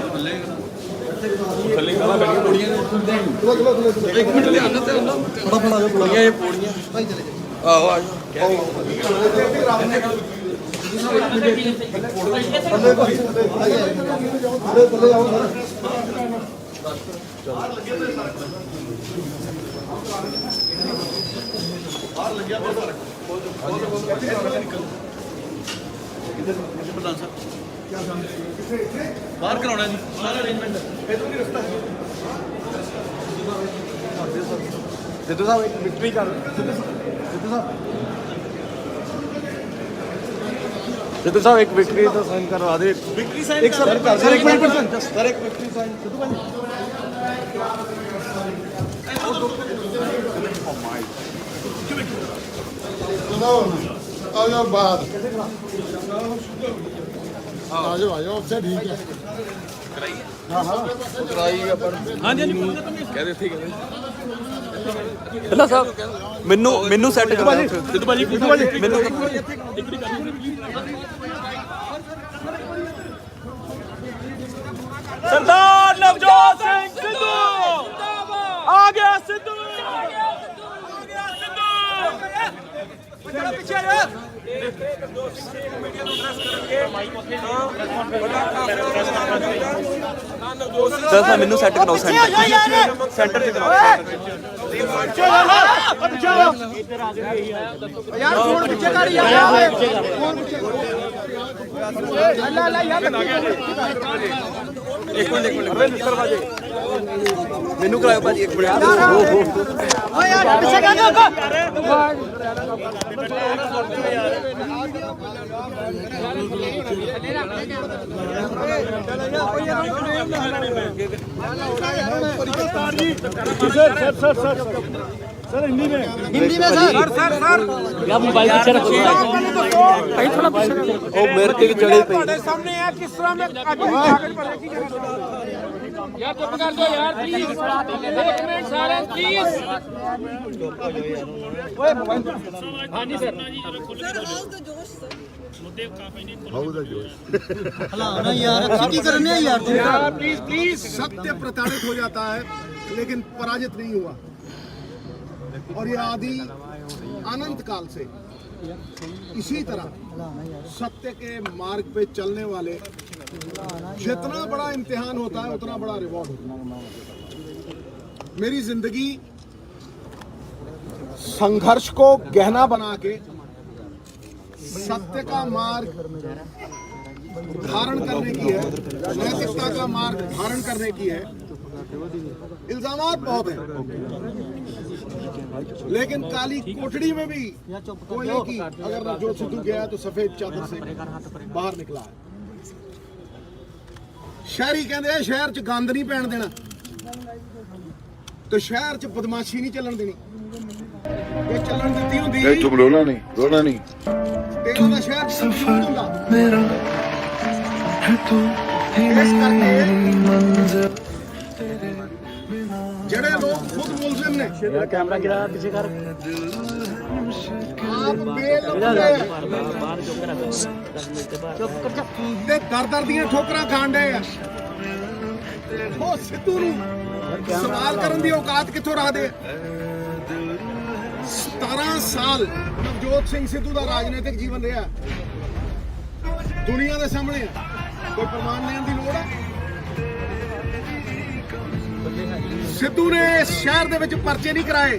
ਥੱਲੇ ਗਾਲਾਂ ਕੱਢੀਆਂ ਪੌੜੀਆਂ ਇੱਕ ਮਿੰਟ ਲਿਆਣਾ ਤੇ ਉਹਨਾਂ ਫੜਾ ਜੋ ਪੌੜੀਆਂ ਇਹ ਪੌੜੀਆਂ ਭਾਈ ਚਲੇ ਜਾ ਆਹੋ ਆ ਜਾ ਬਾਹਰ ਲੱਗਿਆ ਪ੍ਰਧਾਨ ਸਾਹਿਬ ਬਾਹਰ ਕਰਾਉਣਾ ਜੀ ਸਾਰਾ ਅਰੇਂਜਮੈਂਟ ਇਧਰ ਦੀ ਰਸਤਾ ਸਿੱਧੂ ਸਾਹਿਬ ਇੱਕ ਵਿਕਟਰੀ ਕਰ ਸਿੱਧੂ ਸਾਹਿਬ ਇੱਕ ਵਿਕਟਰੀ ਦਾ ਸਾਈਨ ਕਰਵਾ ਦੇ ਵਿਕਟਰੀ ਸਾਈਨ ਇੱਕ ਸਰ ਸਰ ਇੱਕ ਮਿੰਟ ਸਰ ਇੱਕ ਵਿਕਟਰੀ ਸਾਈਨ ਸਿੱਧੂ ਭਾਈ आ जाओ बाहर आ जाओ अब से ठीक है हाँ हाँ कराइएगा पर हाँ जी कह रहे थे ਢਿੱਲਾ ਸਾਹਿਬ ਮੈਨੂੰ ਸੈੱਟ ਕਰਾ ਦਿਓ ਸਿੱਧੂ ਭਾਜੀ ਮੈਨੂੰ सरदार नवजोत सिंह सिद्धू आ गया सिद्धू पीछे ਸਰ ਮੈਨੂੰ ਸੈੱਟ ਕਰਾਓ ਸੈਂਟਰ ਤੇ ਕਰਾਓ यार फोन पीछे कर यार फोन पीछे अल्लाह अल्लाह यार ਇੱਕ ਮਿੰਟ ਮੈਨੂੰ ਕਰਾਓ ਭਾਜੀ ਇੱਕ ਮਿੰਟ ओ यार पीछे कर दो सर हिंदी में सर क्या मोबाइल पीछे रखो कहीं थोड़ा पीछे ओ मेरे पे चढ़े पे सामने है किस तरह में कागज पर लिखी यार चुप कर दो यार प्लीज एक मिनट साइलेंस प्लीज ओए मोबाइल हाँ जी सर प्लीज प्लीज सत्य प्रताड़ित हो जाता है लेकिन पराजित नहीं हुआ और ये आदि अनंत काल से इसी तरह सत्य के मार्ग पे चलने वाले जितना बड़ा इम्तिहान होता है उतना बड़ा रिवॉर्ड होता है। मेरी जिंदगी संघर्ष को गहना बना के सत्य का मार्ग धारण करने की है, नैतिकता का मार्ग धारण करने की है। इल्जामात बहुत हैं, लेकिन काली कोठड़ी में भी कोयले की अगर नवजोत सिद्धू गया तो सफेद चादर से बाहर निकला है। शहरी कहते हैं शहर च गंद नहीं पैण देना तो शहर च बदमाशी नहीं चलन देनी। ये चलन दी हुंदी तुम रोना नहीं ते ओदा शहर च हुंदा मेरा है तू ही मंजिल ਜਿਹੜੇ ਲੋਕ ਖੁਦ ਮੁਲਜ਼ਮ ਨੇ ਯਾਰ ਕੈਮਰਾ ਗਿਰਾ ਪਿੱਛੇ ਕਰ ਆਪ ਬੇਲੁਕਦੇ ਬਾਹਰ ਚੁੱਕ ਕਰ 10 ਮਿੰਟ ਤੇ ਬਾਅਦ ਚੁੱਪ ਕਰ ਜਾ ਤੇ ਦਰ ਦੀਆਂ ਠੋਕਰਾਂ ਖਾਣ ਡਏ ਆ। ਉਹ ਸਿੱਧੂ ਨੂੰ ਸਵਾਲ ਕਰਨ ਦੀ ਔਕਾਤ ਕਿੱਥੋਂ ਰੱਖਦੇ 17 ਸਾਲ ਨਵਜੋਤ ਸਿੰਘ ਸਿੱਧੂ ਦਾ ਰਾਜਨੀਤਿਕ ਜੀਵਨ ਰਿਹਾ ਦੁਨੀਆ ਦੇ ਸਾਹਮਣੇ ਕੋਈ ਪ੍ਰਮਾਣ ਦੇਣ ਦੀ ਲੋੜ ਹੈ। ਸਿੱਧੂ ਨੇ ਇਸ ਸ਼ਹਿਰ ਦੇ ਵਿੱਚ ਪਰਚੇ ਨਹੀਂ ਕਰਾਏ,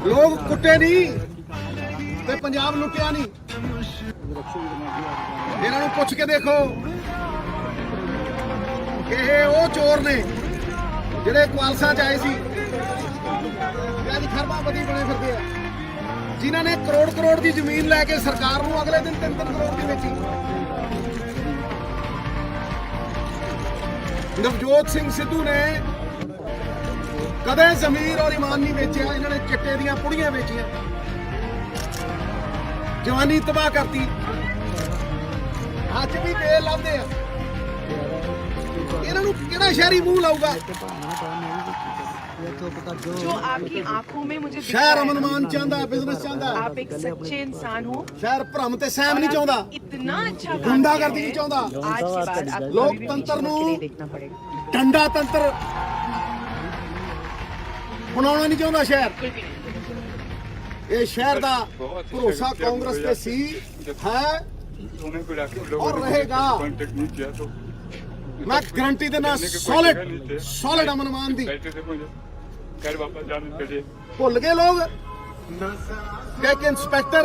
ਲੋਕ ਕੁੱਟੇ ਨਹੀਂ ਤੇ ਪੰਜਾਬ ਲੁੱਟਿਆ ਨਹੀਂ। ਇਹਨਾਂ ਨੂੰ ਪੁੱਛ ਕੇ ਦੇਖੋ ਕਿ ਇਹ ਉਹ ਚੋਰ ਨੇ ਜਿਹੜੇ ਕੁਆਲਸਾ ਚ ਆਏ ਸੀ ਅੱਜ ਖਰਬਾਪਤੀ ਬਣੇ ਫਿਰਦੇ ਆ, ਜਿਨ੍ਹਾਂ ਨੇ ਕਰੋੜ ਦੀ ਜ਼ਮੀਨ ਲੈ ਕੇ ਸਰਕਾਰ ਨੂੰ ਅਗਲੇ ਦਿਨ 3 ਕਰੋੜ ਦੀ ਵੇਚੀ। ਨਵਜੋਤ ਸਿੰਘ ਸਿੱਧੂ ਨੇ ਕਦੇ ਜ਼ਮੀਰ ਔਰ ਈਮਾਨ ਨਹੀਂ ਵੇਚਿਆ, ਇਹਨਾਂ ਨੇ ਚਿੱਟੇ ਦੀਆਂ ਪੁੜੀਆਂ ਵੇਚੀਆਂ, ਜਵਾਨੀ ਤਬਾਹ ਕਰਤੀ। ਅੱਜ ਵੀ ਬੇਲ ਲਾਉਂਦੇ ਆ, ਇਹਨਾਂ ਨੂੰ ਕਿਹੜਾ ਸ਼ਹਿਰੀ ਮੂੰਹ ਲਾਊਗਾ। जो आपकी आंखों में मुझे दिख शहर रहा है अमन ना, मान चाहता है, बिजनेस चाहता है, आप एक सच्चे इंसान हो शहर भ्रम ते सहम और नहीं चाहता, आप इतना अच्छा काम गुंडागर्दी किया नहीं है, चाहता, आज के बाद आपको लोकतंत्र कभी भी नूं पीछे मुड़ के नहीं देखना पड़ेगा। ठंडा तंत्र बनाना नहीं चाहता शहर। बिल्कुल भी नहीं। ये शहर का भरोसा कांग्रेस पे सी है और रहेगा। मैं गारंटी देना सॉलिड अमन मान दी। भुल गए लोग कि एक इंस्पैक्टर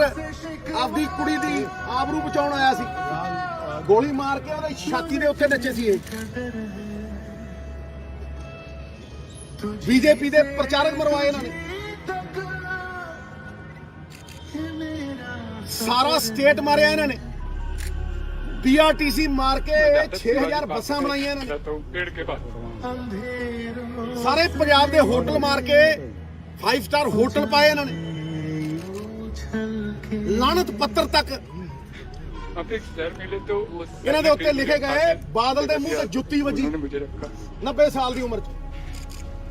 आपदी कुड़ी दी आबरू बचाउण आया सी, गोली मार के ਉਹਦੀ ਛਾਤੀ ਦੇ ਉੱਤੇ ਨੱਚੇ ਸੀ। ਇਹ ਬੀਜੇਪੀ ਦੇ ਪ੍ਰਚਾਰਕ ਮਰਵਾਏ ਇਹਨਾਂ ਨੇ। ਸਾਰਾ ਸਟੇਟ ਮਾਰਿਆ ਇਹਨਾਂ ਨੇ। ਪੀਆਰਟੀਸੀ ਮਾਰ ਕੇ 6000 ਬੱਸਾਂ ਬਣਾਈਆਂ ਇਹਨਾਂ ਨੇ। ਸਾਰੇ ਪੰਜਾਬ ਦੇ ਹੋਟਲ ਮਾਰ ਕੇ 5 ਸਟਾਰ ਹੋਟਲ ਪਾਏ ਇਹਨਾਂ ਨੇ। ਲਾਨਤ ਪੱਤਰ ਤੱਕ ਇਹਨਾਂ ਦੇ ਉੱਤੇ ਲਿਖੇ ਗਏ। ਬਾਦਲ ਦੇ ਮੂੰਹ ਤੇ ਜੁੱਤੀ ਵੱਜੀ 90 ਸਾਲ ਦੀ ਉਮਰ 'ਚ।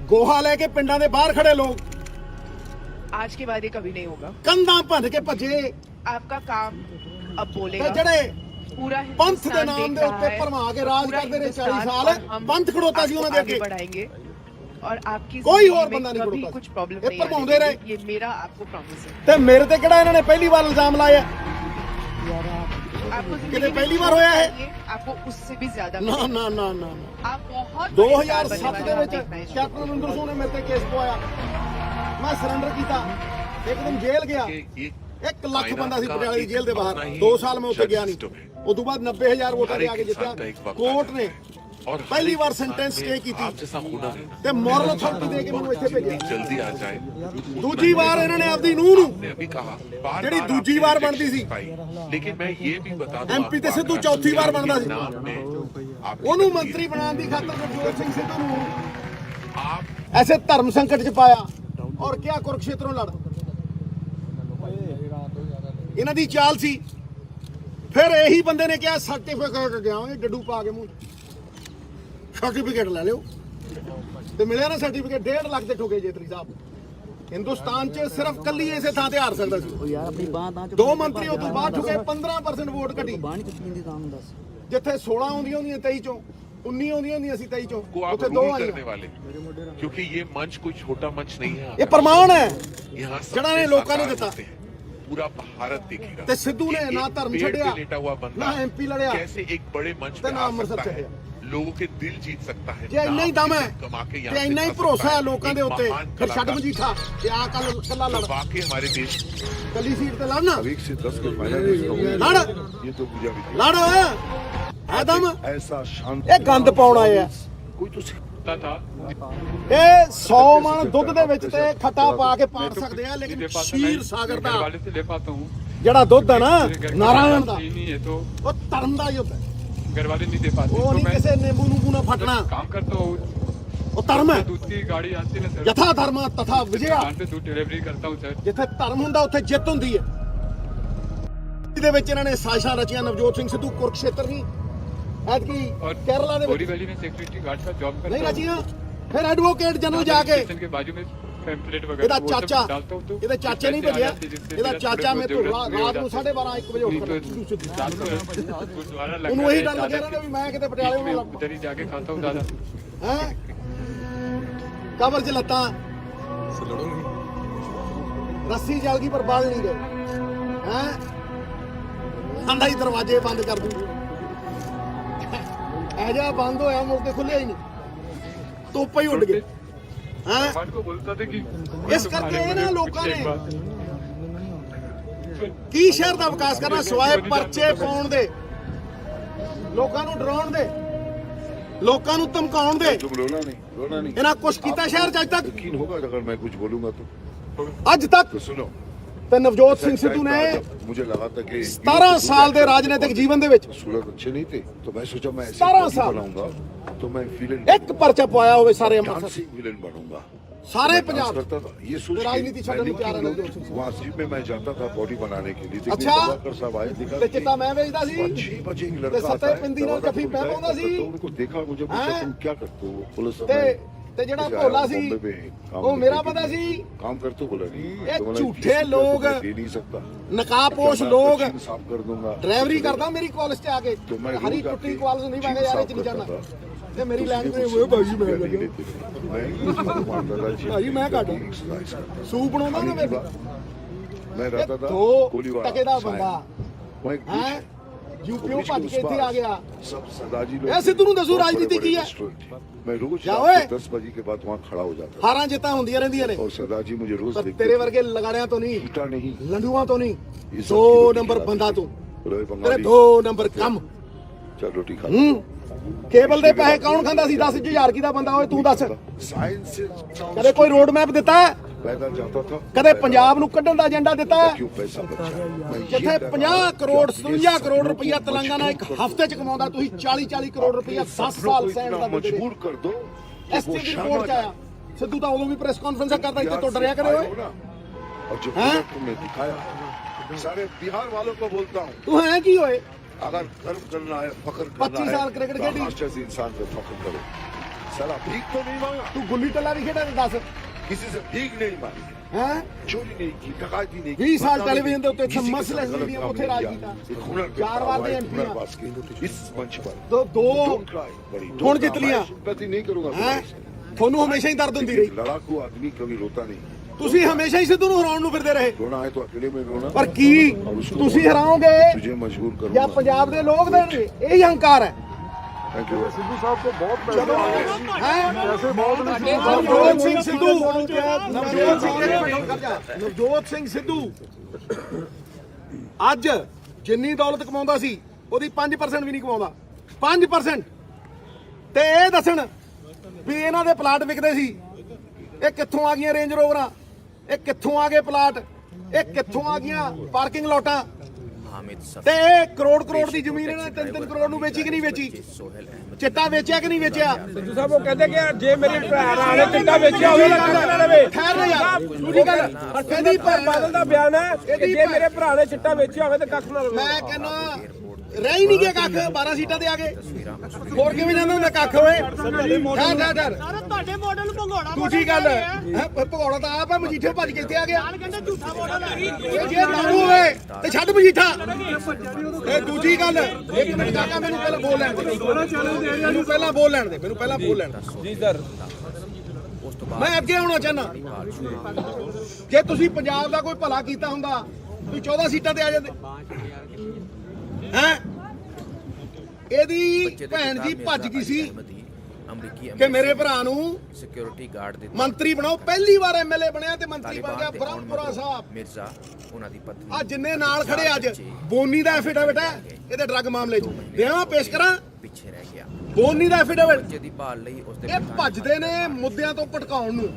ਗੋਹਾ ਲੈ ਕੇ ਪਿੰਡਾਂ ਦੇ ਬਾਹਰ ਖੜੇ ਲੋਕ आज के बाद ये कभी नहीं होगा। ਕੰਧਾਂ ਭੰਨ ਕੇ ਭੱਜੇ। आपका काम अब ਤੇ बोलेगा। ਜਿਹੜੇ पूरा ਪੰਥ ਦੇ हिंदुस्तान ਨਾਮ देख ਦੇ रहा ਉੱਤੇ है, ਭਰਮਾ ਕੇ ਰਾਜ पूरा ਕਰਦੇ ਰਹੇ 40 हिंदुस्तान ਸਾਲ। और हम ਪੰਥ ਖੜੋਤਾ ਸੀ ਉਹਨਾਂ ਦੇ आगे ਅੱਗੇ। बढ़ाएंगे और आपकी कोई जिंदगी और में बंदा नहीं कभी खड़ोता। कुछ प्रॉब्लम ये नहीं भरमाਉਂਦੇ आने ਰਹੇ। देंगे। ये मेरा आपको प्रॉमिस है। ਤੇ ਮੇਰੇ ਤੇ ਕਿਹੜਾ ਇਹਨਾਂ ਨੇ ਪਹਿਲੀ ਵਾਰ ਇਲਜ਼ਾਮ ਲਾਇਆ? आपको कितने जिंदगी में पहली जो बार होया है? चाहिए, आपको उससे भी ज्यादा ਨਾ मिलेगा। ਨਾ ਨਾ ਨਾ आप बहुत बड़े स्टार बनने 2007 वाले ਦੇ हो, ਵਿੱਚ देखना है। ਕੈਪਟਨ ਅਮਰਿੰਦਰ ਸਿੰਘ ਨੇ ਮੇਰੇ ਤੇ ਕੇਸ ਪਵਾਇਆ। ਮੈਂ ਸਰੈਂਡਰ ਕੀਤਾ, ਇੱਕਦਮ ਜੇਲ੍ਹ ਗਿਆ। 1 ਲੱਖ ਬੰਦਾ ਸੀ ਪਟਿਆਲੇ ਦੀ ਜੇਲ੍ਹ ਦੇ ਬਾਹਰ। 2 ਸਾਲ ਮੈਂ ਉੱਥੇ ਗਿਆ ਨਹੀਂ। ਉਸ ਤੋਂ ਬਾਅਦ 90000 ਵੋਟਾਂ ਦੇ ਆ ਕੇ ਜਿੱਤਿਆ। ਕੋਰਟ ਨੇ ਪਹਿਲੀ ਵਾਰ ਸੈਂਟੈਂਸ ਸਟੇ ਕੀਤੀ ਤੇ ਮੋਰਲ ਅਥਾਰਟੀ ਦੇ ਕੇ ਮੈਨੂੰ ਇੱਥੇ ਭੇਜਿਆ। जल्दी आ जाए। ਦੂਜੀ ਵਾਰ ਇਹਨਾਂ ਨੇ ਆਪਦੀ ਨੂੰਹ ਨੂੰ ने अभी कहा ਜਿਹੜੀ ਦੂਜੀ ਵਾਰ ਬਣਦੀ ਸੀ, लेकिन मैं ये भी बता दूं MP ਤੇ ਸਿੱਧੂ ਚੌਥੀ ਵਾਰ ਬਣਦਾ ਸੀ। नाम ने ਉਹਨੂੰ ਮੰਤਰੀ ਬਣਾਉਣ ਦੀ ਖਾਤਰ ਨਵਜੋਤ ਸਿੰਘ ਸਿੱਧੂ ਨੂੰ आप ਐਸੇ ਧਰਮ ਸੰਕਟ 'ਚ ਪਾਇਆ ਔਰ ਕਿਹਾ ਕੁਰਕਸ਼ੇਤਰੋਂ ਲੜ। ਇਹਨਾਂ ਦੀ ਚਾਲ ਸੀ। ਫਿਰ ਇਹੀ ਬੰਦੇ ਨੇ ਕਿਹਾ ਸਰਟੀਫਿਕੇਟ ਗਿਆਵਾਂਗੇ ਡੱਡੂ ਪਾ ਕੇ ਮੂੰਹ 'ਚ। ਸਰਟੀਫਿਕੇਟ ਲੈ ਲਿਓ ਤੇ ਮਿਲਿਆ ਨਾ ਸਰਟੀਫਿਕੇਟ। 1.5 ਲੱਖ ਦੇ ਠੋਕੇ ਜੇਤਰੀ ਸਾਹਿਬ। ਹਿੰਦੁਸਤਾਨ 'ਚ ਸਿਰਫ ਕੱਲੀ ਇਸੇ ਥਾਂ ਤੇ ਹਾਰ ਸਕਦਾ ਸੀ। ਦੋ ਮੰਤਰੀ ਉਹ ਤੋਂ ਬਾਅਦ ਠੁਕੇ। 15% ਵੋਟ ਘਟੀ। ਜਿੱਥੇ 16 ਆਉਂਦੀਆਂ ਹੁੰਦੀਆਂ 23 ਚੋਂ, 19 ਆਉਂਦੀਆਂ ਹੁੰਦੀਆਂ ਸੀ 23 ਚੋਂ, को आप ਉੱਥੇ 2 रूल करने ਆਈਆਂ। वाले, क्योंकि ये मंच कोई छोटा मंच नहीं है। ਇਹ ਪ੍ਰਮਾਣ ਹੈ यहाँ ਜਿਹੜਾ ਨੇ ਲੋਕਾਂ ਨੂੰ ਦਿੱਤਾ। पूरा भारत देखेगा। ਤੇ ਸਿੱਧੂ ਨੇ कि ਨਾ एक ਧਰਮ पेड़ ਛੱਡਿਆ, पे लेटा हुआ बंदा ਨਾ MP ਲੜਿਆ, कैसे एक बड़े मंच ਤੇ पे ਨਾ आ ਅੰਮ੍ਰਿਤਸਰ सकता है, ਛੱਡਿਆ। लोगों के दिल जीत सकता है। ਜੇ ਇੰਨਾ ਹੀ ਦਮ ਹੈ कमा के ਤੇ यहाँ ਇੰਨਾ ਹੀ से जा ਭਰੋਸਾ सकता ਹੈ ਲੋਕਾਂ ਦੇ एक ਉੱਤੇ, महान ਫਿਰ ਛੱਡ कलाकार ਮਜੀਠਾ ਤੇ ਆ ਕੱਲਾ ਲੜ। जो वाकई हमारे देश ਕੱਲੀ ਸੀਟ ਤੇ ਲੜਨਾ। 1 से 10 के फाइनलिस्ट लड़। ये तो मुझे भी ਲੜ ਹੈ ਦਮ। ऐसा शांत ਇਹ ਗੰਦ ਪਾਉਣ ਆਏ ਆ। कोई तो ਇਹ 100 ਮਣ ਦੁੱਧ ਦੇ ਵਿੱਚ ਤੇ ਖੱਟਾ ਪਾ ਕੇ ਪਾੜ ਸਕਦੇ ਆ, ਲੇਕਿਨ ਸ਼ੀਰ ਸਾਗਰ ਦਾ ਜਿਹੜਾ ਦੁੱਧ ਹੈ ਨਾ ਨਾਰਾਇਣ ਦਾ, ਉਹ ਧਰਮ ਦਾ ਯੁੱਧ ਹੈ। घर वाले नहीं दे पाते। ਉਹ ਨਹੀਂ ਕਿਸੇ ਨਿੰਬੂ ਨੂੰ ਨਾ ਫਟਣਾ। काम करता हूँ, ਉਹ ਧਰਮ ਹੈ। दूध की गाड़ी आती है ना सर, ਯਥਾ ਧਰਮ ਤਥਾ ਵਿਜਿਆ। दुकान पे दूध डिलीवरी करता हूँ सर। ਜਿੱਥੇ ਧਰਮ ਹੁੰਦਾ ਉੱਥੇ ਜਿੱਤ ਹੁੰਦੀ ਹੈ। ਇਹਦੇ ਵਿੱਚ ਇਹਨਾਂ ਨੇ ਸਾਜ਼ਿਸ਼ਾਂ ਰਚੀਆਂ। ਨਵਜੋਤ ਸਿੰਘ ਸਿੱਧੂ ਕੁਰਕਸ਼ੇਤਰ ਨਹੀਂ, ਐਤਕੀ और ਕੇਰਲਾ ਦੇ बोरी ਵਿੱਚ वैली में सिक्योरिटी गार्ड का जॉब ਨਹੀਂ करता हूँ। ਰਚੀਆਂ। ਫਿਰ ਐਡਵੋਕੇਟ ਜਨਰਲ ਜਾ ਕੇ स्टेशन के बाजू में पैम्फलेट ਇਹਦਾ वगैरह वो सब ਚਾਚਾ, डालता हूँ तो ਇਹਦੇ चाचे नहीं पैसे आ ਭੇਜਿਆ। जाते हैं, जिससे ਇਹਦਾ मेरा ਚਾਚਾ थोड़े ਮੇਰੇ बहुत ਤੋਂ जरूरत ਰਾਤ पूरी ਨੂੰ हो जाती 12:30 1 ਵਜੇ नहीं ਉੱਠ तो ਖੜਦਾ। रात को गुरुद्वारा लग ਉਹਨੂੰ रहा ਇਹੀ है, ਡਰ ਲੱਗਿਆ ज्यादा ਰਹਿੰਦਾ ਵੀ मैं ਕਿਤੇ ਪਟਿਆਲੇ बीच में ਨੂੰ उधर ही जाके खाता हूँ ज्यादा। ਹੈ ਕਬਰ 'ਚ ਲੱਤਾਂ ਰੱਸੀ ਜਲ ਗਈ ਪਰ ਬਾਲ ਨਹੀਂ ਗਏ। ਹੈ ਆਂਦਾ ਹੀ ਦਰਵਾਜ਼ੇ ਬੰਦ ਕਰ ਦੂੰ। ਇਹ ਜਿਹਾ ਬੰਦ ਹੋਇਆ, ਮੁੜ ਕੇ ਖੁੱਲਿਆ ਹੀ ਨਹੀਂ। ਤੋਪਾ ਹੀ ਉੱਡ ਗਏ। ਹੈ भगवान को बोलता था कि ਇਸ ਕਰਕੇ ਇਹਨਾਂ ਲੋਕਾਂ एक ਨੇ बात ਕੀ ਸ਼ਹਿਰ ਦਾ ਵਿਕਾਸ ਕਰਨਾ ਸਿਵਾਏ ਪਰਚੇ ਪਾਉਣ ਦੇ, ਲੋਕਾਂ ਨੂੰ ਡਰਾਉਣ ਦੇ, ਲੋਕਾਂ ਨੂੰ ਧਮਕਾਉਣ ਦੇ। तुम रोना नहीं ਇਹਨਾਂ ਕੁਛ ਕੀਤਾ ਸ਼ਹਿਰ 'ਚ ਅੱਜ ਤੱਕ? यकीन होगा अगर मैं कुछ बोलूंगा तो ਅੱਜ ਤੱਕ तो सुनो। ਤੇ ਨਵਜੋਤ ਸਿੰਘ ਸਿੱਧੂ ਨੇ मुझे लगा था कि 17 ਸਾਲ ਦੇ ਰਾਜਨੀਤਿਕ ਜੀਵਨ ਦੇ ਵਿੱਚ सूरत अच्छे नहीं थे, तो मैं सोचा मैं ऐसे 17 body साल। बनाऊंगा तो मैं विलेन ਇੱਕ ਪਰਚਾ ਪਵਾਇਆ ਹੋਵੇ ਸਾਰੇ ਅੰਮ੍ਰਿਤਸਰ, डांसिंग विलेन बनूंगा। ਸਾਰੇ मैं ਪੰਜਾਬ। डांस करता था ये सोच राजनीति के छाड़ने मैंने को तैयार है कि नवजोत सिंह। वहाँ जिम में मैं जाता था बॉडी बनाने के लिए। अच्छा। दवाकर साहब आए, देखा ਤੇ ਚਿੱਟਾ ਮੈਂ ਵੇਚਦਾ ਸੀ 6 बजे एक ਤੇ लड़का आता ਸੱਤੇ है, ਪਿੰਦੀ ਨਾਲ दवा का ਜੱਫੀ फूल ਮੈਂ खाया ਪਾਉਂਦਾ करता ਸੀ। था, उनको देखा, मुझे पूछा हैं? तुम क्या करते हो? पुलिस ਤੇ ਤੇ ਜਿਹੜਾ ਭੋਲਾ ਸੀ ਉਹ ਮੇਰਾ ਪਤਾ ਸੀ। काम कर तो बोला नहीं ये तो बोला, झूठे जिस लोग मैं दे नहीं सकता ਨਕਾਬਪੋਸ਼ मैं ਲੋग मशीन साफ कर दूंगा ਡਰਾਈਵਰੀ ਕਰਦਾ ਮੇਰੀ ਕਾਲਜ 'ਚ ਆ ਕੇ तो मैं ਹਰੀ रोज ਟੁੱਟੀ आके ਕਾਲਜ ਨਹੀਂ ਮੈਂ मशीन ਯਾਰ ਇਹ साफ ਚ ਨਹੀਂ करता ਜਾਣਾ था। ਤੇ ਮੇਰੀ उसके ਲੈਂਗੁਏਜ वजह ਉਹ ਭਾਈ से ਮੈਂ नहीं ਲੱਗਾ लेते थे। मैं मारता था जी। ਭਾਈ ਮੈਂ ਘੱਟ एक्सरसाइज करता था। ਸੂਪ ਬਣਾਉਂਦਾ ਨਾ खाने की ਮੈਂ बात मैं रहता था ਦੋ कोलीवाड़ा ਟਕੇ ਦਾ सायन। ਬੰਦਾ वहाँ एक ਹੈ ਯੂਪੀਓ ਭੱਜ ਕੇ ਇੱਥੇ ਆ ਗਿਆ। सब सरदारजी ए, सिद्धू नूं दसो बहुत राजनीति बड़े-बड़े की है। रेस्टोरेंट थे। मैं रोज जा रात ओए। को 10 बजे के बाद वहाँ खड़ा हो जाता था ਹਾਰਾਂ ਜਿੱਤਾਂ ਹੁੰਦੀਆਂ ਰਹਿੰਦੀਆਂ ਨੇ और सरदारजी मुझे रोज ਪਰ देखते ਤੇਰੇ थे। ਵਰਗੇ ਲਗਾੜਿਆਂ ਤੋਂ ਨਹੀਂ टूटा नहीं ਲੰਡੂਆਂ ਤੋਂ ਨਹੀਂ ये सब 2 की रोटी ਨੰਬਰ खिलाते ਬੰਦਾ थे। ਤੂੰ बोले, ਤੇਰੇ बंगाली 2 ਨੰਬਰ ਕੰਮ चल रोटी खा ਹੂੰ ਕੇਬਲ ਦੇ ਪੈਸੇ ਕੌਣ ਖਾਂਦਾ ਸੀ 10,000 ਕੀ ਦਾ ਬੰਦਾ ਓਏ ਤੂੰ ਦੱਸ साइंस से ਕਦੇ ਕੋਈ ਰੋਡ ਮੈਪ ਦਿੱਤਾ पैदल जाता था ਕਦੇ ਪੰਜਾਬ ਨੂੰ ਕੱਢਣ ਦਾ ਏਜੰਡਾ ਦਿੱਤਾ क्यों पैसा बचा मैं ये ਜਿੱਥੇ डर- 50 ਕਰੋੜ 57 ਕਰੋੜ ਰੁਪਈਆ ਤੇਲੰਗਾਨਾ ਇੱਕ ਹਫ਼ਤੇ ਚ ਕਮਾਉਂਦਾ ਤੁਸੀਂ 40 ਕਰੋੜ ਰੁਪਈਆ 10 दूसरों ਸਾਲ को ਸੈਂਡ इतना ਦਾ ਦਿੰਦੇ मजबूर कर दो कि ਐਸਟੀ वो ਦੀ शर्मा ਰਿਪੋਰਟ ਚ आया ਸਿੱਧੂ ਤਾਂ ਉਦੋਂ ਵੀ ਪ੍ਰੈਸ ਕਾਨਫਰੰਸ ਕਰਦਾ ਇੱਥੇ ਤੋਂ ਡਰਿਆ ਕਰੇ ਓਏ ना। और जो हैं? प्रोडक्ट तुमने दिखाया सारे बिहार वालों को बोलता हूँ ਤੂੰ ਹੈ ਕੀ ਓਏ अगर गर्व करना है फख्र 25 करना साल है क्रिकेट तो खेली। महाराष्ट्र से इंसान पे फख्र करो साला भीख तो नहीं मांगा ਤੂੰ ਗੁੱਲੀ ਟੱਲਾ ਵੀ ਖੇਡਿਆ ਦੱਸ किसी से भीख नहीं मांगी ਹੈ चोरी नहीं की डकैती नहीं 20 साल बदनामी टेलीविजन ਦੇ ਉੱਤੇ किसी के मसले साथ गलत मीडिया काम ਉੱਥੇ नहीं राज किया। ਕੀਤਾ। एक हुनर पे 4 वार खड़ा ਦੇ हुआ, एक MP हुनर ਆ। पास की इस मंच पर ਦੋ Don't cry, buddy, don't ਹੁਣ cry. ਜਿੱਤ ਲੀਆਂ। मैं sympathy नहीं करूंगा ਹੈ तुम्हारे से। ਤੁਹਾਨੂੰ ਹਮੇਸ਼ਾ ਹੀ ਦਰਦ ਹੁੰਦੀ ਰਹੀ लेकिन लड़ाकू आदमी कभी रोता नहीं ਤੁਸੀਂ ਹਮੇਸ਼ਾ ਹੀ ਸਿੱਧੂ ਨੂੰ ਹਰਾਉਣ ਨੂੰ ਫਿਰਦੇ ਰਹੇ रोना है तो अकेले में रोना ਪਰ ਕੀ ਤੁਸੀਂ ਹਰਾਓਗੇ तुझे मजबूर ਜਾਂ करूंगा ਪੰਜਾਬ ਦੇ ਲੋਕ ਦੇਣਗੇ ਇਹੀ ਹੰਕਾਰ ਹੈ थैंक यू ਨਵਜੋਤ ਸਿੰਘ ਸਿੱਧੂ ਨਵਜੋਤ ਸਿੰਘ ਸਿੱਧੂ ਅੱਜ ਜਿੰਨੀ ਦੌਲਤ ਕਮਾਉਂਦਾ ਸੀ ਉਹਦੀ 5% ਵੀ ਨਹੀਂ ਕਮਾਉਂਦਾ 5% ਤੇ ਇਹ ਦੱਸਣ ਵੀ ਇਹਨਾਂ ਦੇ ਪਲਾਟ ਵਿਕਦੇ ਸੀ ਇਹ ਕਿੱਥੋਂ ਆ ਗਈਆਂ ਰੇਂਜ ਰੋਵਰਾਂ ਇਹ ਕਿੱਥੋਂ ਆ ਗਏ ਪਲਾਟ ਇਹ ਕਿੱਥੋਂ ਆ ਗਈਆਂ ਪਾਰਕਿੰਗ ਲੋਟਾਂ ਤੇ ਇਹ ਕਰੋੜ ਦੀ ਜ਼ਮੀਨ ਇਹਨਾਂ 3 ਕਰੋੜ ਨੂੰ ਵੇਚੀ ਕਿ ਨਹੀਂ ਵੇਚੀ ਚਿੱਟਾ ਵੇਚਿਆ ਕਿ ਨਹੀਂ ਵੇਚਿਆ ਸਿੱਧੂ ਸਾਹਿਬ ਉਹ ਕਹਿੰਦੇ ਕਿ ਜੇ ਮੇਰੇ ਭਰਾ ਨੇ ਚਿੱਟਾ ਵੇਚਿਆ ਹੋਵੇ ਤਾਂ ਕੱਖ ਨਾ ਲਵੇ ਖੈਰ ਨਾ ਯਾਰ ਪੂਰੀ ਗੱਲ ਕਹਿੰਦੀ ਬਾਦਲ ਦਾ ਬਿਆਨ ਹੈ ਕਿ ਜੇ ਮੇਰੇ ਭਰਾ ਨੇ ਚਿੱਟਾ ਵੇਚਿਆ ਹੋਵੇ ਤਾਂ ਕੱਖ ਨਾ ਲਵੇ ਮੈਂ ਕਹਿੰਦਾ ਰਹਿ ਹੀ ਨਹੀਂ ਗਿਆ ਕੱਖ 12 ਸੀਟਾਂ ਤੇ ਆ ਗਏ ਹੋਰ ਕਿਵੇਂ ਜਾਂਦਾ ਹੁੰਦਾ ਕੱਖ ਓਏ ਡਰ ਤੁਹਾਡੇ ਮਾਡਲ ਭੰਗੋੜਾ ਦੂਜੀ ਗੱਲ ਭਗੌੜਾ ਤਾਂ ਆਪ ਹੈ ਮਜੀਠੇ ਭੱਜ ਕੇ ਇੱਥੇ ਆ ਗਿਆ ਕਹਿੰਦੇ ਝੂਠਾ ਮਾਡਲ ਹੈ ਇਹ ਜੇ ਦਾਰੂ ਹੋਵੇ ਤੇ ਛੱਡ ਮਜੀਠਾ ਇਹ ਦੂਜੀ ਗੱਲ ਇੱਕ ਮਿੰਟ ਕਾਕਾ ਮੈਨੂੰ ਪਹਿਲਾਂ ਬੋਲ ਲੈਣ ਦੇ ਮੈਨੂੰ ਪਹਿਲਾਂ ਬੋਲ ਲੈਣ ਦੇ ਜੀ ਸਰ ਮੈਂ ਅੱਗੇ ਆਉਣਾ ਚਾਹਨਾ ਜੇ ਤੁਸੀਂ ਪੰਜਾਬ ਦਾ ਕੋਈ ਭਲਾ ਕੀਤਾ ਹੁੰਦਾ ਤੁਸੀਂ 14 ਸੀਟਾਂ ਤੇ ਆ ਜਾਂਦੇ ਹੈ ਇਹਦੀ ਭੈਣ ਜੀ ਭੱਜ ਗਈ ਸੀ ਕਿ ਮੇਰੇ ਭਰਾ ਨੂੰ ਸਿਕਿਉਰਿਟੀ ਗਾਰਡ ਦੇ ਮੰਤਰੀ ਬਣਾਓ ਪਹਿਲੀ ਵਾਰ ਐਮਐਲਏ ਬਣਿਆ ਤੇ ਮੰਤਰੀ ਬਣ ਗਿਆ ਬ੍ਰਹਮਪੁਰਾ ਸਾਹਿਬ ਮਿਰਜ਼ਾ ਉਹਨਾਂ ਦੀ ਪਤਨੀ ਆ ਜਿੰਨੇ ਨਾਲ ਖੜੇ ਅੱਜ ਬੋਨੀ ਦਾ ਐਫੀਡੇਵਿਟ ਹੈ ਇਹਦੇ ਡਰੱਗ ਮਾਮਲੇ 'ਚ ਦੇਵਾਂ ਪੇਸ਼ ਕਰਾਂ ਪਿੱਛੇ ਰਹਿ ਗਿਆ ਬੋਨੀ ਦਾ ਐਫੀਡੇਵਿਟ ਜਿਹਦੀ ਭਾਲ ਲਈ ਉਸਦੇ ਇਹ ਭੱਜਦੇ ਨੇ ਮੁੱਦਿਆਂ ਤੋਂ ਭਟਕਾਉਣ ਨੂੰ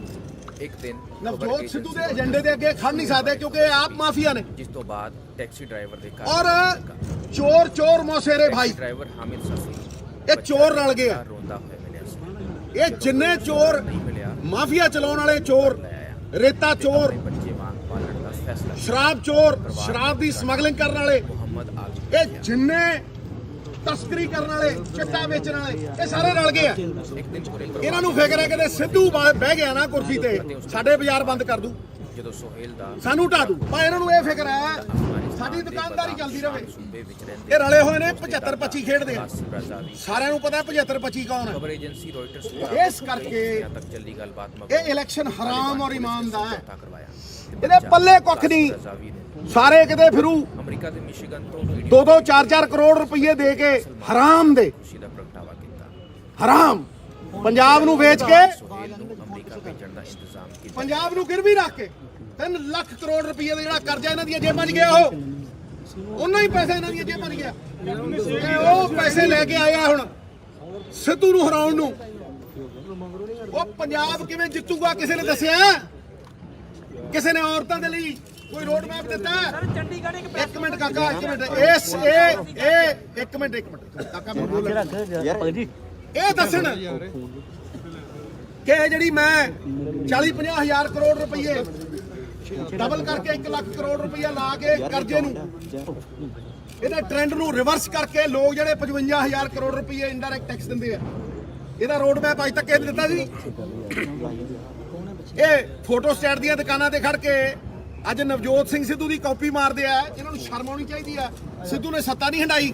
ਇੱਕ ਦਿਨ ਨਵਜੋਤ ਸਿੱਧੂ ਦੇ ਏਜੰਡੇ ਦੇ ਅੱਗੇ ਖੜ ਨਹੀਂ ਸਕਦੇ ਕਿਉਂਕਿ ਇਹ ਆਪ ਮਾਫੀਆ ਨੇ ਜਿਸ ਤੋਂ ਬਾਅਦ ਟੈਕਸੀ ਡਰਾਈਵਰ ਦੇ ਔਰ ਚੋਰ ਮੋਸੇਰੇ ਭਾਈ ਡਰਾਈਵਰ ਹਾਮਿਦ ਸਫੀ ਇਹ ਚੋਰ ਰਲ ਗਏ ਆ ਰੋਂਦਾ ਹੋਇਆ ਮਿਲਿਆ ਸੀ ਇਹ ਜਿੰਨੇ ਚੋਰ ਮਾਫੀਆ ਚਲਾਉਣ ਵਾਲੇ ਚੋਰ ਰੇਤਾ ਚੋਰ ਬੱਚੇ ਵਾਂਗ ਪਾਲਣ ਦਾ ਫੈਸਲਾ ਸ਼ਰਾਬ ਚੋਰ ਸ਼ਰਾਬ ਦੀ ਸਮਗਲਿੰਗ ਕਰਨ ਵਾਲੇ ਮੁਹੰਮਦ ਆਜ ਇਹ ਜਿੰਨੇ ਤਸਕਰੀ ਕਰਨ ਵਾਲੇ ਚਿੱਟਾ ਵੇਚਣ ਵਾਲੇ ਇਹ ਸਾਰੇ ਰਲ ਗਏ ਆ ਇਹਨਾਂ ਨੂੰ ਫਿਕਰ ਹੈ ਕਿ ਸਿੱਧੂ ਬਹਿ ਗਿਆ ਨਾ ਕੁਰਸੀ ਤੇ ਸਾਡੇ ਬਾਜ਼ਾਰ ਬੰਦ ਕਰ ਦੂ ਜਦੋਂ ਸੋਹੇਲ ਦਾ ਸਾਨੂੰ ਢਾ ਦੂ ਪਰ ਇਹਨਾਂ ਨੂੰ ਇਹ ਫਿਕਰ ਹੈ ਸਾਡੀ ਦੁਕਾਨਦਾਰੀ ਚੱਲਦੀ ਰਹੇ ਸੂਬੇ ਵਿੱਚ ਰਹਿੰਦੇ ਇਹ ਰਲੇ ਹੋਏ ਨੇ 75-25 ਖੇਡਦੇ ਆ ਰਾਜ਼ਾਵੀ ਸਾਰਿਆਂ ਨੂੰ ਪਤਾ 75-25 ਕੌਣ ਹੈ ਖਬਰ ਏਜੰਸੀ ਰॉयਟਰਸ ਇਸ ਕਰਕੇ ਤੱਕ ਚੱਲੀ ਗੱਲਬਾਤ ਇਹ ਇਲੈਕਸ਼ਨ ਹਰਾਮ ਔਰ ਇਮਾਨ ਦਾ ਹੈ ਕਰਵਾਇਆ ਇਹਦੇ ਪੱਲੇ ਕੁੱਖ ਨਹੀਂ ਰਾਜ਼ਾਵੀ ਨੇ ਸਾਰੇ ਕਿਤੇ ਫਿਰੂ ਅਮਰੀਕਾ ਦੇ ਮਿਸ਼ੀਗਨ ਤੋਂ ਵੀਡੀਓ 2-2 4-4 ਕਰੋੜ ਰੁਪਏ ਦੇ ਕੇ ਹਰਾਮ ਦੇ ਖੁਸ਼ੀ ਦਾ ਪ੍ਰਗਟਾਵਾ ਕੀਤਾ ਹਰਾਮ ਪੰਜਾਬ ਨੂੰ ਵੇਚ ਕੇ ਸੋਹੇਲ ਨੂੰ ਅਮਰੀਕਾ ਭੇਜਣ ਦਾ ਇੰਤਜ਼ਾਮ ਕੀਤਾ ਪੰਜਾਬ ਨੂੰ ਗਿਰਵੀ ਰੱਖ ਕੇ 3 ਲੱਖ ਕਰੋੜ ਰੁਪਏ ਦਾ ਜਿਹੜਾ ਕਰਜ਼ਾ ਇਹਨਾਂ ਦੀਆਂ ਜੇਬਾਂ 'ਚ ਗਿਆ ਉਹ ਉਹਨਾਂ ਹੀ ਪੈਸਾ ਇਹਨਾਂ ਦੀਆਂ ਜੇਬਾਂ 'ਚ ਗਿਆ ਤੇ ਉਹ ਪੈਸੇ ਲੈ ਕੇ ਆਇਆ ਹੁਣ ਸਿੱਧੂ ਨੂੰ ਹਰਾਉਣ ਨੂੰ ਉਹ ਪੰਜਾਬ ਕਿਵੇਂ ਜਿੱਤੂਗਾ ਕਿਸੇ ਨੇ ਦੱਸਿਆ ਕਿਸੇ ਨੇ ਔਰਤਾਂ ਦੇ ਲਈ ਕੋਈ ਰੋਡ ਮੈਪ ਦਿੱਤਾ ਇੱਕ ਮਿੰਟ ਕਾਕਾ ਇੱਕ ਮਿੰਟ ਇਹ ਇੱਕ ਮਿੰਟ ਕਾਕਾ ਮੈਂ ਬੋਲ ਇਹ ਦੱਸਣ ਕਿ ਜਿਹੜੀ ਮੈਂ 40-50 ਹਜ਼ਾਰ ਕਰੋੜ ਰੁਪਏ ਡਬਲ ਕਰਕੇ 1 ਲੱਖ ਕਰੋੜ ਰੁਪਇਆ ਲਾ ਕੇ ਕਰਜ਼ੇ ਨੂੰ ਇਹਦੇ ਟ੍ਰੈਂਡ ਨੂੰ ਰਿਵਰਸ ਕਰਕੇ ਲੋਕ ਜਿਹੜੇ 55,000 ਕਰੋੜ ਰੁਪਏ ਇੰਡਾਇਰੈਕਟ ਟੈਕਸ ਦਿੰਦੇ ਆ ਇਹਦਾ ਰੋਡ ਮੈਪ ਅੱਜ ਤੱਕ ਇਹ ਦਿੱਤਾ ਸੀ। ਇਹ ਫੋਟੋ ਸਟੇਟ ਦੀਆਂ ਦੁਕਾਨਾਂ ਤੇ ਖੜ ਕੇ ਅੱਜ ਨਵਜੋਤ ਸਿੰਘ ਸਿੱਧੂ ਦੀ ਕਾਪੀ ਮਾਰਦੇ ਆ। ਇਹਨਾਂ ਨੂੰ ਸ਼ਰਮ ਆਉਣੀ ਚਾਹੀਦੀ ਆ। ਸਿੱਧੂ ਨੇ ਸੱਤਾ ਨਹੀਂ ਹੰਡਾਈ।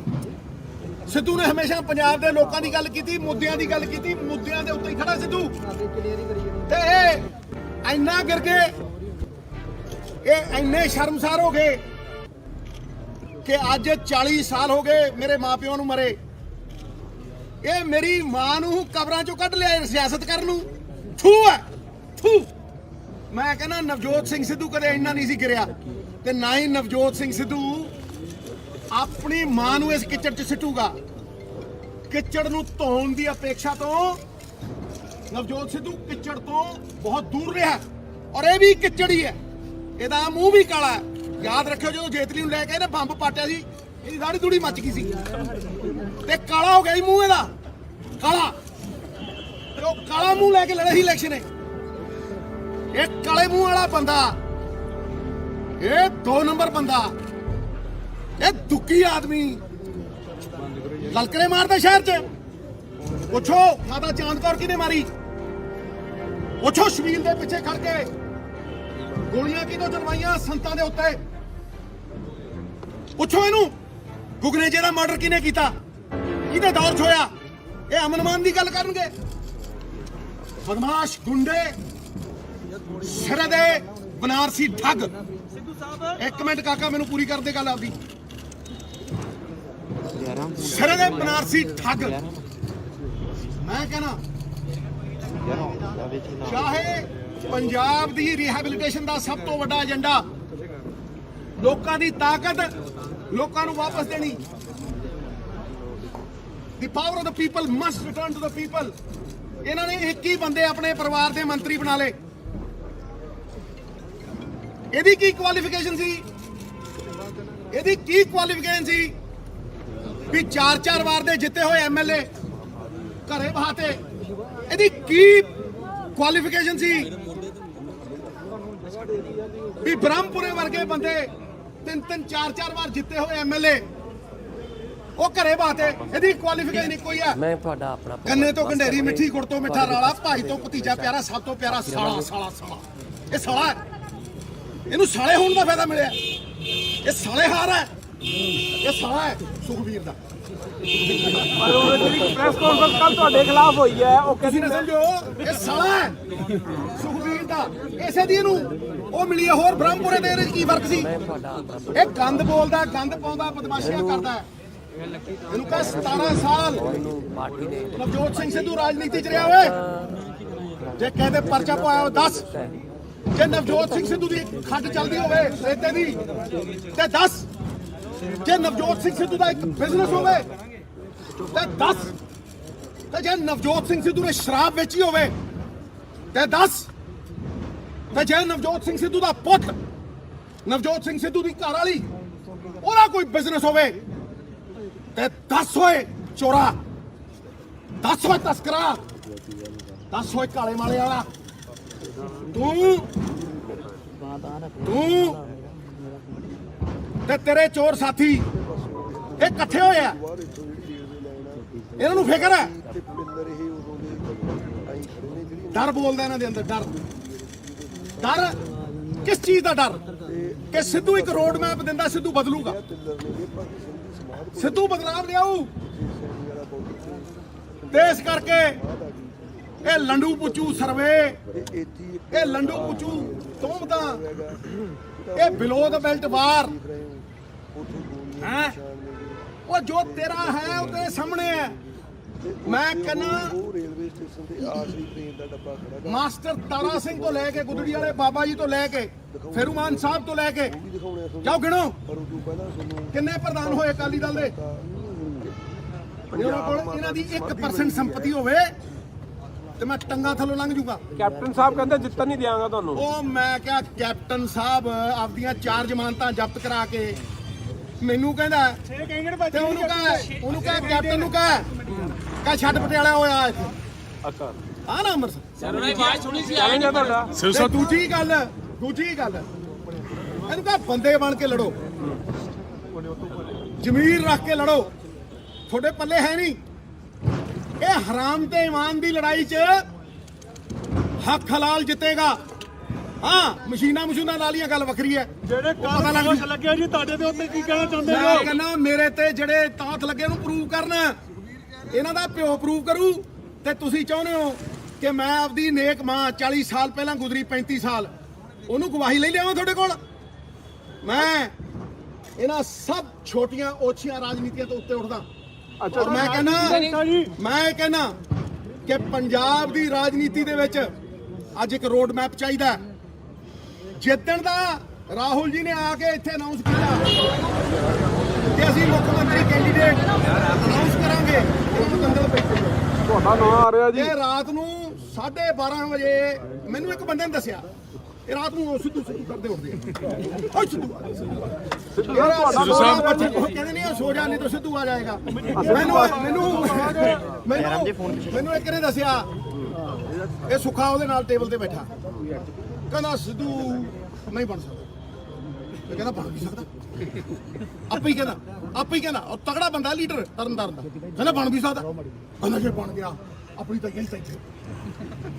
ਸਿੱਧੂ ਨੇ ਹਮੇਸ਼ਾ ਪੰਜਾਬ ਦੇ ਲੋਕਾਂ ਦੀ ਗੱਲ ਕੀਤੀ, ਮੁੱਦਿਆਂ ਦੀ ਗੱਲ ਕੀਤੀ। ਮੁੱਦਿਆਂ ਦੇ ਉੱਤੇ ਹੀ ਖੜਾ ਸਿੱਧੂ। ਤੇ ਇਹ ਇੰਨਾ ਗਿਰ ਗਏ, ਇਹ ਇੰਨੇ ਸ਼ਰਮਸਾਰ ਹੋ ਗਏ ਕਿ ਅੱਜ 40 ਸਾਲ ਹੋ ਗਏ ਮੇਰੇ ਮਾਪਿਆਂ ਨੂੰ ਮਰੇ। ਇਹ ਮੇਰੀ ਮਾਂ ਨੂੰ ਕਬਰਾਂ ਚੋਂ ਕੱਢ ਲਿਆ ਸਿਆਸਤ ਕਰਨ ਨੂੰ। ਥੂ ਹੈ ਥੂ। ਮੈਂ ਕਹਿੰਦਾ ਨਵਜੋਤ ਸਿੰਘ ਸਿੱਧੂ ਕਦੇ ਇੰਨਾ ਨਹੀਂ ਸੀ ਗਿਰਿਆ, ਤੇ ਨਾ ਹੀ ਨਵਜੋਤ ਸਿੰਘ ਸਿੱਧੂ ਆਪਣੀ ਮਾਂ ਨੂੰ ਇਸ ਕਿਚੜ 'ਚ ਸਿੱਟੂਗਾ। ਕਿਚੜ ਨੂੰ ਧੋਣ ਦੀ ਅਪੇक्षा ਤੋਂ ਨਵਜੋਤ ਸਿੱਧੂ ਕਿਚੜ ਤੋਂ ਬਹੁਤ ਦੂਰ ਰਿਹਾ, ਔਰ ਇਹ ਵੀ ਕਿਚੜ ਹੀ ਹੈ। ਇਹਦਾ ਮੂੰਹ ਵੀ ਕਾਲਾ ਹੈ। ਯਾਦ ਰੱਖਿਓ ਜਦੋਂ ਜੇਤਲੀ ਨੂੰ ਲੈ ਕੇ ਇਹਨੇ ਬੰਬ ਪਾਟਿਆ ਸੀ, ਇਹਦੀ ਦਾੜੀ ਦੂੜੀ ਮੱਚ ਗਈ ਸੀ ਤੇ ਕਾਲਾ ਹੋ ਗਿਆ ਸੀ ਮੂੰਹ ਇਹਦਾ, ਕਾਲਾ। ਤੇ ਉਹ ਕਾਲਾ ਮੂੰਹ ਲੈ ਕੇ ਲੜੇ ਸੀ ਇਲੈਕਸ਼ਨ। ਇਹ ਕਾਲੇ ਮੂੰਹ ਵਾਲਾ ਬੰਦਾ, ਇਹ 2 ਨੰਬਰ ਬੰਦਾ, ਇਹ ਦੁੱਕੀ ਆਦਮੀ ਲਲਕਰੇ ਮਾਰਦਾ ਸ਼ਹਿਰ 'ਚ। ਪੁੱਛੋ ਮਾਤਾ ਚਾਂਦ ਕੌਰ ਕਿਹਨੇ ਮਾਰੀ? ਪੁੱਛੋ ਸ਼ਬੀਲ ਦੇ ਪਿੱਛੇ ਖੜ ਕੇ ਗੋਲੀਆਂ ਕਿਹਦੋਂ ਚਲਵਾਈਆਂ ਸੰਤਾਂ ਦੇ ਉੱਤੇ? ਪੁੱਛੋ ਇਹਨੂੰ ਗੁਗਨੇਜੇ ਦਾ ਮਰਡਰ ਕਿਹਨੇ ਕੀਤਾ, ਕਿਹਦੇ ਦੌਰ 'ਚ ਹੋਇਆ? ਇਹ ਅਮਨ-ਮਾਨ ਦੀ ਗੱਲ ਕਰਨਗੇ। ਬਦਮਾਸ਼ ਗੁੰਡੇ, ਸਿਰੇ ਦੇ ਬਨਾਰਸੀ ਠੱਗ। ਇੱਕ ਮਿੰਟ ਕਾਕਾ ਮੈਨੂੰ ਪੂਰੀ ਕਰ ਦੇ ਗੱਲ ਆਪਦੀ। ਸਿਰੇ ਦੇ ਬਨਾਰਸੀ ਠੱਗ। ਮੈਂ ਕਹਿਣਾ ਚਾਹੇ ਪੰਜਾਬ ਦੀ ਰਿਹੈਬਿਲਿਟੇਸ਼ਨ ਦਾ ਸਭ ਤੋਂ ਵੱਡਾ ਏਜੰਡਾ ਲੋਕਾਂ ਦੀ ਤਾਕਤ, ਲੋਕਾਂ ਨੂੰ ਵਾਪਸ ਦੇਣੀ। The power of the people must return to the people. ਇਹਨਾਂ ਨੇ 21 ਬੰਦੇ ਆਪਣੇ ਪਰਿਵਾਰ ਦੇ ਮੰਤਰੀ ਬਣਾ ਲਏ। ਇਹਦੀ ਕੀ ਕੁਆਲੀਫਿਕੇਸ਼ਨ ਸੀ? ਇਹਦੀ ਕੀ ਕੁਆਲੀਫਿਕੇਸ਼ਨ ਸੀ ਵੀ 4-4 ਵਾਰ ਦੇ ਜਿੱਤੇ ਹੋਏ ਐਮਐਲਏ ਘਰੇ ਬਹਾਤੇ? ਇਹਦੀ ਕੀ ਕੁਆਲੀਫਿਕੇਸ਼ਨ ਸੀ ਵੀ ਬ੍ਰਹਮਪੁਰੇ ਵਰਗੇ ਬੰਦੇ 3-3 4-4 ਵਾਰ ਜਿੱਤੇ ਹੋਏ ਐਮਐਲਏ ਉਹ ਘਰੇ ਬਹਾਤੇ? ਇਹਦੀ ਕੁਆਲੀਫਿਕੇਸ਼ਨ ਇੱਕੋ ਹੀ ਹੈ। ਮੈਂ ਤੁਹਾਡਾ ਆਪਣਾ ਕੰਨੇ ਤੋਂ ਗੰਢੇਰੀ, ਮਿੱਠੀ ਗੁੜ ਤੋਂ ਮਿੱਠਾ ਰਾਲਾ, ਭਾਈ ਤੋਂ ਭਤੀਜਾ ਪਿਆਰਾ, ਸਭ ਤੋਂ ਪਿਆਰਾ ਸਾਲਾ। ਸਾਲਾ ਸਾਲਾ ਇਹ ਸਾਲਾ ਹੈ। ਇਹਨੂੰ ਸਾਲੇ ਹੋਣ ਦਾ ਫਾਇਦਾ ਮਿਲਿਆ। ਇਹ ਸਾਲੇ ਹਾਰ ਹੈ। ਇਹ ਸਾਲਾ ਹੈ ਸੁਖਬੀਰ ਦਾ। ਪ੍ਰੈਸ ਕਾਨਫਰੰਸ ਕੱਲ ਤੁਹਾਡੇ ਖਿਲਾਫ ਹੋਈ ਹੈ, ਉਹ ਤੁਸੀਂ ਨਾ ਸਮਝੋ, ਇਹ ਸਾਲਾ ਹੈ ਸੁਖਬੀਰ ਦਾ। ਇਸੇ ਦੀ ਇਹਨੂੰ ਉਹ ਮਿਲੀ ਹੈ। ਹੋਰ ਬ੍ਰਹਮਪੁਰੇ ਦੇ ਇਹਦੇ 'ਚ ਕੀ ਫਰਕ ਸੀ? ਇਹ ਗੰਦ ਬੋਲਦਾ, ਗੰਦ ਪਾਉਂਦਾ, ਬਦਮਾਸ਼ੀਆਂ ਕਰਦਾ। ਇਹਨੂੰ ਕਹ 17 ਸਾਲ ਨਵਜੋਤ ਸਿੰਘ ਸਿੱਧੂ ਰਾਜਨੀਤੀ 'ਚ ਰਿਹਾ ਹੋਵੇ। ਜੇ ਕਹਿੰਦੇ ਪਰਚਾ ਪਾਇਆ 10, ਜੇ ਨਵਜੋਤ ਸਿੰਘ ਸਿੱਧੂ ਦੀ ਖੱਡ ਚੱਲਦੀ ਹੋਵੇ ਰੇਤੇ ਦੀ ਤੇ 10, ਜੇ ਨਵਜੋਤ ਸਿੰਘ ਸਿੱਧੂ ਦਾ ਇੱਕ ਬਿਜ਼ਨਸ ਹੋਵੇ ਤੇ 10, ਤੇ ਜੇ ਨਵਜੋਤ ਸਿੰਘ ਸਿੱਧੂ ਨੇ ਸ਼ਰਾਬ ਵੇਚੀ ਹੋਵੇ ਤੇ 10, ਤੇ ਜੇ ਨਵਜੋਤ ਸਿੰਘ ਸਿੱਧੂ ਦਾ ਪੁੱਤ, ਨਵਜੋਤ ਸਿੰਘ ਸਿੱਧੂ ਦੀ ਘਰ ਵਾਲੀ, ਉਹਦਾ ਕੋਈ ਬਿਜ਼ਨਸ ਹੋਵੇ ਤੇ 10 ਹੋਏ ਚੋਰਾ, 10 ਹੋਏ ਤਸਕਰਾ, 10 ਹੋਏ ਕਾਲੇ ਮਾਲੇ ਵਾਲਾ। ਤੂੰ ਤੇ ਤੇਰੇ ਚੋਰ ਸਾਥੀ ਇਹ ਇਕੱਠੇ ਹੋਏ ਆ। ਇਹਨਾਂ ਨੂੰ ਫਿਕਰ ਹੈ। ਡਰ ਬੋਲਦਾ ਇਹਨਾਂ ਦੇ ਅੰਦਰ। ਡਰ ਕਿਸ ਚੀਜ਼ ਦਾ ਡਰ? ਕਿ ਸਿੱਧੂ ਇੱਕ ਰੋਡ ਮੈਪ ਦਿੰਦਾ, ਸਿੱਧੂ ਬਦਲੂਗਾ, ਸਿੱਧੂ ਬਦਲਾਵ ਲਿਆਊ। ਤੇ ਇਸ ਕਰਕੇ ਇਹ ਲੰਡੂ ਪੁੱਚੂ ਸਰਵੇ, ਇਹ ਲੰਡੂ ਪੁੱਚੂ ਤੋਮਤਾਂ, ਇਹ ਬਿਲੋ ਦ ਬੈਲਟ ਵਾਰ ਹੈ। ਉਹ ਜੋ ਤੇਰਾ ਹੈ ਉਹ ਤੇਰੇ ਸਾਹਮਣੇ ਹੈ। ਮੈਂ ਕਹਿੰਦਾ ਮਾਸਟਰ ਤਾਰਾ ਸਿੰਘ ਤੋਂ ਲੈ ਕੇ ਗੁੱਦੜੀ ਵਾਲੇ ਬਾਬਾ ਜੀ ਤੋਂ ਲੈ ਕੇ ਫੇਰੂਮਾਨ ਸਾਹਿਬ ਤੋਂ ਲੈ ਕੇ ਜਾਓ ਗਿਣੋ ਕਿੰਨੇ ਪ੍ਰਧਾਨ ਹੋਏ ਅਕਾਲੀ ਦਲ ਦੇ। ਇਹਨਾਂ ਦੀ 1% ਸੰਪਤੀ ਹੋਵੇ ਤੇ ਮੈਂ ਟੰਗਾ ਥੱਲੋਂ ਲੰਘ ਜੂਗਾ। ਕੈਪਟਨ ਸਾਹਿਬ ਕਹਿੰਦੇ ਜਿੱਤਣ ਨਹੀਂ ਦਿਆਂਗਾ ਤੁਹਾਨੂੰ। ਉਹ ਮੈਂ ਕਿਹਾ ਕੈਪਟਨ ਸਾਹਿਬ ਆਪਦੀਆਂ 4 ਜ਼ਮਾਨਤਾਂ ਜ਼ਬਤ ਕਰਾ ਕੇ ਮੈਨੂੰ ਕਹਿੰਦਾ ਤੇ ਉਹਨੂੰ ਕਹ ਕੈਪਟਨ ਨੂੰ ਕਹ ਛੱਡ ਪਟਿਆਲਾ ਹੋਇਆ ਇੱਥੇ। ਅੱਛਾ ਆ ਨਾ ਅੰਮ੍ਰਿਤਸਰ ਆਵਾਜ਼ ਸੁਣੀ ਸੀ ਚੈਲੰਜ ਹੈ ਤੁਹਾਡਾ। ਤੇ ਦੂਜੀ ਗੱਲ ਇਹਨੂੰ ਕਹ ਬੰਦੇ ਬਣ ਕੇ ਲੜੋ, ਜ਼ਮੀਰ ਰੱਖ ਕੇ ਲੜੋ। ਤੁਹਾਡੇ ਪੱਲੇ ਹੈ ਨਹੀਂ। ਇਹ ਹਰਾਮ ਤੇ ਈਮਾਨ ਦੀ ਲੜਾਈ 'ਚ ਹੱਕ ਹਲਾਲ ਜਿੱਤੇਗਾ। ਹਾਂ, ਮਸ਼ੀਨਾਂ ਨਾਲੀਆਂ ਗੱਲ ਵੱਖਰੀ ਹੈ। ਜਿਹੜੇ ਪਤਾ ਲੱਗ ਜੂ। ਲੱਗਿਆ ਜੀ ਤੁਹਾਡੇ ਦੇ ਉੱਤੇ ਕੀ ਕਹਿਣਾ ਚਾਹੁੰਦੇ ਮੈਂ ਕਹਿੰਦਾ ਮੇਰੇ ਤੇ ਜਿਹੜੇ ਤਾਂਤ ਲੱਗੇ ਨੂੰ ਪ੍ਰੂਵ ਕਰਨ, ਇਹਨਾਂ ਦਾ ਪਿਓ ਪ੍ਰੂਵ ਕਰੂ। ਤੇ ਤੁਸੀਂ ਚਾਹੁੰਦੇ ਹੋ ਕਿ ਮੈਂ ਆਪਦੀ ਨੇਕ ਮਾਂ 40 ਸਾਲ ਪਹਿਲਾਂ ਗੁਜ਼ਰੀ, 35 ਸਾਲ, ਉਹਨੂੰ ਗਵਾਹੀ ਲਈ ਲਿਆਵਾਂ ਤੁਹਾਡੇ ਕੋਲ? ਮੈਂ ਇਹਨਾਂ ਸਭ ਛੋਟੀਆਂ ਓਛੀਆਂ ਰਾਜਨੀਤੀਆਂ ਤੋਂ ਉੱਤੇ ਉੱਠਦਾ। ਔਰ ਮੈਂ ਕਹਿੰਦਾ ਕਿ ਪੰਜਾਬ ਦੀ ਰਾਜਨੀਤੀ ਦੇ ਵਿੱਚ ਅੱਜ ਇੱਕ ਰੋਡ ਮੈਪ ਚਾਹੀਦਾ ਹੈ। ਜਿੱਦਣ ਦਾ ਰਾਹੁਲ ਜੀ ਨੇ ਆ ਕੇ ਇੱਥੇ ਅਨਾਉਂਸ ਕੀਤਾ ਕਿ ਅਸੀਂ ਮੁੱਖ ਮੰਤਰੀ ਕੈਂਡੀਡੇਟ ਅਨਾਉਂਸ ਕਰਾਂਗੇ, ਉਹ ਬੰਦੇ ਬੈਠੇ ਤੁਹਾਡਾ ਨਾਮ ਆ ਰਿਹਾ ਜੀ। ਇਹ ਰਾਤ ਨੂੰ 12:30 ਵਜੇ ਮੈਨੂੰ ਇੱਕ ਬੰਦੇ ਨੇ ਦੱਸਿਆ, ਇਹ ਰਾਤ ਨੂੰ ਸਿੱਧੂ ਕਰਦੇ ਉੱਠਦੇ ਆ। ਓਏ ਸਿੱਧੂ ਉਹ ਕਹਿੰਦੇ ਨਹੀਂ ਸੋ ਜਾ, ਨਹੀਂ ਤਾਂ ਸਿੱਧੂ ਆ ਜਾਏਗਾ। ਮੈਨੂੰ ਇੱਕ ਨੇ ਦੱਸਿਆ, ਇਹ ਸੁੱਖਾ ਉਹਦੇ ਨਾਲ ਟੇਬਲ ਤੇ ਬੈਠਾ, ਕਹਿੰਦਾ ਸਿੱਧੂ ਨਹੀਂ ਬਣ ਸਕਦਾ। ਮੈਂ ਕਹਿੰਦਾ ਬਣ ਵੀ ਸਕਦਾ, ਆਪੇ ਹੀ ਕਹਿੰਦਾ ਉਹ ਤਗੜਾ ਬੰਦਾ, ਲੀਡਰ ਤਰਨਤਾਰਨ ਦਾ, ਕਹਿੰਦਾ ਬਣ ਵੀ ਸਕਦਾ। ਕਹਿੰਦਾ ਜੇ ਬਣ ਗਿਆ ਆਪਣੀ ਤਾਂ ਇਹੀ ਇੱਥੇ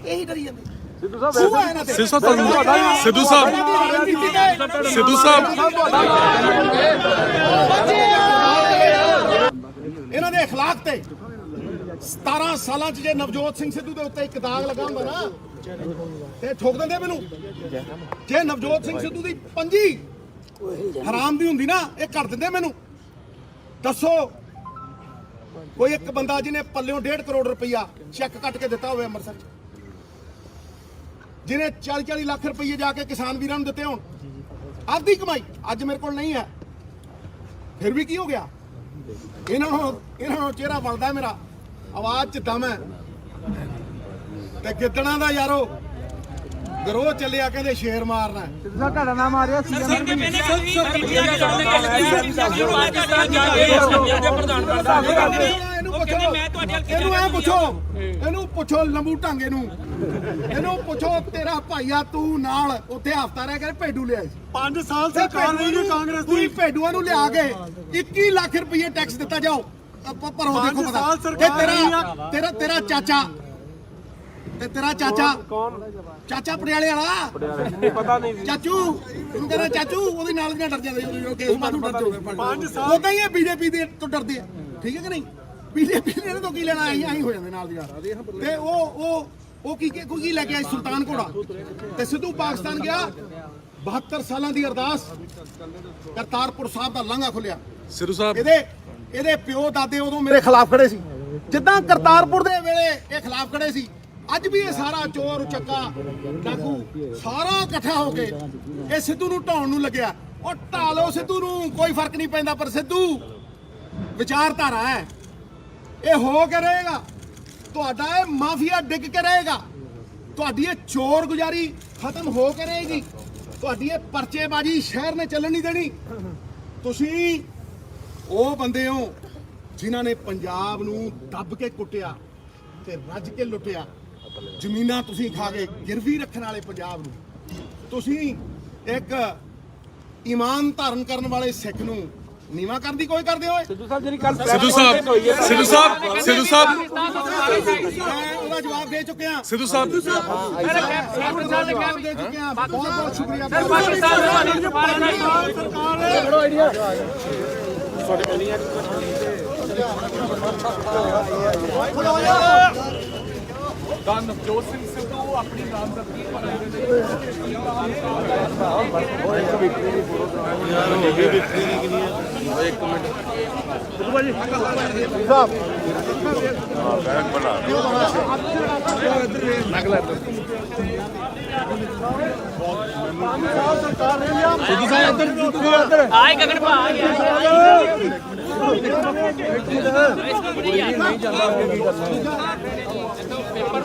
ਇਹੀ ਡਰੀ ਜਾਂਦੇ। ਸਿੱਧੂ ਸਾਹਿਬ ਇਹਨਾਂ ਦੇ اخلاق ਤੇ 17 ਸਾਲਾਂ 'ਚ ਜੇ ਨਵਜੋਤ ਸਿੰਘ ਸਿੱਧੂ ਦੇ ਉੱਤੇ ਇੱਕ ਦਾਗ ਲੱਗਾ ਹੁੰਦਾ ਨਾ ਤੇ ਠੋਕ ਦਿੰਦੇ ਮੈਨੂੰ। ਜੇ ਨਵਜੋਤ ਸਿੰਘ ਸਿੱਧੂ ਦੀ ਪੰਜੀ ਹਰਾਮ ਦੀ ਹੁੰਦੀ ਨਾ, ਇਹ ਕਰ ਦਿੰਦੇ ਮੈਨੂੰ। ਦੱਸੋ ਕੋਈ ਇੱਕ ਬੰਦਾ ਜਿਹਨੇ ਪੱਲਿਓਂ 1.5 ਕਰੋੜ ਰੁਪਈਆ ਚੈੱਕ ਕੱਟ ਕੇ ਦਿੱਤਾ ਹੋਵੇ ਅੰਮ੍ਰਿਤਸਰ 'ਚ, ਜਿਹਨੇ 40 ਲੱਖ ਰੁਪਈਏ ਜਾ ਕੇ ਕਿਸਾਨ ਵੀਰਾਂ ਨੂੰ ਦਿੱਤੇ ਹੋਣ, ਆਪਦੀ ਕਮਾਈ। ਅੱਜ ਮੇਰੇ ਕੋਲ ਨਹੀਂ ਹੈ, ਫਿਰ ਵੀ ਕੀ ਹੋ ਗਿਆ? ਇਹਨਾਂ ਨੂੰ ਚਿਹਰਾ ਬਣਦਾ ਮੇਰਾ, ਆਵਾਜ਼ 'ਚ ਦਮ ਹੈ। ਤੇ ਗਿੱਦੜਾਂ ਦਾ ਯਾਰੋ ਗਰੋਹ ਚੱਲਿਆ, ਕਹਿੰਦੇ ਸ਼ੇਰ ਮਾਰਨਾ। ਤੁਹਾਡਾ ਨਾਮ ਆ ਰਿਹਾ ਸੀ। ਇਹਨੂੰ ਪੁੱਛੋ ਲੰਬੂ ਢਾਂਗੇ ਨੂੰ, ਇਹਨੂੰ ਪੁੱਛੋ ਤੇਰਾ ਭਾਈਆ ਤੂੰ ਨਾਲ ਉੱਥੇ ਹਫਤਾ ਰਹਿ ਕੇ ਭੇਡੂ ਲਿਆ ਸੀ। 5 ਸਾਲ ਸਰਕਾਰ ਰਹੀ ਕਾਂਗਰਸ ਦੀ। ਤੁਸੀਂ ਭੇਡੂਆਂ ਨੂੰ ਲਿਆ ਕੇ 21 ਲੱਖ ਰੁਪਏ ਟੈਕਸ ਦਿੱਤਾ। ਜਾਓ ਪਰ ਉਹ ਦੇਖੋ ਪਤਾ ਤੇਰਾ ਚਾਚਾ ਤੇ ਤੇਰਾ ਚਾਚਾ ਚਾਚਾ ਪਟਿਆਲੇ ਵਾਲਾ ਨਹੀਂ ਪਤਾ ਨਹੀਂ ਚਾਚੂ, ਤੂੰ ਕਹਿੰਦਾ ਚਾਚੂ, ਉਹਦੇ ਨਾਲ ਦੀਆਂ ਡਰ ਜਾਂਦੇ ਜਦੋਂ ਕੇਸ ਬਾਅਦ ਡਰ ਜਾਓਗੇ। 5 ਸਾਲ ਉਦਾਂ ਹੀ ਇਹ ਬੀਜੇਪੀ ਦੇ ਤੋਂ ਡਰਦੇ ਆ, ਠੀਕ ਹੈ ਕਿ ਨਹੀਂ? ਬੀਜੇਪੀ ਨੇ ਇਹਨਾਂ ਤੋਂ ਕੀ ਲੈਣਾ, ਆਈ ਹੋ ਜਾਂਦੇ ਨਾਲ ਦੀਆਂ। ਤੇ ਉਹ ਕੀ ਲੈ ਕੇ ਆਏ? ਸੁਲਤਾਨ ਘੋੜਾ। ਤੇ ਸਿੱਧੂ ਪਾਕਿਸਤਾਨ ਗਿਆ, 72 ਸਾਲਾਂ ਦੀ ਅਰਦਾਸ, ਕਰਤਾਰਪੁਰ ਸਾਹਿਬ ਦਾ ਲਾਂਘਾ ਖੁੱਲਿਆ। ਸਿੱਧੂ ਸਾਹਿਬ ਇਹਦੇ ਪਿਓ ਦਾਦੇ ਉਦੋਂ ਮੇਰੇ ਖਿਲਾਫ ਖੜੇ ਸੀ, ਜਿੱਦਾਂ ਕਰਤਾਰਪੁਰ ਦੇ ਵੇਲੇ ਇਹ ਖਿਲਾਫ ਖੜੇ ਸੀ। ਅੱਜ ਵੀ ਇਹ ਸਾਰਾ ਚੋਰ ਚੱਕਾ ਡਾਕੂ ਸਾਰਾ ਇਕੱਠਾ ਹੋ ਕੇ ਇਹ ਸਿੱਧੂ ਨੂੰ ਢਾਉਣ ਨੂੰ ਲੱਗਿਆ। ਉਹ ਢਾ ਲਓ ਸਿੱਧੂ ਨੂੰ, ਕੋਈ ਫਰਕ ਨਹੀਂ ਪੈਂਦਾ, ਪਰ ਸਿੱਧੂ ਵਿਚਾਰਧਾਰਾ ਹੈ, ਇਹ ਹੋ ਕੇ ਰਹੇਗਾ। ਤੁਹਾਡਾ ਇਹ ਮਾਫੀਆ ਡਿੱਗ ਕੇ ਰਹੇਗਾ, ਤੁਹਾਡੀ ਇਹ ਚੋਰ ਗੁਜ਼ਾਰੀ ਖਤਮ ਹੋ ਕੇ ਰਹੇਗੀ, ਤੁਹਾਡੀ ਇਹ ਪਰਚੇਬਾਜ਼ੀ ਸ਼ਹਿਰ ਨੇ ਚੱਲਣ ਨਹੀਂ ਦੇਣੀ। ਤੁਸੀਂ ਉਹ ਬੰਦੇ ਹੋ ਜਿਨ੍ਹਾਂ ਨੇ ਪੰਜਾਬ ਨੂੰ ਦੱਬ ਕੇ ਕੁੱਟਿਆ ਤੇ ਰੱਜ ਕੇ ਲੁੱਟਿਆ। ਜ਼ਮੀਨਾਂ ਤੁਸੀਂ ਖਾ ਕੇ ਗਿਰਵੀ ਰੱਖਣ ਵਾਲੇ ਪੰਜਾਬ ਨੂੰ ਤੁਸੀਂ ਇੱਕ ਈਮਾਨ ਧਾਰਨ ਕਰਨ ਵਾਲੇ ਸਿੱਖ ਨੂੰ ਨੀਵਾ ਕਰਨ ਦੀ ਕੋਈ ਕਰਦੇ ਹੋਏ। ਸਿੱਧੂ ਸਾਹਿਬ ਜਿਹੜੀ ਕੱਲ ਸਿੱਧੂ ਸਾਹਿਬ ਮੈਂ ਉਹਦਾ ਜਵਾਬ ਦੇ ਚੁੱਕਿਆ। ਸਿੱਧੂ ਸਾਹਿਬ ਦੇ ਚੁੱਕਿਆ। ਬਹੁਤ ਬਹੁਤ ਸ਼ੁਕਰੀਆ। नवजोत सिंह सिद्धू अपनी नामजदगी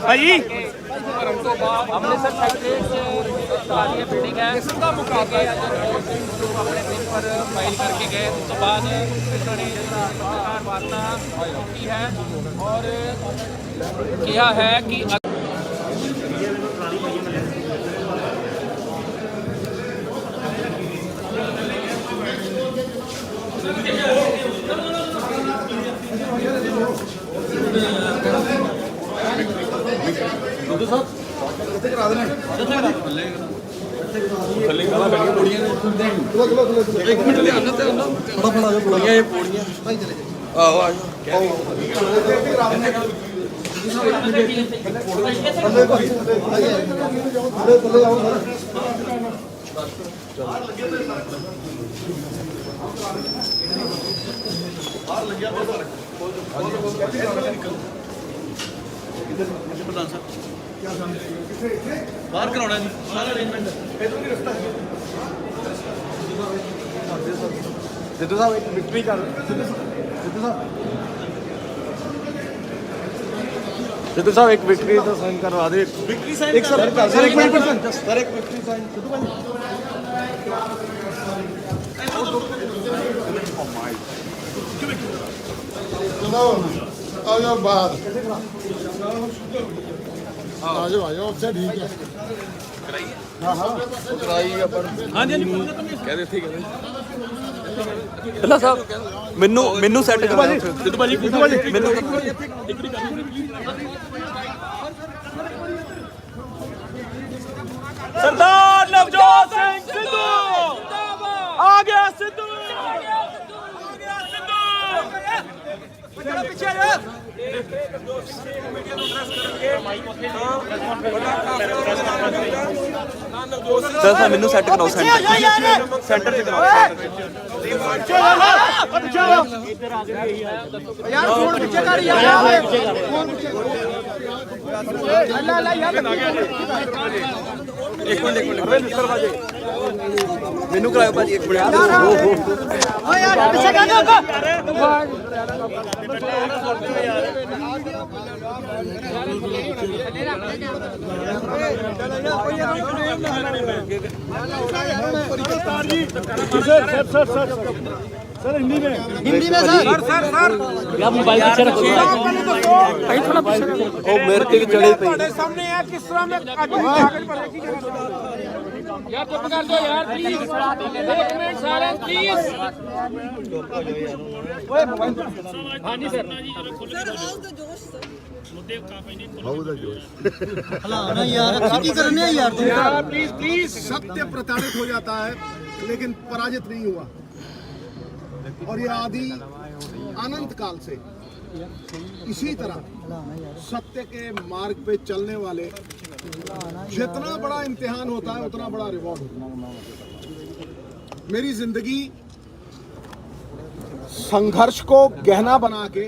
ਭਾਈ ਅੰਮ੍ਰਿਤਸਰ ਫੈਕਟਰੀ ਚ ਬਿਲਡਿੰਗ ਹੈ, ਇਸ ਦਾ ਮੁਕਾਬਲਾ ਆਪਣੇ ਪੇਪਰ ਫਾਈਲ ਕਰਕੇ ਗਏ। ਉਸ ਤੋਂ ਬਾਅਦ ਉਹਨਾਂ ਨੇ ਪੱਤਰਕਾਰ ਵਾਰਤਾ ਕੀਤੀ ਹੈ ਔਰ ਕਿਹਾ ਹੈ ਕਿ Thank you. ਸਿੱਧੂ ਸਾਹਿਬ ਇੱਥੇ ਕਰਾ ਦੇਣਾ ਥੱਲੇ ਗਾਲਾਂ ਬੈਠੀਆਂ ਪੌੜੀਆਂ ਨੇ ਇੱਕ ਮਿੰਟ ਲਿਆਣਾ ਤੇ ਉਹਨਾਂ ਫੜਾ ਆ ਜਾ ਪੌੜੀਆਂ ਇਹ ਪੌੜੀਆਂ ਆਹੋ ਆ ਬਾਹਰ ਕਰਾਉਣਾ ਜੀ ਸਾਰਾ ਅਰੇਂਜਮੈਂਟ ਇਧਰ ਵੀ ਰਸਤਾ ਸਿੱਧੂ ਸਾਹਿਬ ਇੱਕ ਵਿਕਟਰੀ ਕਰ ਸਿੱਧੂ ਸਾਹਿਬ ਇੱਕ ਵਿਕਟਰੀ ਦਾ ਸਾਈਨ ਕਰਵਾ ਦੇ ਵਿਕਟਰੀ ਸਾਈਨ ਇੱਕ ਸਰ ਇੱਕ ਮਿੰਟ ਸਰ ਇੱਕ ਵਿਕਟਰੀ ਸਾਈਨ ਸਿੱਧੂ ਭਾਈ आ जाओ बाहर आ जाओ अच्छा ठीक है ਕਰਾਈਗਾ ਪਰ ਹਾਂਜੀ ਕਹਦੇ ਇੱਥੇ ਕਹਦੇ ਅੱਲਾ ਸਾਹਿਬ ਮੈਨੂੰ ਸੈੱਟ ਕਰਾ ਦਿਓ ਸਿੱਧੂ ਭਾਜੀ ਮੈਨੂੰ ਸਰਦਾਰ ਨਵਜੋਤ ਸਿੰਘ ਸਿੱਧੂ ਆ ਗਿਆ ਸਿੱਧੂ ਪਿੱਛੇ ਸਰ ਮੈਨੂੰ ਸੈੱਟ ਕਰਾਓ ਸੈਂਟਰ ਤੇ ਕਰਾਓ यार फोन पीछे कर यार फोन पीछे अल्लाह यार ਇੱਕ ਮਿੰਟ ਮੈਨੂੰ ਕਰਾਇਓ ਭਾਜੀ ਇੱਕ ਮਿੰਟ ओ यार पीछे कर हिंदी में सर या मोबाइल पीछे रखो भाई थोड़ा पीछे ओ मेरे ते चढ़े पे ਤੁਹਾਡੇ ਸਾਹਮਣੇ ਹੈ ਕਿਸ ਤਰ੍ਹਾਂ ਮੈਂ ਅੱਜ ਵੀ ਕਾਗਜ਼ ਭਰ ਕੇ यार चुप कर दो यार प्लीज 1 मिनट साइलेंस प्लीज हाँ जी सर प्लीज प्लीज सत्य प्रताड़ित हो जाता है लेकिन पराजित नहीं हुआ और ये आदि अनंत काल से इसी तरह सत्य के मार्ग पे चलने वाले जितना बड़ा इम्तिहान होता है उतना बड़ा रिवॉर्ड होता है। मेरी जिंदगी संघर्ष को गहना बना के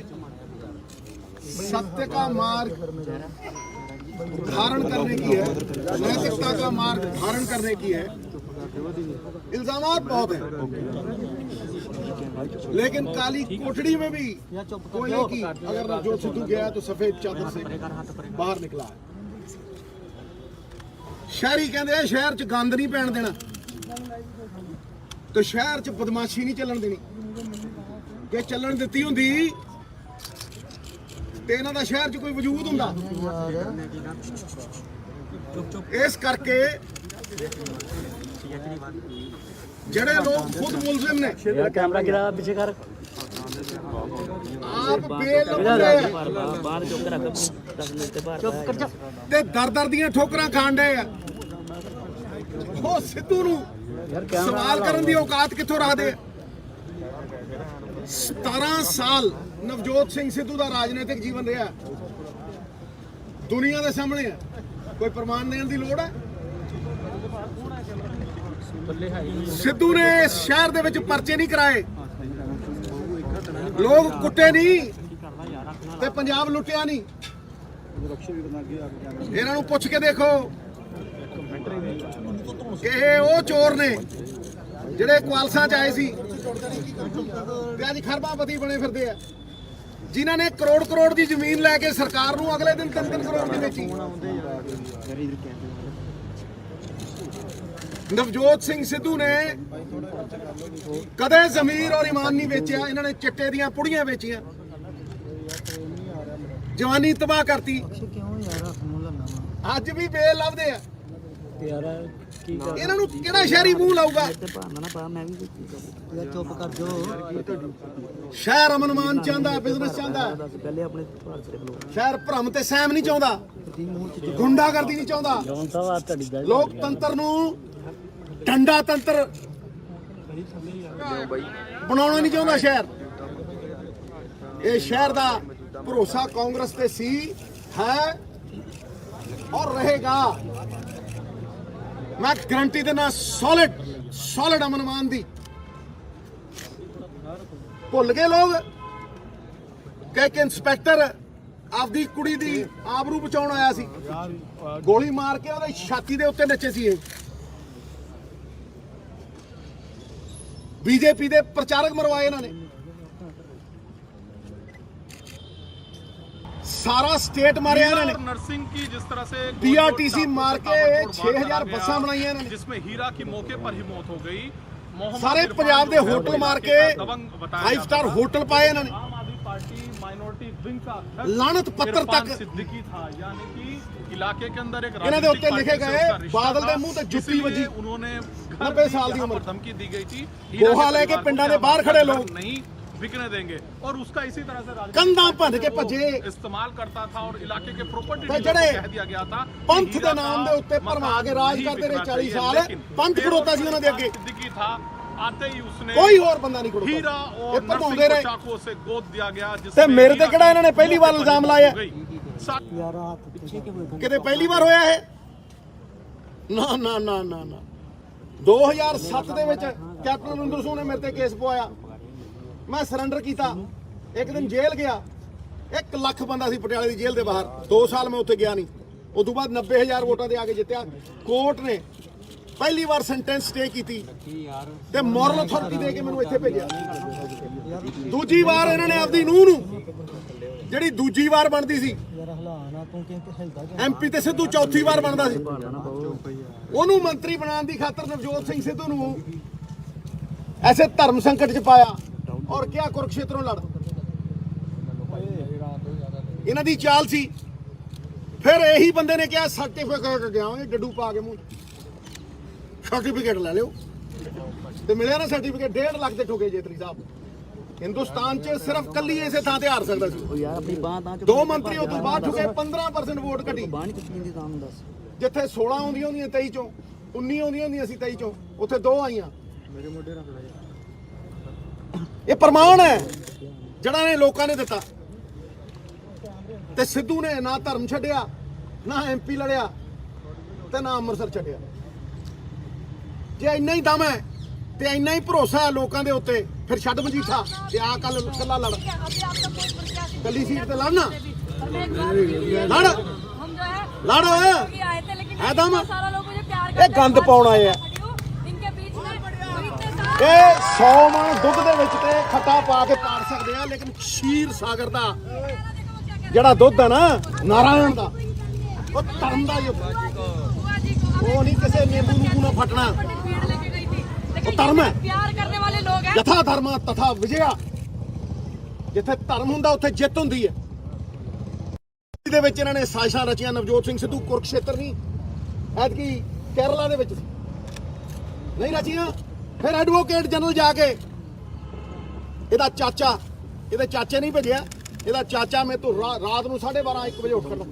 सत्य का मार्ग धारण करने की है, नैतिकता का मार्ग धारण करने की है। इल्जामात बहुत हैं, लेकिन काली कोठड़ी में भी कोयले की अगर नवजोत सिद्धू गया तो सफेद चादर से बाहर निकला है। शहरी कहते हैं शहर च गंद नहीं पैन देना, तो शहर च बदमाशी नहीं चलन देनी। जे चलन दिती हुंदी ते इन्हां दा शहर च कोई वजूद हुंदा। इस करके जड़े लोग खुद मुलजिम ने, कैमरा गिरा पीछे कर आप बाहर चुप कर 10 मिनट बाहर चुप कर जा ते दर ਦੀਆਂ ਠੋਕਰਾਂ ਖਾਣ ਡਏ ਆ। ਉਹ ਸਿੱਧੂ ਨੂੰ ਸਵਾਲ ਕਰਨ ਦੀ ਔਕਾਤ ਕਿੱਥੋਂ ਰੱਖਦੇ ਆ? 17 ਸਾਲ ਨਵਜੋਤ ਸਿੰਘ ਸਿੱਧੂ ਦਾ ਰਾਜਨੀਤਿਕ ਜੀਵਨ ਰਿਹਾ, ਦੁਨੀਆ ਦੇ ਸਾਹਮਣੇ ਹੈ। ਕੋਈ ਪ੍ਰਮਾਣ ਦੇਣ ਦੀ ਲੋੜ ਹੈ? ਸਿੱਧੂ ਨੇ ਇਸ ਸ਼ਹਿਰ ਦੇ ਵਿੱਚ ਪਰਚੇ ਨਹੀਂ ਕਰਾਏ, ਲੋਕ ਕੁੱਟੇ ਨਹੀਂ ਤੇ ਪੰਜਾਬ ਲੁੱਟਿਆ ਨਹੀਂ। ਇਹਨਾਂ ਨੂੰ ਪੁੱਛ ਕੇ ਦੇਖੋ ਕਿ ਇਹ ਉਹ ਚੋਰ ਨੇ ਜਿਹੜੇ ਕੁਆਲਸਾਂ ਚ ਆਏ ਸੀ ਤੇ ਅੱਜ ਖਰਬਾਪਤੀ ਬਣੇ ਫਿਰਦੇ ਆ, ਜਿਨ੍ਹਾਂ ਨੇ ਕਰੋੜ ਕਰੋੜ ਦੀ ਜ਼ਮੀਨ ਲੈ ਕੇ ਸਰਕਾਰ ਨੂੰ ਅਗਲੇ ਦਿਨ 3-3 ਕਰੋੜ ਦੀ ਵੇਚੀ। ਨਵਜੋਤ ਸਿੰਘ ਸਿੱਧੂ ਨੇ ਕਦੇ ਜ਼ਮੀਰ ਔਰ ਈਮਾਨ ਨਹੀਂ ਵੇਚਿਆ। ਇਹਨਾਂ ਨੇ ਚਿੱਟੇ ਦੀਆਂ ਪੁੜੀਆਂ ਵੇਚੀਆਂ, ਜਵਾਨੀ ਤਬਾਹ ਕਰਤੀ। ਅੱਜ ਵੀ ਬੇਲ ਲੱਭਦੇ ਆ। ਇਹਨਾਂ ਨੂੰ ਕਿਹੜਾ ਸ਼ਹਿਰੀ ਮੂੰਹ ਲਾਊਗਾ? ਸ਼ਹਿਰ ਅਮਨ ਮਾਨ ਚਾਹੁੰਦਾ, ਬਿਜ਼ਨਸ ਚਾਹੁੰਦਾ, ਸ਼ਹਿਰ ਭਰਮ ਤੇ ਸਹਿਮ ਨਹੀਂ ਚਾਹੁੰਦਾ। ਗੁੰਡਾਗਰਦੀ ਨਹੀਂ ਚਾਹੁੰਦਾ, ਲੋਕਤੰਤਰ ਨੂੰ ਡੰਡਾ ਤੰਤਰ ਬਣਾਉਣਾ ਨਹੀਂ ਚਾਹੁੰਦਾ ਸ਼ਹਿਰ। ਇਹ ਸ਼ਹਿਰ ਦਾ ਭਰੋਸਾ ਕਾਂਗਰਸ ਤੇ ਸੀ, ਹੈ ਔਰ ਰਹੇਗਾ। ਮੈਂ ਗਰੰਟੀ ਦੇਣਾ ਸੋਲਿਡ ਅਮਨ ਮਾਨ ਦੀ। ਭੁੱਲ ਗਏ ਲੋਕ ਕਿ ਇੱਕ ਇੰਸਪੈਕਟਰ ਆਪਦੀ ਕੁੜੀ ਦੀ ਆਬਰੂ ਬਚਾਉਣ ਆਇਆ ਸੀ, ਗੋਲੀ ਮਾਰ ਕੇ ਉਹਦੀ ਛਾਤੀ ਦੇ ਉੱਤੇ ਨੱਚੇ ਸੀ। ਇਹ बीजेपी ਦੇ ਪ੍ਰਚਾਰਕ ਮਰਵਾਏ ਇਹਨਾਂ ਨੇ। सारा स्टेट मारे नर्सिंग की जिस तरह से पीआरटीसी मार के 6000 बसा बनाई है, जिसमें हीरा की मौके पर ही मौत हो गई। सारे पंजाब के होटल मार के 5 स्टार होटल पाए इन्होंने। आम आदमी पार्टी माइनॉरिटी विंग का लानत पत्र तक सिद्दीकी था, यानी कि इलाके के अंदर एक इन्होंने उत्ते लिखे गए बादल के मुंह ते जुत्ती बजी। उन्होंने 90 साल की उम्र धमकी दी गई थी, गोहा लेके पिंडा दे बाहर खड़े लोग नहीं बिकने देंगे, और उसका इसी तरह से कंधा भन के भजे इस्तेमाल करता था और इलाके के प्रॉपर्टी जड़े कह दिया गया था पंथ के नाम दे उत्ते भरमा के राज करते रहे 40 साल। पंथ खड़ोता सी उन्हां दे अगे, सिद्दीकी था। आते ही उसने कोई और बंदा नहीं खड़ोता। हीरा और ये भरमाउंदे रहे, चाकू से गोद दिया गया। ते मेरे ते किहड़ा इन्हां ने पहली बार इल्जाम लाया किते पहली बार होया है? ना ना ना ना ना 2007 ਦੇ ਵਿੱਚ ਕੈਪਟਨ ਅਮਰਿੰਦਰ ਸਿੰਘ ਨੇ ਮੇਰੇ ਤੇ ਕੇਸ ਪਵਾਇਆ। ਮੈਂ ਸਰੈਂਡਰ ਕੀਤਾ, ਇੱਕ ਦਿਨ ਜੇਲ੍ਹ ਗਿਆ। 1 ਲੱਖ ਬੰਦਾ ਸੀ ਪਟਿਆਲੇ ਦੀ ਜੇਲ੍ਹ ਦੇ ਬਾਹਰ। 2 ਸਾਲ ਮੈਂ ਉੱਥੇ ਗਿਆ ਨਹੀਂ। ਉਸ ਤੋਂ ਬਾਅਦ 90000 ਵੋਟਾਂ ਦੇ ਆ ਕੇ ਜਿੱਤਿਆ। ਕੋਰਟ ਨੇ ਪਹਿਲੀ ਵਾਰ ਸੈਂਟੈਂਸ ਸਟੇ ਕੀਤੀ ਤੇ ਮੋਰਲ ਅਥਾਰਟੀ ਦੇ ਕੇ ਮੈਨੂੰ ਇੱਥੇ ਭੇਜਿਆ। ਦੂਜੀ ਵਾਰ ਇਹਨਾਂ ਨੇ ਆਪਦੀ ਨੂੰਹ ਨੂੰ, ਜਿਹੜੀ ਦੂਜੀ ਵਾਰ ਬਣਦੀ ਸੀ ਐਮਪੀ ਤੇ ਸਿੱਧੂ ਚੌਥੀ ਵਾਰ ਬਣਦਾ ਸੀ, ਉਹਨੂੰ ਮੰਤਰੀ ਬਣਾਉਣ ਦੀ ਖਾਤਰ ਨਵਜੋਤ ਸਿੰਘ ਸਿੱਧੂ ਨੂੰ ਐਸੇ ਧਰਮ ਸੰਕਟ 'ਚ ਪਾਇਆ ਔਰ ਕਿਹਾ ਕੁਰਕਸ਼ੇਤਰੋਂ ਲੜ। ਇਹਨਾਂ ਦੀ ਚਾਲ ਸੀ। ਫਿਰ ਇਹੀ ਬੰਦੇ ਨੇ ਕਿਹਾ ਸਰਟੀਫਿਕੇਟ ਦਿਆਂਗੇ, ਡੱਡੂ ਪਾ ਕੇ ਮੂੰਹ ਸਰਟੀਫਿਕੇਟ ਲੈ ਲਿਓ, ਤੇ ਮਿਲਿਆ ਨਾ ਸਰਟੀਫਿਕੇਟ। 1.5 ਲੱਖ ਦੇ ਠੋਕੇ ਜੇਤਲੀ ਸਾਹਿਬ। हिंदुस्तान च सिर्फ कली इसे थां ते हार सकदा सी। 2 मंत्री उस तो बाद ठुके 15% वोट घटी। जिथे 16 आउंदियां होंदियां 23 चों, 19 आउंदियां होंदियां सी 23 चों, उत्थे 2 आईयां। ये प्रमाण है जिहड़ा ने लोकां ने दिता। ते सिद्धू ने ना धर्म छड्डिया, ना MP लड़िया, ते ना अमृतसर छड्डिया। जे इन्ना ही दम है ते इन्ना ही भरोसा है लोगों के उत्ते, फिर छड्ड मजीठा ते आ कल कल्ला लड़। कली सीट ते लड़ना, लड़ लड़ है दम। ये गंद पाउण आए आ। ये 100 मन दुध दे विच ते खट्टा पा के पाड़ सकदे आ, लेकिन क्षीर सागर दा जिहड़ा दुध है ना नारायण दा, वो धर्म दा ही वो नहीं किसी नींबू नूबू ना फटना। धर्म है, प्यार करने वाले लोग हैं। यथा धर्म तथा विजया। जिथे धर्म हुंदा उत्थे जित हुंदी है। दे विच इन्हां ने साजिशां रचियां। नवजोत सिंह सिद्धू कुरुक्षेत्र नहीं, ऐतकी केरला दे विच नहीं रचियां। फिर एडवोकेट जनरल जाके इहदा चाचा, इहदे चाचे नहीं भेजिया, इहदा चाचा मैं तो रात नूं 12:30 1 बजे उठ खड़ा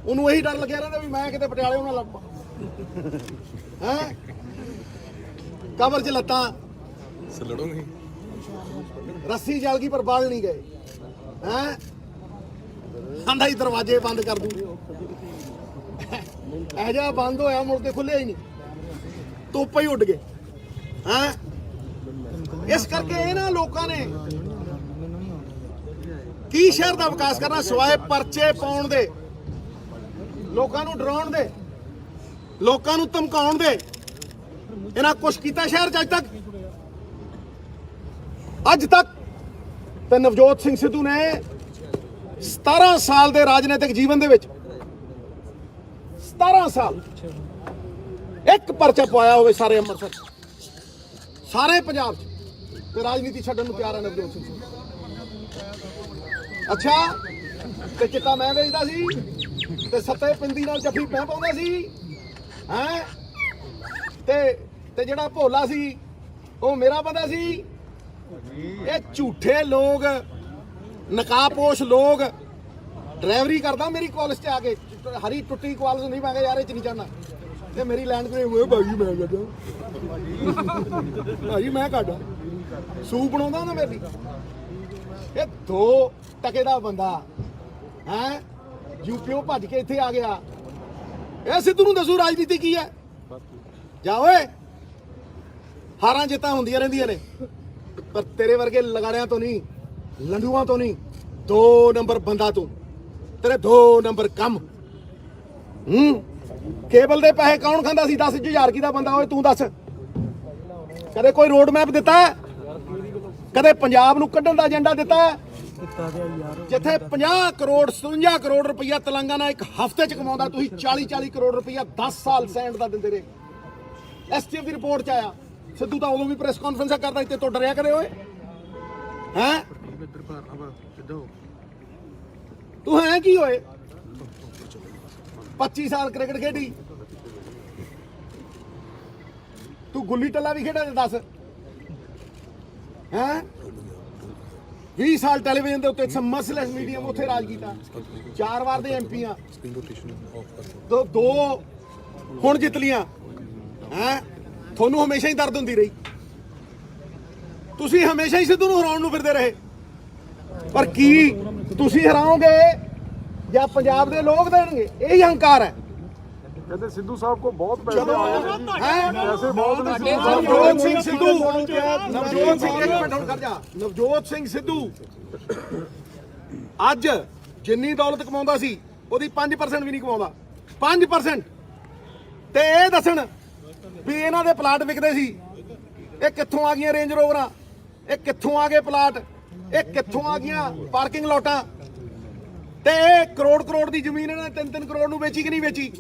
ਉਹਨੂੰ ਇਹੀ ਡਰ ਲੱਗਿਆ ਰਹਿੰਦਾ ਵੀ ਮੈਂ ਕਿਤੇ ਪਟਿਆਲੇ ਉਹਨਾਂ ਲੱਗ ਪਾ ਹੈ कबर च लत्ता रस्सी जल गई पर बाल नहीं गए हैं। आंदा ही दरवाजे बंद कर दूंगे, ऐजा बंद होया मुड़के खुले ही नहीं, तोपा ही उड़ गए हैं। इस करके इन्हां लोकां ने की शहर का विकास करना सिवाय परचे पाउण दे, लोकां नूं डराउण दे, लोकां नूं धमकाउण दे। इन्हां कुछ कीता शहर च अज तक ते नवजोत सिंह सिद्धू ने 17 साल के राजनीतिक जीवन दे विच 17 साल एक परचा पवाया होवे सारे अमृतसर, सारे पंजाब ते राजनीति छड्डण नूं तैयार है नवजोत सिंह सिद्धू। अच्छा ते चिट्टा मैं वेचदा सी ते सत्ते पिंदी नाल जफ्फी मैं पाउंदा सी हैं, ते ਜਿਹੜਾ ਭੋਲਾ ਸੀ ਉਹ ਮੇਰਾ ਬੰਦਾ ਸੀ। ਇਹ ਝੂਠੇ ਲੋਕ, ਨਕਾਬਪੋਸ਼ ਲੋਕ ਡਰਾਈਵਰੀ ਕਰਦਾ ਮੇਰੀ ਕਾਲਜ ਤੇ ਆ ਕੇ ਹਰੀ ਟੁੱਟੀ ਕਾਲਜ ਨਹੀਂ ਮੈਂ ਕਿਹਾ ਯਾਰ ਇਹ ਚ ਨਹੀਂ ਚੜਨਾ ਤੇ ਮੇਰੀ ਲੈਂਡ ਤੇ ਹੋਏ ਭਾਜੀ ਮੈਂ ਕੱਢਾਂ ਭਾਜੀ ਮੈਂ ਕੱਢਾਂ ਸੂਪ ਬਣਾਉਂਦਾ ਨਾ ਮੇਰੀ ਇਹ 2 ਟਕੇ ਦਾ ਬੰਦਾ ਹੈ ਯੂਪੀਓ ਭੱਜ ਕੇ ਇੱਥੇ ਆ ਗਿਆ ਇਹ ਸਿੱਧੂ ਨੂੰ ਦੱਸੂ ਰਾਜਨੀਤੀ ਕੀ ਹੈ ਜਾ ਓਏ ਹਾਰਾਂ ਜਿੱਤਾਂ ਹੁੰਦੀਆਂ ਰਹਿੰਦੀਆਂ ਨੇ ਪਰ ਤੇਰੇ ਵਰਗੇ ਲਗਾੜਿਆਂ ਤੋਂ ਨਹੀਂ ਲੰਡੂਆਂ ਤੋਂ ਨਹੀਂ 2 ਨੰਬਰ ਬੰਦਾ ਤੂੰ ਤੇਰੇ 2 ਨੰਬਰ ਕੰਮ ਕੇਬਲ ਦੇ ਪੈਸੇ ਕੌਣ ਖਾਂਦਾ ਸੀ 10,000 ਕੀ ਦਾ ਬੰਦਾ ਓਏ ਤੂੰ ਦੱਸ ਕਦੇ ਕੋਈ ਰੋਡ ਮੈਪ ਦਿੱਤਾ ਕਦੇ ਪੰਜਾਬ ਨੂੰ ਕੱਢਣ ਦਾ ਏਜੰਡਾ ਦਿੱਤਾ ਜਿੱਥੇ 50 ਕਰੋੜ 57 ਕਰੋੜ ਰੁਪਈਆ ਤੇਲੰਗਾਨਾ ਇੱਕ ਹਫ਼ਤੇ ਚ ਕਮਾਉਂਦਾ ਤੁਸੀਂ 40 ਕਰੋੜ ਰੁਪਈਆ 10 ਸਾਲ ਸੈਂਡ ਦਾ ਦਿੰਦੇ ਰਹੇ ਐਸਟੀਐਫ ਦੀ ਰਿਪੋਰਟ ਚ ਆਇਆ ਸਿੱਧੂ ਤਾਂ ਉਦੋਂ ਵੀ ਪ੍ਰੈਸ ਕਾਨਫਰੰਸਾਂ ਕਰਦਾ ਇੱਥੇ ਤੋਂ ਡਰਿਆ ਕਦੇ ਓਏ ਹੈਂ ਤੂੰ ਹੈ ਕੀ ਹੋਏ 25 ਸਾਲ ਕ੍ਰਿਕਟ ਖੇਡੀ ਤੂੰ ਗੁੱਲੀ ਟੱਲਾ ਵੀ ਖੇਡਿਆ ਤੇ ਦੱਸ ਹੈਂ 20 ਸਾਲ ਟੈਲੀਵਿਜ਼ਨ ਦੇ ਉੱਤੇ ਮਸਲੈਸ ਮੀਡੀਅਮ ਉੱਥੇ ਰਾਜ ਕੀਤਾ 4 ਵਾਰ ਦੇ ਐਮਪੀ ਆ 2 ਹੁਣ ਜਿੱਤ ਲੀਆਂ ਹੈਂ ਤੁਹਾਨੂੰ ਹਮੇਸ਼ਾ ਹੀ ਦਰਦ ਹੁੰਦੀ ਰਹੀ ਤੁਸੀਂ ਹਮੇਸ਼ਾ ਹੀ ਸਿੱਧੂ ਨੂੰ ਹਰਾਉਣ ਨੂੰ ਫਿਰਦੇ ਰਹੇ ਪਰ ਕੀ ਤੁਸੀਂ ਹਰਾਓਗੇ ਜਾਂ ਪੰਜਾਬ ਦੇ ਲੋਕ ਦੇਣਗੇ ਇਹੀ ਹੰਕਾਰ ਹੈ कहते सिद्धू साहब को बहुत पैसे आए हैं ऐसे बहुत ਨਵਜੋਤ ਸਿੰਘ ਸਿੱਧੂ ਨਵਜੋਤ ਸਿੰਘ ਇੱਕ ਮਿੰਟ ਹੁਣ ਖੜ ਜਾ ਨਵਜੋਤ ਸਿੰਘ ਸਿੱਧੂ ਅੱਜ ਜਿੰਨੀ ਦੌਲਤ ਕਮਾਉਂਦਾ ਸੀ ਉਹਦੀ 5% ਵੀ ਨਹੀਂ ਕਮਾਉਂਦਾ 5% ਤੇ ਇਹ ਦੱਸਣ ਵੀ ਇਹਨਾਂ ਦੇ ਪਲਾਟ ਵਿਕਦੇ ਸੀ ਇਹ ਕਿੱਥੋਂ ਆ ਗਈਆਂ ਰੇਂਜ ਰੋਵਰਾਂ ਇਹ ਕਿੱਥੋਂ ਆ ਗਏ ਪਲਾਟ ਇਹ ਕਿੱਥੋਂ ਆ ਗਈਆਂ ਪਾਰਕਿੰਗ ਲੋਟਾਂ ਤੇ ਇਹ ਕਰੋੜ ਦੀ ਜ਼ਮੀਨ ਇਹਨਾਂ ਨੇ 3 ਕਰੋੜ ਨੂੰ ਵੇਚੀ ਕਿ ਨਹੀਂ ਵੇਚੀ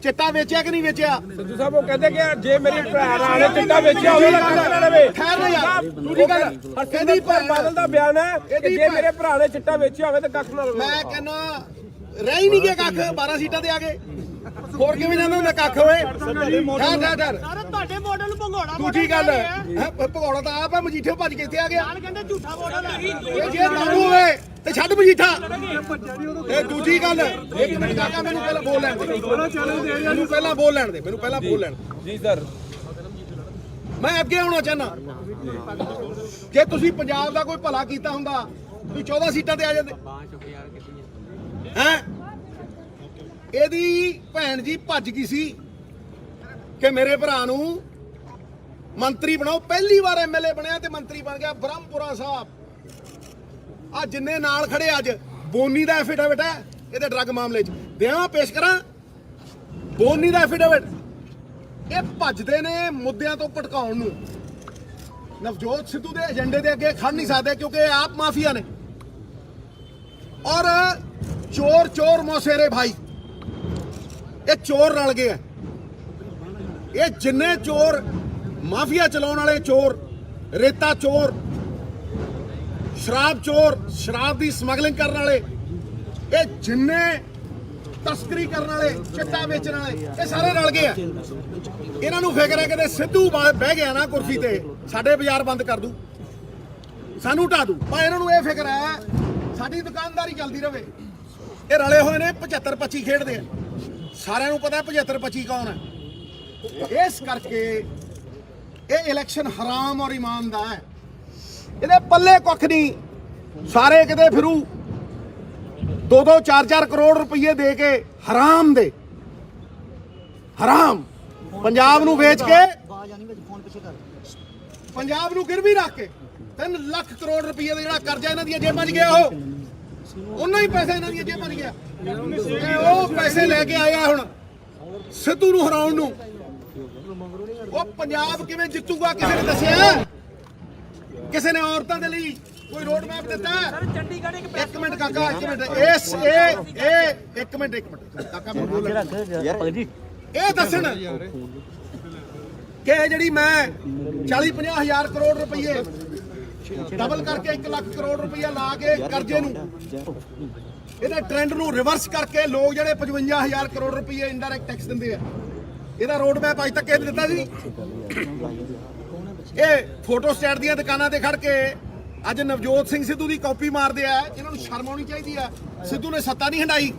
ਚਿੱਟਾ ਵੇਚਿਆ ਕਿ ਨਹੀਂ ਵੇਚਿਆ ਸਿੱਧੂ ਸਾਹਿਬ ਉਹ ਕਹਿੰਦੇ ਕਿ ਜੇ ਮੇਰੇ ਭਰਾ ਨੇ ਚਿੱਟਾ ਵੇਚਿਆ ਹੋਵੇ ਤਾਂ ਕੱਖ ਨਾ ਲਵੇ ਖੈਰ ਨਾ ਯਾਰ ਦੂਜੀ ਗੱਲ ਕਹਿੰਦੀ ਬਾਦਲ ਦਾ ਬਿਆਨ ਹੈ ਕਿ ਜੇ ਮੇਰੇ ਭਰਾ ਨੇ ਚਿੱਟਾ ਵੇਚਿਆ ਹੋਵੇ ਤਾਂ ਕੱਖ ਨਾ ਲਵੇ ਮੈਂ ਕਹਿੰਦਾ ਰਹਿ ਹੀ ਨਹੀਂ ਗਿਆ ਕੱਖ 12 ਸੀਟਾਂ ਤੇ ਆ ਗਏ ਹੋਰ ਕਿਵੇਂ ਜਾਂਦਾ ਹੁੰਦਾ ਕੱਖ ਓਏ ਡਰ ਤੁਹਾਡੇ ਮਾਡਲ ਨੂੰ ਭੰਗੋੜਾ ਦੂਜੀ ਗੱਲ ਭਗੌੜਾ ਤਾਂ ਆਪ ਹੈ ਮਜੀਠੇ ਭੱਜ ਕੇ ਇੱਥੇ ਆ ਗਿਆ ਕਹਿੰਦੇ ਝੂਠਾ ਮਾਡਲ ਇਹ ਜੇ ਦਾਰੂ ਹੋਵੇ ਤੇ ਛੱਡ ਮਜੀਠਾ ਇਹ ਦੂਜੀ ਗੱਲ ਇੱਕ ਮਿੰਟ ਕਾਕਾ ਮੈਨੂੰ ਪਹਿਲਾਂ ਬੋਲ ਲੈਣ ਦੇ ਮੈਨੂੰ ਪਹਿਲਾਂ ਬੋਲ ਲੈਣ ਦੇ ਜੀ ਸਰ ਮੈਂ ਅੱਗੇ ਆਉਣਾ ਚਾਹਨਾ ਜੇ ਤੁਸੀਂ ਪੰਜਾਬ ਦਾ ਕੋਈ ਭਲਾ ਕੀਤਾ ਹੁੰਦਾ ਤੁਸੀਂ 14 ਸੀਟਾਂ ਤੇ ਆ ਜਾਂਦੇ ਹੈਂ ਇਹਦੀ ਭੈਣ ਜੀ ਭੱਜ ਗਈ ਸੀ ਕਿ ਮੇਰੇ ਭਰਾ ਨੂੰ ਮੰਤਰੀ ਬਣਾਓ ਪਹਿਲੀ ਵਾਰ ਐਮਐਲਏ ਬਣਿਆ ਤੇ ਮੰਤਰੀ ਬਣ ਗਿਆ ਬ੍ਰਹਮਪੁਰਾ ਸਾਹਿਬ ਆ ਜਿੰਨੇ ਨਾਲ ਖੜੇ ਅੱਜ ਬੋਨੀ ਦਾ ਐਫੀਡੇਵਿਟ ਹੈ ਇਹਦੇ ਡਰੱਗ ਮਾਮਲੇ 'ਚ ਦਿਆਂ ਪੇਸ਼ ਕਰਾਂ ਬੋਨੀ ਦਾ ਐਫੀਡੇਵਿਟ ਇਹ ਭੱਜਦੇ ਨੇ ਮੁੱਦਿਆਂ ਤੋਂ ਭਟਕਾਉਣ ਨੂੰ ਨਵਜੋਤ ਸਿੱਧੂ ਦੇ ਏਜੰਡੇ ਦੇ ਅੱਗੇ ਖੜ ਨਹੀਂ ਸਕਦੇ ਕਿਉਂਕਿ ਇਹ ਆਪ ਮਾਫੀਆ ਨੇ ਔਰ ਚੋਰ ਮੌਸੇਰੇ ਭਾਈ ਇਹ ਚੋਰ ਰਲ ਗਏ ਆ ਇਹ ਜਿੰਨੇ ਚੋਰ ਮਾਫੀਆ ਚਲਾਉਣ ਵਾਲੇ ਚੋਰ ਰੇਤਾ ਚੋਰ ਸ਼ਰਾਬ ਦੀ ਸਮਗਲਿੰਗ ਕਰਨ ਵਾਲੇ ਇਹ ਜਿੰਨੇ ਤਸਕਰੀ ਕਰਨ ਵਾਲੇ ਚਿੱਟਾ ਵੇਚਣ ਵਾਲੇ ਇਹ ਸਾਰੇ ਰਲ ਗਏ ਆ ਇਹਨਾਂ ਨੂੰ ਫਿਕਰ ਹੈ ਕਿ ਸਿੱਧੂ ਬਹਿ ਗਿਆ ਨਾ ਕੁਰਸੀ ਤੇ ਸਾਡੇ ਬਾਜ਼ਾਰ ਬੰਦ ਕਰ ਦੂ ਸਾਨੂੰ ਢਾ ਦੂ ਪਰ ਇਹਨਾਂ ਨੂੰ ਇਹ ਫਿਕਰ ਹੈ ਸਾਡੀ ਦੁਕਾਨਦਾਰੀ ਚੱਲਦੀ ਰਹੇ ਇਹ ਰਲੇ ਹੋਏ ਨੇ 75-25 ਖੇਡਦੇ ਆ ਸਾਰਿਆਂ ਨੂੰ ਪਤਾ 75-25 ਕੌਣ ਹੈ ਇਸ ਕਰਕੇ ਇਹ ਇਲੈਕਸ਼ਨ ਹਰਾਮ ਔਰ ਇਮਾਨ ਦਾ ਹੈ ਇਹਦੇ ਪੱਲੇ ਕੁੱਖ ਨਹੀਂ ਸਾਰੇ ਕਿਤੇ ਫਿਰੂ 2-2 4-4 ਕਰੋੜ ਰੁਪਏ ਦੇ ਕੇ ਹਰਾਮ ਦੇ ਹਰਾਮ ਪੰਜਾਬ ਨੂੰ ਵੇਚ ਕੇ ਪੰਜਾਬ ਨੂੰ ਗਿਰਵੀ ਰੱਖ ਕੇ 3 ਲੱਖ ਕਰੋੜ ਰੁਪਏ ਦਾ ਜਿਹੜਾ ਕਰਜ਼ਾ ਇਹਨਾਂ ਦੀਆਂ ਜੇਬਾਂ 'ਚ ਗਿਆ ਉਹ ਉਹਨਾਂ ਹੀ ਪੈਸੇ ਇਹਨਾਂ ਦੀਆਂ ਜੇਬਾਂ 'ਚ ਗਿਆ ਉਹ ਪੈਸੇ ਲੈ ਕੇ ਆਇਆ ਹੁਣ ਸਿੱਧੂ ਨੂੰ ਹਰਾਉਣ ਨੂੰ ਉਹ ਪੰਜਾਬ ਕਿਵੇਂ ਜਿੱਤੂਗਾ ਕਿਸੇ ਨੇ ਦੱਸਿਆ ਕਿਸੇ ਨੇ ਔਰਤਾਂ ਦੇ ਲਈ ਕੋਈ ਰੋਡ ਮੈਪ ਦਿੱਤਾ ਇੱਕ ਮਿੰਟ ਕਾਕਾ ਇੱਕ ਮਿੰਟ ਕਾਕਾ ਮੈਂ ਬੋਲ ਇਹ ਦੱਸਣ ਕਿ ਜਿਹੜੀ ਮੈਂ 40-50 ਹਜ਼ਾਰ ਕਰੋੜ ਰੁਪਏ ਡਬਲ ਕਰਕੇ 1 ਲੱਖ ਕਰੋੜ ਰੁਪਇਆ ਲਾ ਕੇ ਕਰਜ਼ੇ ਨੂੰ ਇਹਦੇ ਟ੍ਰੈਂਡ ਨੂੰ ਰਿਵਰਸ ਕਰਕੇ ਲੋਕ ਜਿਹੜੇ 55,000 ਕਰੋੜ ਰੁਪਏ ਇੰਡਾਇਰੈਕਟ ਟੈਕਸ ਦਿੰਦੇ ਆ ਇਹਦਾ ਰੋਡ ਮੈਪ ਅੱਜ ਤੱਕ ਇਹ ਦਿੱਤਾ ਸੀ ਇਹ ਫੋਟੋ ਸਟੇਟ ਦੀਆਂ ਦੁਕਾਨਾਂ ਤੇ ਖੜ ਕੇ ਅੱਜ ਨਵਜੋਤ ਸਿੰਘ ਸਿੱਧੂ ਦੀ ਕਾਪੀ ਮਾਰਦੇ ਆ। ਇਹਨਾਂ ਨੂੰ ਸ਼ਰਮ ਆਉਣੀ ਚਾਹੀਦੀ ਆ। ਸਿੱਧੂ ਨੇ ਸੱਤਾ ਨਹੀਂ ਹੰਡਾਈ।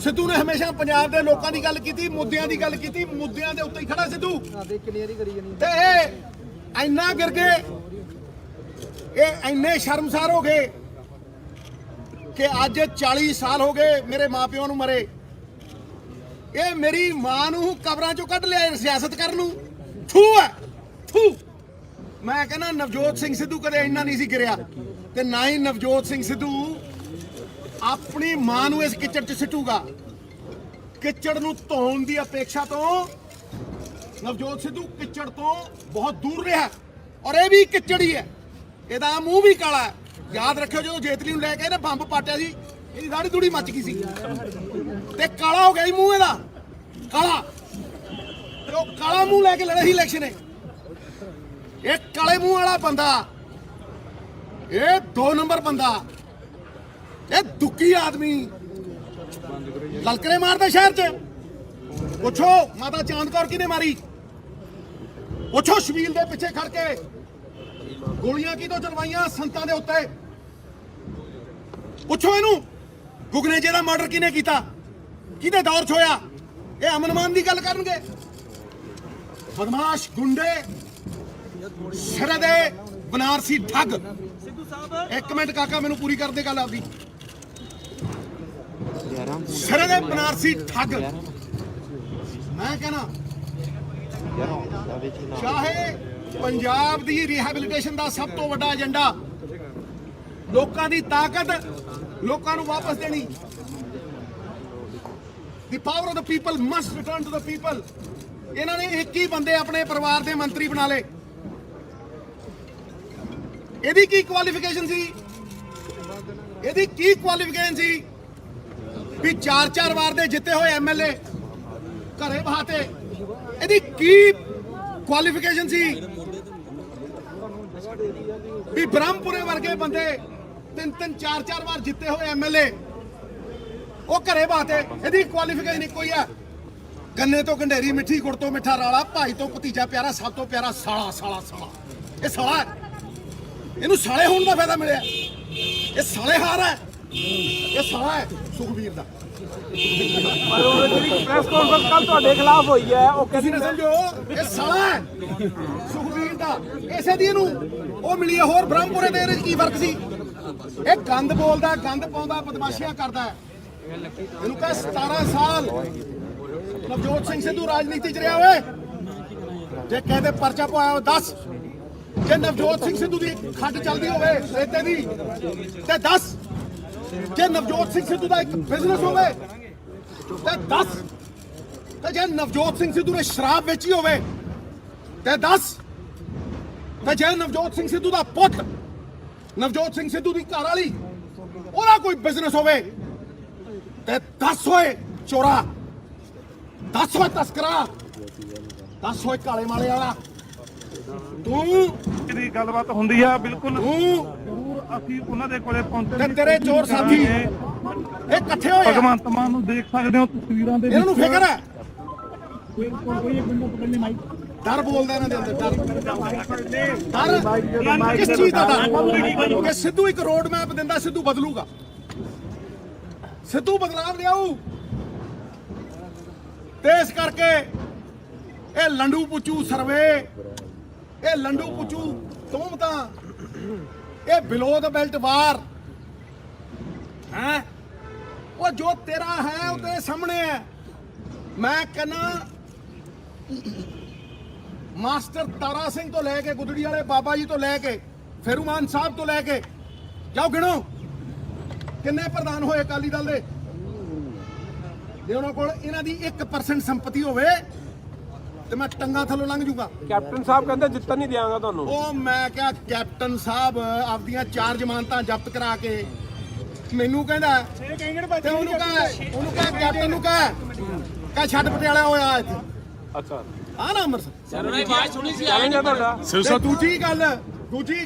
ਸਿੱਧੂ ਨੇ ਹਮੇਸ਼ਾ ਪੰਜਾਬ ਦੇ ਲੋਕਾਂ ਦੀ ਗੱਲ ਕੀਤੀ, ਮੁੱਦਿਆਂ ਦੀ ਗੱਲ ਕੀਤੀ। ਮੁੱਦਿਆਂ ਦੇ ਉੱਤੇ ਹੀ ਖੜਾ ਸਿੱਧੂ। ਤੇ ਇਹ ਇੰਨਾ ਗਿਰ ਗਏ, ਇਹ ਇੰਨੇ ਸ਼ਰਮਸਾਰ ਹੋ ਗਏ ਕਿ ਅੱਜ 40 ਸਾਲ ਹੋ ਗਏ ਮੇਰੇ ਮਾਪਿਆਂ ਨੂੰ ਮਰੇ। ਇਹ ਮੇਰੀ ਮਾਂ ਨੂੰ ਕਬਰਾਂ ਚੋਂ ਕੱਢ ਲਿਆ ਸਿਆਸਤ ਕਰਨ ਨੂੰ। ਥੂ ਹੈ ਥੂ। ਮੈਂ ਕਹਿੰਦਾ ਨਵਜੋਤ ਸਿੰਘ ਸਿੱਧੂ ਕਦੇ ਇੰਨਾ ਨਹੀਂ ਸੀ ਗਿਰਿਆ, ਤੇ ਨਾ ਹੀ ਨਵਜੋਤ ਸਿੰਘ ਸਿੱਧੂ ਆਪਣੀ ਮਾਂ ਨੂੰ ਇਸ ਕਿਚੜ 'ਚ ਸਿੱਟੂਗਾ। ਕਿਚੜ ਨੂੰ ਧੋਣ ਦੀ ਅਪੇक्षा ਤੋਂ ਨਵਜੋਤ ਸਿੱਧੂ ਕਿਚੜ ਤੋਂ ਬਹੁਤ ਦੂਰ ਰਿਹਾ, ਔਰ ਇਹ ਵੀ ਕਿਚੜ ਹੀ ਹੈ। ਇਹਦਾ ਮੂੰਹ ਵੀ ਕਾਲਾ ਹੈ। ਯਾਦ ਰੱਖਿਓ ਜਦੋਂ ਜੇਤਲੀ ਨੂੰ ਲੈ ਕੇ ਇਹਨੇ ਬੰਬ ਪਾਟਿਆ ਸੀ, ਇਹਦੀ ਦਾੜੀ ਦੂੜੀ ਮੱਚ ਗਈ ਸੀ ਤੇ ਕਾਲਾ ਹੋ ਗਿਆ ਸੀ ਮੂੰਹ ਇਹਦਾ, ਕਾਲਾ। ਤੇ ਉਹ ਕਾਲਾ ਮੂੰਹ ਲੈ ਕੇ ਲੜੇ ਸੀ ਇਲੈਕਸ਼ਨ। ਇਹ ਕਾਲੇ ਮੂੰਹ ਵਾਲਾ ਬੰਦਾ, ਇਹ 2 ਨੰਬਰ ਬੰਦਾ, ਇਹ ਦੁੱਕੀ ਆਦਮੀ ਲਲਕਰੇ ਮਾਰਦਾ ਸ਼ਹਿਰ 'ਚ। ਪੁੱਛੋ ਮਾਤਾ ਚਾਂਦ ਕੌਰ ਕਿਹਨੇ ਮਾਰੀ? ਪੁੱਛੋ ਸ਼ਬੀਲ ਦੇ ਪਿੱਛੇ ਖੜ ਕੇ ਗੋਲੀਆਂ ਕਿਹਦੋਂ ਚਲਵਾਈਆਂ ਸੰਤਾਂ ਦੇ ਉੱਤੇ? ਪੁੱਛੋ ਇਹਨੂੰ ਗੁਗਨੇਜੇ ਦਾ ਮਰਡਰ ਕਿਹਨੇ ਕੀਤਾ, ਕਿਹਦੇ ਦੌਰ 'ਚ ਹੋਇਆ? ਇਹ ਅਮਨ-ਮਾਨ ਦੀ ਗੱਲ ਕਰਨਗੇ। ਬਦਮਾਸ਼ ਗੁੰਡੇ, ਸਿਰੇ ਦੇ ਬਨਾਰਸੀ ਠੱਗ। ਇੱਕ ਮਿੰਟ ਕਾਕਾ ਮੈਨੂੰ ਪੂਰੀ ਕਰ ਦੇ ਗੱਲ ਆਪਦੀ। ਸਿਰੇ ਦੇ ਬਨਾਰਸੀ ਠੱਗ। ਮੈਂ ਕਹਿਣਾ ਚਾਹੇ ਪੰਜਾਬ ਦੀ ਰਿਹੈਬਿਲਿਟੇਸ਼ਨ ਦਾ ਸਭ ਤੋਂ ਵੱਡਾ ਏਜੰਡਾ ਲੋਕਾਂ ਦੀ ਤਾਕਤ, ਲੋਕਾਂ ਨੂੰ ਵਾਪਸ ਦੇਣੀ। The power of the people must return to the people। ਇਹਨਾਂ ਨੇ 21 ਬੰਦੇ ਆਪਣੇ ਪਰਿਵਾਰ ਦੇ ਮੰਤਰੀ ਬਣਾ ਲਏ। ਇਹਦੀ ਕੀ ਕੁਆਲੀਫਿਕੇਸ਼ਨ ਸੀ? ਇਹਦੀ ਕੀ ਕੁਆਲੀਫਿਕੇਸ਼ਨ ਸੀ ਵੀ 4-4 ਵਾਰ ਦੇ ਜਿੱਤੇ ਹੋਏ ਐਮਐਲਏ ਘਰੇ ਬਹਾਤੇ? ਇਹਦੀ ਕੀ ਕੁਆਲੀਫਿਕੇਸ਼ਨ ਸੀ ਵੀ ਬ੍ਰਹਮਪੁਰੇ ਵਰਗੇ ਬੰਦੇ 3-3 4-4 ਵਾਰ ਜਿੱਤੇ ਹੋਏ ਐਮਐਲਏ ਉਹ ਘਰੇ ਬਹਾਤੇ? ਇਹਦੀ ਕੁਆਲੀਫਿਕੇਸ਼ਨ ਇੱਕੋ ਹੀ ਹੈ, ਗੰਨੇ ਤੋਂ ਗੰਢੇਰੀ, ਮਿੱਠੀ ਗੁੜ ਤੋਂ ਮਿੱਠਾ ਰਾਲਾ, ਭਾਈ ਤੋਂ ਭਤੀਜਾ ਪਿਆਰਾ, ਸਭ ਤੋਂ ਪਿਆਰਾ ਸਾਲਾ। ਸਾਲਾ ਸਾਲਾ ਇਹ ਸਾਲਾ ਹੈ। ਇਹਨੂੰ ਸਾਲੇ ਹੋਣ ਦਾ ਫਾਇਦਾ ਮਿਲਿਆ। ਇਹ ਸਾਲੇ ਹਾਰ ਹੈ, ਇਹ ਸਾਲਾ ਹੈ ਸੁਖਬੀਰ ਦਾ। ਪਰ ਉਹ ਜਿਹੜੀ ਪ੍ਰੈਸ ਕਾਨਫਰੰਸ ਕੱਲ ਤੁਹਾਡੇ ਖਿਲਾਫ ਹੋਈ ਹੈ, ਉਹ ਤੁਸੀਂ ਨਾ ਸਮਝੋ ਇਹ ਸਾਲਾ ਹੈ ਸੁਖਬੀਰ ਦਾ। ਇਸੇ ਦੀ ਇਹਨੂੰ ਉਹ ਮਿਲੀ ਹੈ। ਹੋਰ ਬ੍ਰਹਮਪੁਰੇ ਦੇ ਇਹਦੇ 'ਚ ਕੀ ਫਰਕ ਸੀ? ਇਹ ਗੰਦ ਬੋਲਦਾ, ਗੰਦ ਪਾਉਂਦਾ, ਬਦਮਾਸ਼ੀਆਂ ਕਰਦਾ। ਇਹਨੂੰ ਕਹ 17 ਸਾਲ ਨਵਜੋਤ ਸਿੰਘ ਸਿੱਧੂ ਰਾਜਨੀਤੀ 'ਚ ਰਿਹਾ ਹੋਵੇ। ਜੇ ਕਹਿੰਦੇ ਪਰਚਾ ਪਵਾਇਆ 10, ਜੇ ਨਵਜੋਤ ਸਿੰਘ ਸਿੱਧੂ ਦੀ ਖੱਡ ਚੱਲਦੀ ਹੋਵੇ ਰੇਤੇ ਦੀ ਤੇ 10, ਜੇ ਨਵਜੋਤ ਸਿੰਘ ਸਿੱਧੂ ਦਾ ਇੱਕ ਬਿਜ਼ਨਸ ਹੋਵੇ ਤੇ 10, ਤੇ ਜੇ ਨਵਜੋਤ ਸਿੰਘ ਸਿੱਧੂ ਨੇ ਸ਼ਰਾਬ ਵੇਚੀ ਹੋਵੇ ਤੇ 10, ਤੇ ਜੇ ਨਵਜੋਤ ਸਿੰਘ ਸਿੱਧੂ ਦਾ ਪੁੱਤ, ਨਵਜੋਤ ਸਿੰਘ ਸਿੱਧੂ ਦੀ ਘਰ ਵਾਲੀ, ਉਹਦਾ ਕੋਈ ਬਿਜ਼ਨਸ ਹੋਵੇ ਤੇ 10 ਹੋਏ ਚੋਰਾ, 10 ਹੋਏ ਤਸਕਰਾ, 10 ਹੋਏ ਕਾਲੇ ਮਾਲੇ ਵਾਲਾ। ਤੂੰ ਦੀ ਗੱਲਬਾਤ ਹੁੰਦੀ ਆ ਬਿਲਕੁਲ ਤੂੰ ਅਸੀਂ ਉਹਨਾਂ ਦੇ ਕੋਲੇ ਪਹੁੰਚੇ ਤੇ ਤੇਰੇ ਚੋਰ ਸਾਥੀ ਇਹ ਇਕੱਠੇ ਹੋਏ ਆ। ਭਗਵੰਤ ਮਾਨ ਨੂੰ ਦੇਖ ਸਕਦੇ ਹੋ ਤਸਵੀਰਾਂ ਦੇ ਇਹਨਾਂ ਨੂੰ ਫਿਕਰ ਹੈ। ਕੋਈ ਬੰਦਾ ਪਕੜਨੇ ਮਾਈਕ ਡਰ ਬੋਲਦਾ ਇਹਨਾਂ ਦੇ ਅੰਦਰ। ਡਰ ਕਿਸ ਚੀਜ਼ ਦਾ ਡਰ? ਕਿ ਸਿੱਧੂ ਇੱਕ ਰੋਡ ਮੈਪ ਦਿੰਦਾ, ਸਿੱਧੂ ਬਦਲੂਗਾ, ਸਿੱਧੂ ਬਦਲਾਵ ਲਿਆਊ। ਤੇ ਇਸ ਕਰਕੇ ਇਹ ਲੰਡੂ ਪੁੱਚੂ ਸਰਵੇ, ਇਹ ਲੰਡੂ ਪੁੱਚੂ ਤੋਮਤਾਂ, ਇਹ ਬਿਲੋ ਦ ਬੈਲਟ ਵਾਰ ਹੈ। ਉਹ ਜੋ ਤੇਰਾ ਹੈ ਉਹ ਤੇਰੇ ਸਾਹਮਣੇ ਹੈ। ਮੈਂ ਕਹਿੰਦਾ ਮਾਸਟਰ ਤਾਰਾ ਸਿੰਘ ਤੋਂ ਲੈ ਕੇ ਗੁਦੜੀ ਵਾਲੇ ਬਾਬਾ ਜੀ ਤੋਂ ਲੈ ਕੇ ਫੇਰੂਮਾਨ ਸਾਹਿਬ ਤੋਂ ਲੈ ਕੇ ਜਾਓ ਗਿਣੋ ਕਿੰਨੇ ਪ੍ਰਧਾਨ ਹੋਏ ਅਕਾਲੀ ਦਲ ਦੇ। ਜੇ ਉਹਨਾਂ ਕੋਲ ਇਹਨਾਂ ਦੀ 1% ਸੰਪਤੀ ਹੋਵੇ ਤੇ ਮੈਂ ਟੰਗਾ ਥੱਲੋਂ ਲੰਘ ਜੂਗਾ। ਕੈਪਟਨ ਸਾਹਿਬ ਕਹਿੰਦੇ ਜਿੱਤਣ ਨਹੀਂ ਦਿਆਂਗਾ ਤੁਹਾਨੂੰ। ਉਹ ਮੈਂ ਕਿਹਾ ਕੈਪਟਨ ਸਾਹਿਬ ਆਪਦੀਆਂ 4 ਜ਼ਮਾਨਤਾਂ ਜ਼ਬਤ ਕਰਾ ਕੇ ਮੈਨੂੰ ਕਹਿੰਦਾ ਤੇ ਉਹਨੂੰ ਕਹ ਕੈਪਟਨ ਨੂੰ ਕਹ ਛੱਡ ਪਟਿਆਲਾ ਹੋਇਆ ਇੱਥੇ। ਅੱਛਾ ਆ ਨਾ ਅੰਮ੍ਰਿਤਸਰ ਸਰ ਉਹਨੇ ਆਵਾਜ਼ ਸੁਣੀ ਸੀ ਚੈਲੰਜ ਹੈ ਤੁਹਾਡਾ। ਤੇ ਦੂਜੀ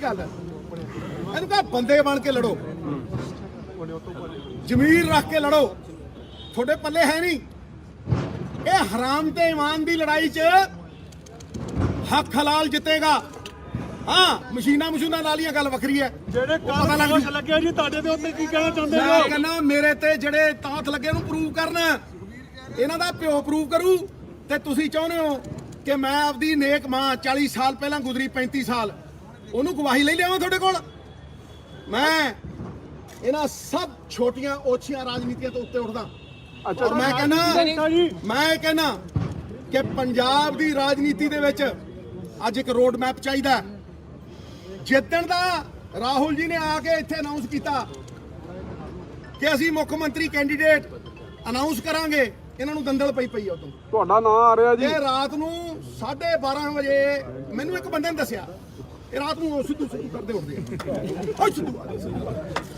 ਗੱਲ ਇਹਨੂੰ ਕਹ ਬੰਦੇ ਬਣ ਕੇ ਲੜੋ, ਜ਼ਮੀਰ ਰੱਖ ਕੇ ਲੜੋ। ਤੁਹਾਡੇ ਪੱਲੇ ਹੈ ਨਹੀਂ। ਇਹ ਹਰਾਮ ਤੇ ਇਮਾਨ ਦੀ ਲੜਾਈ 'ਚ ਹੱਕ ਹਲਾਲ ਜਿੱਤੇਗਾ। ਹਾਂ ਮਸ਼ੀਨਾਂ ਲਾ ਲੀਆਂ, ਗੱਲ ਵੱਖਰੀ ਹੈ। ਜਿਹੜੇ ਪਤਾ ਲੱਗ ਜੂ। ਲੱਗਿਆ ਜੀ ਤੁਹਾਡੇ ਦੇ ਉੱਤੇ ਕੀ ਕਹਿਣਾ ਚਾਹੁੰਦੇ ਮੈਂ ਕਹਿੰਦਾ ਮੇਰੇ ਤੇ ਜਿਹੜੇ ਤਾਂਤ ਲੱਗੇ ਨੂੰ ਪ੍ਰੂਵ ਕਰਨ, ਇਹਨਾਂ ਦਾ ਪਿਓ ਪ੍ਰੂਵ ਕਰੂ। ਤੇ ਤੁਸੀਂ ਚਾਹੁੰਦੇ ਹੋ ਕਿ ਮੈਂ ਆਪਦੀ ਨੇਕ ਮਾਂ 40 ਸਾਲ ਪਹਿਲਾਂ ਗੁਜ਼ਰੀ, 35 ਸਾਲ, ਉਹਨੂੰ ਗਵਾਹੀ ਲਈ ਲਿਆਵਾਂ ਤੁਹਾਡੇ ਕੋਲ? ਮੈਂ ਇਹਨਾਂ ਸਭ ਛੋਟੀਆਂ ਓਛੀਆਂ ਰਾਜਨੀਤੀਆਂ ਤੋਂ ਉੱਤੇ ਉੱਠਦਾ। ਔਰ ਮੈਂ ਕਹਿੰਦਾ ਕਿ ਪੰਜਾਬ ਦੀ ਰਾਜਨੀਤੀ ਦੇ ਵਿੱਚ ਅੱਜ ਇੱਕ ਰੋਡ ਮੈਪ ਚਾਹੀਦਾ। ਜਿੱਦਣ ਦਾ ਰਾਹੁਲ ਜੀ ਨੇ ਆ ਕੇ ਇੱਥੇ ਅਨਾਉਂਸ ਕੀਤਾ ਕਿ ਅਸੀਂ ਮੁੱਖ ਮੰਤਰੀ ਕੈਂਡੀਡੇਟ ਅਨਾਉਂਸ ਕਰਾਂਗੇ, ਇਹਨਾਂ ਨੂੰ ਦੰਦਲ ਪਈ ਉਦੋਂ। ਤੁਹਾਡਾ ਨਾਮ ਆ ਰਿਹਾ ਜੀ। ਇਹ ਰਾਤ ਨੂੰ 12:30 ਵਜੇ ਮੈਨੂੰ ਇੱਕ ਬੰਦੇ ਨੇ ਦੱਸਿਆ, ਇਹ ਰਾਤ ਨੂੰ ਸਿੱਧੂ ਕਰਦੇ ਉੱਠਦੇ ਆ। ਓਏ ਸਿੱਧੂ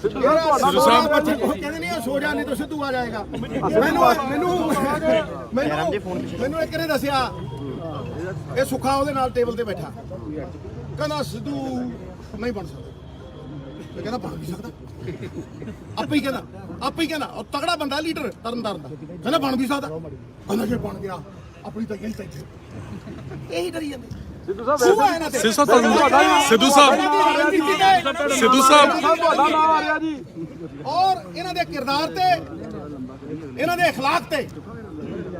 ਸਿੱਧੂ ਸਾਹਿਬ ਕਹਿੰਦੇ ਨਹੀਂ ਸੋ ਜਾ, ਨਹੀਂ ਤਾਂ ਸਿੱਧੂ ਆ ਜਾਏਗਾ। ਮੈਨੂੰ ਇੱਕ ਨੇ ਦੱਸਿਆ, ਇਹ ਸੁੱਖਾ ਉਹਦੇ ਨਾਲ ਟੇਬਲ ਤੇ ਬੈਠਾ, ਕਹਿੰਦਾ ਸਿੱਧੂ ਨਹੀਂ ਬਣ ਸਕਦਾ। ਮੈਂ ਕਹਿੰਦਾ ਬਣ ਵੀ ਸਕਦਾ, ਆਪੇ ਹੀ ਕਹਿੰਦਾ ਉਹ ਤਗੜਾ ਬੰਦਾ, ਲੀਡਰ ਤਰਨਤਾਰਨ ਦਾ, ਕਹਿੰਦਾ ਬਣ ਵੀ ਸਕਦਾ। ਕਹਿੰਦਾ ਜੇ ਬਣ ਗਿਆ ਆਪਣੀ ਤਾਂ ਗਈ ਤਾਂ ਇੱਥੇ ਇਹੀ ਡਰੀ ਜਾਂਦੇ। ਸਿੱਧੂ ਸਾਹਿਬ ਤੁਹਾਡਾ ਨਾਮ ਆ ਰਿਹਾ ਜੀ। ਔਰ ਇਹਨਾਂ ਦੇ ਕਿਰਦਾਰ ਤੇ, ਇਹਨਾਂ ਦੇ اخلاق ਤੇ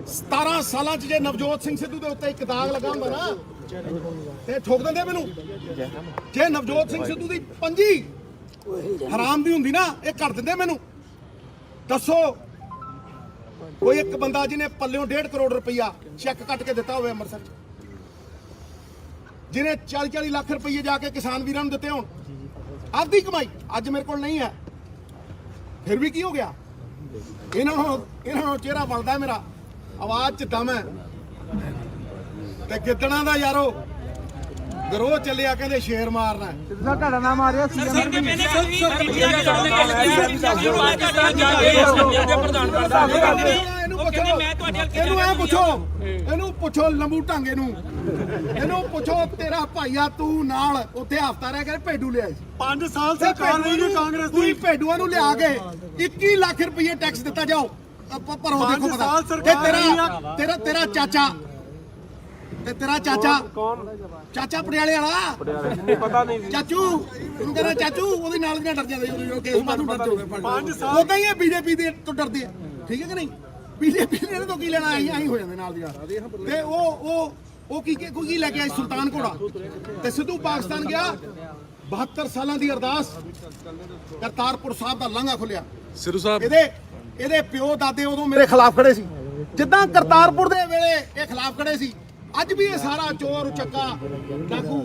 17 ਸਾਲਾਂ 'ਚ ਜੇ ਨਵਜੋਤ ਸਿੰਘ ਸਿੱਧੂ ਦੇ ਉੱਤੇ ਇੱਕ ਦਾਗ ਲੱਗਾ ਹੁੰਦਾ ਨਾ ਤੇ ਠੋਕ ਦਿੰਦੇ ਮੈਨੂੰ। ਜੇ ਨਵਜੋਤ ਸਿੰਘ ਸਿੱਧੂ ਦੀ ਪੰਜੀ ਹਰਾਮ ਦੀ ਹੁੰਦੀ ਨਾ, ਇਹ ਕਰ ਦਿੰਦੇ ਮੈਨੂੰ। ਦੱਸੋ ਕੋਈ ਇੱਕ ਬੰਦਾ ਜਿਹਨੇ ਪੱਲਿਓਂ 1.5 ਕਰੋੜ ਰੁਪਈਆ ਚੈੱਕ ਕੱਟ ਕੇ ਦਿੱਤਾ ਹੋਵੇ ਅੰਮ੍ਰਿਤਸਰ 'ਚ, ਜਿਹਨੇ 40 ਲੱਖ ਰੁਪਏ ਜਾ ਕੇ ਕਿਸਾਨ ਵੀਰਾਂ ਨੂੰ ਦਿੱਤੇ ਹੋਣ, ਆਪਦੀ ਕਮਾਈ, ਅੱਜ ਮੇਰੇ ਕੋਲ ਨਹੀਂ ਹੈ, ਫਿਰ ਵੀ ਕੀ ਹੋ ਗਿਆ? ਇਹਨਾਂ ਨੂੰ ਚਿਹਰਾ ਬਣਦਾ ਮੇਰਾ, ਆਵਾਜ਼ 'ਚ ਦਮ ਹੈ। ਤੇ ਗਿੱਦੜਾਂ ਦਾ ਯਾਰੋ ਗਰੋਹ ਚੱਲਿਆ, ਕਹਿੰਦੇ ਸ਼ੇਰ ਮਾਰਨਾ। ਤੁਹਾਡਾ ਨਾਮ ਆ ਰਿਹਾ ਸੀ। ਇਹਨੂੰ ਪੁੱਛੋ ਲੰਬੂ ਢਾਂਗੇ ਨੂੰ, ਇਹਨੂੰ ਪੁੱਛੋ ਤੇਰਾ ਭਾਈਆ ਤੂੰ ਨਾਲ ਉੱਥੇ ਹਫਤਾ ਰਹਿ ਕੇ ਭੇਡੂ ਲਿਆ ਸੀ। 5 ਸਾਲ ਸਰਕਾਰ ਰਹੀ ਜੀ ਕਾਂਗਰਸ ਦੀ। ਭੇਡੂਆਂ ਨੂੰ ਲਿਆ ਕੇ 21 ਲੱਖ ਰੁਪਏ ਟੈਕਸ ਦਿੱਤਾ, ਜਾਓ ਭਰੋ, ਦੇਖੋ ਪਤਾ। ਤੇਰਾ ਚਾਚਾ ਤੇ ਤੇਰਾ ਚਾਚਾ ਕੌਣ? ਚਾਚਾ ਪਟਿਆਲੇ ਵਾਲਾ, ਪਤਾ ਨਹੀਂ ਚਾਚੂ ਤੂੰ ਕਹਿੰਦਾ ਚਾਚੂ, ਉਹਦੇ ਨਾਲ ਦੀਆਂ ਡਰ ਜਾਂਦੇ ਜਦੋਂ ਕੇਸ ਮਾਰੂ ਡਰ ਜਾਂਦੇ। 5 ਸਾਲ ਉਦਾਂ ਹੀ ਬੀਜੇਪੀ ਦੇ ਤੋਂ ਡਰਦੇ ਆ, ਠੀਕ ਹੈ ਕਿ ਨਹੀਂ? ਬੀਜੇਪੀ ਨੇ ਤੋਂ ਕੀ ਲੈਣਾ, ਆਈ ਹੋ ਜਾਂਦੇ ਨਾਲ ਦੀਆਂ। ਤੇ ਉਹ ਕੀ ਲੈ ਕੇ ਆਈ? ਸੁਲਤਾਨ ਘੋੜਾ। ਤੇ ਸਿੱਧੂ ਪਾਕਿਸਤਾਨ ਗਿਆ, 72 ਸਾਲਾਂ ਦੀ ਅਰਦਾਸ, ਕਰਤਾਰਪੁਰ ਸਾਹਿਬ ਦਾ ਲਾਂਘਾ ਖੁੱਲਿਆ। ਸਿੱਧੂ ਸਾਹਿਬ ਇਹਦੇ ਪਿਓ ਦਾਦੇ ਉਦੋਂ ਮੇਰੇ ਖਿਲਾਫ ਖੜੇ ਸੀ, ਜਿੱਦਾਂ ਕਰਤਾਰਪੁਰ ਦੇ ਵੇਲੇ ਇਹ ਖਿਲਾਫ ਖੜੇ ਸੀ। ਅੱਜ ਵੀ ਇਹ ਸਾਰਾ ਚੋਰ ਉਚੱਕਾ ਡਾਕੂ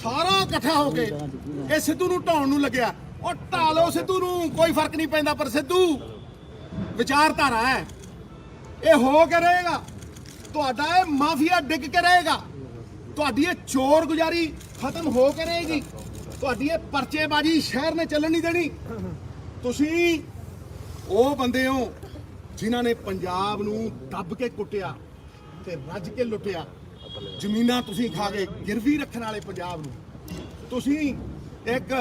ਸਾਰਾ ਇਕੱਠਾ ਹੋ ਕੇ ਇਹ ਸਿੱਧੂ ਨੂੰ ਢਾਉਣ ਨੂੰ ਲੱਗਿਆ। ਉਹ ਢਾ ਲਓ ਸਿੱਧੂ ਨੂੰ, ਕੋਈ ਫਰਕ ਨਹੀਂ ਪੈਂਦਾ, ਪਰ ਸਿੱਧੂ ਵਿਚਾਰਧਾਰਾ ਹੈ, ਇਹ ਹੋ ਕੇ ਰਹੇਗਾ। ਤੁਹਾਡਾ ਇਹ ਮਾਫੀਆ ਡਿੱਗ ਕੇ ਰਹੇਗਾ, ਤੁਹਾਡੀ ਇਹ ਚੋਰ ਗੁਜ਼ਾਰੀ ਖਤਮ ਹੋ ਕੇ ਰਹੇਗੀ, ਤੁਹਾਡੀ ਇਹ ਪਰਚੇਬਾਜ਼ੀ ਸ਼ਹਿਰ ਨੇ ਚੱਲਣ ਨਹੀਂ ਦੇਣੀ। ਤੁਸੀਂ ਉਹ ਬੰਦੇ ਹੋ ਜਿਨ੍ਹਾਂ ਨੇ ਪੰਜਾਬ ਨੂੰ ਦੱਬ ਕੇ ਕੁੱਟਿਆ ਤੇ ਰੱਜ ਕੇ ਲੁੱਟਿਆ। ਜ਼ਮੀਨਾਂ ਤੁਸੀਂ ਖਾ ਕੇ ਗਿਰਵੀ ਰੱਖਣ ਵਾਲੇ ਪੰਜਾਬ ਨੂੰ, ਤੁਸੀਂ ਇੱਕ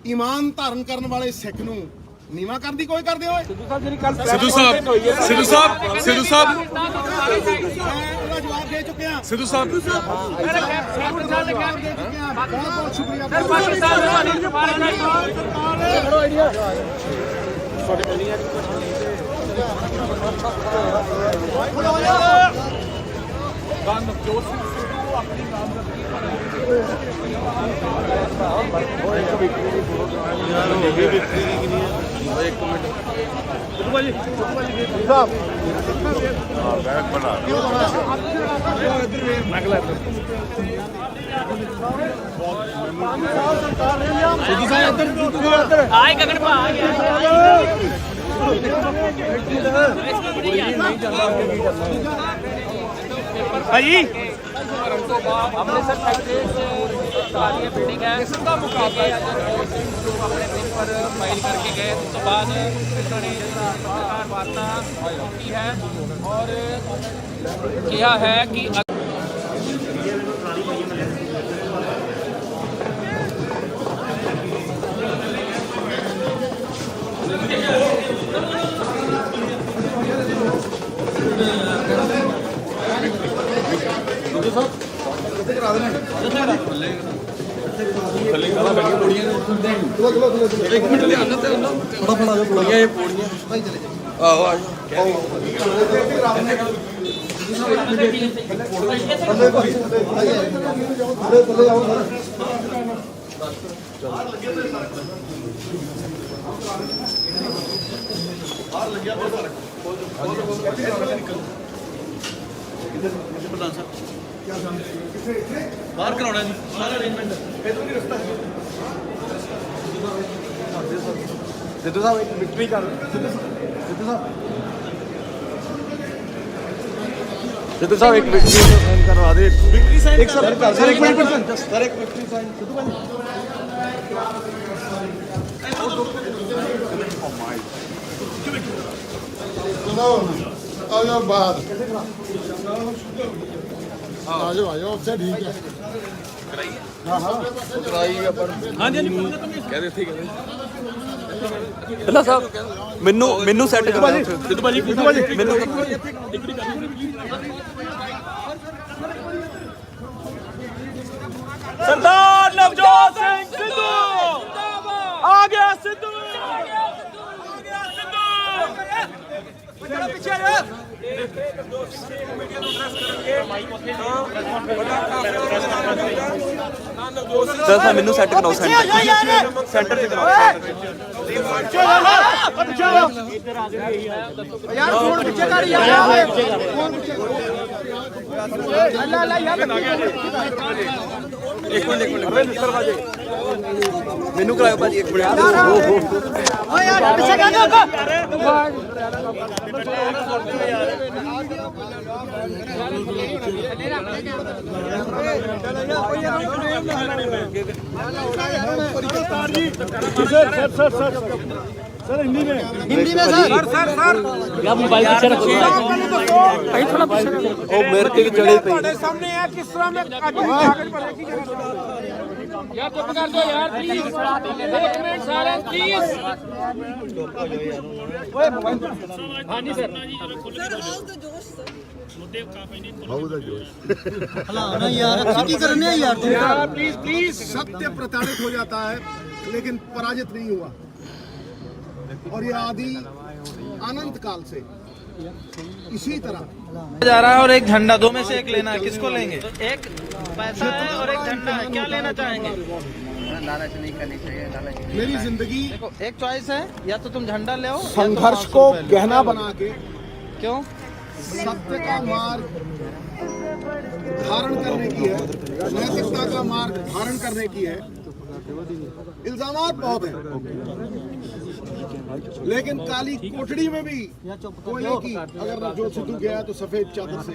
ਈਮਾਨ ਧਾਰਨ ਕਰਨ ਵਾਲੇ ਸਿੱਖ ਨੂੰ ਨੀਵਾਂ ਕਰਨ ਦੀ ਕੋਈ ਕਰਦੇ ਹੋਏ। ਸਿੱਧੂ ਸਾਹਿਬ ਉਹਦਾ ਜਵਾਬ ਦੇ ਚੁੱਕਿਆ। ਸਿੱਧੂ ਸਾਹਿਬ ਬਹੁਤ ਬਹੁਤ ਸ਼ੁਕਰੀਆ। ਨਵਜੋਤ ਸਿੰਘ ਸਿੱਧੂ ਆਪਣੀ ਨਾਮਜ਼ਦਗੀ ਆਏ ਗਗਨ ਭਾ ਭਾਈ ਅੰਮ੍ਰਿਤਸਰ ਫੈਕਟਰੀ ਸਾਰੀ ਬਿਲਡਿੰਗ ਹੈ, ਇਸ ਦਾ ਮੁਕਾਬਲਾ ਆਪਣੇ ਪੇਪਰ ਫਾਈਲ ਕਰਕੇ ਗਏ। ਉਸ ਤੋਂ ਬਾਅਦ ਇਹਨਾਂ ਨੇ ਪੱਤਰਕਾਰ ਵਾਰਤਾ ਕੀਤੀ ਹੈ ਔਰ ਕਿਹਾ ਹੈ ਕਿ ਇੱਕ ਮਿੰਟ ਲਿਆਣਾ ਤੇ ਉਹਨਾਂ ਫਟਾਫਟ ਆ ਜਾਓ ਕੁੜੀਆਂ ਇਹ ਪੌੜੀਆਂ ਆਹੋ ਆ ਜਾਓ ਬਾਹਰ ਕਰਾਉਣਾ ਜੀ ਸਾਰਾ ਅਰੇਂਜਮੈਂਟ ਇਧਰ ਵੀ ਰਸਤਾ ਸਿੱਧੂ ਸਾਹਿਬ ਇੱਕ ਵਿਕਟਰੀ ਕਰ ਸਿੱਧੂ ਸਾਹਿਬ ਇੱਕ ਵਿਕਟਰੀ ਸਾਈਨ ਕਰਵਾ ਦੇ ਵਿਕਟਰੀ ਸਾਈਨ ਇੱਕ ਸਰ ਇੱਕ ਮਿੰਟ ਸਰ ਇੱਕ ਵਿਕਟਰੀ ਸਾਈਨ ਸਿੱਧੂ ਭਾਈ ਆ ਜਾਓ ਬਾਹਰ ਆ ਜਾਓ ਉੱਥੇ ਠੀਕ ਹੈ ਕਰਾਈ ਆਪਾਂ ਹਾਂਜੀ ਕਹਦੇ ਇੱਥੇ ਕਹਦੇ ਅੱਲਾ ਸਾਹਿਬ ਮੈਨੂੰ ਸੈੱਟ ਕਰਵਾ ਸਿੱਧੂ ਭਾਜੀ ਮੈਨੂੰ ਸਰਦਾਰ ਨਵਜੋਤ ਸਿੰਘ ਸਿੱਧੂ ਆ ਗਿਆ ਸਿੱਧੂ ਪਿੱਛੇ ਸਰ ਮੈਨੂੰ ਸੈੱਟ ਕਰਾਓ ਸੈਂਟਰ ਤੇ ਕਰਾਓ ਯਾਰ ਫੋਨ ਪਿੱਛੇ ਕਰ ਯਾਰ ਫੋਨ ਪਿੱਛੇ ਅੱਲਾ ਯਾਰ ਇੱਕ ਮਿੰਟ ਦਰਵਾਜ਼ੇ ਮੈਨੂੰ ਕਰਾਓ ਭਾਜੀ ਇੱਕ ਮਿੰਟ ਓ ਯਾਰ ਪਿੱਛੇ ਕਰ सर हिंदी में ਸਰ ਯਾ ਮੋਬਾਈਲ ਪਿੱਛੇ ਰੱਖੋ ਕहीं ਥੋੜਾ ਪਿੱਛੇ ਰੱਖੋ ਉਹ ਮੇਰੇ ਤੇ ਚੜੇ ਪਈ ਤੁਹਾਡੇ ਸਾਹਮਣੇ ਹੈ ਕਿਸ ਤਰ੍ਹਾਂ ਮੈਂ ਅੱਜ ਕਾਗਜ਼ ਭਰਿਆ ਕੀ ਕਰਨਾ ਯਾਰ ਚੁੱਪ ਕਰ ਜਾਓ ਯਾਰ ਪਲੀਜ਼ ਇੱਕ ਮਿੰਟ ਸਾਰੇ ਪਲੀਜ਼ ਓਏ ਹਾਂਜੀ ਸਰ यार प्लीज प्लीज सत्य प्रताड़ित हो जाता है लेकिन पराजित नहीं हुआ और ये आदि अनंत काल से इसी तरह जा रहा है और एक झंडा दो में से एक लेना है किसको लेंगे एक पैसा है और एक झंडा है क्या लेना चाहेंगे लालच नहीं करनी चाहिए मेरी जिंदगी एक चॉइस है या तो तुम झंडा ले आओ संघर्ष को गहना बना के क्यों सत्य का मार्ग धारण करने की है, नैतिकता का मार्ग धारण करने की है। इल्जामात बहुत हैं, लेकिन काली कोठड़ी में भी कोयले की अगर नवजोत सिद्धू गया तो सफेद चादर से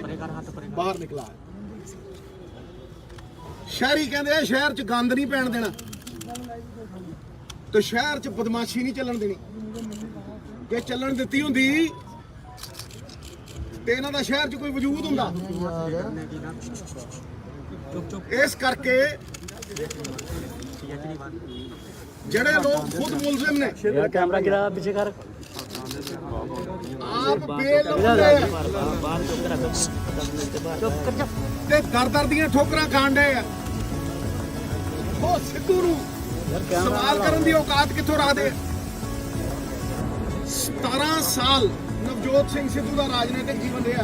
बाहर निकला है। शहरी कहते हैं शहर च गंद नहीं पैण देना, तो शहर च बदमाशी नहीं चलन देनी। जे चलन दित्ती हुंदी ਤੇ ਇਹਨਾਂ ਦਾ ਸ਼ਹਿਰ 'ਚ ਕੋਈ ਵਜੂਦ ਹੁੰਦਾ। ਇਸ ਕਰਕੇ ਜਿਹੜੇ ਲੋਕ ਖੁਦ ਮੁਲਜ਼ਮ ਨੇ कैमरा गिरा पीछे कर ਆਪ ਤੇ ਦਰ ਦੀਆਂ ਠੋਕਰਾਂ ਖਾਣ ਡਏ ਆ। ਉਹ ਸਿੱਧੂ ਨੂੰ ਸਵਾਲ ਕਰਨ ਦੀ ਔਕਾਤ ਕਿੱਥੋਂ ਰੱਖਦੇ? 17 ਸਾਲ नवजोत सिंह सिद्धू का राजनीतिक जीवन रहा,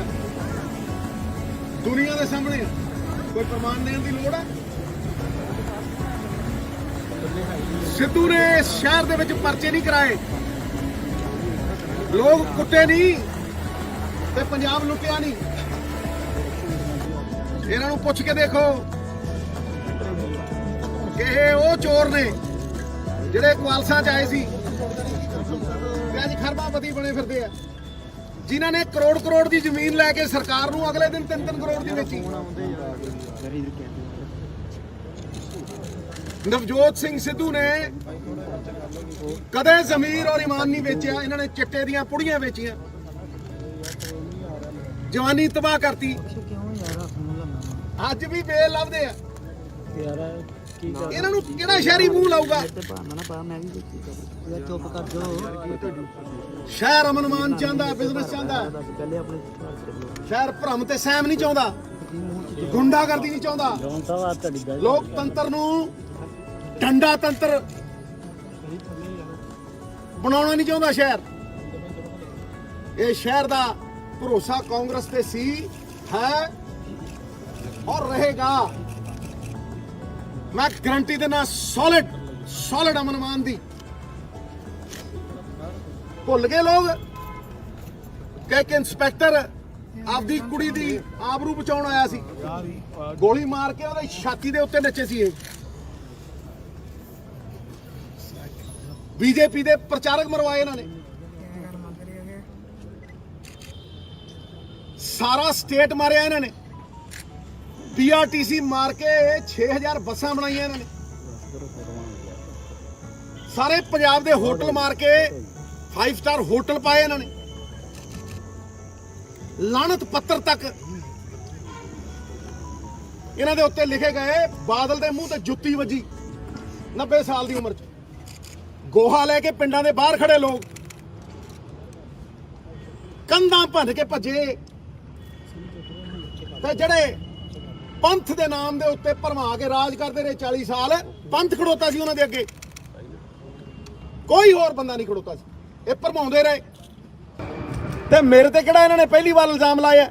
दुनिया के सामने कोई प्रमाण देने की लोड़ है? सिद्धू ने इस शहर दे विच परचे नहीं कराए, लोग कुट्टे नहीं ते पंजाब लुटिया नहीं। इन्हां नूं पुछ के देखो कि वो चोर ने जिहड़े क्वालसा च आए सी ते अज खरबापति बने फिरदे आ, जिन्हां ने करोड़ करोड़ की जमीन लैके सरकार नूं अगले दिन 3-3 करोड़ की बेची। नवजोत सिंह सिद्धू ने कदे जमीर और ईमान नहीं बेचिया, इन्होंने चिट्टे दियां पुड़ियां बेचियां, जवानी तबाह करती। अज भी बेल लभदे आ, इन्हां नूं किहड़ा शहरी मूंह लाऊगा? शहर अमन मान चाहता, बिजनेस चाहता, शहर भ्रम ते सहम नहीं चाहता, गुंडागर्दी नहीं चाहता, लोकतंत्र नूं डंडा तंत्र ਬਣਾਉਣਾ ਨਹੀਂ ਚਾਹੁੰਦਾ ਸ਼ਹਿਰ। ਇਹ ਸ਼ਹਿਰ ਦਾ ਭਰੋਸਾ ਕਾਂਗਰਸ ਤੇ ਸੀ, ਹੈ ਔਰ ਰਹੇਗਾ। ਮੈਂ ਗਰੰਟੀ ਦੇਣਾ ਸੋਲਿਡ ਅਮਨ ਮਾਨ ਦੀ। ਭੁੱਲ ਗਏ ਲੋਕ ਕਿ ਇੱਕ ਇੰਸਪੈਕਟਰ ਆਪਦੀ ਕੁੜੀ ਦੀ ਆਬਰੂ ਬਚਾਉਣ ਆਇਆ ਸੀ, ਗੋਲੀ ਮਾਰ ਕੇ ਉਹਦੀ ਛਾਤੀ ਦੇ ਉੱਤੇ ਨੱਚੇ ਸੀ। ਇਹ ਬੀਜੇਪੀ ਦੇ ਪ੍ਰਚਾਰਕ ਮਰਵਾਏ ਇਹਨਾਂ ਨੇ। ਸਾਰਾ ਸਟੇਟ ਮਾਰਿਆ ਇਹਨਾਂ ਨੇ। ਪੀਆਰਟੀਸੀ ਮਾਰ ਕੇ 6000 ਬੱਸਾਂ ਬਣਾਈਆਂ ਇਹਨਾਂ ਨੇ। ਸਾਰੇ ਪੰਜਾਬ ਦੇ ਹੋਟਲ ਮਾਰ ਕੇ 5 ਸਟਾਰ ਹੋਟਲ ਪਾਏ ਇਹਨਾਂ ਨੇ। ਲਾਨਤ ਪੱਤਰ ਤੱਕ ਇਹਨਾਂ ਦੇ ਉੱਤੇ ਲਿਖੇ ਗਏ। ਬਾਦਲ ਦੇ ਮੂੰਹ ਤੇ ਜੁੱਤੀ ਵੱਜੀ 90 ਸਾਲ ਦੀ ਉਮਰ 'ਚ। ਗੋਹਾ ਲੈ ਕੇ ਪਿੰਡਾਂ ਦੇ ਬਾਹਰ ਖੜੇ ਲੋਕ ਕੰਧਾਂ ਭੰਨ ਕੇ ਭੱਜੇ, ਤੇ ਜਿਹੜੇ ਪੰਥ ਦੇ ਨਾਮ ਦੇ ਉੱਤੇ ਭਰਮਾ ਕੇ ਰਾਜ ਕਰਦੇ ਰਹੇ 40 ਸਾਲ, ਪੰਥ ਖੜੋਤਾ ਸੀ ਉਹਨਾਂ ਦੇ ਅੱਗੇ, ਕੋਈ ਹੋਰ ਬੰਦਾ ਨਹੀਂ ਖੜੋਤਾ ਸੀ। ਇਹ ਭਰਮਾਉਂਦੇ ਰਹੇ। ਤੇ ਮੇਰੇ ਤੇ ਕਿਹੜਾ ਇਹਨਾਂ ਨੇ ਪਹਿਲੀ ਵਾਰ ਇਲਜ਼ਾਮ ਲਾਇਆ?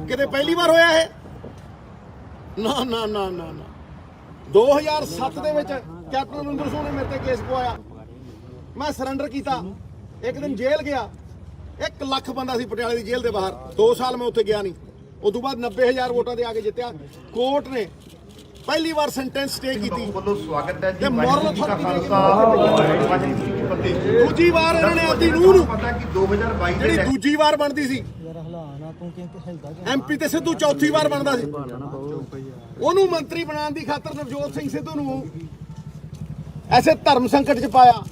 ਕਿਤੇ ਪਹਿਲੀ ਵਾਰ ਹੋਇਆ ਇਹ? ਨਾ ਨਾ ਨਾ ਨਾ ਨਾ। 2007 ਦੇ ਵਿੱਚ ਕੈਪਟਨ ਅਮਰਿੰਦਰ ਸਿੰਘ ਨੇ ਮੇਰੇ ਤੇ ਕੇਸ ਪਵਾਇਆ। ਮੈਂ ਸਰੈਂਡਰ ਕੀਤਾ। ਇੱਕ ਦਿਨ ਜੇਲ੍ਹ ਗਿਆ। 1 ਲੱਖ ਬੰਦਾ ਸੀ ਪਟਿਆਲੇ ਦੀ ਜੇਲ੍ਹ ਦੇ ਬਾਹਰ। 2 ਸਾਲ ਮੈਂ ਉੱਥੇ ਗਿਆ ਨਹੀਂ। ਉਸ ਤੋਂ ਬਾਅਦ 90000 ਵੋਟਾਂ ਦੇ ਆ ਕੇ ਜਿੱਤਿਆ। ਕੋਰਟ ਨੇ ਪਹਿਲੀ ਵਾਰ ਸੈਂਟੈਂਸ ਸਟੇ ਕੀਤੀ। ਸਵਾਗਤ ਹੈ ਤੇ ਮੋਰਲ ਅਥਾਰਟੀ ਦੂਜੀ ਵਾਰ ਇਹਨਾਂ ਨੇ ਆਪਦੀ ਨੂੰਹ ਨੂੰ, ਪਤਾ ਕਿ 2022 ਜਿਹੜੀ ਦੂਜੀ ਵਾਰ ਬਣਦੀ ਸੀ ਐਮਪੀ, ਤੇ ਸਿੱਧੂ ਚੌਥੀ ਵਾਰ ਬਣਦਾ ਸੀ, ਉਹਨੂੰ ਮੰਤਰੀ ਬਣਾਉਣ ਦੀ ਖਾਤਰ ਨਵਜੋਤ ਸਿੰਘ ਸਿੱਧੂ ਨੂੰ ਐਸੇ ਧਰਮ ਸੰਕਟ 'ਚ ਪਾਇਆ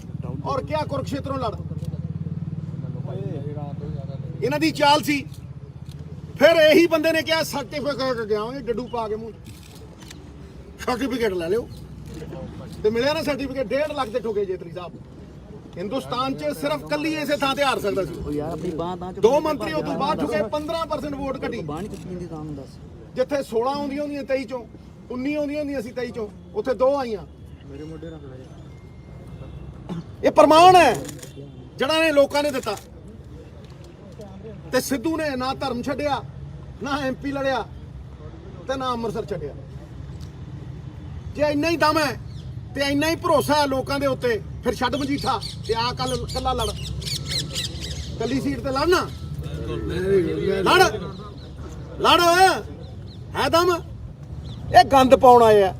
ਔਰ ਕਿਹਾ ਕੁਰਕਸ਼ੇਤਰੋਂ ਲੜ। ਇਹਨਾਂ ਦੀ ਚਾਲ ਸੀ। ਫਿਰ ਇਹੀ ਬੰਦੇ ਨੇ ਕਿਹਾ ਸਰਟੀਫਿਕੇਟ ਗਿਆ ਡੱਡੂ ਪਾ ਕੇ ਮੂੰਹ, ਸਰਟੀਫਿਕੇਟ ਲੈ ਲਿਓ। ਤੇ ਮਿਲਿਆ ਨਾ ਸਰਟੀਫਿਕੇਟ। 1.5 ਲੱਖ ਦੇ ਠੋਕੇ ਜੇਤਲੀ ਸਾਹਿਬ। ਹਿੰਦੁਸਤਾਨ 'ਚ ਸਿਰਫ ਕੱਲੀ ਇਸੇ ਥਾਂ ਤੇ ਹਾਰ ਸਕਦਾ ਸੀ। 2 ਮੰਤਰੀ ਉਹ ਤੋਂ ਬਾਅਦ ਠੁਕੇ। 15% ਵੋਟ ਘਟੀ। ਜਿੱਥੇ 16 ਆਉਂਦੀਆਂ ਹੁੰਦੀਆਂ 23 ਚੋਂ, 19 ਆਉਂਦੀਆਂ ਹੁੰਦੀਆਂ ਸੀ 23 ਚੋਂ, ਉੱਥੇ 2 ਆਈਆਂ। ਇਹ ਪ੍ਰਮਾਣ ਹੈ ਜਿਹੜਾ ਨੇ ਲੋਕਾਂ ਨੇ ਦਿੱਤਾ। ਤੇ ਸਿੱਧੂ ਨੇ ਨਾ ਧਰਮ ਛੱਡਿਆ, ਨਾ ਐਮਪੀ ਲੜਿਆ, ਤੇ ਨਾ ਅੰਮ੍ਰਿਤਸਰ ਛੱਡਿਆ। ਜੇ ਇੰਨਾ ਹੀ ਦਮ ਹੈ ਤੇ ਇੰਨਾ ਹੀ ਭਰੋਸਾ ਹੈ ਲੋਕਾਂ ਦੇ ਉੱਤੇ, ਫਿਰ ਛੱਡ ਮਜੀਠਾ ਤੇ ਆ ਕੱਲਾ ਲੜ। ਕੱਲੀ ਸੀਟ ਤੇ ਲੜਨਾ, ਲੜ ਹੈ ਦਮ। ਇਹ ਗੰਦ ਪਾਉਣ ਆਏ ਆ।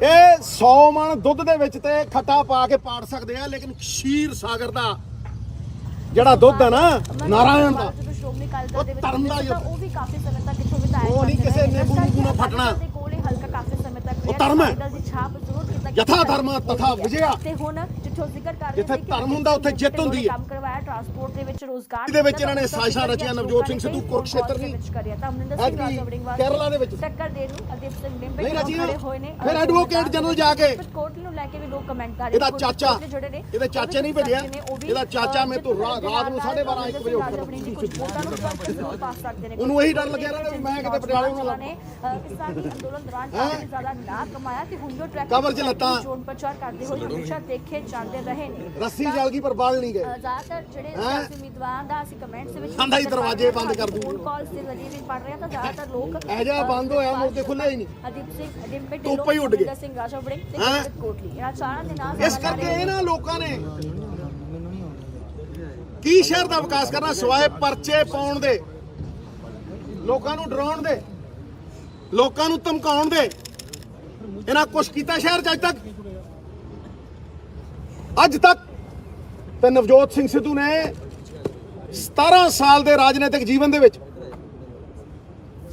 ਇਹ 100 ਮਣ ਦੁੱਧ ਦੇ ਵਿੱਚ ਤੇ ਖੱਟਾ ਪਾ ਕੇ ਪਾੜ ਸਕਦੇ ਆ, ਲੇਕਿਨ ਖੀਰ ਸਾਗਰ ਦਾ ਜਿਹੜਾ ਦੁੱਧ ਹੈ ਨਾ, ਨਾਰਾਇਣ ਦਾ, ਉਹ ਧਰਮ ਦਾ ਉਹ ਵੀ ਕਾਫੀ ਸਮੇਂ ਤੱਕ ਇੱਥੋਂ ਵਿਧਾਇਕ ਉਹ ਨਹੀਂ ਕਿਸੇ ਨਿੰਬੂ ਨਾਲ ਫਟਣਾ। ਹਲਕਾ ਕਾਫੀ ਸਮੇਂ ਤੱਕ ਉਹ ਧਰਮ ਹੈ। ਛਾਪ ਜ਼ਰੂਰ ਕੀਤਾ ਯਥਾ ਧਰਮ ਤਥਾ ਵਿਜਿਆ। ਤੇ ਹੁਣ ਜਿੱਥੋਂ ਜ਼ਿਕਰ ਕਰ ਰਹੇ ਜਿੱਥੇ ਧਰਮ ਹੁੰਦਾ ਉੱਥੇ ਜਿੱਤ ਹੁੰਦੀ ਹੈ। ਕੰਮ ਕਰਵਾਇਆ ਟਰਾਂਸਪੋਰਟ ਦੇ ਵਿੱਚ ਰੋਜ਼ਗਾਰ ਦੇ ਵਿੱਚ ਇਹਨਾਂ ਨੇ ਸਾਜ਼ਿਸ਼ਾਂ ਰਚੀਆਂ। ਨਵਜੋਤ ਸਿੰਘ ਸਿੱਧੂ ਕੁਰਕਸ਼ੇਤਰ ਨਹੀਂ, ਕੇਰਲਾ ਦੇ ਵਿੱਚ ਟੱਕਰ ਦੇ ਨੂੰ ਅਦੀਪ ਸਿੰਘ ਲਿੰਬੇ ਨਹੀਂ ਰਚੀਆਂ। ਖੜੇ ਹੋਏ ਨੇ। ਫਿਰ ਐਡਵੋਕੇਟ ਜਨਰਲ ਜਾ ਕੇ ਕੋਰਟ ਨੂੰ ਲੈ ਕੇ ਵੀ ਲੋਕ ਕਮੈਂਟ ਕਰ ਰਹੇ। ਇਹਦਾ ਚਾਚਾ, ਇਹਦੇ ਚਾਚੇ ਨਹੀਂ ਭੇਜਿਆ। ਇਹਦਾ ਚਾਚਾ ਮੈਂ ਤੋਂ ਰਾਤ ਨੂੰ 12:30 1 ਵਜੇ ਉੱਠ ਉਹਨੂੰ ਇਹੀ ਡਰ ਲੱਗਿਆ ਰਹਿੰਦਾ ਵੀ ਮੈਂ ਕਿਤੇ ਪਟਿਆਲੇ ਨੂੰ ਨਾ ਕਿਸਾਨੀ ਅੰਦੋਲਨ ਦੌਰਾਨ ਕਾਫੀ ਜ਼ਿਆਦਾ ਨਾ ਕਮਾਇਆ ਤੇ ਹੁਣ ਜੋ ਟਰੈਕ ਕਵਰ 'ਚ ਲੱਤਾਂ ਚੋਣ ਪ੍ਰਚਾਰ ਕਰਦੇ ਹੋਏ ਹਮੇਸ਼ਾ ਦੇਖੇ ਜਾਂਦੇ ਰਹੇ ਨੇ। ਰੱਸੀ ਜਲ ਗਈ ਪਰ ਬਾਲ ਨਹੀਂ ਗਏ। ਜ਼ਿਆਦਾਤਰ ਜਿਹੜੇ ਸਿਆਸੀ ਉਮੀਦਵਾਰਾਂ ਦਾ ਅਸੀਂ ਕਮੈਂਟਸ ਦੇ ਵਿੱਚ ਆਂਦਾ ਹੀ ਦਰਵਾਜ਼ੇ ਬੰਦ ਕਰ ਦੂੰਗੇ। ਫੋਨ ਕਾਲਸ ਦੇ ਜ਼ਰੀਏ ਵੀ ਪੜ ਰਹੇ ਤਾਂ ਜ਼ਿਆਦਾਤਰ ਲੋਕ ਇਹ ਜਿਹਾ ਬੰਦ ਹੋਇਆ ਮੁੜ ਕੇ ਖੁੱਲਿਆ ਹੀ ਨਹੀਂ। ਅਦੀਪ ਸਿੰਘ ਡਿੰਪੇ ਧੁੱਪ ਹੀ ਉੱਡ ਗਏ। ਸਿੰਘ ਰਾਜਾ ਵੜਿੰਗ ਤੇ ਗੁਰਜੀਤ ਕੋਟਲੀ ਇਹਨਾਂ ਚਾਰਾਂ ਦੇ ਨਾਮ ਇਸ ਕਰਕੇ ਇਹਨਾਂ ਲੋਕਾਂ ਨੇ ਕੀ ਸ਼ਹਿਰ ਦਾ ਵਿਕਾਸ ਕਰਨਾ ਸਿਵਾਏ ਪਰਚੇ ਪਾਉਣ ਦੇ, ਲੋਕਾਂ ਨੂੰ ਡਰਾਉਣ ਦੇ, ਲੋਕਾਂ ਨੂੰ ਧਮਕਾਉਣ ਦੇ। ਇਹਨਾਂ ਕੁਛ ਕੀਤਾ ਸ਼ਹਿਰ 'ਚ ਅੱਜ ਤੱਕ ਤੇ ਨਵਜੋਤ ਸਿੰਘ ਸਿੱਧੂ ਨੇ 17 ਸਾਲ ਦੇ ਰਾਜਨੀਤਿਕ ਜੀਵਨ ਦੇ ਵਿੱਚ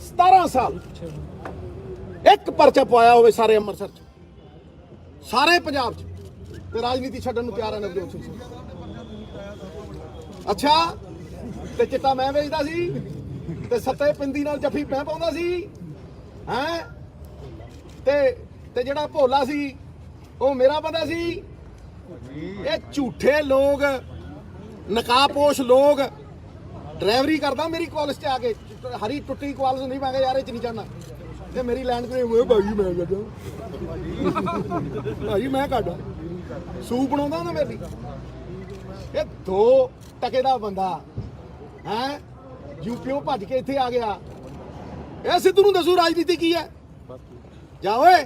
17 ਸਾਲ ਇੱਕ ਪਰਚਾ ਪਵਾਇਆ ਹੋਵੇ ਸਾਰੇ ਅੰਮ੍ਰਿਤਸਰ 'ਚ, ਸਾਰੇ ਪੰਜਾਬ 'ਚ, ਤੇ ਰਾਜਨੀਤੀ ਛੱਡਣ ਨੂੰ ਤਿਆਰ ਹੈ ਨਵਜੋਤ ਸਿੰਘ ਸਿੱਧੂ। ਅੱਛਾ, ਤੇ ਚਿੱਟਾ ਮੈਂ ਵੇਚਦਾ ਸੀ ਤੇ ਸੱਤੇ ਪਿੰਦੀ ਨਾਲ ਜੱਫੀ ਮੈਂ ਪਾਉਂਦਾ ਸੀ ਹੈ, ਤੇ ਜਿਹੜਾ ਭੋਲਾ ਸੀ ਉਹ ਮੇਰਾ ਬੰਦਾ ਸੀ। ਇਹ ਝੂਠੇ ਲੋਕ, ਨਕਾਬਪੋਸ਼ ਲੋਕ। ਡਰਾਈਵਰੀ ਕਰਦਾ ਮੇਰੀ ਕਾਲਜ 'ਚ ਆ ਕੇ, ਹਰੀ ਟੁੱਟੀ ਕਾਲਜ ਨਹੀਂ, ਮੈਂ ਕਿਹਾ ਯਾਰ ਇਹ 'ਚ ਨਹੀਂ ਚੜਨਾ। ਤੇ ਮੇਰੀ ਲੈਂਡ ਤੇ ਹੋਏ ਭਾਈ ਮੈਂ ਕੱਢਾਂ ਭਾਈ ਮੈਂ ਕੱਢਾਂ ਸੂਪ ਬਣਾਉਂਦਾ ਨਾ ਮੇਰੀ ਇਹ 2 ਟਕੇ ਦਾ ਬੰਦਾ ਹੈ ਯੂਪੀਓਂ ਭੱਜ ਕੇ ਇੱਥੇ ਆ ਗਿਆ ਇਹ ਸਿੱਧੂ ਨੂੰ ਦੱਸੂ ਰਾਜਨੀਤੀ ਕੀ ਹੈ ਜਾ ਓਏ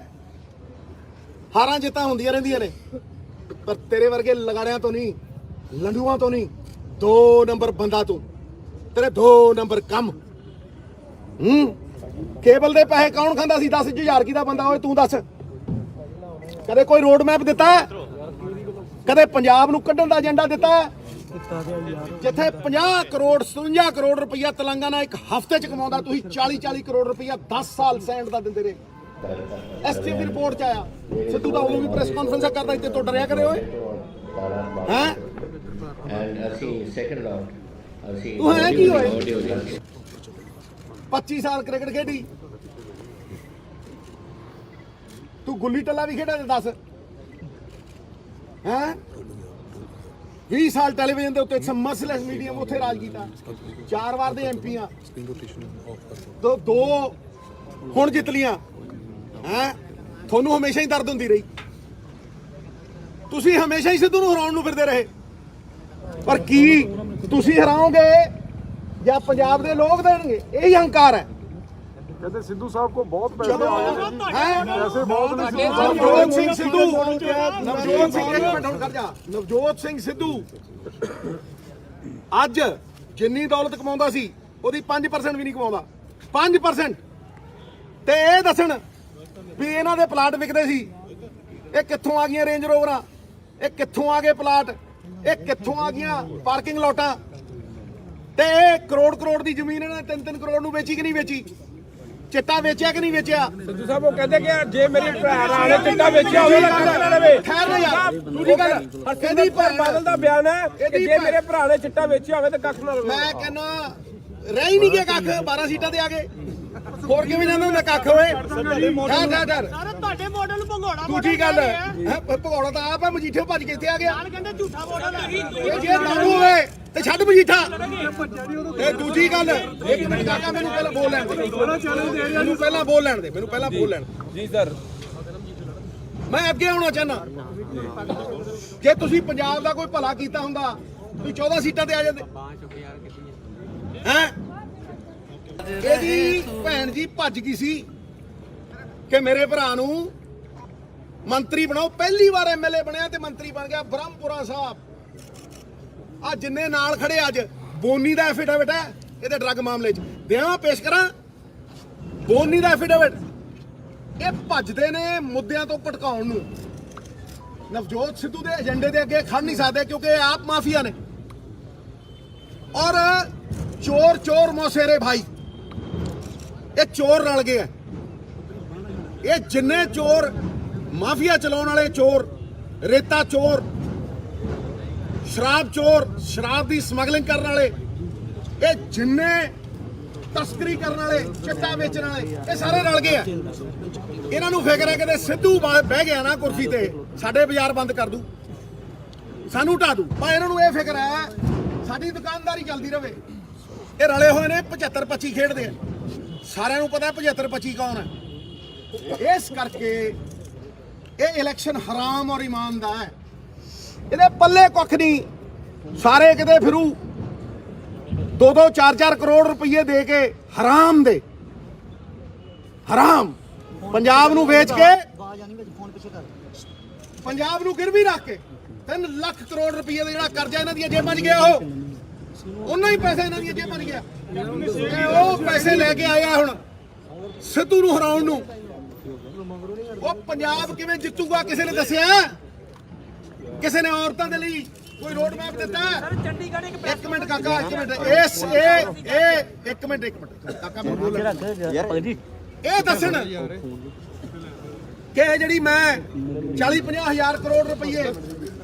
ਹਾਰਾਂ ਜਿੱਤਾਂ ਹੁੰਦੀਆਂ ਰਹਿੰਦੀਆਂ ਨੇ ਪਰ ਤੇਰੇ ਵਰਗੇ ਲਗਾੜਿਆਂ ਤੋਂ ਨਹੀਂ ਲੰਡੂਆਂ ਤੋਂ ਨਹੀਂ 2 ਨੰਬਰ ਬੰਦਾ ਤੂੰ ਤੇਰੇ 2 ਨੰਬਰ ਕੰਮ ਕੇਬਲ ਦੇ ਪੈਸੇ ਕੌਣ ਖਾਂਦਾ ਸੀ 10,000 ਕੀ ਦਾ ਬੰਦਾ ਓਏ ਤੂੰ ਦੱਸ ਕਦੇ ਕੋਈ ਰੋਡ ਮੈਪ ਦਿੱਤਾ ਕਦੇ ਪੰਜਾਬ ਨੂੰ ਕੱਢਣ ਦਾ ਏਜੰਡਾ ਦਿੱਤਾ ਜਿੱਥੇ 50 ਕਰੋੜ 57 ਕਰੋੜ ਰੁਪਈਆ ਤੇਲੰਗਾਨਾ ਇੱਕ ਹਫ਼ਤੇ ਚ ਕਮਾਉਂਦਾ ਤੁਸੀਂ 40 ਕਰੋੜ ਰੁਪਈਆ 10 ਸਾਲ ਸੈਂਡ ਦਾ ਦਿੰਦੇ ਰਹੇ ਐਸਟੀਐਫ ਦੀ ਰਿਪੋਰਟ ਚ ਆਇਆ ਸਿੱਧੂ ਦਾ ਉਦੋਂ ਵੀ ਪ੍ਰੈਸ ਕਾਨਫਰੰਸ ਕਰਦਾ ਇੱਥੇ ਤੋਂ ਡਰਿਆ ਕਰੇ ਓਏ ਹੈ ਅਸੀਂ ਸੈਕੰਡ ਰਾਊਂਡ ਅਸੀਂ ਤੂੰ ਹੈ ਕੀ ਹੋਏ 25 ਸਾਲ ਕ੍ਰਿਕਟ ਖੇਡੀ ਤੂੰ ਗੁੱਲੀ ਟੱਲਾ ਵੀ ਖੇਡਿਆ ਤੇ ਦੱਸ ਹੈ 20 ਸਾਲ ਟੈਲੀਵਿਜ਼ਨ ਦੇ ਉੱਤੇ ਮਸਲੈਸ ਮੀਡੀਅਮ ਉੱਥੇ ਰਾਜ ਕੀਤਾ 4 ਵਾਰ ਦੇ ਐਮਪੀ ਆ 2 ਹੁਣ ਜਿੱਤ ਲੀਆਂ ਹੈ ਤੁਹਾਨੂੰ ਹਮੇਸ਼ਾ ਹੀ ਦਰਦ ਹੁੰਦੀ ਰਹੀ ਤੁਸੀਂ ਹਮੇਸ਼ਾ ਹੀ ਸਿੱਧੂ ਨੂੰ ਹਰਾਉਣ ਨੂੰ ਫਿਰਦੇ ਰਹੇ ਪਰ ਕੀ ਤੁਸੀਂ ਹਰਾਓਗੇ ਜਾਂ ਪੰਜਾਬ ਦੇ ਲੋਕ ਦੇਣਗੇ ਇਹੀ ਹੰਕਾਰ ਹੈ कहते सिद्धू साहब को बहुत पैसे आए हैं ऐसे बहुत ਨਵਜੋਤ ਸਿੰਘ ਸਿੱਧੂ ਨਵਜੋਤ ਸਿੰਘ ਇੱਕ ਮਿੰਟ ਹੁਣ ਖੜ ਜਾ ਨਵਜੋਤ ਸਿੰਘ ਸਿੱਧੂ ਅੱਜ ਜਿੰਨੀ ਦੌਲਤ ਕਮਾਉਂਦਾ ਸੀ ਉਹਦੀ 5% ਵੀ ਨਹੀਂ ਕਮਾਉਂਦਾ 5% ਤੇ ਇਹ ਦੱਸਣ ਵੀ ਇਹਨਾਂ ਦੇ ਪਲਾਟ ਵਿਕਦੇ ਸੀ ਇਹ ਕਿੱਥੋਂ ਆ ਗਈਆਂ ਰੇਂਜ ਰੋਵਰਾਂ ਇਹ ਕਿੱਥੋਂ ਆ ਗਏ ਪਲਾਟ ਇਹ ਕਿੱਥੋਂ ਆ ਗਈਆਂ ਪਾਰਕਿੰਗ ਲੋਟਾਂ ਤੇ ਇਹ ਕਰੋੜ ਦੀ ਜ਼ਮੀਨ ਇਹਨਾਂ ਨੇ 3 ਕਰੋੜ ਨੂੰ ਵੇਚੀ ਕਿ ਨਹੀਂ ਵੇਚੀ ਚਿੱਟਾ ਵੇਚਿਆ ਕਿ ਨਹੀਂ ਵੇਚਿਆ ਸਿੱਧੂ ਸਾਹਿਬ ਉਹ ਕਹਿੰਦੇ ਕਿ ਜੇ ਮੇਰੇ ਭਰਾ ਨੇ ਚਿੱਟਾ ਵੇਚਿਆ ਹੋਵੇ ਤਾਂ ਕੱਖ ਨਾ ਲਵੇ ਖੈਰ ਨਾ ਯਾਰ ਦੂਜੀ ਗੱਲ ਕਹਿੰਦੀ ਬਾਦਲ ਦਾ ਬਿਆਨ ਹੈ ਕਿ ਜੇ ਮੇਰੇ ਭਰਾ ਨੇ ਚਿੱਟਾ ਵੇਚਿਆ ਹੋਵੇ ਤਾਂ ਕੱਖ ਨਾ ਲਵੇ ਮੈਂ ਕਹਿੰਦਾ ਰਹਿ ਹੀ ਨਹੀਂ ਗਿਆ ਕੱਖ 12 ਸੀਟਾਂ ਤੇ ਆ ਗਏ ਹੋਰ ਕਿਵੇਂ ਜਾਂਦਾ ਹੁੰਦਾ ਕੱਖ ਓਏ ਡਰ ਤੁਹਾਡੇ ਮਾਡਲ ਨੂੰ ਭੰਗੋੜਾ ਦੂਜੀ ਗੱਲ ਭਗੌੜਾ ਤਾਂ ਆਪ ਹੈ ਮਜੀਠੇ ਭੱਜ ਕੇ ਇੱਥੇ ਆ ਗਿਆ ਕਹਿੰਦੇ ਝੂਠਾ ਮਾਡਲ ਇਹ ਜੇ ਨਾਨੂ ਹੋਵੇ ਤੇ ਛੱਡ ਮਜੀਠਾ ਤੇ ਦੂਜੀ ਗੱਲ ਇੱਕ ਮਿੰਟ ਕਾਕਾ ਮੈਨੂੰ ਪਹਿਲਾਂ ਬੋਲ ਲੈਣ ਦੇ ਮੈਨੂੰ ਪਹਿਲਾਂ ਬੋਲ ਲੈਣ ਦੇ ਜੀ ਸਰ ਮੈਂ ਅੱਗੇ ਆਉਣਾ ਚਾਹਨਾ ਜੇ ਤੁਸੀਂ ਪੰਜਾਬ ਦਾ ਕੋਈ ਭਲਾ ਕੀਤਾ ਹੁੰਦਾ ਤੁਸੀਂ 14 ਸੀਟਾਂ ਤੇ ਆ ਜਾਂਦੇ ਹੈ ਇਹਦੀ ਭੈਣ ਜੀ ਭੱਜ ਗਈ ਸੀ ਕਿ ਮੇਰੇ ਭਰਾ ਨੂੰ ਮੰਤਰੀ ਬਣਾਓ ਪਹਿਲੀ ਵਾਰ ਐਮਐਲਏ ਬਣਿਆ ਤੇ ਮੰਤਰੀ ਬਣ ਗਿਆ ਬ੍ਰਹਮਪੁਰਾ ਸਾਹਿਬ ਆ ਜਿੰਨੇ ਨਾਲ ਖੜੇ ਅੱਜ ਬੋਨੀ ਦਾ ਐਫੀਡੇਵਿਟ ਹੈ ਇਹਦੇ ਡਰੱਗ ਮਾਮਲੇ 'ਚ ਦਿਆਂ ਪੇਸ਼ ਕਰਾਂ ਬੋਨੀ ਦਾ ਐਫੀਡੇਵਿਟ ਇਹ ਭੱਜਦੇ ਨੇ ਮੁੱਦਿਆਂ ਤੋਂ ਭਟਕਾਉਣ ਨੂੰ ਨਵਜੋਤ ਸਿੱਧੂ ਦੇ ਏਜੰਡੇ ਦੇ ਅੱਗੇ ਖੜ ਨਹੀਂ ਸਕਦੇ ਕਿਉਂਕਿ ਇਹ ਆਪ ਮਾਫੀਆ ਨੇ ਔਰ ਚੋਰ ਮੌਸੇਰੇ ਭਾਈ ਇਹ ਚੋਰ ਰਲ ਗਏ ਆ ਇਹ ਜਿੰਨੇ ਚੋਰ ਮਾਫੀਆ ਚਲਾਉਣ ਵਾਲੇ ਚੋਰ ਰੇਤਾ ਚੋਰ ਸ਼ਰਾਬ ਦੀ ਸਮਗਲਿੰਗ ਕਰਨ ਵਾਲੇ ਇਹ ਜਿੰਨੇ ਤਸਕਰੀ ਕਰਨ ਵਾਲੇ ਚਿੱਟਾ ਵੇਚਣ ਵਾਲੇ ਇਹ ਸਾਰੇ ਰਲ ਗਏ ਆ ਇਹਨਾਂ ਨੂੰ ਫਿਕਰ ਹੈ ਕਿ ਸਿੱਧੂ ਬਹਿ ਗਿਆ ਨਾ ਕੁਰਸੀ ਤੇ ਸਾਡੇ ਬਾਜ਼ਾਰ ਬੰਦ ਕਰ ਦੂ ਸਾਨੂੰ ਢਾ ਦੂ ਪਰ ਇਹਨਾਂ ਨੂੰ ਇਹ ਫਿਕਰ ਹੈ ਸਾਡੀ ਦੁਕਾਨਦਾਰੀ ਚੱਲਦੀ ਰਵੇ ਇਹ ਰਲੇ ਹੋਏ ਨੇ 75-25 ਖੇਡਦੇ ਆ ਸਾਰਿਆਂ ਨੂੰ ਪਤਾ 75-25 ਕੌਣ ਹੈ ਇਸ ਕਰਕੇ ਇਹ ਇਲੈਕਸ਼ਨ ਹਰਾਮ ਔਰ ਈਮਾਨ ਦਾ ਹੈ ਇਹਦੇ ਪੱਲੇ ਕੁੱਖ ਨਹੀਂ ਸਾਰੇ ਕਿਤੇ ਫਿਰੂ 2-2 4-4 ਕਰੋੜ ਰੁਪਏ ਦੇ ਕੇ ਹਰਾਮ ਪੰਜਾਬ ਨੂੰ ਵੇਚ ਕੇ ਪੰਜਾਬ ਨੂੰ ਗਿਰਵੀ ਰੱਖ ਕੇ 3 ਲੱਖ ਕਰੋੜ ਰੁਪਏ ਦਾ ਜਿਹੜਾ ਕਰਜ਼ਾ ਇਹਨਾਂ ਦੀਆਂ ਜੇਬਾਂ 'ਚ ਗਿਆ ਉਹਨਾਂ ਹੀ ਪੈਸੇ ਇਹਨਾਂ ਦੀਆਂ ਜੇਬਾਂ 'ਚ ਗਿਆ ਉਹ ਪੈਸੇ ਲੈ ਕੇ ਆਇਆ ਹੁਣ ਸਿੱਧੂ ਨੂੰ ਹਰਾਉਣ ਨੂੰ ਉਹ ਪੰਜਾਬ ਕਿਵੇਂ ਜਿੱਤੂਗਾ ਕਿਸੇ ਨੇ ਦੱਸਿਆ ਕਿਸੇ ਨੇ ਔਰਤਾਂ ਦੇ ਲਈ ਕੋਈ ਰੋਡ ਮੈਪ ਦਿੱਤਾ ਇੱਕ ਮਿੰਟ ਕਾਕਾ ਇੱਕ ਮਿੰਟ ਕਾਕਾ ਮੈਂ ਬੋਲ ਇਹ ਦੱਸਣ ਕਿ ਜਿਹੜੀ ਮੈਂ 40-50 ਹਜ਼ਾਰ ਕਰੋੜ ਰੁਪਏ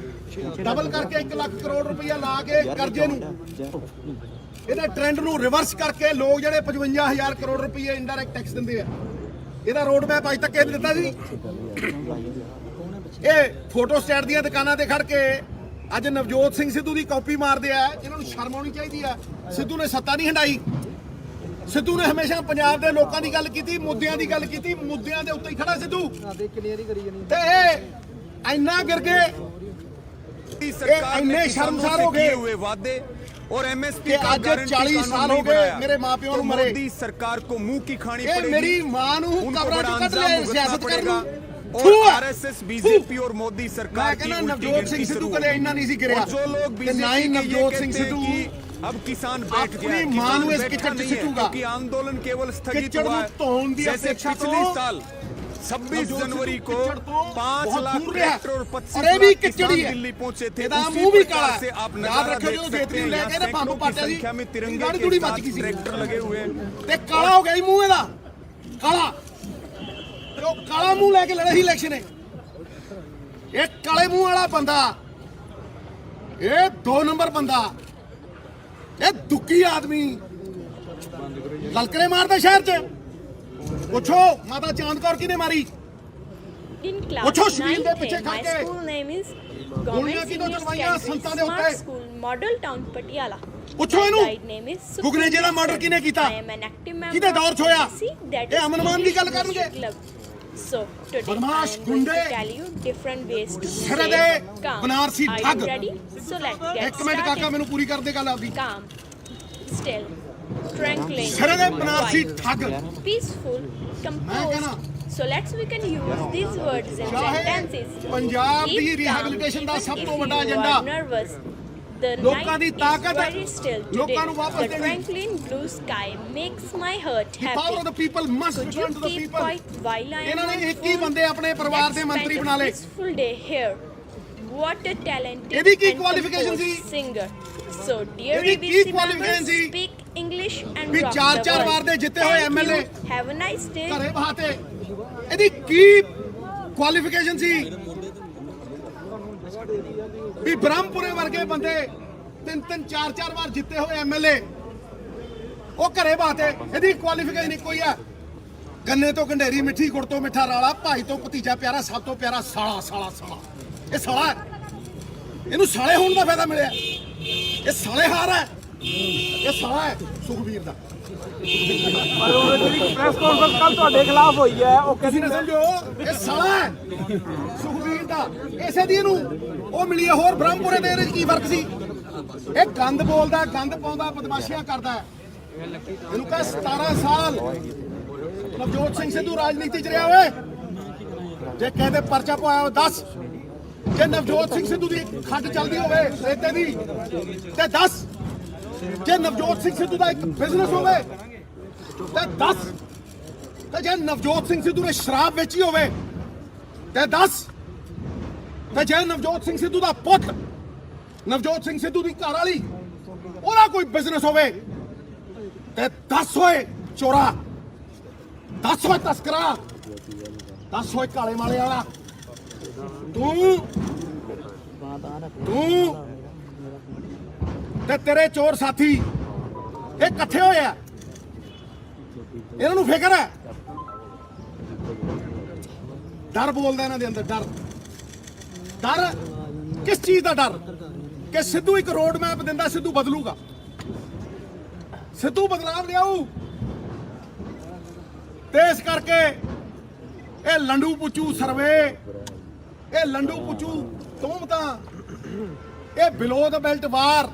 ਡਬਲ ਕਰਕੇ 1 ਲੱਖ ਕਰੋੜ ਰੁਪਇਆ ਲਾ ਕੇ ਕਰਜ਼ੇ ਨੂੰ ਇਹਦੇ ਟ੍ਰੈਂਡ ਨੂੰ ਰਿਵਰਸ ਕਰਕੇ ਲੋਕ ਜਿਹੜੇ 55,000 ਕਰੋੜ ਰੁਪਏ ਇਨਡਾਇਰੈਕਟ ਟੈਕਸ ਦਿੰਦੇ ਆ ਇਹਦਾ ਰੋਡ ਮੈਪ ਅੱਜ ਤੱਕ ਇਹ ਦਿੱਤਾ ਸੀ ਇਹ ਫੋਟੋ ਸਟੇਟ ਦੀਆਂ ਦੁਕਾਨਾਂ ਤੇ ਖੜ ਕੇ ਅੱਜ ਨਵਜੋਤ ਸਿੰਘ ਸਿੱਧੂ ਦੀ ਕਾਪੀ ਮਾਰਦੇ ਆ ਇਹਨਾਂ ਨੂੰ ਸ਼ਰਮ ਆਉਣੀ ਚਾਹੀਦੀ ਆ ਸਿੱਧੂ ਨੇ ਸੱਤਾ ਨਹੀਂ ਹੰਡਾਈ ਸਿੱਧੂ ਨੇ ਹਮੇਸ਼ਾ ਪੰਜਾਬ ਦੇ ਲੋਕਾਂ ਦੀ ਗੱਲ ਕੀਤੀ, ਮੁੱਦਿਆਂ ਦੀ ਗੱਲ ਕੀਤੀ, ਮੁੱਦਿਆਂ ਦੇ ਉੱਤੇ ਹੀ ਖੜਾ ਸਿੱਧੂ। ਤੇ ਇਹ ਇੰਨਾ ਗਿਰ ਗਏ, ਇਹ ਇੰਨੇ ਸ਼ਰਮਸਾਰ ਹੋ ਗਏ हुए वादे और एमएसपी कि का आज गारंटी 40 कानून साल नहीं हो गए बनाया। मेरे माँ-प्यो तो नूं मरे। मोदी सरकार को मुंह की खानी ये पड़ेगी, मेरी मां नूं उनको कब्रां बड़ा चों कढ अंजाम लिया भुगतना सियासत पड़ेगा। करन। और आरएसएस बीजेपी और मोदी मैं सरकार की कहना उल्टी नवजोत गिनती सिंह सिद्धू शुरू कदे इन्ना नहीं सी गिरिया। और जो लोग कि ना ही बीजेपी नवजोत सिंह सिद्धू अब किसान बैठ अपनी गया, मां किसान नूं इस बैठा किचड़ च नहीं है, सिटूगा। क्योंकि आंदोलन केवल स्थगित किचड़ हुआ नूं है। धोण दी जैसे अपेक्षा पिछले तो साल 26 जनवरी को किचड़ तो 5 बहुत लाख दूर रहा। ट्रैक्टर और 25 और ये भी लाख किचड़ ही किसान है। दिल्ली पहुंचे थे। ਇਹਦਾ उसी ਮੂੰਹ ਵੀ प्रकार ਕਾਲਾ से आप याद नजारा रखियो देख जो सकते जेतली हैं, ले यहाँ के ना सैकड़ों भांडो की पाटिया जी संख्या में तिरंगे गाड़ी के थोड़ी साथ बच गई सी। ट्रैक्टर लगे हुए हैं। ਤੇ ਕਾਲਾ ਹੋ ਗਿਆ ਹੀ ਮੂੰਹ ਇਹਦਾ, ਕਾਲਾ। ਤੇ ਉਹ ਕਾਲਾ ਮੂੰਹ ਲੈ ਕੇ ਲੜੇ ਸੀ ਇਲੈਕਸ਼ਨ। ਇਹ ਕਾਲੇ ਮੂੰਹ ਵਾਲਾ ਬੰਦਾ, ਇਹ 2 ਨੰਬਰ ਬੰਦਾ, ਇਹ ਦੁੱਕੀ ਆਦਮੀ ਲਲਕਰੇ ਮਾਰਦਾ ਸ਼ਹਿਰ 'ਚ। ਪੁੱਛੋ ਮਾਤਾ ਚਾਂਦ ਕੌਰ ਕਿਹਨੇ ਮਾਰੀ? In class ਪੁੱਛੋ ਸ਼ਬੀਲ ਦੇ 9th, ਪਿੱਛੇ ਖੜ my K school name is ਗੋਲੀਆਂ Government ਕਿਹਦੋਂ Senior ਚਲਵਾਈਆਂ Secondary ਸੰਤਾਂ ਦੇ Smart ਉੱਤੇ? School, Model Town, Patiala. ਪੁੱਛੋ My ਇਹਨੂੰ guide name is Sukhdeep ਗੁਗਨੇਜੇ ਦਾ ਮਰਡਰ ਕਿਹਨੇ ਕੀਤਾ? I am an active member ਕਿਹਦੇ ਦੌਰ 'ਚ ਹੋਇਆ? of PCC, that ਇਹ is ਅਮਨ ਮਾਨ ਦੀ ਗੱਲ Police ਕਰਨਗੇ। Club. So today I ਬਦਮਾਸ਼ am going to ਗੁੰਡੇ, tell you different ways to ਸਿਰੇ stay ਦੇ calm. ਬਨਾਰਸੀ Are ਠੱਗ। you ready? So let's get ਇੱਕ ਮਿੰਟ ਕਾਕਾ started. ਮੈਨੂੰ ਪੂਰੀ ਕਰ ਦੇ ਗੱਲ ਆਪਦੀ। Calm, still, tranquil, ਸਿਰੇ ਦੇ ਬਨਾਰਸੀ quiet, ਠੱਗ। peaceful, composed. ਕਹਿਣਾ। So let's we can use these words and ਚਾਹੇ sentences. ਪੰਜਾਬ ਦੀ Keep calm ਰਿਹੈਬਿਲਿਟੇਸ਼ਨ ਦਾ even ਸਭ if ਤੋਂ ਵੱਡਾ you agenda are nervous. The ਲੋਕਾਂ night ਦੀ is ਤਾਕਤ, very still today. ਲੋਕਾਂ ਨੂੰ ਵਾਪਸ The ਦੇਣੀ। tranquil blue sky makes my heart The power of the happy. people must Could return you to the keep people. quiet while I am ਇਹਨਾਂ ਨੇ on 21 phone? ਬੰਦੇ ਆਪਣੇ ਪਰਿਵਾਰ ਦੇ Let's ਮੰਤਰੀ spend ਬਣਾ a ਲਏ। peaceful day here. What a talented ਇਹਦੀ ਕੀ and qualification C? composed singer. So dear ਇਹਦੀ ਕੀ BBC qualification members, C? speak English and we rock ਚਾਰ the ਵਾਰ ਦੇ world. ਜਿੱਤੇ ਹੋਏ Thank MLA you. Have a nice day. ਘਰੇ ਬਹਾਤੇ। ਇਹਦੀ ਕੀ qualification ਸੀ? ਵੀ ਬ੍ਰਹਮਪੁਰੇ ਵਰਗੇ ਬੰਦੇ 3-3 4-4 ਵਾਰ ਜਿੱਤੇ ਹੋਏ ਐਮਐਲਏ ਉਹ ਘਰੇ ਬਹਾਤੇ। ਇਹਦੀ ਕੁਆਲੀਫਿਕੇਸ਼ਨ ਇੱਕੋ ਹੀ ਹੈ, ਗੰਨੇ ਤੋਂ ਗੰਢੇਰੀ, ਮਿੱਠੀ ਗੁੜ ਤੋਂ ਮਿੱਠਾ ਰਾਲਾ, ਭਾਈ ਤੋਂ ਭਤੀਜਾ ਪਿਆਰਾ, ਸਭ ਤੋਂ ਪਿਆਰਾ ਸਾਲਾ ਸਾਲਾ ਸਾਲਾ। ਇਹ ਸਾਲਾ ਹੈ, ਇਹਨੂੰ ਸਾਲੇ ਹੋਣ ਦਾ ਫਾਇਦਾ ਮਿਲਿਆ। ਇਹ ਸਾਲੇ ਹਾਰ ਹੈ, ਇਹ ਸਾਲਾ ਹੈ ਸੁਖਬੀਰ ਦਾ। ਪਰ ਉਹ ਜਿਹੜੀ ਪ੍ਰੈਸ ਕਾਨਫਰੰਸ ਕੱਲ ਤੁਹਾਡੇ ਖਿਲਾਫ ਹੋਈ ਹੈ ਉਹ ਕਿਸੇ ਨੇ ਸਮਝੋ ਇਹ ਸਾਲਾ ਹੈ ਸੁਖਬੀਰ ਦਾ। ਇਸੇ ਦੀ ਇਹਨੂੰ ਉਹ ਮਿਲੀ ਹੈ। ਹੋਰ ਬ੍ਰਹਮਪੁਰੇ ਦੇ ਇਹਦੇ 'ਚ ਕੀ ਫਰਕ ਸੀ? ਇਹ ਗੰਦ ਬੋਲਦਾ, ਗੰਦ ਪਾਉਂਦਾ, ਬਦਮਾਸ਼ੀਆਂ ਕਰਦਾ ਹੈ। ਇਹਨੂੰ ਕਹ 17 ਸਾਲ ਨਵਜੋਤ ਸਿੰਘ ਸਿੱਧੂ ਰਾਜਨੀਤੀ 'ਚ ਰਿਹਾ ਹੋਵੇ। ਜੇ ਕਹਿੰਦੇ ਪਰਚਾ ਪਵਾਇਆ ਹੋਵੇ 10, ਜੇ ਨਵਜੋਤ ਸਿੰਘ ਸਿੱਧੂ ਦੀ ਖੱਡ ਚੱਲਦੀ ਹੋਵੇ ਰੇਤੇ ਦੀ ਤੇ 10, ਜੇ ਨਵਜੋਤ ਸਿੰਘ ਸਿੱਧੂ ਦਾ ਇੱਕ ਬਿਜ਼ਨਸ ਹੋਵੇ ਤੇ 10, ਤੇ ਜੇ ਨਵਜੋਤ ਸਿੰਘ ਸਿੱਧੂ ਨੇ ਸ਼ਰਾਬ ਵੇਚੀ ਹੋਵੇ ਤੇ 10, ਤੇ ਜੇ ਨਵਜੋਤ ਸਿੰਘ ਸਿੱਧੂ ਦਾ ਪੁੱਤ, ਨਵਜੋਤ ਸਿੰਘ ਸਿੱਧੂ ਦੀ ਘਰ ਵਾਲੀ, ਉਹਦਾ ਕੋਈ ਬਿਜ਼ਨਸ ਹੋਵੇ ਤੇ 10 ਹੋਏ ਚੋਰਾ, 10 ਹੋਏ ਤਸਕਰਾ, 10 ਹੋਏ ਕਾਲੇ ਮਾਲੇ ਵਾਲਾ। ਤੂੰ ਤੇ ਤੇਰੇ ਚੋਰ ਸਾਥੀ ਇਹ ਇਕੱਠੇ ਹੋਏ ਆ, ਇਹਨਾਂ ਨੂੰ ਫਿਕਰ ਹੈ। ਡਰ ਬੋਲਦਾ ਇਹਨਾਂ ਦੇ ਅੰਦਰ, ਡਰ। ਡਰ ਕਿਸ ਚੀਜ਼ ਦਾ ਡਰ? ਕਿ ਸਿੱਧੂ ਇੱਕ ਰੋਡ ਮੈਪ ਦਿੰਦਾ, ਸਿੱਧੂ ਬਦਲੂਗਾ, ਸਿੱਧੂ ਬਦਲਾਵ ਲਿਆਊ। ਤੇ ਇਸ ਕਰਕੇ ਇਹ ਲੰਡੂ ਪੁੱਚੂ ਸਰਵੇ, ਇਹ ਲੰਡੂ ਪੁੱਚੂ ਤੋਮਤਾਂ, ਇਹ ਬਿਲੋ ਦ ਬੈਲਟ ਵਾਰ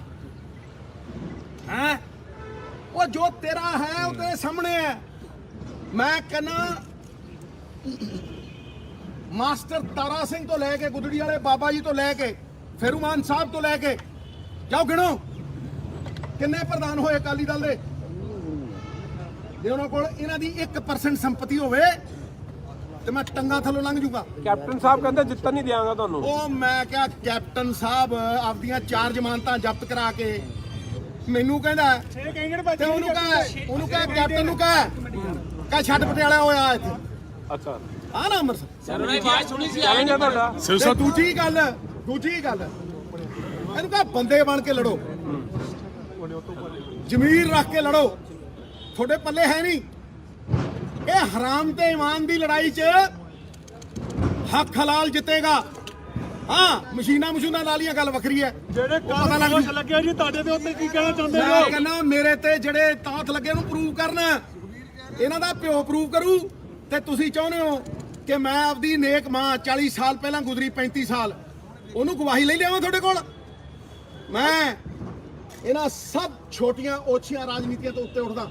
ਹੈ। ਉਹ ਜੋ ਤੇਰਾ ਹੈ ਉਹ ਤੇਰੇ ਸਾਹਮਣੇ ਹੈ। ਮੈਂ ਕਹਿੰਦਾ ਮਾਸਟਰ ਤਾਰਾ ਸਿੰਘ ਤੋਂ ਲੈ ਕੇ ਗੁੱਦੜੀ ਵਾਲੇ ਬਾਬਾ ਜੀ ਤੋਂ ਲੈ ਕੇ ਫੇਰੂਮਾਨ ਸਾਹਿਬ ਤੋਂ ਲੈ ਕੇ ਜਾਓ ਗਿਣੋ ਕਿੰਨੇ ਪ੍ਰਧਾਨ ਹੋਏ ਅਕਾਲੀ ਦਲ ਦੇ। ਜੇ ਉਹਨਾਂ ਕੋਲ ਇਹਨਾਂ ਦੀ 1% ਸੰਪਤੀ ਹੋਵੇ ਤੇ ਮੈਂ ਟੰਗਾ ਥੱਲੋਂ ਲੰਘ ਜੂਗਾ। ਕੈਪਟਨ ਸਾਹਿਬ ਕਹਿੰਦੇ ਜਿੱਤਣ ਨਹੀਂ ਦਿਆਂਗਾ ਤੁਹਾਨੂੰ। ਉਹ ਮੈਂ ਕਿਹਾ ਕੈਪਟਨ ਸਾਹਿਬ ਆਪਦੀਆਂ 4 ਜ਼ਮਾਨਤਾਂ ਜ਼ਬਤ ਕਰਾ ਕੇ ਮੈਨੂੰ ਕਹਿੰਦਾ ਤੇ ਉਹਨੂੰ ਕਹ ਕੈਪਟਨ ਨੂੰ ਕਹ ਛੱਡ ਪਟਿਆਲਾ ਹੋਇਆ ਇੱਥੇ। ਅੱਛਾ ਆ ਨਾ ਅੰਮ੍ਰਿਤਸਰ ਆਵਾਜ਼ ਸੁਣੀ ਸੀ ਚੈਲੰਜ ਹੈ ਤੁਹਾਡਾ। ਤੇ ਦੂਜੀ ਗੱਲ ਇਹਨੂੰ ਕਹ ਬੰਦੇ ਬਣ ਕੇ ਲੜੋ, ਜ਼ਮੀਰ ਰੱਖ ਕੇ ਲੜੋ। ਤੁਹਾਡੇ ਪੱਲੇ ਹੈ ਨਹੀਂ। ਇਹ ਹਰਾਮ ਤੇ ਇਮਾਨ ਦੀ ਲੜਾਈ 'ਚ ਹੱਕ ਹਲਾਲ ਜਿੱਤੇਗਾ। ਹਾਂ ਮਸ਼ੀਨਾਂ ਲਾ ਲੀਆਂ, ਗੱਲ ਵੱਖਰੀ ਹੈ। ਜਿਹੜੇ ਪਤਾ ਲੱਗ ਕਾਗਜ਼ ਲੱਗੇ ਜੀ ਤੁਹਾਡੇ ਦੇ ਉੱਤੇ ਕੀ ਕਹਿਣਾ ਚਾਹੁੰਦੇ ਮੈਂ ਹੋ? ਕਹਿੰਦਾ ਮੇਰੇ ਤੇ ਜਿਹੜੇ ਤਾਂਤ ਲੱਗੇ ਨੂੰ ਪ੍ਰੂਵ ਕਰਨਾ, ਇਹਨਾਂ ਦਾ ਪਿਓ ਪ੍ਰੂਵ ਕਰੂ। ਤੇ ਤੁਸੀਂ ਚਾਹੁੰਦੇ ਹੋ ਕਿ ਮੈਂ ਆਪਦੀ ਨੇਕ ਮਾਂ 40 ਸਾਲ ਪਹਿਲਾਂ ਗੁਜ਼ਰੀ, 35 ਸਾਲ, ਉਹਨੂੰ ਗਵਾਹੀ ਲਈ ਲਿਆਵਾਂ ਤੁਹਾਡੇ ਕੋਲ? ਮੈਂ ਇਹਨਾਂ ਸਭ ਛੋਟੀਆਂ ਓਛੀਆਂ ਰਾਜਨੀਤੀਆਂ ਤੋਂ ਉੱਤੇ ਉੱਠਦਾ।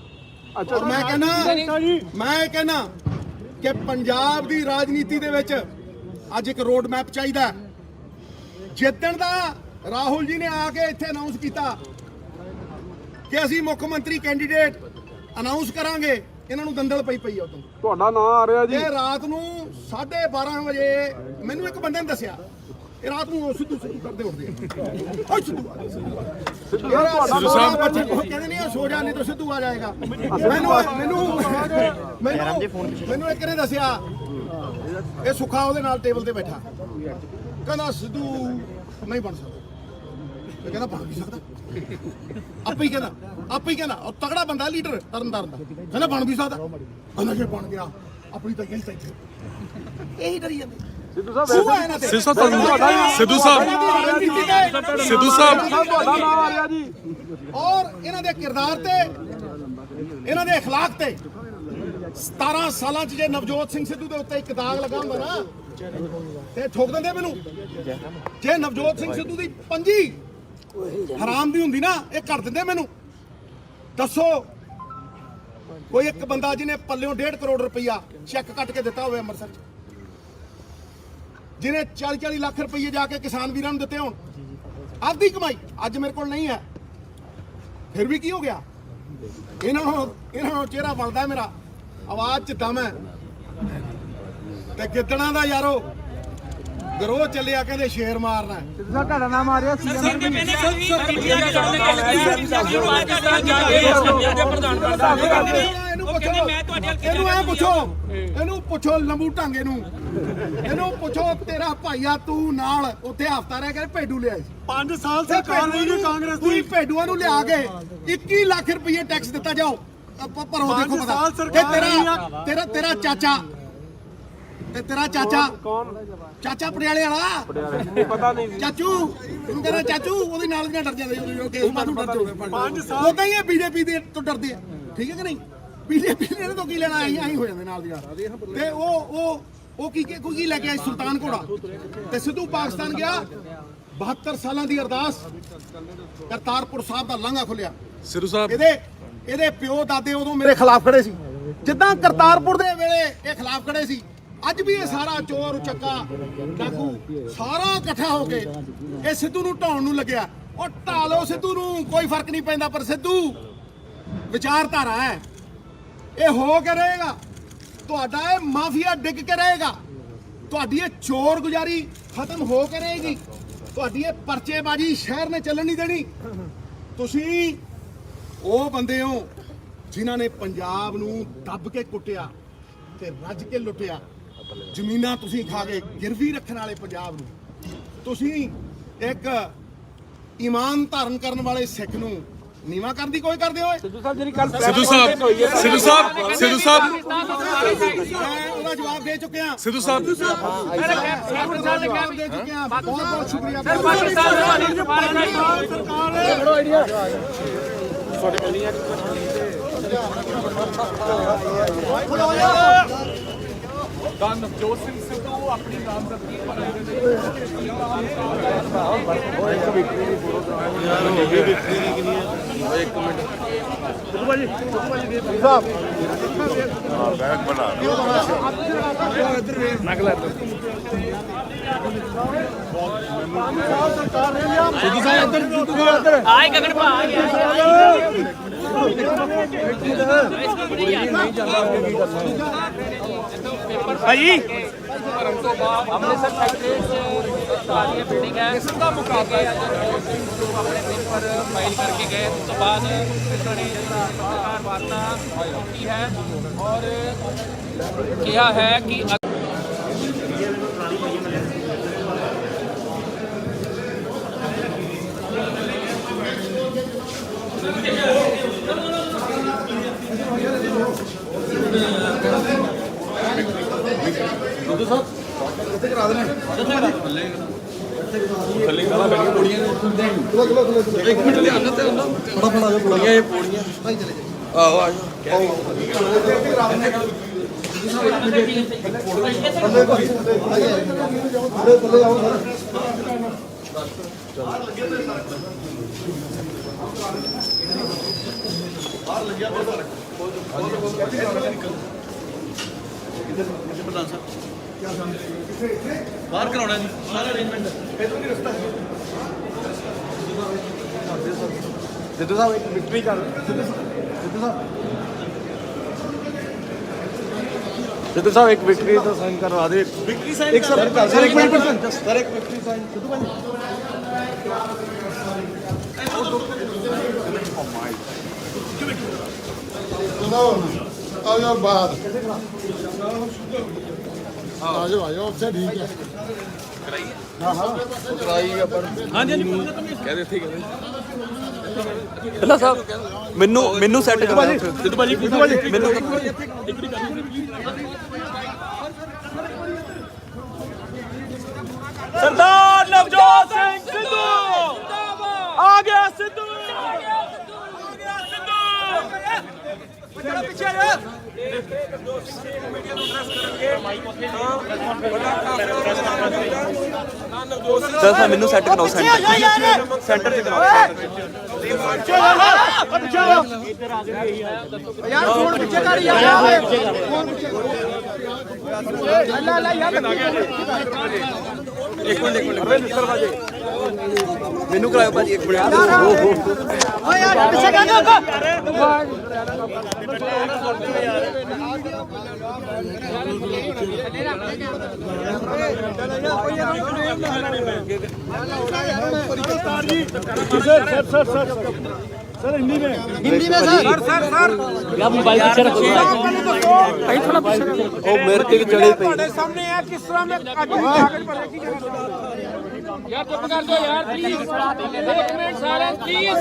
ਅੱਛਾ, ਔਰ ਮੈਂ ਕਹਿੰਦਾ ਕਿ ਪੰਜਾਬ ਦੀ ਰਾਜਨੀਤੀ ਦੇ ਵਿੱਚ ਅੱਜ ਇੱਕ ਰੋਡ ਮੈਪ ਚਾਹੀਦਾ। ਜਿੱਦਣ ਦਾ ਰਾਹੁਲ ਜੀ ਨੇ ਆ ਕੇ ਇੱਥੇ ਅਨਾਉਂਸ ਕੀਤਾ ਕਿ ਅਸੀਂ ਮੁੱਖ ਮੰਤਰੀ ਕੈਂਡੀਡੇਟ ਅਨਾਉਂਸ ਕਰਾਂਗੇ, ਇਹਨਾਂ ਨੂੰ ਦੰਦਲ ਪਈ ਉਦੋਂ। ਤੁਹਾਡਾ ਨਾਮ ਆ ਰਿਹਾ ਜੀ। ਇਹ ਰਾਤ ਨੂੰ 12:30 ਵਜੇ ਮੈਨੂੰ ਇੱਕ ਬੰਦੇ ਨੇ ਦੱਸਿਆ, ਇਹ ਰਾਤ ਨੂੰ ਸਿੱਧੂ ਕਰਦੇ ਉੱਠਦੇ ਓ ਸਿੱਧੂ ਸਾਹਿਬ ਕਹਿੰਦੇ ਨਹੀਂ ਸੋ ਜਾ, ਨਹੀਂ ਤਾਂ ਸਿੱਧੂ ਆ ਜਾਏਗਾ। ਮੈਨੂੰ ਇੱਕ ਨੇ ਦੱਸਿਆ, ਇਹ ਸੁੱਖਾ ਉਹਦੇ ਨਾਲ ਟੇਬਲ ਤੇ ਬੈਠਾ, ਕਹਿੰਦਾ ਸਿੱਧੂ ਨਹੀਂ ਬਣ ਸਕਦਾ। ਇਹ ਕਹਿੰਦਾ ਬਣ ਵੀ ਸਕਦਾ, ਆਪੇ ਹੀ ਕਹਿੰਦਾ ਉਹ ਤਗੜਾ ਬੰਦਾ, ਲੀਡਰ ਤਰਨਤਾਰਨ ਦਾ, ਕਹਿੰਦਾ ਬਣ ਵੀ ਸਕਦਾ। ਕਹਿੰਦਾ ਜੇ ਬਣ ਗਿਆ ਆਪਣੀ ਤਾਂ ਗਲਤ ਇੱਥੇ ਇਹੀ ਕਰੀ ਜਾਂਦੇ। ਸਿੱਧੂ ਸਾਹਿਬ ਤੁਹਾਡਾ ਨਾਮ ਆ ਰਿਹਾ ਜੀ। ਔਰ ਇਹਨਾਂ ਦੇ ਕਿਰਦਾਰ ਤੇ, ਇਹਨਾਂ ਦੇ اخلاق ਤੇ 17 ਸਾਲਾਂ 'ਚ ਜੇ ਨਵਜੋਤ ਸਿੰਘ ਸਿੱਧੂ ਦੇ ਉੱਤੇ ਇੱਕ ਦਾਗ ਲੱਗਾ ਹੁੰਦਾ ਨਾ ਤੇ ਠੋਕ ਦਿੰਦੇ ਮੈਨੂੰ। ਜੇ ਨਵਜੋਤ ਸਿੰਘ ਸਿੱਧੂ ਦੀ ਪੰਜੀ ਹਰਾਮ ਦੀ ਹੁੰਦੀ ਨਾ, ਇਹ ਕਰ ਦਿੰਦੇ ਮੈਨੂੰ। ਦੱਸੋ ਕੋਈ ਇੱਕ ਬੰਦਾ ਜਿਹਨੇ ਪੱਲਿਓਂ 1.5 ਕਰੋੜ ਰੁਪਈਆ ਚੈੱਕ ਕੱਟ ਕੇ ਦਿੱਤਾ ਹੋਵੇ ਅੰਮ੍ਰਿਤਸਰ 'ਚ, ਜਿਹਨੇ 40 ਲੱਖ ਰੁਪਏ ਜਾ ਕੇ ਕਿਸਾਨ ਵੀਰਾਂ ਨੂੰ ਦਿੱਤੇ ਹੋਣ, ਆਪਦੀ ਕਮਾਈ। ਅੱਜ ਮੇਰੇ ਕੋਲ ਨਹੀਂ ਹੈ, ਫਿਰ ਵੀ ਕੀ ਹੋ ਗਿਆ? ਇਹਨਾਂ ਨੂੰ ਚਿਹਰਾ ਬਣਦਾ ਮੇਰਾ, ਆਵਾਜ਼ 'ਚ ਦਮ ਹੈ। ਤੇ ਗਿੱਦੜਾਂ ਦਾ ਯਾਰੋ ਗਰੋਹ ਚੱਲਿਆ, ਕਹਿੰਦੇ ਸ਼ੇਰ ਮਾਰਨਾ। ਤੁਹਾਡਾ ਨਾਮ ਆ ਰਿਹਾ ਸੀ। ਇਹਨੂੰ ਪੁੱਛੋ ਲੰਬੂ ਢਾਂਗੇ ਨੂੰ, ਇਹਨੂੰ ਪੁੱਛੋ ਤੇਰਾ ਭਾਈਆ ਤੂੰ ਨਾਲ ਉੱਥੇ ਹਫਤਾ ਰਹਿ ਕੇ ਭੇਡੂ ਲਿਆ ਸੀ। 5 ਸਾਲ ਸਰਕਾਰ ਰਹੀ ਕਾਂਗਰਸ ਦੀ, ਭੇਡੂਆਂ ਨੂੰ ਲਿਆ ਕੇ 21 ਲੱਖ ਰੁਪਏ ਟੈਕਸ ਦਿੱਤਾ। ਜਾਓ ਭਰੋ, ਦੇਖੋ ਪਤਾ। ਤੇਰਾ ਚਾਚਾ ਤੇ ਤੇਰਾ ਚਾਚਾ ਕੌਣ? ਚਾਚਾ ਪਟਿਆਲੇ ਵਾਲਾ, ਪਤਾ ਨਹੀਂ ਚਾਚੂ, ਤੂੰ ਕਹਿੰਦਾ ਚਾਚੂ, ਉਹਦੀ ਨਾਲ ਦੀਆਂ ਡਰ ਜਾਂਦੇ ਕੇਸ ਬਾਅਦ ਨੂੰ ਡਰਦੇ ਹੋਵੇ। 5 ਸਾਲ ਉਦਾਂ ਹੀ ਇਹ ਬੀਜੇਪੀ ਦੇ ਤੋਂ ਡਰਦੇ ਆ, ਠੀਕ ਹੈ ਕਿ ਨਹੀਂ? ਬੀਜੇਪੀ ਨੇ ਤੋਂ ਕੀ ਲੈਣਾ, ਆਈ ਹੋ ਜਾਂਦੇ ਨਾਲ ਦੀਆਂ। ਤੇ ਉਹ ਕੀ ਲੈ ਕੇ ਆਏ? ਸੁਲਤਾਨ ਘੋੜਾ। ਤੇ ਸਿੱਧੂ ਪਾਕਿਸਤਾਨ ਗਿਆ, 72 ਸਾਲਾਂ ਦੀ ਅਰਦਾਸ, ਕਰਤਾਰਪੁਰ ਸਾਹਿਬ ਦਾ ਲਾਂਘਾ ਖੁੱਲਿਆ। ਸਿੱਧੂ ਸਾਹਿਬ ਇਹਦੇ ਪਿਓ ਦਾਦੇ ਉਦੋਂ ਮੇਰੇ ਖਿਲਾਫ ਖੜੇ ਸੀ, ਜਿੱਦਾਂ ਕਰਤਾਰਪੁਰ ਦੇ ਵੇਲੇ ਇਹ ਖਿਲਾਫ ਖੜੇ ਸੀ। ਅੱਜ ਵੀ ਇਹ ਸਾਰਾ ਚੋਰ ਚੱਕਾ ਡਾਕੂ ਸਾਰਾ ਇਕੱਠਾ ਹੋ ਕੇ ਇਹ ਸਿੱਧੂ ਨੂੰ ਢਾਉਣ ਨੂੰ ਲੱਗਿਆ। ਉਹ ਢਾ ਲਓ ਸਿੱਧੂ ਨੂੰ, ਕੋਈ ਫਰਕ ਨਹੀਂ ਪੈਂਦਾ, ਪਰ ਸਿੱਧੂ ਵਿਚਾਰਧਾਰਾ ਹੈ, ਇਹ ਹੋ ਕੇ ਰਹੇਗਾ। ਤੁਹਾਡਾ ਇਹ ਮਾਫੀਆ ਡਿੱਗ ਕੇ ਰਹੇਗਾ, ਤੁਹਾਡੀ ਇਹ ਚੋਰ ਗੁਜ਼ਾਰੀ ਖਤਮ ਹੋ ਕੇ ਰਹੇਗੀ, ਤੁਹਾਡੀ ਇਹ ਪਰਚੇਬਾਜ਼ੀ ਸ਼ਹਿਰ ਨੇ ਚੱਲਣ ਨਹੀਂ ਦੇਣੀ। ਤੁਸੀਂ ਉਹ ਬੰਦੇ ਹੋ ਜਿਨ੍ਹਾਂ ਨੇ ਪੰਜਾਬ ਨੂੰ ਦੱਬ ਕੇ ਕੁੱਟਿਆ ਤੇ ਰੱਜ ਕੇ ਲੁੱਟਿਆ। ਜ਼ਮੀਨਾਂ ਤੁਸੀਂ ਖਾ ਕੇ ਗਿਰਵੀ ਰੱਖਣ ਵਾਲੇ ਪੰਜਾਬ ਨੂੰ, ਤੁਸੀਂ ਇੱਕ ਈਮਾਨ ਧਾਰਨ ਕਰਨ ਵਾਲੇ ਸਿੱਖ ਨੂੰ ਨੀਵਾ ਕਰਨ ਦੀ ਕੋਈ ਕਰਦੇ ਹੋਏ। ਸਿੱਧੂ ਸਾਹਿਬ ਜਿਹੜੀ ਕੱਲ ਸਿੱਧੂ ਸਾਹਿਬ ਮੈਂ ਉਹਦਾ ਜਵਾਬ ਦੇ ਚੁੱਕਿਆ। ਸਿੱਧੂ ਸਾਹਿਬ ਦੇ ਚੁੱਕਿਆ। ਬਹੁਤ ਬਹੁਤ ਸ਼ੁਕਰੀਆ। ਨਵਜੋਤ ਸਿੰਘ ਸਿੱਧੂ ਆਪਣੀ ਨਾਮਜ਼ਦਗੀ ਆਏ ਗਗਨ ਭਾ ਆ ਗਿਆ। ਭਾਈ ਭਰਨ ਤੋਂ ਬਾਅਦ ਅੰਮ੍ਰਿਤਸਰ ਸੈਕਟਰੀ ਸਾਰੀ ਬਿਲਡਿੰਗ ਹੈ, ਇਸ ਦਾ ਮੁਕਾਬਲਾ ਆਪਣੇ ਪੇਪਰ ਫਾਈਲ ਕਰਕੇ ਗਏ। ਉਸ ਤੋਂ ਬਾਅਦ ਉਹਨਾਂ ਨੇ ਪੱਤਰਕਾਰ ਵਾਰਤਾ ਕੀਤੀ ਹੈ ਔਰ ਕਿਹਾ ਹੈ ਕਿ ਸਿੱਧੂ ਸਾਹਿਬ ਕਿੱਥੇ ਕਰਾ ਦੇਣਾ? ਇੱਕ ਮਿੰਟ ਲਿਆਣਾ ਤੇ ਉਹਨਾਂ ਫਟਾਫਟ ਆ ਜਾਓ ਪੌੜੀਆਂ ਇਹ ਪੌੜੀਆਂ ਆਹੋ ਆ ਜਾਓ ਬਾਹਰ ਕਰਾਉਣਾ ਜੀ ਸਾਰਾ ਅਰੇਂਜਮੈਂਟ ਸਿੱਧੂ ਸਾਹਿਬ ਇੱਕ ਵਿਕਟਰੀ ਕਰ ਸਿੱਧੂ ਸਾਹਿਬ ਇੱਕ ਵਿਕਟਰੀ ਤਾਂ ਸਾਈਨ ਕਰਵਾ ਦੇ ਵਿਕਟਰੀ ਸਾਈਨ ਇੱਕ ਸਰ ਇੱਕ ਮਿੰਟ ਸਰ ਇੱਕ ਵਿਕਟਰੀ ਸਾਈਨ ਸਿੱਧੂ ਭਾਈ ਆ ਜਾਓ ਬਾਹਰ ਆ ਜਾਓ ਉੱਥੇ ਠੀਕ ਹੈ ਕਰਾਈ ਆਪਾਂ ਹਾਂਜੀ ਕਹਿੰਦੇ ਇੱਥੇ ਕਹਿੰਦੇ ਅੱਲਾ ਸਾਹਿਬ ਮੈਨੂੰ ਸੈੱਟ ਕਰਵਾ ਸਿੱਧੂ ਭਾਜੀ ਮੈਨੂੰ सरदार नवजोत सिंह सिद्धू आ गया सिद्धू ਸਰ ਮੈਨੂੰ ਸੈੱਟ ਕਰਾਓ ਸੈਂਟਰ ਤੇ ਕਰਾਓ ਯਾਰ ਫੋਨ ਪਿੱਛੇ ਕਰ ਯਾਰ ਫੋਨ ਪਿੱਛੇ ਅੱਲਾ ਯਾਰ ਇੱਕ ਮਿੰਟ ਮਿਸਟਰ ਭਾਜੀ ਮੈਨੂੰ ਕਰਾਓ ਭਾਜੀ ਇੱਕ ਮਿੰਟ ਓ ਯਾਰ ਪਿੱਛੇ ਕਰ ਦੋ सर हिंदी में सर ਯਾ ਮੋਬਾਈਲ ਪਿੱਛੇ ਰੱਖੋ ਭਾਈ ਥੋੜਾ ਪਿੱਛੇ ਰੱਖੋ ਉਹ ਮੇਰੇ ਤੇ ਚੜੇ ਪਈ ਤੁਹਾਡੇ ਸਾਹਮਣੇ ਹੈ ਕਿਸ ਤਰ੍ਹਾਂ ਮੈਂ ਕਾਗਜ਼ ਭਰੇ ਕੀ यार चुप कर दो यार प्लीज 1 मिनट साइलेंस प्लीज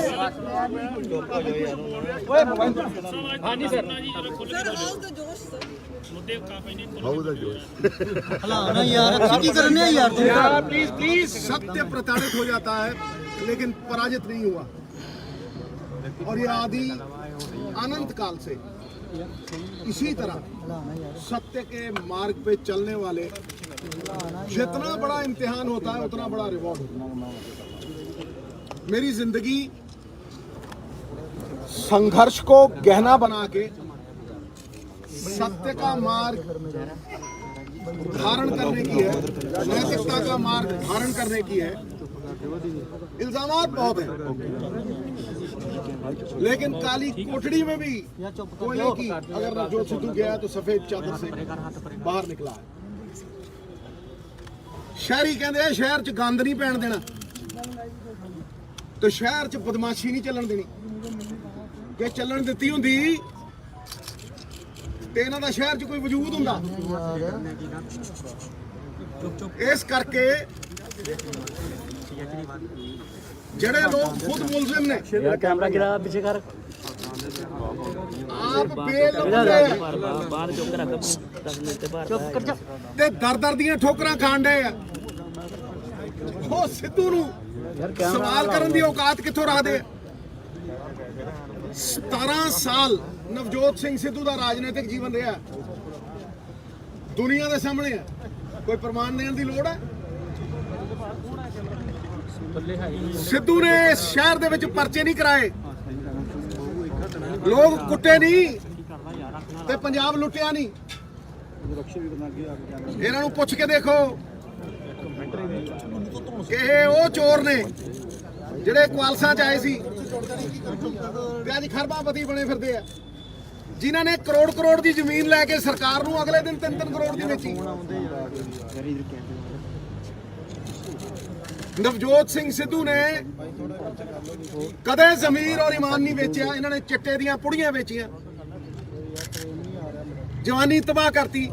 हाँ जी सर यार प्लीज सत्य प्रताड़ित हो जाता है लेकिन पराजित नहीं हुआ और ये आदि अनंत काल से इसी तरह सत्य के मार्ग पे चलने वाले जितना बड़ा इम्तिहान होता है उतना बड़ा रिवॉर्ड होता है। मेरी जिंदगी संघर्ष को गहना बना के सत्य का मार्ग धारण करने की है, नैतिकता का मार्ग धारण करने की है। इल्जामात बहुत हैं, लेकिन काली कोठड़ी में भी कोयले की अगर नवजोत सिद्धू गया तो सफेद चादर से बाहर निकला है। शहरी कहते शहर च गंद नहीं पैन देना तो शहर च बदमाशी नहीं चलन देनी, कि चलन दिती हुंदी ते इन्हां दा शहर च कोई वजूद हुंदा। इस करके ਜਿਹੜੇ ਲੋਕ ਖੁਦ ਮੁਲਜ਼ਮ ਨੇ ਯਾਰ ਕੈਮਰਾ ਕਿਹੜਾ ਪਿੱਛੇ ਕਰ ਆਪ ਬੇਲੁਕਦੇ ਬਾਹਰ ਚੁੱਕ ਕੇ ਰੱਖ 10 ਮਿੰਟ ਤੇ ਬਾਹਰ ਚੁੱਪ ਕਰ ਜਾ ਤੇ ਦਰ ਦੀਆਂ ਠੋਕਰਾਂ ਖਾਣ ਡਏ ਆ। ਉਹ ਸਿੱਧੂ ਨੂੰ ਸਵਾਲ ਕਰਨ ਦੀ ਔਕਾਤ ਕਿੱਥੋਂ ਰੱਖਦੇ ਆ? 17 ਸਾਲ ਨਵਜੋਤ ਸਿੰਘ ਸਿੱਧੂ ਦਾ ਰਾਜਨੀਤਿਕ ਜੀਵਨ ਰਿਹਾ, ਦੁਨੀਆ ਦੇ ਸਾਹਮਣੇ ਆ। ਕੋਈ ਪ੍ਰਮਾਣ ਦੇਣ ਦੀ ਲੋੜ ਹੈ? ਸਿੱਧੂ ਨੇ ਇਸ ਸ਼ਹਿਰ ਦੇ ਵਿੱਚ ਪਰਚੇ ਨਹੀਂ ਕਰਾਏ, ਲੋਕ ਕੁੱਟੇ ਨਹੀਂ ਤੇ ਪੰਜਾਬ ਲੁੱਟਿਆ ਨਹੀਂ। ਇਹਨਾਂ ਨੂੰ ਪੁੱਛ ਕੇ ਦੇਖੋ ਕਿ ਇਹ ਉਹ ਚੋਰ ਨੇ ਜਿਹੜੇ ਕੁਆਲਸਾਂ ਚ ਆਏ ਸੀ ਤੇ ਅੱਜ ਖਰਬਾਪਤੀ ਬਣੇ ਫਿਰਦੇ ਆ, ਜਿਨ੍ਹਾਂ ਨੇ ਕਰੋੜ ਦੀ ਜ਼ਮੀਨ ਲੈ ਕੇ ਸਰਕਾਰ ਨੂੰ ਅਗਲੇ ਦਿਨ 3 ਕਰੋੜ ਦੀ ਵੇਚੀ। ਨਵਜੋਤ ਸਿੰਘ ਸਿੱਧੂ ਨੇ ਕਦੇ ਜ਼ਮੀਰ ਔਰ ਈਮਾਨ ਨਹੀਂ ਵੇਚਿਆ। ਇਹਨਾਂ ਨੇ ਚਿੱਟੇ ਦੀਆਂ ਪੁੜੀਆਂ ਵੇਚੀਆਂ, ਜਵਾਨੀ ਤਬਾਹ ਕਰਤੀ।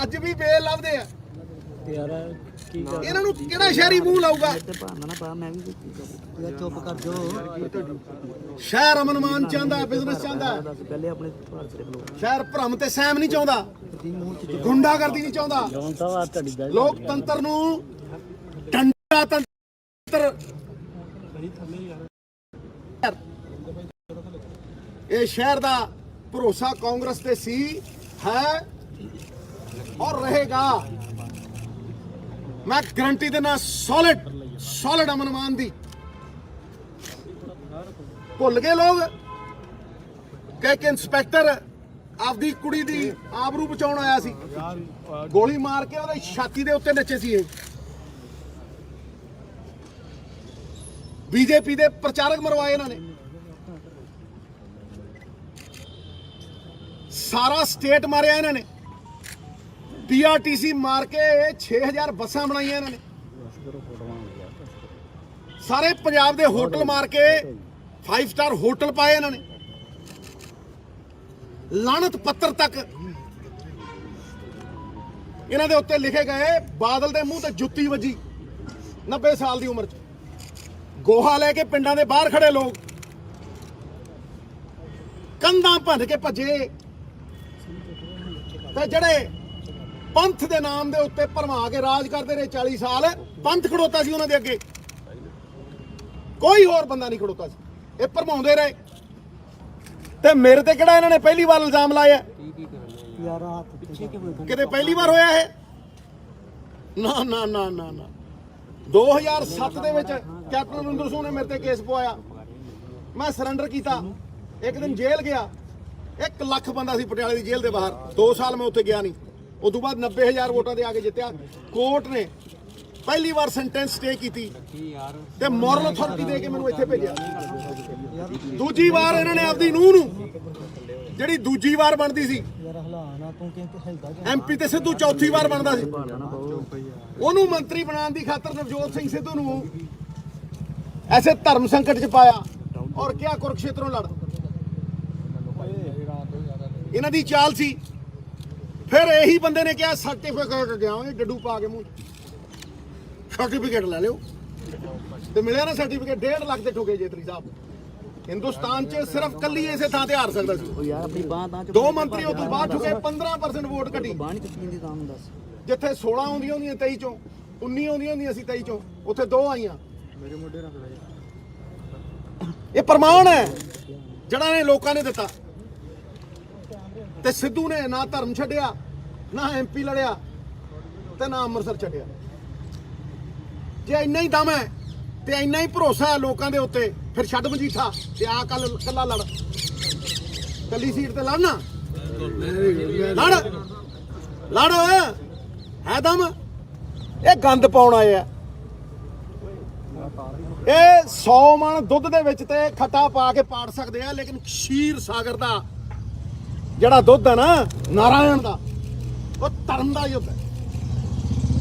ਅੱਜ ਵੀ ਬੇਲ ਲੱਭਦੇ ਆ। ਇਹਨਾਂ ਨੂੰ ਕਿਹੜਾ ਸ਼ਹਿਰੀ ਮੂੰਹ ਲਾਊਗਾ? ਚੁੱਪ ਕਰ ਜੋ ਸ਼ਹਿਰ ਅਮਨਮਾਨ ਚਾਹੁੰਦਾ, ਬਿਜ਼ਨਸ ਚਾਹੁੰਦਾ, ਪਹਿਲੇ ਆਪਣੇ ਭਾਰਤ ਦੇ ਸ਼ਹਿਰ ਭਰਮ ਤੇ ਸਹਿਮ ਨਹੀਂ ਚਾਹੁੰਦਾ, ਗੁੰਡਾਗਰਦੀ ਨਹੀਂ ਚਾਹੁੰਦਾ, ਲੋਕਤੰਤਰ ਨੂੰ ਡੰਡਾ ਇਹ ਸ਼ਹਿਰ ਦਾ ਭਰੋਸਾ ਕਾਂਗਰਸ ਤੇ ਸੀ, ਹੈ ਔਰ ਰਹੇਗਾ। ਮੈਂ ਗਰੰਟੀ ਦੇਣਾ ਸੋਲਿਡ ਅਮਨ ਮਾਨ ਦੀ। ਭੁੱਲ ਗਏ ਲੋਕ ਕਿ ਇੱਕ ਇੰਸਪੈਕਟਰ ਆਪਦੀ ਕੁੜੀ ਦੀ ਆਬਰੂ ਬਚਾਉਣ ਆਇਆ ਸੀ, ਗੋਲੀ ਮਾਰ ਕੇ ਉਹਦੇ ਛਾਤੀ ਦੇ ਉੱਤੇ ਨੱਚੇ ਸੀ। ਇਹ ਬੀਜੇਪੀ ਦੇ ਪ੍ਰਚਾਰਕ ਮਰਵਾਏ ਇਹਨਾਂ ਨੇ। ਸਾਰਾ ਸਟੇਟ ਮਾਰਿਆ ਇਹਨਾਂ ਨੇ। ਪੀਆਰਟੀਸੀ ਮਾਰ ਕੇ 6000 ਬੱਸਾਂ ਬਣਾਈਆਂ ਇਹਨਾਂ ਨੇ। ਸਾਰੇ ਪੰਜਾਬ ਦੇ ਹੋਟਲ ਮਾਰ ਕੇ 5 ਸਟਾਰ ਹੋਟਲ ਪਾਏ ਇਹਨਾਂ ਨੇ। ਲਾਣਤ ਪੱਤਰ ਤੱਕ ਇਹਨਾਂ ਦੇ ਉੱਤੇ ਲਿਖੇ ਗਏ। ਬਾਦਲ ਦੇ ਮੂੰਹ ਤੇ ਜੁੱਤੀ ਵੱਜੀ 90 ਸਾਲ ਦੀ ਉਮਰ 'ਚ। ਗੋਹਾ ਲੈ ਕੇ ਪਿੰਡਾਂ ਦੇ ਬਾਹਰ ਖੜੇ ਲੋਕ ਕੰਧਾਂ ਭੰਨ ਕੇ ਭੱਜੇ, ਤੇ ਜਿਹੜੇ ਪੰਥ ਦੇ ਨਾਮ ਦੇ ਉੱਤੇ ਭਰਮਾ ਕੇ ਰਾਜ ਕਰਦੇ ਰਹੇ 40 ਸਾਲ, ਪੰਥ ਖੜੋਤਾ ਸੀ ਉਹਨਾਂ ਦੇ ਅੱਗੇ, ਕੋਈ ਹੋਰ ਬੰਦਾ ਨਹੀਂ ਖੜੋਤਾ ਸੀ। ਇਹ ਭਰਮਾਉਂਦੇ ਰਹੇ। ਤੇ ਮੇਰੇ ਤੇ ਕਿਹੜਾ ਇਹਨਾਂ ਨੇ ਪਹਿਲੀ ਵਾਰ ਇਲਜ਼ਾਮ ਲਾਇਆ? ਕਿਤੇ ਪਹਿਲੀ ਵਾਰ ਹੋਇਆ ਇਹ? ਨਾ ਨਾ ਨਾ ਨਾ ਨਾ। 2007 ਦੇ ਵਿੱਚ ਕੈਪਟਨ ਅਮਰਿੰਦਰ ਸਿੰਘ ਨੇ ਮੇਰੇ ਤੇ ਕੇਸ ਪਵਾਇਆ। ਮੈਂ ਸਰੈਂਡਰ ਕੀਤਾ। ਇੱਕ ਦਿਨ ਜੇਲ੍ਹ ਗਿਆ। 1 ਲੱਖ ਬੰਦਾ ਸੀ ਪਟਿਆਲੇ ਦੀ ਜੇਲ੍ਹ ਦੇ ਬਾਹਰ। 2 ਸਾਲ ਮੈਂ ਉੱਥੇ ਗਿਆ ਨਹੀਂ। ਉਸ ਤੋਂ ਬਾਅਦ 90000 ਵੋਟਾਂ ਦੇ ਆ ਕੇ ਜਿੱਤਿਆ। ਕੋਰਟ ਨੇ ਪਹਿਲੀ ਵਾਰ ਸੈਂਟੈਂਸ ਸਟੇ ਕੀਤੀ ਤੇ ਮੋਰਲ ਅਥਾਰਟੀ ਦੇ ਕੇ ਮੈਨੂੰ ਇੱਥੇ ਭੇਜਿਆ। ਦੂਜੀ ਵਾਰ ਇਹਨਾਂ ਨੇ ਆਪਦੀ ਨੂੰਹ ਨੂੰ, ਜਿਹੜੀ ਦੂਜੀ ਵਾਰ ਬਣਦੀ ਸੀ ਐਮਪੀ ਤੇ ਸਿੱਧੂ ਚੌਥੀ ਵਾਰ ਬਣਦਾ ਸੀ, ਉਹਨੂੰ ਮੰਤਰੀ ਬਣਾਉਣ ਦੀ ਖਾਤਰ ਨਵਜੋਤ ਸਿੰਘ ਸਿੱਧੂ ਨੂੰ ਐਸੇ ਧਰਮ ਸੰਕਟ 'ਚ ਪਾਇਆ ਔਰ ਕਿਹਾ ਕੁਰਕਸ਼ੇਤਰੋਂ ਲੜ। ਇਹਨਾਂ ਦੀ ਚਾਲ ਸੀ। ਫਿਰ ਇਹੀ ਬੰਦੇ ਨੇ ਕਿਹਾ ਸਰਟੀਫਿਕੇਟ ਗਿਆ ਡੱਡੂ ਪਾ ਕੇ ਮੂੰਹ, ਸਰਟੀਫਿਕੇਟ ਲੈ ਲਿਓ। ਤੇ ਮਿਲਿਆ ਨਾ ਸਰਟੀਫਿਕੇਟ। 1.5 ਲੱਖ ਦੇ ਠੋਕੇ ਜੇਤਲੀ ਸਾਹਿਬ। ਹਿੰਦੁਸਤਾਨ 'ਚ ਸਿਰਫ ਕੱਲੀ ਇਸੇ ਥਾਂ ਤੇ ਹਾਰ ਸਕਦਾ ਸੀ। 2 ਮੰਤਰੀ ਉਹ ਤੋਂ ਬਾਅਦ ਠੁਕੇ। 15% ਵੋਟ ਘਟੀ। ਜਿੱਥੇ 16 ਆਉਂਦੀਆਂ ਹੁੰਦੀਆਂ 23 ਚੋਂ, 19 ਆਉਂਦੀਆਂ ਹੁੰਦੀਆਂ ਸੀ 23 ਚੋਂ, ਉੱਥੇ 2 ਆਈਆਂ। ਇਹ ਪ੍ਰਮਾਣ ਹੈ ਜਿਹੜਾ ਨੇ ਲੋਕਾਂ ਨੇ ਦਿੱਤਾ। ਤੇ ਸਿੱਧੂ ਨੇ ਨਾ ਧਰਮ ਛੱਡਿਆ, ਨਾ ਐਮਪੀ ਲੜਿਆ, ਤੇ ਨਾ ਅੰਮ੍ਰਿਤਸਰ ਛੱਡਿਆ। ਜੇ ਇੰਨਾ ਹੀ ਦਮ ਹੈ ਤੇ ਇੰਨਾ ਹੀ ਭਰੋਸਾ ਹੈ ਲੋਕਾਂ ਦੇ ਉੱਤੇ, ਫਿਰ ਛੱਡ ਮਜੀਠਾ ਤੇ ਆ ਕੱਲਾ ਲੜ। ਕੱਲੀ ਸੀਟ ਤੇ ਲੜਨਾ, ਲੜ ਹੈ ਦਮ। ਇਹ ਗੰਦ ਪਾਉਣ ਆਏ ਆ। ਇਹ 100 ਮਣ ਦੁੱਧ ਦੇ ਵਿੱਚ ਤੇ ਖੱਟਾ ਪਾ ਕੇ ਪਾੜ ਸਕਦੇ ਆ, ਲੇਕਿਨ ਖੀਰ ਸਾਗਰ ਦਾ ਜਿਹੜਾ ਦੁੱਧ ਹੈ ਨਾ, ਨਾਰਾਇਣ ਦਾ, ਉਹ ਧਰਮ ਦਾ ਯੁੱਧ ਹੈ।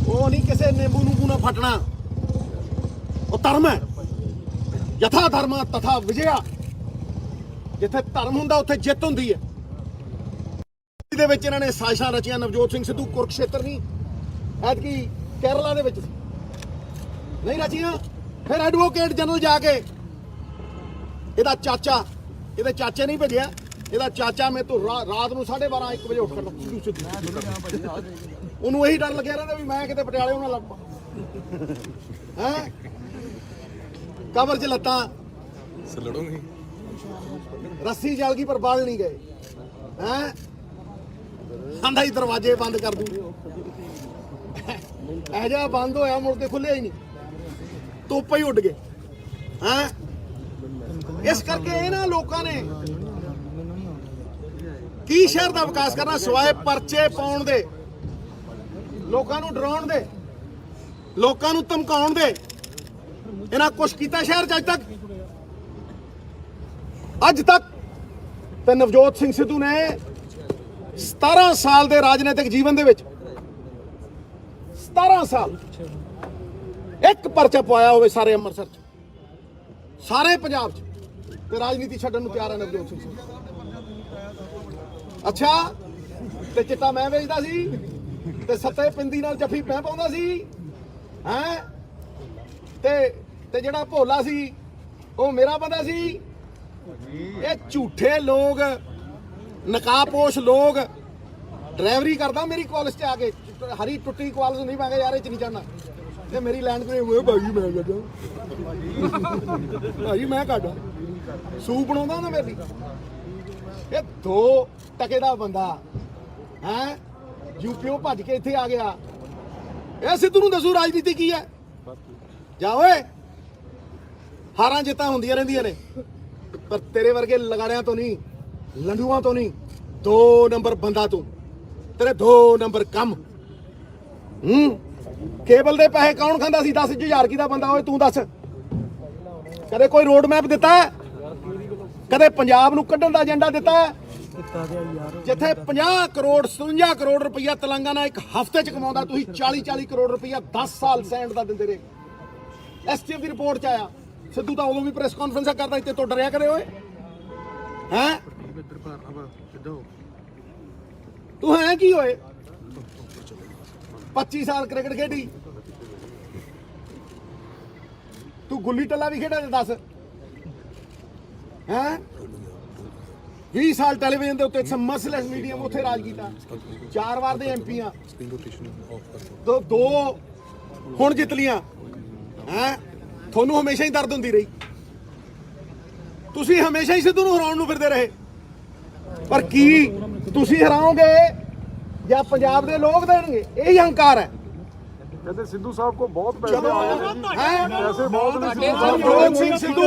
ਉਹ ਨਹੀਂ ਕਿਸੇ ਨਿੰਬੂ ਨੂੰ ਨਾ ਫਟਣਾ। ਉਹ ਧਰਮ ਹੈ। ਯਥਾ ਧਰਮਾ ਤਥਾ ਵਿਜਿਆ। ਜਿੱਥੇ ਧਰਮ ਹੁੰਦਾ ਉੱਥੇ ਜਿੱਤ ਹੁੰਦੀ ਹੈ। ਦੇ ਵਿੱਚ ਇਹਨਾਂ ਨੇ ਸਾਜ਼ਿਸ਼ਾਂ ਰਚੀਆਂ। ਨਵਜੋਤ ਸਿੰਘ ਸਿੱਧੂ ਕੁਰਕਸ਼ੇਤਰ ਨਹੀਂ, ਐਤਕੀ ਕੇਰਲਾ ਦੇ ਵਿੱਚ ਨਹੀਂ ਰਚੀਆਂ। ਫਿਰ ਐਡਵੋਕੇਟ ਜਨਰਲ ਜਾ ਕੇ ਇਹਦਾ ਚਾਚਾ, ਇਹਦੇ ਚਾਚੇ ਨਹੀਂ ਭੇਜਿਆ, ਇਹਦਾ ਚਾਚਾ ਮੇਰੇ ਤੋਂ ਰਾਤ ਨੂੰ 12:30 1 ਵਜੇ ਉੱਠ ਖੜਦਾ। ਉਹਨੂੰ ਇਹੀ ਡਰ ਲੱਗਿਆ ਰਹਿੰਦਾ ਵੀ ਮੈਂ ਕਿਤੇ ਪਟਿਆਲੇ ਉਹਨਾਂ ਲੱਗ ਪਾ। ਹੈ ਕਬਰ 'ਚ ਲੱਤਾਂ ਲੜੋਗੇ, ਰੱਸੀ ਜਲ ਗਈ ਪਰ ਬਾਲ ਨਹੀਂ ਗਏ। ਹੈ ਆਂਦਾ ਹੀ ਦਰਵਾਜ਼ੇ ਬੰਦ ਕਰ ਦੂੰ। ਇਹ ਜਿਹਾ ਬੰਦ ਹੋਇਆ, ਮੁੜ ਕੇ ਖੁੱਲਿਆ ਹੀ ਨਹੀਂ। ਤੋਪਾ ਹੀ ਉੱਡ ਗਏ। ਹੈ ਇਸ ਕਰਕੇ ਇਹਨਾਂ ਲੋਕਾਂ ਨੇ ਕੀ ਸ਼ਹਿਰ ਦਾ ਵਿਕਾਸ ਕਰਨਾ ਸਿਵਾਏ ਪਰਚੇ ਪਾਉਣ ਦੇ, ਲੋਕਾਂ ਨੂੰ ਡਰਾਉਣ ਦੇ, ਲੋਕਾਂ ਨੂੰ ਧਮਕਾਉਣ ਦੇ। ਇਹਨਾਂ ਕੁਛ ਕੀਤਾ ਸ਼ਹਿਰ 'ਚ ਅੱਜ ਤੱਕ ਤੇ ਨਵਜੋਤ ਸਿੰਘ ਸਿੱਧੂ ਨੇ 17 ਸਾਲ ਦੇ ਰਾਜਨੀਤਿਕ ਜੀਵਨ ਦੇ ਵਿੱਚ 17 ਸਾਲ ਇੱਕ ਪਰਚਾ ਪਾਇਆ ਹੋਵੇ ਸਾਰੇ ਅੰਮ੍ਰਿਤਸਰ 'ਚ, ਸਾਰੇ ਪੰਜਾਬ 'ਚ, ਤੇ ਰਾਜਨੀਤੀ ਛੱਡਣ ਨੂੰ ਤਿਆਰ ਹੈ ਨਵਜੋਤ ਸਿੰਘ ਸਿੱਧੂ। ਅੱਛਾ, ਤੇ ਚਿੱਟਾ ਮੈਂ ਵੇਚਦਾ ਸੀ ਤੇ ਸੱਤੇ ਪਿੰਦੀ ਨਾਲ ਜੱਫੀ ਮੈਂ ਪਾਉਂਦਾ ਸੀ। ਹੈ ਤੇ ਜਿਹੜਾ ਭੋਲਾ ਸੀ ਉਹ ਮੇਰਾ ਬੰਦਾ ਸੀ। ਇਹ ਝੂਠੇ ਲੋਕ, ਨਕਾਬਪੋਸ਼ ਲੋਕ। ਡਰਾਈਵਰੀ ਕਰਦਾ ਮੇਰੀ ਕਾਲਜ 'ਚ ਆ ਕੇ, ਹਰੀ ਟੁੱਟੀ ਕਾਲਜ ਨਹੀਂ, ਮੈਂ ਕਿਹਾ ਯਾਰ ਇਹ 'ਚ ਨਹੀਂ ਚੜਨਾ। ਤੇ ਮੇਰੀ ਲੈਂਡ ਤੇ ਉਹ ਭਾਈ ਮੈਂ ਕੱਢਾਂ ਭਾਈ ਮੈਂ ਕੱਢਾਂ ਸੂਪ ਬਣਾਉਂਦਾ ਨਾ ਮੇਰੀ ਇਹ 2 ਟਕੇ ਦਾ ਬੰਦਾ ਹੈ ਯੂਪੀਓ ਭੱਜ ਕੇ ਇੱਥੇ ਆ ਗਿਆ। ਇਹ ਸਿੱਧੂ ਨੂੰ ਦੱਸੂ ਰਾਜਨੀਤੀ ਕੀ ਹੈ। ਜਾ ਓਏ ਹਾਰਾਂ ਜਿੱਤਾਂ ਹੁੰਦੀਆਂ ਰਹਿੰਦੀਆਂ ਨੇ ਪਰ ਤੇਰੇ ਵਰਗੇ ਲਗਾੜਿਆਂ ਤੋਂ ਨਹੀਂ, ਲੰਡੂਆਂ ਤੋਂ ਨਹੀਂ, 2 ਨੰਬਰ ਬੰਦਾ ਤੂੰ, ਤੇਰੇ 2 ਨੰਬਰ ਕੰਮ। ਕੇਬਲ ਦੇ ਪੈਸੇ ਕੌਣ ਖਾਂਦਾ ਸੀ? 10,000 ਕੀ ਦਾ ਬੰਦਾ ਓਏ ਤੂੰ ਦੱਸ। ਕਦੇ ਕੋਈ ਰੋਡ ਮੈਪ ਦਿੱਤਾ? ਕਦੇ ਪੰਜਾਬ ਨੂੰ ਕੱਢਣ ਦਾ ਏਜੰਡਾ ਦਿੱਤਾ? ਜਿੱਥੇ 50 ਕਰੋੜ 57 ਕਰੋੜ ਰੁਪਈਆ ਤੇਲੰਗਾਨਾ ਇੱਕ ਹਫ਼ਤੇ ਚ ਕਮਾਉਂਦਾ, ਤੁਸੀਂ 40 ਕਰੋੜ ਰੁਪਈਆ 10 ਸਾਲ ਸੈਂਡ ਦਾ ਦਿੰਦੇ ਰਹੇ। ਐਸਟੀਐਫ ਦੀ ਰਿਪੋਰਟ ਚ ਆਇਆ। ਸਿੱਧੂ ਤਾਂ ਉਦੋਂ ਵੀ ਪ੍ਰੈਸ ਕਾਨਫਰੰਸਾਂ ਕਰਦਾ ਇੱਥੇ ਤੋਂ ਡਰਿਆ ਕਰੇ ਓਏ ਹੈਂ। ਤੂੰ ਹੈ ਕੀ ਓਏ? 25 ਸਾਲ ਕ੍ਰਿਕਟ ਖੇਡੀ ਤੂੰ, ਗੁੱਲੀ ਟੱਲਾ ਵੀ ਖੇਡਿਆ? ਦੱਸ ਹੈਂ। 20 ਸਾਲ ਟੈਲੀਵਿਜ਼ਨ ਦੇ ਉੱਤੇ ਮਸਲੈਸ ਮੀਡੀਅਮ ਉੱਥੇ ਰਾਜ ਕੀਤਾ। 4 ਵਾਰ ਦੇ ਐਮਪੀ ਆ, 2 ਹੁਣ ਜਿੱਤ ਲੀਆਂ ਹੈਂ। ਤੁਹਾਨੂੰ ਹਮੇਸ਼ਾ ਹੀ ਦਰਦ ਹੁੰਦੀ ਰਹੀ। ਤੁਸੀਂ ਹਮੇਸ਼ਾ ਹੀ ਸਿੱਧੂ ਨੂੰ ਹਰਾਉਣ ਨੂੰ ਫਿਰਦੇ ਰਹੇ। ਪਰ ਕੀ ਤੁਸੀਂ ਹਰਾਓਗੇ ਜਾਂ ਪੰਜਾਬ ਦੇ ਲੋਕ ਦੇਣਗੇ? ਇਹੀ ਹੰਕਾਰ ਹੈ। कहते सिद्धू साहब को बहुत पैसे आए ਪੈਸੇ बहुत ਨਵਜੋਤ ਸਿੰਘ ਸਿੱਧੂ,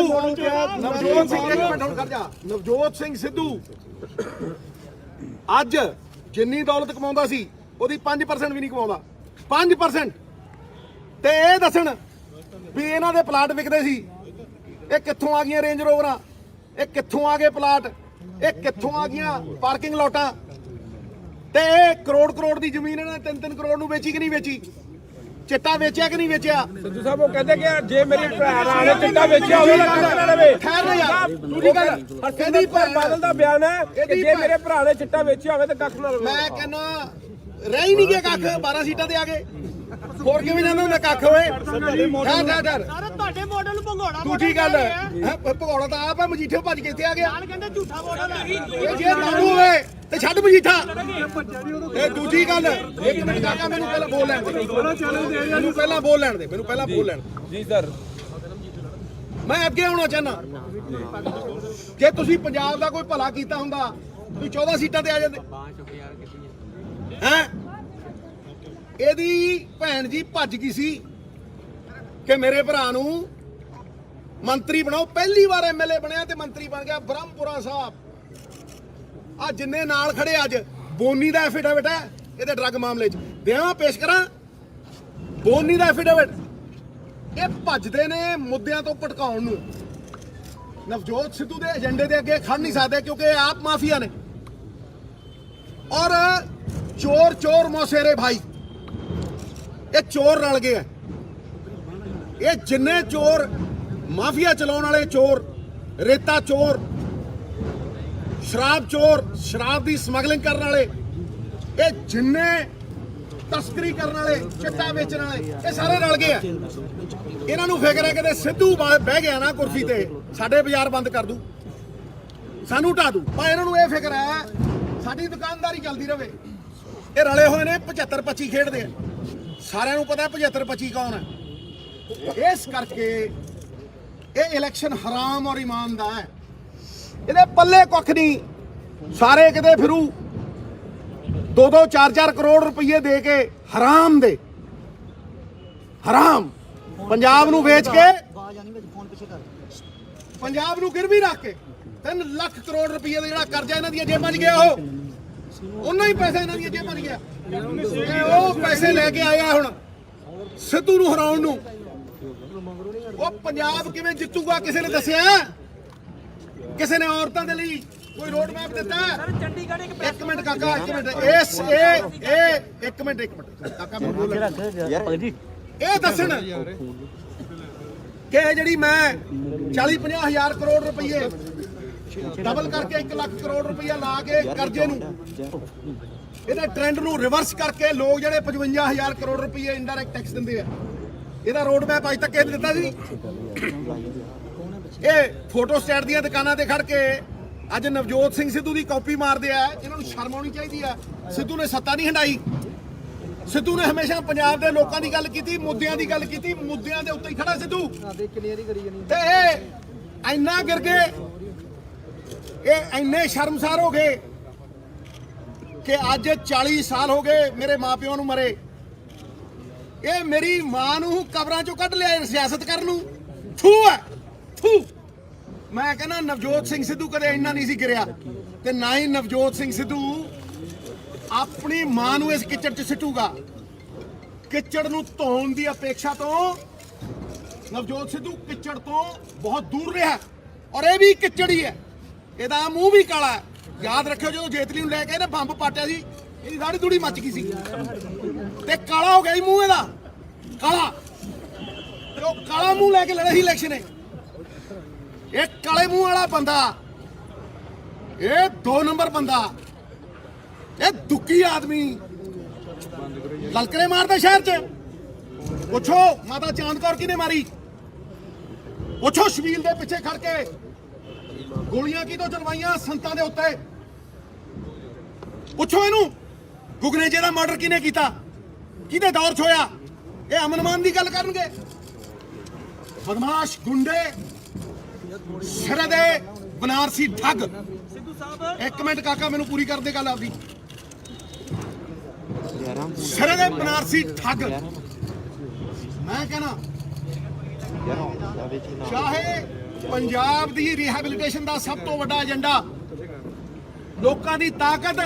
ਨਵਜੋਤ ਸਿੰਘ ਇੱਕ ਮਿੰਟ ਹੁਣ ਖੜ ਜਾ। ਨਵਜੋਤ ਸਿੰਘ ਸਿੱਧੂ ਅੱਜ ਜਿੰਨੀ ਦੌਲਤ ਕਮਾਉਂਦਾ ਸੀ ਉਹਦੀ 5% ਵੀ ਨਹੀਂ ਕਮਾਉਂਦਾ। 5%। ਤੇ ਇਹ ਦੱਸਣ ਵੀ ਇਹਨਾਂ ਦੇ ਪਲਾਟ ਵਿਕਦੇ ਸੀ। ਇਹ ਕਿੱਥੋਂ ਆ ਗਈਆਂ ਰੇਂਜ ਰੋਵਰਾਂ? ਇਹ ਕਿੱਥੋਂ ਆ ਗਏ ਪਲਾਟ? ਇਹ ਕਿੱਥੋਂ ਆ ਗਈਆਂ ਪਾਰਕਿੰਗ ਲੋਟਾਂ? ਤੇ ਇਹ ਕਰੋੜ ਦੀ ਜ਼ਮੀਨ ਇਹਨਾਂ ਨੇ 3 ਕਰੋੜ ਨੂੰ ਵੇਚੀ ਕਿ ਨਹੀਂ ਵੇਚੀ? ਚਿੱਟਾ ਵੇਚਿਆ ਕਿ ਨਹੀਂ ਵੇਚਿਆ? ਸਿੱਧੂ ਸਾਹਿਬ ਉਹ ਕਹਿੰਦੇ ਕਿ ਜੇ ਮੇਰੀ ਭੈਣ ਨੇ ਚਿੱਟਾ ਵੇਚਿਆ ਹੋਵੇ ਤਾਂ ਕੱਖ ਨਾ ਲਵੇ। ਖੈਰ ਨਾ ਯਾਰ ਦੂਜੀ ਗੱਲ ਕਹਿੰਦੀ ਬਾਦਲ ਦਾ ਬਿਆਨ ਹੈ ਕਿ ਜੇ ਮੇਰੇ ਭਰਾ ਨੇ ਚਿੱਟਾ ਵੇਚਿਆ ਹੋਵੇ ਤਾਂ ਕੱਖ ਨਾ ਲਵੇ। ਮੈਂ ਕਹਿੰਦਾ ਰਹਿ ਹੀ ਨਹੀਂ ਗਿਆ ਕੱਖ। 12 ਸੀਟਾਂ ਤੇ ਆ ਗਏ। ਹੋਰ ਕਿਵੇਂ ਜਾਂਦਾ ਹੁੰਦਾ ਕੱਖ ਓਏ? ਡਰ ਤੁਹਾਡੇ ਮਾਡਲ ਭੰਗੋੜਾ ਦੂਜੀ ਗੱਲ ਹੈ ਭਗੌੜਾ ਤਾਂ ਆਪ ਹੈ। ਮਜੀਠੇ ਭੱਜ ਕੇ ਇੱਥੇ ਆ ਗਿਆ। ਕਹਿੰਦੇ ਝੂਠਾ ਮਾਡਲ ਹੈ। ਇਹ ਜੇ ਦਾਰੂ ਹੋਵੇ ਤੇ ਛੱਡ ਮਜੀਠਾ। ਇਹ ਦੂਜੀ ਗੱਲ। ਇੱਕ ਮਿੰਟ ਕਾਕਾ ਮੈਨੂੰ ਪਹਿਲਾਂ ਬੋਲ ਲੈਣ ਦੇ। ਮੈਨੂੰ ਪਹਿਲਾਂ ਬੋਲ ਲੈਣ ਦੇ। ਜੀ ਸਰ, ਮੈਂ ਅੱਗੇ ਆਉਣਾ ਚਾਹਨਾ। ਜੇ ਤੁਸੀਂ ਪੰਜਾਬ ਦਾ ਕੋਈ ਭਲਾ ਕੀਤਾ ਹੁੰਦਾ ਤੁਸੀਂ 14 ਸੀਟਾਂ ਤੇ ਆ ਜਾਂਦੇ ਹੈਂ। ਇਹਦੀ ਭੈਣ ਜੀ ਭੱਜ ਗਈ ਸੀ ਕਿ ਮੇਰੇ ਭਰਾ ਨੂੰ ਮੰਤਰੀ ਬਣਾਓ। ਪਹਿਲੀ ਵਾਰ ਐਮਐਲਏ ਬਣਿਆ ਤੇ ਮੰਤਰੀ ਬਣ ਗਿਆ। ਬ੍ਰਹਮਪੁਰਾ ਸਾਹਿਬ ਆ ਜਿੰਨੇ ਨਾਲ ਖੜੇ ਅੱਜ ਬੋਨੀ ਦਾ ਐਫੀਡੇਵਿਟ ਹੈ ਇਹਦੇ ਡਰੱਗ ਮਾਮਲੇ 'ਚ। ਦੇਵਾਂ ਪੇਸ਼ ਕਰਾਂ ਬੋਨੀ ਦਾ ਐਫੀਡੇਵਿਟ। ਇਹ ਭੱਜਦੇ ਨੇ ਮੁੱਦਿਆਂ ਤੋਂ ਭਟਕਾਉਣ ਨੂੰ। ਨਵਜੋਤ ਸਿੱਧੂ ਦੇ ਏਜੰਡੇ ਦੇ ਅੱਗੇ ਖੜ ਨਹੀਂ ਸਕਦੇ ਕਿਉਂਕਿ ਇਹ ਆਪ ਮਾਫੀਆ ਨੇ। ਔਰ ਚੋਰ ਮੌਸੇਰੇ ਭਾਈ, ਇਹ ਚੋਰ ਰਲ ਗਏ। ਇਹ ਜਿੰਨੇ ਚੋਰ ਮਾਫੀਆ ਚਲਾਉਣ ਵਾਲੇ ਚੋਰ, ਰੇਤਾ ਚੋਰ, ਸ਼ਰਾਬ ਚੋਰ, ਸ਼ਰਾਬ ਦੀ ਸਮਗਲਿੰਗ ਕਰਨ ਵਾਲੇ, ਇਹ ਜਿੰਨੇ ਤਸਕਰੀ ਕਰਨ ਵਾਲੇ, ਚਿੱਟਾ ਵੇਚਣ ਵਾਲੇ, ਇਹ ਸਾਰੇ ਰਲ ਗਏ ਆ। ਇਹਨਾਂ ਨੂੰ ਫਿਕਰ ਹੈ ਕਿ ਸਿੱਧੂ ਬਹਿ ਗਿਆ ਨਾ ਕੁਰਸੀ ਤੇ ਸਾਡੇ ਬਾਜ਼ਾਰ ਬੰਦ ਕਰ ਦੂ, ਸਾਨੂੰ ਢਾ ਦੂ। ਪਰ ਇਹਨਾਂ ਨੂੰ ਇਹ ਫਿਕਰ ਹੈ ਸਾਡੀ ਦੁਕਾਨਦਾਰੀ ਚੱਲਦੀ ਰਹੇ। ਇਹ ਰਲੇ ਹੋਏ ਨੇ 75-25 ਖੇਡਦੇ ਆ। ਸਾਰਿਆਂ ਨੂੰ ਪਤਾ 75-25 ਕੌਣ ਹੈ। ਇਸ ਕਰਕੇ ਇਹ ਇਲੈਕਸ਼ਨ ਹਰਾਮ ਔਰ ਈਮਾਨ ਦਾ ਹੈ। ਇਹਦੇ ਪੱਲੇ ਕੁੱਖ ਨਹੀਂ। ਸਾਰੇ ਕਿਤੇ ਫਿਰੂ 2-2 4-4 ਕਰੋੜ ਰੁਪਏ ਦੇ ਕੇ ਹਰਾਮ ਦੇ ਹਰਾਮ ਪੰਜਾਬ ਨੂੰ ਵੇਚ ਕੇ, ਪੰਜਾਬ ਨੂੰ ਗਿਰਵੀ ਰੱਖ ਕੇ 3 ਲੱਖ ਕਰੋੜ ਰੁਪਏ ਦਾ ਜਿਹੜਾ ਕਰਜ਼ਾ ਇਹਨਾਂ ਦੀਆਂ ਜੇਬਾਂ 'ਚ ਗਿਆ ਉਹਨਾਂ ਹੀ ਪੈਸਾ ਇਹਨਾਂ ਦੀਆਂ ਜੇਬਾਂ 'ਚ ਗਿਆ। ਉਹ ਪੈਸੇ ਲੈ ਕੇ ਆਇਆ ਹੁਣ ਸਿੱਧੂ ਨੂੰ ਹਰਾਉਣ ਨੂੰ। ਉਹ ਪੰਜਾਬ ਕਿਵੇਂ ਜਿੱਤੂਗਾ ਕਿਸੇ ਨੇ ਦੱਸਿਆ? ਕਿਸੇ ਨੇ ਔਰਤਾਂ ਦੇ ਲਈ ਕੋਈ ਰੋਡ ਮੈਪ ਦਿੱਤਾ? ਇੱਕ ਮਿੰਟ ਕਾਕਾ, ਇੱਕ ਮਿੰਟ। ਇੱਕ ਮਿੰਟ ਕਾਕਾ ਮੈਨੂੰ ਬੋਲ। ਇਹ ਦੱਸਣ ਕਿ ਜਿਹੜੀ ਮੈਂ 40-50 ਹਜ਼ਾਰ ਕਰੋੜ ਰੁਪਏ ਡਬਲ ਕਰਕੇ 1 ਲੱਖ ਕਰੋੜ ਰੁਪਇਆ ਲਾ ਕੇ ਕਰਜ਼ੇ ਨੂੰ, ਇਹਦੇ ਟ੍ਰੈਂਡ ਨੂੰ ਰਿਵਰਸ ਕਰਕੇ ਲੋਕ ਜਿਹੜੇ 55,000 ਕਰੋੜ ਰੁਪਏ ਇੰਡਾਇਰੈਕਟ ਟੈਕਸ ਦਿੰਦੇ ਆ, ਇਹਦਾ ਰੋਡ ਮੈਪ ਅੱਜ ਤੱਕ ਕਿਸੇ ਨੇ ਦਿੱਤਾ ਸੀ? ਇਹ ਫੋਟੋ ਸਟੇਟ ਦੀਆਂ ਦੁਕਾਨਾਂ ਤੇ ਖੜ ਕੇ ਅੱਜ ਨਵਜੋਤ ਸਿੰਘ ਸਿੱਧੂ ਦੀ ਕਾਪੀ ਮਾਰਦੇ ਆ। ਇਹਨਾਂ ਨੂੰ ਸ਼ਰਮ ਆਉਣੀ ਚਾਹੀਦੀ ਆ। ਸਿੱਧੂ ਨੇ ਸੱਤਾ ਨਹੀਂ ਹੰਡਾਈ। ਸਿੱਧੂ ਨੇ ਹਮੇਸ਼ਾ ਪੰਜਾਬ ਦੇ ਲੋਕਾਂ ਦੀ ਗੱਲ ਕੀਤੀ, ਮੁੱਦਿਆਂ ਦੀ ਗੱਲ ਕੀਤੀ, ਮੁੱਦਿਆਂ ਦੇ ਉੱਤੇ ਹੀ ਖੜਾ ਸਿੱਧੂ। ਤੇ ਇਹ ਇੰਨਾ ਗਿਰ ਗਏ, ਇਹ ਇੰਨੇ ਸ਼ਰਮਸਾਰ ਹੋ ਗਏ ਕਿ ਅੱਜ 40 ਸਾਲ ਹੋ ਗਏ ਮੇਰੇ ਮਾਪਿਆਂ ਨੂੰ ਮਰੇ। ਇਹ ਮੇਰੀ ਮਾਂ ਨੂੰ ਕਬਰਾਂ ਚੋਂ ਕੱਢ ਲਿਆ ਸਿਆਸਤ ਕਰਨ ਨੂੰ। ਥੂ ਹੈ ਥੂ। ਮੈਂ ਕਹਿੰਦਾ ਨਵਜੋਤ ਸਿੰਘ ਸਿੱਧੂ ਕਦੇ ਇੰਨਾ ਨਹੀਂ ਸੀ ਗਿਰਿਆ, ਤੇ ਨਾ ਹੀ ਨਵਜੋਤ ਸਿੰਘ ਸਿੱਧੂ ਆਪਣੀ ਮਾਂ ਨੂੰ ਇਸ ਕਿਚੜ 'ਚ ਸਿੱਟੂਗਾ। ਕਿਚੜ ਨੂੰ ਧੋਣ ਦੀ ਅਪੇक्षा ਤੋਂ ਨਵਜੋਤ ਸਿੱਧੂ ਕਿਚੜ ਤੋਂ ਬਹੁਤ ਦੂਰ ਰਿਹਾ, ਔਰ ਇਹ ਵੀ ਕਿਚੜ ਹੀ ਹੈ। ਇਹਦਾ ਮੂੰਹ ਵੀ ਕਾਲਾ ਹੈ। ਯਾਦ ਰੱਖਿਓ ਜਦੋਂ ਜੇਤਲੀ ਨੂੰ ਲੈ ਕੇ ਇਹਨੇ ਬੰਬ ਪਾਟਿਆ ਸੀ, ਇਹਦੀ ਦਾੜੀ ਦੂੜੀ ਮੱਚ ਗਈ ਸੀ ਤੇ ਕਾਲਾ ਹੋ ਗਿਆ ਸੀ ਮੂੰਹ ਇਹਦਾ, ਕਾਲਾ। ਤੇ ਉਹ ਕਾਲਾ ਮੂੰਹ ਲੈ ਕੇ ਲੜਿਆ ਸੀ ਇਲੈਕਸ਼ਨ। ਇਹ ਕਾਲੇ ਮੂੰਹ ਵਾਲਾ ਬੰਦਾ, ਇਹ 2 ਨੰਬਰ ਬੰਦਾ, ਇਹ ਦੁੱਕੀ ਆਦਮੀ ਲਲਕਰੇ ਮਾਰਦਾ ਸ਼ਹਿਰ 'ਚ। ਪੁੱਛੋ ਮਾਤਾ ਚਾਂਦ ਕੌਰ ਕਿਹਨੇ ਮਾਰੀ, ਪੁੱਛੋ ਸ਼ਬੀਲ ਦੇ ਪਿੱਛੇ ਖੜ ਕੇ ਗੋਲੀਆਂ ਕਿਹਦੋਂ ਚਲਵਾਈਆਂ ਸੰਤਾਂ ਦੇ ਉੱਤੇ। ਪੁੱਛੋ ਇਹਨੂੰ ਗੁਗਨੇਜੇ ਦਾ ਮਰਡਰ ਕਿਹਨੇ ਕੀਤਾ, ਕਿਹਦੇ ਦੌਰ 'ਚ ਹੋਇਆ। ਇਹ ਅਮਨ-ਮਾਨ ਦੀ ਗੱਲ ਕਰਨਗੇ। ਬਦਮਾਸ਼ ਗੁੰਡੇ, ਸਿਰੇ ਦੇ ਬਨਾਰਸੀ ਠੱਗ। ਇੱਕ ਮਿੰਟ ਕਾਕਾ ਮੈਨੂੰ ਪੂਰੀ ਕਰ ਦੇ ਗੱਲ ਆਪਦੀ। ਸਿਰੇ ਦੇ ਬਨਾਰਸੀ ਠੱਗ। ਮੈਂ ਕਹਿਣਾ ਚਾਹੇ ਪੰਜਾਬ ਦੀ ਰਿਹੈਬਿਲਿਟੇਸ਼ਨ ਦਾ ਸਭ ਤੋਂ ਵੱਡਾ ਏਜੰਡਾ ਲੋਕਾਂ ਦੀ ਤਾਕਤ,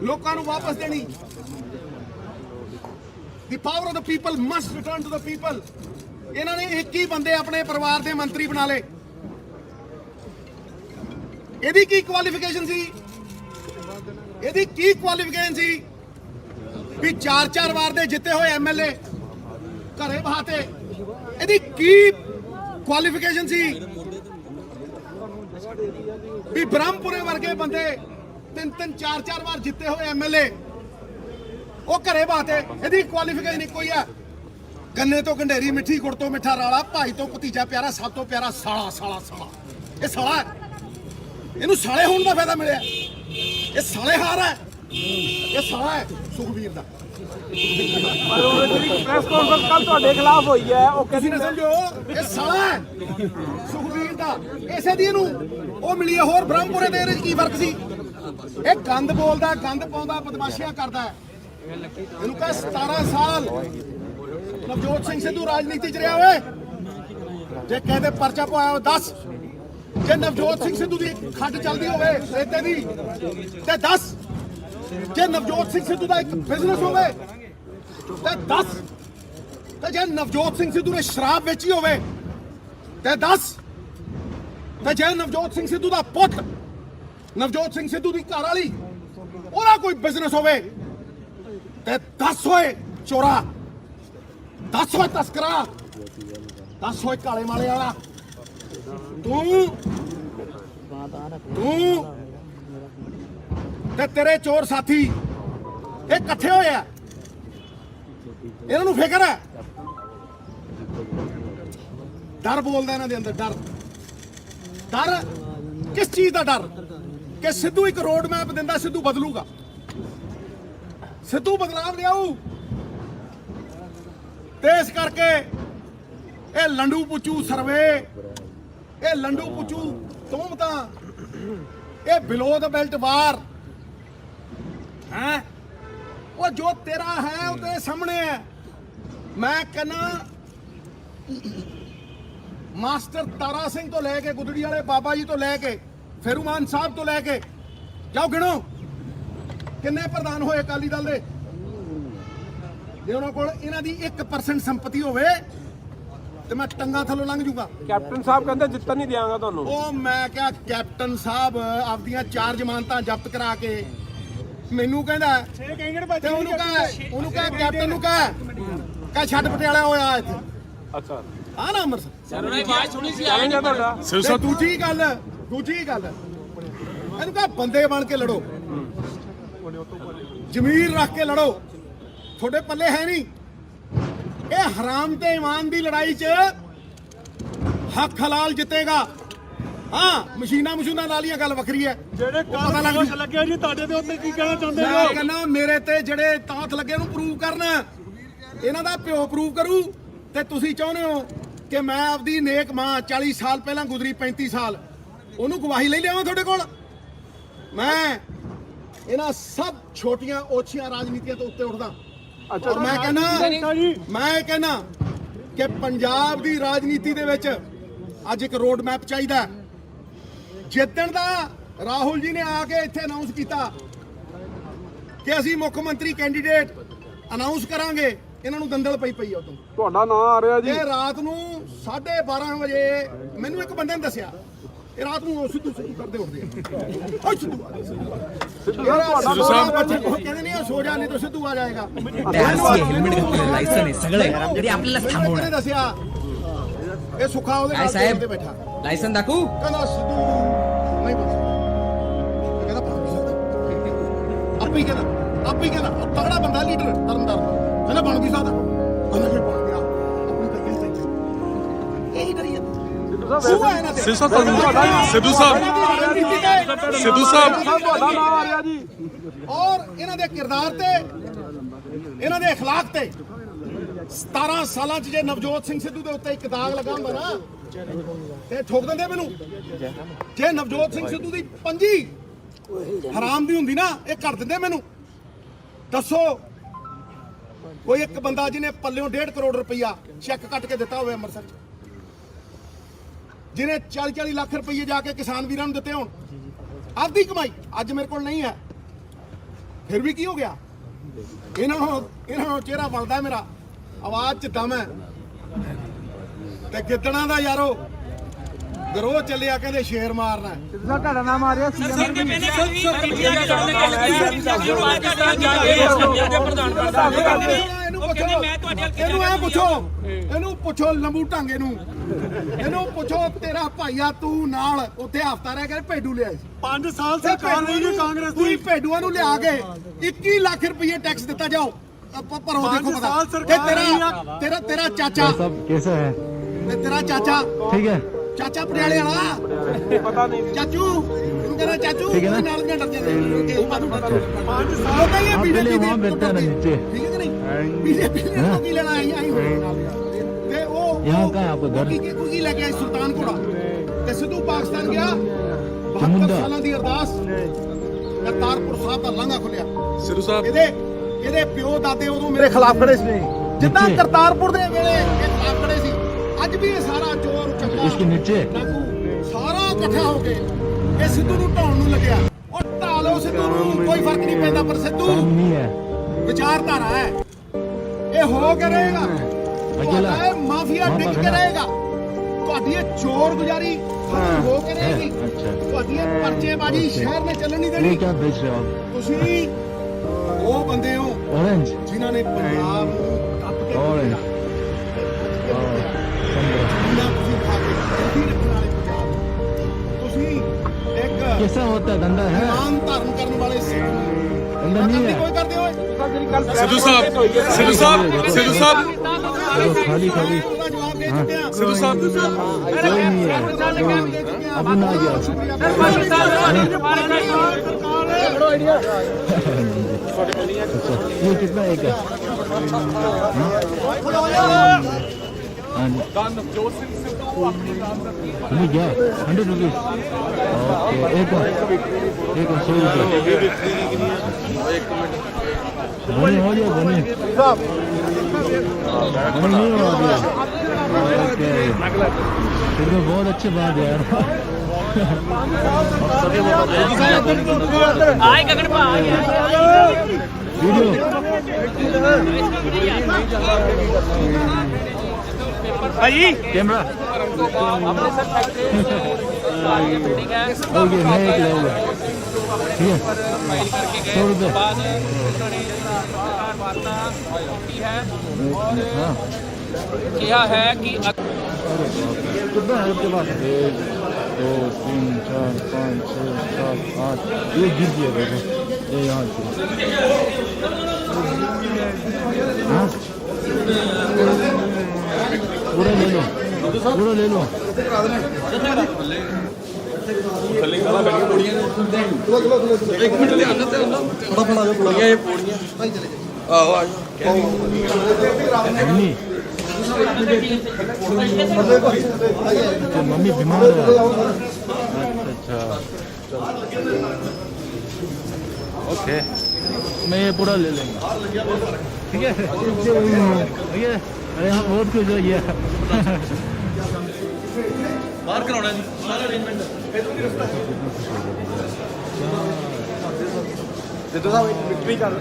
ਲੋਕਾਂ ਨੂੰ ਵਾਪਸ ਦੇਣੀ। The power of the people must return to the people. ਇਹਨਾਂ ਨੇ 21 ਬੰਦੇ ਆਪਣੇ ਪਰਿਵਾਰ ਦੇ ਮੰਤਰੀ ਬਣਾ ਲਏ। ਇਹਦੀ ਕੀ ਕੁਆਲੀਫਿਕੇਸ਼ਨ ਸੀ, ਇਹਦੀ ਕੀ ਕੁਆਲੀਫਿਕੇਸ਼ਨ ਸੀ ਵੀ 4-4 ਵਾਰ ਦੇ ਜਿੱਤੇ ਹੋਏ ਐਮਐਲਏ ਘਰੇ ਬਹਾਤੇ। ਇਹਦੀ ਕੀ ਕੁਆਲੀਫਿਕੇਸ਼ਨ ਸੀ ਵੀ ਬ੍ਰਹਮਪੁਰੇ ਵਰਗੇ ਬੰਦੇ 3-3 4-4 ਵਾਰ ਜਿੱਤੇ ਹੋਏ ਐਮਐਲਏ ਉਹ ਘਰੇ ਬਹਾਤੇ। ਇਹਦੀ ਕੁਆਲੀਫਿਕੇਸ਼ਨ ਇੱਕੋ ਹੀ ਹੈ, ਗੰਨੇ ਤੋਂ ਗੰਢੇਰੀ, ਮਿੱਠੀ ਗੁੜ ਤੋਂ ਮਿੱਠਾ ਰਾਲਾ, ਭਾਈ ਤੋਂ ਭਤੀਜਾ ਪਿਆਰਾ, ਸਭ ਤੋਂ ਪਿਆਰਾ ਸਾਲਾ। ਸਾਲਾ ਸਾਲਾ ਇਹ ਸਾਲਾ ਹੈ। ਇਹਨੂੰ ਸਾਲੇ ਹੋਣ ਦਾ ਫਾਇਦਾ ਮਿਲਿਆ। ਇਹ ਸਾਲੇ ਹਾਰ ਹੈ, ਇਹ ਸਾਲਾ ਹੈ ਸੁਖਬੀਰ ਦਾ। ਪ੍ਰੈਸ ਕਾਨਫਰੰਸ ਕੱਲ ਤੁਹਾਡੇ ਖਿਲਾਫ ਹੋਈ ਹੈ, ਉਹ ਤੁਸੀਂ ਨਾ ਸਮਝੋ ਇਹ ਸਾਲਾ ਹੈ ਸੁਖਬੀਰ ਦਾ। ਇਸੇ ਦੀ ਇਹਨੂੰ ਉਹ ਮਿਲੀ ਹੈ। ਹੋਰ ਬ੍ਰਹਮਪੁਰੇ ਦੇ ਇਹਦੇ 'ਚ ਕੀ ਫਰਕ ਸੀ। ਇਹ ਗੰਦ ਬੋਲਦਾ, ਗੰਦ ਪਾਉਂਦਾ, ਬਦਮਾਸ਼ੀਆਂ ਕਰਦਾ ਹੈ। ਇਹਨੂੰ ਕਹ 17 ਸਾਲ ਨਵਜੋਤ ਸਿੰਘ ਸਿੱਧੂ ਰਾਜਨੀਤੀ 'ਚ ਰਿਹਾ ਹੋਵੇ। ਜੇ ਕਹਿੰਦੇ ਪਰਚਾ ਪਵਾਇਆ ਹੋ 10। ਜੇ ਨਵਜੋਤ ਸਿੰਘ ਸਿੱਧੂ ਦੀ ਖੱਡ ਚੱਲਦੀ ਹੋਵੇ ਰੇਤੇ ਦੀ ਤੇ 10। ਜੇ ਨਵਜੋਤ ਸਿੰਘ ਸਿੱਧੂ ਦਾ ਇੱਕ ਬਿਜ਼ਨਸ ਹੋਵੇ ਤੇ 10। ਤੇ ਜੇ ਨਵਜੋਤ ਸਿੰਘ ਸਿੱਧੂ ਨੇ ਸ਼ਰਾਬ ਵੇਚੀ ਹੋਵੇ ਤੇ 10। ਤੇ ਜੇ ਨਵਜੋਤ ਸਿੰਘ ਸਿੱਧੂ ਦਾ ਪੁੱਤ, ਨਵਜੋਤ ਸਿੰਘ ਸਿੱਧੂ ਦੀ ਘਰ ਵਾਲੀ, ਉਹਦਾ ਕੋਈ ਬਿਜ਼ਨਸ ਹੋਵੇ ਤੇ 10 ਹੋਏ ਚੋਰਾ, 10 ਹੋਏ ਤਸਕਰਾ, 10 ਹੋਏ ਕਾਲੇ ਮਾਲੇ ਵਾਲਾ। ਤੂੰ ਤੇ ਤੇਰੇ ਚੋਰ ਸਾਥੀ ਇਹ ਇਕੱਠੇ ਹੋਏ ਆ। ਇਹਨਾਂ ਨੂੰ ਫਿਕਰ ਹੈ, ਡਰ ਬੋਲਦਾ ਇਹਨਾਂ ਦੇ ਅੰਦਰ। ਡਰ ਕਿਸ ਚੀਜ਼ ਦਾ ਡਰ ਕਿ ਸਿੱਧੂ ਇੱਕ ਰੋਡ ਮੈਪ ਦਿੰਦਾ, ਸਿੱਧੂ ਬਦਲੂਗਾ, ਸਿੱਧੂ ਬਦਲਾਵ ਲਿਆਊ। ਤੇ ਇਸ ਕਰਕੇ ਇਹ ਲੰਡੂ ਪੁੱਚੂ ਸਰਵੇ, ਇਹ ਲੰਡੂ ਪੁੱਚੂ ਤੋਮਤਾਂ, ਇਹ ਬਿਲੋ ਦ ਬੈਲਟ ਵਾਰ ਹੈ। ਉਹ ਜੋ ਤੇਰਾ ਹੈ ਉਹ ਤੇਰੇ ਸਾਹਮਣੇ ਹੈ। ਮੈਂ ਕਹਿੰਦਾ ਮਾਸਟਰ ਤਾਰਾ ਸਿੰਘ ਤੋਂ ਲੈ ਕੇ ਗੁੱਦੜੀ ਵਾਲੇ ਬਾਬਾ ਜੀ ਤੋਂ ਲੈ ਕੇ ਫੇਰੂਮਾਨ ਸਾਹਿਬ ਤੋਂ ਲੈ ਕੇ ਜਾਓ ਗਿਣੋ ਕਿੰਨੇ ਪ੍ਰਧਾਨ ਹੋਏ ਅਕਾਲੀ ਦਲ ਦੇ। ਜੇ ਉਹਨਾਂ ਕੋਲ ਇਹਨਾਂ ਦੀ 1% ਸੰਪਤੀ ਹੋਵੇ ਤੇ ਮੈਂ ਟੰਗਾ ਥੱਲੋਂ ਲੰਘ ਜੂਗਾ। ਕੈਪਟਨ ਸਾਹਿਬ ਕਹਿੰਦੇ ਜਿੱਤਣ ਨਹੀਂ ਦਿਆਂਗਾ ਤੁਹਾਨੂੰ। ਉਹ ਮੈਂ ਕਿਹਾ ਕੈਪਟਨ ਸਾਹਿਬ ਆਪਦੀਆਂ 4 ਜ਼ਮਾਨਤਾਂ ਜ਼ਬਤ ਕਰਾ ਕੇ ਮੈਨੂੰ ਕਹਿੰਦਾ ਤੇ ਉਹਨੂੰ ਕਹ ਕੈਪਟਨ ਨੂੰ ਕਹ ਛੱਡ ਪਟਿਆਲਾ ਹੋਇਆ ਇੱਥੇ। ਅੱਛਾ ਆ ਨਾ ਅੰਮ੍ਰਿਤਸਰ ਸਰ ਉਹਨੇ ਆਵਾਜ਼ ਸੁਣੀ ਸੀ ਚੈਲੰਜ ਹੈ ਤੁਹਾਡਾ। ਤੇ ਦੂਜੀ ਗੱਲ ਇਹਨੂੰ ਕਹ ਬੰਦੇ ਬਣ ਕੇ ਲੜੋ, ਜ਼ਮੀਰ ਰੱਖ ਕੇ ਲੜੋ। ਤੁਹਾਡੇ ਪੱਲੇ ਹੈ ਨਹੀਂ। ਇਹ ਹਰਾਮ ਤੇ ਇਮਾਨ ਦੀ ਲੜਾਈ 'ਚ ਹੱਕ ਹਲਾਲ ਜਿੱਤੇਗਾ। ਹਾਂ ਮਸ਼ੀਨਾਂ ਨਾਲੀਆਂ ਗੱਲ ਵੱਖਰੀ ਹੈ। ਜਿਹੜੇ ਪਤਾ ਲੱਗ ਲੱਗਿਆ ਜੀ ਤੁਹਾਡੇ ਦੇ ਉੱਤੇ ਕੀ ਕਹਿਣਾ ਚਾਹੁੰਦੇ ਮੈਂ ਕਹਿੰਦਾ ਮੇਰੇ ਤੇ ਜਿਹੜੇ ਤਾਂਤ ਲੱਗੇ ਨੂੰ ਪ੍ਰੂਵ ਪ੍ਰੂਵ ਕਰਨਾ, ਇਹਨਾਂ ਦਾ ਪਿਓ ਪ੍ਰੂਵ ਕਰੂ। ਤੇ ਤੁਸੀਂ ਚਾਹੁੰਦੇ ਹੋ ਕਿ ਮੈਂ ਆਪਦੀ ਨੇਕ ਮਾਂ 40 ਸਾਲ ਪਹਿਲਾਂ ਗੁਜ਼ਰੀ, 35 ਸਾਲ, ਉਹਨੂੰ ਗਵਾਹੀ ਲਈ ਲਿਆਵਾਂ ਤੁਹਾਡੇ ਕੋਲ? ਮੈਂ ਇਹਨਾਂ ਸਭ ਛੋਟੀਆਂ ਓਛੀਆਂ ਰਾਜਨੀਤੀਆਂ ਤੋਂ ਉੱਤੇ ਉੱਠਦਾ। ਔਰ ਮੈਂ ਕਹਿੰਦਾ ਕਿ ਪੰਜਾਬ ਦੀ ਰਾਜਨੀਤੀ ਦੇ ਵਿੱਚ ਅੱਜ ਇੱਕ ਰੋਡ ਮੈਪ ਚਾਹੀਦਾ। ਜਿੱਦਣ ਦਾ ਰਾਹੁਲ ਜੀ ਨੇ ਆ ਕੇ ਇੱਥੇ ਅਨਾਉਂਸ ਕੀਤਾ ਕਿ ਅਸੀਂ ਮੁੱਖ ਮੰਤਰੀ ਕੈਂਡੀਡੇਟ ਅਨਾਉਂਸ ਕਰਾਂਗੇ, ਇਹਨਾਂ ਨੂੰ ਦੰਦਲ ਪਈ ਉਦੋਂ। ਤੁਹਾਡਾ ਨਾਮ ਆ ਰਿਹਾ ਜੀ। ਇਹ ਰਾਤ ਨੂੰ 12:30 ਵਜੇ ਮੈਨੂੰ ਇੱਕ ਬੰਦੇ ਨੇ ਦੱਸਿਆ, ਇਹ ਰਾਤ ਨੂੰ ਸਿੱਧੂ ਕਰਦੇ ਉੱਠਦੇ ਆ। ਓਏ ਸਿੱਧੂ ਕਹਿੰਦੇ ਨਹੀਂ ਸੋ ਜਾ, ਨਹੀਂ ਤਾਂ ਸਿੱਧੂ ਆ ਜਾਏਗਾ। ਨੇ ਦੱਸਿਆ ਇਹ ਸੁੱਖਾ ਉਹਦੇ ਨਾਲ ਤੇ ਬੈਠਾ, ਲਾਇਸੈਂਸ दाखवू? ਕਹਿੰਦਾ ਸਿੱਧੂ ਨਹੀਂ ਬਣ ਸਕਦਾ, ਕਹਿੰਦਾ ਬਣ ਨਹੀਂ ਸਕਦਾ। ਆਪੀ ਕਹਿੰਦਾ ਤਗੜਾ ਬੰਦਾ ਲੀਡਰ ਤਰਨਤਾਰਨ, ਕਹਿੰਦਾ ਬਣ ਵੀ ਸਕਦਾ। ਕਹਿੰਦਾ ਜੇ ਬਣ ਗਿਆ ਆਪਣੀ ਤਾਂ ਕਿਸ ਤੇ ਇਹੀ ਕਰੀ ਜਾਂਦਾ। ਸਿੱਧੂ ਸਾਹਿਬ ਤੁਹਾਡਾ ਨਾਮ ਆ ਰਿਹਾ ਜੀ। ਔਰ ਇਹਨਾਂ ਦੇ ਕਿਰਦਾਰ ਤੇ, ਇਹਨਾਂ ਦੇ اخلاق ਤੇ 17 ਸਾਲਾਂ 'ਚ ਜੇ ਨਵਜੋਤ ਸਿੰਘ ਸਿੱਧੂ ਦੇ ਉੱਤੇ ਇੱਕ ਦਾਗ ਲੱਗਾ ਹੁੰਦਾ ਨਾ ਤੇ ਠੋਕ ਦਿੰਦੇ ਮੈਨੂੰ। ਜੇ ਨਵਜੋਤ ਸਿੰਘ ਸਿੱਧੂ ਦੀ ਪੰਜੀ ਹਰਾਮ ਦੀ ਹੁੰਦੀ ਨਾ, ਇਹ ਕੱਢ ਦਿੰਦੇ ਮੈਨੂੰ। ਦੱਸੋ ਕੋਈ ਇੱਕ ਬੰਦਾ ਜਿਹਨੇ ਪੱਲਿਓਂ 1.5 ਕਰੋੜ ਰੁਪਈਆ ਚੈੱਕ ਕੱਟ ਕੇ ਦਿੱਤਾ ਹੋਵੇ ਅੰਮ੍ਰਿਤਸਰ 'ਚ, ਜਿਹਨੇ 40 ਲੱਖ ਰੁਪਏ ਜਾ ਕੇ ਕਿਸਾਨ ਵੀਰਾਂ ਨੂੰ ਦਿੱਤੇ ਹੋਣ, ਆਪਦੀ ਕਮਾਈ। ਅੱਜ ਮੇਰੇ ਕੋਲ ਨਹੀਂ ਹੈ, ਫਿਰ ਵੀ ਕੀ ਹੋ ਗਿਆ? ਇਹਨਾਂ ਨੂੰ ਚਿਹਰਾ ਬਣਦਾ ਮੇਰਾ, ਆਵਾਜ਼ 'ਚ ਦਮ ਹੈ। ਤੇ ਗਿੱਦੜਾਂ ਦਾ ਯਾਰੋ ਗਰੋਹ ਚੱਲਿਆ, ਕਹਿੰਦੇ ਸ਼ੇਰ ਮਾਰਨਾ। ਤੁਹਾਡਾ ਨਾਮ ਆ ਰਿਹਾ ਸੀ। ਇਹਨੂੰ ਪੁੱਛੋ ਲੰਬੂ ਢਾਂਗੇ ਨੂੰ, ਇਹਨੂੰ ਪੁੱਛੋ ਤੇਰਾ ਭਾਈਆ ਤੂੰ ਨਾਲ ਉੱਥੇ ਹਫਤਾ ਰਹਿ ਕੇ ਭੇਡੂ ਲਿਆ ਸੀ। 5 ਸਾਲ ਸਰਕਾਰ ਰਹੀ ਕਾਂਗਰਸ ਦੀ, ਤੁਸੀਂ ਭੇਡੂਆਂ ਨੂੰ ਲਿਆ ਕੇ 21 ਲੱਖ ਰੁਪਏ ਟੈਕਸ ਦਿੱਤਾ। ਜਾਓ ਭਰੋ, ਦੇਖੋ ਪਤਾ। ਤੇਰਾ ਚਾਚਾ कैसा है? ਤੇਰਾ ਚਾਚਾ ठीक है। ਚਾਚਾ ਪਟਿਆਲੇ ਵਾਲਾ, ਪਤਾ ਨਹੀਂ ਚਾਚੂ ਤੂੰ ਕਹਿੰਦਾ ਚਾਚੂ ਨਾਲ ਦੀਆਂ ਡਰਦੇ ਨੇ। 5 ਸਾਲ ਪਹਿਲੇ ਬੀਜੇਪੀ ਦੇ ਬੈਠਾ ਨਹੀਂ, ਠੀਕ ਹੈ ਕਿ ਨਹੀਂ? ਬੀਜੇਪੀ ਨੇ ਕੀ ਲੈਣਾ ਆਈ ਤੇ ਉਹ यहाँ का आपका घर ਕੀ ਲੈ ਕੇ ਆਈ ਸੁਲਤਾਨ ਕੋੜਾ। ਤੇ ਸਿੱਧੂ ਪਾਕਿਸਤਾਨ ਗਿਆ, 72 ਸਾਲਾਂ ਦੀ ਅਰਦਾਸ, ਕਰਤਾਰਪੁਰ ਸਾਹਿਬ ਦਾ ਲਾਂਘਾ ਖੁੱਲਿਆ। ਸਿੱਧੂ ਸਾਹਿਬ ਇਹਦੇ ਪਿਓ ਦਾਦੇ ਉਦੋਂ ਮੇਰੇ ਖਿਲਾਫ ਖੜੇ ਸੀ, ਜਿੱਦਾਂ ਕਰਤਾਰਪੁਰ ਦੇ ਵੇਲੇ ਇਹ ਖਿਲਾਫ ਖੜੇ ਸੀ। ਅੱਜ ਵੀ ਇਹ ਸਾਰਾ ਚੋਰ ਚੱਕਾ ਸਾਰਾ ਇਕੱਠਾ ਹੋ ਕੇ ਇਹ ਸਿੱਧੂ ਨੂੰ ਢਾਉਣ ਨੂੰ ਲੱਗਿਆ। ਉਹ ਢਾ ਲਓ ਸਿੱਧੂ ਨੂੰ, ਕੋਈ ਫਰਕ ਨਹੀਂ ਪੈਂਦਾ, ਪਰ ਸਿੱਧੂ ਵਿਚਾਰਧਾਰਾ ਹੈ, ਇਹ ਹੋ ਕੇ ਰਹੇਗਾ। ਤੁਹਾਡਾ ਮਾਫੀਆ ਡਿੱਗ ਕੇ ਰਹੇਗਾ, ਤੁਹਾਡੀ ਇਹ ਚੋਰ ਗੁਜ਼ਾਰੀ ਹੋ ਕੇ ਰਹੇਗੀ, ਤੁਹਾਡੀ ਇਹ ਪਰਚੇਬਾਜ਼ੀ ਸ਼ਹਿਰ ਨੇ ਚੱਲਣ ਨਹੀਂ ਦੇਣੀ। ਤੁਸੀਂ ਉਹ ਬੰਦੇ ਹੋ ਜਿਨ੍ਹਾਂ ਨੇ ਪੰਜਾਬ ਨੂੰ ਟੱਪ ਕੇ कैसा होता है धंधा है? ਨਾਮ ਧਾਰਨ ਕਰਨ ਵਾਲੇ ਕੋਈ ਕਰਦੇ ਹੋਏ ਸਿੱਧੂ ਸਾਹਿਬ खाली खाली ਜਵਾਬ ਦੇ ਚੁੱਕੇ ਆ। ਸਿੱਧੂ ਸਾਹਿਬ कोई नहीं है, अब ना गया। ये कितना एक है? नवजोत सिंह सिद्धू अपनी नामजदगी हमें क्या 100 रुपीज? ओके, एक 100 रुपये बने हो गया, बने नहीं हो गया। ओके, फिर तो बहुत अच्छी बात है यार। भाई कैमरा अमृतसर फैक्ट्री बिल्डिंग है, ओके, मैं एक लेगा, ठीक है। फाइल करके गए, 100 रुपये बाद उन्होंने सरकार वार्ता की है और किया है कि कितना है आपके पास? 1 2 3 4 5 6 7 8, ये गिर दिया देखो, ये यहाँ से। हाँ, पूरा ले लो, पूरा ले लो। ਇੱਕ ਮਿੰਟ ਲਿਆਣਾ ਤੇ ਉਹਨਾਂ ਫੜਾ ਜੋ ਪੋੜੀਆਂ, ਇਹ ਪੋੜੀਆਂ ਆਹੋ ਆ मम्मी बीमार है। अच्छा ओके, मैं ये पूरा ले लेंगे, ठीक है ठीक है। अरे हाँ बहुत कुछ हो गया। बाहर कराना है सारा अरेंजमेंट। सिद्धू साहब एक विक्ट्री कर,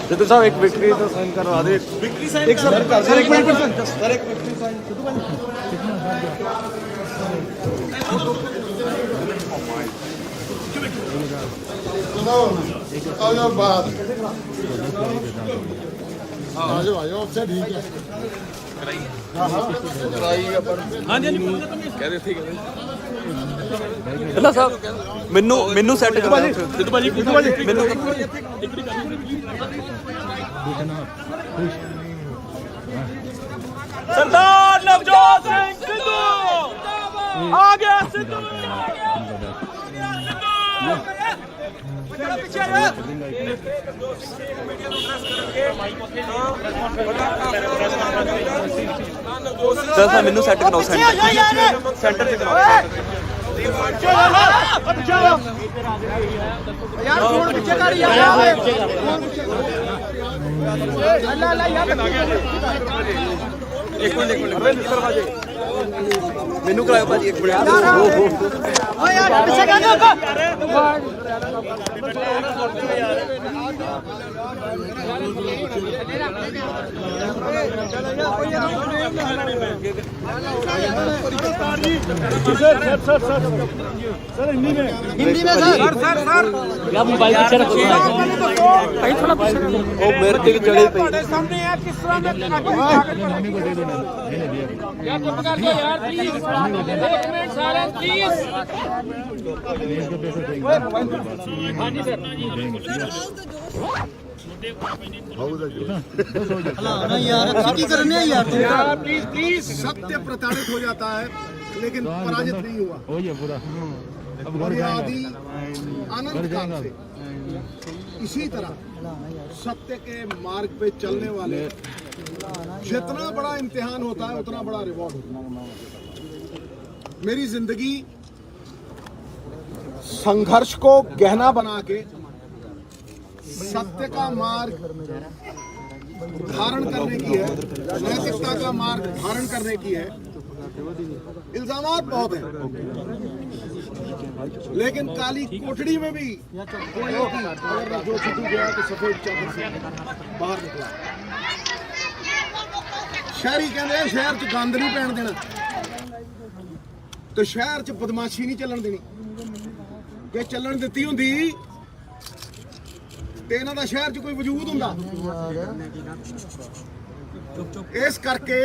सिद्धू साहब एक विक्ट्री तो साइन करवा दे। विक्ट्री साइन एक सर एक मिनट सर, एक विक्ट्री साइन सिद्धू भाई। ਢਿੱਲਾ ਸਾਹਿਬ ਮੈਨੂੰ ਸੈੱਟ ਕਰਾ ਦਿਓ ਸਿੱਧੂ ਭਾਜੀ ਮੈਨੂੰ ਸਰਦਾਰ ਨਵਜੋਤ ਸਿੰਘ ਸਿੱਧੂ ਆ ਗਿਆ। ਸਿੱਧੂ ਪਿੱਛੇ ਸਰ ਮੈਨੂੰ ਸੈੱਟ ਕਰਾਓ, ਸੈਂਟਰ ਤੇ ਕਰਾਓ। यार फोन पीछे कर यार, अल्लाह यार ਇੱਕ ਮਿੰਟ ਮੈਨੂੰ ਕਰਾਓ ਭਾਜੀ, ਇੱਕ ਮਿੰਟ। ओ यार पीछे कर दो। हिंदी में सर क्या मोबाइल पीछे रखो, कहीं थोड़ा पीछे रखो। ਉਹ ਮੇਰੇ ਤੇ ਚੜੇ ਪਈ। सामने यार किस तरह में मम्मी को दे दो ना, मैंने दिया। यार चुप कर दो यार प्लीज, 1 मिनट साइलेंस प्लीज। हाँ जी सर। यार प्लीज सत्य प्रताड़ित हो जाता है लेकिन पराजित नहीं हुआ। हो गया पूरा। अब और घर ये जाएगा, आदि अनंत काल से इसी तरह सत्य के मार्ग पे चलने वाले जितना बड़ा इम्तिहान होता है उतना बड़ा रिवॉर्ड होता है। मेरी जिंदगी संघर्ष को गहना बना के सत्य का मार्ग धारण करने की है, नैतिकता का मार्ग धारण करने की है। इल्जामात बहुत हैं, लेकिन काली कोठड़ी में भी अगर जो सिद्धू गया तो सफेद चादर से बाहर निकला। शहरी कहते हैं शहर च गंद नहीं पैन देना, तो शहर च बदमाशी नहीं चलन देनी। जे चलन दित्ती हुंदी ते इन्हां दा शहर च कोई वजूद हुंदा। इस करके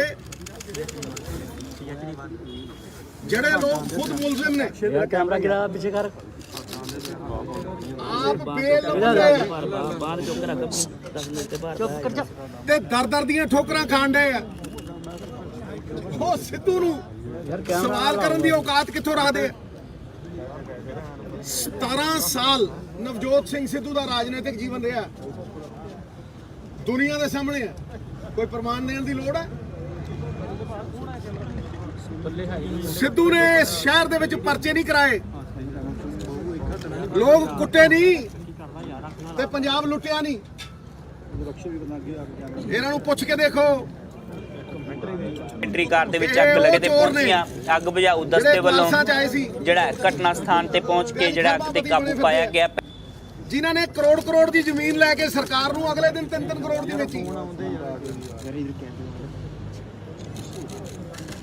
जेड़े लोग खुद मुलजिम ने, कैमरा गिरा पीछे कर, आप बाहर चुप कर ते दर दियां ठोकरां खाण डे आ। ਉਹ ਸਿੱਧੂ ਨੂੰ ਸਵਾਲ ਕਰਨ ਦੀ ਔਕਾਤ ਕਿੱਥੋਂ ਰੱਖਦੇ ਆ? 17 ਸਾਲ ਨਵਜੋਤ ਸਿੰਘ ਸਿੱਧੂ ਦਾ ਰਾਜਨੀਤਿਕ ਜੀਵਨ ਰਿਹਾ, ਦੁਨੀਆ ਦੇ ਸਾਹਮਣੇ ਹੈ। ਕੋਈ ਪ੍ਰਮਾਣ ਦੇਣ ਦੀ ਲੋੜ ਹੈ? ਸਿੱਧੂ ਨੇ ਇਸ ਸ਼ਹਿਰ ਦੇ ਵਿੱਚ ਪਰਚੇ ਨਹੀਂ ਕਰਾਏ, ਲੋਕ ਕੁੱਟੇ ਨਹੀਂ ਤੇ ਪੰਜਾਬ ਲੁੱਟਿਆ ਨਹੀਂ। ਇਹਨਾਂ ਨੂੰ ਪੁੱਛ ਕੇ ਦੇਖੋ। ਐਂਟਰੀ ਕਾਰ ਦੇ ਵਿੱਚ ਅੱਗ ਲੱਗੇ ਤੇ ਪੁਲਿਸੀਆਂ ਅੱਗ ਬੁਝਾਊ ਦਸਤੇ ਵੱਲੋਂ ਜਿਹੜਾ ਘਟਨਾ ਸਥਾਨ ਤੇ ਪਹੁੰਚ ਕੇ ਜਿਹੜਾ ਅੱਗ ਤੇ ਕਾਬੂ ਪਾਇਆ ਗਿਆ। ਜਿਨ੍ਹਾਂ ਨੇ ਕਰੋੜ ਦੀ ਜ਼ਮੀਨ ਲੈ ਕੇ ਸਰਕਾਰ ਨੂੰ ਅਗਲੇ ਦਿਨ 3 ਕਰੋੜ ਦੀ ਵੇਚੀ।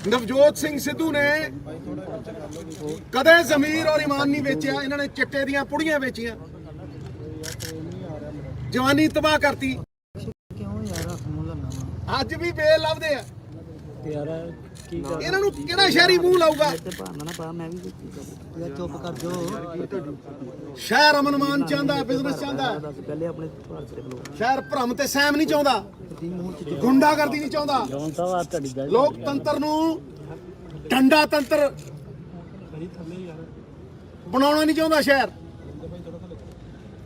ਨਵਜੋਤ ਸਿੰਘ ਸਿੱਧੂ ਨੇ ਕਦੇ ਜ਼ਮੀਰ ਔਰ ਈਮਾਨ ਨਹੀਂ ਵੇਚਿਆ। ਇਹਨਾਂ ਨੇ ਚਿੱਟੇ ਦੀਆਂ ਪੁੜੀਆਂ ਵੇਚੀਆਂ, ਜਵਾਨੀ ਤਬਾਹ ਕਰਤੀ। ਅੱਜ ਵੀ ਬੇਲ ਲੱਭਦੇ ਆ। ਇਹਨਾਂ ਨੂੰ ਕਿਹੜਾ ਸ਼ਹਿਰੀ ਮੂੰਹ ਲਾਊਗਾ? ਚੁੱਪ ਕਰ ਜੋ। ਸ਼ਹਿਰ ਅਮਨ-ਮਾਨ ਚਾਹੁੰਦਾ, ਬਿਜ਼ਨਸ ਚਾਹੁੰਦਾ। ਸ਼ਹਿਰ ਭਰਮ ਤੇ ਸਹਿਮ ਨਹੀਂ ਚਾਹੁੰਦਾ, ਗੁੰਡਾਗਰਦੀ ਨਹੀਂ ਚਾਹੁੰਦਾ। ਲੋਕਤੰਤਰ ਨੂੰ ਡੰਡਾ ਤੰਤਰ ਬਣਾਉਣਾ ਨਹੀਂ ਚਾਹੁੰਦਾ ਸ਼ਹਿਰ।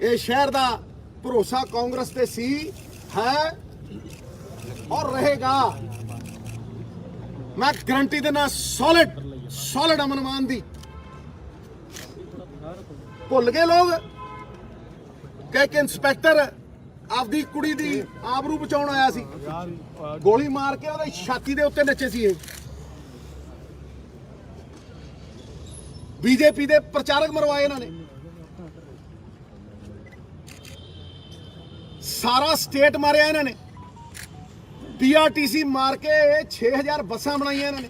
ਇਹ ਸ਼ਹਿਰ ਦਾ ਭਰੋਸਾ ਕਾਂਗਰਸ ਤੇ ਸੀ, ਹੈ ਔਰ ਰਹੇਗਾ। ਮੈਂ ਗਰੰਟੀ ਦੇਣਾ ਸੋਲਿਡ ਅਮਨ ਮਾਨ ਦੀ। ਭੁੱਲ ਗਏ ਲੋਕ ਕਿ ਇੱਕ ਇੰਸਪੈਕਟਰ ਆਪਦੀ ਕੁੜੀ ਦੀ ਆਬਰੂ ਬਚਾਉਣ ਆਇਆ ਸੀ, ਗੋਲੀ ਮਾਰ ਕੇ ਉਹਦੀ ਛਾਤੀ ਦੇ ਉੱਤੇ ਨੱਚੇ ਸੀ। ਇਹ ਬੀਜੇਪੀ ਦੇ ਪ੍ਰਚਾਰਕ ਮਰਵਾਏ ਇਹਨਾਂ ਨੇ। ਸਾਰਾ ਸਟੇਟ ਮਾਰਿਆ ਇਹਨਾਂ ਨੇ। ਪੀਆਰਟੀਸੀ ਮਾਰ ਕੇ 6000 ਬੱਸਾਂ ਬਣਾਈਆਂ ਇਹਨਾਂ ਨੇ।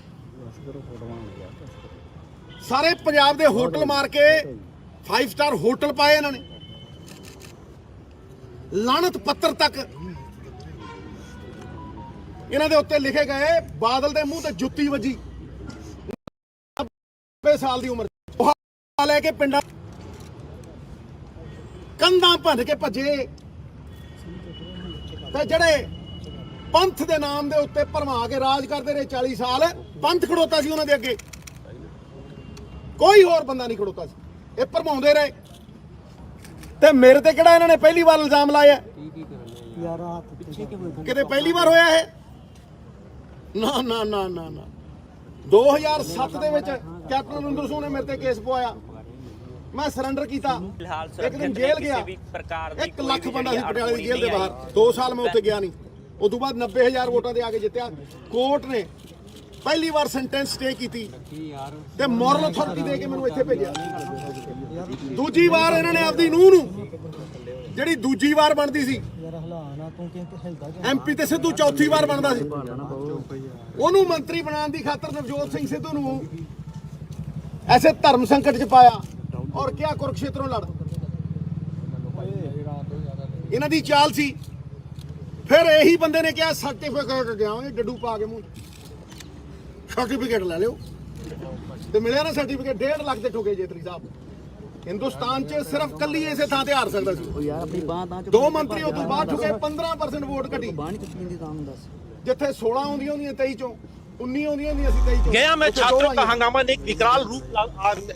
ਸਾਰੇ ਪੰਜਾਬ ਦੇ ਹੋਟਲ ਮਾਰ ਕੇ 5 ਸਟਾਰ ਹੋਟਲ ਪਾਏ ਇਹਨਾਂ ਨੇ। ਲਾਣਤ ਪੱਤਰ ਤੱਕ ਇਹਨਾਂ ਦੇ ਉੱਤੇ ਲਿਖੇ ਗਏ। ਬਾਦਲ ਦੇ ਮੂੰਹ ਤੇ ਜੁੱਤੀ ਵੱਜੀ। 90 ਸਾਲ ਦੀ ਉਮਰ ਲੈ ਕੇ ਪਿੰਡਾਂ ਕੰਧਾਂ ਭੰਨ ਕੇ ਭੱਜੇ ਤੇ ਜਿਹੜੇ ਪੰਥ ਦੇ ਨਾਮ ਦੇ ਉੱਤੇ ਭਰਮਾ ਕੇ ਰਾਜ ਕਰਦੇ ਰਹੇ 40 ਸਾਲ। ਪੰਥ ਖੜੋਤਾ ਸੀ ਉਹਨਾਂ ਦੇ ਅੱਗੇ, ਕੋਈ ਹੋਰ ਬੰਦਾ ਨਹੀਂ ਖੜੋਤਾ ਸੀ। ਇਹ ਭਰਮਾਉਂਦੇ ਰਹੇ ਤੇ ਮੇਰੇ ਤੇ ਕਿਹੜਾ ਇਹਨਾਂ ਨੇ ਪਹਿਲੀ ਵਾਰ ਇਲਜ਼ਾਮ ਲਾਇਆ? ਕਿਤੇ ਪਹਿਲੀ ਵਾਰ ਹੋਇਆ ਇਹ? ਨਾ ਨਾ ਨਾ ਨਾ ਨਾ। 2007 ਦੇ ਵਿੱਚ ਕੈਪਟਨ ਅਮਰਿੰਦਰ ਸਿੰਘ ਨੇ ਮੇਰੇ ਤੇ ਕੇਸ ਪਵਾਇਆ। ਮੈਂ ਸਰੈਂਡਰ ਕੀਤਾ, ਇੱਕ ਦਿਨ ਜੇਲ੍ਹ ਗਿਆ। 1 ਲੱਖ ਬੰਦਾ ਸੀ ਪਟਿਆਲੇ ਦੀ ਜੇਲ੍ਹ ਦੇ ਬਾਹਰ। 2 ਸਾਲ ਮੈਂ ਉੱਥੇ ਗਿਆ ਨਹੀਂ। ਉਸ ਤੋਂ ਬਾਅਦ 90,000 ਵੋਟਾਂ ਦੇ ਆ ਕੇ ਜਿੱਤਿਆ। ਕੋਰਟ ਨੇ ਪਹਿਲੀ ਵਾਰ ਸੈਂਟੈਂਸ ਸਟੇ ਕੀਤੀ ਤੇ ਮੋਰਲ ਅਥਾਰਟੀ ਦੇ ਕੇ ਮੈਨੂੰ ਇੱਥੇ ਭੇਜਿਆ। ਦੂਜੀ ਵਾਰ ਇਹਨਾਂ ਨੇ ਆਪਦੀ ਨੂੰਹ ਨੂੰ, ਜਿਹੜੀ ਦੂਜੀ ਵਾਰ ਬਣਦੀ ਸੀ ਐਮਪੀ ਤੇ ਸਿੱਧੂ ਚੌਥੀ ਵਾਰ ਬਣਦਾ ਸੀ, ਉਹਨੂੰ ਮੰਤਰੀ ਬਣਾਉਣ ਦੀ ਖਾਤਰ ਨਵਜੋਤ ਸਿੰਘ ਸਿੱਧੂ ਨੂੰ ਐਸੇ ਧਰਮ ਸੰਕਟ 'ਚ ਪਾਇਆ ਔਰ ਕਿਹਾ ਕੁਰਕਸ਼ੇਤਰੋਂ ਲੜ। ਇਹਨਾਂ ਦੀ ਚਾਲ ਸੀ। ਫਿਰ ਇਹੀ ਬੰਦੇ ਨੇ ਕਿਹਾ ਸਰਟੀਫਿਕੇਟ ਗਿਆ ਡੱਡੂ ਪਾ ਕੇ ਮੂੰਹ, ਸਰਟੀਫਿਕੇਟ ਲੈ ਲਿਓ ਤੇ ਮਿਲਿਆ ਨਾ ਸਰਟੀਫਿਕੇਟ। 1.5 ਲੱਖ ਦੇ ਠੋਕੇ ਜੇਤਲੀ ਸਾਹਿਬ। ਹਿੰਦੁਸਤਾਨ 'ਚ ਸਿਰਫ ਕੱਲੀ ਇਸੇ ਥਾਂ ਤੇ ਹਾਰ ਸਕਦਾ ਸੀ। 2 ਮੰਤਰੀ ਉਹ ਤੋਂ ਬਾਅਦ ਠੁਕੇ। 15% ਵੋਟ ਘਟੀ। ਜਿੱਥੇ 16 ਆਉਂਦੀਆਂ 23 ਚੋਂ 19 ਆਉਂਦੀਆਂ ਸੀ 23 ਚੋਂ। गया में छात्रों का हंगामा ने एक विकराल रूप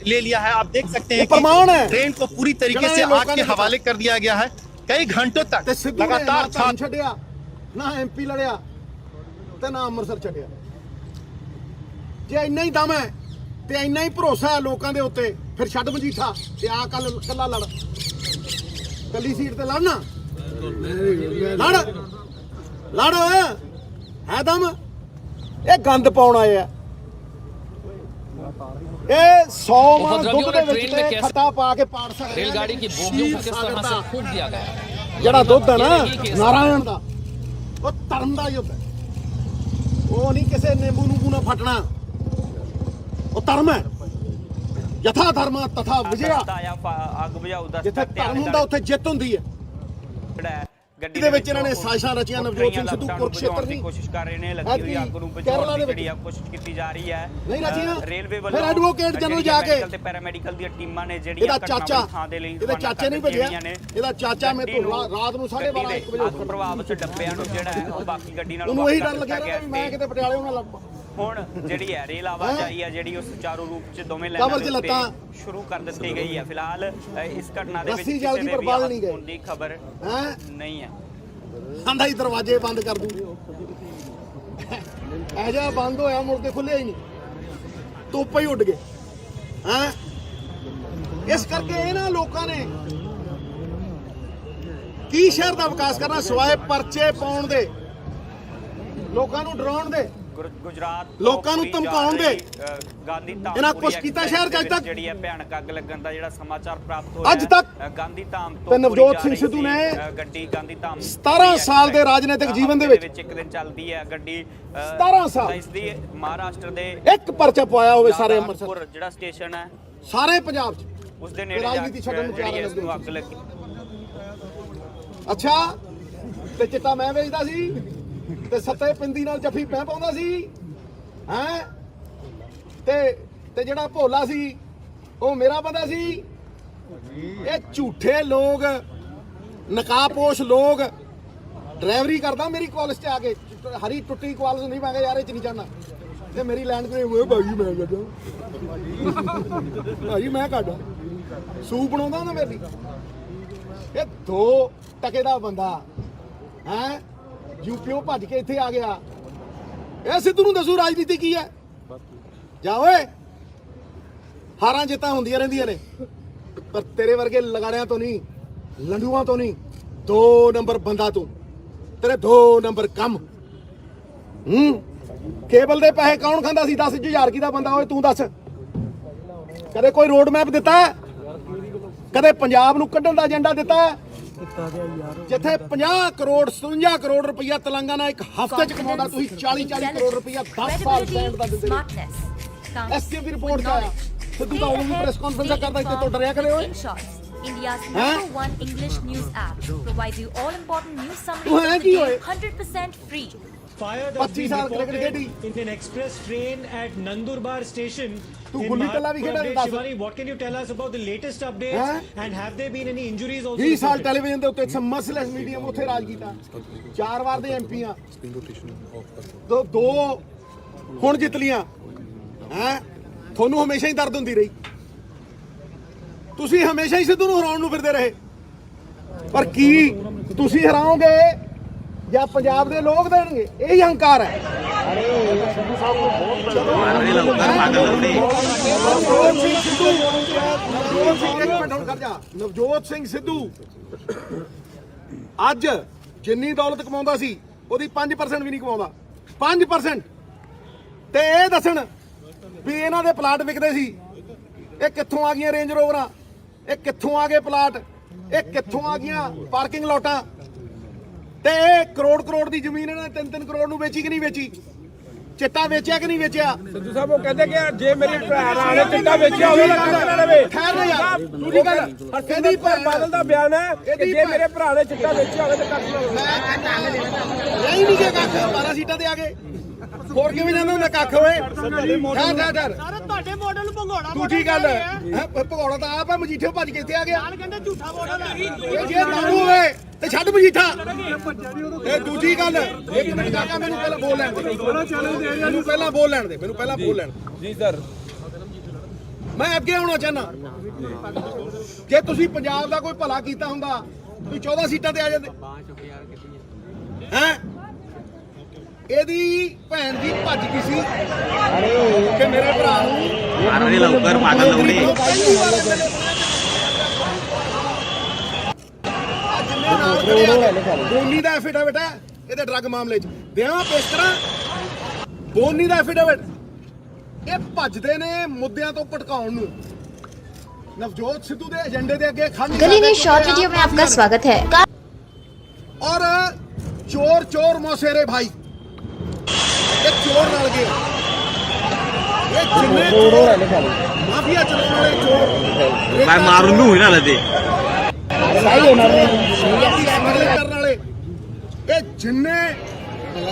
ले लिया है। आप देख सकते हैं प्रमाण है। ट्रेन को पूरी तरीके से आग के हवाले कर दिया गया है। कई घंटों तक लगातार छड्डिया ना एमपी लड़िया ते ना ਅੰਮ੍ਰਿਤਸਰ ਛੱਡਿਆ। ਜੇ ਇੰਨਾ ਹੀ ਦਮ ਹੈ ਤੇ ਇੰਨਾ ਹੀ ਭਰੋਸਾ ਹੈ ਲੋਕਾਂ ਦੇ ਉੱਤੇ, ਫਿਰ ਛੱਡ ਮਜੀਠਾ ਤੇ ਆ ਕੱਲਾ ਲੜ। ਕੱਲੀ ਸੀਟ ਤੇ ਲੜਨਾ, ਲੜ ਹੈ ਦਮ। ਇਹ ਗੰਦ ਪਾਉਣ ਆਏ ਆ। ਇਹ 100 ਮਣ ਦੁੱਧ ਦੇ ਵਿੱਚ ਤੇ ਖੱਟਾ ਪਾ ਕੇ ਪਾੜ ਸਕਦੇ। रेलगाड़ी की बोगियों को किस तरह से फूंक दिया गया है। ਜਿਹੜਾ ਦੁੱਧ ਹੈ ਨਾ ਨਾਰਾਇਣ ਦਾ, ਉਹ ਧਰਮ ਦਾ ਯੁੱਧ ਹੈ। ਉਹ ਨਹੀਂ ਕਿਸੇ ਨਿੰਬੂ ਨੂੰ ਨਾ ਫਟਣਾ। ਉਹ ਧਰਮ ਹੈ। ਯਥਾ ਧਰਮ ਤਥਾ ਵਿਜਿਆ। ਅੱਗ ਬੁਝਾਊ ਦਾ ਜਿੱਥੇ ਧਰਮ ਹੁੰਦਾ ਉੱਥੇ ਜਿੱਤ ਹੁੰਦੀ ਹੈ। ਜਿਹੜਾ ਗੱਡੀ ਦੇ ਵਿੱਚ ਇਹਨਾਂ ਨੇ ਸਾਜ਼ਿਸ਼ਾਂ ਰਚੀਆਂ। ਨਵਜੋਤ ਸਿੰਘ ਸਿੱਧੂ ਕੁਰਕਸ਼ੇਤਰ ਦੀ ਕੋਸ਼ਿਸ਼ ਕਰ ਰਹੇ ਨੇ। ਲੱਗੀ ਹੋਈ ਅੱਗ ਨੂੰ ਬੁਝਾਉਣ ਦੀ ਜਿਹੜੀ ਕੋਸ਼ਿਸ਼ ਕੀਤੀ ਜਾ ਰਹੀ ਹੈ। ਨਹੀਂ ਰਚੀਆਂ। ਰੇਲਵੇ ਫਿਰ ਐਡਵੋਕੇਟ ਜਨਰਲ ਜਾ ਕੇ ਤੇ ਪੈਰਾਮੈਡੀਕਲ ਦੀਆਂ ਟੀਮਾਂ ਨੇ ਜਿਹੜੀਆਂ ਇਹਦਾ ਚਾਚਾ ਨਹੀਂ ਭੇਜਿਆ। ਇਹਦਾ ਚਾਚਾ ਮੇਰੇ ਤੋਂ ਰਾਤ ਨੂੰ 12:30 1 ਵਜੇ ਪ੍ਰਭਾਵਿਤ ਡੱਬਿਆਂ ਨੂੰ ਜਿਹੜਾ ਹੈ ਉਹ ਬਾਕੀ ਗੱਡੀ ਨਾਲ ਉਹਨੂੰ ਇਹੀ ਡਰ ਲੱਗਿਆ ਵੀ ਮੈਂ ਕਿਤੇ ਪਟਿਆਲੇ ਉਹਨਾਂ ਲੱਗ। ਹੁਣ ਜਿਹੜੀ ਹੈ ਰੇਲ ਆਵਾਜਾਈ ਹੈ ਜਿਹੜੀ ਉਹ ਸੁਚਾਰੂ ਰੂਪ 'ਚ ਦੋਵੇਂ ਲਾਈਨਾਂ ਸ਼ੁਰੂ ਕਰ ਦਿੱਤੀ ਗਈ ਹੈ। ਫਿਲਹਾਲ ਇਸ ਘਟਨਾ ਦੇ ਵਿੱਚ ਕਿਸੇ ਦੇ ਵੀ ਹੋਣ ਦੀ ਖਬਰ ਨਹੀਂ ਹੈ। ਆਂਦਾ ਹੀ ਦਰਵਾਜ਼ੇ ਬੰਦ ਕਰ ਦੂੰ। ਇਹ ਜਿਹਾ ਬੰਦ ਹੋਇਆ, ਮੁੜ ਕੇ ਖੁੱਲਿਆ ਹੀ ਨਹੀਂ। ਤੋਪੇ ਹੀ ਉੱਡ ਗਏ। ਇਸ ਕਰਕੇ ਇਹਨਾਂ ਲੋਕਾਂ ਨੇ ਕੀ ਸ਼ਹਿਰ ਦਾ ਵਿਕਾਸ ਕਰਨਾ ਸਿਵਾਏ ਪਰਚੇ ਪਾਉਣ ਦੇ, ਲੋਕਾਂ ਨੂੰ ਡਰਾਉਣ ਦੇ, ਗੁਜਰਾਤ ਲੋਕਾਂ ਨੂੰ ਧਮਕਾਉਣ ਦੇ। ਗਾਂਧੀ ਧਾਮ ਇਹਨਾਂ ਕੁਛ ਕੀਤਾ ਸ਼ਹਿਰ ਚ ਅੱਜ ਤੱਕ? ਜਿਹੜੀ ਹੈ ਭਿਆਨਕ ਅੱਗ ਲੱਗਣ ਦਾ ਜਿਹੜਾ ਸਮਾਚਾਰ ਪ੍ਰਾਪਤ ਹੋਇਆ ਅੱਜ ਤੱਕ ਗਾਂਧੀ ਧਾਮ ਤੋਂ ਤੇ ਨਵਜੋਤ ਸਿੰਘ ਸਿੱਧੂ ਨੇ ਗੱਡੀ ਗਾਂਧੀ ਧਾਮ 17 ਸਾਲ ਦੇ ਰਾਜਨੀਤਿਕ ਜੀਵਨ ਦੇ ਵਿੱਚ ਇੱਕ ਦਿਨ ਚੱਲਦੀ ਹੈ ਗੱਡੀ 17 ਸਾਲ ਇਸ ਦੀ ਮਹਾਰਾਸ਼ਟਰ ਦੇ ਇੱਕ ਪਰਚਾ ਪਾਇਆ ਹੋਵੇ ਸਾਰੇ ਅੰਮ੍ਰਿਤਸਰ ਜਿਹੜਾ ਸਟੇਸ਼ਨ ਹੈ ਸਾਰੇ ਪੰਜਾਬ 'ਚ ਉਸ ਦੇ ਨੇੜੇ ਰਾਜਨੀਤੀ ਛੱਡਣ ਨੂੰ ਤਿਆਰ ਇਸ ਨੂੰ ਅੱਗ ਲੱਗੀ। ਅੱਛਾ ਤੇ ਚਿੱਟਾ ਮੈਂ ਵੇਚਦਾ ਸੀ ਤੇ ਸੱਤੇ ਪਿੰਦੀ ਨਾਲ ਜੱਫੀ ਮੈਂ ਪਾਉਂਦਾ ਸੀ ਤੇ ਜਿਹੜਾ ਭੋਲਾ ਸੀ ਉਹ ਮੇਰਾ ਬੰਦਾ ਸੀ। ਇਹ ਝੂਠੇ ਲੋਕ, ਨਕਾਬਪੋਸ਼ ਲੋਕ। ਡਰਾਈਵਰੀ ਕਰਦਾ ਮੇਰੀ ਕਾਲਜ 'ਚ ਆ ਕੇ, ਹਰੀ ਟੁੱਟੀ ਕਾਲਜ ਨਹੀਂ। ਮੈਂ ਕਿਹਾ ਯਾਰ ਇਹ 'ਚ ਨਹੀਂ ਚੜਨਾ। ਤੇ ਮੇਰੀ ਲੈਂਡ ਤੇ ਹੋਏ ਭਾਈ ਮੈਂ ਕੱਢਾਂ ਭਾਈ ਮੈਂ ਕੱਢਾਂ ਸੂਪ ਬਣਾਉਂਦਾ ਹੁੰਦਾ ਮੇਰੀ। ਇਹ 2 ਟਕੇ ਦਾ ਬੰਦਾ ਹੈ ਯੂਪੀਓ ਭੱਜ ਕੇ ਇੱਥੇ ਆ ਗਿਆ। ਇਹ ਸਿੱਧੂ ਨੂੰ ਦੱਸੂ ਰਾਜਨੀਤੀ ਕੀ ਹੈ। ਜਾ ਓਏ, ਹਾਰਾਂ ਜਿੱਤਾਂ ਹੁੰਦੀਆਂ ਰਹਿੰਦੀਆਂ ਨੇ, ਪਰ ਤੇਰੇ ਵਰਗੇ ਲਗਾੜਿਆਂ ਤੋਂ ਨਹੀਂ, ਲੰਡੂਆਂ ਤੋਂ ਨਹੀਂ। 2 ਨੰਬਰ ਬੰਦਾ ਤੂੰ, ਤੇਰੇ 2 ਨੰਬਰ ਕੰਮ। ਕੇਬਲ ਦੇ ਪੈਸੇ ਕੌਣ ਖਾਂਦਾ ਸੀ? 10,000 ਕੀ ਦਾ ਬੰਦਾ ਓਏ ਤੂੰ ਦੱਸ। ਕਦੇ ਕੋਈ ਰੋਡ ਮੈਪ ਦਿੱਤਾ? ਕਦੇ ਪੰਜਾਬ ਨੂੰ ਕੱਢਣ ਦਾ ਏਜੰਡਾ ਦਿੱਤਾ? ਜਿੱਥੇ 50 ਕਰੋੜ 57 ਕਰੋੜ ਰੁਪਈਆ ਤੇਲੰਗਾਨਾ ਇੱਕ ਹਫ਼ਤੇ ਚ ਕਮਾਉਂਦਾ, ਤੁਸੀਂ 40 ਕਰੋੜ ਰੁਪਈਆ 10 ਸਾਲ ਸਟੈਂਡ ਦਾ ਦਿੰਦੇ ਨੇ। ਐਸਟੀਐਮ ਦੀ ਰਿਪੋਰਟ ਚ ਆਇਆ। ਸਿੱਧੂ ਦਾ ਉਹ ਪ੍ਰੈਸ ਕਾਨਫਰੰਸ ਕਰਦਾ ਇੱਥੇ ਤੋਂ ਡਰਿਆ ਕਰੇ ਓਏ। India's #1 English news app provides you all important news ਤੂੰ ਹੈ ਕੀ ਓਏ? summaries 100% free. Fired 25 ਸਾਲ ਕ੍ਰਿਕਟ ਖੇਡੀ in an express train at Nandurbar station. ਤੂੰ ਗੁੱਲੀ ਟੱਲਾ ਵੀ ਖੇਡਿਆ? ਦੱਸ Shivani, what can you tell us about the latest updates and have there been any injuries also? 20 ਸਾਲ ਟੈਲੀਵਿਜ਼ਨ ਦੇ ਉੱਤੇ ਮਸਲੈਸ ਮੀਡੀਅਮ ਉੱਥੇ ਰਾਜ ਕੀਤਾ। 4 ਵਾਰ ਦੇ ਐਮਪੀ ਆ, 2 ਹੁਣ ਜਿੱਤ ਲੀਆਂ। ਹੈ ਤੁਹਾਨੂੰ ਹਮੇਸ਼ਾ ਹੀ ਦਰਦ ਹੁੰਦੀ ਰਹੀ। ਤੁਸੀਂ ਹਮੇਸ਼ਾ ਹੀ ਸਿੱਧੂ ਨੂੰ ਹਰਾਉਣ ਨੂੰ ਫਿਰਦੇ ਰਹੇ, ਪਰ ਕੀ ਤੁਸੀਂ ਹਰਾਓਗੇ ਜਾਂ ਪੰਜਾਬ ਦੇ ਲੋਕ ਦੇਣਗੇ? ਇਹੀ ਹੰਕਾਰ ਹੈ। ਨਵਜੋਤ ਸਿੰਘ ਸਿੱਧੂ ਅੱਜ ਜਿੰਨੀ ਦੌਲਤ ਕਮਾਉਂਦਾ ਸੀ ਉਹਦੀ 5% ਵੀ ਨਹੀਂ ਕਮਾਉਂਦਾ। 5%। ਤੇ ਇਹ ਦੱਸਣ ਵੀ ਇਹਨਾਂ ਦੇ ਪਲਾਟ ਵਿਕਦੇ ਸੀ। ਇਹ ਕਿੱਥੋਂ ਆ ਗਈਆਂ ਰੇਂਜ ਰੋਵਰਾਂ? ਇਹ ਕਿੱਥੋਂ ਆ ਗਏ ਪਲਾਟ? ਇਹ ਕਿੱਥੋਂ ਆ ਗਈਆਂ ਪਾਰਕਿੰਗ ਲੋਟਾਂ? ਤੇ ਇਹ ਕਰੋੜ ਦੀ ਜ਼ਮੀਨ ਇਹਨਾਂ ਨੇ 3-3 ਕਰੋੜ ਨੂੰ ਵੇਚੀ ਕਿ ਨਹੀਂ ਵੇਚੀ? ਚਿੱਟਾ ਵੇਚਿਆ ਕਿ ਨਹੀਂ ਵੇਚਿਆ? ਸਿੱਧੂ ਸਾਹਿਬ ਉਹ ਕਹਿੰਦੇ ਕਿ ਜੇ ਮੇਰੇ ਭਰਾ ਨੇ ਚਿੱਟਾ ਵੇਚਿਆ ਹੋਵੇ ਤਾਂ ਕੱਟ ਲਵੇ। ਖੈਰ ਨਾ ਯਾਰ, ਦੂਜੀ ਗੱਲ ਕਹਿੰਦੀ ਬਾਦਲ ਦਾ ਬਿਆਨ ਹੈ ਕਿ ਜੇ ਮੇਰੇ ਭਰਾ ਨੇ ਚਿੱਟਾ ਵੇਚਿਆ ਹੋਵੇ ਤਾਂ ਕੱਟ ਲਵੇ। ਰਹੀ ਨਹੀਂ ਕਿ ਕੱਖ 12 ਸੀਟਾਂ ਤੇ ਆ ਗਏ। ਹੋਰ ਕਿਵੇਂ ਜਾਂਦਾ ਹੁੰਦਾ ਕੱਖ ਓਏ? ਠਹਿਰ ਤੁਹਾਡੇ ਮਾਡਲ ਭੰਗੋੜਾ ਦੂਜੀ ਗੱਲ ਹੈ, ਭਗੌੜਾ ਤਾਂ ਆਪ ਹੈ। ਮਜੀਠੇ ਭੱਜ ਕੇ ਇੱਥੇ ਆ ਗਿਆ। ਕਹਿੰਦੇ ਝੂਠਾ ਮਾਡਲ ਇਹ ਜੇ ਦਾਰੂ ਹੋਵੇ ਤੇ ਛੱਡ ਮਜੀਠਾ। ਇਹ ਦੂਜੀ ਗੱਲ, ਇੱਕ ਮਿੰਟ ਕਾਕਾ ਮੈਨੂੰ ਪਹਿਲਾਂ ਬੋਲ ਲੈਣ ਦੇ। ਮੈਨੂੰ ਪਹਿਲਾਂ ਬੋਲ ਲੈਣ ਦੇ। ਜੀ ਸਰ, ਮੈਂ ਅੱਗੇ ਆਉਣਾ ਚਾਹਨਾ। ਜੇ ਤੁਸੀਂ ਪੰਜਾਬ ਦਾ ਕੋਈ ਭਲਾ ਕੀਤਾ ਹੁੰਦਾ ਤੁਸੀਂ 14 ਸੀਟਾਂ ਤੇ ਆ ਜਾਂਦੇ। ਹੈ ਇਹਦੀ ਭੈਣ ਦੀ ਭੱਜ ਗਈ ਸੀ ਕਿ ਮੇਰੇ ਭਰਾ ਨੂੰ ਬੋਨੀ ਦਾ ਐਫੀਡੇਵਿਟ ਹੈ ਇਹਦੇ ਡਰੱਗ ਮਾਮਲੇ 'ਚ ਦਿਆਂ ਪੇਸ਼ ਕਰਾਂ। ਬੋਨੀ ਦਾ ਐਫੀਡੇਵਿਟ। ਇਹ ਭੱਜਦੇ ਨੇ ਮੁੱਦਿਆਂ ਤੋਂ ਭਟਕਾਉਣ ਨੂੰ। ਨਵਜੋਤ ਸਿੱਧੂ ਦੇ ਏਜੰਡੇ ਦੇ ਅੱਗੇ ਖੰਡ गली ने शॉर्ट वीडियो में आपका स्वागत है। और चोर मौसेरे भाई ये चोर रल गए। ये जिन्ने चोर माफिया चलाने वाले चोर मैं मारू नू ही ना लगे सही होना करने वाले ये जिन्ने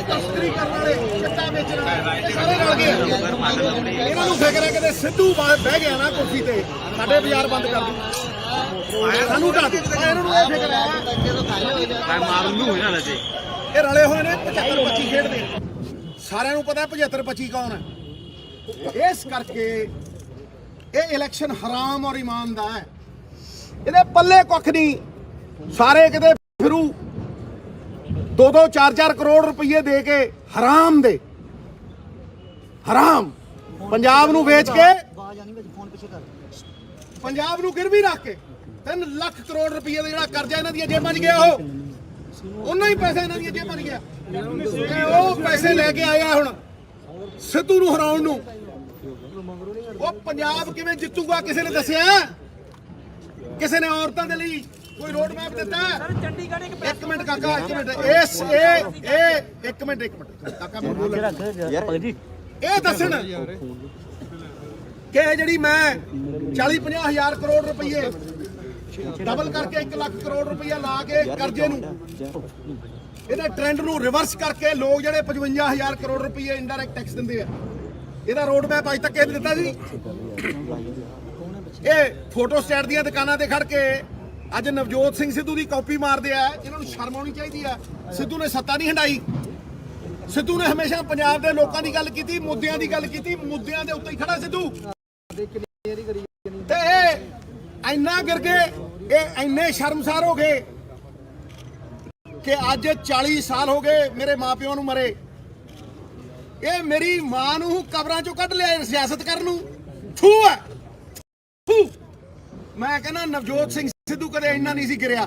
तस्करी करने वाले चिट्टा बेचने वाले सारे रल गए। ਇਹਨਾਂ ਨੂੰ ਫਿਕਰ ਹੈ ਕਿ ਸਿੱਧੂ ਬਹਿ ਗਿਆ ਨਾ ਕੁਰਸੀ ਤੇ ਸਾਡੇ ਬਾਜ਼ਾਰ ਬੰਦ ਕਰ ਦੂ। ਸਾਨੂੰ ਢਾ ਦੇ ਇਹਨਾਂ ਨੂੰ ਇਹ ਫਿਕਰ ਹੈ ਮੈਂ ਮਾਰੂ ਨੂ ਹੀ ਨਾ ਲਗੇ। ਇਹ ਰਲੇ ਹੋਏ ਨੇ 75-25 ਖੇਡਦੇ। ਸਾਰਿਆਂ ਨੂੰ ਪਤਾ 75-25 ਕੌਣ ਹੈ। ਇਸ ਕਰਕੇ ਇਹ ਇਲੈਕਸ਼ਨ ਹਰਾਮ ਔਰ ਈਮਾਨ ਦਾ ਹੈ। ਇਹਦੇ ਪੱਲੇ ਕੁੱਖ ਨਹੀਂ। ਸਾਰੇ ਕਿਤੇ ਫਿਰੂ 2-2 4-4 ਕਰੋੜ ਰੁਪਏ ਦੇ ਕੇ ਹਰਾਮ ਦੇ ਹਰਾਮ ਪੰਜਾਬ ਨੂੰ ਵੇਚ ਕੇ ਪੰਜਾਬ ਨੂੰ ਗਿਰਵੀ ਰੱਖ ਕੇ 3 ਲੱਖ ਕਰੋੜ ਰੁਪਏ ਦਾ ਜਿਹੜਾ ਕਰਜ਼ਾ ਇਹਨਾਂ ਦੀਆਂ ਜੇਬਾਂ 'ਚ ਗਿਆ ਉਹ ਉਹਨਾਂ ਹੀ ਪੈਸੇ ਇਹਨਾਂ ਦੀਆਂ ਜੇਬਾਂ 'ਚ ਗਿਆ। ਉਹ ਪੈਸੇ ਲੈ ਕੇ ਆਇਆ ਹੁਣ ਸਿੱਧੂ ਨੂੰ ਹਰਾਉਣ ਨੂੰ। ਉਹ ਪੰਜਾਬ ਕਿਵੇਂ ਜਿੱਤੂਗਾ ਕਿਸੇ ਨੇ ਦੱਸਿਆ? ਕਿਸੇ ਨੇ ਔਰਤਾਂ ਦੇ ਲਈ ਕੋਈ ਰੋਡ ਮੈਪ ਦਿੱਤਾ? ਇੱਕ ਮਿੰਟ ਕਾਕਾ, ਇੱਕ ਮਿੰਟ। ਇੱਕ ਮਿੰਟ ਕਾਕਾ ਮੈਂ ਬੋਲ। ਇਹ ਦੱਸਣ ਕਿ ਜਿਹੜੀ ਮੈਂ 40-50 ਹਜ਼ਾਰ ਕਰੋੜ ਰੁਪਏ ਡਬਲ ਕਰਕੇ 1 ਲੱਖ ਕਰੋੜ ਰੁਪਇਆ ਲਾ ਕੇ ਕਰਜ਼ੇ ਨੂੰ ਇਹਦੇ ਟ੍ਰੈਂਡ ਨੂੰ ਰਿਵਰਸ ਕਰਕੇ ਲੋਕ ਜਿਹੜੇ 55,000 ਕਰੋੜ ਰੁਪਏ ਇੰਡਾਇਰੈਕਟ ਟੈਕਸ ਦਿੰਦੇ ਆ, ਇਹਦਾ ਰੋਡ ਮੈਪ ਅੱਜ ਤੱਕ ਇਹ ਦਿੱਤਾ ਸੀ। ਇਹ ਫੋਟੋ ਸਟੇਟ ਦੀਆਂ ਦੁਕਾਨਾਂ ਤੇ ਖੜ ਕੇ ਅੱਜ ਨਵਜੋਤ ਸਿੰਘ ਸਿੱਧੂ ਦੀ ਕਾਪੀ ਮਾਰਦੇ ਆ। ਇਹਨਾਂ ਨੂੰ ਸ਼ਰਮ ਆਉਣੀ ਚਾਹੀਦੀ ਆ। ਸਿੱਧੂ ਨੇ ਸੱਤਾ ਨਹੀਂ ਹੰਡਾਈ। ਸਿੱਧੂ ਨੇ ਹਮੇਸ਼ਾ ਪੰਜਾਬ ਦੇ ਲੋਕਾਂ ਦੀ ਗੱਲ ਕੀਤੀ, ਮੁੱਦਿਆਂ ਦੀ ਗੱਲ ਕੀਤੀ। ਮੁੱਦਿਆਂ ਦੇ ਉੱਤੇ ਹੀ ਖੜਾ ਸਿੱਧੂ। ਤੇ ਇੰਨਾ ਗਿਰ ਗਏ ਇਹ ਇੰਨੇ ਸ਼ਰਮਸਾਰ ਹੋ ਗਏ ਕਿ ਅੱਜ 40 ਸਾਲ ਹੋ ਗਏ ਮੇਰੇ ਮਾਪਿਆਂ ਨੂੰ ਮਰੇ। ਇਹ ਮੇਰੀ ਮਾਂ ਨੂੰ ਕਬਰਾਂ ਚੋਂ ਕੱਢ ਲਿਆ ਸਿਆਸਤ ਕਰਨ ਨੂੰ। ਥੂ ਹੈ ਥੂ। ਮੈਂ ਕਹਿੰਦਾ ਨਵਜੋਤ ਸਿੰਘ ਸਿੱਧੂ ਕਦੇ ਇੰਨਾ ਨਹੀਂ ਸੀ ਗਿਰਿਆ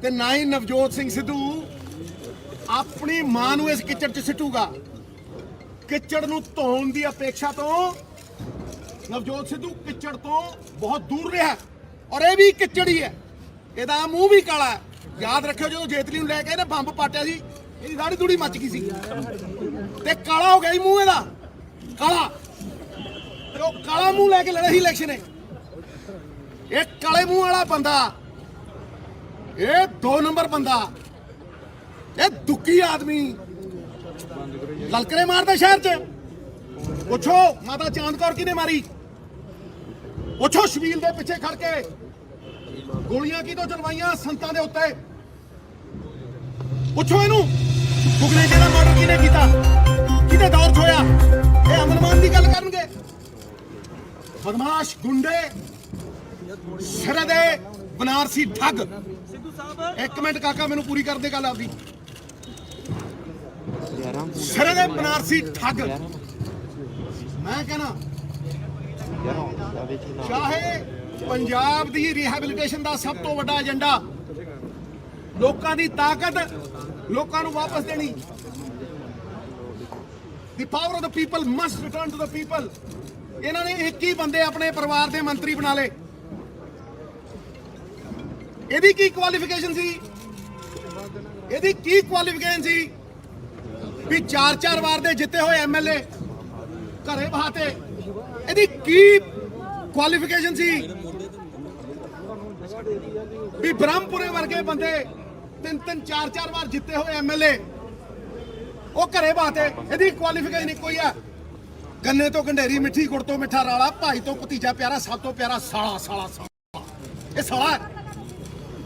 ਤੇ ਨਾ ਹੀ ਨਵਜੋਤ ਸਿੰਘ ਸਿੱਧੂ ਆਪਣੀ ਮਾਂ ਨੂੰ ਇਸ ਕਿਚੜ 'ਚ ਸਿੱਟੂਗਾ। ਕਿਚੜ ਨੂੰ ਧੋਣ ਦੀ ਅਪੇक्षा ਤੋਂ ਨਵਜੋਤ ਸਿੱਧੂ ਕਿਚੜ ਤੋਂ ਬਹੁਤ ਦੂਰ ਰਿਹਾ ਔਰ ਇਹ ਵੀ ਕਿਚੜ ਹੀ ਹੈ। ਇਹਦਾ ਮੂੰਹ ਵੀ ਕਾਲਾ ਹੈ। ਯਾਦ ਰੱਖਿਓ ਜਦੋਂ ਜੇਤਲੀ ਨੂੰ ਲੈ ਕੇ ਇਹਨੇ ਬੰਬ ਪਾਟਿਆ ਸੀ ਇਹਦੀ ਦਾੜੀ ਦੂੜੀ ਮੱਚ ਗਈ ਸੀ ਤੇ ਕਾਲਾ ਹੋ ਗਿਆ ਸੀ ਮੂੰਹ ਇਹਦਾ ਕਾਲਾ। ਤੇ ਉਹ ਕਾਲਾ ਮੂੰਹ ਲੈ ਕੇ ਲੜੇ ਸੀ ਇਲੈਕਸ਼ਨ। ਇਹ ਕਾਲੇ ਮੂੰਹ ਵਾਲਾ ਬੰਦਾ, ਇਹ 2 ਨੰਬਰ ਬੰਦਾ, ਇਹ ਦੁੱਕੀ ਆਦਮੀ ਲਲਕਰੇ ਮਾਰਦਾ ਸ਼ਹਿਰ 'ਚ। ਪੁੱਛੋ ਮਾਤਾ ਚਾਂਦ ਕੌਰ ਕਿਹਨੇ ਮਾਰੀ? ਪੁੱਛੋ ਸ਼ਬੀਲ ਦੇ ਪਿੱਛੇ ਖੜ ਕੇ ਗੋਲੀਆਂ ਕਿਹਦੋਂ ਚਲਵਾਈਆਂ ਸੰਤਾਂ ਦੇ ਉੱਤੇ? ਪੁੱਛੋ ਇਹਨੂੰ ਗੁਗਲੇ ਜਿਹੜਾ ਮਰਡਰ ਕਿਹਨੇ ਕੀਤਾ, ਕਿਹਦੇ ਦੌਰ 'ਚ ਹੋਇਆ? ਇਹ ਅਮਨ-ਮਾਨ ਦੀ ਗੱਲ ਕਰਨਗੇ। ਬਦਮਾਸ਼ ਗੁੰਡੇ ਸਿਰੇ ਦੇ ਬਨਾਰਸੀ ਠੱਗ। ਇੱਕ ਮਿੰਟ ਕਾਕਾ ਮੈਨੂੰ ਪੂਰੀ ਕਰ ਦੇ ਗੱਲ ਆਪਦੀ। ਸਿਰੇ ਦੇ ਬਨਾਰਸੀ ਠੱਗ। ਮੈਂ ਕਹਿਣਾ ਚਾਹੇ ਪੰਜਾਬ ਦੀ ਰਿਹੈਬਿਲਿਟੇਸ਼ਨ ਦਾ ਸਭ ਤੋਂ ਵੱਡਾ ਏਜੰਡਾ ਲੋਕਾਂ ਦੀ ਤਾਕਤ ਲੋਕਾਂ ਨੂੰ ਵਾਪਸ ਦੇਣੀ। The power of the people must return to the people। ਇਹਨਾਂ ਨੇ 21 ਬੰਦੇ ਆਪਣੇ ਪਰਿਵਾਰ ਦੇ ਮੰਤਰੀ ਬਣਾ ਲਏ। ਇਹਦੀ ਕੀ ਕੁਆਲੀਫਿਕੇਸ਼ਨ ਸੀ? ਇਹਦੀ ਕੀ ਕੁਆਲੀਫਿਕੇਸ਼ਨ ਸੀ ਵੀ 4-4 ਵਾਰ ਦੇ ਜਿੱਤੇ ਹੋਏ ਐਮਐਲਏ ਘਰੇ ਬਹਾਤੇ? ਇਹਦੀ ਕੀ ਕੁਆਲੀਫਿਕੇਸ਼ਨ ਸੀ ਵੀ ਬ੍ਰਹਮਪੁਰੇ ਵਰਗੇ ਬੰਦੇ 3-3 4-4 ਵਾਰ ਜਿੱਤੇ ਹੋਏ ਐਮਐਲਏ ਉਹ ਘਰੇ ਬਹਾਤੇ? ਇਹਦੀ ਕੁਆਲੀਫਿਕੇਸ਼ਨ ਇੱਕੋ ਹੀ ਹੈ, ਗੰਨੇ ਤੋਂ ਗੰਢੇਰੀ, ਮਿੱਠੀ ਗੁੜ ਤੋਂ ਮਿੱਠਾ ਰਾਲਾ, ਭਾਈ ਤੋਂ ਭਤੀਜਾ ਪਿਆਰਾ, ਸਭ ਤੋਂ ਪਿਆਰਾ ਸਾਲਾ। ਸਾਲਾ ਸਾਲਾ ਇਹ ਸਾਲਾ ਹੈ।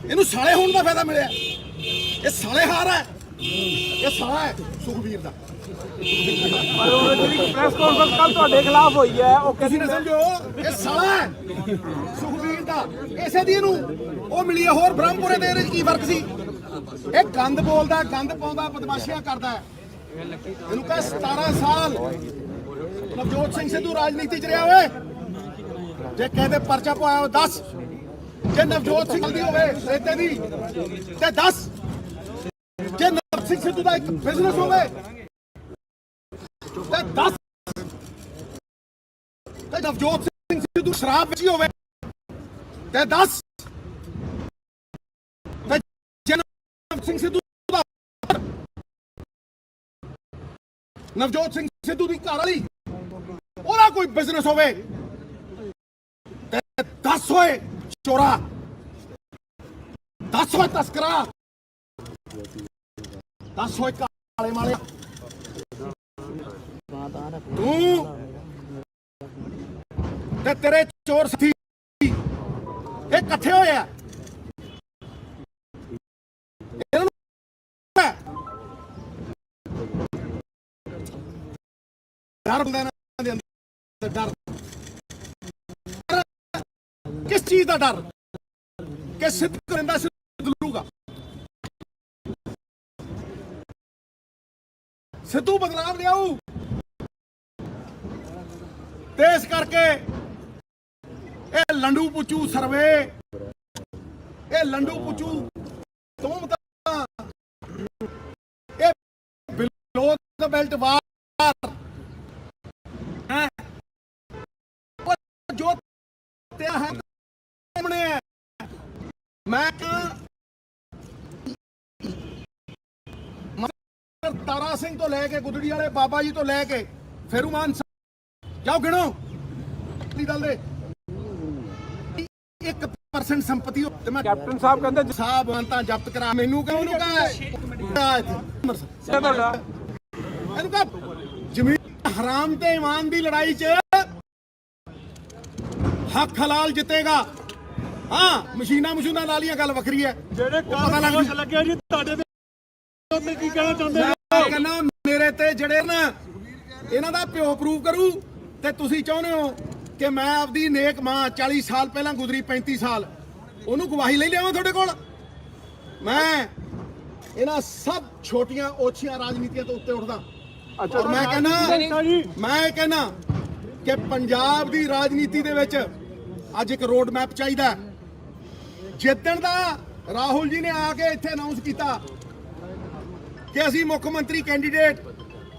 ਇਹਨੂੰ ਸਾਲੇ ਹੋਣ ਦਾ ਫਾਇਦਾ ਮਿਲਿਆ। ਇਹ ਸਾਲੇ ਹਾਰ ਹੈ। ਇਹ ਸਾਲਾ ਹੈ ਸੁਖਬੀਰ ਦਾ। ਪਰ ਉਹ ਜਿਹੜੀ ਪ੍ਰੈਸ ਕਾਨਫਰੰਸ ਕੱਲ ਤੁਹਾਡੇ ਖਿਲਾਫ ਹੋਈ ਹੈ ਉਹ ਕਿਸੇ ਨੇ ਸਮਝੋ ਇਹ ਸਾਲਾ ਹੈ ਸੁਖਬੀਰ ਦਾ। ਇਸੇ ਦੀ ਇਹਨੂੰ ਉਹ ਮਿਲੀ ਹੈ। ਹੋਰ ਬ੍ਰਹਮਪੁਰੇ ਦੇ ਕੀ ਫਰਕ ਸੀ? ਇਹ ਗੰਦ ਬੋਲਦਾ, ਗੰਦ ਪਾਉਂਦਾ, ਬਦਮਾਸ਼ੀਆਂ ਕਰਦਾ ਹੈ। ਇਹਨੂੰ ਕਹ 17 ਸਾਲ ਨਵਜੋਤ ਸਿੰਘ ਸਿੱਧੂ ਰਾਜਨੀਤੀ 'ਚ ਰਿਹਾ ਹੋਵੇ। ਜੇ ਕਹਿੰਦੇ ਪਰਚਾ ਪਵਾਇਆ ਹੋ 10, ਜੇ ਨਵਜੋਤ ਸਿੰਘ ਦੀ ਹੋਵੇ ਰੇਤੇ ਦੀ ਤੇ 10, ਜੇ ਨਵਜੋਤ ਸਿੰਘ ਸਿੱਧੂ ਦਾ ਇੱਕ ਬਿਜ਼ਨਸ ਹੋਵੇ ਤੇ 10, ਤੇ ਨਵਜੋਤ ਸਿੰਘ ਸਿੱਧੂ ਸ਼ਰਾਬ ਵੇਚੀ ਹੋਵੇ ਤੇ 10, ਤੇ ਜੇ ਨਵਜੋਤ ਸਿੰਘ ਸਿੱਧੂ ਦਾ ਨਵਜੋਤ ਸਿੰਘ ਸਿੱਧੂ ਦੀ ਘਰ ਵਾਲੀ ਉਹਦਾ ਕੋਈ ਬਿਜ਼ਨਸ ਹੋਵੇ ਤੇ 10 ਹੋਏ ਚੋਰਾ, 10 ਹੋਏ ਤਸਕਰਾ, 10 ਹੋਏ ਕਾਲੇ ਮਾਲੇ। ਤੂੰ ਤੇ ਤੇਰੇ ਚੋਰ ਸਾਥੀ ਇਹ ਇਕੱਠੇ ਹੋਏ ਆ। ਡਰ ਹੁੰਦਾ ਇਹਨਾਂ ਦੇ ਅੰਦਰ। ਡਰ ਕਿਸ ਚੀਜ਼ ਦਾ ਡਰ? ਕਿ ਸਿੱਧ ਕਰਿੰਦਾ ਸਿੱਧ ਲੂਗਾ। ਸਿੱਧੂ ਬਦਲਾਵ ਲਿਆਊ ਤੇ ਇਸ ਕਰਕੇ ਇਹ ਲੰਡੂ ਪੁੱਛੂ ਸਰਵੇ, ਇਹ ਲੰਡੂ ਪੁੱਛੂ ਤੂੰ ਤਾਂ ਇਹ ਬਿਲੋ ਦ ਬੈਲਟ ਵਾਰ ਹੈ ਜੋ ਤੇ ਹੈ ਸਾਹਮਣੇ ਹੈ। ਮੈਂ ਤਾਰਾ ਸਿੰਘ ਤੋਂ ਲੈ ਕੇ ਗੁੱਦੜੀ ਵਾਲੇ ਬਾਬਾ ਜੀ ਤੋਂ ਲੈ ਕੇ ਫੇਰੂਮਾਨ ਜਾਓ ਗਿਣੋ ਦਲ ਦੇ 1% ਸੰਪਤੀ ਤੇ ਮੈਂ ਕੈਪਟਨ ਸਾਹਿਬ ਕਹਿੰਦੇ ਸਾਹਿਬ ਤਾਂ ਜ਼ਬਤ ਕਰਾ। ਮੈਨੂੰ ਕਹੋ ਉਹਨੂੰ ਕਹ ਇਹਨੂੰ ਕਹ ਜ਼ਮੀਨ ਹਰਾਮ ਤੇ ਈਮਾਨ ਦੀ ਲੜਾਈ 'ਚ ਹੱਕ ਹਲਾਲ ਜਿੱਤੇਗਾ। ਹਾਂ ਮਸ਼ੀਨਾਂ ਨਾਲੀਆਂ ਗੱਲ ਵੱਖਰੀ ਹੈ। ਜਿਹੜੇ ਪਤਾ ਲੱਗਿਆ ਜੀ ਤੁਹਾਡੇ ਤੇ ਕੀ ਕਹਿਣਾ ਚਾਹੁੰਦੇ ਹੋ? ਕਹਿੰਦਾ ਮੇਰੇ ਤੇ ਜਿਹੜੇ ਨਾ ਇਹਨਾਂ ਦਾ ਪਿਓ ਪ੍ਰੂਵ ਕਰੂ ਤੇ ਤੁਸੀਂ ਚਾਹੁੰਦੇ ਹੋ ਕਿ ਮੈਂ ਆਪਦੀ ਨੇਕ ਮਾਂ 40 ਸਾਲ ਪਹਿਲਾਂ ਗੁਜ਼ਰੀ, 35 ਸਾਲ ਉਹਨੂੰ ਗਵਾਹੀ ਲਈ ਲਿਆਵਾਂ ਤੁਹਾਡੇ ਕੋਲ। ਮੈਂ ਇਹਨਾਂ ਸਭ ਛੋਟੀਆਂ ਓਛੀਆਂ ਰਾਜਨੀਤੀਆਂ ਤੋਂ ਉੱਤੇ ਉੱਠਦਾ। ਔਰ ਮੈਂ ਕਹਿੰਦਾ ਕਿ ਪੰਜਾਬ ਦੀ ਰਾਜਨੀਤੀ ਦੇ ਵਿੱਚ ਅੱਜ ਇੱਕ ਰੋਡ ਮੈਪ ਚਾਹੀਦਾ। ਜਿੱਦਣ ਦਾ ਰਾਹੁਲ ਜੀ ਨੇ ਆ ਕੇ ਇੱਥੇ ਅਨਾਉਂਸ ਕੀਤਾ ਕਿ ਅਸੀਂ ਮੁੱਖ ਮੰਤਰੀ ਕੈਂਡੀਡੇਟ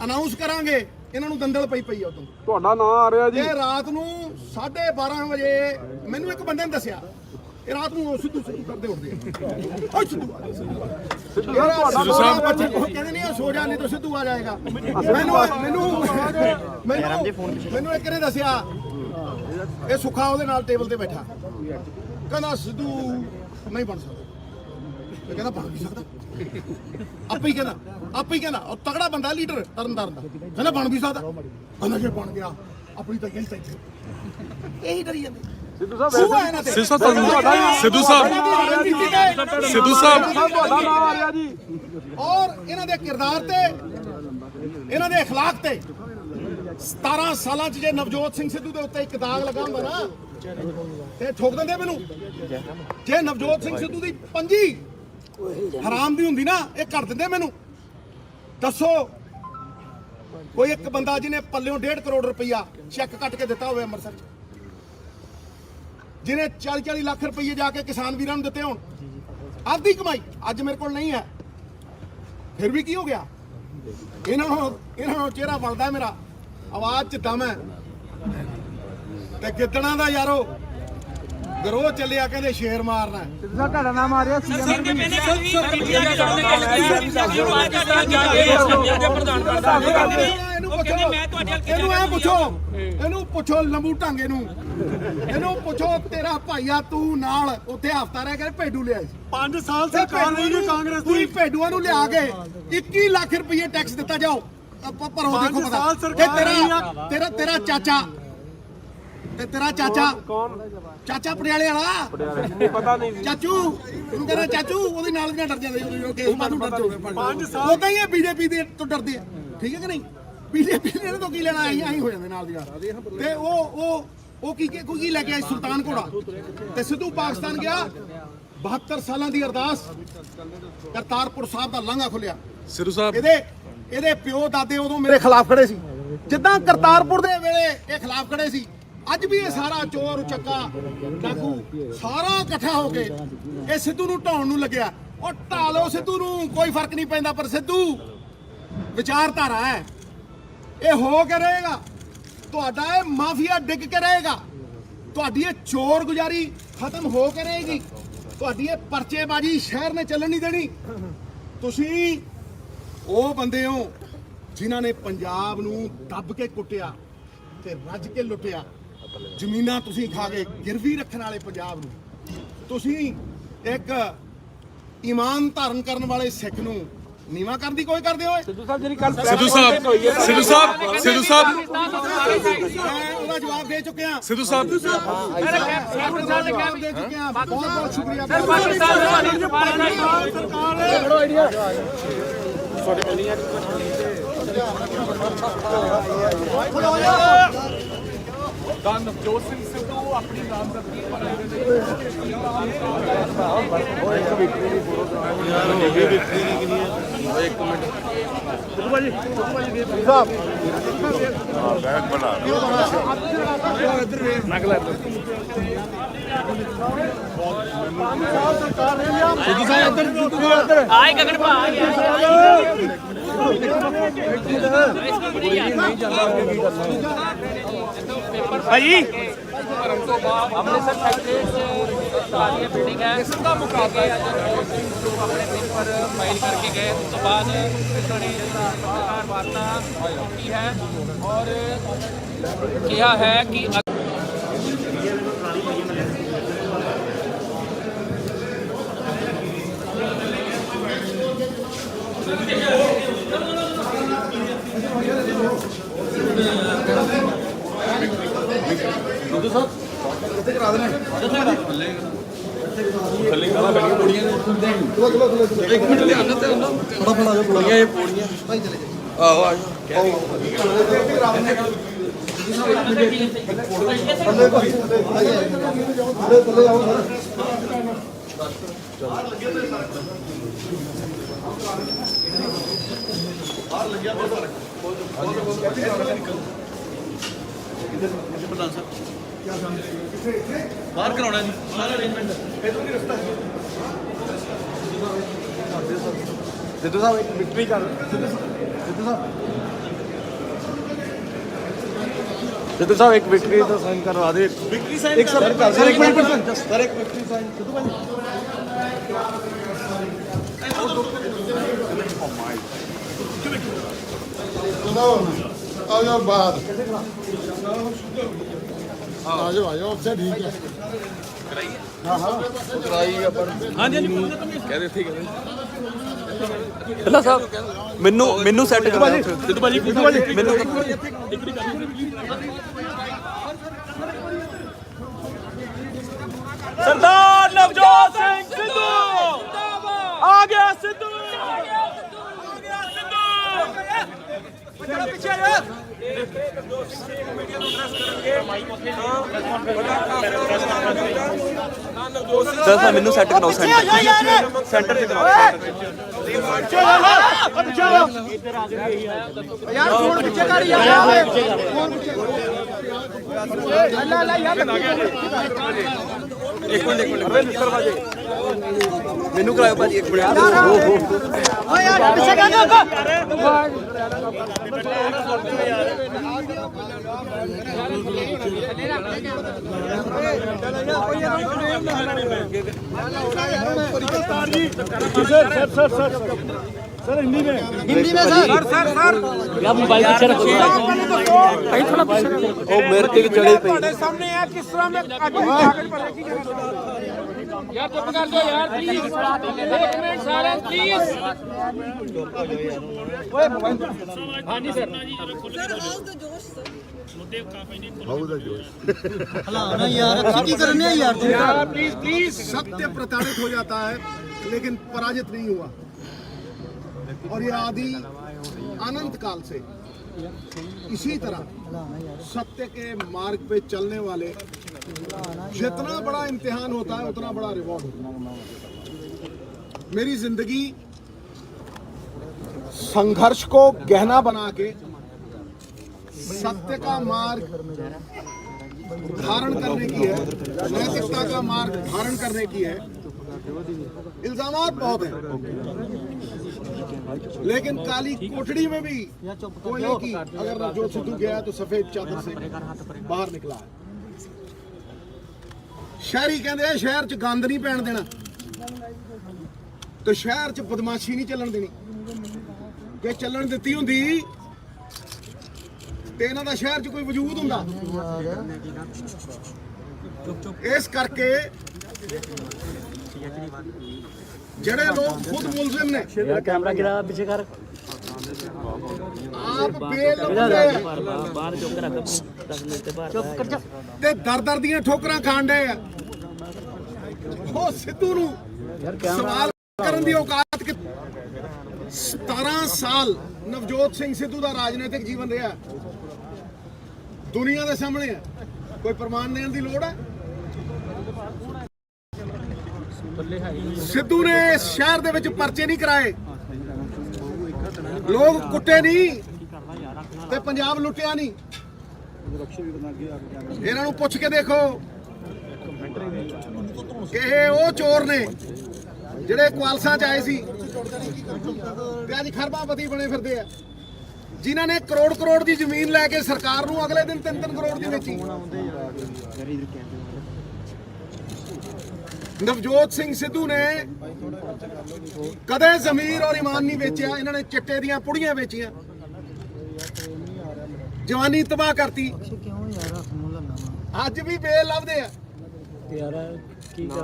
ਅਨਾਉਂਸ ਕਰਾਂਗੇ, ਇਹਨਾਂ ਨੂੰ ਦੰਦਲ ਪਈ ਉਦੋਂ। ਤੁਹਾਡਾ ਨਾਮ ਆ ਰਿਹਾ ਜੀ। ਇਹ ਰਾਤ ਨੂੰ 12:30 ਵਜੇ ਮੈਨੂੰ ਇੱਕ ਬੰਦੇ ਨੇ ਦੱਸਿਆ, ਇਹ ਰਾਤ ਨੂੰ ਸਿੱਧੂ ਕਰਦੇ ਉੱਠਦੇ ਓਏ ਸਿੱਧੂ ਕਹਿੰਦੇ ਨਹੀਂ ਸੋ ਜਾ ਨਹੀਂ ਤਾਂ ਸਿੱਧੂ ਆ ਜਾਏਗਾ। ਮੈਨੂੰ ਇੱਕ ਨੇ ਦੱਸਿਆ, ਇਹ ਸੁੱਖਾ ਉਹਦੇ ਨਾਲ ਟੇਬਲ ਤੇ ਬੈਠਾ, ਕਹਿੰਦਾ ਸਿੱਧੂ ਨਹੀਂ ਬਣ ਸਕਦਾ। ਮੈਂ ਕਹਿੰਦਾ ਬਣ ਵੀ ਸਕਦਾ, ਆਪੇ ਹੀ ਕਹਿੰਦਾ ਉਹ ਤਗੜਾ ਬੰਦਾ ਲੀਡਰ ਤਰਨਤਾਰਨ ਦਾ, ਕਹਿੰਦਾ ਬਣ ਵੀ ਸਕਦਾ। ਕਹਿੰਦਾ ਜੇ ਬਣ ਗਿਆ ਆਪਣੀ ਤਾਂ ਗਲਤ ਹੈ, ਇਹੀ ਡਰੀ ਜਾਂਦੇ। ਸਿੱਧੂ ਸਾਹਿਬ ਤੁਹਾਡਾ ਨਾਮ ਆ ਰਿਹਾ ਜੀ। ਔਰ ਇਹਨਾਂ ਦੇ ਕਿਰਦਾਰ ਤੇ, ਇਹਨਾਂ ਦੇ اخلاق ਤੇ 17 ਸਾਲਾਂ 'ਚ ਜੇ ਨਵਜੋਤ ਸਿੰਘ ਸਿੱਧੂ ਦੇ ਉੱਤੇ ਇੱਕ ਦਾਗ ਲੱਗਾ ਹੁੰਦਾ ਨਾ ਤੇ ਠੋਕ ਦਿੰਦੇ ਮੈਨੂੰ। ਜੇ ਨਵਜੋਤ ਸਿੰਘ ਸਿੱਧੂ ਦੀ ਪੰਜੀ ਹਰਾਮ ਦੀ ਹੁੰਦੀ ਨਾ, ਇਹ ਕਰ ਦਿੰਦੇ ਮੈਨੂੰ। ਦੱਸੋ ਕੋਈ ਇੱਕ ਬੰਦਾ ਜਿਹਨੇ ਪੱਲਿਓਂ 1.5 ਕਰੋੜ ਰੁਪਈਆ ਚੈੱਕ ਕੱਟ ਕੇ ਦਿੱਤਾ ਹੋਵੇ ਅੰਮ੍ਰਿਤਸਰ 'ਚ, ਜਿਹਨੇ 40 ਲੱਖ ਰੁਪਏ ਜਾ ਕੇ ਕਿਸਾਨ ਵੀਰਾਂ ਨੂੰ ਦਿੱਤੇ ਹੋਣ, ਆਪਦੀ ਕਮਾਈ। ਅੱਜ ਮੇਰੇ ਕੋਲ ਨਹੀਂ ਹੈ, ਫਿਰ ਵੀ ਕੀ ਹੋ ਗਿਆ? ਇਹਨਾਂ ਨੂੰ ਚਿਹਰਾ ਬਣਦਾ ਮੇਰਾ, ਆਵਾਜ਼ 'ਚ ਦਮ ਹੈ। ਤੇ ਗਿੱਦੜਾਂ ਦਾ ਯਾਰੋ ਗਰੋਹ ਚੱਲਿਆ, ਕਹਿੰਦੇ ਸ਼ੇਰ ਮਾਰਨਾ। ਤੁਹਾਡਾ ਨਾਮ ਆ ਰਿਹਾ ਸੀ। ਇਹਨੂੰ ਪੁੱਛੋ ਲੰਬੂ ਢਾਂਗੇ ਨੂੰ, ਇਹਨੂੰ ਪੁੱਛੋ ਤੇਰਾ ਭਾਈਆ ਤੂੰ ਨਾਲ ਉੱਥੇ ਹਫਤਾ ਰਹਿ ਕੇ ਭੇਡੂ ਲਿਆ ਸੀ। 5 ਸਾਲ ਸਰਕਾਰ ਰਹੀ ਕਾਂਗਰਸ ਦੀ, ਭੇਡੂਆਂ ਨੂੰ ਲਿਆ ਕੇ 21 ਲੱਖ ਰੁਪਏ ਟੈਕਸ ਦਿੱਤਾ। ਜਾਓ ਭਰੋ, ਦੇਖੋ ਪਤਾ। ਤੇਰਾ ਚਾਚਾ ਤੇ ਤੇਰਾ ਚਾਚਾ ਕੌਣ? ਚਾਚਾ ਪਟਿਆਲੇ ਵਾਲਾ, ਪਤਾ ਨਹੀਂ ਚਾਚੂ, ਉਹਨੂੰ ਕਹਿੰਦਾ ਚਾਚੂ, ਉਹਦੇ ਨਾਲ ਦੀਆਂ ਡਰ ਜਾਂਦੇ ਜਦੋਂ ਕੇਸ ਬਾਦੋਂ ਡਰ ਜਾਂਦੇ। 5 ਸਾਲ ਉਦਾਂ ਹੀ ਇਹ ਬੀਜੇਪੀ ਦੇ ਤੋਂ ਡਰਦੇ ਆ, ਠੀਕ ਹੈ ਕਿ ਨਹੀਂ? ਬੀਜੇਪੀ ਨੇ ਇਹਨਾਂ ਤੋਂ ਕੀ ਲੈਣਾ, ਆਈ ਹੋ ਜਾਂਦੇ ਨਾਲ ਦੀਆਂ। ਤੇ ਉਹ ਕੀ ਲੈ ਕੇ ਆਏ? ਸੁਲਤਾਨ ਘੋੜਾ। ਤੇ ਸਿੱਧੂ ਪਾਕਿਸਤਾਨ ਗਿਆ, 72 ਸਾਲਾਂ ਦੀ ਅਰਦਾਸ, ਕਰਤਾਰਪੁਰ ਸਾਹਿਬ ਦਾ ਲਾਂਘਾ ਖੁੱਲਿਆ। ਸਿੱਧੂ ਸਾਹਿਬ ਇਹਦੇ ਪਿਓ ਦਾਦੇ ਉਦੋਂ ਮੇਰੇ ਖਿਲਾਫ ਖੜੇ ਸੀ, ਜਿੱਦਾਂ ਕਰਤਾਰਪੁਰ ਦੇ ਵੇਲੇ ਇਹ ਖਿਲਾਫ ਖੜੇ ਸੀ। ਅੱਜ ਵੀ ਇਹ ਸਾਰਾ ਚੋਰ ਚੱਕਾ ਡਾਕੂ ਸਾਰਾ ਇਕੱਠਾ ਹੋ ਕੇ ਇਹ ਸਿੱਧੂ ਨੂੰ ਢਾਉਣ ਨੂੰ ਲੱਗਿਆ। ਉਹ ਢਾ ਲਓ ਸਿੱਧੂ ਨੂੰ, ਕੋਈ ਫਰਕ ਨਹੀਂ ਪੈਂਦਾ, ਪਰ ਸਿੱਧੂ ਵਿਚਾਰਧਾਰਾ ਹੈ, ਇਹ ਹੋ ਕੇ ਰਹੇਗਾ। ਤੁਹਾਡਾ ਇਹ ਮਾਫੀਆ ਡਿੱਗ ਕੇ ਰਹੇਗਾ, ਤੁਹਾਡੀ ਇਹ ਚੋਰ ਗੁਜ਼ਾਰੀ ਖਤਮ ਹੋ ਕੇ ਰਹੇਗੀ, ਤੁਹਾਡੀ ਇਹ ਪਰਚੇਬਾਜ਼ੀ ਸ਼ਹਿਰ ਨੇ ਚੱਲਣ ਨਹੀਂ ਦੇਣੀ। ਤੁਸੀਂ ਉਹ ਬੰਦੇ ਹੋ ਜਿਨ੍ਹਾਂ ਨੇ ਪੰਜਾਬ ਨੂੰ ਦੱਬ ਕੇ ਕੁੱਟਿਆ ਤੇ ਰੱਜ ਕੇ ਲੁੱਟਿਆ। ਜ਼ਮੀਨਾਂ ਤੁਸੀਂ ਖਾ ਕੇ ਗਿਰਵੀ ਰੱਖਣ ਵਾਲੇ ਪੰਜਾਬ ਨੂੰ, ਤੁਸੀਂ ਇੱਕ ਈਮਾਨ ਧਾਰਨ ਕਰਨ ਵਾਲੇ ਸਿੱਖ ਨੂੰ ਨੀਵਾਂ ਕਰਨ ਦੀ ਕੋਈ ਕਰਦੇ ਹੋਏ। ਸਿੱਧੂ ਸਾਹਿਬ ਮੈਂ ਉਹਦਾ ਜਵਾਬ ਦੇ ਚੁੱਕਿਆ। ਸਿੱਧੂ ਸਾਹਿਬ ਦੇ ਚੁੱਕਿਆ। ਬਹੁਤ ਸ਼ੁਕਰੀਆ। ਨਵਜੋਤ ਸਿੰਘ ਸਿੱਧੂ ਆਪਣੀ ਨਾਮਜ਼ਦਗੀ ਆਏ ਗਗਨ ਭਾ ਆ ਗਿਆ। ਭਾਈ ਧਰਮ ਤੋਂ ਬਾਅਦ ਅੰਮ੍ਰਿਤਸਰ ਸੈਕਟਰੀ ਸਾਰੀ ਬਿਲਡਿੰਗ ਹੈ, ਇਸ ਦਾ ਮੁਕਾਬਲਾ ਆਪਣੇ ਪੇਪਰ ਫਾਈਲ ਕਰਕੇ ਗਏ। ਉਸ ਤੋਂ ਬਾਅਦ ਸਾਡੇ ਪੱਤਰਕਾਰ ਵਾਰਤਾ ਕੀਤੀ ਹੈ ਔਰ ਕਿਹਾ ਹੈ ਕਿ ਕਰਾ ਦੇਣਾ ਥੱਲੇ ਗਾਲਾਂ ਬੈਠੀਆਂ ਪੌੜੀਆਂ ਨੇ। ਇੱਕ ਮਿੰਟ ਲਿਆਣਾ ਤੇ ਉਹਨਾਂ ਪੌੜੀਆਂ, ਇਹ ਪੌੜੀਆਂ ਆਹੋ ਆ बाहर कराना जी सारा अरेंजमेंट सिद्धू साहब एक विक्ट्री कर सिद्धू साहब एक विक्ट्री तो साइन करवा दे विक्ट्री साइन एक सर एक मिनट सर एक विक्ट्री साइन सिद्धू भाई आ जाओ बाहर आ जाओ अच्छा ठीक है हाँ जी कह रहे थे ढਿੱਲਾ ਸਾਹਿਬ ਮੈਨੂੰ ਸੈੱਟ ਕਰਾ ਦਿਓ ਸਿੱਧੂ ਭਾਜੀ ਮੈਨੂੰ सरदार नवजोत सिंह सिद्धू आ गया सिद्धू पीछे ਸਰ ਸਾਹਿਬ ਮੈਨੂੰ ਸੈੱਟ ਕਰਾਓ ਸੈਂਟਰ ਤੇ ਕਰਾਓ यार फोन पीछे कर यार फोन पीछे अल्लाह अल्लाह यार ਇੱਕ ਮਿੰਟ ਅਰੇ ਮਿੱਤਰ ਭਾਜੀ ਮੈਨੂੰ ਕਰਾਓ ਭਾਜੀ ਇੱਕ ਮਿੰਟ ओ यार पीछे सर हिंदी में सर क्या मोबाइल पीछे रखो कहीं थोड़ा पीछे ਉਹ ਮੇਰੇ ਤੇ ਚੜੇ ਪਈ ਤੁਹਾਡੇ ਸਾਹਮਣੇ ਹੈ ਕਿਸ ਤਰ੍ਹਾਂ ਮੈਂ ਅੱਜ ਕਾਗਜ਼ ਭਰਿਆ ਕੀ यार चुप कर दो यार प्लीज 1 मिनट साइलेंस प्लीज हाँ जी सर यार प्लीज प्लीज सत्य प्रताड़ित हो जाता है लेकिन पराजित नहीं हुआ और ये आदि अनंत काल से इसी तरह सत्य के मार्ग पे चलने वाले जितना बड़ा इम्तिहान होता है उतना बड़ा रिवॉर्ड होता है। मेरी जिंदगी संघर्ष को गहना बना के सत्य का मार्ग धारण करने की है, नैतिकता का मार्ग धारण करने की है। इल्जामात बहुत हैं, लेकिन काली कोठड़ी में भी कोयले की अगर नवजोत सिद्धू गया तो सफेद चादर से बाहर निकला है। शहरी कहते शहर च गंद नहीं पैन देना, तो शहर च बदमाशी नहीं चलन देनी। कि चलन दिती हुंदी ते इन्हां दा शहर च कोई वजूद हुंदा। इस करके जड़े लोग खुद मुलजिम ने, कैमरा गिरा पीछे कर आप बेलुके ते दर दर दियां ठोकरां खाण डे आ। ਉਹ ਸਿੱਧੂ ਨੂੰ ਸਵਾਲ ਕਰਨ ਦੀ ਔਕਾਤ ਕਿ 17 ਸਾਲ ਨਵਜੋਤ ਸਿੰਘ ਸਿੱਧੂ ਦਾ ਰਾਜਨੀਤਿਕ ਜੀਵਨ ਰਿਹਾ, ਦੁਨੀਆ ਦੇ ਸਾਹਮਣੇ ਹੈ। ਕੋਈ ਪ੍ਰਮਾਣ ਦੇਣ ਦੀ ਲੋੜ ਹੈ? ਸਿੱਧੂ ਨੇ ਇਸ ਸ਼ਹਿਰ ਦੇ ਵਿੱਚ ਪਰਚੇ ਨਹੀਂ ਕਰਾਏ, ਲੋਕ ਕੁੱਟੇ ਨਹੀਂ ਤੇ ਪੰਜਾਬ ਲੁੱਟਿਆ ਨਹੀਂ। ਇਹਨਾਂ ਨੂੰ ਪੁੱਛ ਕੇ ਦੇਖੋ ਕਿ ਇਹ ਉਹ ਚੋਰ ਨੇ ਜਿਹੜੇ ਕੁਆਲਸਾਂ ਚ ਆਏ ਸੀ ਤੇ ਅੱਜ ਖਰਬਾਪਤੀ ਬਣੇ ਫਿਰਦੇ ਆ, ਜਿਨ੍ਹਾਂ ਨੇ ਕਰੋੜ ਕਰੋੜ ਦੀ ਜ਼ਮੀਨ ਲੈ ਕੇ ਸਰਕਾਰ ਨੂੰ ਅਗਲੇ ਦਿਨ 3-3 ਕਰੋੜ ਦੀ ਵੇਚੀ। ਨਵਜੋਤ ਸਿੰਘ ਸਿੱਧੂ ਨੇ ਕਦੇ ਜ਼ਮੀਰ ਔਰ ਈਮਾਨ ਨਹੀਂ ਵੇਚਿਆ। ਇਹਨਾਂ ਨੇ ਚਿੱਟੇ ਦੀਆਂ ਪੁੜੀਆਂ ਵੇਚੀਆਂ, ਜਵਾਨੀ ਤਬਾਹ ਕਰਤੀ। ਅੱਜ ਵੀ ਬੇਲ ਲੱਭਦੇ ਆ।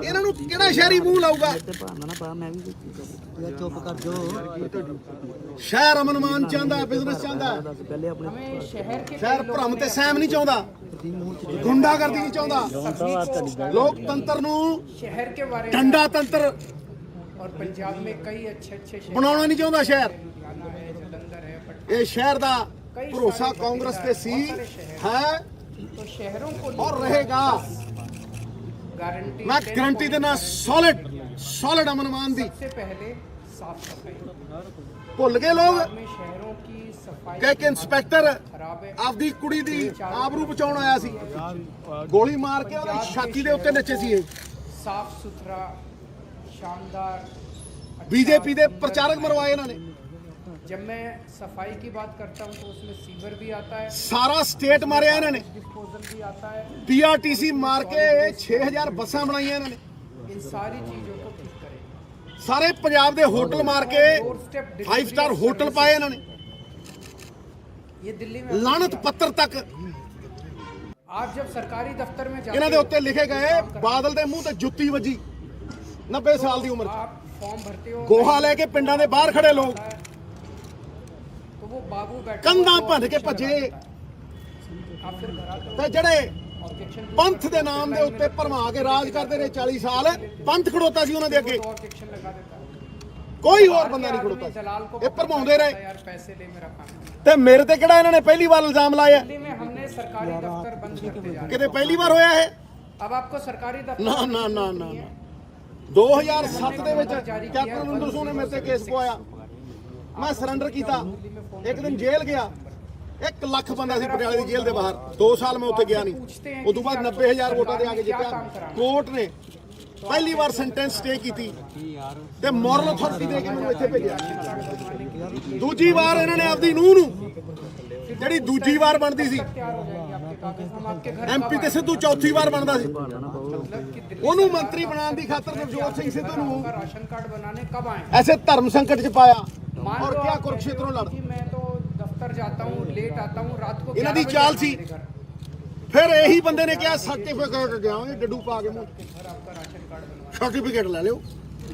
ਇਹਨਾਂ ਨੂੰ ਕਿਹੜਾ ਸ਼ਹਿਰੀ ਮੂੰਹ ਲਾਊਗਾ? ਸ਼ਹਿਰ ਅਮਨ ਮਾਨ ਚਾਹੁੰਦਾ, ਬਿਜ਼ਨਸ ਚਾਹੁੰਦਾ, ਸ਼ਹਿਰ ਭਰਮ ਤੇ ਸਹਿਮ ਨਹੀਂ ਚਾਹੁੰਦਾ, ਗੁੰਡਾਗਰਦੀ ਨਹੀਂ ਚਾਹੁੰਦਾ, ਲੋਕਤੰਤਰ ਨੂੰ ਡੰਡਾ ਤੰਤਰ ਬਣਾਉਣਾ ਨਹੀਂ ਚਾਹੁੰਦਾ। ਸ਼ਹਿਰ ਇਹ ਸ਼ਹਿਰ ਦਾ भरोसा कांग्रेस पे सी है तो शहरों को और रहेगा। गारंटी मैं गारंटी देना सॉलिड अमन मान दी। सबसे पहले साफ सफाई भुल गए लोग में शहरों की सफाई कि एक इंस्पैक्टर ਆਪਦੀ ਕੁੜੀ ਦੀ ਆਬਰੂ ਬਚਾਉਣ ਆਇਆ ਸੀ, ਗੋਲੀ ਮਾਰ ਕੇ ਉਹਦੀ ਛਾਤੀ ਦੇ ਉੱਤੇ ਨੱਚੇ ਸੀ ਇਹ। साफ सुथरा शानदार बीजेपी ਦੇ ਪ੍ਰਚਾਰਕ ਮਰਵਾਏ ਇਹਨਾਂ ਨੇ। जब मैं सफाई की बात करता हूँ तो उसमें सीवर भी आता है, ਸਾਰਾ ਸਟੇਟ ਮਾਰਿਆ ਇਹਨਾਂ ਨੇ। डिस्पोजल भी आता है। ਪੀਆਰਟੀਸੀ ਮਾਰ ਕੇ 6000 ਬੱਸਾਂ ਬਣਾਈਆਂ ਇਹਨਾਂ ਨੇ। इन सारी चीजों को ठीक करें। ਸਾਰੇ ਪੰਜਾਬ ਦੇ ਹੋਟਲ ਮਾਰ ਕੇ 5 ਸਟਾਰ ਹੋਟਲ ਪਾਏ ਇਹਨਾਂ ਨੇ। ये दिल्ली में ਲਾਨਤ ਪੱਤਰ ਤੱਕ आप जब सरकारी दफ्तर में ਇਹਨਾਂ ਦੇ ਉੱਤੇ ਲਿਖੇ ਗਏ। ਬਾਦਲ ਦੇ ਮੂੰਹ ਤੇ ਜੁੱਤੀ ਵੱਜੀ 90 ਸਾਲ ਦੀ ਉਮਰ 'ਚ। आप फॉर्म भरते हो ਗੋਹਾ ਲੈ ਕੇ ਪਿੰਡਾਂ ਦੇ ਬਾਹਰ ਖੜੇ ਲੋਕ तो वो बाबू बैठे ਕੰਧਾਂ ਭੰਨ ਕੇ ਭੱਜੇ। आप फिर घर आते ਤੇ ਜਿਹੜੇ हो ऑब्जेक्शन ਪੰਥ ਦੇ ਨਾਮ ਦੇ ਉੱਤੇ ਭਰਮਾ ਕੇ ਰਾਜ ਕਰਦੇ ਰਹੇ 40 ਸਾਲ, ਪੰਥ ਖੜੋਤਾ ਸੀ ਉਹਨਾਂ ਦੇ ਅੱਗੇ। ऑब्जेक्शन लगा देता है। ਕੋਈ ਹੋਰ ਬੰਦਾ ਨਹੀਂ ਖੜੋਤਾ ਸੀ। दलाल को ਇਹ ਭਰਮਾਉਂਦੇ ਰਹੇ। यार पैसे ले मेरा काम। ਤੇ ਮੇਰੇ ਤੇ ਕਿਹੜਾ ਇਹਨਾਂ ਨੇ ਪਹਿਲੀ ਵਾਰ ਇਲਜ਼ਾਮ ਲਾਇਆ? दिल्ली में हमने सरकारी दफ्तर बंद करते जा रहे ਕਿਤੇ ਪਹਿਲੀ ਵਾਰ ਹੋਇਆ ਇਹ? हैं। अब आपको सरकारी दफ्तर ਨਾ ਨਾ ਨਾ ਨਾ 2007 ਦੇ ਵਿੱਚ ਕੈਪਟਨ ਅਮਰਿੰਦਰ ਸਿੰਘ ਨੇ ਮੇਰੇ ਤੇ ਕੇਸ ਪਵਾਇਆ। ਮੈਂ ਸਰੈਂਡਰ ਕੀਤਾ, ਇੱਕ ਦਿਨ ਜੇਲ੍ਹ ਗਿਆ। 1 ਲੱਖ ਬੰਦਾ ਸੀ ਪਟਿਆਲੇ ਦੀ ਜੇਲ੍ਹ ਦੇ ਬਾਹਰ। 2 ਸਾਲ ਮੈਂ ਉੱਥੇ ਗਿਆ ਨਹੀਂ। ਉਸ ਤੋਂ ਬਾਅਦ 90000 ਵੋਟਾਂ ਦੇ ਆ ਕੇ ਜਿੱਤਿਆ। ਕੋਰਟ ਨੇ ਪਹਿਲੀ ਵਾਰ ਸੈਂਟੈਂਸ ਸਟੇ ਕੀਤੀ ਤੇ ਮੋਰਲ ਅਥਾਰਟੀ ਦੇ ਕੇ ਮੈਨੂੰ ਇੱਥੇ ਭੇਜਿਆ। ਦੂਜੀ ਵਾਰ ਇਹਨਾਂ ਨੇ ਆਪਦੀ ਨੂੰਹ ਨੂੰ, ਜਿਹੜੀ ਦੂਜੀ ਵਾਰ ਬਣਦੀ ਸੀ ਐਮਪੀ ਤੇ ਸਿੱਧੂ ਚੌਥੀ ਵਾਰ ਬਣਦਾ ਸੀ, ਉਹਨੂੰ ਮੰਤਰੀ ਬਣਾਉਣ ਦੀ ਖਾਤਰ ਨਵਜੋਤ ਸਿੰਘ ਸਿੱਧੂ ਨੂੰ राशन कार्ड बनाने कब आए? ਐਸੇ ਧਰਮ ਸੰਕਟ 'ਚ ਪਾਇਆ। ਔਰ ਕਿਆ ਕੁਰਕਸ਼ੇਤਰੋਂ ਲੜ। कि मैं तो दफ्तर जाता हूँ, लेट आता हूँ, रात को ਇਹਨਾਂ ਦੀ 11 बजे ਚਾਲ आता ਸੀ। हूँ मेरे घर। ਫਿਰ ਇਹੀ ਬੰਦੇ ਨੇ ਕਿਹਾ ਸਰਟੀਫਿਕੇਟ ਦਿਆਂਗੇ ਡੱਡੂ ਪਾ ਕੇ ਮੂੰਹ। घर आपका राशन कार्ड बनवा ਸਰਟੀਫਿਕੇਟ ਲੈ ਲਿਓ।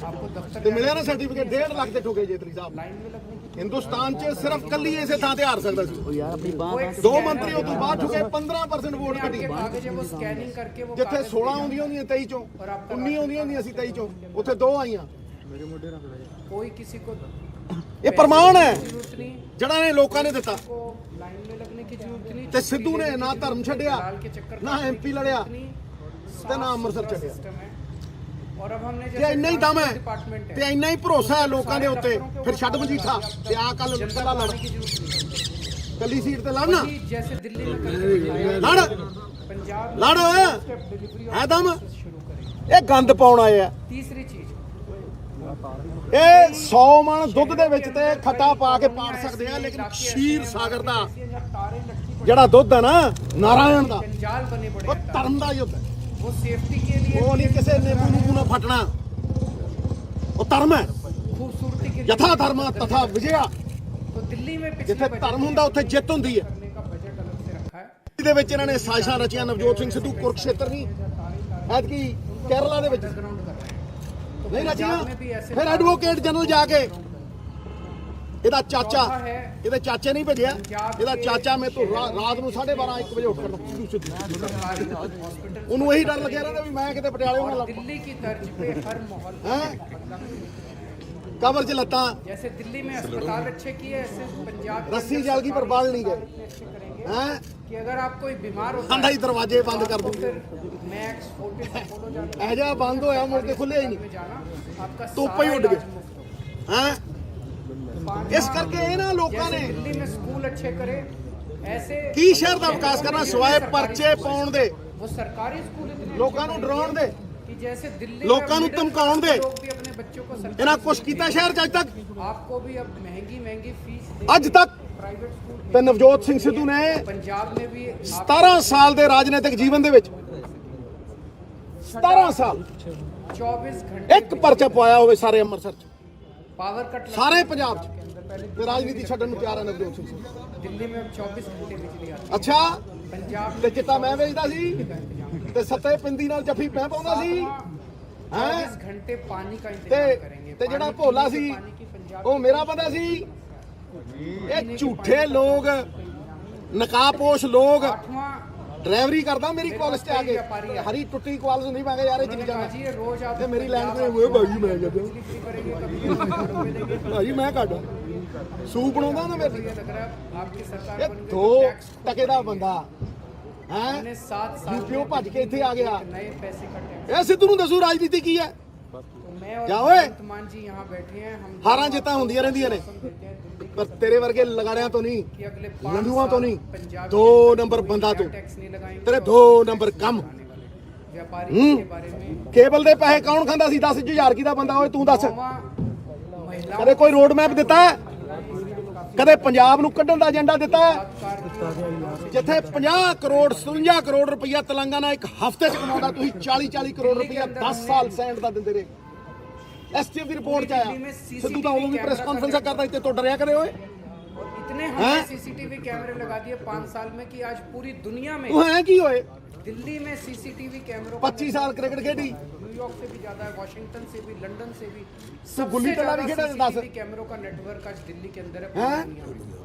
आपको दफ्तर ਤੇ ਮਿਲਿਆ ਨਾ ਸਰਟੀਫਿਕੇਟ 1.5 ਲੱਖ ਦੇ ਠੋਕੇ ਜੇਤਰੀ ਸਾਹਿਬ। लाइन में लगने की ਹਿੰਦੁਸਤਾਨ 'ਚ ਸਿਰਫ ਕੱਲੀ ਇਸੇ ਥਾਂ ਤੇ ਹਾਰ ਸਕਦਾ ਸੀ। 2 ਮੰਤਰੀ ਉਹ ਤੋਂ ਬਾਅਦ ਠੁਕੇ 15% ਵੋਟ ਘਟੀ। कागज है वो स्कैनिंग करके वो ਜਿੱਥੇ कागज 16 ਆਉਂਦੀਆਂ ਹੁੰਦੀਆਂ 23 ਚੋਂ, 19 ਆਉਂਦੀਆਂ ਹੁੰਦੀਆਂ ਸੀ 23 ਚੋਂ, ਉੱਥੇ 2 ਆਈਆਂ। कोई किसी को ਇਹ ਪ੍ਰਮਾਣ ਹੈ जरूरत नहीं, ਜਿਹੜਾ ਨੇ ਲੋਕਾਂ ਨੇ ਦਿੱਤਾ। को लाइन में लगने की जरूरत नहीं। ਤੇ ਸਿੱਧੂ ਨੇ ਨਾ ਧਰਮ ਛੱਡਿਆ, के चक्कर ਨਾ ਐਮਪੀ ਲੜਿਆ ਤੇ ਨਾ ਅੰਮ੍ਰਿਤਸਰ ਛੱਡਿਆ। सिस्टम है। और अब हमने ਤੇ ਇੰਨਾ ਹੀ ਦਮ ਹੈ डिपार्टमेंट है, ਤੇ ਇੰਨਾ ਹੀ ਭਰੋਸਾ ਹੈ ਲੋਕਾਂ ਦੇ ਉੱਤੇ। ਫਿਰ ਛੱਡ ਮਜੀਠਾ ਤੇ ਆ ਕੱਲ ਕੱਲਾ ਲੜ, ਕੱਲੀ ਸੀਟ ਤੇ ਲੜਨਾ। जैसे दिल्ली में करके ਲੜ पंजाब ਲੜ डिलीवरी ਹੈ ਦਮ। शुरू करें। ਇਹ ਗੰਦ ਪਾਉਣ ਆਏ ਆ। तीसरी चीज ਇਹ 100 ਮਣ ਦੁੱਧ ਦੇ ਵਿੱਚ ਤੇ ਖੱਟਾ ਪਾ ਕੇ ਪਾੜ ਸਕਦੇ ਆ, ਲੇਕਿਨ ਸ਼ੀਰ ਸਾਗਰ ਦਾ ਜਿਹੜਾ ਦੁੱਧ ਹੈ ਨਾ ਨਾਰਾਇਣ ਦਾ, जाल बने पड़े ਉਹ ਧਰਮ ਦਾ ਯੁੱਧ ਹੈ। वो सेफ्टी के लिए ਉਹ ਨਹੀਂ ਕਿਸੇ ਨਿੰਬੂ ਨੂੰ ਨਾ ਫਟਣਾ। ਉਹ ਧਰਮ ਹੈ। खूबसूरती के ਯਥਾ ਧਰਮ ਤਥਾ ਵਿਜਿਆ। तो दिल्ली में पिछले ਜਿੱਥੇ ਧਰਮ ਹੁੰਦਾ ਉੱਥੇ ਜਿੱਤ ਹੁੰਦੀ ਹੈ। करने का बजट अलग से रखा है। ਇਹਦੇ ਵਿੱਚ ਇਹਨਾਂ ਨੇ ਸਾਜ਼ਿਸ਼ਾਂ ਰਚੀਆਂ। ਨਵਜੋਤ ਸਿੰਘ ਸਿੱਧੂ ਕੁਰਕਸ਼ੇਤਰ ਨਹੀਂ, ਐਤਕੀ ਕੇਰਲਾ ਦੇ ਵਿੱਚ ਨਹੀਂ ਰਚੀਆਂ। ਫਿਰ ਐਡਵੋਕੇਟ ਜਨਰਲ ਜਾ ਕੇ ਇਹਦਾ ਚਾਚਾ, ਇਹਦੇ ਚਾਚੇ ਨਹੀਂ ਭੇਜਿਆ, ਇਹਦਾ ਚਾਚਾ ਮੇਰੇ ਤੋਂ ਰਾਤ ਨੂੰ 12:30 1 ਵਜੇ ਉੱਠ ਕਰਦਾ। ਉਹਨੂੰ ਇਹੀ ਡਰ ਲੱਗਿਆ ਰਹਿੰਦਾ ਵੀ ਮੈਂ ਕਿਤੇ ਪਟਿਆਲੇ ਹੋਣਾ ਲੱਗ। दिल्ली की तर्ज पे हर मोहल्ला ਕਬਰ 'ਚ ਲੱਤਾਂ, जैसे दिल्ली में अस्पताल अच्छे किए, ऐसे पंजाब के ਰੱਸੀ अंदर ਜਲ ਗਈ ਪਰ ਬਾਲ ਨਹੀਂ गए। अच्छे करेंगे हैं कि अगर आप कोई बीमार होता ਆਂਦਾ ਹੀ ਦਰਵਾਜ਼ੇ ਬੰਦ ਕਰ ਦੂੰ। फिर मैक्स फोर्टिस अपोलो जाना ਇਹ ਜਿਹਾ ਬੰਦ ਹੋਇਆ ਮੁੜ ਕੇ ਖੁੱਲਿਆ ਹੀ ਨਹੀਂ। जाना आपका ਧੁੱਪ ਹੀ सारा ਉੱਡ इलाज ਗਏ। मुफ्त हो। हैं ਇਸ ਕਰਕੇ ਇਹਨਾਂ ਲੋਕਾਂ जैसे ਨੇ दिल्ली में स्कूल अच्छे करे, ऐसे ਕੀ ਸ਼ਹਿਰ ਦਾ ਵਿਕਾਸ ਕਰਨਾ ਸਿਵਾਏ ਪਰਚੇ ਪਾਉਣ ਦੇ, वो सरकारी स्कूल इतने ਲੋਕਾਂ ਨੂੰ ਡਰਾਉਣ ਦੇ, कि जैसे दिल्ली ਲੋਕਾਂ ਨੂੰ ਧਮਕਾਉਣ ਦੇ। लोग भी अपने बच्चों को सरकारी ਇਹਨਾਂ ਕੁਛ ਕੀਤਾ ਸ਼ਹਿਰ 'ਚ ਅੱਜ ਤੱਕ? आपको भी अब महंगी फीस ਅੱਜ ਤੱਕ प्राइवेट स्कूल ਤੇ ਨਵਜੋਤ ਸਿੰਘ ਸਿੱਧੂ ਨੇ पंजाब में भी 17 ਸਾਲ ਦੇ ਰਾਜਨੀਤਿਕ ਜੀਵਨ ਦੇ ਵਿੱਚ 17 ਸਾਲ 24 घंटे ਇੱਕ ਪਰਚਾ ਪਾਇਆ ਹੋਵੇ ਸਾਰੇ ਅੰਮ੍ਰਿਤਸਰ 'ਚ, पावर कट ਸਾਰੇ ਪੰਜਾਬ 'ਚ। ਤੇ ਰਾਜਨੀਤੀ ਛੱਡਣ ਨੂੰ ਤਿਆਰ ਹੈ ਨਵਜੋਤ ਸਿੰਘ ਸਿੱਧੂ। दिल्ली में अब 24 घंटे बिजली आती ਅੱਛਾ, है। पंजाब ਤੇ ਚਿੱਟਾ ਮੈਂ ਵੇਚਦਾ ਸੀ ਤੇ ਸੱਤੇ ਪਿੰਦੀ ਨਾਲ ਜੱਫੀ ਮੈਂ ਪਾਉਂਦਾ ਸੀ। 24 घंटे पानी का ਤੇ इंतजाम करेंगे। ਤੇ ਜਿਹੜਾ ਭੋਲਾ ਸੀ ਉਹ ਮੇਰਾ ਬੰਦਾ ਸੀ। ਇਹ ਝੂਠੇ ਲੋਗ, ਨਕਾਬਪੋਸ਼ ਲੋਗ, ਡਰਾਈਵਰੀ ਕਰਦਾ ਮੇਰੀ ਕਾਲਜ ਤੇ ਆ ਕੇ। ਹਰੀ ਟੁੱਟੀ ਕਾਲਜ ਨਹੀਂ ਮੈਂ ਕਿਹਾ ਯਾਰ ਇਹ ਚਲੀ ਜਾਂਦਾ रोज आप ਤੇ ਮੇਰੀ ਲੈਂਗੁਏਜ ਹੋਏ ਭਾਈ ਮੈਂ ਕਹਿੰਦਾ ਭਾਈ ਮੈਂ ਕੱਢ ਸੂਪ ਬਣਾਉਂਦਾ ਨਾ ਮੇਰੇ ਇਹ 2 ਟਕੇ ਦਾ ਬੰਦਾ ਹੈ ਯੂਪੀਓ ਭੱਜ ਕੇ ਇੱਥੇ ਆ ਗਿਆ। ਇਹ ਸਿੱਧੂ ਨੂੰ ਦੱਸੂ ਰਾਜਨੀਤੀ ਕੀ ਹੈ। ਜਾ ਓਏ ਹਾਰਾਂ ਜਿੱਤਾਂ ਹੁੰਦੀਆਂ ਰਹਿੰਦੀਆਂ ਨੇ ਪਰ ਤੇਰੇ ਵਰਗੇ ਲਗਾੜਿਆਂ ਤੋਂ ਨਹੀਂ, ਲੰਡੂਆਂ ਤੋਂ ਨਹੀਂ, 2 ਨੰਬਰ ਬੰਦਾ ਤੂੰ, ਤੇਰੇ 2 ਨੰਬਰ ਕੰਮ। ਕੇਬਲ ਦੇ ਪੈਸੇ ਕੌਣ ਖਾਂਦਾ ਸੀ? 10,000 ਕੀ ਦਾ ਬੰਦਾ ਓਏ ਤੂੰ ਦੱਸ। ਕਦੇ ਕੋਈ ਰੋਡ ਮੈਪ ਦਿੱਤਾ? ਕਦੇ ਪੰਜਾਬ ਨੂੰ ਕੱਢਣ ਦਾ ਏਜੰਡਾ ਦਿੱਤਾ? ਜਿੱਥੇ 50 ਕਰੋੜ 57 ਕਰੋੜ ਰੁਪਈਆ ਤੇਲੰਗਾਨਾ ਇੱਕ ਹਫ਼ਤੇ ਚ ਕਮਾਉਂਦਾ, ਤੁਸੀਂ 40 ਕਰੋੜ ਰੁਪਈਆ 10 ਸਾਲ ਸੈਂਡ ਦਾ ਦਿੰਦੇ ਰਹੇ। ਐਸਟੀਐਫ ਦੀ ਰਿਪੋਰਟ ਚ ਆਇਆ। ਸਿੱਧੂ ਤਾਂ ਉਦੋਂ ਵੀ ਪ੍ਰੈਸ ਕਾਨਫਰੰਸ करता ਇੱਥੇ ਤੋਂ ਡਰਿਆ ਕਰੇ ਓਏ। इतने हमने सीसीटीवी कैमरे लगा दिए 5 साल में कि आज पूरी दुनिया में वो है की होए। दिल्ली में सीसीटीवी कैमरों 25 साल क्रिकेट खेली, न्यूयॉर्क से भी ज्यादा है, वाशिंगटन से भी, लंदन से भी, तो गुल्ली तला भी खेला 10 कैमरों का नेटवर्क आज दिल्ली के अंदर है।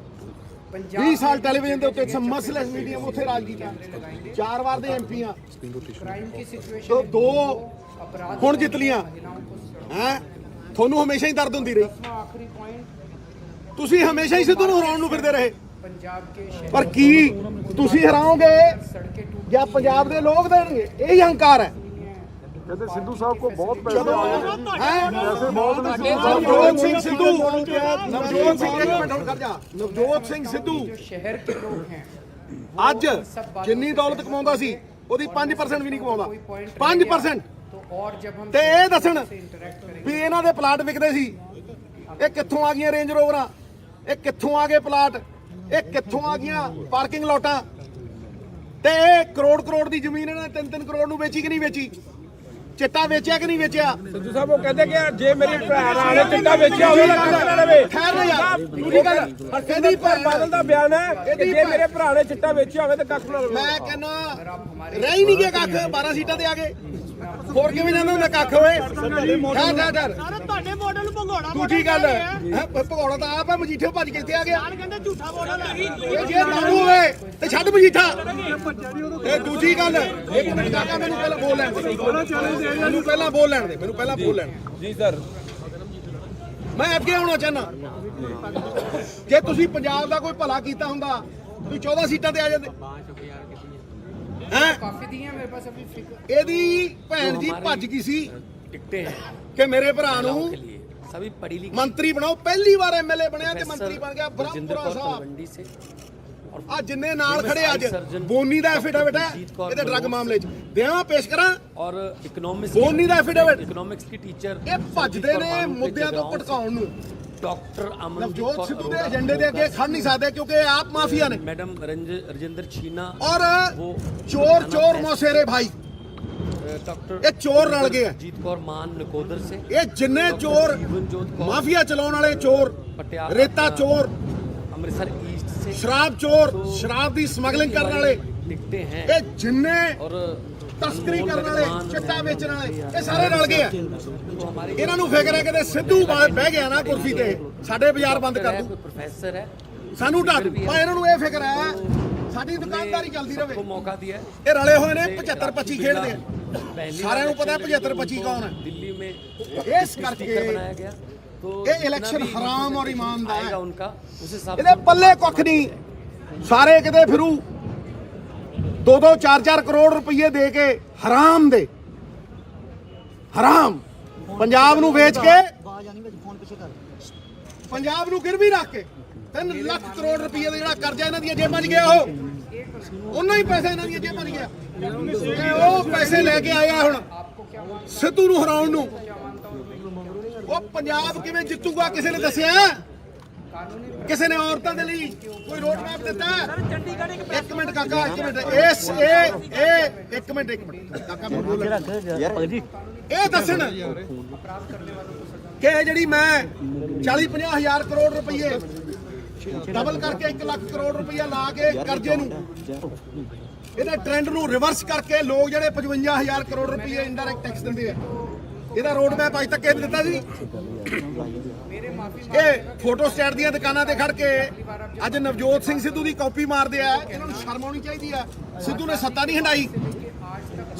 20 साल टेलीविजन ਦੇ ਉੱਤੇ ਮਸਲਸ ਮੀਡੀਆ ਉੱਥੇ ਰਾਜ ਕੀਤਾ। 4 ਵਾਰ ਦੇ ਐਮਪੀ ਆ। क्राइम की सिचुएशन तो 2 ਹੁਣ ਜਿੱਤ ਲੀਆਂ ਹੈ। ਤੁਹਾਨੂੰ ਹਮੇਸ਼ਾ ਹੀ ਦਰਦ ਹੁੰਦੀ ਰਹੀ। आखिरी पॉइंट, ਤੁਸੀਂ ਹਮੇਸ਼ਾ ਹੀ ਸਿੱਧੂ ਨੂੰ ਹਰਾਉਣ ਨੂੰ ਫਿਰਦੇ ਰਹੇ। पंजाब के ਪਰ ਕੀ ਤੁਸੀਂ ਹਰਾਓਗੇ ਜਾਂ ਪੰਜਾਬ ਦੇ ਲੋਕ ਦੇਣਗੇ? ਇਹੀ ਹੰਕਾਰ ਹੈ। कहते सिद्धू साहब को बहुत पैसे ਜਦੋਂ आए ਹੈ बहुत ਨਵਜੋਤ ਸਿੰਘ ਸਿੱਧੂ, ਨਵਜੋਤ ਸਿੰਘ ਇੱਕ ਮਿੰਟ ਹੁਣ ਖੜ ਜਾ। ਨਵਜੋਤ ਸਿੰਘ ਸਿੱਧੂ शहर के लोग हैं ਅੱਜ ਜਿੰਨੀ ਦੌਲਤ ਕਮਾਉਂਦਾ ਸੀ ਉਹਦੀ 5% ਵੀ ਨਹੀਂ ਕਮਾਉਂਦਾ। 5%। और जब हम ਤੇ ਇਹ ਦੱਸਣ ਵੀ ਇਹਨਾਂ ਦੇ ਪਲਾਟ ਵਿਕਦੇ ਸੀ। ਇਹ ਕਿੱਥੋਂ ਆ ਗਈਆਂ ਰੇਂਜ ਰੋਵਰਾਂ? ਇਹ ਕਿੱਥੋਂ ਆ ਗਏ ਪਲਾਟ? ਇਹ ਕਿੱਥੋਂ ਆ ਗਈਆਂ ਪਾਰਕਿੰਗ ਲੋਟਾਂ? ਤੇ ਇਹ ਕਰੋੜ ਦੀ ਜ਼ਮੀਨ ਇਹਨਾਂ ਨੇ 3 ਕਰੋੜ ਨੂੰ ਵੇਚੀ ਕਿ ਨਹੀਂ ਵੇਚੀ? ਚਿੱਟਾ ਵੇਚਿਆ ਕਿ ਨਹੀਂ ਵੇਚਿਆ? ਸਿੱਧੂ ਸਾਹਿਬ ਉਹ ਕਹਿੰਦੇ ਕਿ ਜੇ ਮੇਰੀ ਭੈਣ ਨੇ ਚਿੱਟਾ ਵੇਚਿਆ ਹੋਵੇ ਤਾਂ ਕੱਖ ਨਾ ਲਵੇ। ਖੈਰ ਨਾ ਯਾਰ ਦੂਜੀ ਗੱਲ ਕਹਿੰਦੀ ਬਾਦਲ ਦਾ ਬਿਆਨ ਹੈ ਕਿ ਜੇ ਮੇਰੇ ਭਰਾ ਨੇ ਚਿੱਟਾ ਵੇਚਿਆ ਹੋਵੇ ਤਾਂ ਕੱਖ ਨਾ ਲਵੇ। ਮੈਂ ਕਹਿੰਦਾ ਰਹਿ ਹੀ ਨਹੀਂ ਗਿਆ ਕੱਖ। 12 ਸੀਟਾਂ ਤੇ ਆ ਗਏ। ਹੋਰ ਕਿਵੇਂ ਜਾਂਦਾ ਹੁੰਦਾ ਕੱਖ ਓਏ? ਠਹਿਰ ਤੁਹਾਡੇ ਮਾਡਲ ਭੰਗੋੜਾ ਦੂਜੀ ਗੱਲ ਹੈ ਭਗੌੜਾ ਤਾਂ ਆਪ ਹੈ। ਮਜੀਠੇ ਭੱਜ ਕੇ ਇੱਥੇ ਆ ਗਿਆ। ਕਹਿੰਦੇ ਝੂਠਾ ਮਾਡਲ ਇਹ ਜੇ ਦਾਰੂ ਹੋਵੇ ਤੇ ਛੱਡ ਮਜੀਠਾ। ਤੇ ਦੂਜੀ ਗੱਲ ਇੱਕ ਮਿੰਟ ਕਾਕਾ ਮੈਨੂੰ ਪਹਿਲਾਂ ਬੋਲ ਲੈਣ ਦੇ। ਮੈਨੂੰ ਪਹਿਲਾਂ ਬੋਲ ਲੈਣ ਦੇ। ਮੈਨੂੰ ਪਹਿਲਾਂ ਬੋਲ ਲੈਣ ਜੀ ਸਰ। ਮੈਂ ਅੱਗੇ ਆਉਣਾ ਚਾਹੁੰਦਾ। ਜੇ ਤੁਸੀਂ ਪੰਜਾਬ ਦਾ ਕੋਈ ਭਲਾ ਕੀਤਾ ਹੁੰਦਾ ਤੁਸੀਂ 14 ਸੀਟਾਂ ਤੇ ਆ ਜਾਂਦੇ। काफी दी है मेरे पास अभी फिक्र। ਇਹਦੀ ਭੈਣ ਜੀ ਭੱਜ ਗਈ ਸੀ ਕਿ ਮੇਰੇ ਭਰਾ ਨੂੰ ਮੰਤਰੀ ਬਣਾਓ। ਪਹਿਲੀ ਵਾਰ ਐਮਐਲਏ ਬਣਿਆ ਤੇ ਮੰਤਰੀ ਬਣ ਗਿਆ ਬ੍ਰਹਮਪੁਰਾ ਸਾਹਿਬ। ਆ ਜਿੰਨੇ ਨਾਲ ਖੜੇ ਅੱਜ ਬੋਨੀ ਦਾ ਐਫੀਡੇਵਿਟ ਹੈ ਇਹਦੇ ਡਰੱਗ ਮਾਮਲੇ 'ਚ ਦੇਵਾਂ ਪੇਸ਼ ਕਰਾਂ। ਔਰ ਇਕਨੋਮਿਕਸ ਬੋਨੀ ਦਾ ਐਫੀਡੇਵਿਟ ਇਕਨੋਮਿਕਸ ਦੀ ਟੀਚਰ ਇਹ ਭੱਜਦੇ ਨੇ ਮੁੱਦਿਆਂ ਤੋਂ ਭਟਕਾਉਣ ਨੂੰ। डॉक्टर नवजोत सिद्धू ਦੇ ਏਜੰਡੇ ਦੇ ਅੱਗੇ ਖੜ ਨਹੀਂ ਸਕਦੇ ਕਿਉਂਕਿ ਇਹ ਆਪ ਮਾਫੀਆ ਨੇ। मैडम राजेंद्र छीना ਔਰ ਚੋਰ ਮੌਸੇਰੇ ਭਾਈ डॉक्टर ਇਹ ਚੋਰ ਰਲ ਗਏ ਆ। जीत कौर मान नकोदर से ਇਹ ਜਿੰਨੇ ਚੋਰ ਮਾਫੀਆ ਚਲਾਉਣ ਵਾਲੇ ਚੋਰ, ਰੇਤਾ ਚੋਰ, अमृतसर ईस्ट से ਸ਼ਰਾਬ ਚੋਰ, ਸ਼ਰਾਬ ਦੀ ਸਮਗਲਿੰਗ ਕਰਨ ਵਾਲੇ, लिखते हैं ਇਹ ਜਿੰਨੇ और ਤਸਕਰੀ ਕਰਨ ਵਾਲੇ, ਚਿੱਟਾ ਵੇਚਣ ਵਾਲੇ ਇਹ ਸਾਰੇ ਰਲ ਗਏ ਆ। ਇਹਨਾਂ ਨੂੰ ਫਿਕਰ ਹੈ ਕਿ ਸਿੱਧੂ ਬਹਿ ਗਿਆ ਨਾ ਕੁਰਸੀ ਤੇ ਸਾਡੇ ਬਾਜ਼ਾਰ ਬੰਦ ਕਰ ਦੂ, प्रोफेसर है ਸਾਨੂੰ ਢਾ ਦੂ। ਪਰ ਇਹਨਾਂ ਨੂੰ ਇਹ ਫਿਕਰ ਹੈ ਸਾਡੀ ਦੁਕਾਨਦਾਰੀ ਚੱਲਦੀ ਰਹੇ। मौका दिया ਇਹ ਰਲੇ ਹੋਏ ਨੇ 75-25 ਖੇਡਦੇ ਆ। ਸਾਰਿਆਂ ਨੂੰ ਪਤਾ 75-25 ਕੌਣ ਹੈ। दिल्ली में ਇਸ ਕਰਕੇ बनाया गया तो ਇਹ ਇਲੈਕਸ਼ਨ ਹਰਾਮ ਔਰ ਇਮਾਨਦਾਰ ਹੈ। उनका उस हिसाब ਇਹਦੇ ਪੱਲੇ ਕੁੱਖ ਨਹੀਂ। ਸਾਰੇ ਕਿਤੇ ਫਿਰੂ 2-2 4-4 ਕਰੋੜ ਰੁਪਏ ਦੇ ਕੇ ਹਰਾਮ ਦੇ ਹਰਾਮ ਪੰਜਾਬ ਨੂੰ ਵੇਚ ਕੇ ਪੰਜਾਬ ਨੂੰ ਗਿਰਵੀ ਰੱਖ ਕੇ 3 ਲੱਖ ਕਰੋੜ ਰੁਪਏ ਦਾ ਜਿਹੜਾ ਕਰਜ਼ਾ ਇਹਨਾਂ ਦੀਆਂ ਜੇਬਾਂ 'ਚ ਗਿਆ ਉਹਨਾਂ ਹੀ ਪੈਸੇ ਇਹਨਾਂ ਦੀਆਂ ਜੇਬਾਂ 'ਚ ਗਿਆ। ਉਹ ਪੈਸੇ ਲੈ ਕੇ ਆਇਆ ਹੁਣ ਸਿੱਧੂ ਨੂੰ ਹਰਾਉਣ ਨੂੰ। ਉਹ ਪੰਜਾਬ ਕਿਵੇਂ ਜਿੱਤੂਗਾ ਕਿਸੇ ਨੇ ਦੱਸਿਆ? ਕਿਸੇ ਨੇ ਔਰਤਾਂ ਦੇ ਲਈ ਕੋਈ ਰੋਡ ਮੈਪ ਦਿੱਤਾ? ਇੱਕ ਮਿੰਟ ਕਾਕਾ ਇੱਕ ਮਿੰਟ ਇੱਕ ਮਿੰਟ ਕਾਕਾ ਮੈਂ ਬੋਲ ਇਹ ਦੱਸਣ ਕਿ ਜਿਹੜੀ ਮੈਂ 40-50 ਹਜ਼ਾਰ ਕਰੋੜ ਰੁਪਏ ਡਬਲ ਕਰਕੇ 1 ਲੱਖ ਕਰੋੜ ਰੁਪਇਆ ਲਾ ਕੇ ਕਰਜ਼ੇ ਨੂੰ ਇਹਦੇ ਟ੍ਰੈਂਡ ਨੂੰ ਰਿਵਰਸ ਕਰਕੇ ਲੋਕ ਜਿਹੜੇ 55 ਹਜ਼ਾਰ ਕਰੋੜ ਰੁਪਏ ਇੰਡਾਇਰੈਕਟ ਟੈਕਸ ਦਿੰਦੇ ਆ ਇਹਦਾ ਰੋਡ ਮੈਪ ਅੱਜ ਤੱਕ ਕਿਹਨੇ ਦਿੱਤਾ ਸੀ? ਇਹ ਫੋਟੋ ਸਟੇਟ ਦੀਆਂ ਦੁਕਾਨਾਂ ਤੇ ਖੜ ਕੇ ਅੱਜ ਨਵਜੋਤ ਸਿੰਘ ਸਿੱਧੂ ਦੀ ਕਾਪੀ ਮਾਰਦੇ ਆ। ਇਹਨਾਂ ਨੂੰ ਸ਼ਰਮ ਆਉਣੀ ਚਾਹੀਦੀ ਆ। ਸਿੱਧੂ ਨੇ ਸੱਤਾ ਨਹੀਂ ਹੰਡਾਈ।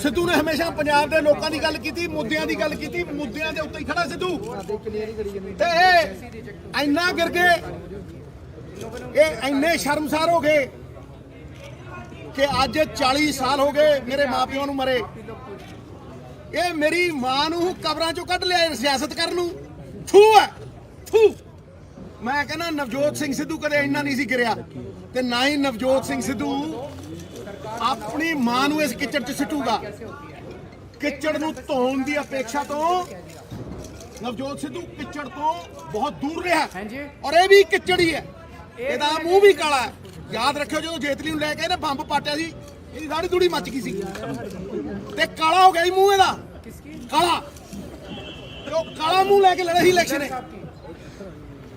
ਸਿੱਧੂ ਨੇ ਹਮੇਸ਼ਾ ਪੰਜਾਬ ਦੇ ਲੋਕਾਂ ਦੀ ਗੱਲ ਕੀਤੀ, ਮੁੱਦਿਆਂ ਦੀ ਗੱਲ ਕੀਤੀ। ਮੁੱਦਿਆਂ ਦੇ ਉੱਤੇ ਹੀ ਖੜਾ ਸਿੱਧੂ। ਤੇ ਇਹ ਇੰਨਾ ਗਿਰ ਗਏ, ਇਹ ਇੰਨੇ ਸ਼ਰਮਸਾਰ ਹੋ ਗਏ ਕਿ ਅੱਜ 40 ਸਾਲ ਹੋ ਗਏ ਮੇਰੇ ਮਾਪਿਆਂ ਨੂੰ ਮਰੇ। ਇਹ ਮੇਰੀ ਮਾਂ ਨੂੰ ਕਬਰਾਂ ਚੋਂ ਕੱਢ ਲਿਆ ਸਿਆਸਤ ਕਰਨ ਨੂੰ। ਥੂ ਹੈ ਥੂ। ਮੈਂ ਕਹਿੰਦਾ ਨਵਜੋਤ ਸਿੰਘ ਸਿੱਧੂ ਕਦੇ ਇੰਨਾ ਨਹੀਂ ਸੀ ਗਿਰਿਆ, ਤੇ ਨਾ ਹੀ ਨਵਜੋਤ ਸਿੰਘ ਸਿੱਧੂ ਆਪਣੀ ਮਾਂ ਨੂੰ ਇਸ ਕਿਚੜ 'ਚ ਸਿੱਟੂਗਾ। ਕਿਚੜ ਨੂੰ ਧੋਣ ਦੀ ਅਪੇक्षा ਤੋਂ ਨਵਜੋਤ ਸਿੱਧੂ ਕਿਚੜ ਤੋਂ ਬਹੁਤ ਦੂਰ ਰਿਹਾ, ਔਰ ਇਹ ਵੀ ਕਿਚੜ ਹੀ ਹੈ। ਇਹਦਾ ਮੂੰਹ ਵੀ ਕਾਲਾ ਹੈ। ਯਾਦ ਰੱਖਿਓ ਜਦੋਂ ਜੇਤਲੀ ਨੂੰ ਲੈ ਕੇ ਇਹਨੇ ਬੰਬ ਪਾਟਿਆ ਸੀ, ਇਹਦੀ ਦਾੜੀ ਦੂੜੀ ਮੱਚ ਗਈ ਸੀ ਤੇ ਕਾਲਾ ਹੋ ਗਿਆ ਸੀ ਮੂੰਹ ਇਹਦਾ, ਕਾਲਾ। ਤੇ ਉਹ ਕਾਲਾ ਮੂੰਹ ਲੈ ਕੇ ਲੜੇ ਸੀ ਇਲੈਕਸ਼ਨ।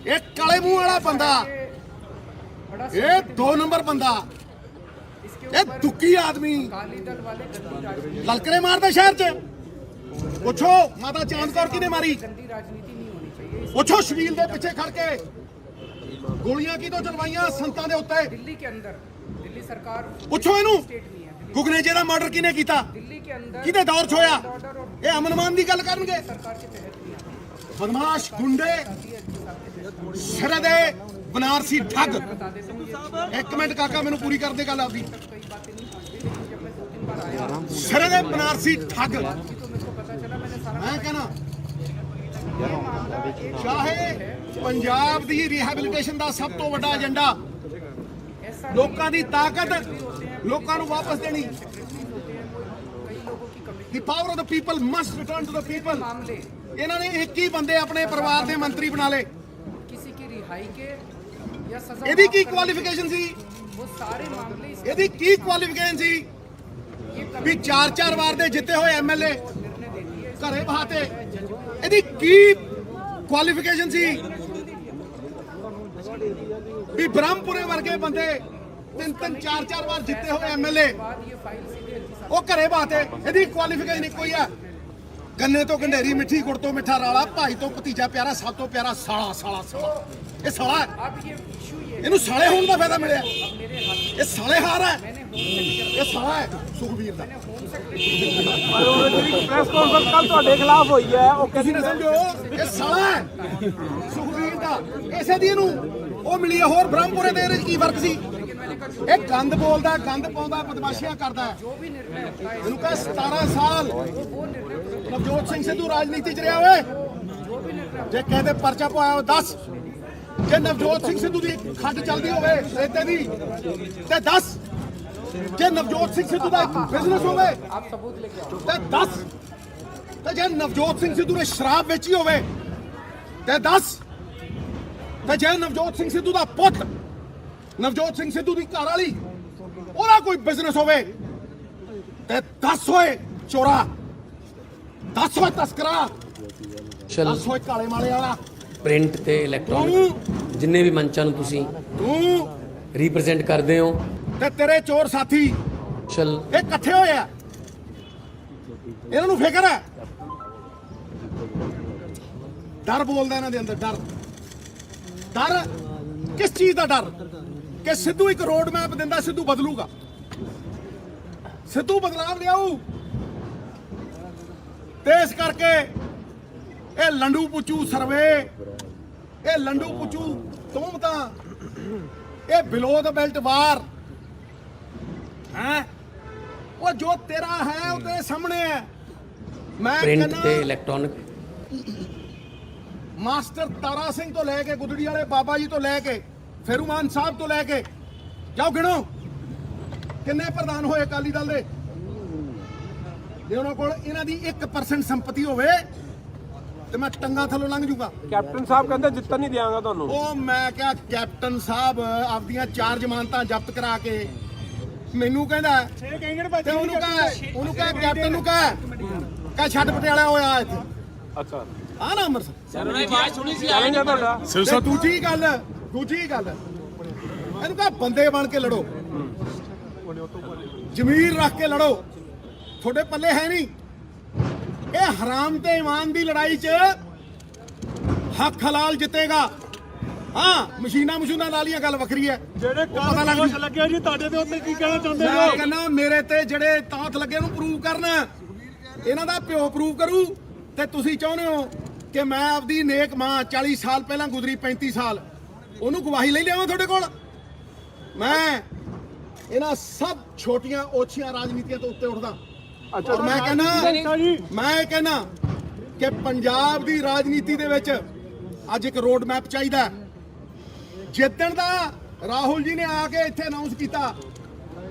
ਇਹ ਕਾਲੇ ਮੂੰਹ ਵਾਲਾ ਬੰਦਾ, ਇਹ 2 ਨੰਬਰ ਬੰਦਾ, ਇਹ ਦੁੱਕੀ ਆਦਮੀ ਲਲਕਰੇ ਮਾਰਦਾ ਸ਼ਹਿਰ 'ਚ। ਪੁੱਛੋ ਮਾਤਾ ਚਾਂਦ ਕੌਰ ਕਿਹਨੇ ਮਾਰੀ? ਪੁੱਛੋ ਸ਼ਬੀਲ ਦੇ ਪਿੱਛੇ ਖੜ ਕੇ ਗੋਲੀਆਂ ਕਿਦੋਂ ਚਲਵਾਈਆਂ ਸੰਤਾਂ ਦੇ ਉੱਤੇ? ਦਿੱਲੀ ਕੇ ਅੰਦਰ, ਦਿੱਲੀ ਸਰਕਾਰ। ਪੁੱਛੋ ਇਹਨੂੰ ਗੁਗਨੇਜੇ ਦਾ ਮਰਡਰ ਕਿਹਨੇ ਕੀਤਾ? ਦਿੱਲੀ ਕੇ ਅੰਦਰ ਕਿਹਦੇ ਦੌਰ 'ਚ ਹੋਇਆ? ਇਹ ਅਮਨ-ਮਾਨ ਦੀ ਗੱਲ ਕਰਨਗੇ। ਬਦਮਾਸ਼ ਗੁੰਡੇ, ਸਿਰੇ ਦੇ ਬਨਾਰਸੀ ਠੱਗ। ਇੱਕ ਮਿੰਟ ਕਾਕਾ ਮੈਨੂੰ ਪੂਰੀ ਕਰਦੇ ਗੱਲ ਆਪਦੀ। ਸਿਰੇ ਦੇ ਬਨਾਰਸੀ ਠੱਗ। ਮੈਂ ਕਹਿੰਦਾ ਚਾਹੇ ਪੰਜਾਬ ਦੀ ਰਿਹੈਬਿਲਿਟੇਸ਼ਨ ਦਾ ਸਭ ਤੋਂ ਵੱਡਾ ਏਜੰਡਾ ਲੋਕਾਂ ਦੀ ਤਾਕਤ, ਲੋਕਾਂ ਨੂੰ ਵਾਪਸ ਦੇਣੀ। The power of the people must return to the people। ਇਹਨਾਂ ਨੇ 21 ਬੰਦੇ ਆਪਣੇ ਪਰਿਵਾਰ ਦੇ ਮੰਤਰੀ ਬਣਾ ਲਏ। ਇਹਦੀ ਕੀ ਕੁਆਲੀਫਿਕੇਸ਼ਨ ਸੀ? ਇਹਦੀ ਕੀ ਕੁਆਲੀਫਿਕੇਸ਼ਨ ਸੀ ਵੀ 4-4 ਵਾਰ ਦੇ ਜਿੱਤੇ ਹੋਏ ਐਮਐਲਏ ਘਰੇ ਬਹਾਤੇ? ਇਹਦੀ ਕੀ ਕੁਆਲੀਫਿਕੇਸ਼ਨ ਸੀ ਵੀ ਬ੍ਰਹਮਪੁਰੇ ਵਰਗੇ ਬੰਦੇ 3-3 4-4 ਵਾਰ ਜਿੱਤੇ ਹੋਏ ਐਮਐਲਏ ਉਹ ਘਰੇ ਬਹਾਤੇ? ਇਹਦੀ ਕੁਆਲੀਫਿਕੇਸ਼ਨ ਇੱਕੋ ਹੀ ਹੈ, ਗੰਨੇ ਤੋਂ ਗੰਢੇਰੀ, ਮਿੱਠੀ ਗੁੜ ਤੋਂ ਮਿੱਠਾ ਰਾਲਾ, ਭਾਈ ਤੋਂ ਭਤੀਜਾ ਪਿਆਰਾ, ਸਭ ਤੋਂ ਪਿਆਰਾ ਸਾਲਾ। ਸਾਲਾ ਸਾਲਾ ਇਹ ਸਾਲਾ ਹੈ। ਇਹਨੂੰ ਸਾਲੇ ਹੋਣ ਦਾ ਫਾਇਦਾ ਮਿਲਿਆ। ਇਹ ਸਾਲੇ ਹਾਰ ਹੈ, ਇਹ ਸਾਲਾ ਹੈ ਸੁਖਬੀਰ ਦਾ। ਪ੍ਰੈਸ ਕਾਨਫਰੰਸ ਕੱਲ ਤੁਹਾਡੇ ਖਿਲਾਫ ਹੋਈ ਹੈ, ਉਹ ਤੁਸੀਂ ਨਾ ਸਮਝੋ ਇਹ ਸਾਲਾ ਹੈ ਸੁਖਬੀਰ ਦਾ। ਇਸੇ ਦੀ ਇਹਨੂੰ ਉਹ ਮਿਲੀ ਹੈ। ਹੋਰ ਬ੍ਰਹਮਪੁਰੇ ਦੇ ਵਿੱਚ ਕੀ ਫਰਕ ਸੀ? ਇਹ ਗੰਦ ਬੋਲਦਾ, ਗੰਦ ਪਾਉਂਦਾ, ਬਦਮਾਸ਼ੀਆਂ ਕਰਦਾ। ਇਹਨੂੰ ਕਹ 17 ਸਾਲ ਨਵਜੋਤ ਸਿੰਘ ਸਿੱਧੂ ਰਾਜਨੀਤੀ 'ਚ ਰਿਹਾ ਹੋਵੇ। ਜੇ ਕਹਿੰਦੇ ਪਰਚਾ ਪਵਾਇਆ ਹੋ 10। ਜੇ ਨਵਜੋਤ ਸਿੰਘ ਸਿੱਧੂ ਦੀ ਖੱਡ ਚੱਲਦੀ ਹੋਵੇ ਰੇਤੇ ਦੀ ਤੇ 10। ਜੇ ਨਵਜੋਤ ਸਿੰਘ ਸਿੱਧੂ ਦਾ ਬਿਜ਼ਨਸ ਹੋਵੇ ਤੇ 10। ਤੇ ਜੇ ਨਵਜੋਤ ਸਿੰਘ ਸਿੱਧੂ ਨੇ ਸ਼ਰਾਬ ਵੇਚੀ ਹੋਵੇ ਤੇ 10। ਤੇ ਜੇ ਨਵਜੋਤ ਸਿੰਘ ਸਿੱਧੂ ਦਾ ਪੁੱਤ, ਨਵਜੋਤ ਸਿੰਘ ਸਿੱਧੂ ਦੀ ਘਰ ਵਾਲੀ, ਉਹਦਾ ਕੋਈ ਬਿਜ਼ਨਸ ਹੋਵੇ ਤੇ 10 ਹੋਏ ਚੋਰਾ, 10 ਹੋਏ ਤਸਕਰਾ, 10 ਹੋਏ ਕਾਲੇ ਮਾਲੇ ਵਾਲਾ। ਪ੍ਰਿੰਟ ਤੇ ਇਲੈਕਟ੍ਰੋਨਿਕ ਜਿੰਨੇ ਵੀ ਮੰਚਾਂ ਨੂੰ ਤੁਸੀਂ ਰਿਪਰੈਜ਼ੈਂਟ ਕਰਦੇ ਹੋ ਤੇ ਤੇਰੇ ਚੋਰ ਸਾਥੀ ਚਲ ਇਹ ਇਕੱਠੇ ਹੋਏ ਆ। ਇਹਨਾਂ ਨੂੰ ਫਿਕਰ ਹੈ, ਡਰ ਬੋਲਦਾ ਇਹਨਾਂ ਦੇ ਅੰਦਰ। ਡਰ, ਡਰ ਕਿਸ ਚੀਜ਼ ਦਾ ਡਰ? ਕਿ ਸਿੱਧੂ ਇੱਕ ਰੋਡ ਮੈਪ ਦਿੰਦਾ, ਸਿੱਧੂ ਬਦਲੂਗਾ, ਸਿੱਧੂ ਬਦਲਾਵ ਲਿਆਊ। ਤੇ ਇਸ ਕਰਕੇ ਇਹ ਲੰਡੂ ਪੁੱਚੂ ਸਰਵੇ, ਇਹ ਲੰਡੂ ਪੁੱਚੂ ਤੋਮਤਾਂ, ਇਹ ਬਿਲੋ ਦ ਬੈਲਟ ਵਾਰ ਹੈ। ਉਹ ਜੋ ਤੇਰਾ ਹੈ ਉਹ ਤੇਰੇ ਸਾਹਮਣੇ ਹੈ। ਮੈਂ ਪ੍ਰਿੰਟ ਤੇ ਇਲੈਕਟ੍ਰੋਨਿਕ ਮਾਸਟਰ ਤਾਰਾ ਸਿੰਘ ਤੋਂ ਲੈ ਕੇ ਗੁਦੜੀ ਵਾਲੇ ਬਾਬਾ ਜੀ ਤੋਂ ਲੈ ਕੇ ਫੇਰੂਮਾਨ ਸਾਹਿਬ ਤੋਂ ਲੈ ਕੇ ਜਾਓ ਗਿਣੋ ਕਿੰਨੇ ਪ੍ਰਧਾਨ ਹੋਏ ਅਕਾਲੀ ਦਲ ਦੇ। ਜੇ ਉਹਨਾਂ ਕੋਲ ਇਹਨਾਂ ਦੀ 1% ਸੰਪਤੀ ਹੋਵੇ ਤੇ ਮੈਂ ਟੰਗਾ ਥੱਲੋਂ ਲੰਘ ਜੂਗਾ। ਕੈਪਟਨ ਸਾਹਿਬ ਕਹਿੰਦੇ ਜਿੱਤਣ ਨਹੀਂ ਦਿਆਂਗਾ ਤੁਹਾਨੂੰ। ਉਹ ਮੈਂ ਕਿਹਾ ਕੈਪਟਨ ਸਾਹਿਬ ਆਪਦੀਆਂ 4 ਜ਼ਮਾਨਤਾਂ ਜ਼ਬਤ ਕਰਾ ਕੇ ਮੈਨੂੰ ਕਹਿੰਦਾ ਤੇ ਉਹਨੂੰ ਕਹ ਕੈਪਟਨ ਨੂੰ ਕਹ ਛੱਡ ਪਟਿਆਲਾ ਹੋਇਆ ਇੱਥੇ। ਅੱਛਾ ਆ ਨਾ ਅੰਮ੍ਰਿਤਸਰ ਉਹਨਾਂ ਦੀ ਆਵਾਜ਼ ਸੁਣੀ ਸੀ ਆ ਤੁਹਾਡਾ। ਦੂਜੀ ਗੱਲ ਇਹਨੂੰ ਕਹ ਬੰਦੇ ਬਣ ਕੇ ਲੜੋ, ਜ਼ਮੀਰ ਰੱਖ ਕੇ ਲੜੋ। ਤੁਹਾਡੇ ਪੱਲੇ ਹੈ ਨਹੀਂ, ਇਹ ਹਰਾਮ ਤੇ ਈਮਾਨ ਦੀ ਲੜਾਈ 'ਚ ਹੱਕ ਹਲਾਲ ਜਿੱਤੇਗਾ। ਹਾਂ ਮਸ਼ੀਨਾਂ ਨਾਲੀਆਂ ਗੱਲ ਵੱਖਰੀ ਹੈ। ਜਿਹੜੇ ਪਤਾ ਲੱਗ ਕਾਰਨ ਲੱਗਿਆ ਜੀ ਤੁਹਾਡੇ ਦੇ ਉੱਤੇ ਕੀ ਕਹਿਣਾ ਚਾਹੁੰਦੇ ਮੈਂ ਹੋ? ਕਹਿੰਦਾ ਮੇਰੇ ਤੇ ਜਿਹੜੇ ਤਾਂਤ ਲੱਗੇ ਨੂੰ ਪ੍ਰੂਵ ਕਰਨ, ਇਹਨਾਂ ਦਾ ਪਿਓ ਪ੍ਰੂਵ ਕਰੂ। ਤੇ ਤੁਸੀਂ ਚਾਹੁੰਦੇ ਹੋ ਕਿ ਮੈਂ ਆਪਦੀ ਨੇਕ ਮਾਂ 40 ਸਾਲ ਪਹਿਲਾਂ ਗੁਜ਼ਰੀ, 35 ਸਾਲ, ਉਹਨੂੰ ਗਵਾਹੀ ਲਈ ਲਿਆਵਾਂ ਤੁਹਾਡੇ ਕੋਲ? ਮੈਂ ਇਹਨਾਂ ਸਭ ਛੋਟੀਆਂ ਓਛੀਆਂ ਰਾਜਨੀਤੀਆਂ ਤੋਂ ਉੱਤੇ ਉੱਠਦਾ। ਔਰ ਮੈਂ ਕਹਿੰਦਾ ਕਿ ਪੰਜਾਬ ਦੀ ਰਾਜਨੀਤੀ ਦੇ ਵਿੱਚ ਅੱਜ ਇੱਕ ਰੋਡ ਮੈਪ ਚਾਹੀਦਾ। ਜਿੱਦਣ ਦਾ ਰਾਹੁਲ ਜੀ ਨੇ ਆ ਕੇ ਇੱਥੇ ਅਨਾਉਂਸ ਕੀਤਾ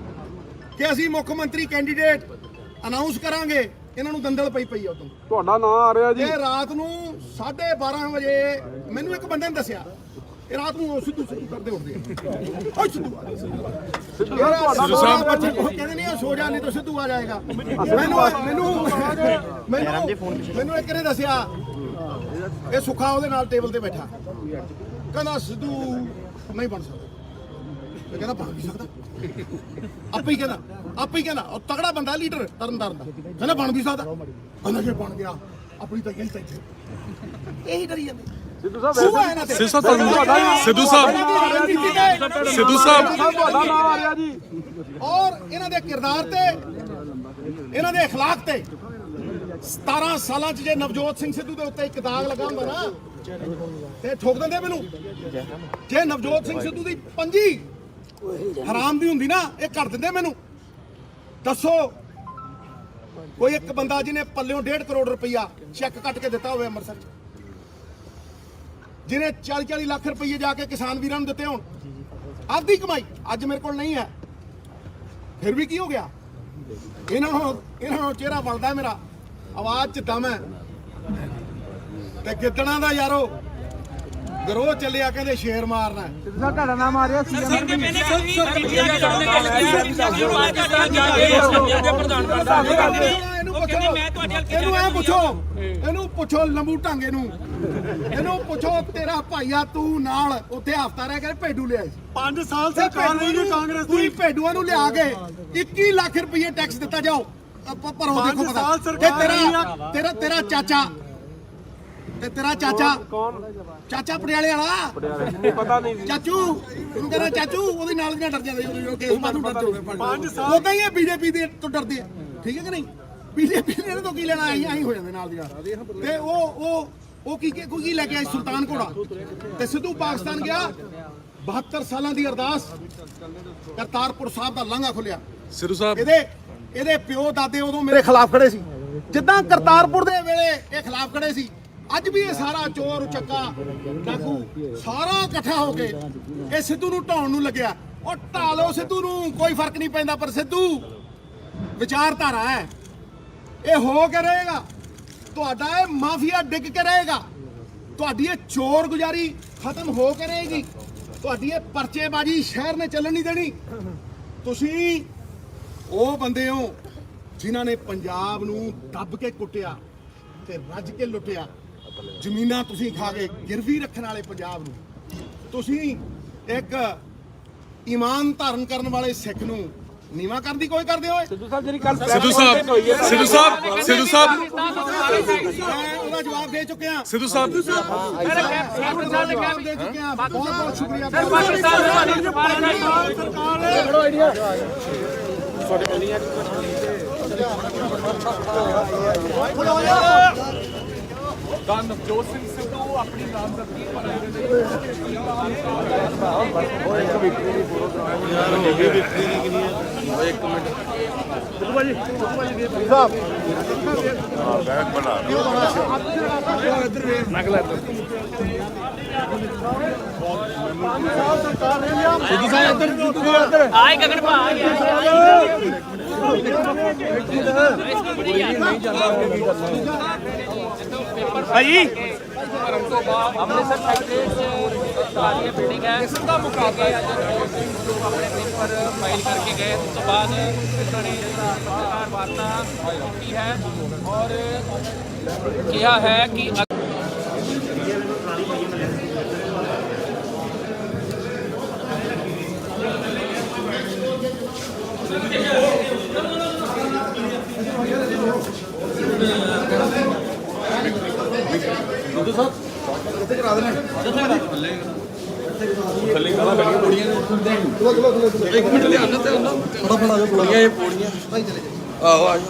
ਕਿ ਅਸੀਂ ਮੁੱਖ ਮੰਤਰੀ ਕੈਂਡੀਡੇਟ ਅਨਾਉਂਸ ਕਰਾਂਗੇ, ਇਹਨਾਂ ਨੂੰ ਦੰਦਲ ਪਈ ਆ। ਉਦੋਂ ਤੁਹਾਡਾ ਨਾਮ ਆ ਰਿਹਾ ਜੀ। ਇਹ ਰਾਤ ਨੂੰ 12:30 ਵਜੇ ਮੈਨੂੰ ਇੱਕ ਬੰਦੇ ਨੇ ਦੱਸਿਆ, ਇਹ ਰਾਤ ਨੂੰ ਸਿੱਧੂ ਕਰਦੇ ਉੱਠਦੇ ਆ। ਓਏ ਸਿੱਧੂ ਕਹਿੰਦੇ ਨਹੀਂ ਸੋ ਜਾ, ਨਹੀਂ ਤਾਂ ਸਿੱਧੂ ਆ ਜਾਏਗਾ। ਮੈਨੂੰ ਇੱਕ ਨੇ ਦੱਸਿਆ, ਇਹ ਸੁੱਖਾ ਉਹਦੇ ਨਾਲ ਟੇਬਲ ਤੇ ਬੈਠਾ, ਕਹਿੰਦਾ ਸਿੱਧੂ ਨਹੀਂ ਬਣ ਸਕਦਾ। ਮੈਂ ਕਹਿੰਦਾ ਬਣ ਵੀ ਸਕਦਾ, ਆਪੇ ਹੀ ਕਹਿੰਦਾ ਉਹ ਤਗੜਾ ਬੰਦਾ, ਲੀਡਰ ਤਰਨਤਾਰਨ ਦਾ, ਕਹਿੰਦਾ ਬਣ ਵੀ ਸਕਦਾ। ਕਹਿੰਦਾ ਜੇ ਬਣ ਗਿਆ ਆਪਣੀ ਤਾਂ ਇਹੀ ਡਰੀ ਜਾਂਦੇ। ਸਿੱਧੂ ਸਾਹਿਬ ਤੁਹਾਡਾ ਨਾਮ ਆ ਰਿਹਾ ਜੀ। ਔਰ ਇਹਨਾਂ ਦੇ ਕਿਰਦਾਰ ਤੇ, ਇਹਨਾਂ ਦੇ اخلاق ਤੇ 17 ਸਾਲਾਂ 'ਚ ਜੇ ਨਵਜੋਤ ਸਿੰਘ ਸਿੱਧੂ ਦੇ ਉੱਤੇ ਇੱਕ ਦਾਗ ਲੱਗਾ ਹੁੰਦਾ ਨਾ ਤੇ ਠੋਕ ਦਿੰਦੇ ਮੈਨੂੰ। ਜੇ ਨਵਜੋਤ ਸਿੰਘ ਸਿੱਧੂ ਦੀ ਪੰਜੀ ਹਰਾਮ ਦੀ ਹੁੰਦੀ ਨਾ, ਇਹ ਕੱਢ ਦਿੰਦੇ ਮੈਨੂੰ। ਦੱਸੋ ਕੋਈ ਇੱਕ ਬੰਦਾ ਜਿਹਨੇ ਪੱਲਿਓਂ 1.5 ਕਰੋੜ ਰੁਪਈਆ ਚੈੱਕ ਕੱਟ ਕੇ ਦਿੱਤਾ ਹੋਵੇ ਅੰਮ੍ਰਿਤਸਰ 'ਚ, ਜਿਹਨੇ 40 ਲੱਖ ਰੁਪਏ ਜਾ ਕੇ ਕਿਸਾਨ ਵੀਰਾਂ ਨੂੰ ਦਿੱਤੇ ਹੋਣ, ਆਪਦੀ ਕਮਾਈ। ਅੱਜ ਮੇਰੇ ਕੋਲ ਨਹੀਂ ਹੈ, ਫਿਰ ਵੀ ਕੀ ਹੋ ਗਿਆ? ਇਹਨਾਂ ਨੂੰ ਚਿਹਰਾ ਬਣਦਾ ਮੇਰਾ, ਆਵਾਜ਼ 'ਚ ਦਮ ਹੈ। ਤੇ ਗਿੱਦੜਾਂ ਦਾ ਯਾਰੋ ਗਰੋਹ ਚੱਲਿਆ, ਕਹਿੰਦੇ ਸ਼ੇਰ ਮਾਰਨਾ। ਤੁਹਾਡਾ ਨਾਮ ਆ ਰਿਹਾ ਸੀ। ਇਹਨੂੰ ਪੁੱਛੋ ਲੰਬੂ ਢਾਂਗੇ ਨੂੰ, ਇਹਨੂੰ ਪੁੱਛੋ ਤੇਰਾ ਭਾਈਆ ਤੂੰ ਨਾਲ ਉੱਥੇ ਹਫਤਾ ਰਹਿ ਕੇ ਭੇਡੂ ਲਿਆ ਸੀ। 5 ਸਾਲ ਸਰਕਾਰ ਰਹੀ ਜੀ ਕਾਂਗਰਸ ਦੀ। ਤੁਸੀਂ ਭੇਡੂਆਂ ਨੂੰ ਲਿਆ ਕੇ 21 ਲੱਖ ਰੁਪਏ ਟੈਕਸ ਦਿੱਤਾ। ਜਾਓ ਭਰੋ, ਦੇਖੋ ਪਤਾ। ਤੇਰਾ ਚਾਚਾ ਤੇ ਤੇਰਾ ਚਾਚਾ ਚਾਚਾ ਪਟਿਆਲੇ ਵਾਲਾ, ਪਤਾ ਨਹੀਂ ਚਾਚੂ ਉਹਨੂੰ ਕਹਿੰਦਾ ਚਾਚੂ, ਉਹਦੇ ਨਾਲ ਦੀਆਂ ਡਰ ਜਾਂਦੇ ਜਦੋਂ ਕੇਸ ਬਾਦੋਂ ਡਰ ਜਾਂਦੇ। 5 ਸਾਲ ਉਦਾਂ ਹੀ ਇਹ ਬੀਜੇਪੀ ਦੇ ਤੋਂ ਡਰਦੇ ਆ, ਠੀਕ ਹੈ ਕਿ ਨਹੀਂ? ਬੀਜੇਪੀ ਨੇ ਤੋਂ ਕੀ ਲੈਣਾ, ਆਈ ਹੋ ਜਾਂਦੇ ਨਾਲ ਦੀਆਂ। ਤੇ ਉਹ ਕੀ ਲੈ ਕੇ ਆਏ? ਸੁਲਤਾਨ ਘੋੜਾ। ਤੇ ਸਿੱਧੂ ਪਾਕਿਸਤਾਨ ਗਿਆ, 72 ਸਾਲਾਂ ਦੀ ਅਰਦਾਸ, ਕਰਤਾਰਪੁਰ ਸਾਹਿਬ ਦਾ ਲਾਂਘਾ ਖੁੱਲਿਆ। ਸਿੱਧੂ ਸਾਹਿਬ ਇਹਦੇ ਪਿਓ ਦਾਦੇ ਉਦੋਂ ਮੇਰੇ ਖਿਲਾਫ ਖੜੇ ਸੀ, ਜਿੱਦਾਂ ਕਰਤਾਰਪੁਰ ਦੇ ਵੇਲੇ ਇਹ ਖਿਲਾਫ ਖੜੇ ਸੀ। ਅੱਜ ਵੀ ਇਹ ਸਾਰਾ ਚੋਰ ਚੱਕਾ ਡਾਕੂ ਸਾਰਾ ਇਕੱਠਾ ਹੋ ਕੇ ਇਹ ਸਿੱਧੂ ਨੂੰ ਢਾਉਣ ਨੂੰ ਲੱਗਿਆ। ਉਹ ਢਾ ਲਓ ਸਿੱਧੂ ਨੂੰ, ਕੋਈ ਫਰਕ ਨਹੀਂ ਪੈਂਦਾ। ਪਰ ਸਿੱਧੂ ਵਿਚਾਰਧਾਰਾ ਹੈ, ਇਹ ਹੋ ਕੇ ਰਹੇਗਾ। ਤੁਹਾਡਾ ਇਹ ਮਾਫੀਆ ਡਿੱਗ ਕੇ ਰਹੇਗਾ। ਤੁਹਾਡੀ ਇਹ ਚੋਰ ਗੁਜ਼ਾਰੀ ਖਤਮ ਹੋ ਕੇ ਰਹੇਗੀ। ਤੁਹਾਡੀ ਇਹ ਪਰਚੇਬਾਜ਼ੀ ਸ਼ਹਿਰ ਨੇ ਚੱਲਣ ਨਹੀਂ ਦੇਣੀ। ਤੁਸੀਂ ਉਹ ਬੰਦੇ ਹੋ ਜਿਨ੍ਹਾਂ ਨੇ ਪੰਜਾਬ ਨੂੰ ਦੱਬ ਕੇ ਕੁੱਟਿਆ ਤੇ ਰੱਜ ਕੇ ਲੁੱਟਿਆ। ਜ਼ਮੀਨਾਂ ਤੁਸੀਂ ਖਾ ਕੇ ਗਿਰਵੀ ਰੱਖਣ ਵਾਲੇ ਪੰਜਾਬ ਨੂੰ, ਤੁਸੀਂ ਇੱਕ ਈਮਾਨ ਧਾਰਨ ਕਰਨ ਵਾਲੇ ਸਿੱਖ ਨੂੰ ਨੀਵਾਂ ਕਰਨ ਦੀ ਕੋਈ ਕਰਦੇ ਹੋਏ। ਸਿੱਧੂ ਸਾਹਿਬ ਜਿਹੜੀ ਕੱਲ ਸਿੱਧੂ ਸਾਹਿਬ ਉਹਦਾ ਜਵਾਬ ਦੇ ਚੁੱਕਿਆ। ਸਿੱਧੂ ਸਾਹਿਬ ਦੇ ਚੁੱਕਿਆ। ਬਹੁਤ ਸ਼ੁਕਰੀਆ। ਨਵਜੋਤ ਸਿੰਘ ਸਿੱਧੂ ਆਪਣੀ ਨਾਮਜ਼ਦਗੀ ਆਏ ਗਗਨ ਭਾ ਆ ਗਿਆ ਭਾਜੀ ਅੰਮ੍ਰਿਤਸਰ ਸੈਕਟਰੀ ਸਾਰੀ ਬਿਲਡਿੰਗ ਹੈ ਇਸ ਦਾ ਮੁਕਾਬਲਾ ਆਪਣੇ ਪੇਪਰ ਫਾਈਲ ਕਰਕੇ ਗਏ। ਉਸ ਤੋਂ ਬਾਅਦ ਇਹਨਾਂ ਨੇ ਪੱਤਰਕਾਰ ਵਾਰਤਾ ਕੀਤੀ ਹੈ ਔਰ ਕਿਹਾ ਹੈ ਕਿ ਸਿੱਧੂ ਸਾਹਿਬ ਇੱਥੇ ਕਰਾ ਦੇਣਾ ਥੱਲੇ ਗਾਲਾਂ ਬੈਠੀਆਂ ਪੌੜੀਆਂ ਇੱਕ ਮਿੰਟ ਲਿਆਣਾ ਤੇ ਉਹਨਾਂ ਫੜਾ ਜੋ ਪੌੜੀਆਂ ਇਹ ਪੌੜੀਆਂ ਭਾਈ ਚਲੇ ਜਾਓ ਆਹੋ ਆ ਜਾਓ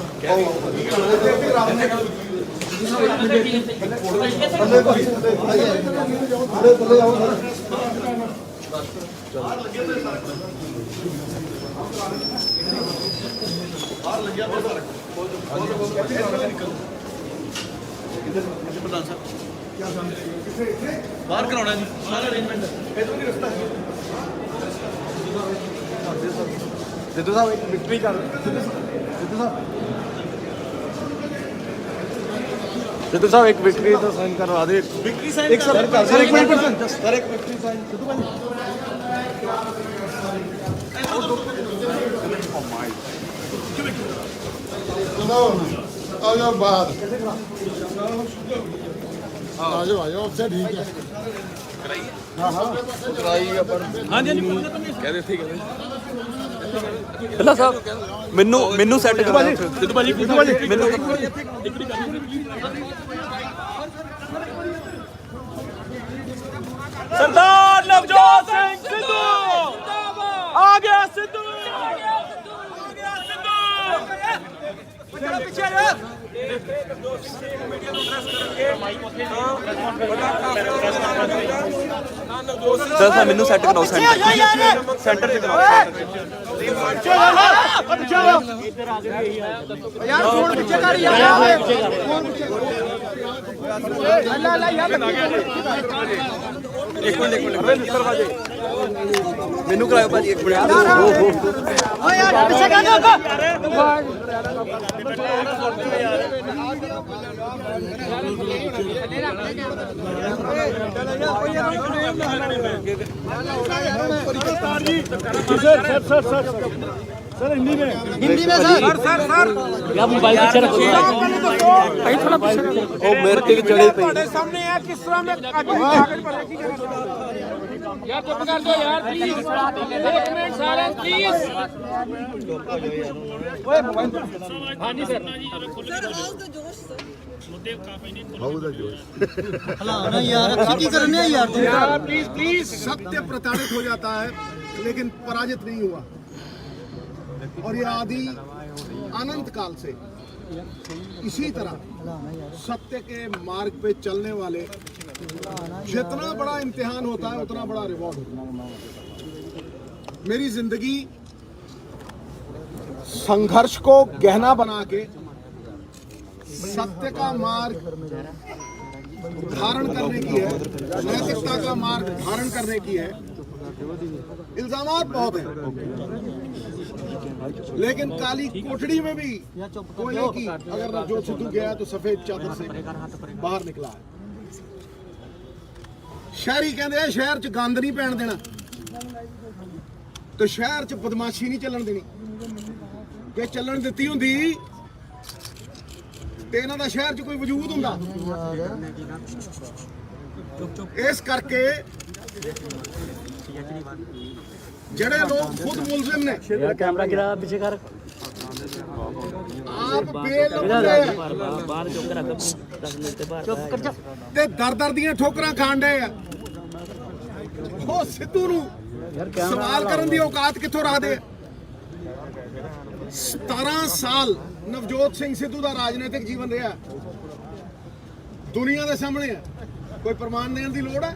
प्रधान साहब बाहर कराना जी सारा अरेंजमेंट सिद्धू साहब एक विक्ट्री कर सिद्धू साहब एक विक्ट्री तो साइन करवा दे विक्ट्री साइन एक सर एक मिनट सर एक विक्ट्री साइन सिद्धू भाई आ जाओ बाहर आ जाओ अब से ठीक है हाँ हाँ कराइएगा पर हाँ जी कह रहे थे बिल्ला साहब मैनू सेट करा सिद्धू भाजी मैनू सरदार नवजोत सिंह सिद्धू आ गया सिद्धू सर सर मैनू सेट कराओ सेंटर सेंटर से कराओ यार फोन पीछे कर यार अल्लाह अल्लाह यार एक मिनट मैनू कराओ भाजी एक मिनट ओ यार पीछे कर दो सर हिंदी में सर या मोबाइल पीछे रखो कहीं थोड़ा पीछे ओ मेरे ते चढ़े पे सामने है किस तरह में कागज पर रखी यार चुप कर दो यार प्लीज 1 मिनट साइलेंस प्लीज हाँ जी सर यार प्लीज प्लीज सत्य प्रताड़ित हो जाता है लेकिन पराजित नहीं हुआ और ये आदि अनंत काल से इसी तरह सत्य के मार्ग पे चलने वाले जितना बड़ा इम्तिहान होता है उतना बड़ा रिवॉर्ड होता है। मेरी जिंदगी संघर्ष को गहना बना के सत्य का मार्ग धारण करने की है, नैतिकता का मार्ग धारण करने की है। इल्जामात बहुत हैं, लेकिन काली कोठड़ी में भी कोयले की अगर नवजोत सिद्धू गया तो सफेद चादर से बाहर निकला है। शहरी कहते हैं शहर च गंद नहीं पैन देना, तो शहर च बदमाशी नहीं चलन देनी। जे चलन दित्ती हुंदी ते इन्हां दा शहर च कोई वजूद हुंदा। इस करके जड़े लोग खुद मुलजिम ने, कैमरा गिरा पीछे कर आप बेलुके ते दर दियां ठोकरां खाण डे आ। ਉਹ ਸਿੱਧੂ ਨੂੰ ਸਵਾਲ ਕਰਨ ਦੀ ਔਕਾਤ ਕਿੱਥੋਂ ਰੱਖਦੇ? 17 ਸਾਲ ਨਵਜੋਤ ਸਿੰਘ ਸਿੱਧੂ ਦਾ ਰਾਜਨੀਤਿਕ ਜੀਵਨ ਰਿਹਾ, ਦੁਨੀਆ ਦੇ ਸਾਹਮਣੇ ਹੈ। ਕੋਈ ਪ੍ਰਮਾਣ ਦੇਣ ਦੀ ਲੋੜ ਹੈ?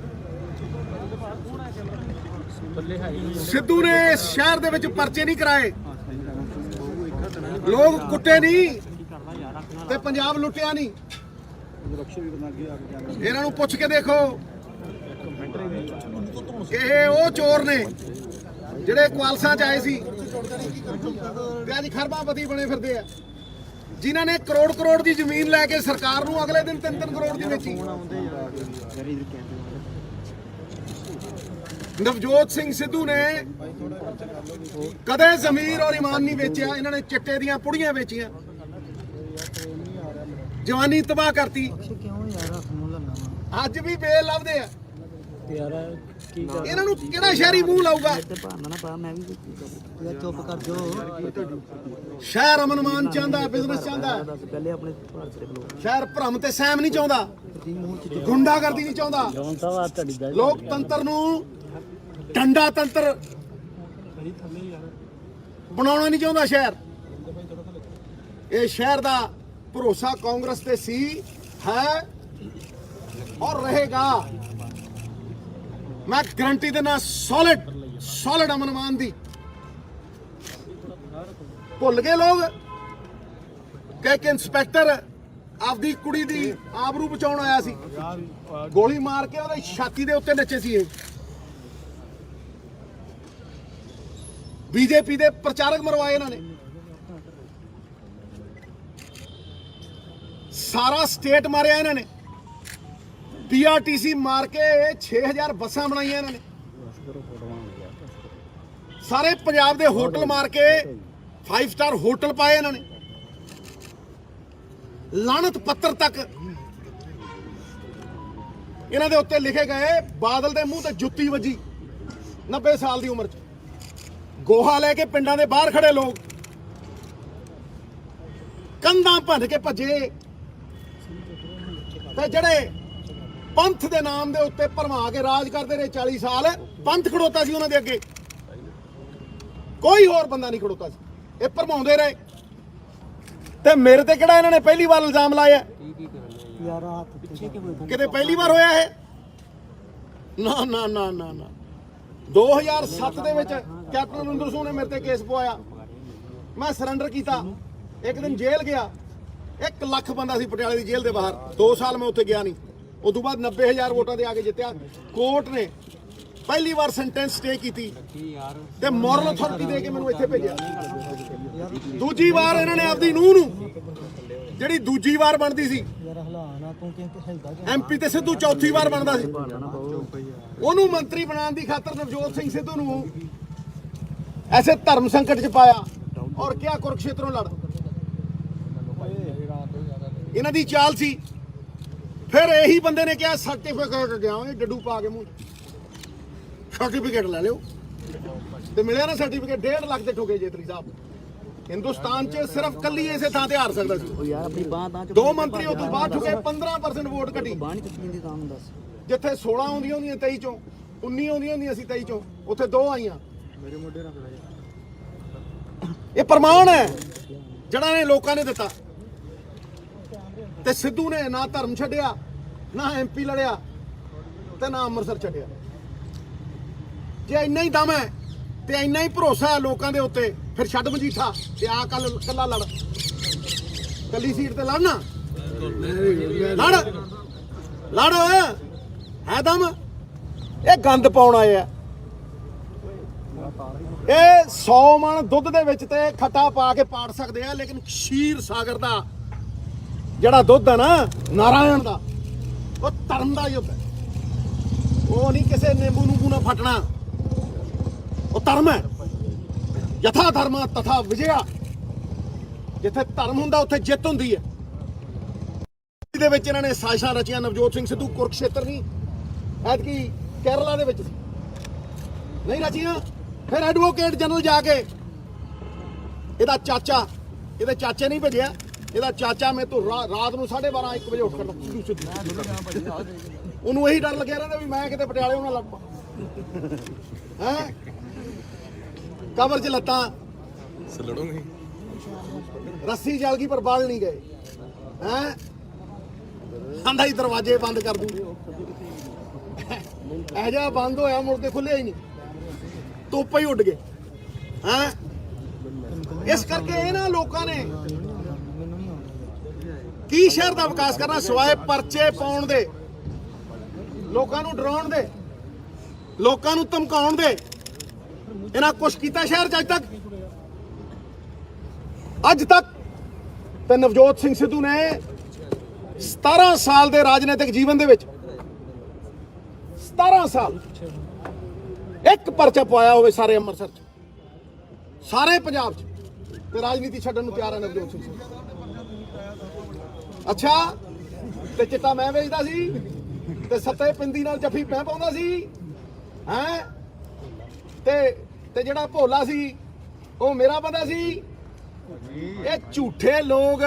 ਸਿੱਧੂ ਨੇ ਇਸ ਸ਼ਹਿਰ ਦੇ ਵਿੱਚ ਪਰਚੇ ਨਹੀਂ ਕਰਾਏ, ਲੋਕ ਕੁੱਟੇ ਨਹੀਂ ਤੇ ਪੰਜਾਬ ਲੁੱਟਿਆ ਨਹੀਂ। ਇਹਨਾਂ ਨੂੰ ਪੁੱਛ ਕੇ ਦੇਖੋ, ਇਹ ਉਹ ਚੋਰ ਨੇ ਜਿਹੜੇ ਕੁਆਲਸਾਂ ਚ ਆਏ ਸੀ ਤੇ ਅੱਜ ਖਰਬਾਪਤੀ ਬਣੇ ਫਿਰਦੇ ਆ, ਜਿਨ੍ਹਾਂ ਨੇ ਕਰੋੜ ਕਰੋੜ ਦੀ ਜ਼ਮੀਨ ਲੈ ਕੇ ਸਰਕਾਰ ਨੂੰ ਅਗਲੇ ਦਿਨ 3-3 ਕਰੋੜ ਦੀ ਵੇਚੀ। ਨਵਜੋਤ ਸਿੰਘ ਸਿੱਧੂ ਨੇ ਕਦੇ ਜ਼ਮੀਰ ਔਰ ਈਮਾਨ ਨਹੀਂ ਵੇਚਿਆ। ਇਹਨਾਂ ਨੇ ਚਿੱਟੇ ਦੀਆਂ ਪੁੜੀਆਂ ਵੇਚੀਆਂ, ਜਵਾਨੀ ਤਬਾਹ ਕਰਤੀ। ਅੱਜ ਵੀ ਬੇਲ ਲੱਭਦੇ ਆ। ਇਹਨਾਂ ਨੂੰ ਕਿਹੜਾ ਸ਼ਹਿਰੀ ਮੂੰਹ ਲਾਊਗਾ? ਚੁੱਪ ਕਰ ਜੋ ਸ਼ਹਿਰ ਅਮਨ-ਮਾਨ ਚਾਹੁੰਦਾ, ਬਿਜ਼ਨਸ ਚਾਹੁੰਦਾ, ਪਹਿਲੇ ਆਪਣੇ ਭਾਰਤ ਦੇ ਲੋਕ ਸ਼ਹਿਰ ਭਰਮ ਤੇ ਸਹਿਮ ਨਹੀਂ ਚਾਹੁੰਦਾ, ਗੁੰਡਾਗਰਦੀ ਨਹੀਂ ਚਾਹੁੰਦਾ, ਜੌਨ ਸਾਹਿਬ ਆ ਤੁਹਾਡੀ ਗੱਲ ਲੋਕਤੰਤਰ ਨੂੰ ਡੰਡਾ ਤੰਤਰ ਬਣਾਉਣਾ ਨਹੀਂ ਚਾਹੁੰਦਾ ਸ਼ਹਿਰ। ਇਹ ਸ਼ਹਿਰ ਦਾ ਭਰੋਸਾ ਕਾਂਗਰਸ ਤੇ ਸੀ, ਹੈ ਔਰ ਰਹੇਗਾ। ਮੈਂ ਗਰੰਟੀ ਦੇਣਾ ਸੋਲਿਡ ਅਮਨ-ਮਾਨ ਦੀ। ਭੁੱਲ ਗਏ ਲੋਕ ਕਿ ਇੱਕ ਇੰਸਪੈਕਟਰ ਆਪਦੀ ਕੁੜੀ ਦੀ ਆਬਰੂ ਬਚਾਉਣ ਆਇਆ ਸੀ, ਗੋਲੀ ਮਾਰ ਕੇ ਉਹਦੀ ਛਾਤੀ ਦੇ ਉੱਤੇ ਨੱਚੇ ਸੀ। ਇਹ ਬੀਜੇਪੀ ਦੇ ਪ੍ਰਚਾਰਕ ਮਰਵਾਏ ਇਹਨਾਂ ਨੇ। ਸਾਰਾ ਸਟੇਟ ਮਾਰਿਆ ਇਹਨਾਂ ਨੇ। ਪੀਆਰਟੀਸੀ ਮਾਰ ਕੇ 6000 ਬੱਸਾਂ ਬਣਾਈਆਂ ਇਹਨਾਂ ਨੇ। ਸਾਰੇ ਪੰਜਾਬ ਦੇ ਹੋਟਲ ਮਾਰ ਕੇ 5 ਸਟਾਰ ਹੋਟਲ ਪਾਏ ਇਹਨਾਂ ਨੇ। ਲਾਨਤ ਪੱਤਰ ਤੱਕ ਇਹਨਾਂ ਦੇ ਉੱਤੇ ਲਿਖੇ ਗਏ। ਬਾਦਲ ਦੇ ਮੂੰਹ ਤੇ ਜੁੱਤੀ ਵੱਜੀ 90 ਸਾਲ ਦੀ ਉਮਰ 'ਚ। ਗੋਹਾ ਲੈ ਕੇ ਪਿੰਡਾਂ ਦੇ ਬਾਹਰ ਖੜੇ ਲੋਕ ਕੰਧਾਂ ਭੰਨ ਕੇ ਭੱਜੇ, ਤੇ ਜਿਹੜੇ ਪੰਥ ਦੇ ਨਾਮ ਦੇ ਉੱਤੇ ਭਰਮਾ ਕੇ ਰਾਜ ਕਰਦੇ ਰਹੇ 40 ਸਾਲ, ਪੰਥ ਖੜੋਤਾ ਸੀ ਉਹਨਾਂ ਦੇ ਅੱਗੇ, ਕੋਈ ਹੋਰ ਬੰਦਾ ਨਹੀਂ ਖੜੋਤਾ ਸੀ। ਇਹ ਭਰਮਾਉਂਦੇ ਰਹੇ। ਤੇ ਮੇਰੇ ਤੇ ਕਿਹੜਾ ਇਹਨਾਂ ਨੇ ਪਹਿਲੀ ਵਾਰ ਇਲਜ਼ਾਮ ਲਾਇਆ? ਕਿਤੇ ਪਹਿਲੀ ਵਾਰ ਹੋਇਆ ਇਹ? ਨਾ ਨਾ ਨਾ ਨਾ ਨਾ। 2007 ਦੇ ਵਿੱਚ ਕੈਪਟਨ ਅਮਰਿੰਦਰ ਸਿੰਘ ਨੇ ਮੇਰੇ ਤੇ ਕੇਸ ਪਵਾਇਆ। ਮੈਂ ਸਰੈਂਡਰ ਕੀਤਾ। ਇੱਕ ਦਿਨ ਜੇਲ੍ਹ ਗਿਆ। 1 ਲੱਖ ਬੰਦਾ ਸੀ ਪਟਿਆਲੇ ਦੀ ਜੇਲ੍ਹ ਦੇ ਬਾਹਰ। 2 ਸਾਲ ਮੈਂ ਉੱਥੇ ਗਿਆ ਨਹੀਂ। ਉਸ ਤੋਂ ਬਾਅਦ 90000 ਵੋਟਾਂ ਦੇ ਆ ਕੇ ਜਿੱਤਿਆ। ਕੋਰਟ ਨੇ ਪਹਿਲੀ ਵਾਰ ਸੈਂਟੈਂਸ ਸਟੇ ਕੀਤੀ ਤੇ ਮੋਰਲ ਅਥਾਰਟੀ ਦੇ ਕੇ ਮੈਨੂੰ ਇੱਥੇ ਭੇਜਿਆ। ਦੂਜੀ ਵਾਰ ਇਹਨਾਂ ਨੇ ਆਪਦੀ ਨੂੰਹ ਨੂੰ, ਜਿਹੜੀ ਦੂਜੀ ਵਾਰ ਬਣਦੀ ਸੀ ਐਮਪੀ ਤੇ ਸਿੱਧੂ ਚੌਥੀ ਵਾਰ ਬਣਦਾ ਸੀ, ਉਹਨੂੰ ਮੰਤਰੀ ਬਣਾਉਣ ਦੀ ਖਾਤਰ ਨਵਜੋਤ ਸਿੰਘ ਸਿੱਧੂ ਨੂੰ ਐਸੇ ਧਰਮ ਸੰਕਟ 'ਚ ਪਾਇਆ ਔਰ ਕਿਹਾ ਕੁਰਕਸ਼ੇਤਰੋਂ ਲੜ। ਇਹਨਾਂ ਦੀ ਚਾਲ ਸੀ। ਫਿਰ ਇਹੀ ਬੰਦੇ ਨੇ ਕਿਹਾ ਸਰਟੀਫਿਕੇਟ ਦਿਆਂਗੇ, ਡੱਡੂ ਪਾ ਕੇ ਮੂੰਹ, ਸਰਟੀਫਿਕੇਟ ਲੈ ਲਿਓ। ਤੇ ਮਿਲਿਆ ਨਾ ਸਰਟੀਫਿਕੇਟ। 1.5 ਲੱਖ ਦੇ ਠੋਕੇ ਜੇਤਰੀ ਸਾਹਿਬ। ਹਿੰਦੁਸਤਾਨ 'ਚ ਸਿਰਫ ਕੱਲੀ ਇਸੇ ਥਾਂ ਤੇ ਹਾਰ ਸਕਦਾ ਸੀ। 2 ਮੰਤਰੀ ਉਹ ਤੋਂ ਬਾਅਦ ਠੁਕੇ। 15% ਵੋਟ ਘਟੀ। ਜਿੱਥੇ 16 ਆਉਂਦੀਆਂ ਹੁੰਦੀਆਂ 23 ਚੋਂ, 19 ਆਉਂਦੀਆਂ ਹੁੰਦੀਆਂ ਸੀ 23 ਚੋਂ, ਉੱਥੇ 2 ਆਈਆਂ। ਇਹ ਪ੍ਰਮਾਣ ਹੈ ਜਿਹੜਾ ਨੇ ਲੋਕਾਂ ਨੇ ਦਿੱਤਾ। ਤੇ ਸਿੱਧੂ ਨੇ ਨਾ ਧਰਮ ਛੱਡਿਆ, ਨਾ ਐਮਪੀ ਲੜਿਆ, ਤੇ ਨਾ ਅੰਮ੍ਰਿਤਸਰ ਛੱਡਿਆ। ਜੇ ਇੰਨਾ ਹੀ ਦਮ ਹੈ ਤੇ ਇੰਨਾ ਹੀ ਭਰੋਸਾ ਹੈ ਲੋਕਾਂ ਦੇ ਉੱਤੇ, ਫਿਰ ਛੱਡ ਮਜੀਠਾ ਤੇ ਆ ਕੱਲਾ ਲੜ। ਕੱਲੀ ਸੀਟ ਤੇ ਲੜਨਾ, ਲੜ ਹੈ ਦਮ। ਇਹ ਗੰਦ ਪਾਉਣ ਆਏ ਆ। ਇਹ 100 ਮਣ ਦੁੱਧ ਦੇ ਵਿੱਚ ਤੇ ਖੱਟਾ ਪਾ ਕੇ ਪਾੜ ਸਕਦੇ ਆ, ਲੇਕਿਨ ਖੀਰ ਸਾਗਰ ਦਾ ਜਿਹੜਾ ਦੁੱਧ ਹੈ ਨਾ, ਨਾਰਾਇਣ ਦਾ, ਉਹ ਧਰਮ ਦਾ ਯੁੱਧ ਹੈ। ਉਹ ਨਹੀਂ ਕਿਸੇ ਨਿੰਬੂ ਨੂੰ ਨਾ ਫਟਣਾ। ਉਹ ਧਰਮ ਹੈ। ਯਥਾ ਧਰਮ ਤਥਾ ਵਿਜਿਆ। ਜਿੱਥੇ ਧਰਮ ਹੁੰਦਾ ਉੱਥੇ ਜਿੱਤ ਹੁੰਦੀ ਹੈ। ਦੇ ਵਿੱਚ ਇਹਨਾਂ ਨੇ ਸਾਜ਼ਿਸ਼ਾਂ ਰਚੀਆਂ। ਨਵਜੋਤ ਸਿੰਘ ਸਿੱਧੂ ਕੁਰਕਸ਼ੇਤਰ ਨਹੀਂ, ਐਤਕੀ ਕੇਰਲਾ ਦੇ ਵਿੱਚ ਸੀ, ਨਹੀਂ ਰਚੀਆਂ। ਫਿਰ ਐਡਵੋਕੇਟ ਜਨਰਲ ਜਾ ਕੇ ਇਹਦਾ ਚਾਚਾ, ਇਹਦੇ ਚਾਚੇ ਨਹੀਂ ਭੇਜਿਆ, ਇਹਦਾ ਚਾਚਾ ਮੇਰੇ ਤੋਂ ਰਾਤ ਨੂੰ 12:30 1 ਵਜੇ ਉੱਠ ਕਰਦਾ। ਉਹਨੂੰ ਇਹੀ ਡਰ ਲੱਗਿਆ ਰਹਿੰਦਾ ਵੀ ਮੈਂ ਕਿਤੇ ਪਟਿਆਲੇ ਉਹਨਾਂ ਲੱਗ ਪਾ। ਹੈ ਕਬਰ 'ਚ ਲੱਤਾਂ ਰੱਸੀ ਜਲ ਗਈ ਪਰ ਬਾਲ ਨਹੀਂ ਗਏ। ਹੈ ਆਂਦਾ ਹੀ ਦਰਵਾਜ਼ੇ ਬੰਦ ਕਰ ਦੂੰ। ਇਹ ਜਿਹਾ ਬੰਦ ਹੋਇਆ, ਮੁੜ ਕੇ ਖੁੱਲਿਆ ਹੀ ਨਹੀਂ। ਤੋਪਾ ਹੀ ਉੱਡ ਗਏ। ਹੈ ਇਸ ਕਰਕੇ ਇਹਨਾਂ ਲੋਕਾਂ ਨੇ ਕੀ ਸ਼ਹਿਰ ਦਾ ਵਿਕਾਸ ਕਰਨਾ ਸਿਵਾਏ ਪਰਚੇ ਪਾਉਣ ਦੇ, ਲੋਕਾਂ ਨੂੰ ਡਰਾਉਣ ਦੇ, ਲੋਕਾਂ ਨੂੰ ਧਮਕਾਉਣ ਦੇ। ਇਹਨਾਂ ਕੁਛ ਕੀਤਾ ਸ਼ਹਿਰ 'ਚ ਅੱਜ ਤੱਕ ਤੇ ਨਵਜੋਤ ਸਿੰਘ ਸਿੱਧੂ ਨੇ 17 ਸਾਲ ਦੇ ਰਾਜਨੀਤਿਕ ਜੀਵਨ ਦੇ ਵਿੱਚ 17 ਸਾਲ ਇੱਕ ਪਰਚਾ ਪਾਇਆ ਹੋਵੇ ਸਾਰੇ ਅੰਮ੍ਰਿਤਸਰ 'ਚ, ਸਾਰੇ ਪੰਜਾਬ 'ਚ, ਤੇ ਰਾਜਨੀਤੀ ਛੱਡਣ ਨੂੰ ਤਿਆਰ ਹੈ ਨਵਜੋਤ ਸਿੰਘ ਸਿੱਧੂ। ਅੱਛਾ, ਤੇ ਚਿੱਟਾ ਮੈਂ ਵੇਚਦਾ ਸੀ ਤੇ ਸੱਤੇ ਪਿੰਦੀ ਨਾਲ ਜੱਫੀ ਮੈਂ ਪਾਉਂਦਾ ਸੀ ਹੈ ਤੇ ਜਿਹੜਾ ਭੋਲਾ ਸੀ ਉਹ ਮੇਰਾ ਬੰਦਾ ਸੀ। ਇਹ ਝੂਠੇ ਲੋਕ,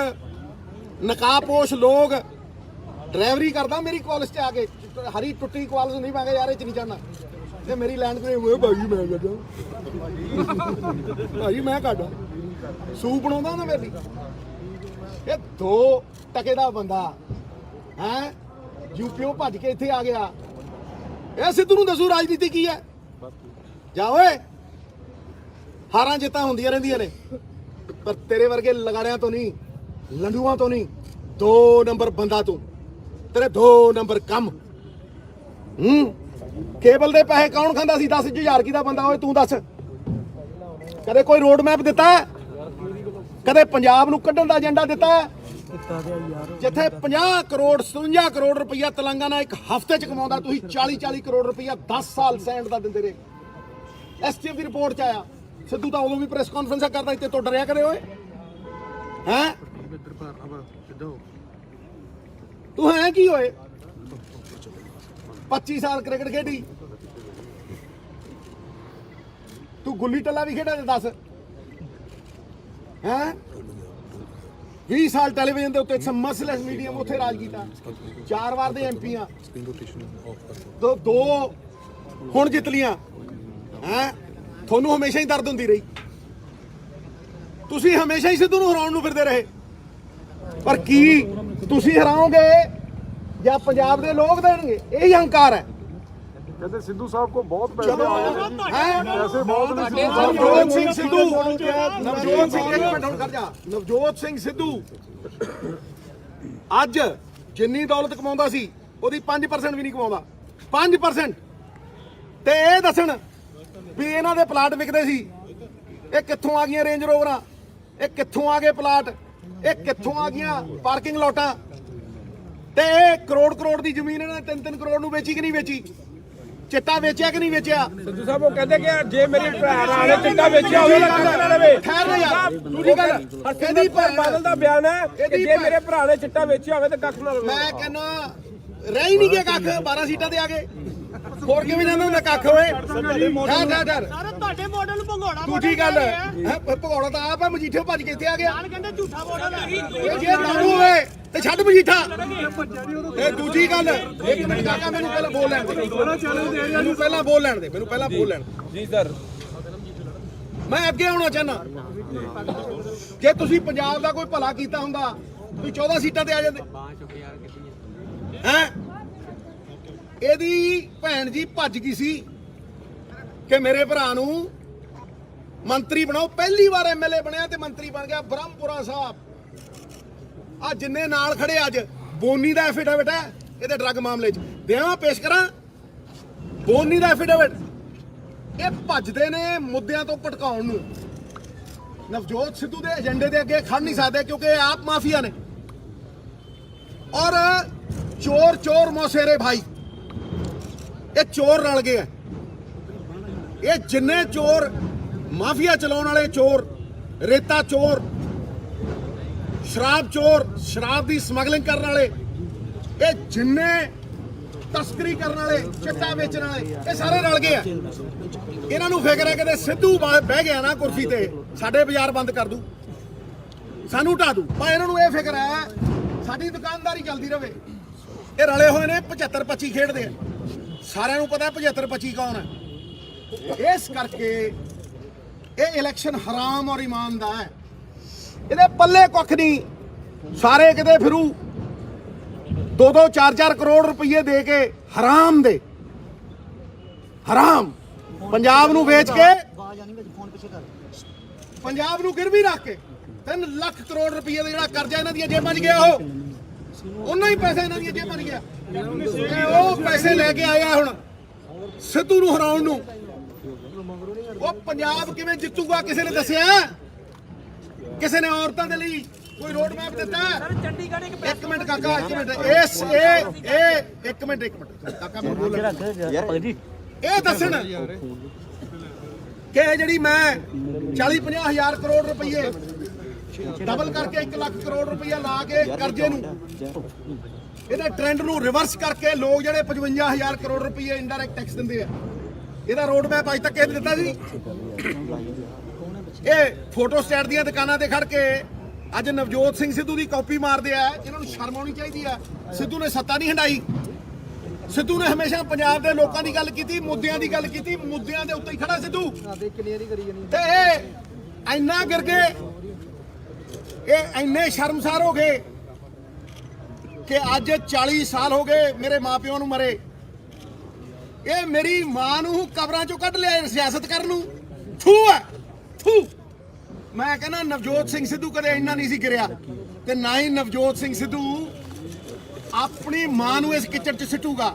ਨਕਾਬਪੋਸ਼ ਲੋਕ ਡਰਾਈਵਰੀ ਕਰਦਾ ਮੇਰੀ ਕਾਲਜ 'ਚ ਆ ਕੇ, ਹਰੀ ਟੁੱਟੀ ਕਾਲਜ ਨਹੀਂ, ਮੈਂ ਕਿਹਾ ਯਾਰ ਇਹ 'ਚ ਨਹੀਂ ਚੜਨਾ, ਤੇ ਮੇਰੀ ਲੈਂਡ ਤੇ ਭਾਜੀ ਮੈਂ ਕੱਢਾਂ, ਭਾਜੀ ਮੈਂ ਕੱਢਾਂ, ਸੂਪ ਬਣਾਉਂਦਾ ਨਾ ਮੇਰੀ। ਇਹ 2 ਟਕੇ ਦਾ ਬੰਦਾ ਹੈ ਯੂਪੀਓ ਭੱਜ ਕੇ ਇੱਥੇ ਆ ਗਿਆ। ਇਹ ਸਿੱਧੂ ਨੂੰ ਦੱਸੂ ਰਾਜਨੀਤੀ ਕੀ ਹੈ? ਜਾ ਓਏ, ਹਾਰਾਂ ਜਿੱਤਾਂ ਹੁੰਦੀਆਂ ਰਹਿੰਦੀਆਂ ਨੇ, ਪਰ ਤੇਰੇ ਵਰਗੇ ਲਗਾੜਿਆਂ ਤੋਂ ਨਹੀਂ, ਲੰਡੂਆਂ ਤੋਂ ਨਹੀਂ, 2 ਨੰਬਰ ਬੰਦਾ ਤੂੰ, ਤੇਰੇ 2 ਨੰਬਰ ਕੰਮ। ਕੇਬਲ ਦੇ ਪੈਸੇ ਕੌਣ ਖਾਂਦਾ ਸੀ? 10,000 ਕੀ ਦਾ ਬੰਦਾ ਓਏ ਤੂੰ ਦੱਸ। ਕਦੇ ਕੋਈ ਰੋਡ ਮੈਪ ਦਿੱਤਾ? ਕਦੇ ਪੰਜਾਬ ਨੂੰ ਕੱਢਣ ਦਾ ਏਜੰਡਾ ਦਿੱਤਾ? ਜਿੱਥੇ 50 ਕਰੋੜ 57 ਕਰੋੜ ਰੁਪਈਆ ਤੇਲੰਗਾਨਾ ਇੱਕ ਹਫ਼ਤੇ 'ਚ ਕਮਾਉਂਦਾ, ਤੁਸੀਂ 40 ਕਰੋੜ ਰੁਪਈਆ 10 ਸਾਲ ਸੈਂਡ ਦਾ ਦਿੰਦੇ ਰਹੇ। ਐਸਟੀਐਫ ਦੀ ਰਿਪੋਰਟ 'ਚ ਆਇਆ। ਸਿੱਧੂ ਤਾਂ ਉਦੋਂ ਵੀ ਪ੍ਰੈਸ ਕਾਨਫਰੰਸਾਂ ਕਰਦਾ ਇੱਥੇ ਤੋਂ ਡਰਿਆ ਕਰੇ ਓਏ ਹੈਂ? ਤੂੰ ਹੈ ਕੀ ਹੋਏ? 25 ਸਾਲ ਕ੍ਰਿਕਟ ਖੇਡੀ ਤੂੰ, ਗੁੱਲੀ ਟੱਲਾ ਵੀ ਖੇਡਿਆ ਤੇ ਦੱਸ ਹੈਂ? 20 ਸਾਲ ਟੈਲੀਵਿਜ਼ਨ ਦੇ ਉੱਤੇ ਮਸਲੈਸ ਮੀਡੀਅਮ ਉੱਥੇ ਰਾਜ ਕੀਤਾ, 4 ਵਾਰ ਦੇ ਐਮਪੀ ਆ, 2 ਹੁਣ ਜਿੱਤ ਲੀਆਂ ਹੈਂ? ਤੁਹਾਨੂੰ ਹਮੇਸ਼ਾ ਹੀ ਦਰਦ ਹੁੰਦੀ ਰਹੀ, ਤੁਸੀਂ ਹਮੇਸ਼ਾ ਹੀ ਸਿੱਧੂ ਨੂੰ ਹਰਾਉਣ ਨੂੰ ਫਿਰਦੇ ਰਹੇ, ਪਰ ਕੀ ਤੁਸੀਂ ਹਰਾਓਗੇ ਜਾਂ ਪੰਜਾਬ ਦੇ ਲੋਕ ਦੇਣਗੇ? ਇਹੀ ਹੰਕਾਰ ਹੈ। कहते सिद्धू साहब को बहुत पैसे आए पैसे बहुत नवजोत ਸਿੰਘ ਸਿੱਧੂ, ਨਵਜੋਤ ਸਿੰਘ, ਇੱਕ ਮਿੰਟ ਹੁਣ ਖੜ ਜਾ। ਨਵਜੋਤ ਸਿੰਘ ਸਿੱਧੂ ਅੱਜ ਜਿੰਨੀ ਦੌਲਤ ਕਮਾਉਂਦਾ ਸੀ ਉਹਦੀ 5% ਵੀ ਨਹੀਂ ਕਮਾਉਂਦਾ, 5%। ਤੇ ਇਹ ਦੱਸਣ ਵੀ ਇਹਨਾਂ ਦੇ ਪਲਾਟ ਵਿਕਦੇ ਸੀ, ਇਹ ਕਿੱਥੋਂ ਆ ਗਈਆਂ ਰੇਂਜ ਰੋਵਰਾਂ, ਇਹ ਕਿੱਥੋਂ ਆ ਗਏ ਪਲਾਟ, ਇਹ ਕਿੱਥੋਂ ਆ ਗਈਆਂ ਪਾਰਕਿੰਗ ਲੋਟਾਂ, ਤੇ ਇਹ ਕਰੋੜ ਦੀ ਜ਼ਮੀਨ ਇਹਨਾਂ ਨੇ 3 ਕਰੋੜ ਨੂੰ ਵੇਚੀ ਕਿ ਨਹੀਂ ਵੇਚੀ? ਚਿੱਟਾ ਵੇਚਿਆ ਕਿ ਨਹੀਂ ਵੇਚਿਆ? ਸਿੱਧੂ ਸਾਹਿਬ ਉਹ ਕਹਿੰਦੇ ਕਿ ਜੇ ਮੇਰੇ ਭਰਾ ਨੇ ਚਿੱਟਾ ਵੇਚਿਆ ਹੋਵੇ ਤਾਂ ਕੱਖ ਨਾ ਲਵੇ। ਖੈਰ ਨਾ ਯਾਰ, ਦੂਜੀ ਗੱਲ ਕਹਿੰਦੀ ਬਾਦਲ ਦਾ ਬਿਆਨ ਹੈ ਕਿ ਜੇ ਮੇਰੇ ਭਰਾ ਨੇ ਚਿੱਟਾ ਵੇਚਿਆ ਹੋਵੇ ਤਾਂ ਕੱਖ ਨਾ ਲਵੇ। ਮੈਂ ਕਹਿੰਦਾ ਰਹਿ ਹੀ ਨਹੀਂ ਗਿਆ ਕੱਖ, 12 ਸੀਟਾਂ ਤੇ ਆ ਗਏ, ਹੋਰ ਕਿਵੇਂ ਜਾਂਦਾ ਹੁੰਦਾ ਕੱਖ ਓਏ? ਡਰ ਤੁਹਾਡੇ ਮਾਡਲ ਨੂੰ ਭੰਗੋੜਾ ਦੂਜੀ ਗੱਲ ਭਗੌੜਾ ਤਾਂ ਆਪ ਹੈ, ਮਜੀਠੇ ਭੱਜ ਕੇ ਇੱਥੇ ਆ ਗਿਆ। ਕਹਿੰਦੇ ਝੂਠਾ ਮਾਡਲ ਹੈ। ਇਹ ਜੇ ਦਾਰੂ ਹੋਵੇ ਤੇ ਛੱਡ ਮਜੀਠਾ। ਇਹ ਦੂਜੀ ਗੱਲ, ਇੱਕ ਮਿੰਟ ਕਾਕਾ ਮੈਨੂੰ ਪਹਿਲਾਂ ਬੋਲ ਲੈਣ ਦੇ, ਮੈਨੂੰ ਪਹਿਲਾਂ ਬੋਲ ਲੈਣ ਦੇ, ਮੈਨੂੰ ਪਹਿਲਾਂ ਬੋਲ ਲੈਣ ਦੇ। ਜੀ ਸਰ, ਮੈਂ ਅੱਗੇ ਆਉਣਾ ਚਾਹੁੰਦਾ। ਜੇ ਤੁਸੀਂ ਪੰਜਾਬ ਦਾ ਕੋਈ ਭਲਾ ਕੀਤਾ ਹੁੰਦਾ ਤੁਸੀਂ 14 ਸੀਟਾਂ ਤੇ ਆ ਜਾਂਦੇ ਹੈਂ? ਇਹਦੀ ਭੈਣ ਜੀ ਭੱਜ ਗਈ ਸੀ ਕਿ ਮੇਰੇ ਭਰਾ ਨੂੰ ਮੰਤਰੀ ਬਣਾਓ। ਪਹਿਲੀ ਵਾਰ ਐਮਐਲਏ ਬਣਿਆ ਤੇ ਮੰਤਰੀ ਬਣ ਗਿਆ ਬ੍ਰਹਮਪੁਰਾ ਸਾਹਿਬ। ਆ ਜਿੰਨੇ ਨਾਲ ਖੜੇ ਅੱਜ, ਬੋਨੀ ਦਾ ਐਫੀਡੇਵਿਟ ਹੈ ਇਹਦੇ ਡਰੱਗ ਮਾਮਲੇ 'ਚ, ਦੇਵਾਂ ਪੇਸ਼ ਕਰਾਂ ਬੋਨੀ ਦਾ ਐਫੀਡੇਵਿਟ। ਇਹ ਭੱਜਦੇ ਨੇ ਮੁੱਦਿਆਂ ਤੋਂ ਭਟਕਾਉਣ ਨੂੰ। ਨਵਜੋਤ ਸਿੱਧੂ ਦੇ ਏਜੰਡੇ ਦੇ ਅੱਗੇ ਖੜ ਨਹੀਂ ਸਕਦੇ ਕਿਉਂਕਿ ਇਹ ਆਪ ਮਾਫੀਆ ਨੇ। ਔਰ ਚੋਰ ਮੌਸੇਰੇ ਭਾਈ, ਇਹ ਚੋਰ ਰਲ ਗਏ ਆ। ਇਹ ਜਿੰਨੇ ਚੋਰ, ਮਾਫੀਆ ਚਲਾਉਣ ਵਾਲੇ ਚੋਰ, ਰੇਤਾ ਚੋਰ, ਸ਼ਰਾਬ ਚੋਰ, ਸ਼ਰਾਬ ਦੀ ਸਮਗਲਿੰਗ ਕਰਨ ਵਾਲੇ, ਇਹ ਜਿੰਨੇ ਤਸਕਰੀ ਕਰਨ ਵਾਲੇ, ਚਿੱਟਾ ਵੇਚਣ ਵਾਲੇ, ਇਹ ਸਾਰੇ ਰਲ ਗਏ ਆ। ਇਹਨਾਂ ਨੂੰ ਫਿਕਰ ਹੈ ਕਿ ਸਿੱਧੂ ਬਹਿ ਗਿਆ ਨਾ ਕੁਰਸੀ ਤੇ ਸਾਡੇ ਬਾਜ਼ਾਰ ਬੰਦ ਕਰ ਦੂ, ਸਾਨੂੰ ਢਾ ਦੂ। ਪਰ ਇਹਨਾਂ ਨੂੰ ਇਹ ਫਿਕਰ ਹੈ ਸਾਡੀ ਦੁਕਾਨਦਾਰੀ ਚੱਲਦੀ ਰਹੇ। ਇਹ ਰਲੇ ਹੋਏ ਨੇ 75-25 ਖੇਡਦੇ ਆ, ਸਾਰਿਆਂ ਨੂੰ ਪਤਾ 75-25 ਕੌਣ ਹੈ। ਇਸ ਕਰਕੇ ਇਹ ਇਲੈਕਸ਼ਨ ਹਰਾਮ ਔਰ ਈਮਾਨ ਦਾ ਹੈ। ਇਹਦੇ ਪੱਲੇ ਕੁੱਖ ਨਹੀਂ, ਸਾਰੇ ਕਿਤੇ ਫਿਰੂ 2-2 4-4 ਕਰੋੜ ਰੁਪਏ ਦੇ ਕੇ ਹਰਾਮ ਦੇ ਹਰਾਮ ਪੰਜਾਬ ਨੂੰ ਵੇਚ ਕੇ, ਪੰਜਾਬ ਨੂੰ ਗਿਰਵੀ ਰੱਖ ਕੇ 3 ਲੱਖ ਕਰੋੜ ਰੁਪਏ ਦਾ ਜਿਹੜਾ ਕਰਜ਼ਾ ਇਹਨਾਂ ਦੀਆਂ ਜੇਬਾਂ 'ਚ ਗਿਆ, ਉਹ ਉਹਨਾਂ ਹੀ ਪੈਸੇ ਇਹਨਾਂ ਦੀਆਂ ਜੇਬਾਂ 'ਚ ਗਿਆ। ਉਹ ਪੈਸੇ ਲੈ ਕੇ ਆਇਆ ਹੁਣ ਸਿੱਧੂ ਨੂੰ ਹਰਾਉਣ ਨੂੰ। ਉਹ ਪੰਜਾਬ ਕਿਵੇਂ ਜਿੱਤੂਗਾ ਕਿਸੇ ਨੇ ਦੱਸਿਆ? ਕਿਸੇ ਨੇ ਔਰਤਾਂ ਦੇ ਲਈ ਕੋਈ ਰੋਡ ਮੈਪ ਦਿੱਤਾ? ਇੱਕ ਮਿੰਟ ਕਾਕਾ, ਇੱਕ ਮਿੰਟ, ਇੱਕ ਮਿੰਟ ਕਾਕਾ ਮੈਂ ਬੋਲ। ਇਹ ਦੱਸਣ ਕਿ ਜਿਹੜੀ ਮੈਂ 40-50 ਹਜ਼ਾਰ ਕਰੋੜ ਰੁਪਏ ਡਬਲ ਕਰਕੇ 1 ਲੱਖ ਕਰੋੜ ਰੁਪਇਆ ਲਾ ਕੇ ਕਰਜ਼ੇ ਨੂੰ, ਇਹਦੇ ਟ੍ਰੈਂਡ ਨੂੰ ਰਿਵਰਸ ਕਰਕੇ ਲੋਕ ਜਿਹੜੇ 55 ਹਜ਼ਾਰ ਕਰੋੜ ਰੁਪਏ ਇੰਡਾਇਰੈਕਟ ਟੈਕਸ ਦਿੰਦੇ ਆ, ਇਹਦਾ ਰੋਡ ਮੈਪ ਅੱਜ ਤੱਕ ਇਹ ਦਿੱਤਾ ਸੀ। ਇਹ ਫੋਟੋ ਸਟੇਟ ਦੀਆਂ ਦੁਕਾਨਾਂ ਤੇ ਖੜ ਕੇ ਅੱਜ ਨਵਜੋਤ ਸਿੰਘ ਸਿੱਧੂ ਦੀ ਕਾਪੀ ਮਾਰਦੇ ਆ। ਇਹਨਾਂ ਨੂੰ ਸ਼ਰਮ ਆਉਣੀ ਚਾਹੀਦੀ ਆ। ਸਿੱਧੂ ਨੇ ਸੱਤਾ ਨਹੀਂ ਹੰਡਾਈ। ਸਿੱਧੂ ਨੇ ਹਮੇਸ਼ਾ ਪੰਜਾਬ ਦੇ ਲੋਕਾਂ ਦੀ ਗੱਲ ਕੀਤੀ, ਮੁੱਦਿਆਂ ਦੀ ਗੱਲ ਕੀਤੀ। ਮੁੱਦਿਆਂ ਦੇ ਉੱਤੇ ਹੀ ਖੜਾ ਸਿੱਧੂ। ਤੇ ਇਹ ਇੰਨਾ ਗਿਰ ਗਏ, ਇਹ ਇੰਨੇ ਸ਼ਰਮਸਾਰ ਹੋ ਗਏ ਕਿ ਅੱਜ 40 ਸਾਲ ਹੋ ਗਏ ਮੇਰੇ ਮਾਪਿਆਂ ਨੂੰ ਮਰੇ। ਇਹ ਮੇਰੀ ਮਾਂ ਨੂੰ ਕਬਰਾਂ ਚੋਂ ਕੱਢ ਲਿਆ ਸਿਆਸਤ ਕਰਨ ਨੂੰ। ਥੂ ਹੈ ਥੂ। ਮੈਂ ਕਹਿੰਦਾ ਨਵਜੋਤ ਸਿੰਘ ਸਿੱਧੂ ਕਦੇ ਇੰਨਾ ਨਹੀਂ ਸੀ ਗਿਰਿਆ, ਤੇ ਨਾ ਹੀ ਨਵਜੋਤ ਸਿੰਘ ਸਿੱਧੂ ਆਪਣੀ ਮਾਂ ਨੂੰ ਇਸ ਕਿਚੜ 'ਚ ਸਿੱਟੂਗਾ।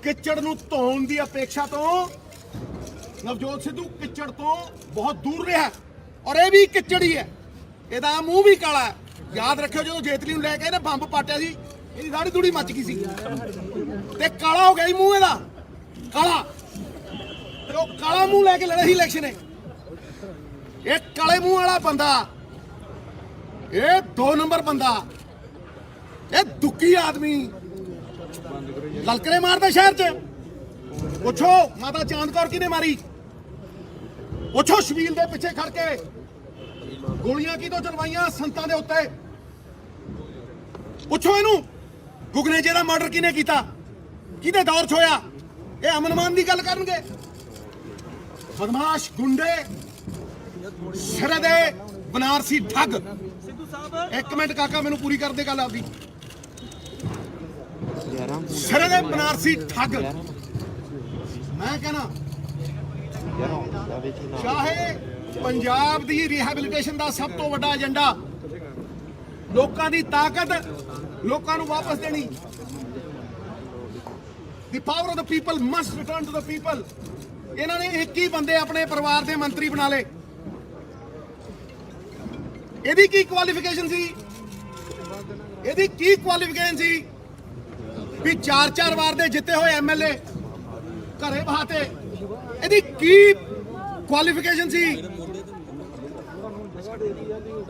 ਕਿਚੜ ਨੂੰ ਧੋਣ ਦੀ ਅਪੇक्षा ਤੋਂ ਨਵਜੋਤ ਸਿੱਧੂ ਕਿਚੜ ਤੋਂ ਬਹੁਤ ਦੂਰ ਰਿਹਾ, ਔਰ ਇਹ ਵੀ ਕਿਚੜ ਹੀ ਹੈ। ਇਹਦਾ ਮੂੰਹ ਵੀ ਕਾਲਾ ਹੈ। ਯਾਦ ਰੱਖਿਓ ਜਦੋਂ ਜੇਤਲੀ ਨੂੰ ਲੈ ਕੇ ਇਹਨੇ ਬੰਬ ਪਾਟਿਆ ਸੀ, ਇਹਦੀ ਦਾੜੀ ਦੂੜੀ ਮੱਚ ਗਈ ਸੀ ਤੇ ਕਾਲਾ ਹੋ ਗਿਆ ਸੀ ਮੂੰਹ ਇਹਦਾ, ਕਾਲਾ। ਤੇ ਉਹ ਕਾਲਾ ਮੂੰਹ ਲੈ ਕੇ ਲੜੇ ਸੀ ਇਲੈਕਸ਼ਨ। ਇਹ ਕਾਲੇ ਮੂੰਹ ਵਾਲਾ ਬੰਦਾ, ਇਹ 2 ਨੰਬਰ ਬੰਦਾ, ਇਹ ਦੁੱਕੀ ਆਦਮੀ ਲਲਕਰੇ ਮਾਰਦਾ ਸ਼ਹਿਰ 'ਚ। ਪੁੱਛੋ ਮਾਤਾ ਚਾਂਦ ਕੌਰ ਕਿਹਨੇ ਮਾਰੀ? ਪੁੱਛੋ ਸ਼ਬੀਲ ਦੇ ਪਿੱਛੇ ਖੜ ਕੇ ਗੋਲੀਆਂ ਕਿਹਦੋਂ ਚਲਵਾਈਆਂ ਸੰਤਾਂ ਦੇ ਉੱਤੇ? ਪੁੱਛੋ ਇਹਨੂੰ ਗੁਗਨੇਜੇ ਦਾ ਮਰਡਰ ਕਿਹਨੇ ਕੀਤਾ, ਕਿਹਦੇ ਦੌਰ 'ਚ ਹੋਇਆ? ਇਹ ਅਮਨ-ਮਾਨ ਦੀ ਗੱਲ ਕਰਨਗੇ। ਬਦਮਾਸ਼ ਗੁੰਡੇ, ਸਿਰੇ ਦੇ ਬਨਾਰਸੀ ਠੱਗ। ਇੱਕ ਮਿੰਟ ਕਾਕਾ ਮੈਨੂੰ ਪੂਰੀ ਕਰ ਦੇ ਗੱਲ ਆਪਦੀ। ਸਿਰੇ ਦੇ ਬਨਾਰਸੀ ਠੱਗ। ਮੈਂ ਕਹਿਣਾ ਚਾਹੇ ਪੰਜਾਬ ਦੀ ਰਿਹੈਬਿਲਿਟੇਸ਼ਨ ਦਾ ਸਭ ਤੋਂ ਵੱਡਾ ਏਜੰਡਾ ਲੋਕਾਂ ਦੀ ਤਾਕਤ, ਲੋਕਾਂ ਨੂੰ ਵਾਪਸ ਦੇਣੀ। The power of the people must return to the people। ਇਹਨਾਂ ਨੇ 21 ਬੰਦੇ ਆਪਣੇ ਪਰਿਵਾਰ ਦੇ ਮੰਤਰੀ ਬਣਾ ਲਏ। ਇਹਦੀ ਕੀ ਕੁਆਲੀਫਿਕੇਸ਼ਨ ਸੀ? ਇਹਦੀ ਕੀ ਕੁਆਲੀਫਿਕੇਸ਼ਨ ਸੀ ਵੀ 4-4 ਵਾਰ ਦੇ ਜਿੱਤੇ ਹੋਏ ਐਮਐਲਏ ਘਰੇ ਬਹਾਤੇ? ਇਹਦੀ ਕੀ ਕੁਆਲੀਫਿਕੇਸ਼ਨ ਸੀ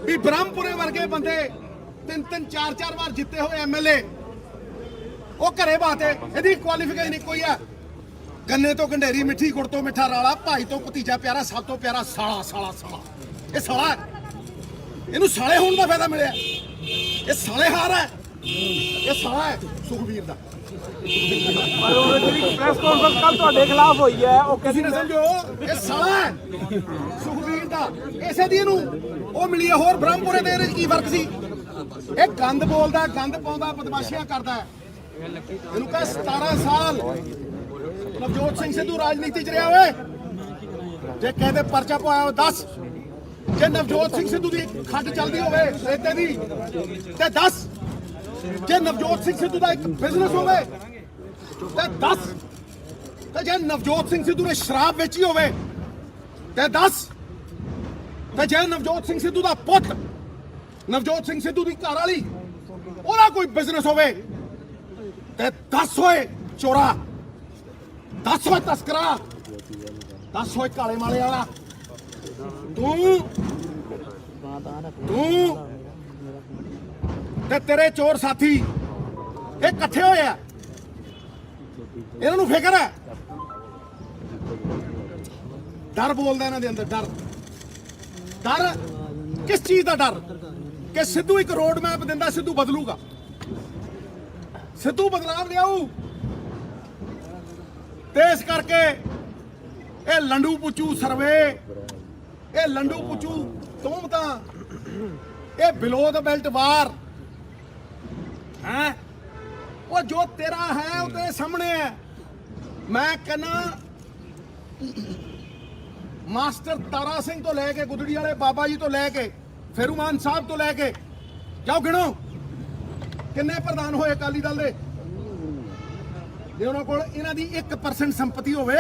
ਵੀ ਬ੍ਰਹਮਪੁਰੇ ਵਰਗੇ ਬੰਦੇ 3-3 4-4 ਵਾਰ ਜਿੱਤੇ ਹੋਏ ਐਮਐਲਏ ਉਹ ਘਰੇ ਬਹਾਤੇ? ਇਹਦੀ ਕੁਆਲੀਫਿਕੇਸ਼ਨ ਇੱਕੋ ਹੀ ਹੈ, ਗੰਨੇ ਤੋਂ ਗੰਢੇਰੀ, ਮਿੱਠੀ ਗੁੜ ਤੋਂ ਮਿੱਠਾ ਰਾਲਾ, ਭਾਈ ਤੋਂ ਭਤੀਜਾ ਪਿਆਰਾ, ਸਭ ਤੋਂ ਪਿਆਰਾ ਸਾਲਾ। ਸਾਲਾ ਸਾਲਾ ਇਹ ਸਾਲਾ ਹੈ। ਇਹਨੂੰ ਸਾਲੇ ਹੋਣ ਦਾ ਫਾਇਦਾ ਮਿਲਿਆ। ਇਹ ਸਾਲੇ ਹਾਰ ਹੈ, ਇਹ ਸਾਲਾ ਹੈ ਸੁਖਬੀਰ ਦਾ। ਪ੍ਰੈਸ ਕਾਨਫਰੰਸ ਕੱਲ ਤੁਹਾਡੇ ਖਿਲਾਫ ਹੋਈ ਹੈ, ਉਹ ਕਿਸੇ ਨੇ ਸਮਝੋ ਇਹ ਸਾਲਾ ਹੈ ਸੁਖਬੀਰ ਦਾ। ਇਸੇ ਦੀ ਇਹਨੂੰ ਉਹ ਮਿਲੀ ਹੈ। ਹੋਰ ਬ੍ਰਹਮਪੁਰੇ ਦੇ ਇਹਦੇ 'ਚ ਕੀ ਫਰਕ ਸੀ? ਇਹ ਗੰਦ ਬੋਲਦਾ, ਗੰਦ ਪਾਉਂਦਾ, ਬਦਮਾਸ਼ੀਆਂ ਕਰਦਾ। ਇਹਨੂੰ ਕਹ 17 ਸਾਲ ਨਵਜੋਤ ਸਿੰਘ ਸਿੱਧੂ ਰਾਜਨੀਤੀ 'ਚ ਰਿਹਾ ਹੋਵੇ। ਜੇ ਕਹਿੰਦੇ ਪਰਚਾ ਪਵਾਇਆ 10, ਜੇ ਨਵਜੋਤ ਸਿੰਘ ਸਿੱਧੂ ਦੀ ਖੱਡ ਚੱਲਦੀ ਹੋਵੇ ਰੇਤੇ ਦੀ ਤੇ 10, ਜੇ ਨਵਜੋਤ ਸਿੰਘ ਸਿੱਧੂ ਦਾ ਇੱਕ ਬਿਜ਼ਨਸ ਹੋਵੇ ਤੇ 10, ਤੇ ਜੇ ਨਵਜੋਤ ਸਿੰਘ ਸਿੱਧੂ ਨੇ ਸ਼ਰਾਬ ਵੇਚੀ ਹੋਵੇ ਤੇ 10, ਤੇ ਜੇ ਨਵਜੋਤ ਸਿੰਘ ਸਿੱਧੂ ਦਾ ਪੁੱਤ, ਨਵਜੋਤ ਸਿੰਘ ਸਿੱਧੂ ਦੀ ਘਰ ਵਾਲੀ, ਉਹਦਾ ਕੋਈ ਬਿਜ਼ਨਸ ਹੋਵੇ ਤੇ 10 ਹੋਏ ਚੋਰਾ, 10 ਹੋਏ ਤਸਕਰਾ, 10 ਹੋਏ ਕਾਲੇ ਮਾਲੇ ਵਾਲਾ। ਤੂੰ ਤੇ ਤੇਰੇ ਚੋਰ ਸਾਥੀ ਇਹ ਇਕੱਠੇ ਹੋਏ ਆ। ਇਹਨਾਂ ਨੂੰ ਫਿਕਰ ਹੈ, ਡਰ ਬੋਲਦਾ ਇਹਨਾਂ ਦੇ ਅੰਦਰ। ਡਰ, ਡਰ ਕਿਸ ਚੀਜ਼ ਦਾ ਡਰ? ਕਿ ਸਿੱਧੂ ਇੱਕ ਰੋਡ ਮੈਪ ਦਿੰਦਾ, ਸਿੱਧੂ ਬਦਲੂਗਾ, ਸਿੱਧੂ ਬਦਲਾਵ ਲਿਆਊ। ਤੇ ਇਸ ਕਰਕੇ ਇਹ ਲੰਡੂ ਪੁੱਛੂ ਸਰਵੇ, ਇਹ ਲੰਡੂ ਪੁੱਛੂ ਤੋਮਤਾਂ, ਇਹ ਬਿਲੋ ਦ ਬੈਲਟ ਵਾਰ ਹੈ। ਉਹ ਜੋ ਤੇਰਾ ਹੈ ਉਹ ਤੇਰੇ ਸਾਹਮਣੇ ਹੈ। ਮੈਂ ਕਹਿੰਦਾ ਮਾਸਟਰ ਤਾਰਾ ਸਿੰਘ ਤੋਂ ਲੈ ਕੇ ਗੁਦੜੀ ਵਾਲੇ ਬਾਬਾ ਜੀ ਤੋਂ ਲੈ ਕੇ ਫੇਰੂਮਾਨ ਸਾਹਿਬ ਤੋਂ ਲੈ ਕੇ ਜਾਓ ਗਿਣੋ ਕਿੰਨੇ ਪ੍ਰਧਾਨ ਹੋਏ ਅਕਾਲੀ ਦਲ ਦੇ। ਜੇ ਉਹਨਾਂ ਕੋਲ ਇਹਨਾਂ ਦੀ 1% ਸੰਪਤੀ ਹੋਵੇ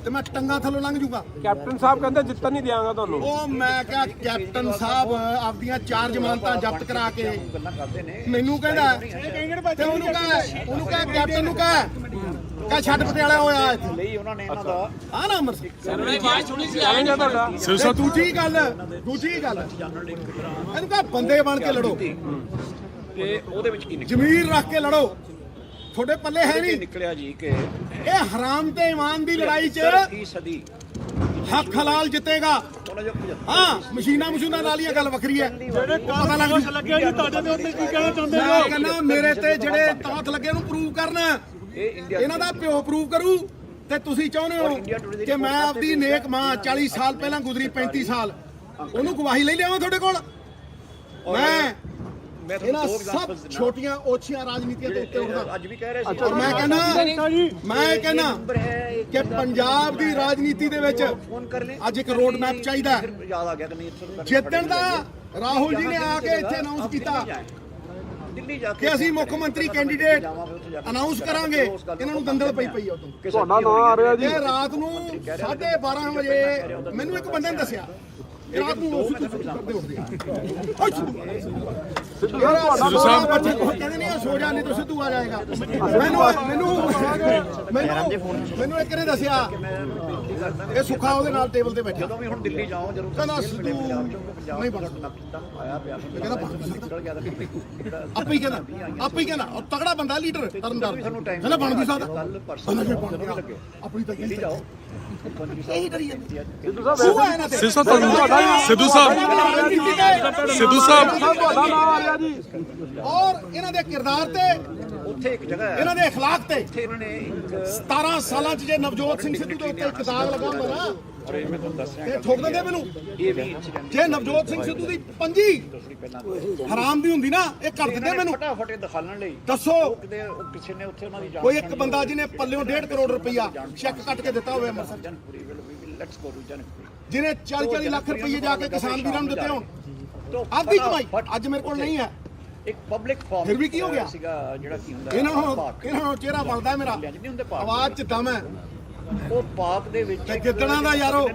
ਤੇ ਮੈਂ ਟੰਗਾ ਥੱਲੋਂ ਲੰਘ ਜੂਗਾ। ਕੈਪਟਨ ਸਾਹਿਬ ਕਹਿੰਦੇ ਜਿੱਤਣ ਨਹੀਂ ਦਿਆਂਗਾ ਤੁਹਾਨੂੰ। ਉਹ ਮੈਂ ਕਿਹਾ ਕੈਪਟਨ ਸਾਹਿਬ ਆਪਦੀਆਂ 4 ਜ਼ਮਾਨਤਾਂ ਜ਼ਬਤ ਕਰਾ ਕੇ ਮੈਨੂੰ ਕਹਿੰਦਾ, ਤੇ ਉਹਨੂੰ ਕਹ ਕੈਪਟਨ ਨੂੰ ਕਹ ਛੱਡ ਪਟਿਆਲਾ ਹੋਇਆ ਇੱਥੇ ਲਈ ਉਹਨਾਂ ਨੇ ਇਹਨਾਂ ਦਾ ਆ ਨਾ ਅੰਮ੍ਰਿਤਸਰ ਸਰਵੇ ਆਵਾਜ਼ ਸੁਣੀ ਸੀ ਆਵੇਂਗਾ ਤੁਹਾਡਾ। ਦੂਜੀ ਗੱਲ ਇਹਨੂੰ ਕਹ ਬੰਦੇ ਬਣ ਕੇ ਲੜੋ ਤੇ ਉਹਦੇ ਵਿੱਚ ਕੀ ਜ਼ਮੀਰ ਰੱਖ ਕੇ ਲੜੋ। ਤੁਹਾਡੇ ਪੱਲੇ ਹੈ ਨਹੀਂ ਨਿਕਲਿਆ ਜੀ ਕਿ ਇਹ ਹਰਾਮ ਤੇ ਈਮਾਨ ਦੀ ਲੜਾਈ 'ਚ ਹੱਕ ਹਲਾਲ ਜਿੱਤੇਗਾ। ਹਾਂ ਮਸ਼ੀਨਾਂ ਵਾਲੀਆਂ ਗੱਲ ਵੱਖਰੀ ਹੈ, ਪਤਾ ਲੱਗ ਜੂ ਲੱਗਿਆ ਜੀ ਤੁਹਾਡੇ ਤੇ ਉੱਤੇ ਕੀ ਕਹਿਣਾ ਚਾਹੁੰਦੇ ਹੋ। ਮੈਂ ਕਹਿੰਦਾ ਮੇਰੇ ਤੇ ਜਿਹੜੇ ਤਾਂਤ ਲੱਗੇ ਨੂੰ ਪ੍ਰੂਵ ਕਰਨਾ, ਇਹਨਾਂ ਦਾ ਪਿਓ ਪ੍ਰੂਵ ਕਰੂ। ਤੇ ਤੁਸੀਂ ਚਾਹੁੰਦੇ ਹੋ ਕਿ ਮੈਂ ਆਪਦੀ ਨੇਕ ਮਾਂ 40 ਸਾਲ ਪਹਿਲਾਂ ਗੁਜ਼ਰੀ 35 ਸਾਲ ਉਹਨੂੰ ਗਵਾਹੀ ਲਈ ਲਿਆਵਾਂ ਤੁਹਾਡੇ ਕੋਲ। ਮੈਂ ਇਹਨਾਂ ਸਭ ਛੋਟੀਆਂ ਓਛੀਆਂ ਰਾਜਨੀਤੀਆਂ ਦੇ ਉੱਤੇ ਉੱਠਦਾ ਅੱਜ ਵੀ ਕਹਿ ਰਹੇ ਸੀ। ਮੈਂ ਕਹਿੰਦਾ ਕਿ ਪੰਜਾਬ ਦੀ ਰਾਜਨੀਤੀ ਦੇ ਵਿੱਚ ਅੱਜ ਇੱਕ ਰੋਡ ਮੈਪ ਚਾਹੀਦਾ। ਜਿੱਤਣ ਦਾ ਰਾਹੁਲ ਜੀ ਨੇ ਆ ਕੇ ਇੱਥੇ ਅਨਾਉਂਸ ਕੀਤਾ ਕਿ ਅਸੀਂ ਮੁੱਖ ਮੰਤਰੀ ਕੈਂਡੀਡੇਟ ਅਨਾਉਂਸ ਕਰਾਂਗੇ, ਇਹਨਾਂ ਨੂੰ ਦੰਦਲ ਪਈ ਆ ਉਦੋਂ। ਤੁਹਾਡਾ ਨਾਮ ਆ ਰਿਹਾ ਜੀ। ਰਾਤ ਨੂੰ 12:30 ਵਜੇ ਮੈਨੂੰ ਇੱਕ ਬੰਦੇ ਨੇ ਦੱਸਿਆ ਰਾਤ ਨੂੰ ਕਰਦੇ ਉੱਠਦੇ ਕਹਿੰਦੇ ਨਹੀਂ ਸੋ ਜਾ ਨਹੀਂ ਤਾਂ ਸਿੱਧੂ ਆ ਜਾਏਗਾ। ਮੈਨੂੰ ਇੱਕ ਨੇ ਦੱਸਿਆ ਇਹ ਸੁੱਖਾ ਉਹਦੇ ਨਾਲ ਟੇਬਲ ਤੇ ਬੈਠਾ ਹੁਣ ਦਿੱਲੀ ਜਾਓ ਜਦੋਂ ਕਹਿੰਦਾ ਸਿੱਧੂ ਨਹੀਂ ਬਣਦਾ ਆਪੇ ਹੀ ਕਹਿੰਦਾ ਉਹ ਤਗੜਾ ਬੰਦਾ ਲੀਡਰ ਤਰਨਤਾਰਨ ਕਹਿੰਦਾ ਬਣ ਵੀ ਸਕਦਾ ਆਪਣੀ ਤਾਂ ਦਿੱਲੀ ਜਾਓ ਇਹੀ ਕਰੀ ਜਾਂਦੇ ਸਿੱਧੂ ਸਾਹਿਬ ਤੁਹਾਡਾ ਨਾਮ ਆ ਗਿਆ ਜੀ। ਔਰ ਇਹਨਾਂ ਦੇ ਕਿਰਦਾਰ ਤੇ ਉੱਥੇ ਇੱਕ ਜਗ੍ਹਾ ਇਹਨਾਂ ਦੇ اخلاق ਤੇ ਇਹਨਾਂ ਨੇ 17 ਸਾਲਾਂ 'ਚ ਜੇ ਨਵਜੋਤ ਸਿੰਘ ਸਿੱਧੂ ਦੇ ਉੱਤੇ ਕਿਤਾਬ ਲਗਾ ਹੁੰਦਾ ਨਾ ਇਹ ਠੋਕ ਦਿੰਦੇ ਮੈਨੂੰ। ਜੇ ਨਵਜੋਤ ਸਿੰਘ ਸਿੱਧੂ ਦੀ ਪੰਜੀ ਹਰਾਮ ਦੀ ਹੁੰਦੀ ਨਾ ਇਹ ਕਰ ਦਿੰਦੇ ਮੈਨੂੰ। ਫਟਾਫਟ ਦਿਖਾਉਣ ਲਈ ਦੱਸੋ ਕਿਸੇ ਨੇ ਉੱਥੇ ਉਹਨਾਂ ਦੀ ਕੋਈ ਇੱਕ ਬੰਦਾ ਜਿਹਨੇ ਪੱਲਿਓਂ 1.5 ਕਰੋੜ ਰੁਪਈਆ ਚੈੱਕ ਕੱਟ ਕੇ ਦਿੱਤਾ ਹੋਵੇ ਅੰਮ੍ਰਿਤਸਰ, ਜਿਹਨੇ 40 ਲੱਖ ਰੁਪਈਏ ਜਾ ਕੇ ਕਿਸਾਨ ਵੀਰਾਂ ਨੂੰ ਦਿੱਤੇ ਹੋਣ ਆਪਦੀ ਕਮਾਈ ਅੱਜ ਮੇਰੇ ਕੋਲ ਨਹੀਂ ਹੈ। ਇੱਕ ਪਬਲਿਕ ਫਾਰਮ ਫਿਰ ਵੀ ਕੀ ਹੋ ਗਿਆ ਜਿਹੜਾ ਕੀ ਹੁੰਦਾ ਇਹਨਾਂ ਨੂੰ ਚਿਹਰਾ ਬਣਦਾ ਮੇਰਾ ਆਵਾਜ਼ 'ਚ ਦਮ ਹੈ। ਉਹ ਪਾਕ ਦੇ ਵਿੱਚ ਗਿੱਦੜਾਂ ਦਾ ਯਾਰੋ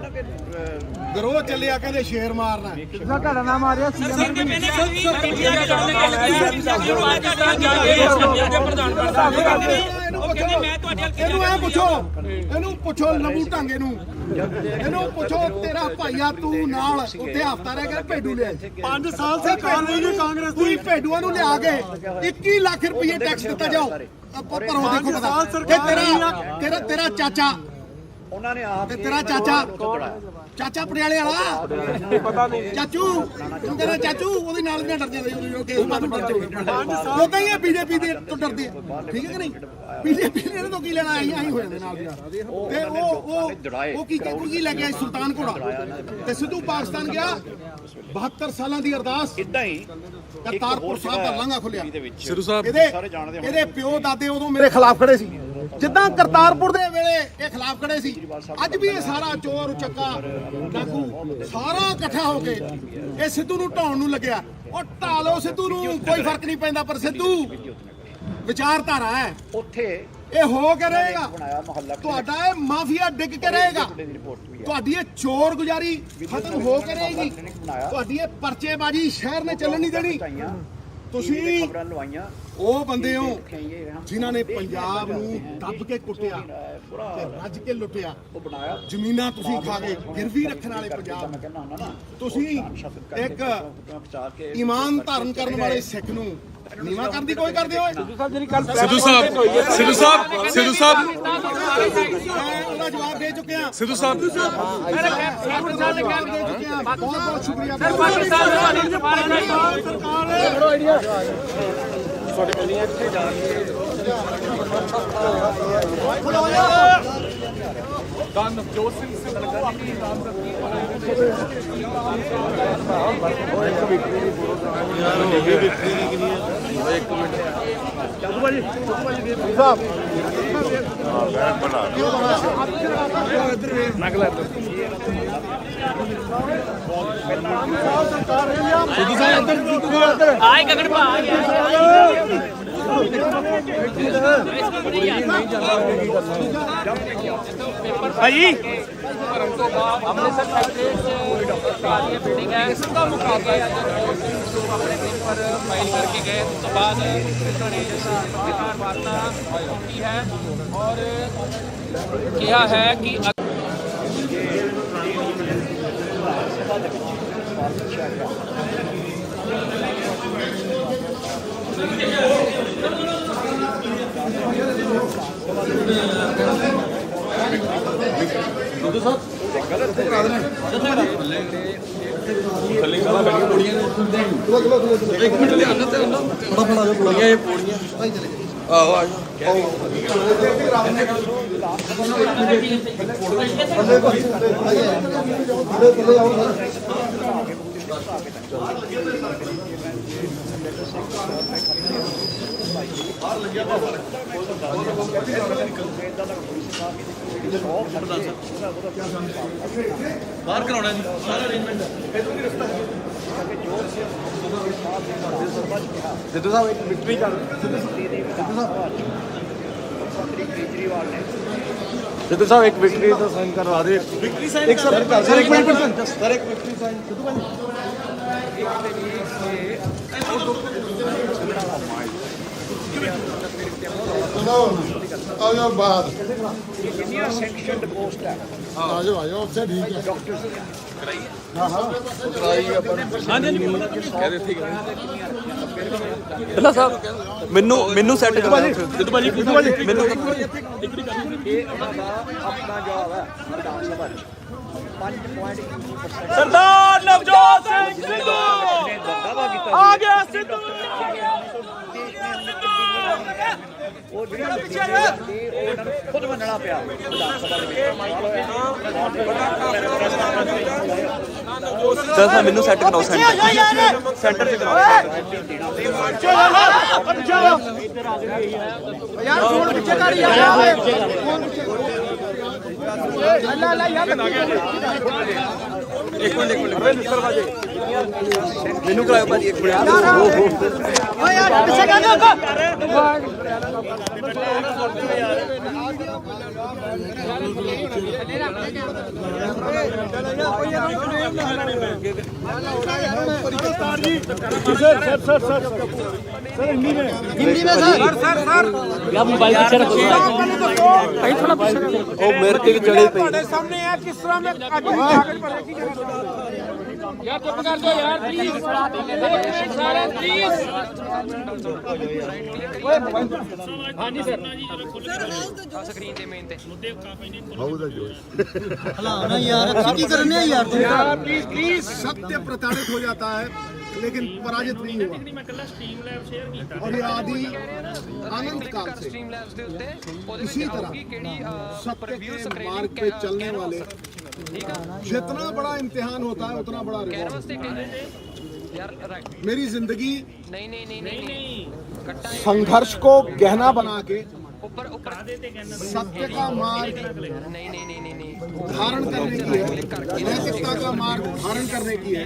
ਗਰੋਹ ਚੱਲਿਆ ਕਹਿੰਦੇ ਸ਼ੇਰ ਮਾਰਨਾ। ਤੁਹਾਡਾ ਨਾਮ ਆ ਰਿਹਾ ਸੀ ਇਹਨੂੰ ਪੁੱਛੋ ਲੰਬੂ ਢਾਂਗੇ ਨੂੰ, ਇਹਨੂੰ ਪੁੱਛੋ ਤੇਰਾ ਭਾਈਆ ਤੂੰ ਨਾਲ ਉੱਥੇ ਹਫਤਾ ਰਹਿ ਗਿਆ ਭੇਡੂ ਲਿਆ 5 ਸਾਲ ਸਰਕਾਰ ਰਹੀ ਕਾਂਗਰਸ ਦੀ। ਭੇਡੂਆਂ ਨੂੰ ਲਿਆ ਕੇ 21 ਲੱਖ ਰੁਪਏ ਟੈਕਸ ਦਿੱਤਾ ਜਾਓ ਪਰੋਂ ਦੇਖੋ ਪਤਾ ਤੇਰਾ ਚਾਚਾ ਉਹਨਾਂ ਨੇ ਆਪ ਤੇਰਾ ਚਾਚਾ ਪਟਿਆਲੇ ਵਾਲਾ ਪਤਾ ਨਹੀਂ ਚਾਚੂ ਤੇਰਾ ਚਾਚੂ ਉਹਦੇ ਨਾਲ ਦੀਆਂ ਡਰਦੇ ਕੇਸ ਬੰਦ ਲੋਕਾਂ ਹੀ ਬੀਜੇਪੀ ਦੇ ਤੋਂ ਡਰਦੇ ਠੀਕ ਹੈ ਕਿ ਨਹੀਂ। ਬੀਜੇਪੀ ਨੇ ਇਹਨਾਂ ਤੋਂ ਕੀ ਲੈਣਾ ਆਈ ਹੋ ਜਾਂਦੇ ਨਾਲ ਤੇ ਉਹ ਕੀ ਲੈ ਕੇ ਆਏ ਸੁਲਤਾਨ ਘੋੜਾ ਤੇ ਸਿੱਧੂ ਪਾਕਿਸਤਾਨ ਗਿਆ 72 ਸਾਲਾਂ ਦੀ ਅਰਦਾਸ ਇਦਾਂ ਹੀ ਕਰਤਾਰਪੁਰ ਸਾਹਿਬ ਦਾ ਲਾਂਘਾ ਖੁੱਲਿਆ। ਸਿੱਧੂ ਸਾਹਿਬ ਇਹਦੇ ਪਿਓ ਦਾਦੇ ਉਦੋਂ ਮੇਰੇ ਖਿਲਾਫ ਖੜੇ ਸੀ ਜਿੱਦਾਂ ਕਰਤਾਰਪੁਰ ਦੇ ਵੇਲੇ ਇਹ ਖਿਲਾਫ ਖੜੇ ਸੀ। ਅੱਜ ਵੀ ਇਹ ਸਾਰਾ ਚੋਰ ਉਚੱਕਾ ਡਾਕੂ ਸਾਰਾ ਇਕੱਠਾ ਹੋ ਕੇ ਇਹ ਸਿੱਧੂ ਨੂੰ ਢਾਉਣ ਨੂੰ ਲੱਗਿਆ। ਉਹ ਢਾ ਲਓ ਸਿੱਧੂ ਨੂੰ ਕੋਈ ਫਰਕ ਨਹੀਂ ਪੈਂਦਾ, ਪਰ ਸਿੱਧੂ ਵਿਚਾਰਧਾਰਾ ਹੈ ਉੱਥੇ ਇਹ ਹੋ ਕੇ ਰਹੇਗਾ। ਤੁਹਾਡਾ ਇਹ ਮਾਫੀਆ ਡਿੱਗ ਕੇ ਰਹੇਗਾ, ਤੁਹਾਡੀ ਇਹ ਚੋਰ ਗੁਜ਼ਾਰੀ ਖਤਮ ਹੋ ਕੇ ਰਹੇਗੀ, ਤੁਹਾਡੀ ਇਹ ਪਰਚੇਬਾਜ਼ੀ ਸ਼ਹਿਰ ਨੇ ਚੱਲਣ ਨਹੀਂ ਦੇਣੀ। ਤੁਸੀਂ ਉਹ ਬੰਦੇ ਹੋ ਜਿਨ੍ਹਾਂ ਨੇ ਪੰਜਾਬ ਨੂੰ ਦੱਬ ਕੇ ਕੁੱਟਿਆ ਤੇ ਰੱਜ ਕੇ ਲੁੱਟਿਆ। ਜ਼ਮੀਨਾਂ ਤੁਸੀਂ ਖਾ ਕੇ ਗਿਰਵੀ ਰੱਖਣ ਵਾਲੇ ਪੰਜਾਬ ਤੁਸੀਂ ਇੱਕ ਈਮਾਨ ਧਾਰਨ ਕਰਨ ਵਾਲੇ ਸਿੱਖ ਨੂੰ ਨੀਵਾਂ ਕਰਨ ਦੀ ਕੋਈ ਕਰਦੇ ਹੋਏ। ਸਿੱਧੂ ਸਾਹਿਬ ਉਹਦਾ ਜਵਾਬ ਦੇ ਚੁੱਕੇ ਆ। ਸਿੱਧੂ ਸਾਹਿਬ ਬਹੁਤ ਬਹੁਤ ਸ਼ੁਕਰੀਆ। ਸਾਡੇ ਬੰਦੀਆਂ ਇੱਥੇ ਜਾ ਕੇ ਨਵਜੋਤ ਸਿੰਘ ਸਿੱਧੂ ਆਪਣੀ ਨਾਮਜ਼ਦਗੀ ਆਏ ਗਗਨ ਭਾ ਆ ਗਿਆ ਭਾਈ ਭਰਨ ਤੋਂ ਬਾਅਦ ਅੰਮ੍ਰਿਤਸਰ ਫੈਕਟਰੀ ਸਰਕਾਰੀ ਬਿਲਡਿੰਗ ਹੈ ਇਸ ਦਾ ਮੁਕਾਬਲਾ ਆਪਣੇ ਪੇਪਰ ਫਾਈਲ ਕਰਕੇ ਗਏ ਉਸ ਤੋਂ ਬਾਅਦ ਇਹਨਾਂ ਨੇ ਪੱਤਰਕਾਰ ਵਾਰਤਾ ਕੀਤੀ ਹੈ ਔਰ ਕਿਹਾ ਹੈ ਕਿ Thank you. ਇੱਕ ਮਿੰਟ ਲਿਆਣਾ ਤੇ ਉਹਨਾਂ ਫੜਾ ਪੌੜੀਆਂ ਇਹ ਪੌੜੀਆਂ ਆਹੋ ਆ बाहर कराना जी सारा अरेंजमेंट ਸਿੱਧੂ ਸਾਹਿਬ ਇੱਕ ਵਿਕਟਰੀ ਕਰ ਸਿੱਧੂ ਸਾਹਿਬ ਇੱਕ ਵਿਕਟਰੀ ਦਾ ਸਾਈਨ ਕਰਵਾ ਦੇ ਵਿਕਟਰੀ ਸਾਈਨ ਇੱਕ ਸਰ ਇੱਕ ਮਿੰਟ ਸਰ ਇੱਕ ਵਿਕਟਰੀ ਸਾਈਨ ਸਿੱਧੂ ਭਾਈ ਆ ਜਾਓ ਬਾਹਰ ਕਿੰਨੀਆਂ ਸੈਕਸ਼ਨਡ ਪੋਸਟ ਹੈ ਆ ਜਾਓ ਉੱਥੇ ਠੀਕ ਹੈ ਡਾਕਟਰ ਹਾਂ ਕਰਾਈ ਆਪਾਂ ਹਾਂਜੀ ਕਹਦੇ ਠੀਕ ਹੈ ਸਾਹਿਬ ਮੈਨੂੰ ਸੈੱਟ ਕਰਵਾ ਸਿੱਧੂ ਭਾਜੀ ਮੈਨੂੰ ਇਹ ਉਹਨਾਂ ਦਾ ਆਪਣਾ ਜਵਾਬ ਹੈ ਵਿਧਾਨ ਸਭਾ 'ਚ 5.20% ਸਰਦਾਰ ਨਵਜੋਤ ਸਿੰਘ ਸਿੱਧੂ ਦਾਅਵਾ ਕੀਤਾ ਆ ਗਿਆ ਸਿੱਧੂ ਉਹ ਜਿਹੜੀ ਉਹ ਇਹਨਾਂ ਨੂੰ ਖੁਦ ਮੰਨਣਾ ਪਿਆ ਵਿਧਾਨ ਸਭਾ ਦੇ ਵਿੱਚ ਸਰ ਮੈਨੂੰ ਸੈੱਟ ਕਰਾਓ ਸੈਂਟਰ ਤੇ ਕਰਾਓ ਯਾਰ ਫੋਨ ਪਿੱਛੇ ਕਰ ਯਾਰ ਅੱਲਾ ਅੱਲਾ ਯਾਰ ਇੱਕ ਮਿੰਟ ਮੈਨੂੰ ਕਰਾਓ ਭਾਜੀ ਇੱਕ ਮਿੰਟ ਓ ਯਾਰ ਪਿੱਛੇ ਕਰ हिंदी में सर मोबाइल पीछे रखो कहीं थोड़ा पीछे ਉਹ ਮੇਰੇ ਤੇ ਚੜੇ ਪਈ ਤੁਹਾਡੇ ਸਾਹਮਣੇ ਹੈ ਕਿਸ ਤਰ੍ਹਾਂ ਮੈਂ ਅੱਜ ਦੀ ਕਾਗਜ਼ ਪਰ ਕੀ ਯਾਰ ਚੁੱਪ ਕਰ ਜਾਓ ਯਾਰ ਪਲੀਜ਼ ਸਾਰੇ ਪਲੀਜ਼ ਹਾਂਜੀ ਸਰ ਸਕਰੀਨ ਤੇ ਮੇਨ ਤੇ हलाना यार की करने यार तुम यार प्लीज प्लीज सत्य प्रताड़ित हो जाता है लेकिन पराजित नहीं हुआ और ये आदि अनंत काल से इसी तरह सत्य के मार्ग पे चलने वाले जितना बड़ा इम्तिहान होता है उतना बड़ा रिवॉर्ड। मेरी जिंदगी संघर्ष को गहना बना के सत्य का मार्ग धारण करने की है, नैतिकता का मार्ग धारण करने की है।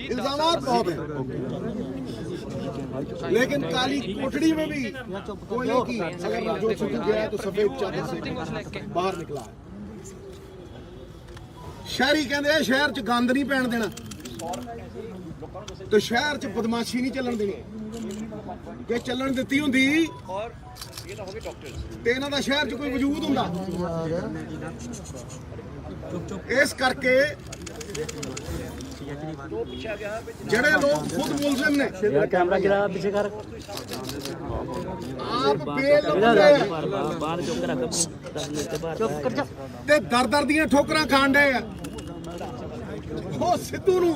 इल्जाम बहुत है, लेकिन काली कोठड़ी में भी कोयले की अगर नवजोत सिंह गया तो सफेद चादर से बाहर निकला है। शहरी कहते हैं शहर च गंद नहीं पैन देना, तो शहर च बदमाशी नहीं चलन देनी। जे चलन दित्ती हुंदी ते इन्हां दा शहर च कोई वजूद हुंदा। इस करके जेड़े लोग खुद मुलजिम ने कैमरा गिरा पीछे कर आप बाहर चुप कर ते दर दर दियां ठोकरां खाण डे आ। ਉਹ ਸਿੱਧੂ ਨੂੰ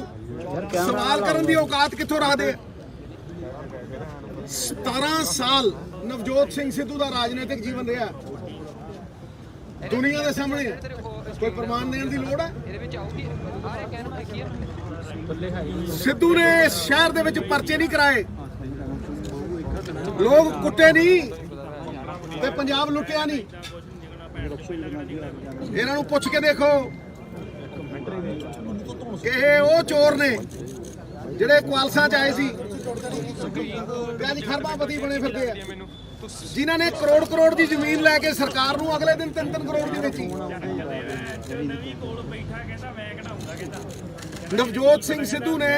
ਸਵਾਲ ਕਰਨ ਦੀ ਔਕਾਤ ਕਿੱਥੋਂ ਰੱਖਦੇ ਆ? 17 ਸਾਲ ਨਵਜੋਤ ਸਿੰਘ ਸਿੱਧੂ ਦਾ ਰਾਜਨੀਤਿਕ ਜੀਵਨ ਰਿਹਾ, ਦੁਨੀਆ ਦੇ ਸਾਹਮਣੇ ਕੋਈ ਪ੍ਰਮਾਣ ਦੇਣ ਦੀ ਲੋੜ ਹੈ? ਸਿੱਧੂ ਨੇ ਇਸ ਸ਼ਹਿਰ ਦੇ ਵਿੱਚ ਪਰਚੇ ਨਹੀਂ ਕਰਾਏ, ਲੋਕ ਕੁੱਟੇ ਨਹੀਂ ਤੇ ਪੰਜਾਬ ਲੁੱਟਿਆ ਨਹੀਂ। ਇਹਨਾਂ ਨੂੰ ਪੁੱਛ ਕੇ ਦੇਖੋ ਕਿ ਇਹ ਉਹ ਚੋਰ ਨੇ ਜਿਹੜੇ ਕੁਆਲਸਾਂ ਚ ਆਏ ਸੀ ਤੇ ਅੱਜ ਖਰਬਾਪਤੀ ਬਣੇ ਫਿਰਦੇ ਆ, ਜਿਨ੍ਹਾਂ ਨੇ ਕਰੋੜ ਕਰੋੜ ਦੀ ਜ਼ਮੀਨ ਲੈ ਕੇ ਸਰਕਾਰ ਨੂੰ ਅਗਲੇ ਦਿਨ 3-3 ਕਰੋੜ ਦੀ ਵੇਚੀ। ਨਵਜੋਤ ਸਿੰਘ ਸਿੱਧੂ ਨੇ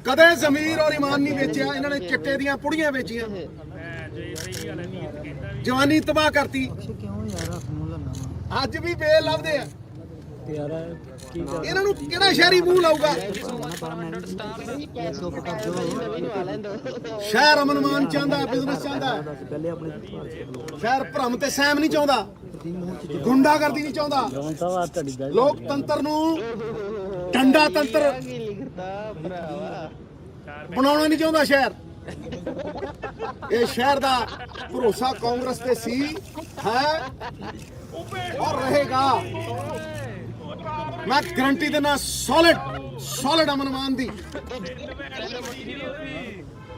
ਕਦੇ ਜ਼ਮੀਰ ਔਰ ਈਮਾਨ ਨਹੀਂ ਵੇਚਿਆ, ਇਹਨਾਂ ਨੇ ਚਿੱਟੇ ਦੀਆਂ ਪੁੜੀਆਂ ਵੇਚੀਆਂ, ਜਵਾਨੀ ਤਬਾਹ ਕਰਤੀ। ਅੱਜ ਵੀ ਬੇਲ ਲੱਭਦੇ ਆ, ਇਹਨਾਂ ਨੂੰ ਕਿਹੜਾ ਸ਼ਹਿਰੀ ਮੂੰਹ ਲਾਊਗਾ? ਸ਼ਹਿਰ ਅਮਨ-ਮਾਨ ਚਾਹੁੰਦਾ, ਬਿਜ਼ਨਸ ਚਾਹੁੰਦਾ, ਸ਼ਹਿਰ ਭਰਮ ਤੇ ਸਹਿਮ ਨਹੀਂ ਚਾਹੁੰਦਾ, ਗੁੰਡਾਗਰਦੀ ਨਹੀਂ ਚਾਹੁੰਦਾ, ਲੋਕਤੰਤਰ ਨੂੰ ਡੰਡਾ ਤੰਤਰ ਬਣਾਉਣਾ ਨਹੀਂ ਚਾਹੁੰਦਾ ਸ਼ਹਿਰ। ਇਹ ਸ਼ਹਿਰ ਦਾ ਭਰੋਸਾ ਕਾਂਗਰਸ ਤੇ ਸੀ, ਹੈ ਔਰ ਰਹੇਗਾ। ਮੈਂ ਗਰੰਟੀ ਦੇਣਾ ਸੋਲਿਡ ਅਮਨ ਮਾਨ ਦੀ।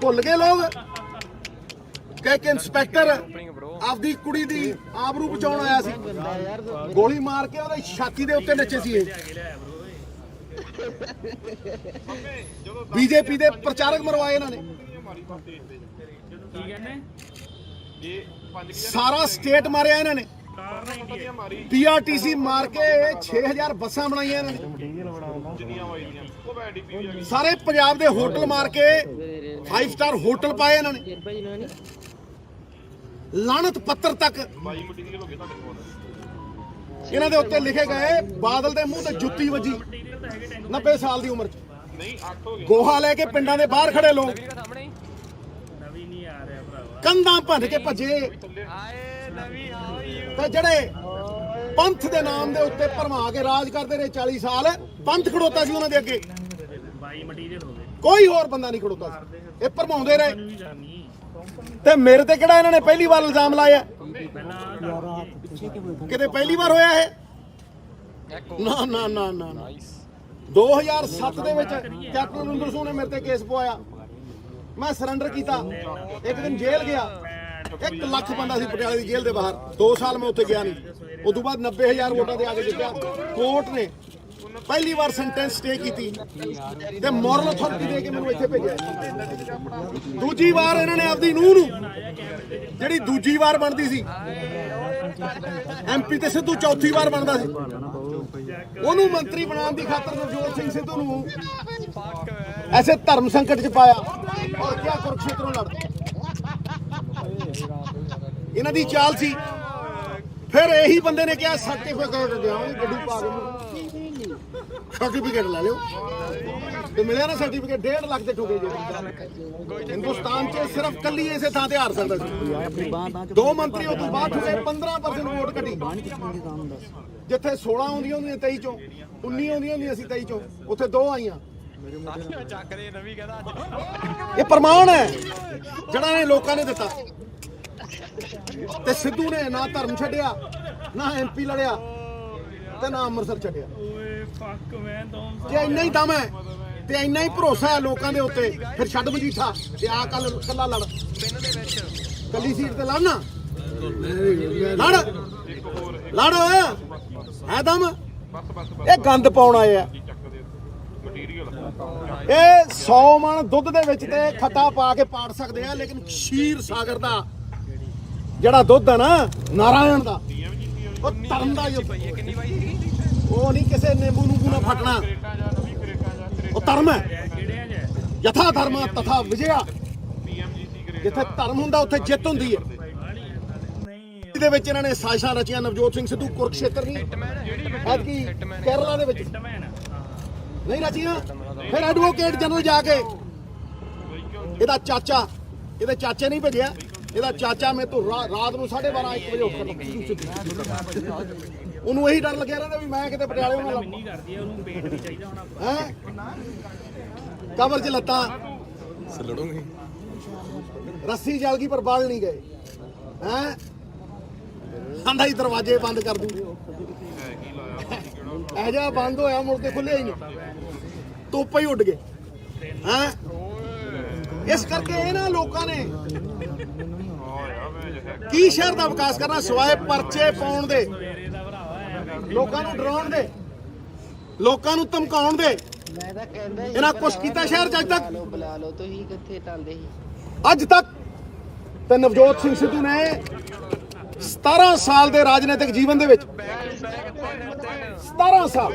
ਭੁੱਲ ਗਏ ਲੋਕ ਕਿ ਇੱਕ ਇੰਸਪੈਕਟਰ ਆਪਦੀ ਕੁੜੀ ਦੀ ਆਬਰੂ ਬਚਾਉਣ ਆਇਆ ਸੀ, ਗੋਲੀ ਮਾਰ ਕੇ ਉਹਦੀ ਛਾਤੀ ਦੇ ਉੱਤੇ ਨੱਚੇ ਸੀ। ਇਹ ਬੀਜੇਪੀ ਦੇ ਪ੍ਰਚਾਰਕ ਮਰਵਾਏ ਇਹਨਾਂ ਨੇ। ਸਾਰਾ ਸਟੇਟ ਮਾਰਿਆ ਇਹਨਾਂ ਨੇ। PRTC ਮਾਰ ਕੇ 6000 ਬੱਸਾਂ ਬਣਾਈਆਂ ਇਹਨਾਂ ਨੇ। ਸਾਰੇ ਪੰਜਾਬ ਦੇ ਹੋਟਲ ਮਾਰ ਕੇ 5 ਸਟਾਰ ਹੋਟਲ ਪਾਏ ਇਹਨਾਂ ਨੇ। ਲਾਨਤ ਪੱਤਰ ਤੱਕ ਇਹਨਾਂ ਦੇ ਉੱਤੇ ਲਿਖੇ ਗਏ। ਬਾਦਲ ਦੇ ਮੂੰਹ ਤੇ ਜੁੱਤੀ ਵੱਜੀ 90 ਸਾਲ ਦੀ ਉਮਰ 'ਚ। ਗੋਹਾ ਲੈ ਕੇ ਪਿੰਡਾਂ ਦੇ ਬਾਹਰ ਖੜੇ ਲੋਕ ਕੰਧਾਂ ਭੰਨ ਕੇ ਭੱਜੇ। ਤੇ ਜਿਹੜੇ ਪੰਥ ਦੇ ਨਾਮ ਦੇ ਉੱਤੇ ਭਰਮਾ ਕੇ ਰਾਜ ਕਰਦੇ ਰਹੇ 40 ਸਾਲ, ਪੰਥ ਖੜੋਤਾ ਸੀ ਉਹਨਾਂ ਦੇ ਅੱਗੇ, ਕੋਈ ਹੋਰ ਬੰਦਾ ਨਹੀਂ ਖੜੋਤਾ ਸੀ। ਇਹ ਭਰਮਾਉਂਦੇ ਰਹੇ। ਤੇ ਮੇਰੇ ਤੇ ਕਿਹੜਾ ਇਹਨਾਂ ਨੇ ਪਹਿਲੀ ਵਾਰ ਇਲਜ਼ਾਮ ਲਾਇਆ? ਕਿਤੇ ਪਹਿਲੀ ਵਾਰ ਹੋਇਆ ਇਹ? ਨਾ ਨਾ ਨਾ ਨਾ। 2007 ਦੇ ਵਿੱਚ ਕੈਪਟਨ ਅਮਰਿੰਦਰ ਸਿੰਘ ਨੇ ਮੇਰੇ ਤੇ ਕੇਸ ਪਵਾਇਆ। ਮੈਂ ਸਰੈਂਡਰ ਕੀਤਾ। ਇੱਕ ਦਿਨ ਜੇਲ੍ਹ ਗਿਆ। 1 ਲੱਖ ਬੰਦਾ ਸੀ ਪਟਿਆਲੇ ਦੀ ਜੇਲ੍ਹ ਦੇ ਬਾਹਰ। 2 ਸਾਲ ਮੈਂ ਉੱਥੇ ਗਿਆ ਨਹੀਂ। ਉਸ ਤੋਂ ਬਾਅਦ 90,000 ਵੋਟਾਂ ਦੇ ਆ ਕੇ ਜਿੱਤਿਆ। ਕੋਰਟ ਨੇ ਪਹਿਲੀ ਵਾਰ ਸੈਂਟੈਂਸ ਸਟੇ ਕੀਤੀ ਤੇ ਮੋਰਲ ਅਥਾਰਟੀ ਦੇ ਕੇ ਮੈਨੂੰ ਇੱਥੇ ਭੇਜਿਆ। ਦੂਜੀ ਵਾਰ ਇਹਨਾਂ ਨੇ ਆਪਦੀ ਨੂੰਹ ਨੂੰ, ਜਿਹੜੀ ਦੂਜੀ ਵਾਰ ਬਣਦੀ ਸੀ MP ਤੇ ਸਿੱਧੂ ਚੌਥੀ ਵਾਰ ਬਣਦਾ ਸੀ, ਉਹਨੂੰ ਮੰਤਰੀ ਬਣਾਉਣ ਦੀ ਖਾਤਰ ਨਵਜੋਤ ਸਿੰਘ ਸਿੱਧੂ ਨੂੰ ਐਸੇ ਧਰਮ ਸੰਕਟ 'ਚ ਪਾਇਆ ਔਰ ਕਿਆ ਕੁਰਕਸ਼ੇਤਰੋਂ ਲੜ। ਇਹਨਾਂ ਦੀ ਚਾਲ ਸੀ। ਫਿਰ ਇਹੀ ਬੰਦੇ ਨੇ ਕਿਹਾ ਸਰਟੀਫਿਕੇਟ ਦਿਓ, ਗੱਡੀ ਪਾ ਕੇ ਸਰਟੀਫਿਕੇਟ ਲੈ ਲਿਓ। ਤੇ ਮਿਲਿਆ ਨਾ ਸਰਟੀਫਿਕੇਟ। 1.5 ਲੱਖ ਦੇ ਠੋਕੇ ਜੇ। ਹਿੰਦੁਸਤਾਨ 'ਚ ਸਿਰਫ ਕੱਲੀ ਇਸੇ ਥਾਂ ਤੇ ਹਾਰ ਸਕਦਾ ਸੀ। 2 ਮੰਤਰੀ ਉਸ ਤੋਂ ਬਾਅਦ ਠੋਕੇ। 15% ਵੋਟ ਕੱਢੀ। ਜਿੱਥੇ 16 ਆਉਂਦੀਆਂ ਹੁੰਦੀਆਂ 23 ਚੋਂ, 19 ਆਉਂਦੀਆਂ ਹੁੰਦੀਆਂ ਸੀ 23 ਚੋਂ, ਉੱਥੇ 2 ਆਈਆਂ। ਇਹ ਪ੍ਰਮਾਣ ਹੈ ਜਿਹੜਾ ਇਹ ਲੋਕਾਂ ਨੇ ਦਿੱਤਾ। ਤੇ ਸਿੱਧੂ ਨੇ ਨਾ ਧਰਮ ਛੱਡਿਆ, ਨਾ MP ਲੜਿਆ, ਤੇ ਨਾ ਅੰਮ੍ਰਿਤਸਰ ਛੱਡਿਆ। ਜੇ ਇੰਨਾ ਹੀ ਦਮ ਹੈ ਤੇ ਇੰਨਾ ਹੀ ਭਰੋਸਾ ਹੈ ਲੋਕਾਂ ਦੇ ਉੱਤੇ, ਫਿਰ ਛੱਡ ਮਜੀਠਾ ਤੇ ਆ ਕੱਲਾ ਲੜ। ਕੱਲੀ ਸੀਟ ਤੇ ਲੜਨਾ, ਲੜ ਹੈ ਦਮ। ਇਹ ਗੰਦ ਪਾਉਣ ਆਏ ਆ। ਇਹ 100 ਮਣ ਦੁੱਧ ਦੇ ਵਿੱਚ ਤੇ ਖੱਟਾ ਪਾ ਕੇ ਪਾੜ ਸਕਦੇ ਆ, ਲੇਕਿਨ ਸ਼ੀਰ ਸਾਗਰ ਦਾ ਜਿਹੜਾ ਦੁੱਧ ਹੈ ਨਾ, ਨਾਰਾਇਣ ਦਾ, ਉਹ ਧਰਮ ਦਾ। ਉਹ ਨਹੀਂ ਕਿਸੇ ਨਿੰਬੂ ਨੂੰ ਨਾ ਫਟਣਾ। ਉਹ ਧਰਮ ਹੈ। ਯਥਾ ਧਰਮਾ ਤਥਾ ਵਿਜਿਆ। ਜਿੱਥੇ ਧਰਮ ਹੁੰਦਾ ਉੱਥੇ ਜਿੱਤ ਹੁੰਦੀ ਹੈ। ਇਹਦੇ ਵਿੱਚ ਇਹਨਾਂ ਨੇ ਸਾਜ਼ਿਸ਼ਾਂ ਰਚੀਆਂ। ਨਵਜੋਤ ਸਿੰਘ ਸਿੱਧੂ ਕੁਰਕਸ਼ੇਤਰ ਨਹੀਂ, ਐਤਕੀ ਕੇਰਲਾ ਦੇ ਵਿੱਚ ਨਹੀਂ ਰਚੀਆਂ। ਫਿਰ ਐਡਵੋਕੇਟ ਜਨਰਲ ਜਾ ਕੇ ਇਹਦਾ ਚਾਚਾ, ਇਹਦੇ ਚਾਚੇ ਨਹੀਂ ਭੇਜਿਆ, ਇਹਦਾ ਚਾਚਾ ਮੈਂ ਤੋਂ ਰਾਤ ਨੂੰ 12:30 1 ਵਜੇ ਉੱਠ ਕੇ ਉਹਨੂੰ ਇਹੀ ਡਰ ਲੱਗਿਆ ਰਹਿੰਦਾ ਵੀ ਮੈਂ ਕਿਤੇ ਪਟਿਆਲੇ ਨਾਲ ਹੈ ਕਬਰ 'ਚ ਲੱਤਾਂ ਰੱਸੀ ਜਲ ਗਈ ਪਰ ਬਾਲ ਨਹੀਂ ਗਏ। ਹੈ ਆਂਦਾ ਹੀ ਦਰਵਾਜ਼ੇ ਬੰਦ ਕਰ ਦੂੰ। ਇਹ ਜਿਹਾ ਬੰਦ ਹੋਇਆ, ਮੁੜ ਕੇ ਖੁੱਲਿਆ ਹੀ ਨਹੀਂ। ਤੋਪਾ ਹੀ ਉੱਡ ਗਏ। ਹੈ ਇਸ ਕਰਕੇ ਇਹਨਾਂ ਲੋਕਾਂ ਨੇ ਕੀ ਸ਼ਹਿਰ ਦਾ ਵਿਕਾਸ ਕਰਨਾ ਸਿਵਾਏ ਪਰਚੇ ਪਾਉਣ ਦੇ, ਲੋਕਾਂ ਨੂੰ ਡਰਾਉਣ ਦੇ, ਲੋਕਾਂ ਨੂੰ ਧਮਕਾਉਣ ਦੇ। ਇਹਨਾਂ ਕੁਛ ਕੀਤਾ ਸ਼ਹਿਰ 'ਚ ਅੱਜ ਤੱਕ? ਅੱਜ ਤੱਕ ਤੇ ਨਵਜੋਤ ਸਿੰਘ ਸਿੱਧੂ ਨੇ 17 ਸਾਲ ਦੇ ਰਾਜਨੀਤਿਕ ਜੀਵਨ ਦੇ ਵਿੱਚ 17 ਸਾਲ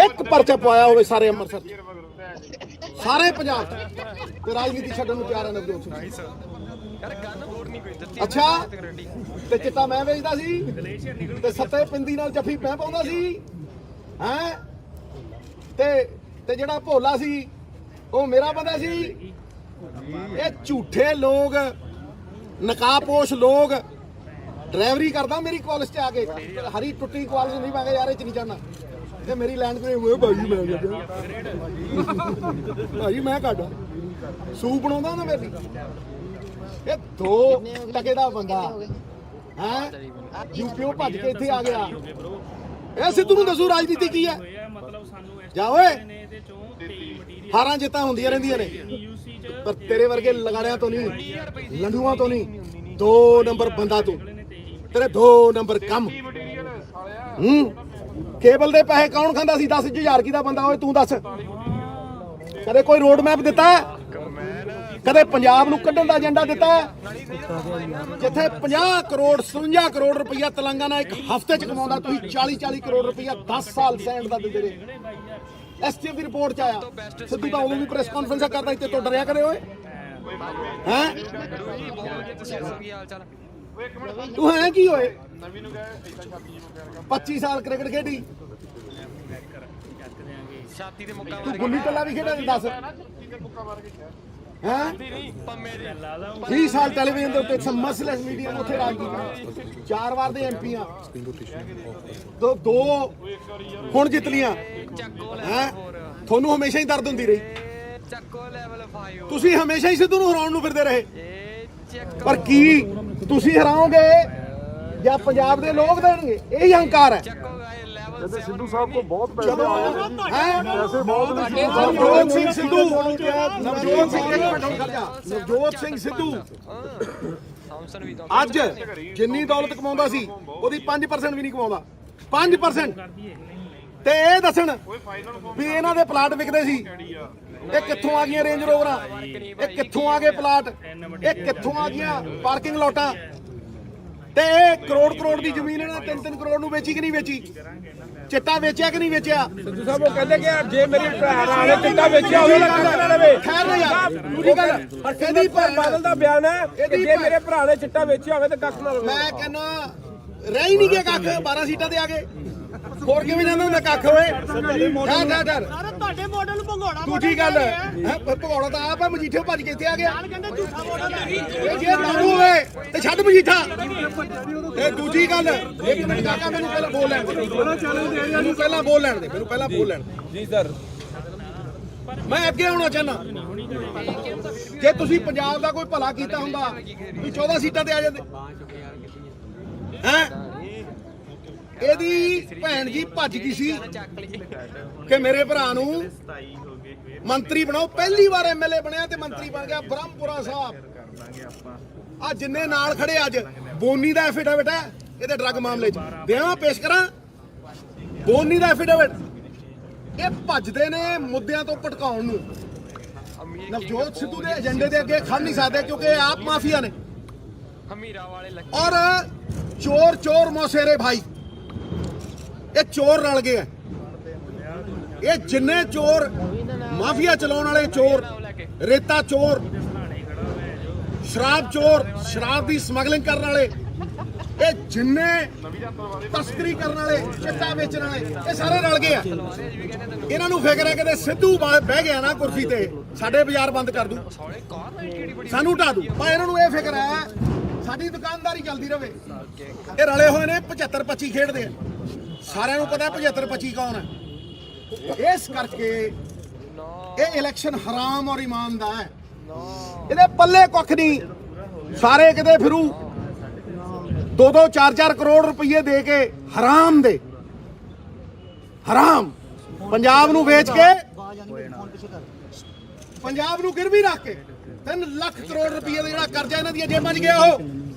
ਇੱਕ ਪਰਚਾ ਪਵਾਇਆ ਹੋਵੇ ਸਾਰੇ ਅੰਮ੍ਰਿਤਸਰ 'ਚ, ਸਾਰੇ ਪੰਜਾਬ 'ਚ। ਤੇ ਰਾਜਨੀਤੀ ਛੱਡਣ ਨੂੰ ਤਿਆਰ ਹੈ ਨਵਜੋਤ ਸਿੰਘ। ਅੱਛਾ, ਤੇ ਚਿੱਟਾ ਮੈਂ ਵੇਚਦਾ ਸੀ ਤੇ ਸੱਤੇ ਪਿੰਦੀ ਨਾਲ ਜੱਫੀ ਮੈਂ ਪਾਉਂਦਾ ਸੀ। ਹੈ ਤੇ ਜਿਹੜਾ ਭੋਲਾ ਸੀ ਉਹ ਮੇਰਾ ਬੰਦਾ ਸੀ। ਇਹ ਝੂਠੇ ਲੋਕ, ਨਕਾਬਪੋਸ਼ ਲੋਕ। ਡਰਾਈਵਰੀ ਕਰਦਾ ਮੇਰੀ ਕਾਲਜ 'ਚ ਆ ਕੇ, ਹਰੀ ਟੁੱਟੀ ਕਾਲਜ ਨਹੀਂ, ਮੈਂ ਕਿਹਾ ਯਾਰ ਇਹ 'ਚ ਨਹੀਂ ਚੜਨਾ। ਇਹ ਮੇਰੀ ਲੈਂਡ ਕਰੇ ਹੋਏ ਭਾਜੀ ਮੈਂ ਭਾਜੀ ਮੈਂ ਕਾਢਾ ਸੂਪ ਬਣਾਉਂਦਾ ਨਾ ਮੇਰੀ ਇਹ 2 ਟਕੇ ਦਾ ਬੰਦਾ ਹੈ ਯੂਪੀਓ ਭੱਜ ਕੇ ਇੱਥੇ ਆ ਗਿਆ ਇਹ ਸਿੱਧੂ ਨੂੰ ਦੱਸੋ ਰਾਜਨੀਤੀ ਕੀ ਹੈ ਜਾ ਓਏ ਹਾਰਾਂ ਜਿੱਤਾਂ ਹੁੰਦੀਆਂ ਰਹਿੰਦੀਆਂ ਨੇ ਪਰ ਤੇਰੇ ਵਰਗੇ ਲਗਾੜਿਆਂ ਤੋਂ ਨਹੀਂ ਲੰਡੂਆਂ ਤੋਂ ਨਹੀਂ 2 ਨੰਬਰ ਬੰਦਾ ਤੂੰ ਤੇਰੇ 2 ਨੰਬਰ ਕੰਮ ਕੇਬਲ ਦੇ ਪੈਸੇ ਕੌਣ ਖਾਂਦਾ ਸੀ 10,000 ਕੀ ਦਾ ਬੰਦਾ ਓਏ ਤੂੰ ਦੱਸ ਕਦੇ ਕੋਈ ਰੋਡ ਮੈਪ ਦਿੱਤਾ ਕਦੇ ਪੰਜਾਬ ਨੂੰ ਕੱਢਣ ਦਾ ਏਜੰਡਾ ਦਿੱਤਾ ਜਿੱਥੇ 50 ਕਰੋੜ 57 ਕਰੋੜ ਰੁਪਈਆ ਤੇਲੰਗਾਨਾ ਇੱਕ ਹਫ਼ਤੇ ਚ ਕਮਾਉਂਦਾ ਤੁਸੀਂ 40 ਕਰੋੜ ਰੁਪਈਆ 10 ਸਾਲ ਸੈਂਡ ਦਾ ਦਿੰਦੇ ਰਹੇ ਐਸਟੀਐਫ ਦੀ ਰਿਪੋਰਟ ਚ ਆਇਆ ਸਿੱਧੂ ਤਾਂ ਉਦੋਂ ਵੀ ਪ੍ਰੈਸ ਕਾਨਫਰੰਸਾਂ ਕਰਦਾ ਇੱਥੇ ਤੋਂ ਡਰਿਆ ਕਰੇ ਓਏ ਹੈ ਤੂੰ ਹੈ ਕੀ ਹੋਏ 25 ਸਾਲ ਕ੍ਰਿਕਟ ਖੇਡੀ ਤੂੰ ਗੁੱਲੀ ਟੱਲਾ ਵੀ ਖੇਡਿਆ ਦੱਸ ਹੈ 20 ਸਾਲ ਟੈਲੀਵਿਜ਼ਨ ਦੇ ਉੱਤੇ ਮਸਲੈਸ ਮੀਡੀਆ ਨੂੰ ਉੱਥੇ ਰਾਜ ਕੀਤਾ 4 ਵਾਰ ਦੇ ਐਮਪੀ ਆ 2 ਹੁਣ ਜਿੱਤ ਲੀਆਂ ਹੈ ਤੁਹਾਨੂੰ ਹਮੇਸ਼ਾ ਹੀ ਦਰਦ ਹੁੰਦੀ ਰਹੀ ਤੁਸੀਂ ਹਮੇਸ਼ਾ ਹੀ ਸਿੱਧੂ ਨੂੰ ਹਰਾਉਣ ਨੂੰ ਫਿਰਦੇ ਰਹੇ ਪਰ ਕੀ ਤੁਸੀਂ ਹਰਾਓਗੇ ਜਾਂ ਪੰਜਾਬ ਦੇ ਲੋਕ ਦੇਣਗੇ ਇਹੀ ਹੰਕਾਰ ਹੈ ਸਿੱਧੂ ਸਾਹਿਬ ਕੋ ਬਹੁਤ ਪੈਸੇ ਨਵਜੋਤ ਸਿੰਘ ਸਿੱਧੂ ਅੱਜ ਜਿੰਨੀ ਦੌਲਤ ਕਮਾਉਂਦਾ ਸੀ ਉਹਦੀ 5% ਵੀ ਨਹੀਂ ਕਮਾਉਂਦਾ 5% ਤੇ ਇਹ ਦੱਸਣ ਵੀ ਇਹਨਾਂ ਦੇ ਪਲਾਟ ਵਿਕਦੇ ਸੀ ਇਹ ਕਿੱਥੋਂ ਆ ਗਈਆਂ ਰੇਂਜ ਰੋਵਰਾਂ ਇਹ ਕਿੱਥੋਂ ਆ ਗਏ ਪਲਾਟ ਇਹ ਕਿੱਥੋਂ ਆ ਗਈਆਂ ਪਾਰਕਿੰਗ ਲੋਟਾਂ ਤੇ ਇਹ ਕਰੋੜ ਦੀ ਜ਼ਮੀਨ ਇਹਨਾਂ 3 ਕਰੋੜ ਨੂੰ ਵੇਚੀ ਕਿ ਨਹੀਂ ਵੇਚੀ ਚਿੱਟਾ ਵੇਚਿਆ ਕਿ ਨਹੀਂ ਵੇਚਿਆ ਸਿੱਧੂ ਸਾਹਿਬ ਉਹ ਕਹਿੰਦੇ ਕਿ ਜੇ ਮੇਰੇ ਭਰਾ ਨੇ ਚਿੱਟਾ ਵੇਚਿਆ ਹੋਵੇ ਤਾਂ ਕੱਖ ਨਾ ਲਵੇ ਖੈਰ ਨਾ ਯਾਰ ਦੂਜੀ ਗੱਲ ਕਹਿੰਦੀ ਬਾਦਲ ਦਾ ਬਿਆਨ ਹੈ ਕਿ ਜੇ ਮੇਰੇ ਭਰਾ ਨੇ ਚਿੱਟਾ ਵੇਚਿਆ ਹੋਵੇ ਤਾਂ ਕੱਖ ਨਾ ਲਵੇ ਮੈਂ ਕਹਿੰਦਾ ਰਹਿ ਹੀ ਨਹੀਂ ਗਿਆ ਕੱਖ 12 ਸੀਟਾਂ ਤੇ ਆ ਗਏ ਹੋਰ ਕਿਵੇਂ ਜਾਂਦਾ ਹੁੰਦਾ ਕੱਖ ਓਏ ਡਰ ਤੁਹਾਡੇ ਮਾਡਲ ਨੂੰ ਭੰਗੋੜਾ ਦੂਜੀ ਗੱਲ ਭਗੌੜਾ ਤਾਂ ਆਪ ਹੈ ਮਜੀਠੇ ਭੱਜ ਕੇ ਇੱਥੇ ਆ ਗਿਆ ਕਹਿੰਦੇ ਝੂਠਾ ਮਾਡਲ ਹੈ ਇਹ ਜੇ ਦਾਰੂ ਹੋਵੇ ਤੇ ਛੱਡ ਮਜੀਠਾ ਇਹ ਦੂਜੀ ਗੱਲ ਇੱਕ ਮਿੰਟ ਕਾਕਾ ਮੈਨੂੰ ਪਹਿਲਾਂ ਬੋਲ ਲੈਣ ਦੇ ਮੈਨੂੰ ਪਹਿਲਾਂ ਬੋਲ ਲੈਣ ਦੇ ਜੀ ਸਰ ਮੈਂ ਅੱਗੇ ਆਉਣਾ ਚਾਹਨਾ ਜੇ ਤੁਸੀਂ ਪੰਜਾਬ ਦਾ ਕੋਈ ਭਲਾ ਕੀਤਾ ਹੁੰਦਾ ਵੀ 14 ਸੀਟਾਂ ਤੇ ਆ ਜਾਂਦੇ ਹੈ ਇਹਦੀ ਭੈਣ ਜੀ ਭੱਜ ਗਈ ਸੀ ਕਿ ਮੇਰੇ ਭਰਾ ਨੂੰ ਮੰਤਰੀ ਬਣਾਓ ਪਹਿਲੀ ਵਾਰ ਐਮਐਲਏ ਬਣਿਆ ਤੇ ਮੰਤਰੀ ਬਣ ਗਿਆ ਬ੍ਰਹਮਪੁਰਾ ਸਾਹਿਬ ਆ ਜਿੰਨੇ ਨਾਲ ਖੜੇ ਅੱਜ ਬੋਨੀ ਦਾ ਐਫੀਡੇਵਿਟ ਹੈ ਇਹਦੇ ਡਰੱਗ ਮਾਮਲੇ 'ਚ ਦੇਵਾਂ ਪੇਸ਼ ਕਰਾਂ ਬੋਨੀ ਦਾ ਐਫੀਡੇਵਿਟ ਇਹ ਭੱਜਦੇ ਨੇ ਮੁੱਦਿਆਂ ਤੋਂ ਭਟਕਾਉਣ ਨੂੰ ਨਵਜੋਤ ਸਿੱਧੂ ਦੇ ਏਜੰਡੇ ਦੇ ਅੱਗੇ ਖੜ ਨਹੀਂ ਸਕਦੇ ਕਿਉਂਕਿ ਇਹ ਆਪ ਮਾਫੀਆ ਨੇ ਔਰ ਚੋਰ ਮੌਸੇਰੇ ਭਾਈ ਇਹ ਚੋਰ ਰਲ ਗਏ ਆ ਇਹ ਜਿੰਨੇ ਚੋਰ ਮਾਫੀਆ ਚਲਾਉਣ ਵਾਲੇ ਚੋਰ ਰੇਤਾ ਚੋਰ ਸ਼ਰਾਬ ਦੀ ਸਮਗਲਿੰਗ ਕਰਨ ਵਾਲੇ ਇਹ ਜਿੰਨੇ ਤਸਕਰੀ ਕਰਨ ਵਾਲੇ ਚਿੱਟਾ ਵੇਚਣ ਵਾਲੇ ਇਹ ਸਾਰੇ ਰਲ ਗਏ ਆ ਇਹਨਾਂ ਨੂੰ ਫਿਕਰ ਹੈ ਕਿ ਸਿੱਧੂ ਬਹਿ ਗਿਆ ਨਾ ਕੁਰਸੀ ਤੇ ਸਾਡੇ ਬਾਜ਼ਾਰ ਬੰਦ ਕਰ ਦੂ ਸਾਨੂੰ ਢਾ ਦੂ ਪਰ ਇਹਨਾਂ ਨੂੰ ਇਹ ਫਿਕਰ ਹੈ ਸਾਡੀ ਦੁਕਾਨਦਾਰੀ ਚੱਲਦੀ ਰਹੇ ਇਹ ਰਲੇ ਹੋਏ ਨੇ 75-25 ਖੇਡਦੇ ਆ ਸਾਰਿਆਂ ਨੂੰ ਪਤਾ 75-25 ਕੌਣ ਹੈ ਇਸ ਕਰਕੇ ਇਹ ਇਲੈਕਸ਼ਨ ਹਰਾਮ ਔਰ ਇਮਾਨ ਦਾ ਹੈ ਇਹਦੇ ਪੱਲੇ ਕੁੱਖ ਨਹੀਂ ਸਾਰੇ ਕਿਤੇ ਫਿਰੂ 2-2 4-4 ਕਰੋੜ ਰੁਪਏ ਦੇ ਕੇ ਹਰਾਮ ਪੰਜਾਬ ਨੂੰ ਵੇਚ ਕੇ ਪੰਜਾਬ ਨੂੰ ਗਿਰਵੀ ਰੱਖ ਕੇ 3 ਲੱਖ ਕਰੋੜ ਰੁਪਏ ਦਾ ਜਿਹੜਾ ਕਰਜ਼ਾ ਇਹਨਾਂ ਦੀਆਂ ਜੇਬਾਂ 'ਚ ਗਿਆ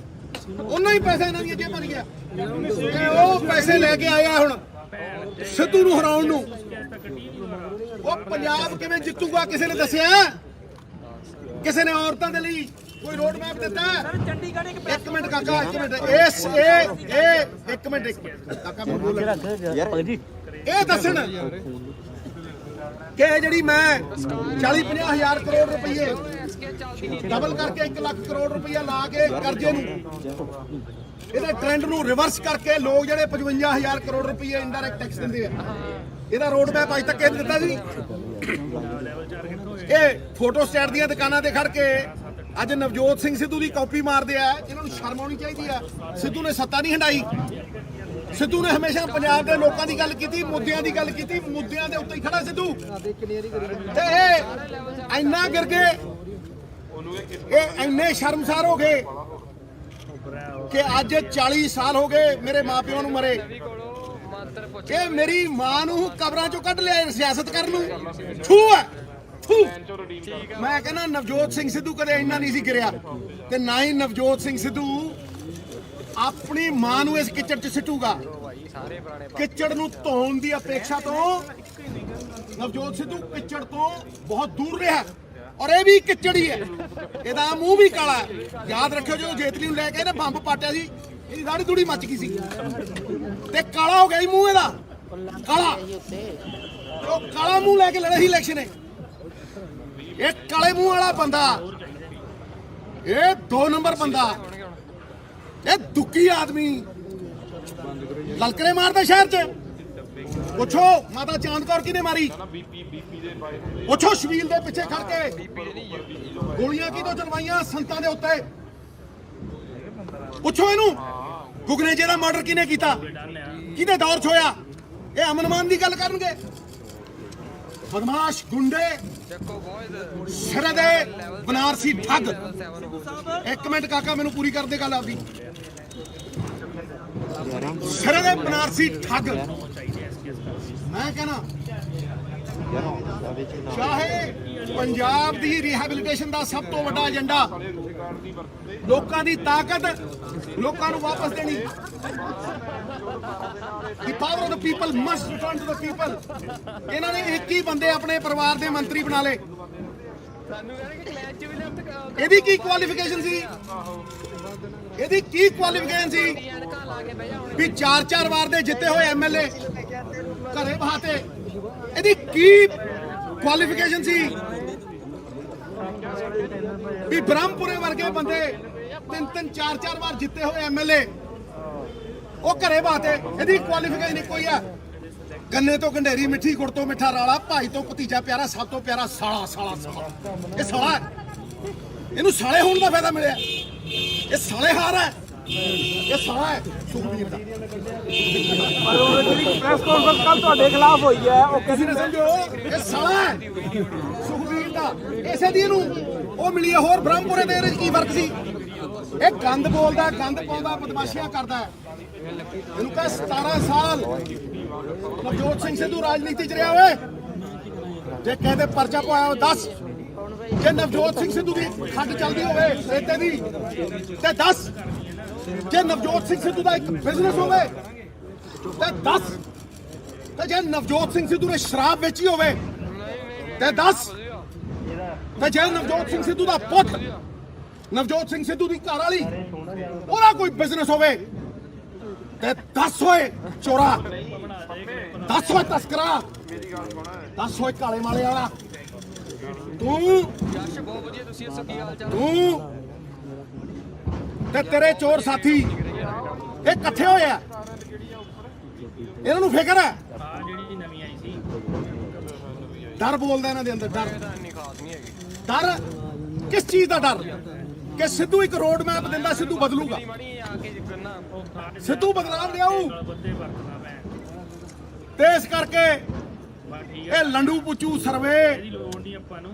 ਉਹਨਾਂ ਹੀ ਪੈਸੇ ਇਹਨਾਂ ਦੀਆਂ ਜੇਬਾਂ 'ਚ ਗਿਆ ਉਹ ਪੈਸੇ ਲੈ ਕੇ ਆਇਆ ਹੁਣ ਸਿੱਧੂ ਨੂੰ ਹਰਾਉਣ ਨੂੰ ਉਹ ਪੰਜਾਬ ਕਿਵੇਂ ਜਿੱਤੂਗਾ ਕਿਸੇ ਨੇ ਦੱਸਿਆ ਕਿਸੇ ਨੇ ਔਰਤਾਂ ਦੇ ਲਈ ਕੋਈ ਰੋਡ ਮੈਪ ਦਿੱਤਾ ਇੱਕ ਮਿੰਟ ਕਾਕਾ ਇੱਕ ਮਿੰਟ ਇੱਕ ਮਿੰਟ ਕਾਕਾ ਮੈਂ ਬੋਲ ਯਾਰ ਇਹ ਦੱਸਣ ਕਿ ਜਿਹੜੀ ਮੈਂ 40-50 ਹਜ਼ਾਰ ਕਰੋੜ ਰੁਪਏ ਡਬਲ ਕਰਕੇ 1 ਲੱਖ ਕਰੋੜ ਰੁਪਇਆ ਲਾ ਕੇ ਕਰਜ਼ੇ ਨੂੰ ਇਹਦੇ ਟ੍ਰੈਂਡ ਨੂੰ ਰਿਵਰਸ ਕਰਕੇ ਲੋਕ ਜਿਹੜੇ 55,000 ਕਰੋੜ ਰੁਪਏ ਇੰਡਾਇਰੈਕਟ ਟੈਕਸ ਦਿੰਦੇ ਆ ਇਹਦਾ ਰੋਡ ਮੈਪ ਅੱਜ ਤੱਕ ਕਿਹਨੇ ਦਿੱਤਾ ਸੀ ਇਹ ਫੋਟੋ ਸਟੇਟ ਦੀਆਂ ਦੁਕਾਨਾਂ ਤੇ ਖੜ ਕੇ ਅੱਜ ਨਵਜੋਤ ਸਿੰਘ ਸਿੱਧੂ ਦੀ ਕਾਪੀ ਮਾਰਦੇ ਆ ਇਹਨਾਂ ਨੂੰ ਸ਼ਰਮ ਆਉਣੀ ਚਾਹੀਦੀ ਆ ਸਿੱਧੂ ਨੇ ਸੱਤਾ ਨਹੀਂ ਹੰਡਾਈ ਸਿੱਧੂ ਨੇ ਹਮੇਸ਼ਾ ਪੰਜਾਬ ਦੇ ਲੋਕਾਂ ਦੀ ਗੱਲ ਕੀਤੀ, ਮੁੱਦਿਆਂ ਦੀ ਗੱਲ ਕੀਤੀ, ਮੁੱਦਿਆਂ ਦੇ ਉੱਤੇ ਹੀ ਖੜਾ ਸਿੱਧੂ। ਤੇ ਇਹ ਇੰਨਾ ਗਿਰ ਗਏ, ਇਹ ਇੰਨੇ ਸ਼ਰਮਸਾਰ ਹੋ ਗਏ ਕਿ ਅੱਜ 40 ਸਾਲ ਹੋ ਗਏ ਮੇਰੇ ਮਾਪਿਆਂ ਨੂੰ ਮਰੇ। ਇਹ ਮੇਰੀ ਮਾਂ ਨੂੰ ਕਬਰਾਂ ਚੋਂ ਕੱਢ ਲਿਆ ਸਿਆਸਤ ਕਰਨ ਨੂੰ। ਥੂ ਹੈ ਥੂ। ਮੈਂ ਕਹਿੰਦਾ ਨਵਜੋਤ ਸਿੰਘ ਸਿੱਧੂ ਕਦੇ ਇੰਨਾ ਨਹੀਂ ਸੀ ਗਿਰਿਆ, ਤੇ ਨਾ ਹੀ ਨਵਜੋਤ ਸਿੰਘ ਸਿੱਧੂ ਆਪਣੀ ਮਾਂ ਨੂੰ ਇਸ ਕਿਚੜ 'ਚ ਸਿੱਟੂਗਾ। ਕਿਚੜ ਨੂੰ ਧੋਣ ਦੀ ਅਪੇक्षा ਤੋਂ ਨਵਜੋਤ ਸਿੱਧੂ ਕਿਚੜ ਤੋਂ ਬਹੁਤ ਦੂਰ ਰਿਹਾ, ਔਰ ਇਹ ਵੀ ਕਿਚੜ ਹੀ ਹੈ। ਇਹਦਾ ਮੂੰਹ ਵੀ ਕਾਲਾ। ਯਾਦ ਰੱਖਿਓ ਜਦੋਂ ਜੇਤਲੀ ਨੂੰ ਲੈ ਕੇ ਇਹਨੇ ਬੰਬ ਪਾਟਿਆ ਸੀ, ਇਹਦੀ ਦਾੜੀ ਦੂੜੀ ਮੱਚ ਗਈ ਸੀ ਤੇ ਕਾਲਾ ਹੋ ਗਿਆ ਸੀ ਮੂੰਹ ਇਹਦਾ, ਕਾਲਾ। ਉਹ ਕਾਲਾ ਮੂੰਹ ਲੈ ਕੇ ਲੜੇ ਸੀ ਇਲੈਕਸ਼ਨ। ਇਹ ਕਾਲੇ ਮੂੰਹ ਵਾਲਾ ਬੰਦਾ, ਇਹ 2 ਨੰਬਰ ਬੰਦਾ, ਇਹ ਦੁੱਕੀ ਆਦਮੀ ਲਲਕਰੇ ਮਾਰਦਾ ਸ਼ਹਿਰ 'ਚ। ਪੁੱਛੋ ਮਾਤਾ ਚਾਂਦ ਕੌਰ ਕਿਹਨੇ ਮਾਰੀ, ਪੁੱਛੋ ਸ਼ਬੀਲ ਦੇ ਪਿੱਛੇ ਖੜ ਕੇ ਗੋਲੀਆਂ ਕਿਹਦੋਂ ਚਲਵਾਈਆਂ ਸੰਤਾਂ ਦੇ ਉੱਤੇ। ਪੁੱਛੋ ਇਹਨੂੰ ਗੁਗਨੇਜੇ ਦਾ ਮਰਡਰ ਕਿਹਨੇ ਕੀਤਾ, ਕਿਹਦੇ ਦੌਰ 'ਚ ਹੋਇਆ। ਇਹ ਅਮਨ ਮਾਨ ਦੀ ਗੱਲ ਕਰਨਗੇ। ਬਦਮਾਸ਼ ਗੁੰਡੇ ਸਿਰੇ ਦੇ ਬਨਾਰਸੀ ਠੱਗ। ਇੱਕ ਮਿੰਟ ਕਾਕਾ ਮੈਨੂੰ ਪੂਰੀ ਕਰ ਦੇ ਗੱਲ ਆਪਦੀ। ਸਿਰੇ ਦੇ ਬਨਾਰਸੀ ਠੱਗ। ਮੈਂ ਕਹਿਣਾ ਚਾਹੇ ਪੰਜਾਬ ਦੀ ਰਿਹੈਬਿਲਿਟੇਸ਼ਨ ਦਾ ਸਭ ਤੋਂ ਵੱਡਾ ਏਜੰਡਾ ਲੋਕਾਂ ਦੀ ਤਾਕਤ, ਲੋਕਾਂ ਨੂੰ ਵਾਪਸ ਦੇਣੀ। The power of the people must return to the people. ਇਹਨਾਂ ਨੇ 21 ਬੰਦੇ ਆਪਣੇ ਪਰਿਵਾਰ ਦੇ ਮੰਤਰੀ ਬਣਾ ਲਏ। ਇਹਦੀ ਕੀ ਕੁਆਲੀਫਿਕੇਸ਼ਨ ਸੀ, ਇਹਦੀ ਕੀ ਕੁਆਲੀਫਿਕੇਸ਼ਨ ਸੀ ਵੀ 4-4 ਵਾਰ ਦੇ ਜਿੱਤੇ ਹੋਏ ਐਮਐਲਏ ਘਰੇ ਬਹਾਤੇ। ਇਹਦੀ ਕੀ ਕੁਆਲੀਫਿਕੇਸ਼ਨ ਸੀ ਵੀ ਬ੍ਰਹਮਪੁਰੇ ਵਰਗੇ ਬੰਦੇ 3-3 4-4 ਵਾਰ ਜਿੱਤੇ ਹੋਏ ਐਮਐਲਏ ਉਹ ਘਰੇ ਬਹਾਤੇ। ਇਹਦੀ ਕੁਆਲੀਫਿਕੇਸ਼ਨ ਇੱਕੋ ਹੀ ਆ, ਗੰਨੇ ਤੋਂ ਗੰਢੇਰੀ, ਮਿੱਠੀ ਗੁੜ ਤੋਂ ਮਿੱਠਾ ਰਾਲਾ, ਭਾਈ ਤੋਂ ਭਤੀਜਾ ਪਿਆਰਾ, ਸਭ ਤੋਂ ਪਿਆਰਾ ਸਾਲਾ। ਸਾਲਾ ਸਾਲਾ ਇਹ ਸਾਲਾ ਹੈ। ਇਹਨੂੰ ਸਾਲੇ ਹੋਣ ਦਾ ਫਾਇਦਾ ਮਿਲਿਆ। ਇਹ ਸਾਲੇ ਹਾਰ ਹੈ, ਇਹ ਸਾਲਾ ਹੈ ਸੁਖਬੀਰ ਦਾ। ਪ੍ਰੈਸ ਕਾਨਫਰੰਸ ਕੱਲ ਤੁਹਾਡੇ ਖਿਲਾਫ ਹੋਈ ਹੈ, ਉਹ ਕਿਸੇ ਨੇ ਸਮਝੋ ਇਹ ਸਾਲਾ ਹੈ ਸੁਖਬੀਰ ਦਾ। ਇਸੇ ਦੀ ਇਹਨੂੰ ਉਹ ਮਿਲੀ ਹੈ। ਹੋਰ ਬ੍ਰਹਮਪੁਰੇ ਦੇ ਇਹਦੇ ਕੀ ਫਰਕ ਸੀ। ਇਹ ਗੰਦ ਬੋਲਦਾ, ਗੰਦ ਪਾਉਂਦਾ, ਬਦਮਾਸ਼ੀਆਂ ਕਰਦਾ। ਇਹਨੂੰ ਕਹ 17 ਸਾਲ ਨਵਜੋਤ ਸਿੰਘ ਸਿੱਧੂ ਰਾਜਨੀਤੀ 'ਚ ਰਿਹਾ ਹੋਵੇ। ਜੇ ਕਹਿੰਦੇ ਪਰਚਾ ਪਵਾਇਆ 10, ਜੇ ਨਵਜੋਤ ਸਿੰਘ ਸਿੱਧੂ ਦੀ ਖੱਡ ਚੱਲਦੀ ਹੋਵੇ ਰੇਤੇ ਦੀ ਤੇ 10, ਜੇ ਨਵਜੋਤ ਸਿੰਘ ਸਿੱਧੂ ਦਾ ਇੱਕ ਬਿਜ਼ਨਸ ਹੋਵੇ ਤੇ 10, ਤੇ ਜੇ ਨਵਜੋਤ ਸਿੰਘ ਸਿੱਧੂ ਨੇ ਸ਼ਰਾਬ ਵੇਚੀ ਹੋਵੇ ਤੇ 10, ਤੇ ਜੇ ਨਵਜੋਤ ਸਿੰਘ ਸਿੱਧੂ ਦਾ ਪੁੱਤ, ਨਵਜੋਤ ਸਿੰਘ ਸਿੱਧੂ ਦੀ ਘਰ ਵਾਲੀ, ਉਹਦਾ ਕੋਈ ਬਿਜ਼ਨਸ ਹੋਵੇ ਤੇ 10 ਹੋਏ ਚੋਰਾ, 10 ਹੋਏ ਤਸਕਰਾ, 10 ਹੋਏ ਕਾਲੇ ਮਾਲੇ ਵਾਲਾ। ਤੂੰ ਤੇ ਤੇਰੇ ਚੋਰ ਸਾਥੀ ਇਹ ਇਕੱਠੇ ਹੋਏ ਆ। ਇਹਨਾਂ ਨੂੰ ਫਿਕਰ ਹੈ, ਡਰ ਬੋਲਦਾ ਇਹਨਾਂ ਦੇ ਅੰਦਰ। ਡਰ ਕਿਸ ਚੀਜ਼ ਦਾ ਡਰ ਕਿ ਸਿੱਧੂ ਇੱਕ ਰੋਡ ਮੈਪ ਦਿੰਦਾ, ਸਿੱਧੂ ਬਦਲੂਗਾ, ਸਿੱਧੂ ਬਦਲਾਵ ਲਿਆਊ। ਤੇ ਇਸ ਕਰਕੇ ਇਹ ਲੰਡੂ ਪੁੱਚੂ ਸਰਵੇ,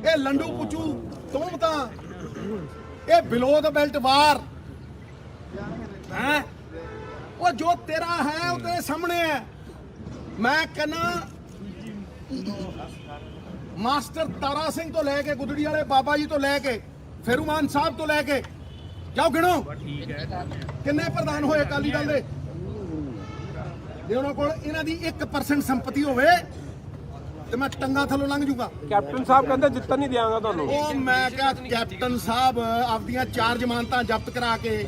ਇਹ ਲੰਡੂ ਪੁੱਚੂ ਤੋਮਤਾਂ, ਇਹ ਬਿਲੋ ਦ ਬੈਲਟ ਵਾਰ ਹੈ। ਉਹ ਜੋ ਤੇਰਾ ਹੈ ਉਹ ਤੇਰੇ ਸਾਹਮਣੇ ਹੈ। ਮੈਂ ਕਹਿੰਦਾ ਮਾਸਟਰ ਤਾਰਾ ਸਿੰਘ ਤੋਂ ਲੈ ਕੇ ਗੁੱਦੜੀ ਵਾਲੇ ਬਾਬਾ ਜੀ ਤੋਂ ਲੈ ਕੇ ਫੇਰੂਮਾਨ ਸਾਹਿਬ ਤੋਂ ਲੈ ਕੇ ਜਾਓ ਗਿਣੋ ਕਿੰਨੇ ਪ੍ਰਧਾਨ ਹੋਏ ਅਕਾਲੀ ਦਲ ਦੇ। ਜੇ ਉਹਨਾਂ ਕੋਲ ਇਹਨਾਂ ਦੀ 1% ਸੰਪਤੀ ਹੋਵੇ ਤੇ ਮੈਂ ਟੰਗਾ ਥੱਲੋਂ ਲੰਘ ਜੂਗਾ। ਕੈਪਟਨ ਸਾਹਿਬ ਕਹਿੰਦੇ ਜਿੱਤਣ ਨਹੀਂ ਦਿਆਂਗਾ ਤੁਹਾਨੂੰ। ਉਹ ਮੈਂ ਕਿਹਾ ਕੈਪਟਨ ਸਾਹਿਬ ਆਪਦੀਆਂ 4 ਜ਼ਮਾਨਤਾਂ ਜ਼ਬਤ ਕਰਾ ਕੇ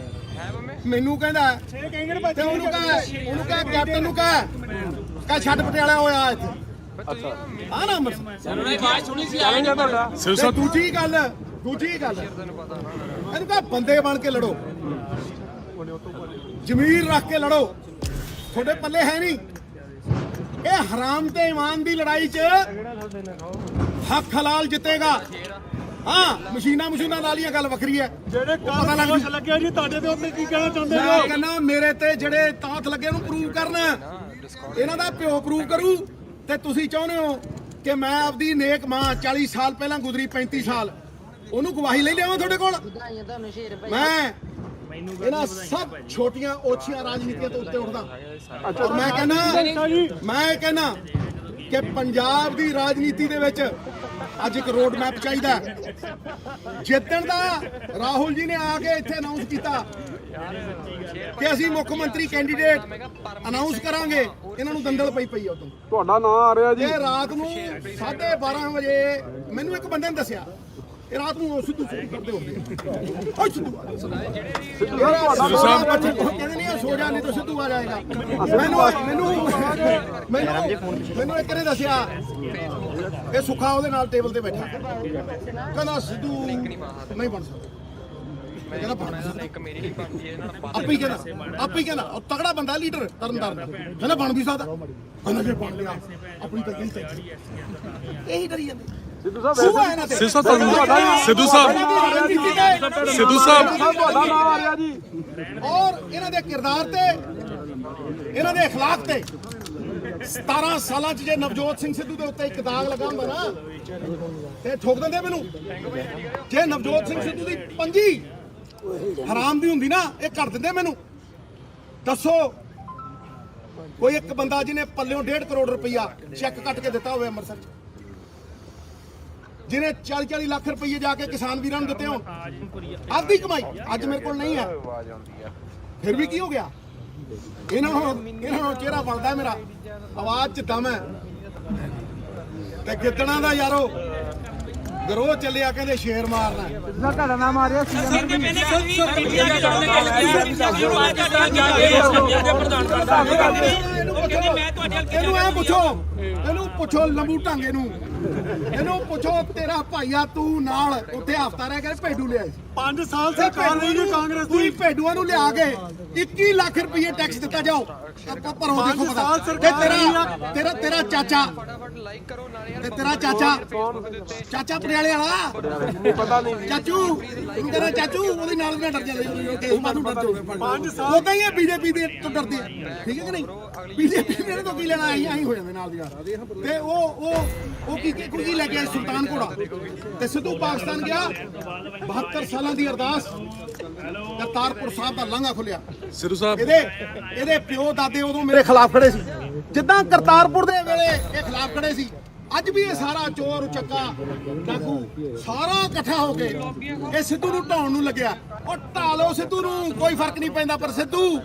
ਮੈਨੂੰ ਕਹਿੰਦਾ ਤੇ ਉਹਨੂੰ ਕਹ ਕੈਪਟਨ ਨੂੰ ਕਹ ਛੱਡ ਪਟਿਆਲਾ ਹੋਇਆ ਇੱਥੇ। ਹਾਂ ਨਾ ਆਵਾਜ਼ ਸੁਣੀ ਸੀ ਆਇਆ ਤੁਹਾਡਾ। ਦੂਜੀ ਗੱਲ ਇਹਨੂੰ ਕਹ ਬੰਦੇ ਬਣ ਕੇ ਲੜੋ, ਜ਼ਮੀਰ ਰੱਖ ਕੇ ਲੜੋ। ਤੁਹਾਡੇ ਪੱਲੇ ਹੈ ਨਹੀਂ। ਇਹ ਹਰਾਮ ਤੇ ਇਮਾਨ ਦੀ ਲੜਾਈ 'ਚ ਹੱਕ ਹਲਾਲ ਜਿੱਤੇਗਾ। ਹਾਂ ਮਸ਼ੀਨਾਂ ਵਾਲੀਆਂ ਗੱਲ ਵੱਖਰੀ ਹੈ। ਜਿਹੜੇ ਪਤਾ ਲੱਗਿਆ ਜੀ ਤੁਹਾਡੇ ਦੇ ਉੱਤੇ ਕੀ ਕਹਿਣਾ ਚਾਹੁੰਦੇ ਹੋ? ਮੈਂ ਕਹਿੰਦਾ ਮੇਰੇ ਤੇ ਜਿਹੜੇ ਤਾਂਤ ਲੱਗੇ ਨੂੰ ਪ੍ਰੂਵ ਕਰਨਾ, ਇਹਨਾਂ ਦਾ ਪਿਓ ਪ੍ਰੂਵ ਕਰੂ। ਤੇ ਤੁਸੀਂ ਚਾਹੁੰਦੇ ਹੋ ਕਿ ਮੈਂ ਆਪਦੀ ਨੇਕ ਮਾਂ 40 ਸਾਲ ਪਹਿਲਾਂ ਗੁਜ਼ਰੀ, 35 ਸਾਲ, ਉਹਨੂੰ ਗਵਾਹੀ ਲਈ ਲਿਆਵਾਂ ਤੁਹਾਡੇ ਕੋਲ? ਮੈਂ ਇਹਨਾਂ ਸਭ ਛੋਟੀਆਂ ਓਛੀਆਂ ਰਾਜਨੀਤੀਆਂ ਤੋਂ ਉੱਤੇ ਉੱਠਦਾ। ਔਰ ਮੈਂ ਕਹਿੰਦਾ ਕਿ ਪੰਜਾਬ ਦੀ ਰਾਜਨੀਤੀ ਦੇ ਵਿੱਚ ਅੱਜ ਇੱਕ ਰੋਡ ਮੈਪ ਚਾਹੀਦਾ। ਜਿੱਤਣ ਦਾ ਰਾਹੁਲ ਜੀ ਨੇ ਆ ਕੇ ਇੱਥੇ ਅਨਾਉਂਸ ਕੀਤਾ ਕਿ ਅਸੀਂ ਮੁੱਖ ਮੰਤਰੀ ਕੈਂਡੀਡੇਟ ਅਨਾਉਂਸ ਕਰਾਂਗੇ, ਇਹਨਾਂ ਨੂੰ ਦੰਦਲ ਪਈ ਉਦੋਂ। ਤੁਹਾਡਾ ਨਾਮ ਆ ਰਿਹਾ ਜੀ। ਇਹ ਰਾਤ ਨੂੰ 12:30 ਵਜੇ ਮੈਨੂੰ ਇੱਕ ਬੰਦੇ ਨੇ ਦੱਸਿਆ, ਇਹ ਰਾਤ ਨੂੰ ਸਿੱਧੂ ਕਰਦੇ ਹੁੰਦੇ ਓਏ ਸਿੱਧੂ ਕਹਿੰਦੇ ਨਹੀਂ ਸੋ ਜਾ, ਨਹੀਂ ਤਾਂ ਸਿੱਧੂ ਆ ਜਾਏਗਾ। ਮੈਨੂੰ ਇੱਕ ਨੇ ਦੱਸਿਆ, ਇਹ ਸੁੱਖਾ ਉਹਦੇ ਨਾਲ ਟੇਬਲ ਤੇ ਬੈਠਾ, ਕਹਿੰਦਾ ਸਿੱਧੂ ਨਹੀਂ ਬਣ ਸਕਦਾ। ਆਪੇ ਕਹਿੰਦਾ ਉਹ ਤਗੜਾ ਬੰਦਾ ਲੀਡਰ ਤਰਨਤਾਰਨ, ਕਹਿੰਦਾ ਬਣ ਵੀ ਸਕਦਾ। ਕਹਿੰਦਾ ਜੇ ਬਣ ਲਿਆ ਆਪਣੀ ਤਾਂ ਇਹੀ ਕਰੀ ਜਾਂਦੇ। ਸਿੱਧੂ ਸਾਹਿਬ ਤੁਹਾਡਾ ਨਾਮ ਆ ਰਿਹਾ ਜੀ। ਔਰ ਇਹਨਾਂ ਦੇ ਕਿਰਦਾਰ ਤੇ, ਇਹਨਾਂ ਦੇ اخلاق ਤੇ 17 ਸਾਲਾਂ 'ਚ ਜੇ ਨਵਜੋਤ ਸਿੰਘ ਸਿੱਧੂ ਦੇ ਉੱਤੇ ਇੱਕ ਦਾਗ ਲੱਗਾ ਹੁੰਦਾ ਨਾ ਤੇ ਠੋਕ ਦਿੰਦੇ ਮੈਨੂੰ। ਜੇ ਨਵਜੋਤ ਸਿੰਘ ਸਿੱਧੂ ਦੀ ਪੰਜੀ ਹਰਾਮ ਦੀ ਹੁੰਦੀ ਨਾ, ਇਹ ਕਰ ਦਿੰਦੇ ਮੈਨੂੰ। ਦੱਸੋ ਕੋਈ ਇੱਕ ਬੰਦਾ ਜਿਹਨੇ ਪੱਲਿਓਂ 1.5 ਕਰੋੜ ਰੁਪਈਆ ਚੈੱਕ ਕੱਟ ਕੇ ਦਿੱਤਾ ਹੋਵੇ ਅੰਮ੍ਰਿਤਸਰ 'ਚ, ਜਿਹਨੇ 40 ਲੱਖ ਰੁਪਏ ਜਾ ਕੇ ਕਿਸਾਨ ਵੀਰਾਂ ਨੂੰ ਦਿੱਤੇ ਹੋਣ, ਆਪਦੀ ਕਮਾਈ ਅੱਜ ਮੇਰੇ ਕੋਲ ਨਹੀਂ ਹੈ, ਫਿਰ ਵੀ ਕੀ ਹੋ ਗਿਆ? ਇਹਨਾਂ ਨੂੰ ਚਿਹਰਾ ਬਣਦਾ ਮੇਰਾ, ਆਵਾਜ਼ 'ਚ ਦਮ ਹੈ। ਤੇ ਗਿੱਦੜਾਂ ਦਾ ਯਾਰੋ ਗਰੋਹ ਚੱਲਿਆ, ਕਹਿੰਦੇ ਸ਼ੇਰ ਮਾਰਨਾ। ਤੁਹਾਡਾ ਨਾਮ ਆ ਰਿਹਾ ਸੀ। ਇਹਨੂੰ ਪੁੱਛੋ ਲੰਬੂ ਢਾਂਗੇ ਨੂੰ, ਇਹਨੂੰ ਪੁੱਛੋ ਤੇਰਾ ਭਾਈਆ ਤੂੰ ਨਾਲ ਉੱਥੇ ਹਫਤਾ ਰਹਿ ਕੇ ਭੇਡੂ ਲਿਆ 5 ਸਾਲ ਸਰਕਾਰ ਰਹੀ ਹੈ ਕਾਂਗਰਸ ਦੀ। ਭੇਡੂਆਂ ਨੂੰ ਲਿਆ ਕੇ 21 ਲੱਖ ਰੁਪਏ ਟੈਕਸ ਦਿੱਤਾ ਜਾਓ। ਭਰੋ ਦੇਖੋ ਪਤਾ। ਤੇਰਾ ਚਾਚਾ ਤੇ ਤੇਰਾ ਚਾਚਾ ਪਟਿਆਲੇ ਵਾਲਾ ਪਤਾ ਨਹੀਂ ਚਾਚੂ, ਤੇਰਾ ਚਾਚੂ ਉਹਦੇ ਨਾਲ ਡਰ ਜਾਂਦੇ ਕੇਸ ਮਾਰੂ ਡਰ ਜਾਓਗੇ। 5 ਸਾਲ ਉਦਾਂ ਹੀ ਹੈ ਬੀਜੇਪੀ ਦੇ ਤੋਂ ਡਰਦੇ, ਠੀਕ ਹੈ ਕਿ ਨਹੀਂ? ਬੀਜੇਪੀ ਨੇ ਤੋਂ ਕੀ ਲੈਣਾ, ਆਈ ਹੋਏ ਜਾਂਦੇ ਨਾਲ ਦੀ ਨਾਲ। ਤੇ ਉਹ ਕੀ ਲੈ ਕੇ ਆਏ ਸੁਲਤਾਨ ਘੋੜਾ। ਤੇ ਸਿੱਧੂ ਪਾਕਿਸਤਾਨ ਗਿਆ, 72 ਸਾਲਾਂ ਦੀ ਅਰਦਾਸ, ਕਰਤਾਰਪੁਰ ਸਾਹਿਬ ਦਾ ਲਾਂਘਾ ਖੁੱਲਿਆ। ਸਿੱਧੂ ਸਾਹਿਬ ਇਹਦੇ ਪਿਓ ਦਾਦੇ ਉਦੋਂ ਮੇਰੇ ਖਿਲਾਫ ਖੜੇ ਸੀ, ਜਿੱਦਾਂ ਕਰਤਾਰਪੁਰ ਦੇ ਵੇਲੇ ਇਹ ਖਿਲਾਫ ਖੜੇ ਸੀ। ਅੱਜ ਵੀ ਇਹ ਸਾਰਾ ਚੋਰ ਉਚੱਕਾ ਡਾਕੂ ਸਾਰਾ ਇਕੱਠਾ ਹੋ ਕੇ ਇਹ ਸਿੱਧੂ ਨੂੰ ਢਾਉਣ ਨੂੰ ਲੱਗਿਆ। ਉਹ ਢਾਲੋ ਸਿੱਧੂ ਨੂੰ, ਕੋਈ ਫਰਕ ਨਹੀਂ ਪੈਂਦਾ, ਪਰ ਸਿੱਧੂ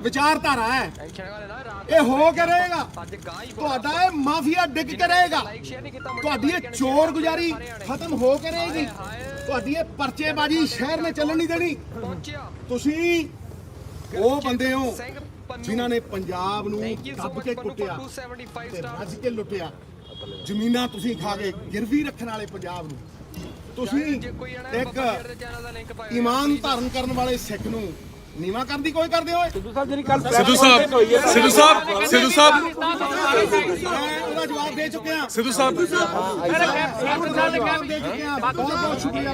ਵਿਚਾਰਧਾਰਾ ਹੈ, ਇਹ ਹੋ ਕੇ ਰਹੇਗਾ। ਤੁਹਾਡਾ ਇਹ ਮਾਫੀਆ ਡਿੱਗ ਕੇ ਰਹੇਗਾ, ਤੁਹਾਡੀ ਇਹ ਚੋਰ ਗੁਜ਼ਾਰੀ ਖਤਮ ਹੋ ਕੇ ਰਹੇਗੀ, ਤੁਹਾਡੀ ਇਹ ਪਰਚੇਬਾਜ਼ੀ ਸ਼ਹਿਰ ਨੇ ਚੱਲਣ ਨਹੀਂ ਦੇਣੀ। ਤੁਸੀਂ ਉਹ ਬੰਦੇ ਹੋ ਜਿਨ੍ਹਾਂ ਨੇ ਪੰਜਾਬ ਨੂੰ ਦੱਬ ਕੇ ਕੁੱਟਿਆ ਤੇ ਰੱਜ ਕੇ ਲੁੱਟਿਆ। ਜ਼ਮੀਨਾਂ ਤੁਸੀਂ ਖਾ ਕੇ ਗਿਰਵੀ ਰੱਖਣ ਵਾਲੇ ਪੰਜਾਬ ਨੂੰ, ਤੁਸੀਂ ਇੱਕ ਈਮਾਨ ਧਾਰਨ ਕਰਨ ਵਾਲੇ ਸਿੱਖ ਨੂੰ ਨੀਵਾ ਕਰਨ ਦੀ ਕੋਈ ਕਰਦੇ ਹੋਏ। ਸਿੱਧੂ ਸਾਹਿਬ ਉਹਦਾ ਜਵਾਬ ਦੇ ਚੁੱਕੇ ਹਾਂ। ਸਿੱਧੂ ਸਾਹਿਬ ਦੇ ਚੁੱਕੇ ਹਾਂ। ਬਹੁਤ ਬਹੁਤ ਸ਼ੁਕਰੀਆ।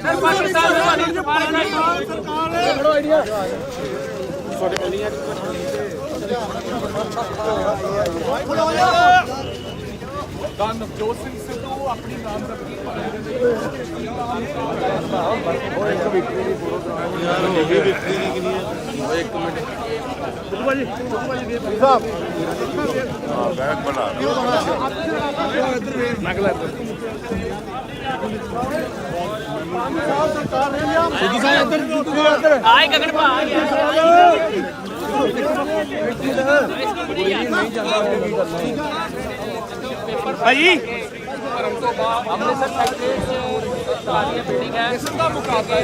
ਨਵਜੋਤ ਸਿੰਘ ਸਿੱਧੂ ਆਪਣੀ ਨਾਮਜ਼ਦਗੀ ਆਏ ਗਗਨ ਭਾ ਆ ਗਿਆ ਭਾਈ ਧਰਮ ਤੋਂ ਬਾਅਦ ਅੰਮ੍ਰਿਤਸਰ ਸੈਕਟਰੀ ਸਾਰੀ ਬਿਲਡਿੰਗ ਹੈ, ਇਸ ਦਾ ਮੁਕਾਬਲਾ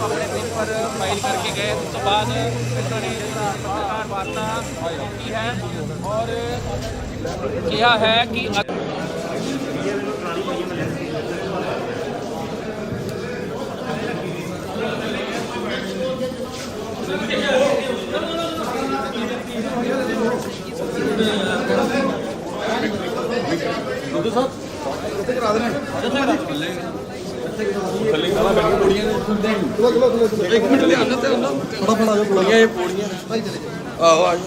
ਆਪਣੇ ਪੇਪਰ ਫਾਈਲ ਕਰਕੇ ਗਏ। ਉਸ ਤੋਂ ਬਾਅਦ ਇਹਨਾਂ ਨੇ ਪੱਤਰਕਾਰ ਵਾਰਤਾ ਕੀਤੀ ਹੈ ਔਰ ਕਿਹਾ ਹੈ ਕਿ ਸਾਹਿਬ ਕਿੱਥੇ ਕਰਾ ਦੇਣੇ ਥੱਲੇ ਗਾਲਾਂ ਬੈਠੀਆਂ ਪੌੜੀਆਂ ਨੇ ਇੱਕ ਮਿੰਟ ਲਿਆ ਨਾ ਤੇ ਉਹਨਾਂ ਫਟਾਫਟ ਆ ਜਾਓ ਪੌੜੀਆਂ ਇਹ ਪੌੜੀਆਂ ਆਹੋ ਆ ਜਾਓ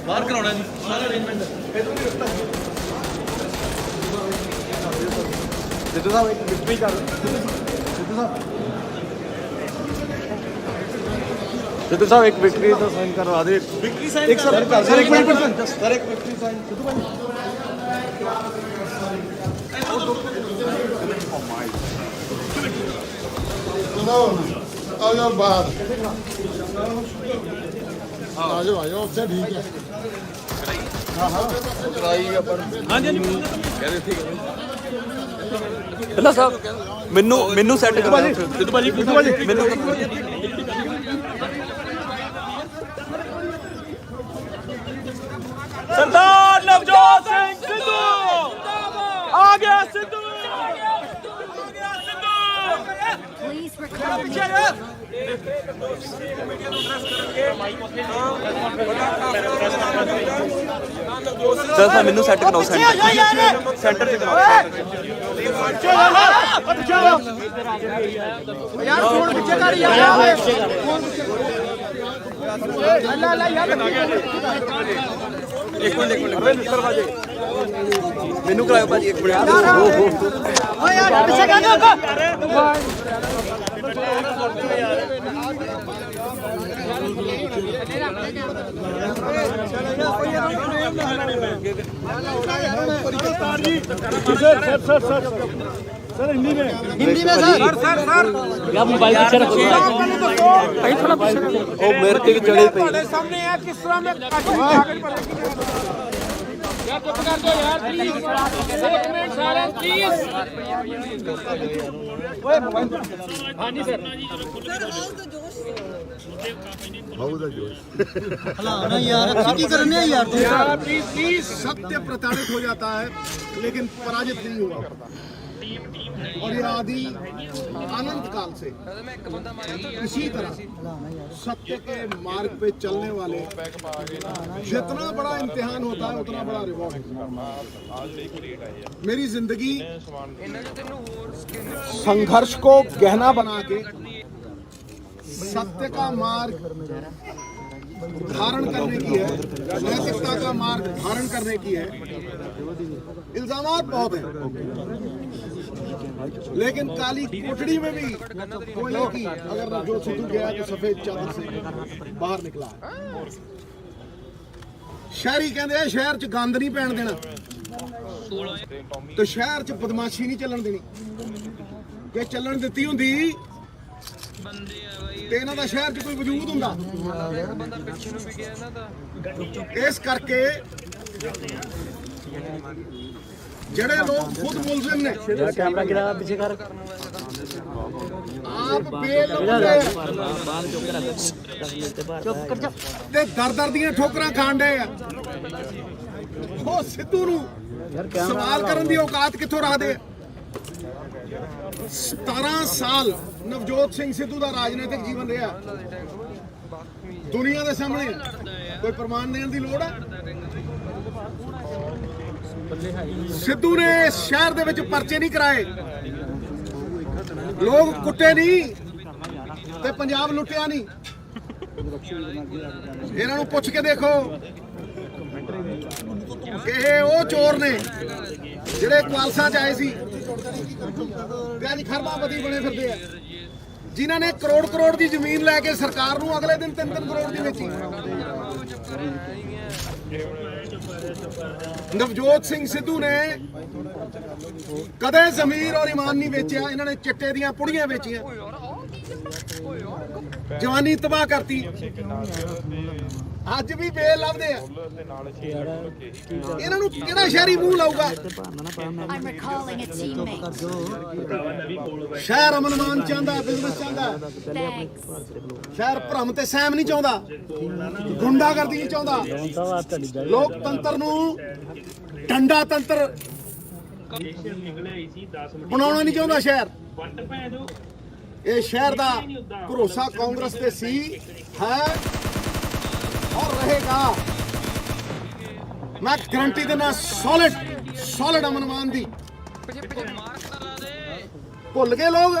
बाहर कराना जी सारा अरेंजमेंट ਸਿੱਧੂ ਸਾਹਿਬ ਇੱਕ ਵਿਕਟਰੀ ਕਰ ਸਿੱਧੂ ਸਾਹਿਬ ਇੱਕ ਵਿਕਟਰੀ ਦਾ ਸਾਈਨ ਕਰਵਾ ਦੇ विक्ट्री साइन ਇੱਕ ਸਰ ਸਰ ਇੱਕ ਮਿੰਟ ਸਰ ਇੱਕ ਵਿਕਟਰੀ ਸਾਈਨ ਸਿੱਧੂ ਭਾਈ ਆ ਜਾਓ ਬਾਹਰ ਆ ਜਾਓ ਉੱਥੇ ਠੀਕ ਹੈ ਕਰਾਈ ਆਪਾਂ ਹਾਂਜੀ ਕਹਿੰਦੇ ਠੀਕ ਹੈ ਅੱਲਾ ਸਾਹਿਬ ਮੈਨੂੰ ਸੈੱਟ ਕਰਵਾ ਸਿੱਧੂ ਭਾਜੀ ਮੈਨੂੰ सरदार नवजोत सिंह सिद्धू आ गया सिद्धू Please ਸਰ ਸਰ ਮੈਨੂੰ ਸੈੱਟ ਕਰਾਓ ਸੈਂਟਰ ਤੇ ਕਰਾਓ ਯਾਰ ਫੋਨ ਪਿੱਛੇ ਕਰ ਯਾਰ ਅੱਲਾ ਅੱਲਾ ਯਾਰ ਇੱਕ ਮਿੰਟ ਦਰਵਾਜ਼ੇ ਮੈਨੂੰ ਕਰਾਓ ਭਾਜੀ ਇੱਕ ਮਿੰਟ ਓਏ ਯਾਰ ਪਿੱਛੇ ਕਰ सर हिंदी में सर या मोबाइल पीछे रखो कहीं थोड़ा पीछे ਉਹ ਮੇਰੇ ਤੇ ਚੜੇ ਪਈ ਤੁਹਾਡੇ ਸਾਹਮਣੇ ਹੈ ਕਿਸ ਤਰ੍ਹਾਂ ਮੈਂ ਕਾਗਜ਼ यार चुप कर दो यार प्लीज 1 मिनट साइलेंस प्लीज हाँ जी सर यार प्लीज सत्य प्रताड़ित हो जाता है लेकिन पराजित नहीं हुआ और ये आदि अनंत काल से इसी तरह सत्य के मार्ग पे चलने वाले जितना बड़ा इम्तिहान होता है उतना बड़ा रिवॉर्ड है। मेरी जिंदगी संघर्ष को गहना बना के सत्य का मार्ग धारण करने की है, नैतिकता का मार्ग धारण करने की है। इल्जामात बहुत हैं, लेकिन काली कोठड़ी में भी कोयले की अगर नवजोत सिद्धू गया तो सफेद चादर से बाहर निकला है। शहरी कहते शहर च गंद नहीं पैन देना तो शहर च बदमाशी नहीं चलन देनी, कि चलन दिती हुंदी ਤੇ ਇਹਨਾਂ ਦਾ ਸ਼ਹਿਰ 'ਚ ਕੋਈ ਵਜੂਦ ਹੁੰਦਾ। ਇਸ ਕਰਕੇ ਜਿਹੜੇ ਲੋਕ ਖੁਦ ਮੁਲਜ਼ਮ ਨੇ कैमरा गिरा पीछे कर ਆਪ ਤੇ ਦਰ ਦੀਆਂ ਠੋਕਰਾਂ ਖਾਣ ਡਏ ਆ। ਉਹ ਸਿੱਧੂ ਨੂੰ ਸਵਾਲ ਕਰਨ ਦੀ ਔਕਾਤ ਕਿੱਥੋਂ ਰੱਖਦੇ ਆ? 17 ਸਾਲ ਨਵਜੋਤ ਸਿੰਘ ਸਿੱਧੂ ਦਾ ਰਾਜਨੀਤਿਕ ਜੀਵਨ ਰਿਹਾ, ਦੁਨੀਆ ਦੇ ਸਾਹਮਣੇ ਕੋਈ ਪ੍ਰਮਾਣ ਦੇਣ ਦੀ ਲੋੜ ਹੈ? ਸਿੱਧੂ ਨੇ ਸ਼ਹਿਰ ਦੇ ਵਿੱਚ ਪਰਚੇ ਨਹੀਂ ਕਰਾਏ, ਲੋਕ ਕੁੱਟੇ ਨਹੀਂ ਤੇ ਪੰਜਾਬ ਲੁੱਟਿਆ ਨਹੀਂ। ਇਹਨਾਂ ਨੂੰ ਪੁੱਛ ਕੇ ਦੇਖੋ ਕਿ ਇਹ ਉਹ ਚੋਰ ਨੇ ਜਿਹੜੇ ਕੁਆਲਸਾ ਚ ਆਏ ਸੀ ਤੇ ਅੱਜ ਖਰਬਾਪਤੀ ਬਣੇ ਫਿਰਦੇ ਆ, ਜਿਨ੍ਹਾਂ ਨੇ ਕਰੋੜ ਦੀ ਜ਼ਮੀਨ ਲੈ ਕੇ ਸਰਕਾਰ ਨੂੰ ਅਗਲੇ ਦਿਨ 3 ਕਰੋੜ ਦੀ ਵੇਚੀ। ਨਵਜੋਤ ਸਿੰਘ ਸਿੱਧੂ ਨੇ ਕਦੇ ਜ਼ਮੀਰ ਔਰ ਈਮਾਨ ਨਹੀਂ ਵੇਚਿਆ, ਇਹਨਾਂ ਨੇ ਚਿੱਟੇ ਦੀਆਂ ਪੁੜੀਆਂ ਵੇਚੀਆਂ, ਜਵਾਨੀ ਤਬਾਹ ਕਰਤੀ। ਅੱਜ ਵੀ ਬੇਲ ਲੱਭਦੇ ਆ ਇਹਨਾਂ ਨੂੰ ਕਿਹੜਾ ਸ਼ਹਿਰੀ ਮੂੰਹ ਲਾਊਗਾ I'm recalling a teammate. ਸ਼ਹਿਰ ਅਮਨਮਾਨ ਚਾਹੁੰਦਾ ਬਿਜ਼ਨਸ ਚਾਹੁੰਦਾ Thanks. ਸ਼ਹਿਰ ਭਰਮ ਤੇ ਸਹਿਮ ਨਹੀਂ ਚਾਹੁੰਦਾ ਗੁੰਡਾਗਰਦੀ ਨਹੀਂ ਚਾਹੁੰਦਾ ਲੋਕਤੰਤਰ ਨੂੰ ਡੰਡਾ ਤੰਤਰ ਬਣਾਉਣਾ ਨਹੀਂ ਚਾਹੁੰਦਾ ਸ਼ਹਿਰ ਇਹ ਸ਼ਹਿਰ ਦਾ ਭਰੋਸਾ ਕਾਂਗਰਸ ਤੇ ਸੀ ਹੈ और रहेगा मैं गारंटी देना सॉलिड अमन मान दी भुल गए लोग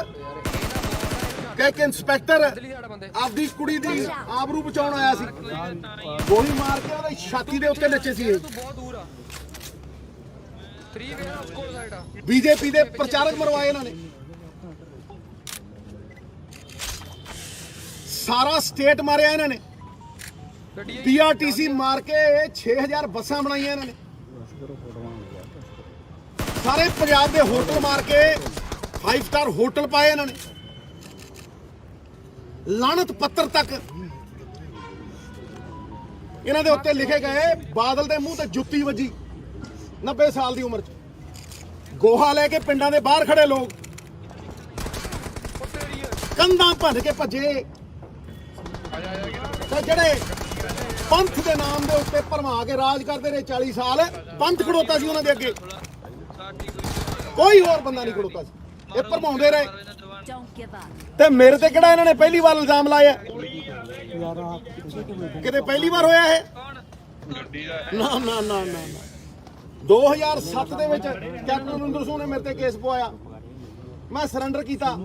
कि एक इंस्पैक्टर आपदी कुड़ी दी आबरू बचाउण आया सी गोली मार के ਉਹਦੀ ਛਾਤੀ ਦੇ ਉੱਤੇ ਨੱਚੇ ਸੀ बीजेपी ਦੇ ਪ੍ਰਚਾਰਕ ਮਰਵਾਏ ਇਹਨਾਂ ਨੇ ਸਾਰਾ ਸਟੇਟ ਮਾਰਿਆ ਇਹਨਾਂ ਨੇ पीआरटीसी मार के 6000 बसा बनाई इन्होंने सारे पंजाब के होटल मार के 5 स्टार होटल पाए इन्होंने लानत पत्र तक इन्होंने उत्ते लिखे गए बादल के मुंह ते जुत्ती वजी 90 साल की उम्र च गोहा लेके पिंडां दे बाहर खड़े लोग कंधां भन के भजे ते जेड़े पंथ के नाम के उत्ते भरवा के राज करते रहे 40 साल पंथ खड़ोता सी उन्होंने अगे कोई और बंदा नहीं खड़ोता सी ये भरमाउंदे रहे ते मेरे ते किहड़ा इन्होंने पहली बार इल्जाम लाया किते पहली बार होया है ना ना ना ना 2007 ਦੇ ਵਿੱਚ ਕੈਪਟਨ ਅਮਰਿੰਦਰ ਸਿੰਘ ਨੇ ਮੇਰੇ ਤੇ ਕੇਸ ਪਵਾਇਆ ਮੈਂ ਸਰੈਂਡਰ ਕੀਤਾ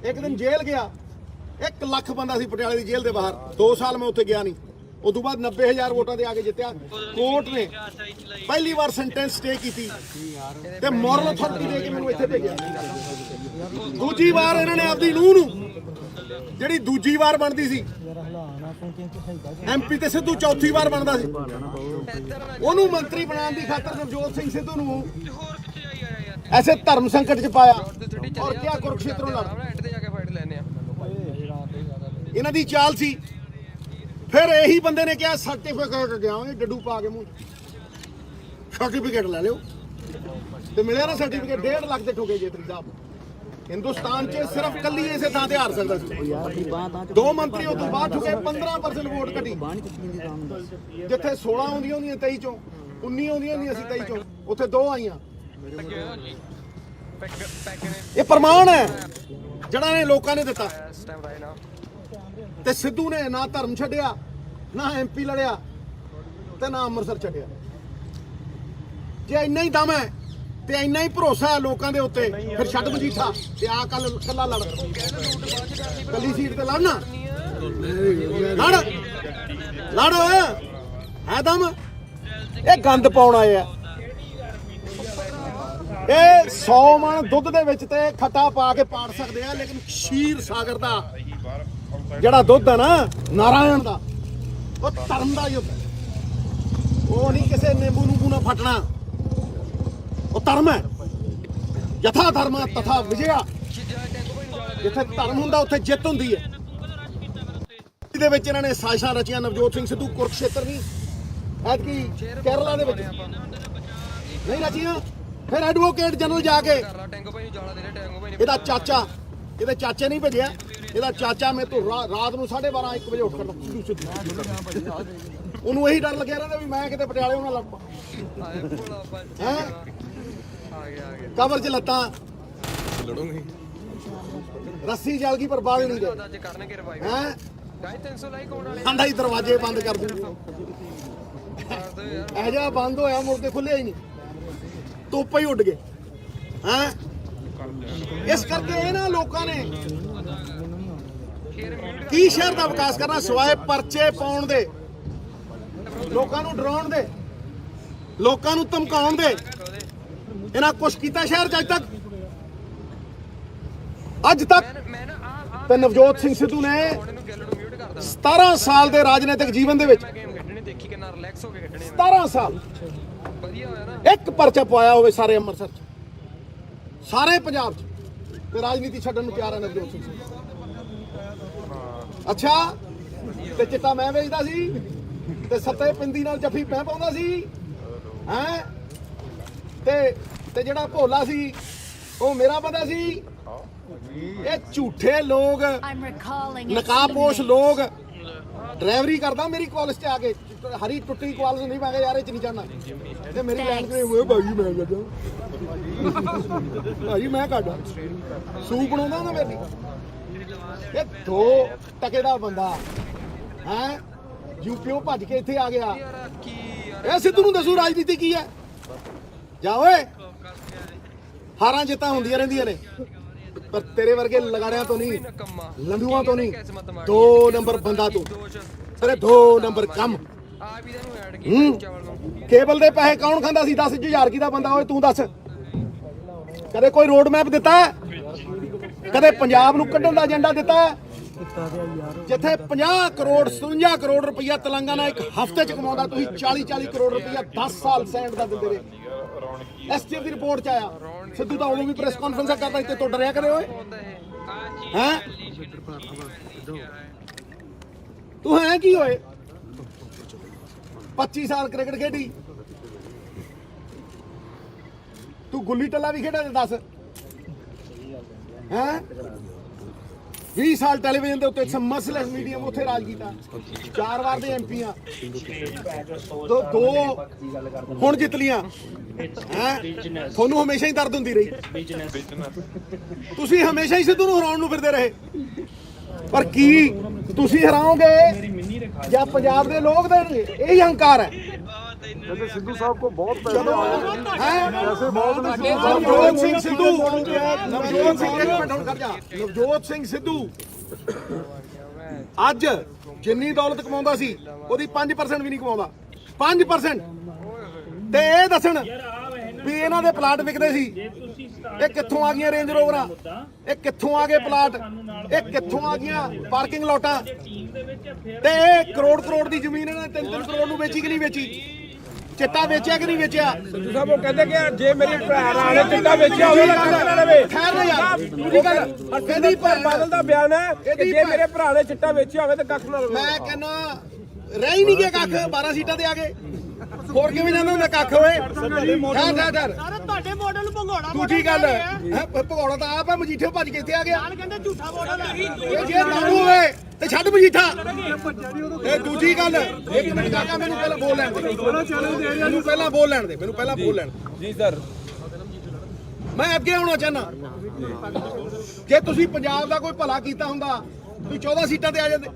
ਇੱਕ ਦਿਨ ਜੇਲ੍ਹ ਗਿਆ 1 ਲੱਖ ਬੰਦਾ ਸੀ ਪਟਿਆਲੇ ਦੀ ਜੇਲ੍ਹ ਦੇ ਬਾਹਰ 2 ਸਾਲ ਮੈਂ ਉੱਥੇ ਗਿਆ ਨਹੀਂ ਉਸ ਤੋਂ ਬਾਅਦ 90000 ਵੋਟਾਂ ਦੇ ਆਗੇ ਜਿੱਤਿਆ ਕੋਰਟ ਨੇ ਪਹਿਲੀ ਵਾਰ ਸੈਂਟੈਂਸ ਸਟੇ ਕੀਤੀ ਤੇ ਮੋਰਲ ਅਥਾਰਟੀ ਦੇ ਕੇ ਮੈਨੂੰ ਇੱਥੇ ਭੇਜਿਆ ਦੂਜੀ ਵਾਰ ਇਹਨਾਂ ਨੇ ਆਪਦੀ ਨੂੰਹ ਨੂੰ ਜਿਹੜੀ ਦੂਜੀ ਵਾਰ ਬਣਦੀ ਸੀ ਐਮਪੀ ਤੇ ਸਿੱਧੂ ਚੌਥੀ ਵਾਰ ਬਣਦਾ ਸੀ ਉਹਨੂੰ ਮੰਤਰੀ ਬਣਾਉਣ ਦੀ ਖਾਤਰ ਨਵਜੋਤ ਸਿੰਘ ਸਿੱਧੂ ਨੂੰ ਐਸੇ ਧਰਮ ਸੰਕਟ 'ਚ ਪਾਇਆ ਔਰ ਕਿਆ ਕੁਰਕਸ਼ੇਤਰੋਂ ਲੜ ਇਹਨਾਂ ਦੀ ਚਾਲ ਸੀ फिर यही बंदे ने क्या सर्टिफिकेट गया डड्डू पा के मुंह सर्टिफिकेट ले लो तो मिले ना सर्टिफिकेट 1.5 लाख के ठोके जे साहब हिंदुस्तान च सिर्फ कली इसे थां ते हार सकदा सी 2 मंत्री उस तो बाद ठुके 15% वोट घटी जिथे 16 आउंदियां होंदियां 23 चों 19 आउंदियां होंदियां सी 23 चों उत्थे 2 आईयां ये प्रमाण है जिहड़ा ने लोकां ने दिता ਤੇ ਸਿੱਧੂ ਨੇ ਨਾ ਧਰਮ ਛੱਡਿਆ ਨਾ ਐਮਪੀ ਲੜਿਆ ਤੇ ਨਾ ਅੰਮ੍ਰਿਤਸਰ ਛੱਡਿਆ ਜੇ ਇੰਨਾ ਹੀ ਦਮ ਹੈ ਤੇ ਇੰਨਾ ਹੀ ਭਰੋਸਾ ਹੈ ਲੋਕਾਂ ਦੇ ਉੱਤੇ ਫਿਰ ਛੱਡ ਮਜੀਠਾ ਤੇ ਆ ਕੱਲਾ ਲੜ ਕੱਲੀ ਸੀਟ ਤੇ ਲੜਨਾ ਲੜ ਹੈ ਦਮ ਇਹ ਗੰਦ ਪਾਉਣ ਆਏ ਆ ਇਹ 100 ਮਣ ਦੁੱਧ ਦੇ ਵਿੱਚ ਤੇ ਖੱਟਾ ਪਾ ਕੇ ਪਾੜ ਸਕਦੇ ਆ ਲੇਕਿਨ ਖੀਰ ਸਾਗਰ ਦਾ ਜਿਹੜਾ ਦੁੱਧ ਹੈ ਨਾ ਨਾਰਾਇਣ ਦਾ ਉਹ ਧਰਮ ਦਾ ਯੁੱਧ ਉਹ ਨਹੀਂ ਕਿਸੇ ਨਿੰਬੂ ਨੂੰ ਨਾ ਫਟਣਾ ਉਹ ਧਰਮ ਹੈ ਯਥਾ ਧਰਮ ਤਥਾ ਵਿਜਿਆ ਜਿੱਥੇ ਧਰਮ ਹੁੰਦਾ ਉੱਥੇ ਜਿੱਤ ਹੁੰਦੀ ਹੈ ਇਹਦੇ ਵਿੱਚ ਇਹਨਾਂ ਨੇ ਸਾਜ਼ਿਸ਼ਾਂ ਰਚੀਆਂ ਨਵਜੋਤ ਸਿੰਘ ਸਿੱਧੂ ਕੁਰਕਸ਼ੇਤਰ ਨਹੀਂ ਐਤਕੀ ਕੇਰਲਾ ਦੇ ਵਿੱਚ ਨਹੀਂ ਰਚੀਆਂ ਫਿਰ ਐਡਵੋਕੇਟ ਜਨਰਲ ਜਾ ਕੇ ਇਹਦਾ ਚਾਚਾ ਇਹਦੇ ਚਾਚੇ ਨਹੀਂ ਭੇਜਿਆ ਇਹਦਾ ਚਾਚਾ ਮੈਂ ਤੋਂ ਰਾਤ ਨੂੰ 12:30 1 ਵਜੇ ਉੱਠ ਖੜਦਾ ਉਹਨੂੰ ਇਹੀ ਡਰ ਲੱਗਿਆ ਰਹਿੰਦਾ ਵੀ ਮੈਂ ਕਿਤੇ ਪਟਿਆਲੇ ਉਹਨਾਂ ਲੱਗ ਪਾ ਹੈ ਕਬਰ 'ਚ ਲੱਤਾਂ ਲੜੂਗੀ ਰੱਸੀ ਜਲ ਗਈ ਪਰ ਬਾਹਰ ਨਹੀਂ ਗਏ ਹੈ ਠੰਡਾ ਹੀ ਦਰਵਾਜ਼ੇ ਬੰਦ ਕਰ ਦੂੰਗੀ ਇਹ ਜਿਹਾ ਬੰਦ ਹੋਇਆ ਮੁੜ ਕੇ ਖੁੱਲਿਆ ਹੀ ਨਹੀਂ ਤੋਪਾ ਹੀ ਉੱਡ ਗਏ ਹੈ ਇਸ ਕਰਕੇ ਇਹਨਾਂ ਲੋਕਾਂ ਨੇ ਕੀ ਸ਼ਹਿਰ ਦਾ ਵਿਕਾਸ ਕਰਨਾ ਸਵਾਏ ਪਰਚੇ ਪਾਉਣ ਦੇ ਲੋਕਾਂ ਨੂੰ ਡਰਾਉਣ ਦੇ ਲੋਕਾਂ ਨੂੰ ਧਮਕਾਉਣ ਦੇ ਇਹਨਾਂ ਕੁਛ ਕੀਤਾ ਸ਼ਹਿਰ 'ਚ ਅੱਜ ਤੱਕ ਤੇ ਨਵਜੋਤ ਸਿੰਘ ਸਿੱਧੂ ਨੇ 17 ਸਾਲ ਦੇ ਰਾਜਨੀਤਿਕ ਜੀਵਨ ਦੇ ਵਿੱਚ 17 ਸਾਲ ਇੱਕ ਪਰਚਾ ਪਵਾਇਆ ਹੋਵੇ ਸਾਰੇ ਅੰਮ੍ਰਿਤਸਰ 'ਚ ਸਾਰੇ ਪੰਜਾਬ 'ਚ ਤੇ ਰਾਜਨੀਤੀ ਛੱਡਣ ਨੂੰ ਤਿਆਰ ਹੈ ਨਵਜੋਤ ਸਿੰਘ ਸਿੱਧੂ ਅੱਛਾ ਤੇ ਚਿੱਟਾ ਮੈਂ ਵੇਚਦਾ ਸੀ ਤੇ ਸੱਤੇ ਪਿੰਦੀ ਨਾਲ ਜੱਫੀ ਮੈਂ ਪਾਉਂਦਾ ਸੀ ਹੈ ਤੇ ਜਿਹੜਾ ਭੋਲਾ ਸੀ ਉਹ ਮੇਰਾ ਬੰਦਾ ਸੀ। ਇਹ ਝੂਠੇ ਲੋਕ ਨਕਾਬਪੋਸ਼ ਲੋਕ ਡਰਾਈਵਰੀ ਕਰਦਾ ਮੇਰੀ ਕਾਲਜ 'ਚ ਆ ਕੇ ਹਰੀ ਟੁੱਟੀ ਕਾਲਜ ਨਹੀਂ ਮੈਂ ਕਿਹਾ ਯਾਰ ਇਹ 'ਚ ਨਹੀਂ ਜਾਣਾ ਤੇ ਮੇਰੀ ਲਾਈਨ ਤੇ ਹੋਏ ਭਾਈ ਮੈਂ ਕੱਢਾਂ ਭਾਈ ਮੈਂ ਕੱਢਾਂ ਸੂਪ ਬਣਾਉਂਦਾ ਨਾ ਮੇਰੀ। ਇਹ 2 ਟਕੇ ਦਾ ਬੰਦਾ ਹੈ ਯੂਪੀਓ ਭੱਜ ਕੇ ਇੱਥੇ ਆ ਗਿਆ। ਇਹ ਸਿੱਧੂ ਨੂੰ ਦੱਸੂ ਰਾਜਨੀਤੀ ਕੀ ਹੈ। ਜਾ ਓਏ ਹਾਰਾਂ ਜਿੱਤਾਂ ਹੁੰਦੀਆਂ ਰਹਿੰਦੀਆਂ ਨੇ ਪਰ ਤੇਰੇ ਵਰਗੇ ਲਗਾੜਿਆਂ ਤੋਂ ਨਹੀਂ ਲੰਡੂਆਂ ਤੋਂ ਨਹੀਂ 2 ਨੰਬਰ ਬੰਦਾ ਤੂੰ ਤੇਰੇ 2 ਨੰਬਰ ਕੰਮ। ਕੇਬਲ ਦੇ ਪੈਸੇ ਕੌਣ ਖਾਂਦਾ ਸੀ 10,000 ਕੀ ਦਾ ਬੰਦਾ ਓਏ ਤੂੰ ਦੱਸ। ਕਦੇ ਕੋਈ ਰੋਡ ਮੈਪ ਦਿੱਤਾ ਕਦੇ ਪੰਜਾਬ ਨੂੰ ਕੱਢਣ ਦਾ ਏਜੰਡਾ ਦਿੱਤਾ ਜਿੱਥੇ 50 ਕਰੋੜ 57 ਕਰੋੜ ਰੁਪਈਆ ਤੇਲੰਗਾਨਾ ਇੱਕ ਹਫ਼ਤੇ ਚ ਕਮਾਉਂਦਾ ਤੁਸੀਂ 40 ਕਰੋੜ ਰੁਪਈਆ 10 ਸਾਲ ਸੈਂਡ ਦਾ ਦਿੰਦੇ ਰਹੇ। ਐਸਟੀਐਫ ਦੀ ਰਿਪੋਰਟ ਚ ਆਇਆ ਸਿੱਧੂ ਤਾਂ ਉਦੋਂ ਵੀ ਪ੍ਰੈਸ ਕਾਨਫਰੰਸਾਂ ਕਰਦਾ ਇੱਥੇ ਤੋਂ ਡਰਿਆ ਕਰੇ ਓਏ ਹੈ ਤੂੰ ਹੈ ਕੀ ਹੋਏ 25 ਸਾਲ ਕ੍ਰਿਕਟ ਖੇਡੀ ਤੂੰ ਗੁੱਲੀ ਟੱਲਾ ਵੀ ਖੇਡਿਆ ਦੱਸ ਹੈ 20 ਸਾਲ ਟੈਲੀਵਿਜ਼ਨ ਦੇ ਉੱਤੇ ਮਸਲਸ ਮੀਡੀਅਮ ਉੱਥੇ ਰਾਜ ਕੀਤਾ 4 ਵਾਰ ਦੇ ਐਮਪੀ ਆ 2 ਹੁਣ ਜਿੱਤ ਲੀਆਂ ਹੈ ਤੁਹਾਨੂੰ ਹਮੇਸ਼ਾ ਹੀ ਦਰਦ ਹੁੰਦੀ ਰਹੀ ਤੁਸੀਂ ਹਮੇਸ਼ਾ ਹੀ ਸਿੱਧੂ ਨੂੰ ਹਰਾਉਣ ਨੂੰ ਫਿਰਦੇ ਰਹੇ ਪਰ ਕੀ ਤੁਸੀਂ ਹਰਾਓਗੇ ਜਾਂ ਪੰਜਾਬ ਦੇ ਲੋਕ ਦੇਣਗੇ ਇਹੀ ਹੰਕਾਰ ਹੈ। सिद्धू साहब को बहुत पैसे ਨਵਜੋਤ ਸਿੰਘ ਸਿੱਧੂ ਅੱਜ ਜਿੰਨੀ ਦੌਲਤ ਕਮਾਉਂਦਾ ਸੀ ਉਹਦੀ 5% ਵੀ ਨਹੀਂ ਕਮਾਉਂਦਾ 5%। ਤੇ ਇਹ ਦੱਸਣ ਵੀ ਇਹਨਾਂ ਦੇ ਪਲਾਟ ਵਿਕਦੇ ਸੀ ਇਹ ਕਿੱਥੋਂ ਆ ਗਈਆਂ ਰੇਂਜ ਰੋਵਰਾਂ ਇਹ ਕਿੱਥੋਂ ਆ ਗਏ ਪਲਾਟ ਇਹ ਕਿੱਥੋਂ ਆ ਗਈਆਂ ਪਾਰਕਿੰਗ ਲੋਟਾਂ ਤੇ ਇਹ ਕਰੋੜ ਦੀ ਜ਼ਮੀਨ ਇਹਨਾਂ ਨੇ 3 ਕਰੋੜ ਨੂੰ ਵੇਚੀ ਕਿ ਨਹੀਂ ਵੇਚੀ ਚਿੱਟਾ ਵੇਚਿਆ ਕਿ ਨਹੀਂ ਵੇਚਿਆ। ਸਿੱਧੂ ਸਾਹਿਬ ਉਹ ਕਹਿੰਦੇ ਕਿ ਜੇ ਮੇਰੇ ਭਰਾ ਨੇ ਚਿੱਟਾ ਵੇਚਿਆ ਹੋਵੇ ਤਾਂ ਨਾ ਲਵੇ ਖੈਰ ਨਾ ਯਾਰ ਪੂਰੀ ਗੱਲ ਕਹਿੰਦੀ ਬਾਦਲ ਦਾ ਬਿਆਨ ਹੈ ਕਿ ਜੇ ਮੇਰੇ ਭਰਾ ਨੇ ਚਿੱਟਾ ਵੇਚਿਆ ਹੋਵੇ ਤਾਂ ਕੱਖ ਨਾ ਲਵੇ। ਮੈਂ ਕਹਿੰਦਾ ਰਹਿ ਹੀ ਨਹੀਂ ਗਿਆ ਕੱਖ 12 ਸੀਟਾਂ ਤੇ ਆ ਗਏ ਹੋਰ ਕਿਵੇਂ ਜਾਂਦਾ ਹੁੰਦਾ ਕੱਖ ਓਏ ਠਹਿਰ ਤੁਹਾਡੇ ਮਾਡਲ ਨੂੰ ਭੰਗੋੜਾ ਦੂਜੀ ਗੱਲ ਹੈ ਭਗੌੜਾ ਤਾਂ ਆਪ ਹੈ ਮਜੀਠੇ ਭੱਜ ਕੇ ਇੱਥੇ ਆ ਗਿਆ ਕਹਿੰਦੇ ਝੂਠਾ ਮਾਡਲ ਇਹ ਜੇ ਦਾਰੂ ਹੋਵੇ ਤੇ ਛੱਡ ਮਜੀਠਾ। ਤੇ ਦੂਜੀ ਗੱਲ ਇੱਕ ਮਿੰਟ ਕਾਕਾ ਮੈਨੂੰ ਪਹਿਲਾਂ ਬੋਲ ਲੈਣ ਦੇ ਮੈਨੂੰ ਪਹਿਲਾਂ ਬੋਲ ਲੈਣ ਦੇ ਜੀ ਸਰ ਮੈਂ ਅੱਗੇ ਆਉਣਾ ਚਾਹਨਾ ਜੇ ਤੁਸੀਂ ਪੰਜਾਬ ਦਾ ਕੋਈ ਭਲਾ ਕੀਤਾ ਹੁੰਦਾ ਤੁਸੀਂ 14 ਸੀਟਾਂ ਤੇ ਆ ਜਾਂਦੇ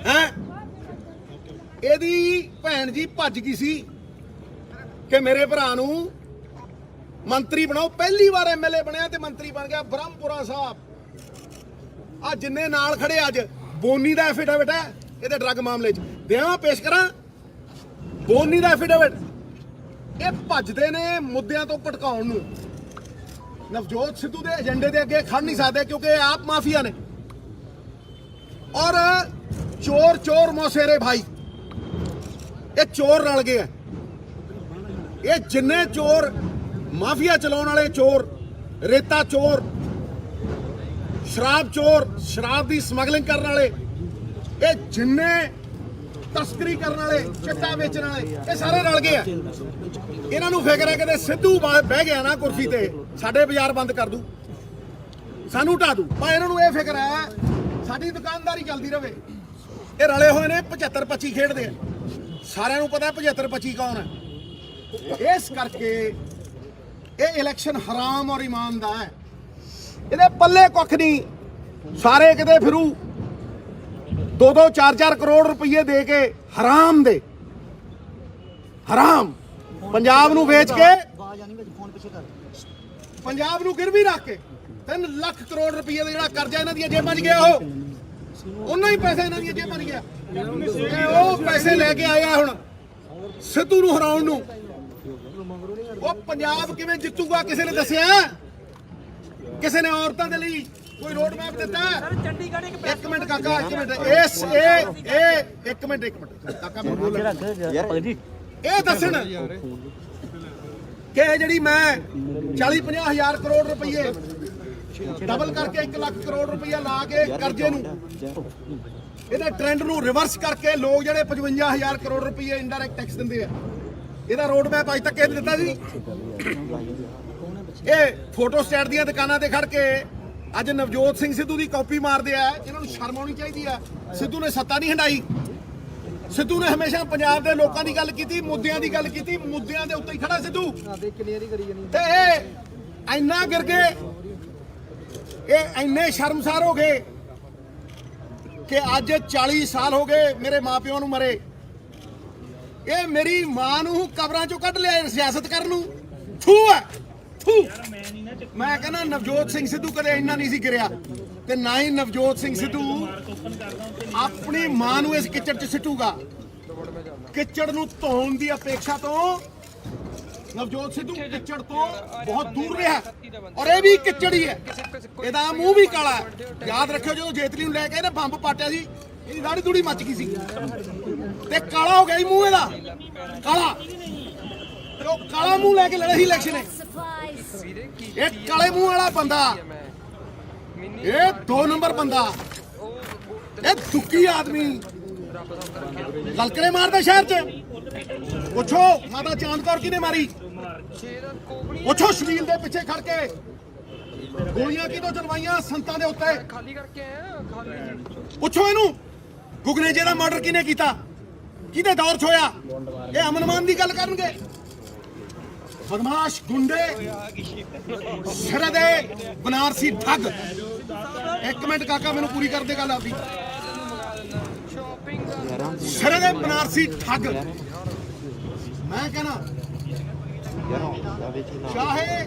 ਹੈ। ਇਹਦੀ ਭੈਣ ਜੀ ਭੱਜ ਗਈ ਸੀ ਕਿ ਮੇਰੇ ਭਰਾ ਨੂੰ ਮੰਤਰੀ ਬਣਾਓ ਪਹਿਲੀ ਵਾਰ ਐਮਐਲਏ ਬਣਿਆ ਤੇ ਮੰਤਰੀ ਬਣ ਗਿਆ ਬ੍ਰਹਮਪੁਰਾ ਸਾਹਿਬ। ਆ ਜਿੰਨੇ ਨਾਲ ਖੜੇ ਅੱਜ ਬੋਨੀ ਦਾ ਐਫੀਡੇਵਿਟ ਹੈ ਇਹਦੇ ਡਰੱਗ ਮਾਮਲੇ 'ਚ ਦੇਵਾਂ ਪੇਸ਼ ਕਰਾਂ ਬੋਨੀ ਦਾ ਐਫੀਡੇਵਿਟ। ਇਹ ਭੱਜਦੇ ਨੇ ਮੁੱਦਿਆਂ ਤੋਂ ਭਟਕਾਉਣ ਨੂੰ ਨਵਜੋਤ ਸਿੱਧੂ ਦੇ ਏਜੰਡੇ ਦੇ ਅੱਗੇ ਖੜ ਨਹੀਂ ਸਕਦੇ ਕਿਉਂਕਿ ਇਹ ਆਪ ਮਾਫੀਆ ਨੇ ਔਰ ਚੋਰ ਮੌਸੇਰੇ ਭਾਈ ਇਹ ਚੋਰ ਰਲ ਗਏ ਆ। ਇਹ ਜਿੰਨੇ ਚੋਰ ਮਾਫੀਆ ਚਲਾਉਣ ਵਾਲੇ ਚੋਰ ਰੇਤਾ ਚੋਰ ਸ਼ਰਾਬ ਦੀ ਸਮਗਲਿੰਗ ਕਰਨ ਵਾਲੇ ਇਹ ਜਿੰਨੇ ਤਸਕਰੀ ਕਰਨ ਵਾਲੇ ਚਿੱਟਾ ਵੇਚਣ ਵਾਲੇ ਇਹ ਸਾਰੇ ਰਲ ਗਏ ਆ। ਇਹਨਾਂ ਨੂੰ ਫਿਕਰ ਹੈ ਕਿ ਸਿੱਧੂ ਬਹਿ ਗਿਆ ਨਾ ਕੁਰਸੀ ਤੇ ਸਾਡੇ ਬਾਜ਼ਾਰ ਬੰਦ ਕਰ ਦੂ ਸਾਨੂੰ ਢਾ ਦੂ ਪਰ ਇਹਨਾਂ ਨੂੰ ਇਹ ਫਿਕਰ ਹੈ ਸਾਡੀ ਦੁਕਾਨਦਾਰੀ ਚੱਲਦੀ ਰਵੇ। ਇਹ ਰਲੇ ਹੋਏ ਨੇ 75-25 ਖੇਡਦੇ ਆ ਸਾਰਿਆਂ ਨੂੰ ਪਤਾ 75-25 ਕੌਣ ਹੈ। ਇਸ ਕਰਕੇ ਇਹ ਇਲੈਕਸ਼ਨ ਹਰਾਮ ਔਰ ਈਮਾਨ ਦਾ ਹੈ। ਇਹਦੇ ਪੱਲੇ ਕੁੱਖ ਨਹੀਂ ਸਾਰੇ ਕਿਤੇ ਫਿਰੂ 2-2 4-4 ਕਰੋੜ ਰੁਪਏ ਦੇ ਕੇ ਹਰਾਮ ਪੰਜਾਬ ਨੂੰ ਵੇਚ ਕੇ ਪੰਜਾਬ ਨੂੰ ਗਿਰਵੀ ਰੱਖ ਕੇ 3 ਲੱਖ ਕਰੋੜ ਰੁਪਏ ਦਾ ਜਿਹੜਾ ਕਰਜ਼ਾ ਇਹਨਾਂ ਦੀਆਂ ਜੇਬਾਂ 'ਚ ਗਿਆ ਉਹਨਾਂ ਹੀ ਪੈਸੇ ਇਹਨਾਂ ਦੀਆਂ ਜੇਬਾਂ 'ਚ ਗਿਆ ਉਹ ਪੈਸੇ ਲੈ ਕੇ ਆਇਆ ਹੁਣ ਸਿੱਧੂ ਨੂੰ ਹਰਾਉਣ ਨੂੰ। ਉਹ ਪੰਜਾਬ ਕਿਵੇਂ ਜਿੱਤੂਗਾ ਕਿਸੇ ਨੇ ਦੱਸਿਆ ਕਿਸੇ ਨੇ ਔਰਤਾਂ ਦੇ ਲਈ ਕੋਈ ਰੋਡ ਮੈਪ ਦਿੱਤਾ। ਇੱਕ ਮਿੰਟ ਕਾਕਾ ਇੱਕ ਮਿੰਟ ਕਾਕਾ ਮੈਂ ਬੋਲ ਇਹ ਦੱਸਣ ਕਿ ਜਿਹੜੀ ਮੈਂ 40-50 ਹਜ਼ਾਰ ਕਰੋੜ ਰੁਪਏ ਡਬਲ ਕਰਕੇ 1 ਲੱਖ ਕਰੋੜ ਰੁਪਇਆ ਲਾ ਕੇ ਕਰਜ਼ੇ ਨੂੰ ਇਹਦੇ ਟ੍ਰੈਂਡ ਨੂੰ ਰਿਵਰਸ ਕਰਕੇ ਲੋਕ ਜਿਹੜੇ 55000 ਕਰੋੜ ਰੁਪਏ ਇੰਡਾਇਰੈਕਟ ਟੈਕਸ ਦਿੰਦੇ ਆ, ਇਹਦਾ ਰੋਡ ਮੈਪ ਅੱਜ ਤੱਕ ਇਹ ਦਿੱਤਾ ਸੀ। ਇਹ ਫੋਟੋ ਸਟੇਟ ਦੀਆਂ ਦੁਕਾਨਾਂ ਤੇ ਖੜ ਕੇ ਅੱਜ ਨਵਜੋਤ ਸਿੰਘ ਸਿੱਧੂ ਦੀ ਕਾਪੀ ਮਾਰਦੇ ਆ। ਇਹਨਾਂ ਨੂੰ ਸ਼ਰਮ ਆਉਣੀ ਚਾਹੀਦੀ ਆ। ਸਿੱਧੂ ਨੇ ਸੱਤਾ ਨਹੀਂ ਹੰਡਾਈ। ਸਿੱਧੂ ਨੇ ਹਮੇਸ਼ਾ ਪੰਜਾਬ ਦੇ ਲੋਕਾਂ ਦੀ ਗੱਲ ਕੀਤੀ, ਮੁੱਦਿਆਂ ਦੀ ਗੱਲ ਕੀਤੀ, ਮੁੱਦਿਆਂ ਦੇ ਉੱਤੇ ਹੀ ਖੜਾ ਸਿੱਧੂ। ਤੇ ਇਹ ਇੰਨਾ ਗਿਰ ਗਏ, ਇਹ ਇੰਨੇ ਸ਼ਰਮਸਾਰ ਹੋ ਗਏ ਕਿ ਅੱਜ 40 ਸਾਲ ਹੋ ਗਏ ਮੇਰੇ ਮਾਪਿਆਂ ਨੂੰ ਮਰੇ। ਇਹ ਮੇਰੀ ਮਾਂ ਨੂੰ ਕਬਰਾਂ ਚੋਂ ਕੱਢ ਲਿਆ ਸਿਆਸਤ ਕਰਨ ਨੂੰ। ਥੂ ਹੈ ਥੂ। ਮੈਂ ਕਹਿੰਦਾ ਨਵਜੋਤ ਸਿੰਘ ਸਿੱਧੂ ਕਦੇ ਇੰਨਾ ਨਹੀਂ ਸੀ ਗਿਰਿਆ, ਤੇ ਨਾ ਹੀ ਨਵਜੋਤ ਸਿੰਘ ਸਿੱਧੂ ਆਪਣੀ ਮਾਂ ਨੂੰ ਇਸ ਕਿਚੜ 'ਚ ਸਿੱਟੂਗਾ। ਕਿਚੜ ਨੂੰ ਧੋਣ ਦੀ ਅਪੇक्षा ਤੋਂ ਨਵਜੋਤ ਸਿੱਧੂ ਕਿਚੜ ਤੋਂ ਬਹੁਤ ਦੂਰ ਰਿਹਾ, ਔਰ ਇਹ ਵੀ ਕਿਚੜ ਹੀ ਹੈ। ਇਹਦਾ ਮੂੰਹ ਵੀ ਕਾਲਾ ਹੈ। ਯਾਦ ਰੱਖਿਓ ਜਦੋਂ ਜੇਤਲੀ ਨੂੰ ਲੈ ਕੇ ਇਹਨੇ ਬੰਬ ਪਾਟਿਆ ਸੀ, ਇਹਦੀ ਦਾੜੀ ਦੂੜੀ ਮੱਚ ਗਈ ਸੀ ਤੇ ਕਾਲਾ ਹੋ ਗਿਆ ਸੀ ਮੂੰਹ ਇਹਦਾ, ਕਾਲਾ। ਤੇ ਉਹ ਕਾਲਾ ਮੂੰਹ ਲੈ ਕੇ ਲੜੇ ਸੀ ਇਲੈਕਸ਼ਨ। ਇਹ ਕਾਲੇ ਮੂੰਹ ਵਾਲਾ ਬੰਦਾ, ਇਹ 2 ਨੰਬਰ ਬੰਦਾ, ਇਹ ਦੁੱਕੀ ਆਦਮੀ ਲਲਕੜੇ ਮਾਰਦਾ ਸ਼ਹਿਰ 'ਚ। ਪੁੱਛੋ ਮਾਤਾ ਚਾਂਦ ਕੌਰ ਕਿਹਨੇ ਮਾਰੀ? ਪੁੱਛੋ ਸ਼ਬੀਲ ਦੇ ਪਿੱਛੇ ਖੜ ਕੇ ਗੋਲੀਆਂ ਕਿਦੋਂ ਚਲਵਾਈਆਂ ਸੰਤਾਂ ਦੇ ਉੱਤੇ? ਪੁੱਛੋ ਇਹਨੂੰ ਗੁਗਨੇਜੇ ਦਾ ਮਰਡਰ ਕਿਹਨੇ ਕੀਤਾ, ਕਿਹਦੇ ਦੌਰ 'ਚ ਹੋਇਆ? ਇਹ ਅਮਨ-ਮਾਨ ਦੀ ਗੱਲ ਕਰਨਗੇ। ਬਦਮਾਸ਼ ਗੁੰਡੇ ਸਿਰੇ ਦੇ ਬਨਾਰਸੀ ਠੱਗ। ਇੱਕ ਮਿੰਟ ਕਾਕਾ ਮੈਨੂੰ ਪੂਰੀ ਕਰ ਦੇ ਗੱਲ ਆਪਦੀ। ਸਿਰੇ ਦੇ ਬਨਾਰਸੀ ਠੱਗ। ਮੈਂ ਕਹਿੰਦਾ ਚਾਹੇ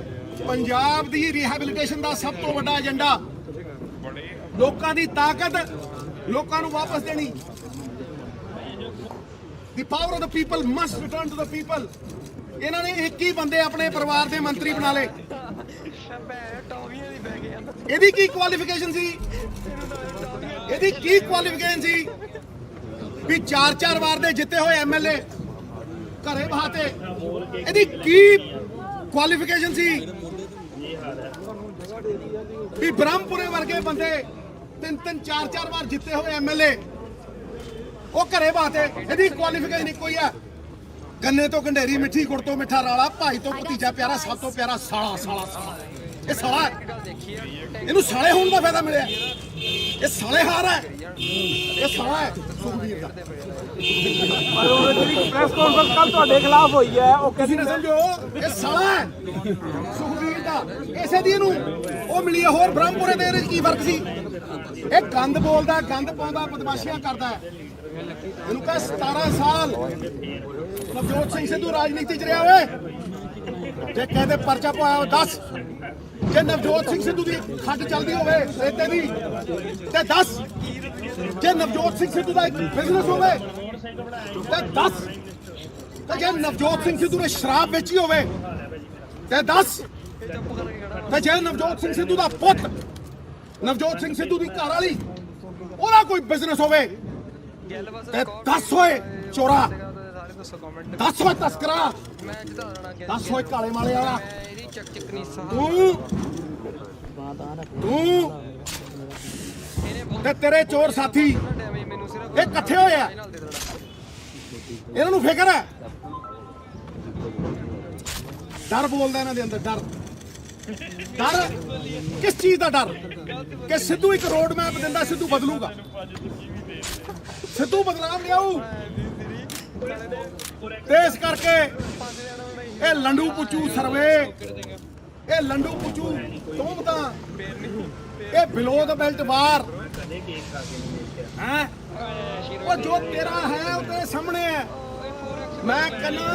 ਪੰਜਾਬ ਦੀ ਰਿਹੈਬਿਲਿਟੇਸ਼ਨ ਦਾ ਸਭ ਤੋਂ ਵੱਡਾ ਏਜੰਡਾ ਲੋਕਾਂ ਦੀ ਤਾਕਤ, ਲੋਕਾਂ ਨੂੰ ਵਾਪਸ ਦੇਣੀ। The power of the people must return to the people. ਇਹਨਾਂ ਨੇ 21 ਬੰਦੇ ਆਪਣੇ ਪਰਿਵਾਰ ਦੇ ਮੰਤਰੀ ਬਣਾ ਲਏ। ਇਹਦੀ ਕੀ ਕੁਆਲੀਫਿਕੇਸ਼ਨ ਸੀ? ਇਹਦੀ ਕੀ ਕੁਆਲੀਫਿਕੇਸ਼ਨ ਸੀ ਵੀ 4-4 ਵਾਰ ਦੇ ਜਿੱਤੇ ਹੋਏ ਐਮਐਲਏ ਘਰੇ ਬਹਾਤੇ? ਇਹਦੀ ਕੀ ਕੁਆਲੀਫਿਕੇਸ਼ਨ ਸੀ ਵੀ ਬ੍ਰਹਮਪੁਰੇ ਵਰਗੇ ਬੰਦੇ 3-3 4-4 ਵਾਰ ਜਿੱਤੇ ਹੋਏ ਐਮਐਲਏ ਉਹ ਘਰੇ ਬਹਾਤੇ? ਇਹਦੀ ਕੁਆਲੀਫਿਕੇਸ਼ਨ ਇੱਕੋ ਹੀ ਆ, ਗੰਨੇ ਤੋਂ ਗੰਢੇਰੀ, ਮਿੱਠੀ ਗੁੜ ਤੋਂ ਮਿੱਠਾ ਰਾਲਾ, ਭਾਈ ਤੋਂ ਭਤੀਜਾ ਪਿਆਰਾ, ਸਭ ਤੋਂ ਪਿਆਰਾ ਸਾਲਾ। ਸਾਲਾ ਸਾਲਾ ਇਹ ਸਾਲਾ, ਇਹਨੂੰ ਸਾਲੇ ਹੋਣ ਦਾ ਫਾਇਦਾ ਮਿਲਿਆ। ਇਹ ਸਾਲੇ ਹਾਰ ਹੈ, ਇਹ ਸਾਲਾ ਹੈ ਸੁਖਬੀਰ ਦਾ। ਪਰ ਉਹ ਜਿਹੜੀ ਪ੍ਰੈਸ ਕਾਨਫਰੰਸ ਕੱਲ ਤੁਹਾਡੇ ਖਿਲਾਫ ਹੋਈ ਹੈ, ਉਹ ਕਿਸੇ ਨੇ ਸਮਝੋ ਇਹ ਸਾਲਾ ਹੈ ਸੁਖਬੀਰ ਦਾ। ਇਸੇ ਦੀ ਇਹਨੂੰ ਉਹ ਮਿਲੀ ਹੈ। ਹੋਰ ਬ੍ਰਹਮਪੁਰੇ ਦੇ ਇਹਦੇ ਕੀ ਫਰਕ ਸੀ? ਇਹ ਗੰਦ ਬੋਲਦਾ, ਗੰਦ ਪਾਉਂਦਾ, ਬਦਮਾਸ਼ੀਆਂ ਕਰਦਾ ਹੈ। ਇਹਨੂੰ ਕਹ 17 ਸਾਲ ਨਵਜੋਤ ਸਿੰਘ ਸਿੱਧੂ ਰਾਜਨੀਤੀ 'ਚ ਰਿਹਾ ਹੋਵੇ। ਜੇ ਕਹਿੰਦੇ ਪਰਚਾ ਪਾਇਆ 10, ਜੇ ਨਵਜੋਤ ਸਿੰਘ ਸਿੱਧੂ ਦੀ ਖੱਡ ਚੱਲਦੀ ਹੋਵੇ ਰੇਤੇ ਦੀ ਤੇ 10, ਜੇ ਨਵਜੋਤ ਸਿੰਘ ਸਿੱਧੂ ਦਾ ਬਿਜ਼ਨਸ ਹੋਵੇ ਤੇ 10, ਤੇ ਜੇ ਨਵਜੋਤ ਸਿੰਘ ਸਿੱਧੂ ਨੇ ਸ਼ਰਾਬ ਵੇਚੀ ਹੋਵੇ ਤੇ 10, ਤੇ ਜੇ ਨਵਜੋਤ ਸਿੰਘ ਸਿੱਧੂ ਦਾ ਪੁੱਤ, ਨਵਜੋਤ ਸਿੰਘ ਸਿੱਧੂ ਦੀ ਘਰ ਵਾਲੀ, ਉਹਦਾ ਕੋਈ ਬਿਜ਼ਨਸ ਹੋਵੇ ਤੇ 10 ਹੋਏ ਚੋਰਾ, 10 ਹੋਏ ਤਸਕਰਾ, 10 ਹੋਏ ਕਾਲੇ ਮਾਲੇ ਵਾਲਾ। ਤੂੰ ਤੇ ਤੇਰੇ ਚੋਰ ਸਾਥੀ ਇਹ ਇਕੱਠੇ ਹੋਏ ਆ। ਇਹਨਾਂ ਨੂੰ ਫਿਕਰ ਹੈ, ਡਰ ਬੋਲਦਾ ਇਹਨਾਂ ਦੇ ਅੰਦਰ। ਡਰ ਕਿਸ ਚੀਜ਼ ਦਾ ਡਰ? ਕਿ ਸਿੱਧੂ ਇੱਕ ਰੋਡ ਮੈਪ ਦਿੰਦਾ, ਸਿੱਧੂ ਬਦਲੂਗਾ, ਸਿੱਧੂ ਬਦਲਾਵ ਲਿਆਊ। ਤੇ ਇਸ ਕਰਕੇ ਇਹ ਲੰਡੂ ਪੁੱਛੂ ਸਰਵੇ, ਇਹ ਲੰਡੂ ਪੁੱਛੂ ਤੋਮਤਾਂ, ਇਹ ਬਿਲੋ ਦ ਬੈਲਟ ਵਾਰ ਹੈ। ਉਹ ਜੋ ਤੇਰਾ ਹੈ ਉਹ ਤੇਰੇ ਸਾਹਮਣੇ ਹੈ। ਮੈਂ ਕਹਿੰਦਾ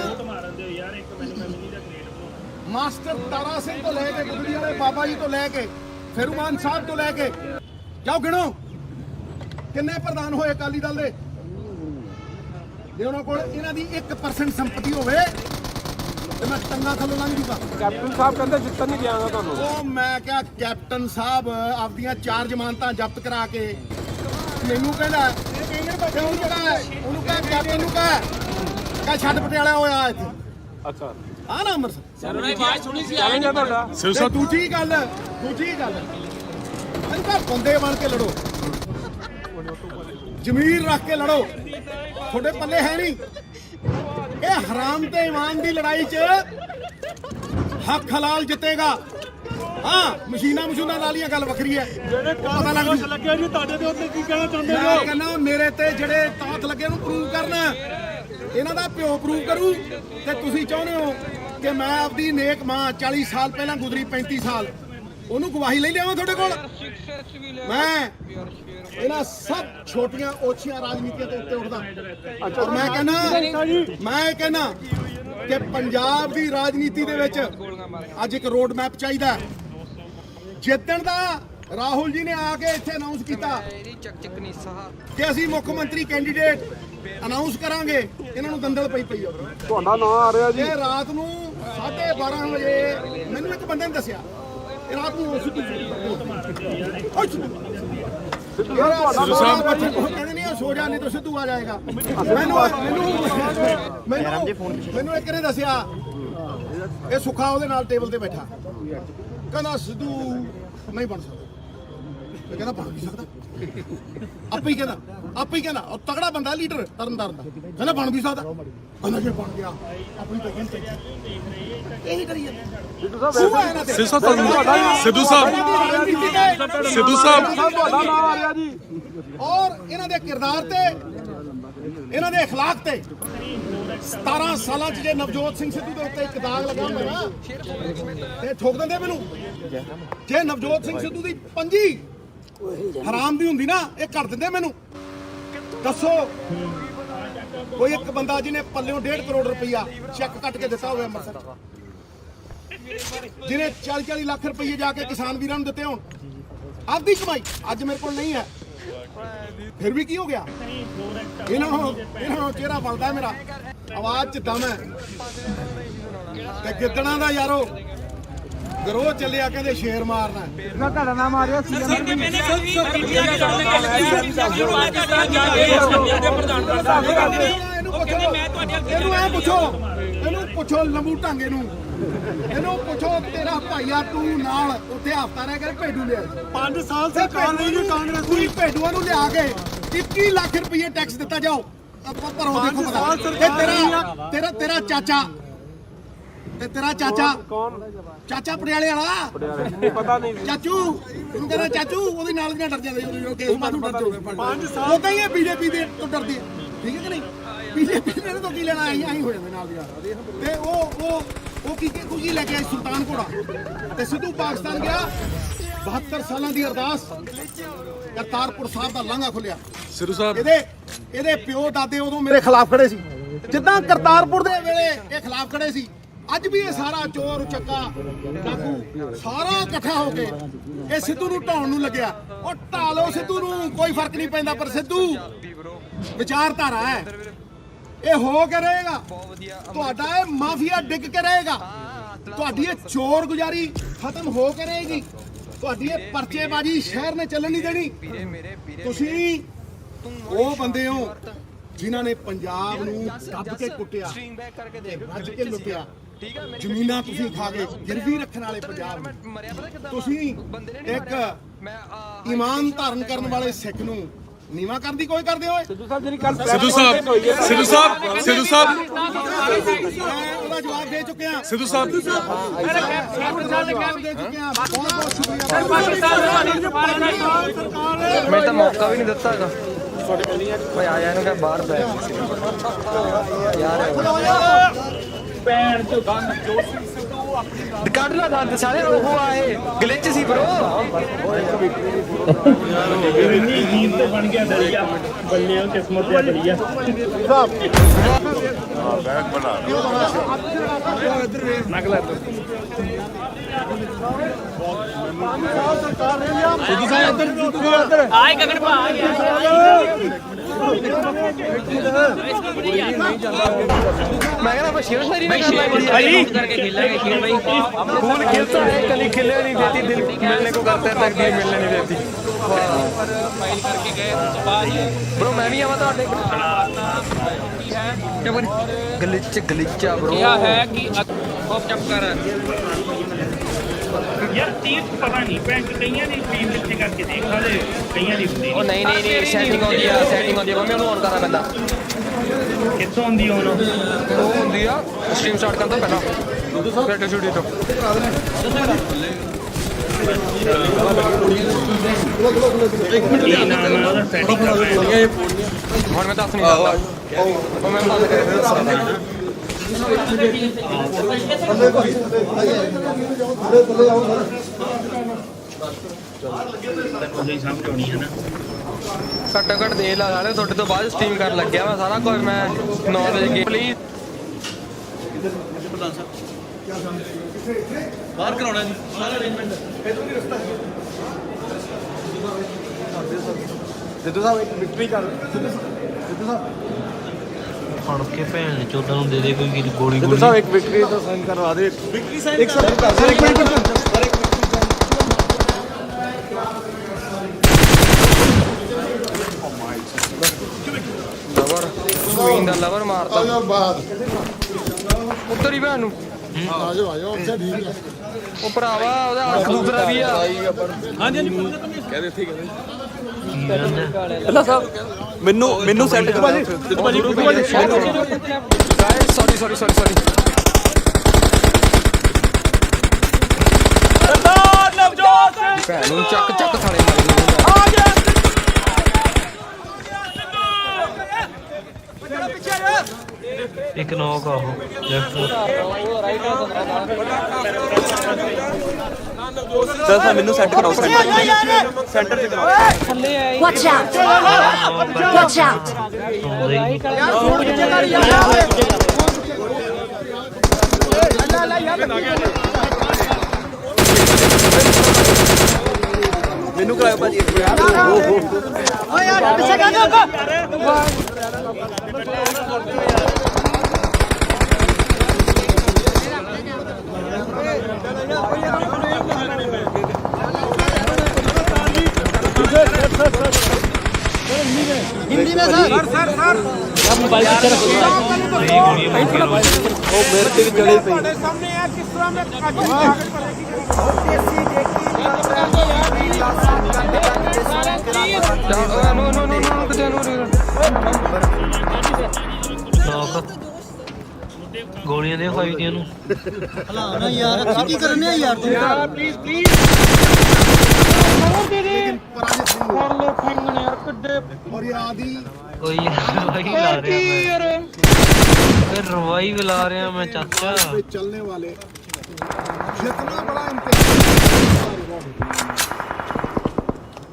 ਮਾਸਟਰ ਤਾਰਾ ਸਿੰਘ ਤੋਂ ਲੈ ਕੇ ਗੁਜਰੀ ਵਾਲੇ ਬਾਬਾ ਜੀ ਤੋਂ ਲੈ ਕੇ ਫਿਰੂਮਾਨ ਸਾਹਿਬ ਤੋਂ ਲੈ ਕੇ ਜਾਓ ਗਿਣੋ ਕਿੰਨੇ ਪ੍ਰਧਾਨ ਹੋਏ ਅਕਾਲੀ ਦਲ ਦੇ। ਜੇ ਉਹਨਾਂ ਕੋਲ ਇਹਨਾਂ ਦੀ 1% ਸੰਪਤੀ ਹੋਵੇ ਤੇ ਮੈਂ ਟੰਗਾ ਥੱਲੋਂ ਲੰਘ ਜੂਗਾ। ਕੈਪਟਨ ਸਾਹਿਬ ਕਹਿੰਦੇ ਜਿੱਤਣ ਨਹੀਂ ਦਿਆਂਗਾ ਤੁਹਾਨੂੰ। ਉਹ ਮੈਂ ਕਿਹਾ ਕੈਪਟਨ ਸਾਹਿਬ ਆਪਦੀਆਂ 4 ਜ਼ਮਾਨਤਾਂ ਜ਼ਬਤ ਕਰਾ ਕੇ ਮੈਨੂੰ ਕਹਿੰਦਾ ਕਿਉਂ ਜਿਹੜਾ ਉਹਨੂੰ ਕਹਿ ਕੈਪਟਨ ਨੂੰ ਕਹਿ ਛੱਡ ਪਟਿਆਲਾ ਹੋਇਆ ਇੱਥੇ। ਅੱਛਾ ਆ ਨਾ ਅੰਮ੍ਰਿਤਸਰ ਸਰ ਨੇ ਆਵਾਜ਼ ਸੁਣੀ ਸੀ ਆਏਗਾ ਤੁਹਾਡਾ। ਤੇ ਦੂਜੀ ਗੱਲ ਇਹਨੂੰ ਬੰਦੇ ਬਣ ਕੇ ਲੜੋ। ਜ਼ਮੀਰ ਰੱਖ ਕੇ ਲੜੋ, ਤੁਹਾਡੇ ਪੱਲੇ ਹੈ ਨਹੀਂ। ਇਹ ਹਰਾਮ ਤੇ ਈਮਾਨ ਦੀ ਲੜਾਈ 'ਚ ਹੱਕ ਹਲਾਲ ਜਿੱਤੇਗਾ। ਹਾਂ, ਮਸ਼ੀਨਾਂ ਨਾਲੀਆਂ ਗੱਲ ਵੱਖਰੀ ਹੈ। ਪਤਾ ਲੱਗ ਲੱਗਿਆ ਜੀ ਤੁਹਾਡੇ ਦੇ ਉੱਤੇ ਕੀ ਕਹਿਣਾ ਚਾਹੁੰਦੇ ਹੋ? ਮੈਂ ਕਹਿੰਦਾ ਮੇਰੇ ਤੇ ਜਿਹੜੇ ਤਾਕ ਲੱਗੇ ਨੂੰ ਪ੍ਰੂਵ ਕਰਨਾ, ਇਹਨਾਂ ਦਾ ਪਿਓ ਪ੍ਰੂਵ ਕਰੂ। ਤੇ ਤੁਸੀਂ ਚਾਹੁੰਦੇ ਹੋ ਕਿ ਮੈਂ ਆਪਦੀ ਨੇਕ ਮਾਂ 40 ਸਾਲ ਪਹਿਲਾਂ ਗੁਜ਼ਰੀ, 35 ਸਾਲ, ਉਹਨੂੰ ਗਵਾਹੀ ਲਈ ਲਿਆਵਾਂ ਤੁਹਾਡੇ ਕੋਲ? ਮੈਂ ਇਹਨਾਂ ਸਭ ਛੋਟੀਆਂ ਓਛੀਆਂ ਰਾਜਨੀਤੀਆਂ ਦੇ ਉੱਤੇ ਉੱਠਦਾ। ਔਰ ਮੈਂ ਕਹਿੰਦਾ ਕਿ ਪੰਜਾਬ ਦੀ ਰਾਜਨੀਤੀ ਦੇ ਵਿੱਚ ਅੱਜ ਇੱਕ ਰੋਡ ਮੈਪ ਚਾਹੀਦਾ। ਜਿੱਦਣ ਦਾ ਰਾਹੁਲ ਜੀ ਨੇ ਆ ਕੇ ਇੱਥੇ ਅਨਾਉਂਸ ਕੀਤਾ ਕਿ ਅਸੀਂ ਮੁੱਖ ਮੰਤਰੀ ਕੈਂਡੀਡੇਟ ਅਨਾਉਂਸ ਕਰਾਂਗੇ, ਇਹਨਾਂ ਨੂੰ ਦੰਦਲ ਪਈ ਆ। ਤੁਹਾਡਾ ਨਾਮ ਆ ਰਿਹਾ ਜੀ। ਇਹ ਰਾਤ ਨੂੰ 12:30 ਵਜੇ ਮੈਨੂੰ ਇੱਕ ਬੰਦੇ ਨੇ ਦੱਸਿਆ, ਇਹ ਰਾਤ ਨੂੰ ਸਿੱਧੂ ਕਹਿੰਦੇ ਨਹੀਂ ਸੋ ਜਾ, ਨਹੀਂ ਤਾਂ ਸਿੱਧੂ ਆ ਜਾਏਗਾ। ਮੈਨੂੰ ਇੱਕ ਨੇ ਦੱਸਿਆ, ਇਹ ਸੁੱਖਾ ਉਹਦੇ ਨਾਲ ਟੇਬਲ ਤੇ ਬੈਠਾ, ਕਹਿੰਦਾ ਸਿੱਧੂ ਨਹੀਂ ਬਣ ਸਕਦਾ। ਮੈਂ ਕਹਿੰਦਾ ਬਣ ਵੀ ਸਕਦਾ, ਆਪੇ ਹੀ ਕਹਿੰਦਾ ਉਹ ਤਗੜਾ ਬੰਦਾ, ਲੀਡਰ ਤਰਨਤਾਰਨ ਦਾ, ਕਹਿੰਦਾ ਬਣ ਵੀ ਸਕਦਾ। ਕਹਿੰਦਾ ਜੇ ਬਣ ਗਿਆ ਆਪਣੀ ਪੈਕਿੰਗ ਤੇ ਇਹੀ ਕਰੀ ਜਾਂਦੇ। ਸਿੱਧੂ ਸਾਹਿਬ ਤੁਹਾਡਾ ਨਾਮ ਆ ਰਿਹਾ ਜੀ। ਔਰ ਇਹਨਾਂ ਦੇ ਕਿਰਦਾਰ ਤੇ, ਇਹਨਾਂ ਦੇ اخلاق ਤੇ 17 ਸਾਲਾਂ 'ਚ ਜੇ ਨਵਜੋਤ ਸਿੰਘ ਸਿੱਧੂ ਦੇ ਉੱਤੇ ਇੱਕ ਦਾਗ ਲੱਗਾ ਹੁੰਦਾ ਨਾ ਤੇ ਠੋਕ ਦਿੰਦੇ ਮੈਨੂੰ। ਜੇ ਨਵਜੋਤ ਸਿੰਘ ਸਿੱਧੂ ਦੀ ਪੰਜੀ ਹਰਾਮ ਦੀ ਹੁੰਦੀ ਨਾ, ਇਹ ਕਰ ਦਿੰਦੇ ਮੈਨੂੰ। ਦੱਸੋ ਕੋਈ ਇੱਕ ਬੰਦਾ ਜਿਹਨੇ ਪੱਲਿਓਂ 1.5 ਕਰੋੜ ਰੁਪਈਆ ਚੈੱਕ ਕੱਟ ਕੇ ਦਿੱਤਾ ਹੋਵੇ ਅੰਮ੍ਰਿਤਸਰ, ਜਿਹਨੇ 40 ਲੱਖ ਰੁਪਏ ਜਾ ਕੇ ਕਿਸਾਨ ਵੀਰਾਂ ਨੂੰ ਦਿੱਤੇ ਹੋਣ, ਆਪਦੀ ਕਮਾਈ। ਅੱਜ ਮੇਰੇ ਕੋਲ ਨਹੀਂ ਹੈ, ਫਿਰ ਵੀ ਕੀ ਹੋ ਗਿਆ? ਇਹਨਾਂ ਨੂੰ ਚਿਹਰਾ ਬਣਦਾ ਮੇਰਾ, ਆਵਾਜ਼ 'ਚ ਦਮ ਹੈ। ਤੇ ਗਿੱਦੜਾਂ ਦਾ ਯਾਰੋ ਗਰੋਹ ਚੱਲਿਆ, ਕਹਿੰਦੇ ਸ਼ੇਰ ਮਾਰਨਾ। ਮੈਂ ਤੁਹਾਡਾ ਨਾਮ ਆ ਰਿਹਾ ਸੀ। ਇਹਨੂੰ ਪੁੱਛੋ ਲੰਬੂ ਢਾਂਗੇ ਨੂੰ, ਇਹਨੂੰ ਪੁੱਛੋ ਤੇਰਾ ਭਾਈਆ ਤੂੰ ਨਾਲ ਉੱਥੇ ਹਫਤਾ ਰਹਿ ਕੇ ਭੇਡੂ ਲਿਆ 5 ਸਾਲ ਸਰਕਾਰ ਰਹੀ ਕਾਂਗਰਸ ਦੀ। ਭੇਡੂਆਂ ਨੂੰ ਲਿਆ ਕੇ 21 ਲੱਖ ਰੁਪਏ ਟੈਕਸ ਦਿੱਤਾ ਜਾਓ। ਭਰੋ ਦੇਖੋ ਪਤਾ। ਤੇਰਾ ਚਾਚਾ ਤੇ ਤੇਰਾ ਚਾਚਾ ਕੌਣ? ਚਾਚਾ ਪਟਿਆਲੇ ਵਾਲਾ, ਪਤਾ ਨਹੀਂ ਚਾਚੂ, ਤੂੰ ਕਹਿੰਦਾ ਚਾਚੂ, ਉਹਦੇ ਨਾਲ ਦੀਆਂ ਡਰ ਜਾਂਦੇ ਕੇਸ ਮਾਰੂ ਡਰ ਜਾਓਗੇ। 5 ਸਾਲ ਉਦਾਂ ਹੀ ਇਹ ਬੀਜੇਪੀ ਦੇ ਤੋਂ ਡਰਦੀ ਹੈ, ਠੀਕ ਹੈ ਕਿ ਨਹੀਂ? ਬੀਜੇਪੀ ਨੇ ਤੋਂ ਕੀ ਲੈਣਾ, ਆਈ ਹੋ ਜਾਂਦੇ ਨਾਲ ਦੀਆਂ। ਤੇ ਉਹ ਕੀ ਲੈ ਕੇ ਆਏ ਸੁਲਤਾਨ ਘੋੜਾ। ਤੇ ਸਿੱਧੂ ਪਾਕਿਸਤਾਨ ਗਿਆ, 72 ਸਾਲਾਂ ਦੀ ਅਰਦਾਸ, ਕਰਤਾਰਪੁਰ ਸਾਹਿਬ ਦਾ ਲਾਂਘਾ ਖੁੱਲਿਆ। ਸਿੱਧੂ ਸਾਹਿਬ ਇਹਦੇ ਪਿਓ ਦਾਦੇ ਉਦੋਂ ਮੇਰੇ ਖਿਲਾਫ ਖੜੇ ਸੀ, ਜਿੱਦਾਂ ਕਰਤਾਰਪੁਰ ਦੇ ਵੇਲੇ ਇਹ ਖਿਲਾਫ ਖੜੇ ਸੀ। ਅੱਜ ਵੀ ਇਹ ਸਾਰਾ ਚੋਰ ਚੱਕਾ ਡਾਕੂ ਸਾਰਾ ਇਕੱਠਾ ਹੋ ਕੇ ਇਹ ਸਿੱਧੂ ਨੂੰ ਢਾਉਣ ਨੂੰ ਲੱਗਿਆ। ਉਹ ਢਾ ਲਓ ਸਿੱਧੂ ਨੂੰ, ਕੋਈ ਫਰਕ ਨਹੀਂ ਪੈਂਦਾ, ਪਰ ਸਿੱਧੂ ਵਿਚਾਰਧਾਰਾ ਹੈ, ਇਹ ਹੋ ਕੇ ਰਹੇਗਾ। ਤੁਹਾਡਾ ਇਹ ਮਾਫੀਆ ਡਿੱਗ ਕੇ ਰਹੇਗਾ, ਤੁਹਾਡੀ ਇਹ ਚੋਰ ਗੁਜ਼ਾਰੀ ਖਤਮ ਹੋ ਕੇ ਰਹੇਗੀ, ਤੁਹਾਡੀ ਇਹ ਪਰਚੇਬਾਜ਼ੀ ਸ਼ਹਿਰ ਨੇ ਚੱਲਣ ਨਹੀਂ ਦੇਣੀ। ਤੁਸੀਂ ਉਹ ਬੰਦੇ ਹੋ ਜਿਨ੍ਹਾਂ ਨੇ ਪੰਜਾਬ ਨੂੰ ਦੱਬ ਕੇ ਕੁੱਟਿਆ, ਰੱਜ ਕੇ ਲੁੱਟਿਆ, ਜ਼ਮੀਨਾਂ ਤੁਸੀਂ ਖਾ ਕੇ ਗਿਰਵੀ ਰੱਖਣ ਵਾਲੇ ਪੰਜਾਬ ਨੂੰ। ਤੁਸੀਂ ਇੱਕ ਈਮਾਨ ਧਾਰਨ ਕਰਨ ਵਾਲੇ ਸਿੱਖ ਨੂੰ ਨੀਵਾ ਕਰਨ ਦੀ ਕੋਈ ਕਰਦੇ ਹੋਏ। ਸਿੱਧੂ ਸਾਹਿਬ ਉਹਦਾ ਜਵਾਬ ਦੇ ਚੁੱਕਿਆ। ਸਿੱਧੂ ਸਾਹਿਬ ਜਵਾਬ ਦੇ ਚੁੱਕਿਆ। ਬਹੁਤ ਬਹੁਤ ਸ਼ੁਕਰੀਆ। ਮੈਂ ਤਾਂ ਮੌਕਾ ਵੀ ਨਹੀਂ ਦਿੱਤਾ ਹੈਗਾ। ਕੋਈ ਆਇਆ ਇਹਨੂੰ ਕਿ ਬਾਹਰ ਬੈ ਯਾਰ ਪੈਣ ਤੋਂ ਗੰਦ ਜੋ ਕੱਢ ਲਾ ਦੰਦ ਸਾਰੇ ਉਹ ਆਏ ਗਲਿਚ ਸੀ ਬ్రో। ਇੰਨੀ ਗੀਤ ਤੇ ਬਣ ਗਿਆ ਦਰਿਆ ਬੱਲੇ ਕਿਸਮਤ ਤੇ ਦਰਿਆ ਸਾਹਿਬ ਬੈਗ ਬਣਾ ਇੱਧਰ ਵੇਖ ਨਗਲਾ ਸਰਕਾਰ ਨੇ ਲਿਆ ਸਿੱਧੂ ਸਾਹਿਬ ਇੱਧਰ ਆਏ ਗਗਨ ਭਾ ਆ ਗਿਆ। मैं कहना बस शेर शायरी में करके खेलेंगे खेल भाई। खून खिलता है कली खिले नहीं देती, दिल मिलने को करते हैं तकदीर मिलने नहीं देती। पर फाइल करके गए तो बाद ब्रो मैं भी आवा तो गलिचा ब्रो क्या है कि खूब चमकर ਯਾਰ ਚੀਜ਼ ਪਤਾ ਨਹੀਂ ਭੈਣ ਚ ਕਈਆਂ ਦੀ ਸਟ੍ਰੀਮ ਕਿੱਥੇ ਕਰਕੇ ਦੇਖ ਹਾਲੇ ਕਈਆਂ ਦੀ ਹੁੰਦੀ ਉਹ ਨਹੀਂ ਸੈਟਿੰਗ ਆਉਂਦੀ ਆ ਮੰਮੀ ਉਹਨੂੰ ਔਨ ਕਰਨਾ ਪੈਂਦਾ। ਕਿੱਥੋਂ ਹੁੰਦੀ ਹੁਣ ਉਹ ਹੁੰਦੀ ਆ ਸਟ੍ਰੀਮ ਸਟਾਰਟ ਕਰਨ ਤੋਂ ਪਹਿਲਾਂ ਫਿਰ ਸ਼ੂਟੀ ਤੋਂ। ਕੀ ਨਾਮ ਹੈ ਉਹਦਾ ਸੈਟਿੰਗ ਕਰਵਾਇਆ ਹੁਣ ਮੈਂ ਦੱਸ ਨਹੀਂ ਸਕਦਾ ਉਹ ਮੈਂ ਬੰਦ ਕਰਕੇ ਦੱਸਦਾ। ਘੱਟੋ ਘੱਟ ਦੇ ਲਾ ਸਾਰੇ ਤੁਹਾਡੇ ਤੋਂ ਬਾਅਦ ਸਟ੍ਰੀਮ ਕਰਨ ਲੱਗਿਆ ਮੈਂ ਸਾਰਾ ਕੁਝ ਮੈਂ 9 ਵਜੇ ਗੇਮ ਪਲੀਜ਼ ਬਾਹਰ ਕਰਾਉਣਾ ਜੀ ਸਾਰਾ ਅਰੇਂਜਮੈਂਟ ਸਿੱਧੂ ਸਾਹਿਬ ਇੱਕ ਵਿਕਟਰੀ ਕਰ ਸਿੱਧੂ ਸਾਹਿਬ ਫੜ ਕੇ ਭੈਣ ਚੋਦਾਂ ਨੂੰ ਦੇ ਦੇ ਕੋਈ ਗੋਲੀ ਸਿੱਧੂ ਸਾਹਿਬ ਇੱਕ ਵਿਕਟਰੀ ਤਾਂ ਸਾਈਨ ਕਰਵਾ ਦੇ ਵਿਕਟਰੀ ਸਾਈਨ ਇੱਕ ਸਾਈਨ ਕਰ ਸਰ ਇੱਕ ਮਿੰਟ ਸਰ ਇੱਕ ਲਵਰ ਕੁਈਨ ਦਾ ਲਵਰ ਮਾਰਤਾ ਬਾਹਰ ਉੱਤਰ ਹੀ ਭੈਣ ਨੂੰ ਆ ਜਾਓ ਅੱਛਾ ਠੀਕ ਹੈ ਉਹ ਭਰਾਵਾ ਉਹਦਾ ਹੱਥ ਦੂਸਰਾ ਵੀ ਆ। ਹਾਂਜੀ ਕਹਿੰਦੇ ਇੱਥੇ ਕਹਿੰਦੇ ਅੱਲਾ ਸਾਹਿਬ ਮੈਨੂੰ ਸੈਂਡ ਚ ਭਾਜੀ ਸਿੱਧੂ ਭਾਜੀ ਗਾਇਸ ਸੌਰੀ ਸਰਦਾਰ ਨਵਜੋਤ ਸਿੰਘ ਭੈਣ ਨੂੰ ਚੱਕ ਥਾਲੇ ਮਾਰੇ ਆ ਗਿਆ ਇੱਕ ਨੌਕ ਆ ਉਹ ਲੈਫਟ ਸਰ ਮੈਨੂੰ ਸੈੱਟ ਕਰਾਓ ਸੈਂਟਰ ਤੇ ਕਰਾਓ Watch out! Watch out! ਮੈਨੂੰ ਕਰਾਓ ਭਾਜੀ ਓ ਯਾਰ ਪਿੱਛੇ ਕਰ हिंदी में सर मोबाइल पीछे रखो ਉਹ ਮੇਰੇ ਤੇ ਜੜੇ ਪਈ सामने है किस तरह में ਗੋਲੀਆਂ ਦੇ ਖਾਈ ਦੀਆਂ ਨੂੰ हलाना यार अच्छा की करने यार तुम यार प्लीज और लो फंगन यार कड्डे और ये आदि ਕੋਈ ਰਵਾਈ ਲਾ ਰਿਹਾ ਮੈਂ ਫਿਰ ਰਵਾਈ ਲਾ ਰਿਹਾ ਮੈਂ ਚਾਚਾ पे चलने वाले जितना बड़ा इम्तिहान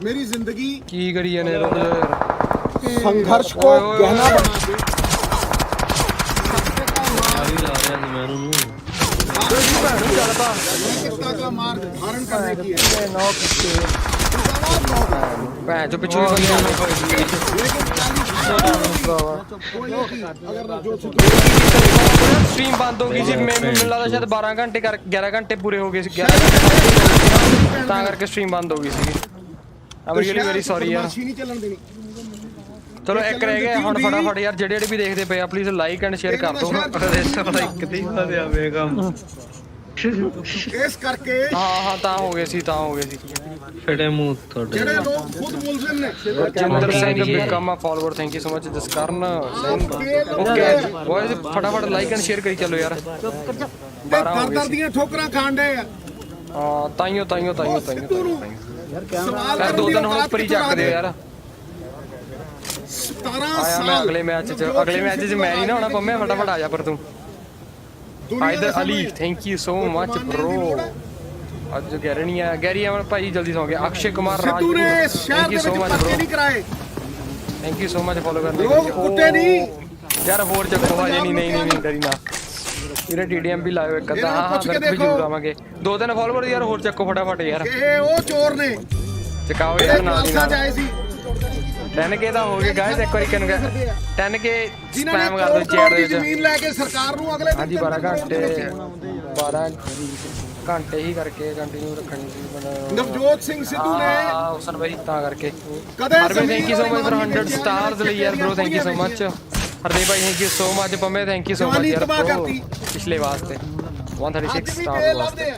मेरी जिंदगी ਕੀ ਕਰੀ ਜਾਨੇ ਰੁਕ ਜਾ ਯਾਰ संघर्ष को गहना बना दे ਰਵਾਈ ਲਾ ਰਿਹਾ ਸੀ ਮੈਂ ਉਹਨੂੰ एकता का मार्ग धारण करने की है ਭੈਣ ਚੋ ਪਿੱਛੋਂ ਹੀ ਗਈਆਂ ਸਟ੍ਰੀਮ ਬੰਦ ਹੋ ਗਈ ਸੀ ਮੈਨੂੰ ਲੱਗਦਾ ਸ਼ਾਇਦ 12 ਘੰਟੇ 11 ਘੰਟੇ ਪੂਰੇ ਹੋ ਗਏ ਸੀ 11 ਤਾਂ ਕਰਕੇ ਸਟ੍ਰੀਮ ਬੰਦ ਹੋ ਗਈ ਸੀ ਆਮ ਰੀਅਲੀ ਵੈਰੀ ਸੌਰੀ ਯਾਰ ਚਲੋ ਇੱਕ ਰਹਿ ਗਿਆ ਹੁਣ ਫਟਾਫਟ ਯਾਰ ਜਿਹੜੇ ਵੀ ਦੇਖਦੇ ਪਏ ਆ ਪਲੀਜ਼ ਲਾਈਕ ਐਂਡ ਸ਼ੇਅਰ ਕਰ ਦਿਓ ਇੱਕ ਦੀ ਵਧਿਆ ਬੇਗਮ ਇਸ ਕਰਕੇ ਹਾਂ ਤਾਂ ਹੋ ਗਏ ਸੀ ਫਟੇ ਮੂੰਹ ਤੁਹਾਡੇ ਜਿਹੜੇ ਲੋਕ ਖੁਦ ਮੁਲਜ਼ਮ ਨੇ ਜਿੰਦਰ ਸਿੰਘ ਬਿਕਮ ਆ follower thank you so much Jaskaran okay ਬॉयਜ਼ ਫਟਾਫਟ ਲਾਈਕ ਐਂਡ ਸ਼ੇਅਰ ਕਰੀ ਚੱਲੋ ਯਾਰ ਦਰ ਦੀਆਂ ਠੋਕਰਾਂ ਖਾਣ ਦੇ ਆ ਹਾਂ ਤਾਈਓ ਸਵਾਲ ਦੋ ਦਿਨ ਹੁਣ ਉੱਪਰ ਹੀ ਚੱਕਦੇ ਯਾਰ 17 ਆਇਆ ਮੈਂ ਅਗਲੇ ਮੈਚ 'ਚ ਮੈਂ ਨਹੀਂ ਨਾ ਹੋਣਾ ਪੰਮੇ ਫਟਾਫਟ ਆ ਜਾ ਪਰ ਤੂੰ Haider Ali thank you so much bro ਅੱਜ ਗੈਰੀ ਅਮਨ ਭਾਈ ਜਲਦੀ ਸੌਂ ਗਿਆ Akshay Kumar Raj thank you so much bro thank you so much follow ਕਰਨ ਲਈ ਕੁੱਤੇ ਨਹੀਂ ਯਾਰ ਹੋਰ ਚੱਕੋ ਭਾਜੀ ਨਹੀਂ ਡਰੀ ਨਾ ਵੀਰੇ TDM ਵੀ ਲਾਇਓ ਇੱਕ ਅੱਧਾ ਹਾਂ ਬਿਲਕੁਲ ਜ਼ਰੂਰ ਆਵਾਂਗੇ 2-3 ਫੋਲੋਵਰ ਯਾਰ ਹੋਰ ਚੱਕੋ ਫਟਾਫਟ ਯਾਰ ਇਹ ਉਹ ਚੋਰ ਨੇ ਚਕਾਓ ਯਾਰ ਨਾਲ ਦੀ ਨਾਲ ਜਾਏ ਸੀ 10k ਦਾ ਹੋ ਗਿਆ ਗਾਇਸ ਇੱਕ ਵਾਰੀ ਕਿਨੂੰ 10k ਸਪੈਮ ਕਰ ਦਿਓ ਚੈਟ ਦੇ ਵਿੱਚ ਜ਼ਮੀਨ ਲੈ ਕੇ ਸਰਕਾਰ ਨੂੰ ਅਗਲੇ ਹਾਂਜੀ 12 ਘੰਟੇ ਹੀ ਕਰਕੇ ਕੰਟੀਨਿਊ ਰੱਖਣੀ ਸੀ ਨਵਜੋਤ ਸਿੰਘ ਸਿੱਧੂ ਨੇ ਹੁਸਨ ਭਾਈ ਤਾਂ ਕਰਕੇ ਕਦੇ thank you so much for 100 stars ਲਈ ਯਾਰ bro thank you so much Hardev ਭਾਈ ਥੈਂਕ ਯੂ ਸੋ ਮਚ ਪੰਮੇ ਥੈਂਕ ਯੂ ਸੋ ਮਚ ਯਾਰ ਪਿਛਲੇ ਵਾਸਤੇ 136 ਸਟਾਰ ਵਾਸਤੇ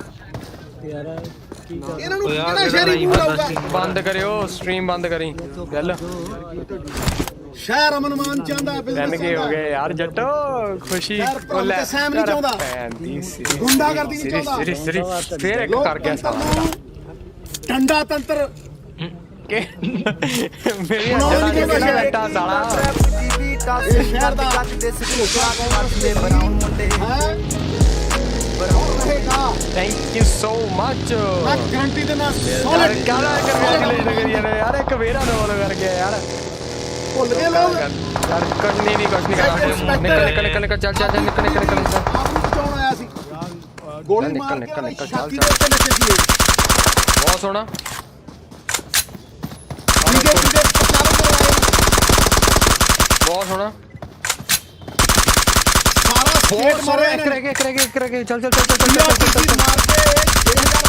ਇਹਨਾਂ ਨੂੰ ਕਿਹੜਾ ਸ਼ਹਿਰੀ ਮੂੰਹ ਲਾਊਗਾ? ਬੰਦ ਕਰਿਓ ਸਟ੍ਰੀਮ ਬੰਦ ਕਰੀ ਗੱਲ ਸ਼ਹਿਰ ਅਮਨਮਾਨ ਚਾਹੁੰਦਾ ਰਣ ਕੇ ਹੋ ਗਏ ਯਾਰ ਜੱਟੋ ਖੁਸ਼ੀ ਕੋਲੇ ਸੈਮ ਨਹੀਂ ਚਾਹੁੰਦਾ ਗੁੰਡਾਗਰਦੀ ਨਹੀਂ ਚਾਹੁੰਦਾ ਸਰੀ ਫੇਰ ਇੱਕ ਕਰ ਗਿਆ ਸਾਲਾ ਠੰਡਾ ਤੰਤਰ ਮੇਰੀ ਅੰਜਣਾ ਕੇ ਬੈਠਾ ਸਾਲਾ ਇਹ ਸ਼ਹਿਰ ਦਾ ਦੇ ਸਕੂਲਾ ਕਰਦੇ ਬਰਾਉਨ ਮੁੰਡੇ ਥੈਂਕ ਯੂ ਸੋ ਮਚ ਮੈਂ ਗਰੰਟੀ ਦੇ ਨਾਲ ਸੋਲਿਡ ਕਾਲਾ ਕੰਗ੍ਰੈਚੁਲੇਸ਼ਨ ਕਰੀ ਯਾਰ ਇੱਕ ਵੇਰਾ ਨੋਲ ਕਰ ਗਿਆ ਯਾਰ ਭੁੱਲ ਗਏ ਲੋਕ ਯਾਰ ਕਰਨੀ ਨਹੀਂ ਕੁਛ ਨਹੀਂ ਕਰਨਾ ਨਿਕਲ ਚੱਲ ਨਿਕਲ ਆਪ ਨੂੰ ਬਚਾਉਣ ਆਇਆ ਸੀ ਗੋਲੀ ਮਾਰ ਕੇ ਛਾਤੀ ਦੇ ਉੱਤੇ ਲੱਗੇ ਸੀ ਬਹੁਤ ਸੋਹਣਾ ਬੀਜੇਪੀ ਦੇ ਪ੍ਰਚਾਰਕ ਕਰਵਾਏ ਬਹੁਤ ਸੋਹਣਾ ਸਾਰਾ ਸਟੇਟ ਮਾਰਿਆ ਇੱਕ ਚੱਲ ਮਾਰ ਕੇ 6000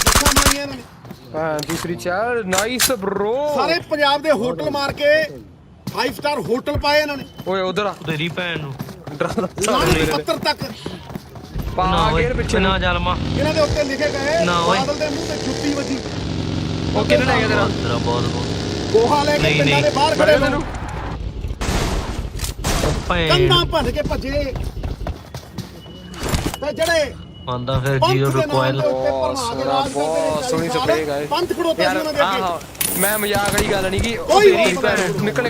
ਬੱਸਾਂ ਮਾਰੀਆਂ ਇਹਨਾਂ ਨੇ ਦੂਸਰੀ ਚਾਰ ਨਾਈਸ ਬ్రో ਸਾਰੇ ਪੰਜਾਬ ਦੇ ਹੋਟਲ ਮਾਰ ਕੇ 5 ਸਟਾਰ ਹੋਟਲ ਪਾਏ ਇਹਨਾਂ ਨੇ ਓਏ ਉਧਰ ਆ ਤੇਰੀ ਭੈਣ ਨੂੰ ਲਾਹਣੀ ਪੱਤਰ ਤੱਕ ਪਾ ਗੇਰ ਪਿੱਛੇ ਨਾ ਜਲਮਾ ਇਹਨਾਂ ਦੇ ਉੱਤੇ ਲਿਖੇ ਗਏ ਨਾ ਓਏ। ਬਾਦਲ ਦੇ ਮੂੰਹ ਤੇ ਜੁੱਤੀ ਵੱਜੀ ਉਹ ਕਿਹਨੇ ਲੈ ਗਿਆ ਤੇਰਾ ਬਹੁਤ ਗੋਹਾ ਲੈ ਕੇ ਨਹੀਂ, ਪਿੰਡਾਂ ਦੇ ਨਹੀਂ। ਬਾਹਰ ਖੜੇ ਤੈਨੂੰ ਭੈਣ ਕੰਨਾਂ ਭੰਨ ਕੇ ਭੱਜੇ ਤੇ ਜਿਹੜੇ ਆਂਦਾ ਫਿਰ ਪੰਥ ਜੀਰੋ ਦੇ ਨਾਮ ਰਿਕੁਆਇਰ ਦੇ ਉੱਤੇ ਭਰਮਾ ਕੇ ਰਾਜ ਕਰਦੇ ਨੇ ਸੋਹਣੀ ਸਪਰੇਅ ਗਾਇਸ ਪੰਥ ਖੜੋਤਾ ਸੀ ਉਹਨਾਂ ਦੇ ਅੱਗੇ ਮੈਂ ਮਜ਼ਾਕ ਵਾਲੀ ਗੱਲ ਨਹੀਂ ਕੀ ਕੋਈ ਨਿਕਲ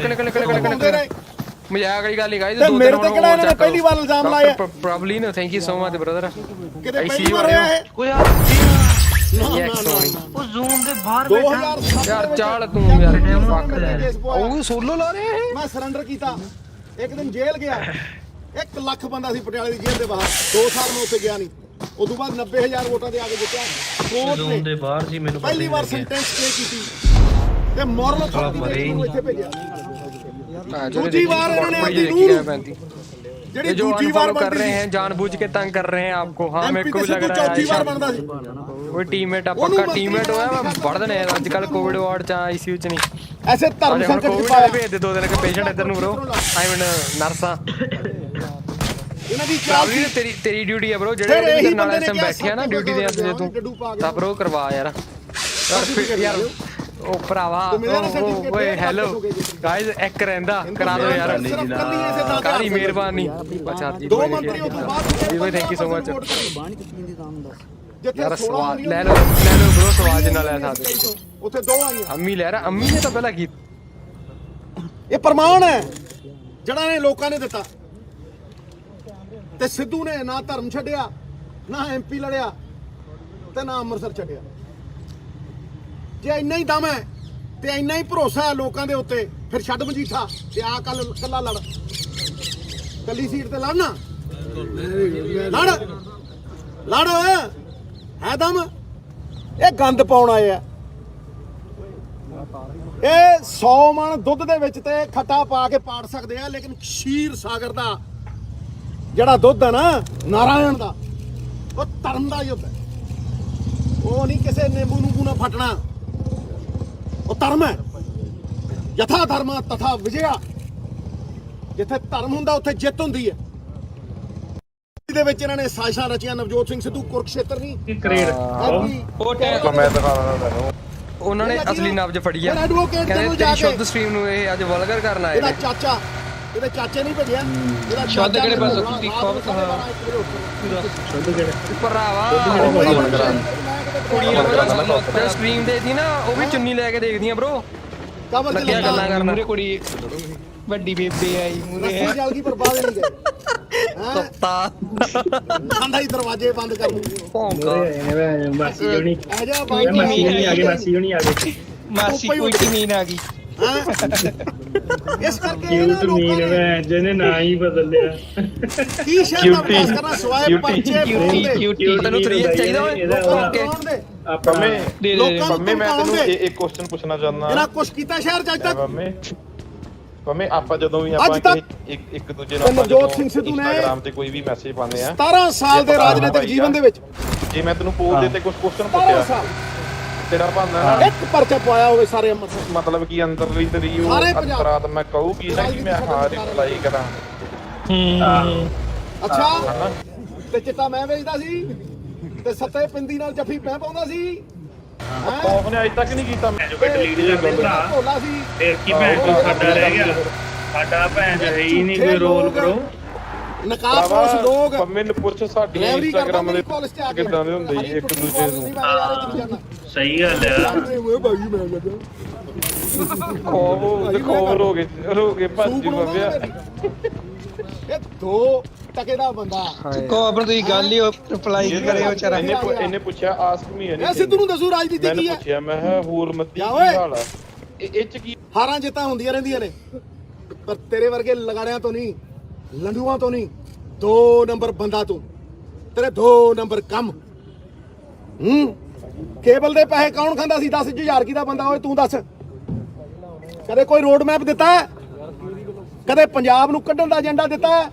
ਮਜ਼ਾਕ ਵਾਲੀ ਗੱਲ ਨਹੀਂ ਗਾਇਸ ਤੇ ਮੇਰੇ ਤੇ ਕਿਹੜਾ ਇਹਨਾਂ ਨੇ ਪਹਿਲੀ ਵਾਰ ਇਲਜ਼ਾਮ ਲਾਇਆ probably no thank you so much brother ਕਿਤੇ ਪਹਿਲੀ ਵਾਰ ਹੋਇਆ ਹੈ ਕੋਈ ਯਾਰ ਉਹ ਜ਼ੂਮ ਦੇ ਬਾਹਰ 2007 ਯਾਰ ਚਾਲ ਤੂੰ ਯਾਰ ਉਹ ਸੋਲੋ ਲਾ ਰਹੇ ਹੈ ਮੈਂ ਸਰੈਂਡਰ ਕੀਤਾ ਇੱਕ ਦਿਨ ਜੇਲ੍ਹ ਗਿਆ 1 ਲੱਖ ਬੰਦਾ ਸੀ ਪਟਿਆਲੇ ਦੀ ਜੇਲ੍ਹ ਦੇ ਬਾਹਰ 2 ਸਾਲ ਮੈਂ ਉੱਥੇ ਗਿਆ ਨਹੀਂ ਉਦੋਂ ਬਾਅਦ 90000 ਵੋਟਾਂ ਦੇ ਆ ਕੇ ਜਿੱਤਿਆ ਕੋਰਟ ਜ਼ੂਮ ਨੇ ਦੇ ਬਾਹਰ ਸੀ ਮੈਨੂੰ ਪਹਿਲੀ ਵਾਰ ਸੈਂਟੈਂਸ ਪੇ ਕੀਤੀ ਤੇ ਮੋਰਲ ਅਥਾਰਟੀ ਨੂੰ ਇੱਥੇ ਭੇਜਿਆ ਦੂਜੀ ਵਾਰ ਇਹਨਾਂ ਨੇ ਆਪਣੀ ਰੂਹ ਜਿਹੜੀ जो ਦੂਜੀ ਵਾਰ अनफॉलो कर ਬਣਦੀ रहे ਸੀ हैं जानबूझ के तंग कर रहे हैं आपको हाँ मेरे ਐਮਪੀ को ਤੇ भी लग ਸਿੱਧੂ रहा ਚੌਥੀ ਵਾਰ है ਬਣਦਾ ਸੀ कोई टीममेट आ पक्का टीममेट होया मैं बढ़ देने ਅੱਜ ਕੱਲ ਕੋਵਿਡ ਵਾਰਡ ਚ ਆਈਸੀਯੂ ਚ ਨਹੀਂ ਐਸੇ ਧਰਮ ਸੰਕਟ ਚ ਕੋਵਿਡ ਪਾਇਆ ਭੇਜ ਦੇ 2 ਦਿਨ ਕੇ ਪੇਸ਼ੈਂਟ ਇੱਧਰ ਨੂੰ ਬ్రో ਆਈ ਮੀਨ ਨਰਸਾਂ ਇਹਨਾਂ ਦੀ ਪ੍ਰੋਬਬਲੀ ਤੇਰੀ ਡਿਊਟੀ ਹੈ ਬ్రో ਜਿਹੜੇ ਇਹਦੇ ਨਾਲ ਐਸਐਮ ਬੈਠੇ ਆ ਨਾ ਡਿਊਟੀ ਦੇ ਅੱਜ ਤੂੰ ਤਾਂ ਬ్రో ਕਰਵਾ ਯਾਰ ਯਾਰ ਉਹ ਭਰਾਵਾ ਓਏ ਹੈਲੋ ਗਾਇਜ਼ ਇੱਕ ਰਹਿੰਦਾ ਕਰਾ ਦਿਓ ਯਾਰ ਕਾਹਦੀ ਮਿਹਰਬਾਨੀ ਅੱਛਾ ਜੀ 2 ਮੰਤਰੀ ਉਸ ਤੋਂ ਬਾਅਦ ਜੀ ਬਾਈ ਥੈਂਕ ਯੂ ਸੋ ਮਚ ਜਿੱਥੇ ਯਾਰ 16 ਸਵਾਦ ਲੈ ਲਓ ਬ్రో ਸਵਾਦ ਨਾਲ ਲੈ ਸਕਦੇ ਉੱਥੇ 2 ਆਈਆਂ ਅੰਮੀ ਲੈ ਰਹਾ ਅੰਮੀ ਨੇ ਤਾਂ ਪਹਿਲਾਂ ਕੀ ਇਹ ਪ੍ਰਮਾਣ ਹੈ ਜਿਹੜਾ ਨੇ ਲੋਕਾਂ ਨੇ ਦਿੱਤਾ ਤੇ ਸਿੱਧੂ ਨੇ ਨਾ ਧਰਮ ਛੱਡਿਆ ਨਾ ਐਮਪੀ ਲੜਿਆ ਤੇ ਨਾ ਅੰਮ੍ਰਿਤਸਰ ਛੱਡਿਆ ਜੇ ਇੰਨਾ ਹੀ ਦਮ ਹੈ ਤੇ ਇੰਨਾ ਹੀ ਭਰੋਸਾ ਹੈ ਲੋਕਾਂ ਦੇ ਉੱਤੇ ਫਿਰ ਛੱਡ ਮਜੀਠਾ ਤੇ ਆ ਕੱਲਾ ਲੜ ਕੱਲੀ ਸੀਟ ਤੇ ਲੜਨਾ ਲੜ ਹੈ ਦਮ ਇਹ ਗੰਦ ਪਾਉਣ ਆਏ ਆ ਇਹ 100 ਮਣ ਦੁੱਧ ਦੇ ਵਿੱਚ ਤੇ ਖੱਟਾ ਪਾ ਕੇ ਪਾੜ ਸਕਦੇ ਆ ਲੇਕਿਨ ਖੀਰ ਸਾਗਰ ਦਾ ਜਿਹੜਾ ਦੁੱਧ ਹੈ ਨਾ ਨਾਰਾਇਣ ਦਾ ਉਹ ਧਰਮ ਦਾ ਯੁੱਧ ਹੈ ਉਹ ਨਹੀਂ ਕਿਸੇ ਨਿੰਬੂ ਨੂੰ ਨਾ ਫਟਣਾ ਉਹ ਧਰਮ ਹੈ ਯਥਾ ਧਰਮ ਤਥਾ ਵਿਜਿਆ ਜਿੱਥੇ ਧਰਮ ਹੁੰਦਾ ਉੱਥੇ ਜਿੱਤ ਹੁੰਦੀ ਹੈ ਦੇ ਵਿੱਚ ਇਹਨਾਂ ਨੇ ਸਾਜ਼ਿਸ਼ਾਂ ਰਚੀਆਂ ਨਵਜੋਤ ਸਿੰਘ ਸਿੱਧੂ ਕੁਰਕਸ਼ੇਤਰ ਨਹੀਂ ਕਰੇਡ ਮੈਂ ਦਿਖਾ ਦਿੰਦਾ ਉਹਨਾਂ ਨੇ ਅਸਲੀ ਨਬਜ ਫੜੀ ਆ ਕਹਿੰਦੇ ਤੇਰੀ ਸ਼ੁੱਧ ਸਟ੍ਰੀਮ ਨੂੰ ਇਹ ਅੱਜ ਵਲਗਰ ਕਰਨ ਆਏ ਇਹਦਾ ਚਾਚਾ ਇਹਦੇ ਚਾਚੇ ਨਹੀਂ ਭੇਜਿਆ ਇਹਦਾ ਸ਼ੁੱਧ ਕਿਹੜੇ ਪਾਸੇ ਤੁਸੀਂ ਖੋਬ ਸ਼ੁੱਧ ਕਿਹੜੇ ਭਰਾਵਾ ਕੁੜੀਆਂ ਤੇ ਸਟ੍ਰੀਮ ਦੇ ਸੀ ਨਾ ਉਹ ਵੀ ਚੁੰਨੀ ਲੈ ਕੇ ਦੇਖਦੀਆਂ ਬ్రో ਕਮਲ ਚ ਲੱਗਿਆ ਗੱਲਾਂ ਕਰਨ ਮੂਰੇ ਕੁੜੀ ਵੱਡੀ ਬੇਬੇ ਆਈ ਮੂਰੇ ਅਸੀਂ ਜਲ ਕੀ ਬਰਬਾਦ ਨਹੀਂ ਗਏ ਕੁੱਤਾ ਖਾਂਦਾ ਹੀ ਦਰਵਾਜ਼ੇ ਬੰਦ ਕਰ ਦੂੰ ਮਾਸੀ ਜੁਣੀ ਆ ਜਾ ਮਾਸੀ ਜੁਣੀ ਆ ਗਈ ਮਾਸੀ ਜੁਣੀ ਆ ਗਈ ਮਾਸੀ ਕੋਈ ਜ਼ਮੀਨ ਆ ਗਈ ਇਸ ਕਰਕੇ ਕਿਊਟ ਮੀਨ ਮੈਂ ਜਿਹਨੇ ਨਾਂ ਹੀ ਬਦਲ ਲਿਆ ਕੀ ਸ਼ਹਿਰ ਦਾ ਵਿਕਾਸ ਕਰਨਾ ਸਵਾਏ ਪਰਚੇ ਕਿਊਟੀ ਤੈਨੂੰ 3 ਚਾਹੀਦਾ ਓਏ ਓਕੇ ਆਪਾਂ ਪੰਮੇ ਮੈਂ ਤੈਨੂੰ ਇੱਕ ਕੁਐਸਚਨ ਪੁੱਛਣਾ ਚਾਹੁੰਦਾ ਇਹਨਾਂ ਕੁਛ ਕੀਤਾ ਸ਼ਹਿਰ ਚ ਅੱਜ ਤੱਕ ਪੰਮੇ ਆਪਾਂ ਜਦੋਂ ਵੀ ਆਪਾਂ ਇੱਕ ਦੂਜੇ ਨੂੰ ਨਵਜੋਤ ਸਿੰਘ ਸਿੱਧੂ ਨੇ ਇੰਸਟਾਗ੍ਰਾਮ ਤੇ ਕੋਈ ਵੀ ਮੈਸੇਜ ਪਾਉਂਦੇ ਆ 17 ਸਾਲ ਦੇ ਰਾਜਨੀਤਿਕ ਜੀਵਨ ਦੇ ਵਿੱਚ ਜੇ ਮੈਂ ਤੈਨੂੰ ਪੋਲ ਦੇ ਤੇ ਕੁਝ ਕੁਐਸਚਨ ਪੁੱਛਿਆ ਤੇਰਾ ਭਾਂਦਾ ਨਾ ਇੱਕ ਪਰਚਾ ਪਾਇਆ ਹੋਵੇ ਸਾਰੇ ਅੰਮ੍ਰਿਤਸਰ ਮਤਲਬ ਕਿ ਅੰਦਰਲੀ ਤਰੀ ਉਹ ਅੰਤਰਾਤ ਮੈਂ ਕਹੂਗੀ ਨਾ ਕਿ ਮੈਂ ਹਾਂ ਰਿਪਲਾਈ ਕਰਾਂ ਅੱਛਾ ਤੇ ਚਿੱਟਾ ਮੈਂ ਵੇਚਦਾ ਸੀ ਤੇ ਸੱਤੇ ਪਿੰਦੀ ਨਾਲ ਜੱਫੀ ਮੈਂ ਪਾਉਂਦਾ ਸੀ। ਖੌਫ ਨੇ ਅਜੇ ਤੱਕ ਨਹੀਂ ਕੀਤਾ ਮੈਂ ਜੋ ਡਿਲੀਟ ਕਰ ਦਿੱਤਾ ਭੋਲਾ ਸੀ ਫਿਰ ਕੀ ਭੈਣ ਚੋ ਸਾਡਾ ਰਹਿ ਗਿਆ, ਸਾਡਾ ਭੈਣ ਚ ਹੈ ਹੀ ਨਹੀਂ ਕੋਈ ਰੋਲ ਕਰੋ। ਨਕਾਬਪੋਸ਼ ਲੋਕ ਪੰਮੇ ਨੂੰ ਪੁੱਛ ਸਾਡੀ ਡਰਾਈਵਰੀ ਕਰਦੇ ਇੰਸਟਾਗ੍ਰਾਮ ਦੇ ਕਾਲਜ ਚ ਆ ਕੇ ਕਿੱਦਾਂ ਦੇ ਹੁੰਦੇ ਜੀ ਇੱਕ ਦੂਜੇ ਨੂੰ। ਸਹੀ ਗੱਲ ਆ। ਖੌਫ ਹੋ ਗਏ ਭੱਜ ਪਵਿਆ। ਇਹ 2 ਟਕੇ ਦਾ ਬੰਦਾ ਕੋ ਆਪਰ ਤੁਸੀਂ ਗੱਲ ਹੀ ਰਿਪਲਾਈ ਕਰਿਓ ਵਿਚਾਰਾ। ਇਹਨੇ ਪੁੱਛਿਆ ਆਸਕ ਮੀ ਇਹ ਸਿੱਧੂ ਨੂੰ ਦੱਸੋ ਰਾਜਨੀਤੀ ਕੀ ਹੈ। ਪੁੱਛਿਆ ਮੈਂ ਕਿਹਾ ਹੋਰ ਮੱਤੀ ਕੀ ਹਾਲ ਆ ਇਹ ਚ ਕੀ। ਹਾਰਾਂ ਜਿੱਤਾਂ ਹੁੰਦੀਆਂ ਰਹਿੰਦੀਆਂ ਨੇ ਪਰ ਤੇਰੇ ਵਰਗੇ ਲਗਾੜਿਆਂ ਤੋਂ ਨਹੀਂ, ਲੰਡੂਆਂ ਤੋਂ ਨਹੀਂ, 2 ਨੰਬਰ ਬੰਦਾ ਤੂੰ, ਤੇਰੇ 2 ਨੰਬਰ ਕੰਮ। ਕੇਬਲ ਦੇ ਪੈਸੇ ਕੌਣ ਖਾਂਦਾ ਸੀ? 10,000 ਕੀ ਦਾ ਬੰਦਾ ਓਏ ਤੂੰ ਦੱਸ। ਕਦੇ ਕੋਈ ਰੋਡ ਮੈਪ ਦਿੱਤਾ? ਕਦੇ ਪੰਜਾਬ ਨੂੰ ਕੱਢਣ ਦਾ ਏਜੰਡਾ ਦਿੱਤਾ?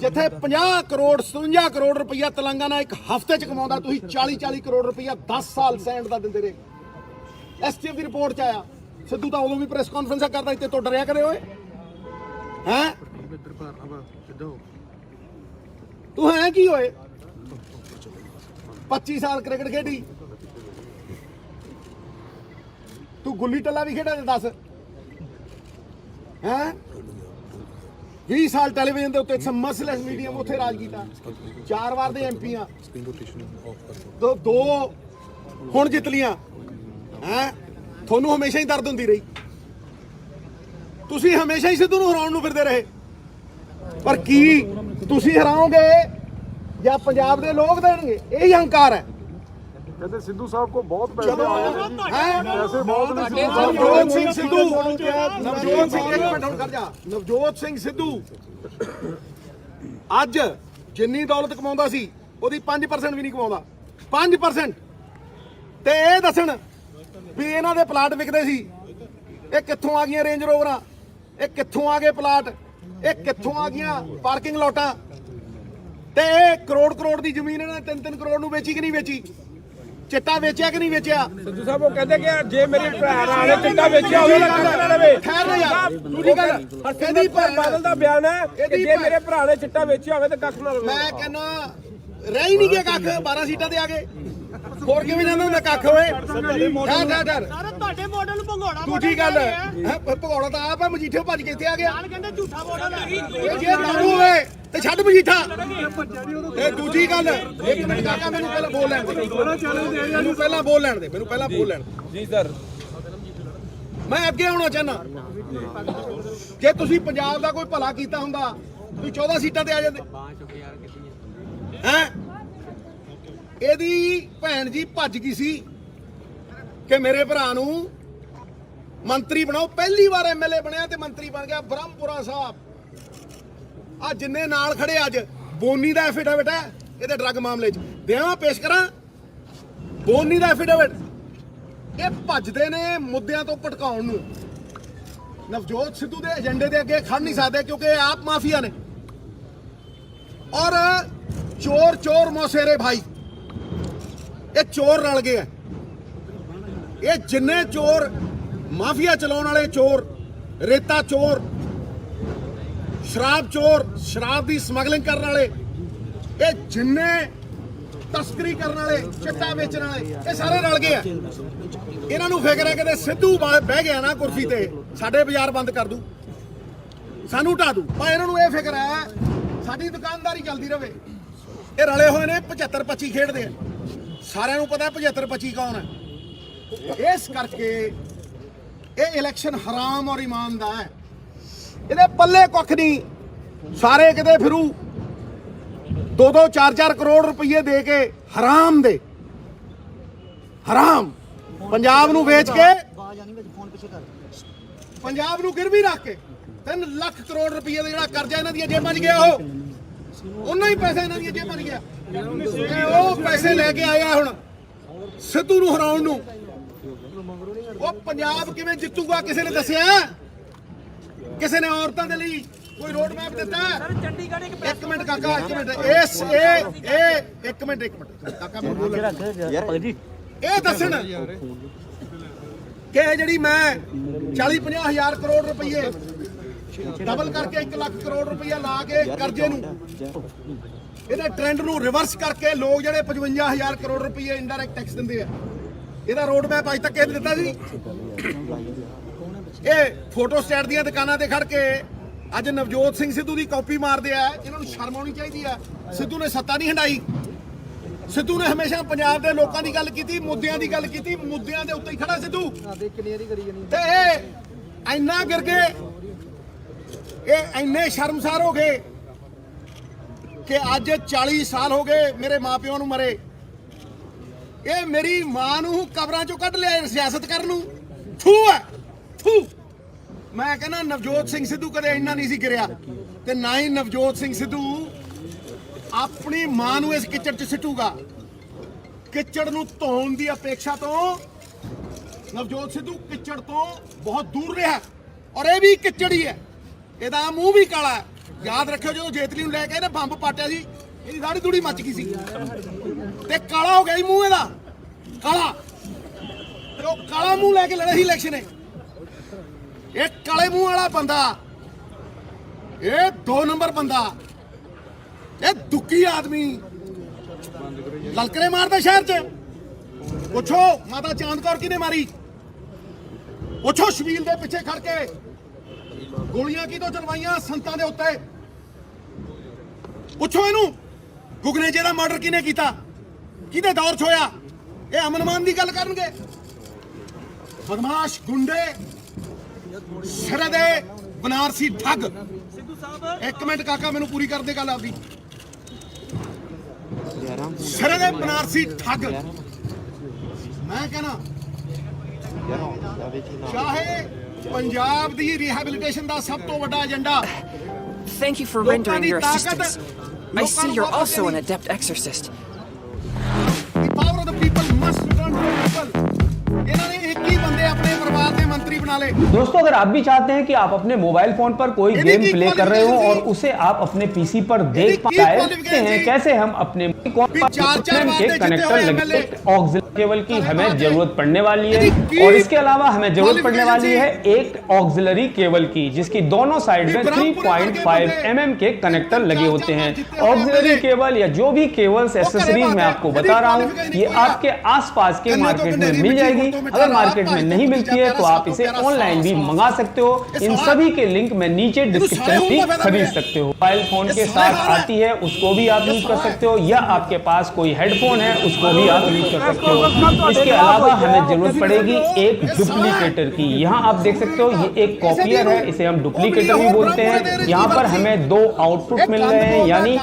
ਜਿੱਥੇ 50 ਕਰੋੜ 57 ਕਰੋੜ ਰੁਪਈਆ ਤੇਲੰਗਾਨਾ ਇੱਕ ਹਫ਼ਤੇ ਚ ਕਮਾਉਂਦਾ, ਤੁਸੀਂ 40 ਕਰੋੜ ਰੁਪਈਆ 10 ਸਾਲ ਸੈਂਡ ਦਾ ਦਿੰਦੇ ਰਹੇ। ਐਸਟੀਐਫ ਦੀ ਰਿਪੋਰਟ ਚ ਆਇਆ। ਸਿੱਧੂ ਤਾਂ ਉਦੋਂ ਵੀ ਪ੍ਰੈਸ ਕਾਨਫਰੰਸਾਂ ਕਰਦਾ ਇੱਥੇ ਤੋਂ ਡਰਿਆ ਕਰੇ ਓਏ। ਹੈਂ ਤੂੰ ਹੈ ਕੀ ਹੋਏ? 25 ਸਾਲ ਕ੍ਰਿਕਟ ਖੇਡੀ ਤੂੰ, ਗੁੱਲੀ ਟੱਲਾ ਵੀ ਖੇਡਿਆ ਤੇ ਦੱਸ। ਹੈਂ 20 ਸਾਲ ਟੈਲੀਵਿਜ਼ਨ ਦੇ ਉੱਤੇ ਮਸਲੈਸ ਮੀਡੀਅਮ ਉੱਥੇ ਰਾਜ ਕੀਤਾ। 4 ਵਾਰ ਦੇ ਐਮਪੀ ਆ, 2 ਹੁਣ ਜਿੱਤ ਲੀਆਂ। ਹੈਂ ਤੁਹਾਨੂੰ ਹਮੇਸ਼ਾ ਹੀ ਦਰਦ ਹੁੰਦੀ ਰਹੀ। ਤੁਸੀਂ ਹਮੇਸ਼ਾ ਹੀ ਸਿੱਧੂ ਨੂੰ ਹਰਾਉਣ ਨੂੰ ਫਿਰਦੇ ਰਹੇ। ਪਰ ਕੀ ਤੁਸੀਂ ਹਰਾਓਗੇ ਜਾਂ ਪੰਜਾਬ ਦੇ ਲੋਕ ਦੇਣਗੇ? ਇਹੀ ਹੰਕਾਰ ਹੈ। ਕਹਿੰਦੇ ਸਿੱਧੂ ਸਾਹਿਬ ਕੋ ਬਹੁਤ ਪੈਸੇ ਨਵਜੋਤ ਸਿੰਘ ਸਿੱਧੂ, ਨਵਜੋਤ ਸਿੰਘ ਇੱਕ ਮਿੰਟ ਹੁਣ ਕਰ ਜਾ। ਨਵਜੋਤ ਸਿੰਘ ਸਿੱਧੂ ਅੱਜ ਜਿੰਨੀ ਦੌਲਤ ਕਮਾਉਂਦਾ ਸੀ ਉਹਦੀ 5% ਵੀ ਨਹੀਂ ਕਮਾਉਂਦਾ। 5%। ਤੇ ਇਹ ਦੱਸਣ ਵੀ ਇਹਨਾਂ ਦੇ ਪਲਾਟ ਵਿਕਦੇ ਸੀ। ਇਹ ਕਿੱਥੋਂ ਆ ਗਈਆਂ ਰੇਂਜ ਰੋਵਰਾਂ? ਇਹ ਕਿੱਥੋਂ ਆ ਗਏ ਪਲਾਟ? ਇਹ ਕਿੱਥੋਂ ਆ ਗਈਆਂ ਪਾਰਕਿੰਗ ਲੋਟਾਂ? ਤੇ ਇਹ ਕਰੋੜ ਦੀ ਜ਼ਮੀਨ ਇਹਨਾਂ ਨੇ 3-3 ਕਰੋੜ ਨੂੰ ਵੇਚੀ ਕਿ ਨਹੀਂ ਵੇਚੀ? ਚਿੱਟਾ ਵੇਚਿਆ ਕਿ ਨਹੀਂ ਵੇਚਿਆ? ਸਿੱਧੂ ਸਾਹਿਬ ਉਹ ਕਹਿੰਦੇ ਕਿ ਜੇ ਮੇਰੇ ਭਰਾ ਨੇ ਚਿੱਟਾ ਵੇਚਿਆ ਹੋਵੇ ਤਾਂ ਕੱਖ ਨਾ ਲਵੇ। ਖੈਰ ਨਾ ਯਾਰ ਦੂਜੀ ਗੱਲ ਹਰਸਿੰਦਰ ਸਿੰਘ ਬਾਦਲ ਦਾ ਬਿਆਨ ਹੈ ਕਿ ਜੇ ਮੇਰੇ ਭਰਾ ਨੇ ਚਿੱਟਾ ਵੇਚਿਆ ਹੋਵੇ ਤਾਂ ਕੱਖ ਨਾ ਲਵੇ। ਮੈਂ ਕਹਿੰਦਾ ਰਹਿ ਹੀ ਨਹੀਂ ਗਿਆ ਕੱਖ। 12 ਸੀਟਾਂ ਤੇ ਆ ਗਏ। ਹੋਰ ਕਿਵੇਂ ਜਾਂਦਾ ਹੁੰਦਾ ਕੱਖ ਓਏ? ਡਰ ਤੁਹਾਡੇ ਮਾਡਲ ਭੰਗੋੜਾ ਦੂਜੀ ਗੱਲ ਭਗੌੜਾ ਤਾਂ ਆਪ ਹੈ। ਮਜੀਠੇ ਭੱਜ ਕੇ ਇੱਥੇ ਆ ਗਿਆ। ਕਹਿੰਦੇ ਝੂਠਾ ਮਾਡਲ ਹੈ। ਇਹ ਜੇ ਦਾਰੂ ਹੋਵੇ ਤੇ ਛੱਡ ਮਜੀਠਾ। ਇਹ ਦੂਜੀ ਗੱਲ ਇੱਕ ਮਿੰਟ ਕਾਕਾ ਮੈਨੂੰ ਪਹਿਲਾਂ ਬੋਲ ਲੈਣ ਦੇ। ਮੈਨੂੰ ਪਹਿਲਾਂ ਬੋਲ ਲੈਣ ਦੇ। ਜੀ ਸਰ ਮੈਂ ਅੱਗੇ ਆਉਣਾ ਚਾਹਨਾ। ਜੇ ਤੁਸੀਂ ਪੰਜਾਬ ਦਾ ਕੋਈ ਭਲਾ ਕੀਤਾ ਹੁੰਦਾ ਤੁਸੀਂ 14 ਸੀਟਾਂ ਤੇ ਆ ਜਾਂਦੇ। ਹੈਂ ਇਹਦੀ ਭੈਣ ਜੀ ਭੱਜ ਗਈ ਸੀ ਕਿ ਮੇਰੇ ਭਰਾ ਨੂੰ ਮੰਤਰੀ ਬਣਾਓ। ਪਹਿਲੀ ਵਾਰ ਐਮਐਲਏ ਬਣਿਆ ਤੇ ਮੰਤਰੀ ਬਣ ਗਿਆ। ਬ੍ਰਹਮਪੁਰਾ ਸਾਹਿਬ ਆ ਜਿੰਨੇ ਨਾਲ ਖੜੇ ਅੱਜ ਬੋਨੀ ਦਾ ਐਫੀਡੇਵਿਟ ਹੈ ਇਹਦੇ ਡਰੱਗ ਮਾਮਲੇ 'ਚ ਦੇਵਾਂ ਪੇਸ਼ ਕਰਾਂ। ਬੋਨੀ ਦਾ ਐਫੀਡੇਵਿਟ। ਇਹ ਭੱਜਦੇ ਨੇ ਮੁੱਦਿਆਂ ਤੋਂ ਭਟਕਾਉਣ ਨੂੰ। ਨਵਜੋਤ ਸਿੱਧੂ ਦੇ ਏਜੰਡੇ ਦੇ ਅੱਗੇ ਖੜ ਨਹੀਂ ਸਕਦੇ ਕਿਉਂਕਿ ਇਹ ਆਪ ਮਾਫੀਆ ਨੇ। ਔਰ ਚੋਰ ਮੌਸੇਰੇ ਭਾਈ ਇਹ ਚੋਰ ਰਲ ਗਏ। ਇਹ ਜਿੰਨੇ ਚੋਰ ਮਾਫੀਆ ਚਲਾਉਣ ਵਾਲੇ ਚੋਰ, ਰੇਤਾ ਚੋਰ, ਸ਼ਰਾਬ ਚੋਰ, ਸ਼ਰਾਬ ਦੀ ਸਮਗਲਿੰਗ ਕਰਨ ਵਾਲੇ, ਇਹ ਜਿੰਨੇ ਤਸਕਰੀ ਕਰਨ ਵਾਲੇ, ਚਿੱਟਾ ਵੇਚਣ ਵਾਲੇ, ਇਹ ਸਾਰੇ ਰਲ ਗਏ ਆ। ਇਹਨਾਂ ਨੂੰ ਫਿਕਰ ਹੈ ਕਿ ਸਿੱਧੂ ਬਹਿ ਗਿਆ ਨਾ ਕੁਰਸੀ ਤੇ ਸਾਡੇ ਬਾਜ਼ਾਰ ਬੰਦ ਕਰ ਦੂ, ਸਾਨੂੰ ਢਾ ਦੂ। ਪਰ ਇਹਨਾਂ ਨੂੰ ਇਹ ਫਿਕਰ ਹੈ ਸਾਡੀ ਦੁਕਾਨਦਾਰੀ ਚੱਲਦੀ ਰਹੇ। ਇਹ ਰਲੇ ਹੋਏ ਨੇ 75-25 ਖੇਡਦੇ ਆ। ਸਾਰਿਆਂ ਨੂੰ ਪਤਾ 75-25 ਕੌਣ ਹੈ। ਇਸ ਕਰਕੇ ਇਹ ਇਲੈਕਸ਼ਨ ਹਰਾਮ ਔਰ ਈਮਾਨ ਦਾ ਹੈ। ਇਹਦੇ ਪੱਲੇ ਕੁੱਖ ਨਹੀਂ। ਸਾਰੇ ਕਿਤੇ ਫਿਰੂ 2-2 4-4 ਕਰੋੜ ਰੁਪਏ ਦੇ ਕੇ ਹਰਾਮ ਦੇ ਹਰਾਮ ਪੰਜਾਬ ਨੂੰ ਵੇਚ ਕੇ, ਪੰਜਾਬ ਨੂੰ ਗਿਰਵੀ ਰੱਖ ਕੇ 3 ਲੱਖ ਕਰੋੜ ਰੁਪਏ ਦਾ ਜਿਹੜਾ ਕਰਜ਼ਾ ਇਹਨਾਂ ਦੀਆਂ ਜੇਬਾਂ 'ਚ ਗਿਆ ਉਹਨਾਂ ਹੀ ਪੈਸੇ ਇਹਨਾਂ ਦੀਆਂ ਜੇਬਾਂ 'ਚ ਗਿਆ। ਉਹ ਪੈਸੇ ਲੈ ਕੇ ਆਇਆ ਹੁਣ ਸਿੱਧੂ ਨੂੰ ਹਰਾਉਣ ਨੂੰ। ਉਹ ਪੰਜਾਬ ਕਿਵੇਂ ਜਿੱਤੂਗਾ ਕਿਸੇ ਨੇ ਦੱਸਿਆ? ਕਿਸੇ ਨੇ ਔਰਤਾਂ ਦੇ ਲਈ ਕੋਈ ਰੋਡ ਮੈਪ ਦਿੱਤਾ? ਇੱਕ ਮਿੰਟ ਕਾਕਾ, ਇੱਕ ਮਿੰਟ। ਇੱਕ ਮਿੰਟ ਕਾਕਾ ਇਹ ਦੱਸਣ ਕਿ ਜਿਹੜੀ ਮੈਂ 40-50 ਹਜ਼ਾਰ ਕਰੋੜ ਰੁਪਏ ਡਬਲ ਕਰਕੇ 1 ਲੱਖ ਕਰੋੜ ਰੁਪਇਆ ਲਾ ਕੇ ਕਰਜ਼ੇ ਨੂੰ, ਇਹਦੇ ਟ੍ਰੈਂਡ ਨੂੰ ਰਿਵਰਸ ਕਰਕੇ ਲੋਕ ਜਿਹੜੇ 55000 ਕਰੋੜ ਰੁਪਏ ਇੰਡਾਇਰੈਕਟ ਟੈਕਸ ਦਿੰਦੇ ਆ, ਇਹਦਾ ਰੋਡ ਮੈਪ ਅੱਜ ਤੱਕ ਕਿਸੇ ਨੇ ਦਿੱਤਾ ਸੀ? ਇਹ ਫੋਟੋ ਸਟੇਟ ਦੀਆਂ ਦੁਕਾਨਾਂ ਤੇ ਖੜ ਕੇ ਅੱਜ ਨਵਜੋਤ ਸਿੰਘ ਸਿੱਧੂ ਦੀ ਕਾਪੀ ਮਾਰਦੇ ਆ। ਇਹਨਾਂ ਨੂੰ ਸ਼ਰਮ ਆਉਣੀ ਚਾਹੀਦੀ ਆ। ਸਿੱਧੂ ਨੇ ਸੱਤਾ ਨਹੀਂ ਹੰਡਾਈ, ਸਿੱਧੂ ਨੇ ਹਮੇਸ਼ਾ ਪੰਜਾਬ ਦੇ ਲੋਕਾਂ ਦੀ ਗੱਲ ਕੀਤੀ, ਮੁੱਦਿਆਂ ਦੀ ਗੱਲ ਕੀਤੀ, ਮੁੱਦਿਆਂ ਦੇ ਉੱਤੇ ਹੀ ਖੜਾ ਸਿੱਧੂ। ਤੇ ਇਹ ਇੰਨਾ ਗਿਰ ਗਏ, ਇਹ ਇੰਨੇ ਸ਼ਰਮਸਾਰ ਹੋ ਗਏ ਕਿ ਅੱਜ 40 ਸਾਲ ਹੋ ਗਏ ਮੇਰੇ ਮਾਪਿਆਂ ਨੂੰ ਮਰੇ। ਇਹ ਮੇਰੀ ਮਾਂ ਨੂੰ ਕਬਰਾਂ ਚੋਂ ਕੱਢ ਲਿਆ ਸਿਆਸਤ ਕਰਨ ਨੂੰ। ਥੂ ਹੈ ਥੂ। ਮੈਂ ਕਹਿੰਦਾ ਨਵਜੋਤ ਸਿੰਘ ਸਿੱਧੂ ਕਦੇ ਇੰਨਾ ਨਹੀਂ ਸੀ ਗਿਰਿਆ, ਤੇ ਨਾ ਹੀ ਨਵਜੋਤ ਸਿੰਘ ਸਿੱਧੂ ਆਪਣੀ ਮਾਂ ਨੂੰ ਇਸ ਕਿਚੜ 'ਚ ਸਿੱਟੂਗਾ। ਕਿਚੜ ਨੂੰ ਧੋਣ ਦੀ ਅਪੇक्षा ਤੋਂ ਨਵਜੋਤ ਸਿੱਧੂ ਕਿਚੜ ਤੋਂ ਬਹੁਤ ਦੂਰ ਰਿਹਾ, ਔਰ ਇਹ ਵੀ ਕਿਚੜ ਹੀ ਹੈ। ਇਹਦਾ ਮੂੰਹ ਵੀ ਕਾਲਾ ਹੈ। ਯਾਦ ਰੱਖਿਓ ਜਦੋਂ ਜੇਤਲੀ ਨੂੰ ਲੈ ਕੇ ਇਹਨੇ ਬੰਬ ਪਾਟਿਆ ਸੀ, ਇਹਦੀ ਦਾੜੀ ਦੂੜੀ ਮੱਚ ਗਈ ਸੀ ਤੇ ਕਾਲਾ ਹੋ ਗਿਆ ਸੀ ਮੂੰਹ ਇਹਦਾ, ਕਾਲਾ। ਤੇ ਉਹ ਕਾਲਾ ਮੂੰਹ ਲੈ ਕੇ ਲੜੇ ਸੀ ਇਲੈਕਸ਼ਨ। ਇਹ ਕਾਲੇ ਮੂੰਹ ਵਾਲਾ ਬੰਦਾ, ਇਹ 2 ਨੰਬਰ ਬੰਦਾ, ਇਹ ਦੁੱਕੀ ਆਦਮੀ ਲਲਕਰੇ ਮਾਰਦਾ ਸ਼ਹਿਰ 'ਚ। ਪੁੱਛੋ ਮਾਤਾ ਚਾਂਦ ਕੌਰ ਕਿਹਨੇ ਮਾਰੀ, ਪੁੱਛੋ ਸ਼ਬੀਲ ਦੇ ਪਿੱਛੇ ਖੜ ਕੇ ਗੋਲੀਆਂ ਕਿਹਦੋਂ ਚਲਵਾਈਆਂ ਸੰਤਾਂ ਦੇ ਉੱਤੇ, ਪੁੱਛੋ ਇਹਨੂੰ ਗੁਗਨੇਜੇ ਦਾ ਮਰਡਰ ਕਿਹਨੇ ਕੀਤਾ, ਕਿਹਦੇ ਦੌਰ 'ਚ ਹੋਇਆ। ਇਹ ਅਮਨ-ਮਾਨ ਦੀ ਗੱਲ ਕਰਨਗੇ। ਬਦਮਾਸ਼ ਗੁੰਡੇ, ਸਿਰੇ ਦੇ ਬਨਾਰਸੀ ਠੱਗ। ਇੱਕ ਮਿੰਟ ਕਾਕਾ ਮੈਨੂੰ ਪੂਰੀ ਕਰਦੇ ਗੱਲ ਆਪਦੀ। ਸਿਰੇ ਦੇ ਬਨਾਰਸੀ ਠੱਗ। ਮੈਂ ਕਹਿੰਦਾ ਚਾਹੇ ਪੰਜਾਬ ਦੀ ਰਿਹੈਬਿਲਿਟੇਸ਼ਨ ਦਾ ਸਭ ਤੋਂ ਵੱਡਾ agenda. Thank you for rendering your assistance. I see you're also an adept exorcist. The power of the people must return to the people. इन्होंने एक ही बंदे अपने परिवार के मंत्री बना ले। दोस्तों, अगर आप भी चाहते हैं कि आप अपने मोबाइल फोन पर कोई गेम प्ले कर रहे हो और उसे आप अपने पीसी पर देख पाए, देखते हैं कैसे हम अपने के कनेक्टर लगे। ऑक्सिलरी केबल की हमें जरूरत पड़ने वाली है, और इसके अलावा हमें जरूरत पड़ने वाली है एक ऑक्सिलरी केबल की, जिसकी दोनों साइड में 3.5 mm के कनेक्टर लगे होते हैं। ऑक्सिलरी केबल या जो भी केबल्स एसेसरीज मैं आपको बता रहा हूँ, ये आपके आसपास के मार्केट में मिल जाएगी। अगर मार्केट में नहीं मिलती है तो आप इसे ऑनलाइन भी मंगा सकते हो। इन सभी के लिंक मैं नीचे डिस्क्रिप्शन में खरीद सकते हो। मोबाइल फोन के साथ आती है, उसको भी आप यूज कर सकते हो, या आपके पास कोई हेडफोन है उसको भी आप यूज कर सकते हो। इसके अलावा हमें जरूरत पड़ेगी एक डुप्लीकेटर की। यहाँ आप देख सकते हो ये एक कॉपियर है, इसे हम डुप्लीकेटर भी बोलते हैं। यहाँ पर हमें 2 आउटपुट मिल रहे हैं, यानी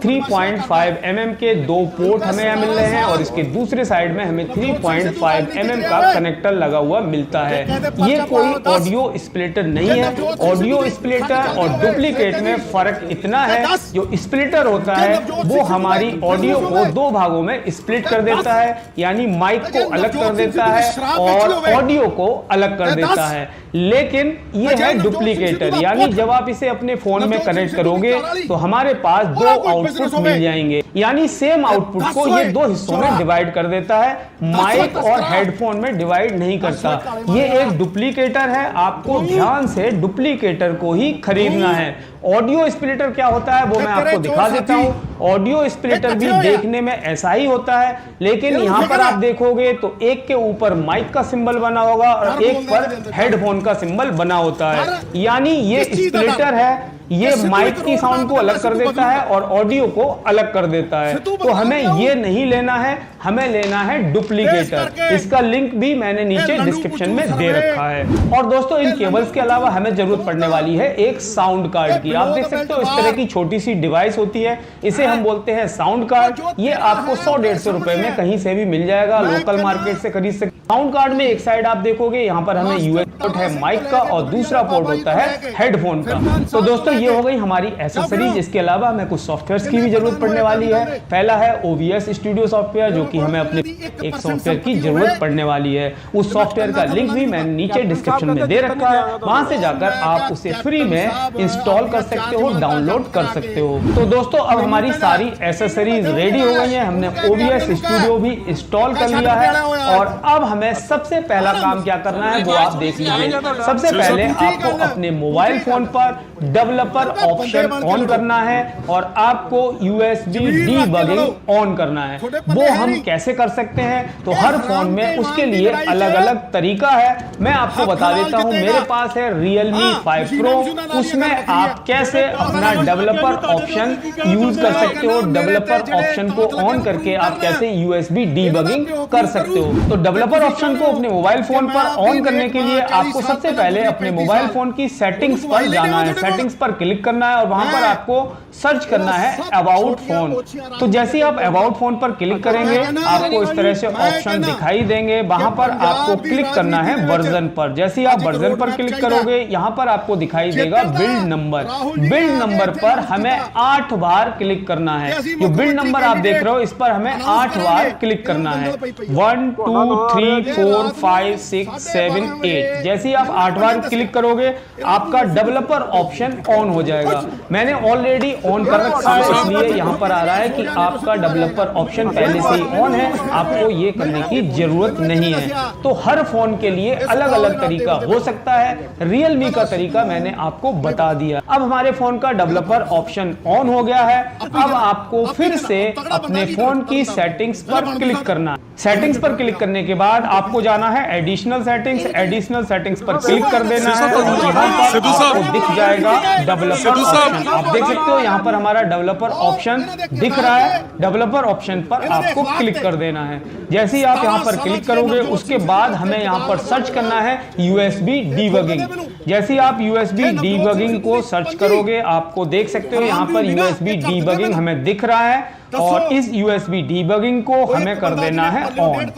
3.5 mm के 2 पोर्ट हमें यहाँ मिल रहे हैं, और इसके दूसरे साइड में हमें 3.5 mm का कनेक्टर लगा हुआ मिलता है। ये कोई ऑडियो स्प्लिटर नहीं है। ऑडियो स्प्लिटर और डुप्लीकेट में फर्क इतना है, जो स्प्लिटर होता है वो हमारी ऑडियो को 2 भागों में स्प्लिट कर देता है, यानी माइक को अलग कर देता है और ऑडियो को अलग कर देता है। लेकिन ये है डुप्लीकेटर, यानी जब आप इसे अपने फोन में कनेक्ट करोगे तो हमारे पास 2 आउटपुट मिल जाएंगे, यानी सेम आउटपुट को ये 2 हिस्सों में डिवाइड कर देता है, माइक और हेडफोन में डिवाइड नहीं करता। ये एक डुप्लीकेटर है, आपको ध्यान से डुप्लीकेटर को ही खरीदना है। ऑडियो स्प्लिटर क्या होता है वो मैं आपको दिखा देता हूँ। ऑडियो स्प्लिटर भी देखने में ऐसा ही होता है, लेकिन यहाँ पर आप देखोगे तो एक के ऊपर माइक का सिंबल बना होगा और एक पर हेडफोन का सिंबल बना होता है, यानी ये स्प्लिटर है। ये माइक की साउंड को अलग कर देता है और ऑडियो को अलग कर देता है। तो हमें ये नहीं लेना है, हमें लेना है डुप्लीकेटर। इसका लिंक भी मैंने नीचे डिस्क्रिप्शन में दे रखा है। और दोस्तों, इन केबल्स के अलावा हमें जरूरत पड़ने वाली है एक साउंड कार्ड की। आप देख सकते हो इस तरह की छोटी सी डिवाइस होती है, इसे हम बोलते हैं साउंड कार्ड। ये आपको 100-150 रुपए में कहीं से भी मिल जाएगा, लोकल मार्केट से खरीद सकते। साउंड कार्ड में एक साइड आप देखोगे यहाँ पर हमें यूएसबी पोर्ट है माइक का, और दूसरा पोर्ट होता है हेडफोन का। तो दोस्तों, ये हो गई हमारी एसेसरीज। इसके अलावा हमें कुछ सॉफ्टवेयर्स की भी जरूरत पड़ने वाली है। पहला है OBS स्टूडियो सॉफ्टवेयर, जो कि क्योंकि हमें अपने एक सॉफ्टवेयर की जरूरत पड़ने वाली है। उस सॉफ्टवेयर का लिंक भी मैंने नीचे डिस्क्रिप्शन में दे रखा है, वहां से जाकर आप उसे फ्री में इंस्टॉल कर सकते हो, डाउनलोड कर सकते हो। तो दोस्तों अब हमारी सारी एसेसरीज रेडी हो गई है, हमने OBS स्टूडियो भी इंस्टॉल कर लिया है और अब हमें सबसे पहला काम क्या करना है वो आप देख लीजिए। सबसे पहले आपको अपने मोबाइल फोन पर डेवलपर ऑप्शन ऑन करना है और आपको USB डीबगिंग ऑन करना है। वो हम कैसे कर सकते हैं, तो हर फोन में उसके लिए अलग अलग तरीका है। मैं आपको बता देता हूं, मेरे पास है Realme 5 Pro, उसमें आप कैसे अपना डेवलपर ऑप्शन यूज कर सकते हो। डेवलपर ऑप्शन को ऑन करके आप कैसे USB डीबगिंग कर सकते हो। तो डेवलपर ऑप्शन को अपने मोबाइल फोन पर ऑन करने के लिए आपको सबसे पहले अपने मोबाइल फोन की सेटिंग्स पर जाना है, सेटिंग्स पर क्लिक करना है और वहां पर आपको सर्च करना है अबाउट फोन। तो जैसे ही आप अबाउट फोन पर क्लिक करेंगे आपको इस तरह से ऑप्शन दिखाई देंगे, वहां पर आपको क्लिक करना है वर्जन पर। जैसे ही आप वर्जन पर क्लिक करोगे यहां पर आपको दिखाई देगा बिल्ड नंबर। बिल्ड नंबर पर हमें 8 बार क्लिक करना है। जो बिल्ड नंबर आप देख रहे हो इस पर हमें 8 बार क्लिक करना है। 1 2 3 4 5 6 7 8। जैसे ही आप 8 बार क्लिक करोगे आपका डेवलपर ऑप्शन ऑन हो जाएगा। मैंने ऑलरेडी ऑन कर रखा है इसलिए यहां पर आ रहा है कि आपका डेवलपर ऑप्शन पहले से ही ऑन है, आपको ये करने की जरूरत नहीं है। तो हर फोन के लिए अलग अलग तरीका हो सकता है, Realme का तरीका मैंने आपको बता दिया। अब हमारे फोन का डेवलपर ऑप्शन ऑन हो गया है। अब आपको फिर से अपने फोन की सेटिंग्स पर क्लिक करना है। सेटिंग्स पर क्लिक करने के बाद आपको जाना है एडिशनल सेटिंग्स। एडिशनल सेटिंग्स पर क्लिक कर देना है और यहाँ पर आपको दिख जाएगा डेवलपर ऑप्शन। आप देख सकते हो यहाँ पर हमारा डेवलपर ऑप्शन दिख रहा है। डेवलपर ऑप्शन पर आपको क्लिक कर देना है। जैसे ही आप यहाँ पर क्लिक करोगे उसके बाद हमें यहाँ पर सर्च करना है USB डीबगिंग। जैसे ही आप USB डीबगिंग को सर्च करोगे आपको देख सकते हो यहाँ पर USB डीबगिंग हमें दिख रहा है और इस USB डीबगिंग को हमें कर देना है ऑन।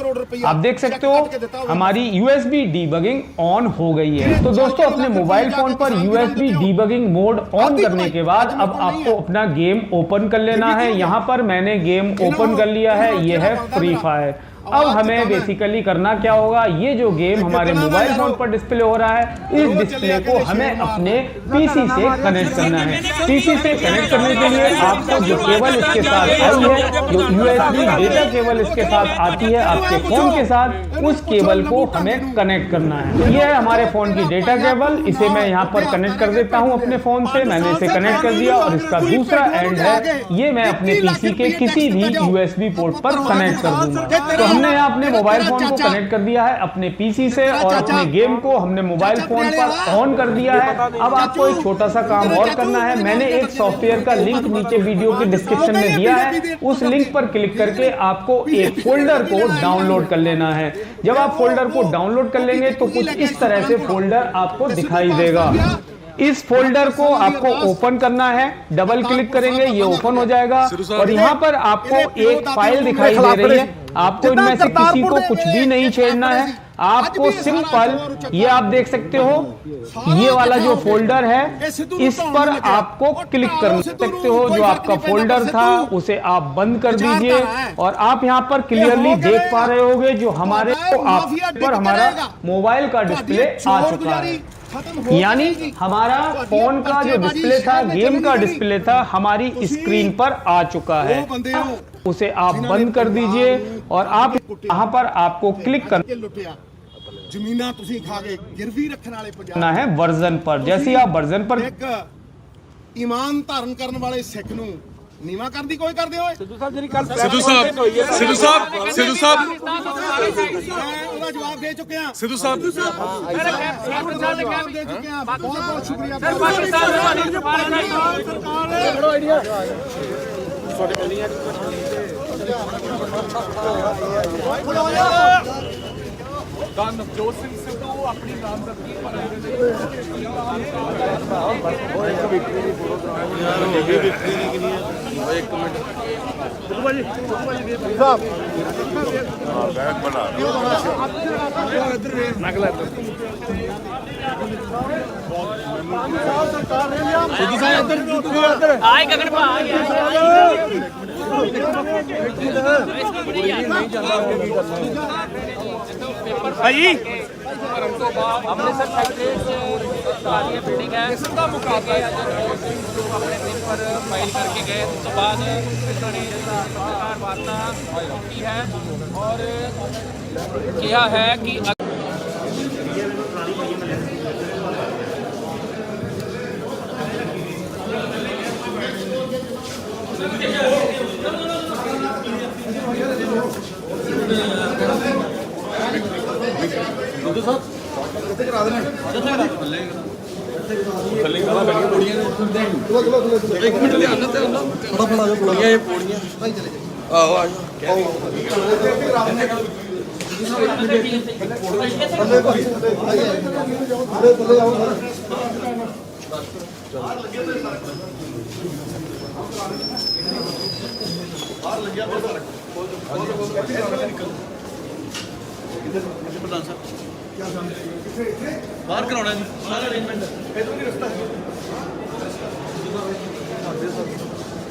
आप देख सकते हो हमारी USB डीबगिंग ऑन हो गई है। तो दोस्तों अपने मोबाइल फोन पर USB डीबगिंग मोड ऑन करने के बाद अब आपको अपना गेम ओपन कर लेना है। यहाँ पर मैंने गेम ओपन कर लिया है, ये है फ्री फायर। अब हमें बेसिकली करना क्या होगा, ये जो गेम हमारे मोबाइल फोन पर डिस्प्ले हो रहा है इस डिस्प्ले को हमें अपने PC से कनेक्ट करना है। PC से कनेक्ट करने के लिए आपको जो केबल इसके साथ आई है, जो USB डेटा केबल इसके साथ आती है आपके फोन के साथ, उस केबल को हमें कनेक्ट करना है। तो ये है हमारे फोन की डेटा केबल, इसे मैं यहाँ पर कनेक्ट कर देता हूँ अपने फोन से। मैंने इसे कनेक्ट कर दिया और इसका दूसरा एंड है ये मैं अपने PC के किसी भी USB पोर्ट पर कनेक्ट कर दूंगा। हमने यहाँ अपने मोबाइल फोन को कनेक्ट कर दिया है अपने PC से और अपने गेम को हमने मोबाइल फोन पर ऑन कर दिया है। अब आपको एक छोटा सा काम और करना है। मैंने एक सॉफ्टवेयर का लिंक नीचे वीडियो के डिस्क्रिप्शन में दिया है, उस लिंक पर क्लिक करके आपको एक फोल्डर को डाउनलोड कर लेना है। जब आप फोल्डर को डाउनलोड कर लेंगे तो कुछ इस तरह से फोल्डर आपको दिखाई देगा। इस फोल्डर को आपको ओपन करना है, डबल क्लिक करेंगे ये ओपन हो जाएगा और यहाँ पर आपको एक फाइल दिखाई दे रही है। आपको इनमें से किसी को कुछ भी नहीं छेड़ना है, आपको सिंपल ये आप देख सकते हो ये वाला जो फोल्डर है इस पर आपको क्लिक कर सकते हो। जो आपका फोल्डर था उसे आप बंद कर दीजिए और आप यहाँ पर क्लियरली देख पा रहे होंगे जो हमारे आप पर हमारा मोबाइल का डिस्प्ले आ चुका है। यानी हमारा फोन का जो डिस्प्ले था, गेम का डिस्प्ले था, हमारी स्क्रीन पर आ चुका है। उसे आप बंद कर दीजिए और आप यहाँ पर आपको क्लिक ਜ਼ਮੀਨਾਂ ਤੁਸੀਂ ਖਾ ਕੇ ਗਿਰਵੀ ਰੱਖਣ ਵਾਲੇ करना है वर्जन पर। जैसे ही आप वर्जन पर ईमान धारण करने वाले सिख ਨੂੰ ਨੀਵਾ ਕਰਨ ਦੀ ਕੋਈ ਕਰਦੇ ਹੋਏ ਸਿੱਧੂ ਸਾਹਿਬ ਜਿਹੜੀ ਕੱਲ ਸਿੱਧੂ ਸਾਹਿਬ ਉਹਦਾ ਜਵਾਬ ਦੇ ਚੁੱਕੇ ਆ। ਸਿੱਧੂ ਸਾਹਿਬ ਦੇ ਚੁੱਕੇ ਆ। ਬਹੁਤ ਬਹੁਤ ਸ਼ੁਕਰੀਆ ਸਰ। ਬੜੋ ਆਈਡੀਆ ਨਵਜੋਤ ਸਿੰਘ ਸਿੱਧੂ ਆਪਣੀ ਨਾਮਜ਼ਦਗੀ ਇੱਕ ਮਿੰਟ ਸਾਹਿਬ ਬੈਗ ਬਣਾ ਨਗਲਾ ਸਿੱਧੂ ਸਾਹਿਬ ਇੱਧਰ ਆਏ ਗਗਨ ਭਾ ਭਾਈ ਭਰਨ ਤੋਂ ਬਾਅਦ ਅੰਮ੍ਰਿਤਸਰ ਸੈਕਟਰੀ ਸਾਰੀਆਂ ਬਿਲਡਿੰਗ ਹੈ ਇਸ ਦਾ ਮੁਕਾਬਲਾ ਆਪਣੇ ਪੇਪਰ ਫਾਈਲ ਕਰਕੇ ਗਏ ਉਸ ਤੋਂ ਬਾਅਦ ਇਹਨਾਂ ਨੇ ਪੱਤਰਕਾਰ ਵਾਰਤਾ ਕੀਤੀ ਹੈ ਔਰ ਕਿਹਾ ਹੈ ਕਿ ਥੱਲੇ ਗਾਲਾਂ ਬੈਠੀਆਂ ਪੌੜੀਆਂ ਇੱਕ ਮਿੰਟ ਲਿਆਣਾ ਤੇ ਉਹਨਾਂ ਫਟਾਫਟ ਆ ਜਾਓ ਪੌੜੀਆਂ ਇਹ ਪੌੜੀਆਂ ਆਹੋ ਆ ਜਾਓ ਪ੍ਰਧਾਨ ਸਾਹਿਬ ਬਾਹਰ ਕਰਾਉਣਾ ਜੀ ਸਾਰਾ ਅਰੇਂਜਮੈਂਟ ਇਧਰ ਦੀ ਰਸਤਾ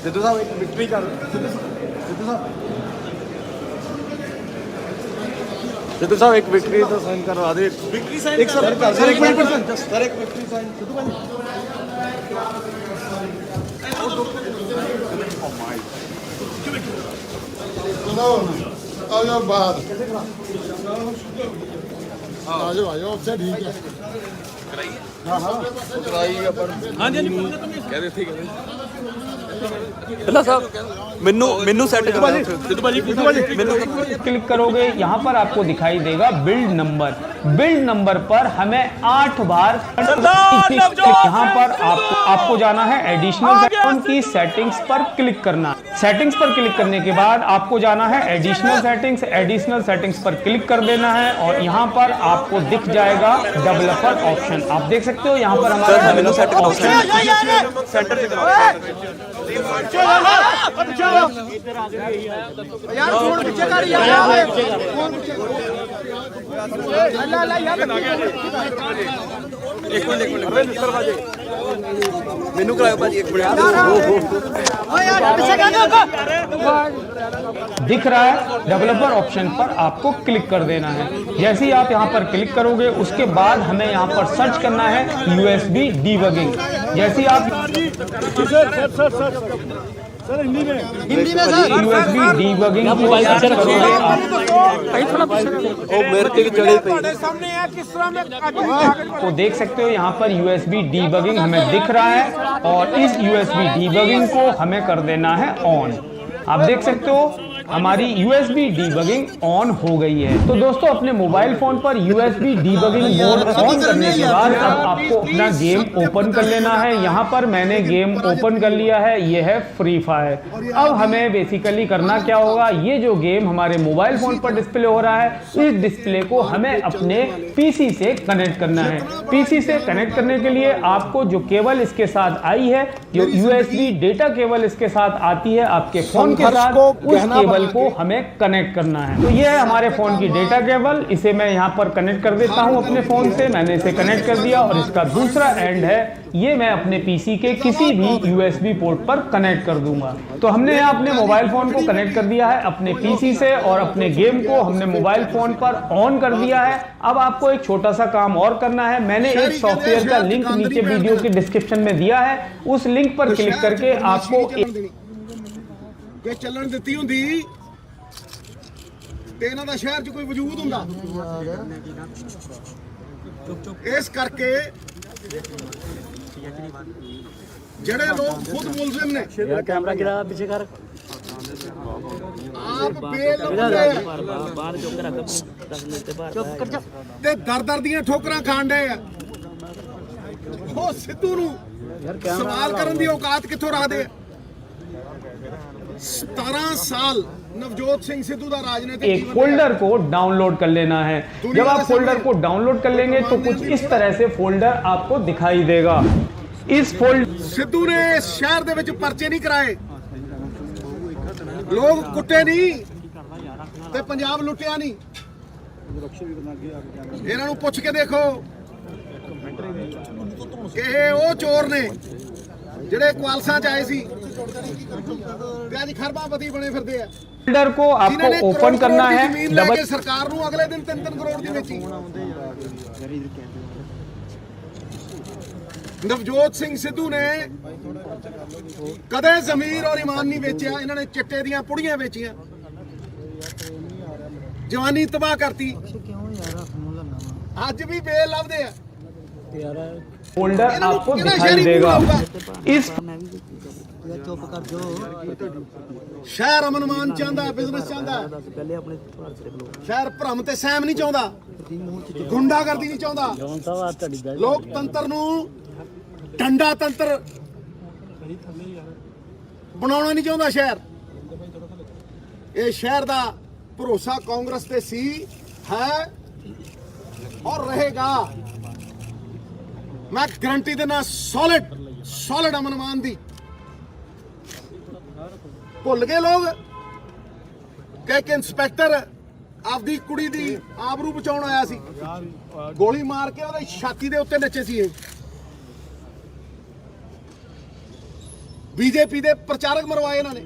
ਸਿੱਧੂ ਸਾਹਿਬ ਇੱਕ ਵਿਕਟਰੀ ਕਰ ਸਿੱਧੂ ਸਾਹਿਬ ਇੱਕ ਵਿਕਟਰੀ ਦਾ ਸਾਈਨ ਕਰਵਾ ਦੇ ਵਿਕਟਰੀ ਸਾਈਨ ਇੱਕ ਸਰ ਇੱਕ ਮਿੰਟ ਸਰ ਇੱਕ ਵਿਕਟਰੀ ਸਾਈਨ ਸਿੱਧੂ ਭਾਈ ਆ ਜਾਓ ਬਾਹਰ ਆ ਜਾਓ ਉੱਥੇ ਠੀਕ ਹੈ ਕਰਾਈਗਾ ਪਰ ਹਾਂਜੀ ਕਹਿੰਦੇ ਠੀਕ ਹੈ बिरला साहब मेनू सेट करा क्लिक करोगे यहाँ पर आपको दिखाई देगा बिल्ड नंबर पर हमें 8 बार यहाँ पर आपको जाना है एडिशनल फोन की सेटिंग्स पर क्लिक करना। सेटिंग्स पर क्लिक करने के बाद आपको जाना है एडिशनल सेटिंग्स पर क्लिक कर देना है और यहाँ पर आपको दिख जाएगा डेवलपर ऑप्शन। आप देख सकते हो यहाँ पर हमारा डेवलपर ऑप्शन यार फोन पीछे कर यार फोन अल्लाह यार एक मिनट मेनू कराओ भाजी एक मिनट ओ यार पीछे कर दिख रहा है डेवलपर ऑप्शन पर आपको क्लिक कर देना है। जैसे ही आप यहाँ पर क्लिक करोगे उसके बाद हमें यहाँ पर सर्च करना है USB डीबगिंग। जैसे ही आप सर हिंदी में USB डीबगिंग की सर्च करोगे आप तो देख सकते हो यहाँ पर USB डीबगिंग हमें दिख रहा है और इस USB डीबगिंग को हमें कर देना है ऑन। आप देख सकते हो हमारी USB डीबगिंग ऑन हो गई है। तो दोस्तों अपने मोबाइल फोन पर USB डीबगिंग मोड ऑन करने के बाद अब आपको अपना गेम ओपन कर लेना है। यहाँ पर मैंने गेम ओपन कर लिया है, ये है फ्री फायर। अब हमें बेसिकली करना क्या होगा, ये जो गेम हमारे मोबाइल फोन पर डिस्प्ले हो रहा है इस डिस्प्ले को हमें अपने PC से कनेक्ट करना है। PC से कनेक्ट करने के लिए आपको जो केबल इसके साथ आई है, जो USB डेटा केबल इसके साथ आती है आपके फोन के साथ, उस केबल को हमें कनेक्ट करना है। तो ये है हमारे फोन की डेटा केबल, इसे मैं यहाँ पर कनेक्ट कर देता हूँ अपने फोन से। मैंने इसे कनेक्ट कर दिया और इसका दूसरा एंड है ये मैं अपने PC के किसी भी USB पोर्ट पर कनेक्ट कर दूंगा। तो हमने यहाँ अपने मोबाइल फोन को कनेक्ट कर दिया है अपने PC से और अपने गेम को हमने मोबाइल फोन पर ऑन कर दिया है। अब आपको एक छोटा सा काम और करना है। मैंने एक सॉफ्टवेयर का लिंक नीचे वीडियो के डिस्क्रिप्शन में दिया है, उस लिंक पर क्लिक करके आपको ਜੇ ਚੱਲਣ ਦਿੱਤੀ ਹੁੰਦੀ ਤੇ ਇਹਨਾਂ ਦਾ ਸ਼ਹਿਰ 'ਚ ਕੋਈ ਵਜੂਦ ਹੁੰਦਾ। ਇਸ ਕਰਕੇ ਜਿਹੜੇ ਲੋਕ ਖੁਦ ਮੁਲਜ਼ਮ ਨੇ कैमरा गिरा पीछे कर ਆਪ ਬਾਹਰ ਚੁੱਪ ਕਰ ਤੇ ਦਰ ਦੀਆਂ ਠੋਕਰਾਂ ਖਾਣ ਡਏ ਆ। ਉਹ ਸਿੱਧੂ ਨੂੰ ਸਵਾਲ ਕਰਨ ਦੀ ਔਕਾਤ ਕਿੱਥੋਂ ਰੱਖਦੇ ਆ। 17 साल नवजोत सिंह सिद्धू का राजनीतिक एक फोल्डर को डाउनलोड कर लेना है। जब आप फोल्डर को डाउनलोड कर लेंगे तो कुछ इस तरह से फोल्डर आपको दिखाई देगा। इस फोल्डर सिद्धू ने शहर दे विच पर्चे नहीं कराए, लोग कुੱਟੇ नहीं ते पंजाब लुटिया नहीं। इन्हां नूं पुछ के देखो ਇਹ ਉਹ ਚੋਰ ਨੇ ਜਿਹੜੇ ਕੁਆਲਸਾਂ ਚ ਆਏ ਸੀ ਤੇ ਅੱਜ ਖਰਬਾਪਤੀ ਬਣੇ ਫਿਰਦੇ ਆ। फोल्डर को आपको ओपन करना है, डबल सरकार ਨੂੰ ਅਗਲੇ ਦਿਨ 3-3 ਕਰੋੜ ਦੀ ਵੇਚੀ। ਨਵਜੋਤ ਸਿੰਘ ਸਿੱਧੂ ਨੇ ਕਦੇ ਜ਼ਮੀਰ ਔਰ ਈਮਾਨ ਨਹੀਂ ਵੇਚਿਆ, ਇਹਨਾਂ ਨੇ ਚਿੱਟੇ ਦੀਆਂ ਪੁੜੀਆਂ ਵੇਚੀਆਂ, ਜਵਾਨੀ ਤਬਾਹ ਕਰਤੀ। ਅੱਜ ਵੀ ਬੇਲ ਲੱਭਦੇ ਆ। फोल्डर आपको दिखाई देगा। इस ਸ਼ਹਿਰ ਅਮਨਮਾਨ ਚਾਹੁੰਦਾ, ਬਿਜ਼ਨਸ ਚਾਹੁੰਦਾ, ਸ਼ਹਿਰ ਭਰਮ ਤੇ ਸਹਿਮ ਨਹੀਂ ਚਾਹੁੰਦਾ, ਗੁੰਡਾਗਰਦੀ ਨਹੀਂ ਚਾਹੁੰਦਾ, ਲੋਕਤੰਤਰ ਨੂੰ ਡੰਡਾ ਤੰਤਰ ਬਣਾਉਣਾ ਨਹੀਂ ਚਾਹੁੰਦਾ ਸ਼ਹਿਰ। ਇਹ ਸ਼ਹਿਰ ਦਾ ਭਰੋਸਾ ਕਾਂਗਰਸ ਤੇ ਸੀ, ਹੈ ਔਰ ਰਹੇਗਾ। ਮੈਂ ਗਰੰਟੀ ਦੇਣਾ ਸੋਲਿਡ ਅਮਨਮਾਨ ਦੀ। ਭੁੱਲ ਗਏ ਲੋਕ ਕਿ ਇੱਕ ਇੰਸਪੈਕਟਰ ਆਪਦੀ ਕੁੜੀ ਦੀ ਆਬਰੂ ਬਚਾਉਣ ਆਇਆ ਸੀ, ਗੋਲੀ ਮਾਰ ਕੇ ਉਹਦੇ ਛਾਤੀ ਦੇ ਉੱਤੇ ਨੱਚੇ ਸੀ। ਇਹ ਬੀਜੇਪੀ ਦੇ ਪ੍ਰਚਾਰਕ ਮਰਵਾਏ ਇਹਨਾਂ ਨੇ।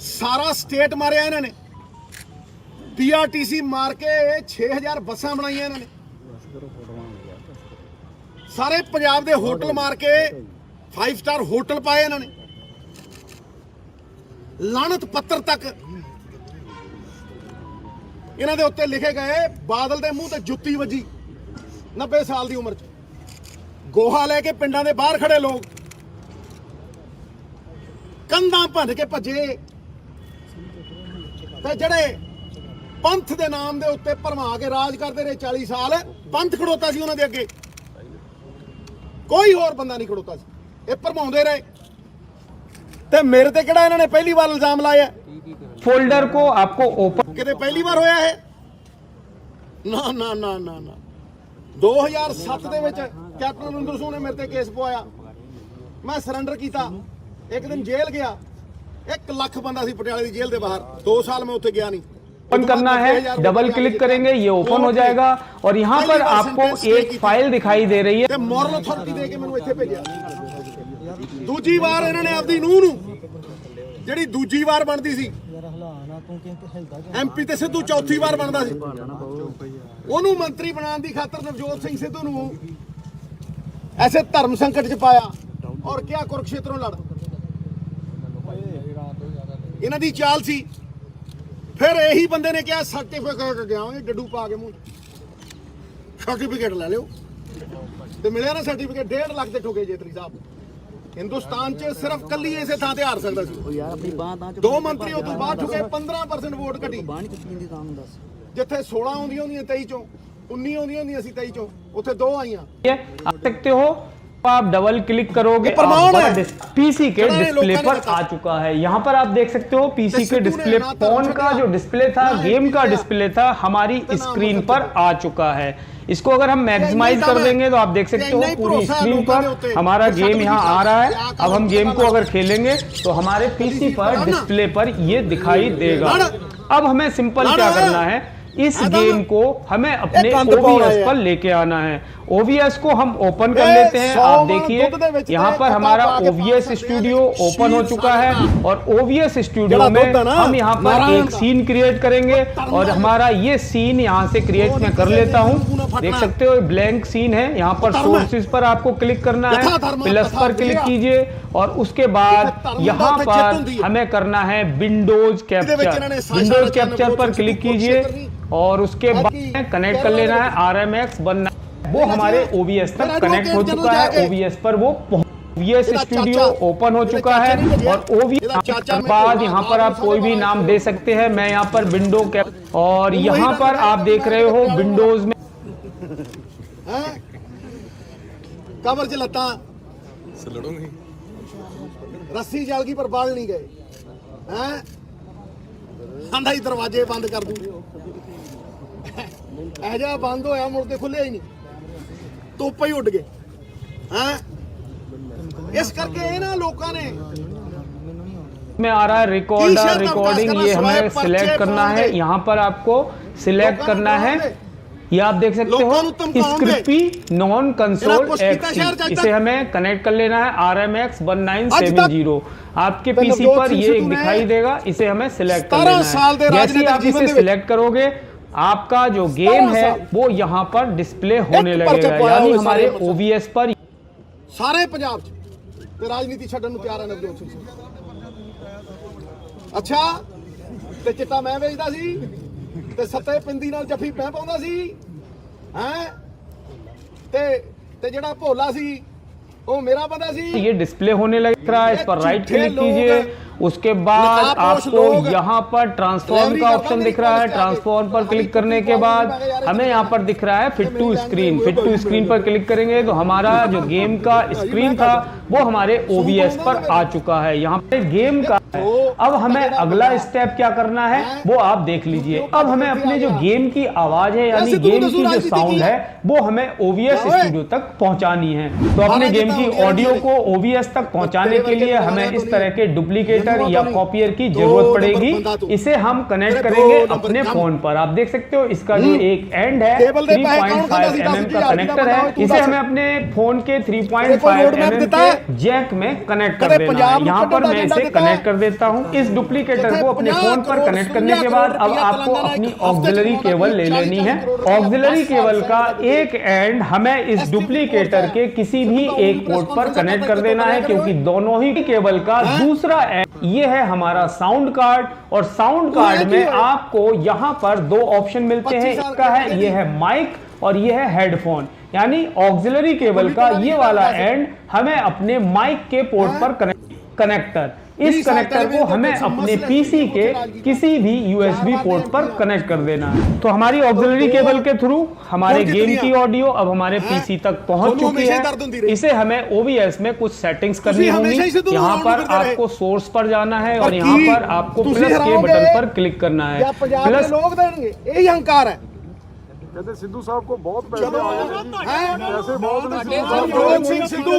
ਸਾਰਾ ਸਟੇਟ ਮਾਰਿਆ ਇਹਨਾਂ ਨੇ। ਪੀਆਰਟੀਸੀ ਮਾਰ ਕੇ 6000 ਬੱਸਾਂ ਬਣਾਈਆਂ ਇਹਨਾਂ ਨੇ। ਸਾਰੇ ਪੰਜਾਬ ਦੇ ਹੋਟਲ ਮਾਰ ਕੇ 5 ਸਟਾਰ ਹੋਟਲ ਪਾਏ ਇਹਨਾਂ ਨੇ। ਲਾਨਤ ਪੱਤਰ ਤੱਕ ਇਹਨਾਂ ਦੇ ਉੱਤੇ ਲਿਖੇ ਗਏ। ਬਾਦਲ ਦੇ ਮੂੰਹ ਤੇ ਜੁੱਤੀ ਵੱਜੀ 90 ਸਾਲ ਦੀ ਉਮਰ 'ਚ। ਗੋਹਾ ਲੈ ਕੇ ਪਿੰਡਾਂ ਦੇ ਬਾਹਰ ਖੜੇ ਲੋਕ ਕੰਧਾਂ ਭੰਨ ਕੇ ਭੱਜੇ, ਤੇ ਜਿਹੜੇ ਪੰਥ ਦੇ ਨਾਮ ਦੇ ਉੱਤੇ ਭਰਮਾ ਕੇ ਰਾਜ ਕਰਦੇ ਰਹੇ 40 ਸਾਲ, ਪੰਥ ਖੜੋਤਾ ਸੀ ਉਹਨਾਂ ਦੇ ਅੱਗੇ, ਕੋਈ ਹੋਰ ਬੰਦਾ ਨਹੀਂ ਖੜੋਤਾ ਸੀ। ਇਹ ਭਰਮਾਉਂਦੇ ਰਹੇ। ਤੇ ਮੇਰੇ ਤੇ ਕਿਹੜਾ ਇਹਨਾਂ ਨੇ ਪਹਿਲੀ ਵਾਰ ਇਲਜ਼ਾਮ ਲਾਇਆ? फोल्डर को आपको ओपन ਕਿਤੇ ਪਹਿਲੀ ਵਾਰ ਹੋਇਆ ਹੈ? ਨਾ ਨਾ ਨਾ ਨਾ ਨਾ। 2007 ਦੇ ਵਿੱਚ ਕੈਪਟਨ ਅਮਰਿੰਦਰ ਸਿੰਘ ਨੇ ਮੇਰੇ ਤੇ ਕੇਸ ਪਵਾਇਆ, ਮੈਂ ਸਰੈਂਡਰ ਕੀਤਾ। ਇੱਕ ਦਿਨ ਜੇਲ੍ਹ ਗਿਆ। 1 ਲੱਖ ਬੰਦਾ ਸੀ ਪਟਿਆਲੇ ਦੀ ਜੇਲ੍ਹ ਦੇ बाहर। 2 साल में ਉੱਥੇ ਗਿਆ नहीं। ओपन करना है, डबल क्लिक करेंगे, ये ओपन हो जाएगा और यहाँ पर आपको एक फाइल दिखाई दे रही है। ਮੋਰਲ ਅਥਾਰਟੀ ਦੇ ਕੇ ਮੈਨੂੰ ਇੱਥੇ ਭੇਜਿਆ। ਦੂਜੀ ਵਾਰ ਇਹਨਾਂ ਨੇ ਆਪਦੀ ਨੂੰਹ ਨੂੰ, ਜਿਹੜੀ ਦੂਜੀ ਵਾਰ ਬਣਦੀ ਸੀ ਐਮਪੀ ਤੇ ਸਿੱਧੂ ਚੌਥੀ ਵਾਰ ਬਣਦਾ ਸੀ, ਉਹਨੂੰ ਮੰਤਰੀ ਬਣਾਉਣ ਦੀ ਖਾਤਰ ਨਵਜੋਤ ਸਿੰਘ ਸਿੱਧੂ ਨੂੰ ਐਸੇ ਧਰਮ ਸੰਕਟ 'ਚ ਪਾਇਆ ਔਰ ਕਿਹਾ ਕੁਰਕਸ਼ੇਤਰੋਂ ਲੜ। ਇਹਨਾਂ ਦੀ ਚਾਲ ਸੀ। ਫਿਰ ਇਹੀ ਬੰਦੇ ਨੇ ਕਿਹਾ ਸਰਟੀਫਿਕੇਟ ਦਿਆਂਗੇ, ਡੱਡੂ ਪਾ ਕੇ ਮੂੰਹ, ਸਰਟੀਫਿਕੇਟ ਲੈ ਲਿਓ। ਤੇ ਮਿਲਿਆ ਨਾ ਸਰਟੀਫਿਕੇਟ। 1.5 ਲੱਖ ਦੇ ਠੋਕੇ ਜੇਤਰੀ ਸਾਹਿਬ। ਹਿੰਦੁਸਤਾਨ 'ਚ ਸਿਰਫ ਕੱਲੀ ਇਸੇ ਥਾਂ ਤੇ ਹਾਰ ਸਕਦਾ ਸੀ। 2 ਮੰਤਰੀ ਉਹ ਤੋਂ ਬਾਅਦ ਠੁਕੇ। 15% ਵੋਟ ਘਟੀ। ਜਿੱਥੇ 16 ਆਉਂਦੀਆਂ ਹੁੰਦੀਆਂ 23 ਚੋਂ, 19 ਆਉਂਦੀਆਂ ਹੁੰਦੀਆਂ ਸੀ 23 ਚੋਂ, ਉੱਥੇ 2 ਆਈਆਂ। आ सकते हो, आप डबल क्लिक करोगे, पीसी के डिस्प्ले पर आ चुका है। यहाँ पर आप देख सकते हो पीसी के डिस्प्ले, फोन का जो डिस्प्ले था, गेम का डिस्प्ले था, हमारी स्क्रीन पर आ चुका है। इसको अगर हम मैक्सिमाइज कर देंगे तो आप देख सकते हो पूरी स्क्रीन पर हमारा गेम यहाँ आ रहा है। अब हम गेम को अगर खेलेंगे तो हमारे पीसी पर डिस्प्ले पर ये दिखाई देगा। अब हमें सिंपल क्या करना है, इस गेम को हमें अपने OBS पर लेके आना है। OBS को हम ओपन कर लेते हैं। आप देखिए यहाँ पर हमारा OBS स्टूडियो ओपन हो चुका है और OBS स्टूडियो में हम यहाँ पर एक सीन क्रिएट करेंगे और हमारा ये सीन यहाँ से क्रिएट मैं कर लेता हूँ। देख सकते हो ब्लैंक सीन है। यहाँ पर सोर्सेज पर आपको क्लिक करना है, प्लस पर क्लिक कीजिए और उसके बाद यहाँ पर हमें करना है विंडोज कैप्चर। विंडोज कैप्चर पर क्लिक कीजिए और उसके बाद कनेक्ट कर लेना है RMX बनना। वो हमारे OBS तक कनेक्ट हो चुका है। OBS पर वो OBS स्टूडियो ओपन हो चुका है और OBS के बाद यहाँ पर आप कोई भी नाम दे सकते हैं। मैं यहाँ पर विंडो कैप और यहाँ पर आप देख रहे हो विंडोज में कवर च लत्ता रस्सी जल गई पर बाल नहीं गए हैं। आंदा ही दरवाजे बंद कर दूं। ऐजा बंद होया मुड़ के खुले ही नहीं, धुप्प ही उड़ गए हैं। इस करके ना लोगों ने में आ रहा है रिकॉर्डिंग। ये हमें सिलेक्ट करना है। यहाँ पर आपको सिलेक्ट करना है ये आप देख सकते हो स्क्रिपी नॉन कंसोल एक्स, इसे हमें कनेक्ट कर लेना है RMX 1970। आपके पीसी पर ये एक दिखाई देगा, इसे हमें सिलेक्ट कर लेना है। जैसे आप इसे सिलेक्ट करोगे आपका जो गेम है वो यहाँ पर डिस्प्ले होने लगेगा, यानी हमारे OBS पर। ਸਾਰੇ ਪੰਜਾਬ 'ਚ ਤੇ ਰਾਜਨੀਤੀ ਛੱਡਣ ਨੂੰ ਤਿਆਰ ਹੈ ਨਵਜੋਤ ਸਿੰਘ ਸਿੱਧੂ। ਅੱਛਾ, ਤੇ ਚਿੱਟਾ ਮੈਂ ਵੇਚਦਾ ਸੀ ਤੇ ਸੱਤੇ ਪਿੰਦੀ ਨਾਲ ਜੱਫੀ ਮੈਂ ਪਾਉਂਦਾ ਸੀ ਹੈ, ਤੇ ਜਿਹੜਾ ਭੋਲਾ ਸੀ वो मेरा बंदा सी। ये डिस्प्ले होने लग रहा है, इस पर राइट क्लिक कीजिए, उसके बाद आपको यहाँ पर ट्रांसफॉर्म का ऑप्शन दिख रहा है। ट्रांसफॉर्म पर क्लिक करने के बाद हमें यहाँ पर दिख रहा है fit to screen. Fit to screen पर क्लिक करेंगे तो हमारा जो गेम का स्क्रीन था वो हमारे OBS पर आ चुका है। यहाँ पे गेम का है। अब हमें अगला स्टेप क्या करना है वो आप देख लीजिए। अब हमें अपने जो गेम की आवाज है यानी गेम की जो साउंड है वो हमें OBS स्टूडियो तक पहुंचानी है। तो अपने गेम की ऑडियो को OBS तक पहुंचाने के लिए हमें इस तरह के डुप्लीकेटर या कॉपियर की जरूरत पड़ेगी। इसे हम कनेक्ट करेंगे अपने फोन पर। आप देख सकते हो इसका जो एक एंड है 3.5 mm का कनेक्टर है, इसे हमें अपने फोन के 3.5 mm के जैक में कनेक्ट कर देना है। यहाँ पर मैं इसे कनेक्ट कर देता हूँ। इस डुप्लीकेटर को अपने फोन पर कनेक्ट करने के बाद अब आपको अपनी ऑक्सिलरी केबल ले लेनी है। ऑक्सिलरी केबल का एक एंड हमें इस डुप्लीकेटर के किसी भी एक पोर्ट पर कनेक्ट कर देना है, क्योंकि दोनों ही केबल का दूसरा एंड ये है हमारा साउंड कार्ड। और साउंड कार्ड में आपको यहाँ पर दो ऑप्शन मिलते हैं, इसका है ये है माइक और ये है हेडफोन। यानी ऑक्सिलरी केबल का ये वाला एंड हमें अपने माइक के पोर्ट पर कनेक्टर, इस कनेक्टर को हमें अपने पीसी के किसी भी USB पोर्ट पर कनेक्ट कर देना है। तो हमारी ऑक्सिलरी केबल के थ्रू हमारे गेम की ऑडियो अब हमारे पीसी तक पहुंच चुकी है। इसे हमें OBS में कुछ सेटिंग्स करनी होंगी। यहाँ पर आपको सोर्स पर जाना है और यहाँ पर आपको प्लस के बटन पर क्लिक करना है। प्लस लोग देंगे, यही अहंकार है। कहते सिद्धू साहब को बहुत पैसे आ गए, पैसे बहुत। नवजोत ਸਿੰਘ ਸਿੱਧੂ,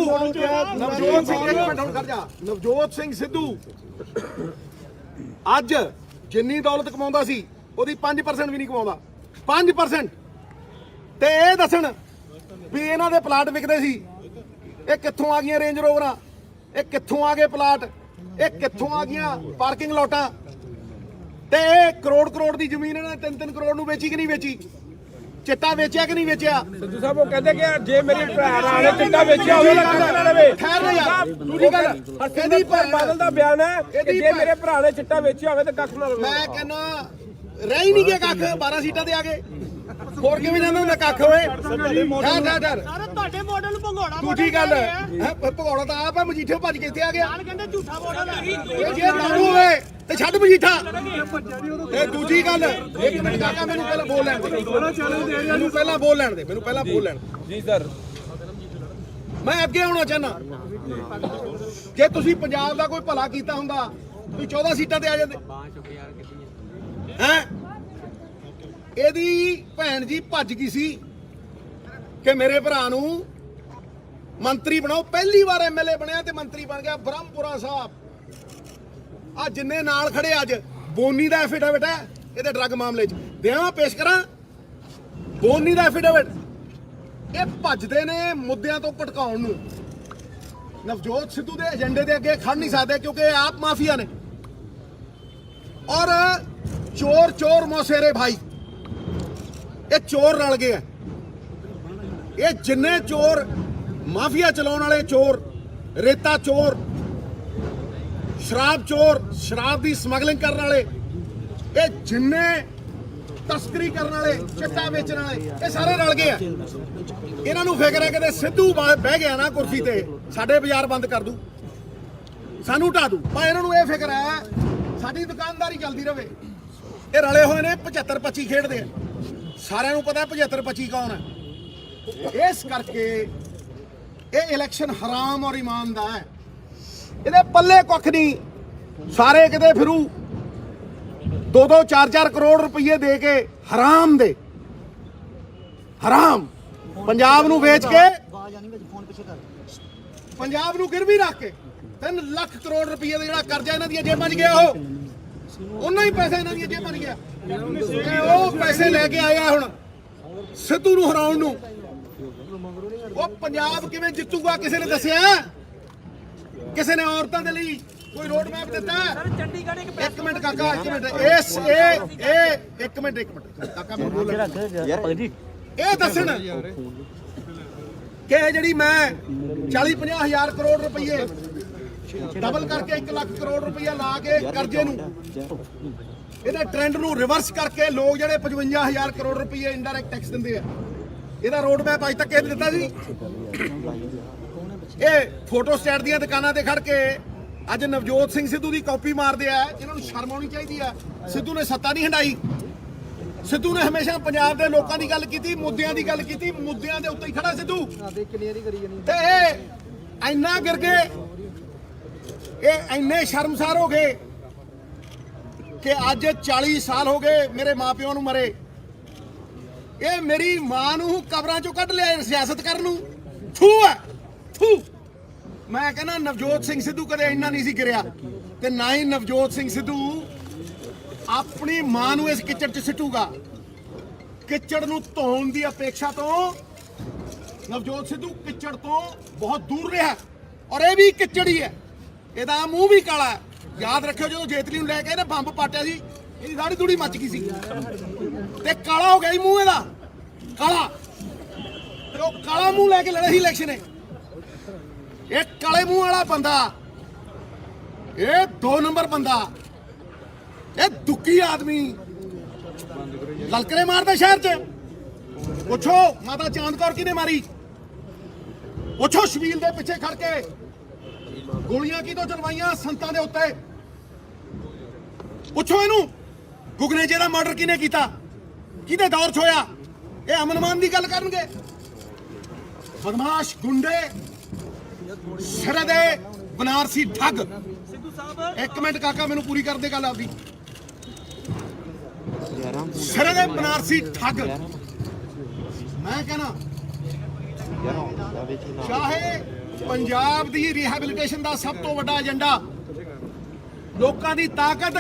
ਨਵਜੋਤ ਸਿੰਘ ਇੱਕ ਮਿੰਟ ਹੁਣ ਖੜ ਜਾ। ਨਵਜੋਤ ਸਿੰਘ ਸਿੱਧੂ ਅੱਜ ਜਿੰਨੀ ਦੌਲਤ ਕਮਾਉਂਦਾ ਸੀ ਉਹਦੀ 5% ਵੀ ਨਹੀਂ ਕਮਾਉਂਦਾ। 5%। ਤੇ ਇਹ ਦੱਸਣ ਵੀ ਇਹਨਾਂ ਦੇ ਪਲਾਟ ਵਿਕਦੇ ਸੀ, ਇਹ ਕਿੱਥੋਂ ਆ ਗਈਆਂ ਰੇਂਜ ਰੋਵਰਾਂ, ਇਹ ਕਿੱਥੋਂ ਆ ਗਏ ਪਲਾਟ, ਇਹ ਕਿੱਥੋਂ ਆ ਗਈਆਂ ਪਾਰਕਿੰਗ ਲੋਟਾਂ, ਤੇ ਇਹ ਕਰੋੜ ਦੀ ਜ਼ਮੀਨ ਇਹਨਾਂ ਨੇ 3 ਕਰੋੜ ਨੂੰ ਵੇਚੀ ਕਿ ਨਹੀਂ ਵੇਚੀ? चिट्टा बेचा कि नहीं बेचा? सिद्धू साहब वो कहते कि जे मेरे भरा ने चिट्टा बेचा होवे ना लवे। खैर ना यार, दूरी गल कहदी पर बादल दा बयान है कि जे मेरे भरा ने चिट्टा बेचा होवे ते कख ना लवे। मैं कहना रह ही नहीं गया कख, 12 सीटां ते आ गए। ਹੋਰ ਕਿਵੇਂ ਜਾਂਦਾ ਹੁੰਦਾ ਕੱਖ ਓਏ? ਡਰ ਸਾਰੇ ਤੁਹਾਡੇ ਮਾਡਲ ਭੰਗੋੜਾ। ਦੂਜੀ ਗੱਲ ਭੰਗੋੜਾ ਤਾਂ ਆਪ ਹੈ, ਮਜੀਠੇ ਭੱਜ ਕੇ ਇੱਥੇ ਆ ਗਿਆ। ਨਾਲ ਕਹਿੰਦੇ ਝੂਠਾ ਮਾਡਲ ਹੈ। ਜੇ ਦਾਰੂ ਹੋਵੇ ਤੇ ਛੱਡ ਮਜੀਠਾ। ਇਹ ਦੂਜੀ ਗੱਲ, ਇੱਕ ਮਿੰਟ ਕਾਕਾ ਮੈਨੂੰ ਪਹਿਲਾਂ ਬੋਲ ਲੈਣ ਦੇ, ਮੈਨੂੰ ਪਹਿਲਾਂ ਬੋਲ ਲੈਣ ਦੇ, ਮੈਨੂੰ ਪਹਿਲਾਂ ਬੋਲ ਲੈਣ ਦੇ। ਜੀ ਸਰ, ਮੈਂ ਅੱਗੇ ਆਉਣਾ ਚਾਹਨਾ। ਜੇ ਤੁਸੀਂ ਪੰਜਾਬ ਦਾ ਕੋਈ ਭਲਾ ਕੀਤਾ ਹੁੰਦਾ ਤੁਸੀਂ 14 ਸੀਟਾਂ ਤੇ ਆ ਜਾਂਦੇ। ਹੈ ਇਹਦੀ ਭੈਣ ਜੀ ਭੱਜ ਗਈ ਸੀ ਕਿ ਮੇਰੇ ਭਰਾ ਨੂੰ ਮੰਤਰੀ ਬਣਾਓ। ਪਹਿਲੀ ਵਾਰ MLA ਬਣਿਆ ਤੇ ਮੰਤਰੀ ਬਣ ਗਿਆ। ਬ੍ਰਹਮਪੁਰਾ ਸਾਹਿਬ ਆ ਜਿੰਨੇ ਨਾਲ ਖੜੇ ਅੱਜ, ਬੋਨੀ ਦਾ ਐਫੀਡੇਵਿਟ ਹੈ ਇਹਦੇ ਡਰੱਗ ਮਾਮਲੇ 'ਚ, ਦੇਵਾਂ ਪੇਸ਼ ਕਰਾਂ ਬੋਨੀ ਦਾ ਐਫੀਡੇਵਿਟ। ਇਹ ਭੱਜਦੇ ਨੇ ਮੁੱਦਿਆਂ ਤੋਂ ਭਟਕਾਉਣ ਨੂੰ। ਨਵਜੋਤ ਸਿੱਧੂ ਦੇ ਏਜੰਡੇ ਦੇ ਅੱਗੇ ਖੜ ਨਹੀਂ ਸਕਦੇ ਕਿਉਂਕਿ ਇਹ ਆਪ ਮਾਫੀਆ ਨੇ। ਔਰ ਚੋਰ ਮੌਸੇਰੇ ਭਾਈ, ਇਹ ਚੋਰ ਰਲ ਗਏ ਆ। ਇਹ ਜਿੰਨੇ ਚੋਰ, ਮਾਫੀਆ ਚਲਾਉਣ ਵਾਲੇ ਚੋਰ, ਰੇਤਾ ਚੋਰ, ਸ਼ਰਾਬ ਚੋਰ, ਸ਼ਰਾਬ ਦੀ ਸਮਗਲਿੰਗ ਕਰਨ ਵਾਲੇ, ਇਹ ਜਿੰਨੇ ਤਸਕਰੀ ਕਰਨ ਵਾਲੇ, ਚਿੱਟਾ ਵੇਚਣ ਵਾਲੇ, ਇਹ ਸਾਰੇ ਰਲ ਗਏ ਆ। ਇਹਨਾਂ ਨੂੰ ਫਿਕਰ ਹੈ ਕਿ ਸਿੱਧੂ ਬਹਿ ਗਿਆ ਨਾ ਕੁਰਸੀ ਤੇ ਸਾਡੇ ਬਾਜ਼ਾਰ ਬੰਦ ਕਰ ਦੂ, ਸਾਨੂੰ ਢਾ ਦੂ। ਪਰ ਇਹਨਾਂ ਨੂੰ ਇਹ ਫਿਕਰ ਹੈ ਸਾਡੀ ਦੁਕਾਨਦਾਰੀ ਚੱਲਦੀ ਰਹੇ। ਇਹ ਰਲੇ ਹੋਏ ਨੇ 75-25 ਖੇਡਦੇ ਆ। ਸਾਰਿਆਂ ਨੂੰ ਪਤਾ 75-25 ਕੌਣ ਹੈ। ਇਸ ਕਰਕੇ ਇਹ ਇਲੈਕਸ਼ਨ ਹਰਾਮ ਔਰ ਈਮਾਨ ਦਾ ਹੈ। ਇਹਦੇ ਪੱਲੇ ਕੁੱਖ ਨਹੀਂ। ਸਾਰੇ ਕਿਤੇ ਫਿਰੂ 2-2 4-4 ਕਰੋੜ ਰੁਪਏ ਦੇ ਕੇ ਹਰਾਮ ਦੇ, ਹਰਾਮ ਪੰਜਾਬ ਨੂੰ ਵੇਚ ਕੇ, ਪੰਜਾਬ ਨੂੰ ਗਿਰਵੀ ਰੱਖ ਕੇ 3 ਲੱਖ ਕਰੋੜ ਰੁਪਏ ਦਾ ਜਿਹੜਾ ਕਰਜ਼ਾ ਇਹਨਾਂ ਦੀਆਂ ਜੇਬਾਂ 'ਚ ਗਿਆ, ਉਹ ਉਹਨਾਂ ਹੀ ਪੈਸੇ ਇਹਨਾਂ ਦੀਆਂ ਜੇਬਾਂ 'ਚ ਗਿਆ। ਉਹ ਪੈਸੇ ਲੈ ਕੇ ਆਇਆ ਹੁਣ ਸਿੱਧੂ ਨੂੰ ਹਰਾਉਣ ਨੂੰ। ਉਹ ਪੰਜਾਬ ਕਿਵੇਂ ਜਿੱਤੂਗਾ ਕਿਸੇ ਨੇ ਦੱਸਿਆ? ਕਿਸੇ ਨੇ ਔਰਤਾਂ ਦੇ ਲਈ ਕੋਈ ਰੋਡ ਮੈਪ ਦਿੱਤਾ? ਇੱਕ ਮਿੰਟ ਕਾਕਾ, ਇੱਕ ਮਿੰਟ, ਇੱਕ ਮਿੰਟ ਕਾਕਾ ਮੈਂ ਬੋਲ ਇਹ ਦੱਸਣ ਕਿ ਜਿਹੜੀ ਮੈਂ 40-50 ਹਜ਼ਾਰ ਕਰੋੜ ਰੁਪਏ ਡਬਲ ਕਰਕੇ 1 ਲੱਖ ਕਰੋੜ ਰੁਪਇਆ ਲਾ ਕੇ ਕਰਜ਼ੇ ਨੂੰ, ਇਹਦੇ ਟ੍ਰੈਂਡ ਨੂੰ ਰਿਵਰਸ ਕਰਕੇ ਲੋਕ ਜਿਹੜੇ 55,000 ਕਰੋੜ ਰੁਪਏ ਇੰਡਾਇਰੈਕਟ ਟੈਕਸ ਦਿੰਦੇ ਆ, ਇਹਦਾ ਰੋਡ ਮੈਪ ਅੱਜ ਤੱਕ ਇਹ ਦਿੱਤਾ ਸੀ? ਇਹ ਫੋਟੋ ਸਟੇਟ ਦੀਆਂ ਦੁਕਾਨਾਂ ਤੇ ਖੜ ਕੇ ਅੱਜ ਨਵਜੋਤ ਸਿੰਘ ਸਿੱਧੂ ਦੀ ਕਾਪੀ ਮਾਰਦੇ ਆ। ਇਹਨਾਂ ਨੂੰ ਸ਼ਰਮ ਆਉਣੀ ਚਾਹੀਦੀ ਆ। ਸਿੱਧੂ ਨੇ ਸੱਤਾ ਨਹੀਂ ਹੰਡਾਈ। ਸਿੱਧੂ ਨੇ ਹਮੇਸ਼ਾ ਪੰਜਾਬ ਦੇ ਲੋਕਾਂ ਦੀ ਗੱਲ ਕੀਤੀ, ਮੁੱਦਿਆਂ ਦੀ ਗੱਲ ਕੀਤੀ, ਮੁੱਦਿਆਂ ਦੇ ਉੱਤੇ ਹੀ ਖੜਾ ਸਿੱਧੂ। ਤੇ ਇਹ ਇੰਨਾ ਗਿਰ ਗਏ, ਇਹ ਇੰਨੇ ਸ਼ਰਮਸਾਰ ਹੋ ਗਏ ਕਿ ਅੱਜ 40 ਸਾਲ ਹੋ ਗਏ ਮੇਰੇ ਮਾਪਿਆਂ ਨੂੰ ਮਰੇ। ਇਹ ਮੇਰੀ ਮਾਂ ਨੂੰ ਕਬਰਾਂ ਚੋਂ ਕੱਢ ਲਿਆ ਸਿਆਸਤ ਕਰਨ ਨੂੰ। ਥੂ ਹੈ ਥੂ। ਮੈਂ ਕਹਿੰਦਾ ਨਵਜੋਤ ਸਿੰਘ ਸਿੱਧੂ ਕਦੇ ਇੰਨਾ ਨਹੀਂ ਸੀ ਗਿਰਿਆ, ਤੇ ਨਾ ਹੀ ਨਵਜੋਤ ਸਿੰਘ ਸਿੱਧੂ ਆਪਣੀ ਮਾਂ ਨੂੰ ਇਸ ਕਿਚੜ 'ਚ ਸਿੱਟੂਗਾ। ਕਿਚੜ ਨੂੰ ਧੋਣ ਦੀ ਅਪੇक्षा ਤੋਂ ਨਵਜੋਤ ਸਿੱਧੂ ਕਿਚੜ ਤੋਂ ਬਹੁਤ ਦੂਰ ਰਿਹਾ, ਔਰ ਇਹ ਵੀ ਕਿਚੜ ਹੀ ਹੈ। ਇਹਦਾ ਮੂੰਹ ਵੀ ਕਾਲਾ ਹੈ। ਯਾਦ ਰੱਖਿਓ ਜਦੋਂ ਜੇਤਲੀ ਨੂੰ ਲੈ ਕੇ ਇਹਨੇ ਬੰਬ ਪਾਟਿਆ ਸੀ, ਇਹਦੀ ਦਾੜੀ ਦੂੜੀ ਮੱਚ ਗਈ ਸੀ ਤੇ ਕਾਲਾ ਹੋ ਗਿਆ ਸੀ ਮੂੰਹ ਇਹਦਾ, ਕਾਲਾ। ਤੇ ਉਹ ਕਾਲਾ ਮੂੰਹ ਲੈ ਕੇ ਲੜੇ ਸੀ ਇਲੈਕਸ਼ਨ। ਇਹ ਕਾਲੇ ਮੂੰਹ ਵਾਲਾ ਬੰਦਾ, ਇਹ 2 ਨੰਬਰ ਬੰਦਾ, ਇਹ ਦੁੱਕੀ ਆਦਮੀ ਲਲਕਰੇ ਮਾਰਦਾ ਸ਼ਹਿਰ 'ਚ। ਪੁੱਛੋ ਮਾਤਾ ਚਾਂਦ ਕੌਰ ਕਿਹਨੇ ਮਾਰੀ? ਪੁੱਛੋ ਸ਼ਬੀਲ ਦੇ ਪਿੱਛੇ ਖੜ ਕੇ ਗੋਲੀਆਂ ਕਿਹਦੋਂ ਚਲਵਾਈਆਂ ਸੰਤਾਂ ਦੇ ਉੱਤੇ? ਪੁੱਛੋ ਇਹਨੂੰ ਗੁਗਨੇਜੇ ਦਾ ਮਰਡਰ ਕਿਹਨੇ ਕੀਤਾ, ਕਿਹਦੇ ਦੌਰ 'ਚ ਹੋਇਆ? ਇਹ ਅਮਨ-ਮਾਨ ਦੀ ਗੱਲ ਕਰਨਗੇ? ਬਦਮਾਸ਼ ਗੁੰਡੇ, ਸਿਰੇ ਦੇ ਬਨਾਰਸੀ ਠੱਗ। ਇੱਕ ਮਿੰਟ ਕਾਕਾ ਮੈਨੂੰ ਪੂਰੀ ਕਰ ਦੇ ਗੱਲ ਆਪਦੀ। ਸਿਰੇ ਦੇ ਬਨਾਰਸੀ ਠੱਗ। ਮੈਂ ਕਹਿਣਾ ਚਾਹੇ ਪੰਜਾਬ ਦੀ ਰਿਹੈਬਿਲਿਟੇਸ਼ਨ ਦਾ ਸਭ ਤੋਂ ਵੱਡਾ ਏਜੰਡਾ ਲੋਕਾਂ ਦੀ ਤਾਕਤ,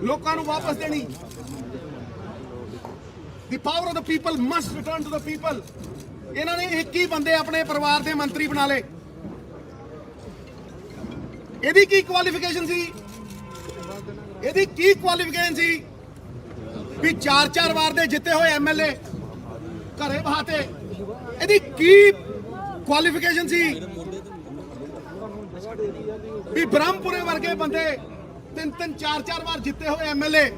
ਲੋਕਾਂ ਨੂੰ ਵਾਪਸ ਦੇਣੀ। The power of the people must return to the people। ਇਹਨਾਂ ਨੇ 21 ਬੰਦੇ ਆਪਣੇ ਪਰਿਵਾਰ ਦੇ ਮੰਤਰੀ ਬਣਾ ਲਏ। ਇਹਦੀ ਕੀ ਕੁਆਲੀਫਿਕੇਸ਼ਨ ਸੀ? ਇਹਦੀ ਕੀ ਕੁਆਲੀਫਿਕੇਸ਼ਨ ਸੀ ਵੀ 4-4 ਵਾਰ ਦੇ ਜਿੱਤੇ ਹੋਏ ਐਮਐਲਏ ਘਰੇ ਬਹਾਤੇ? ਇਹਦੀ ਕੀ ਕੁਆਲੀਫਿਕੇਸ਼ਨ ਸੀ ਵੀ ਬ੍ਰਹਮਪੁਰੇ ਵਰਗੇ ਬੰਦੇ 3-3 4-4 ਵਾਰ ਜਿੱਤੇ ਹੋਏ ਐਮਐਲਏ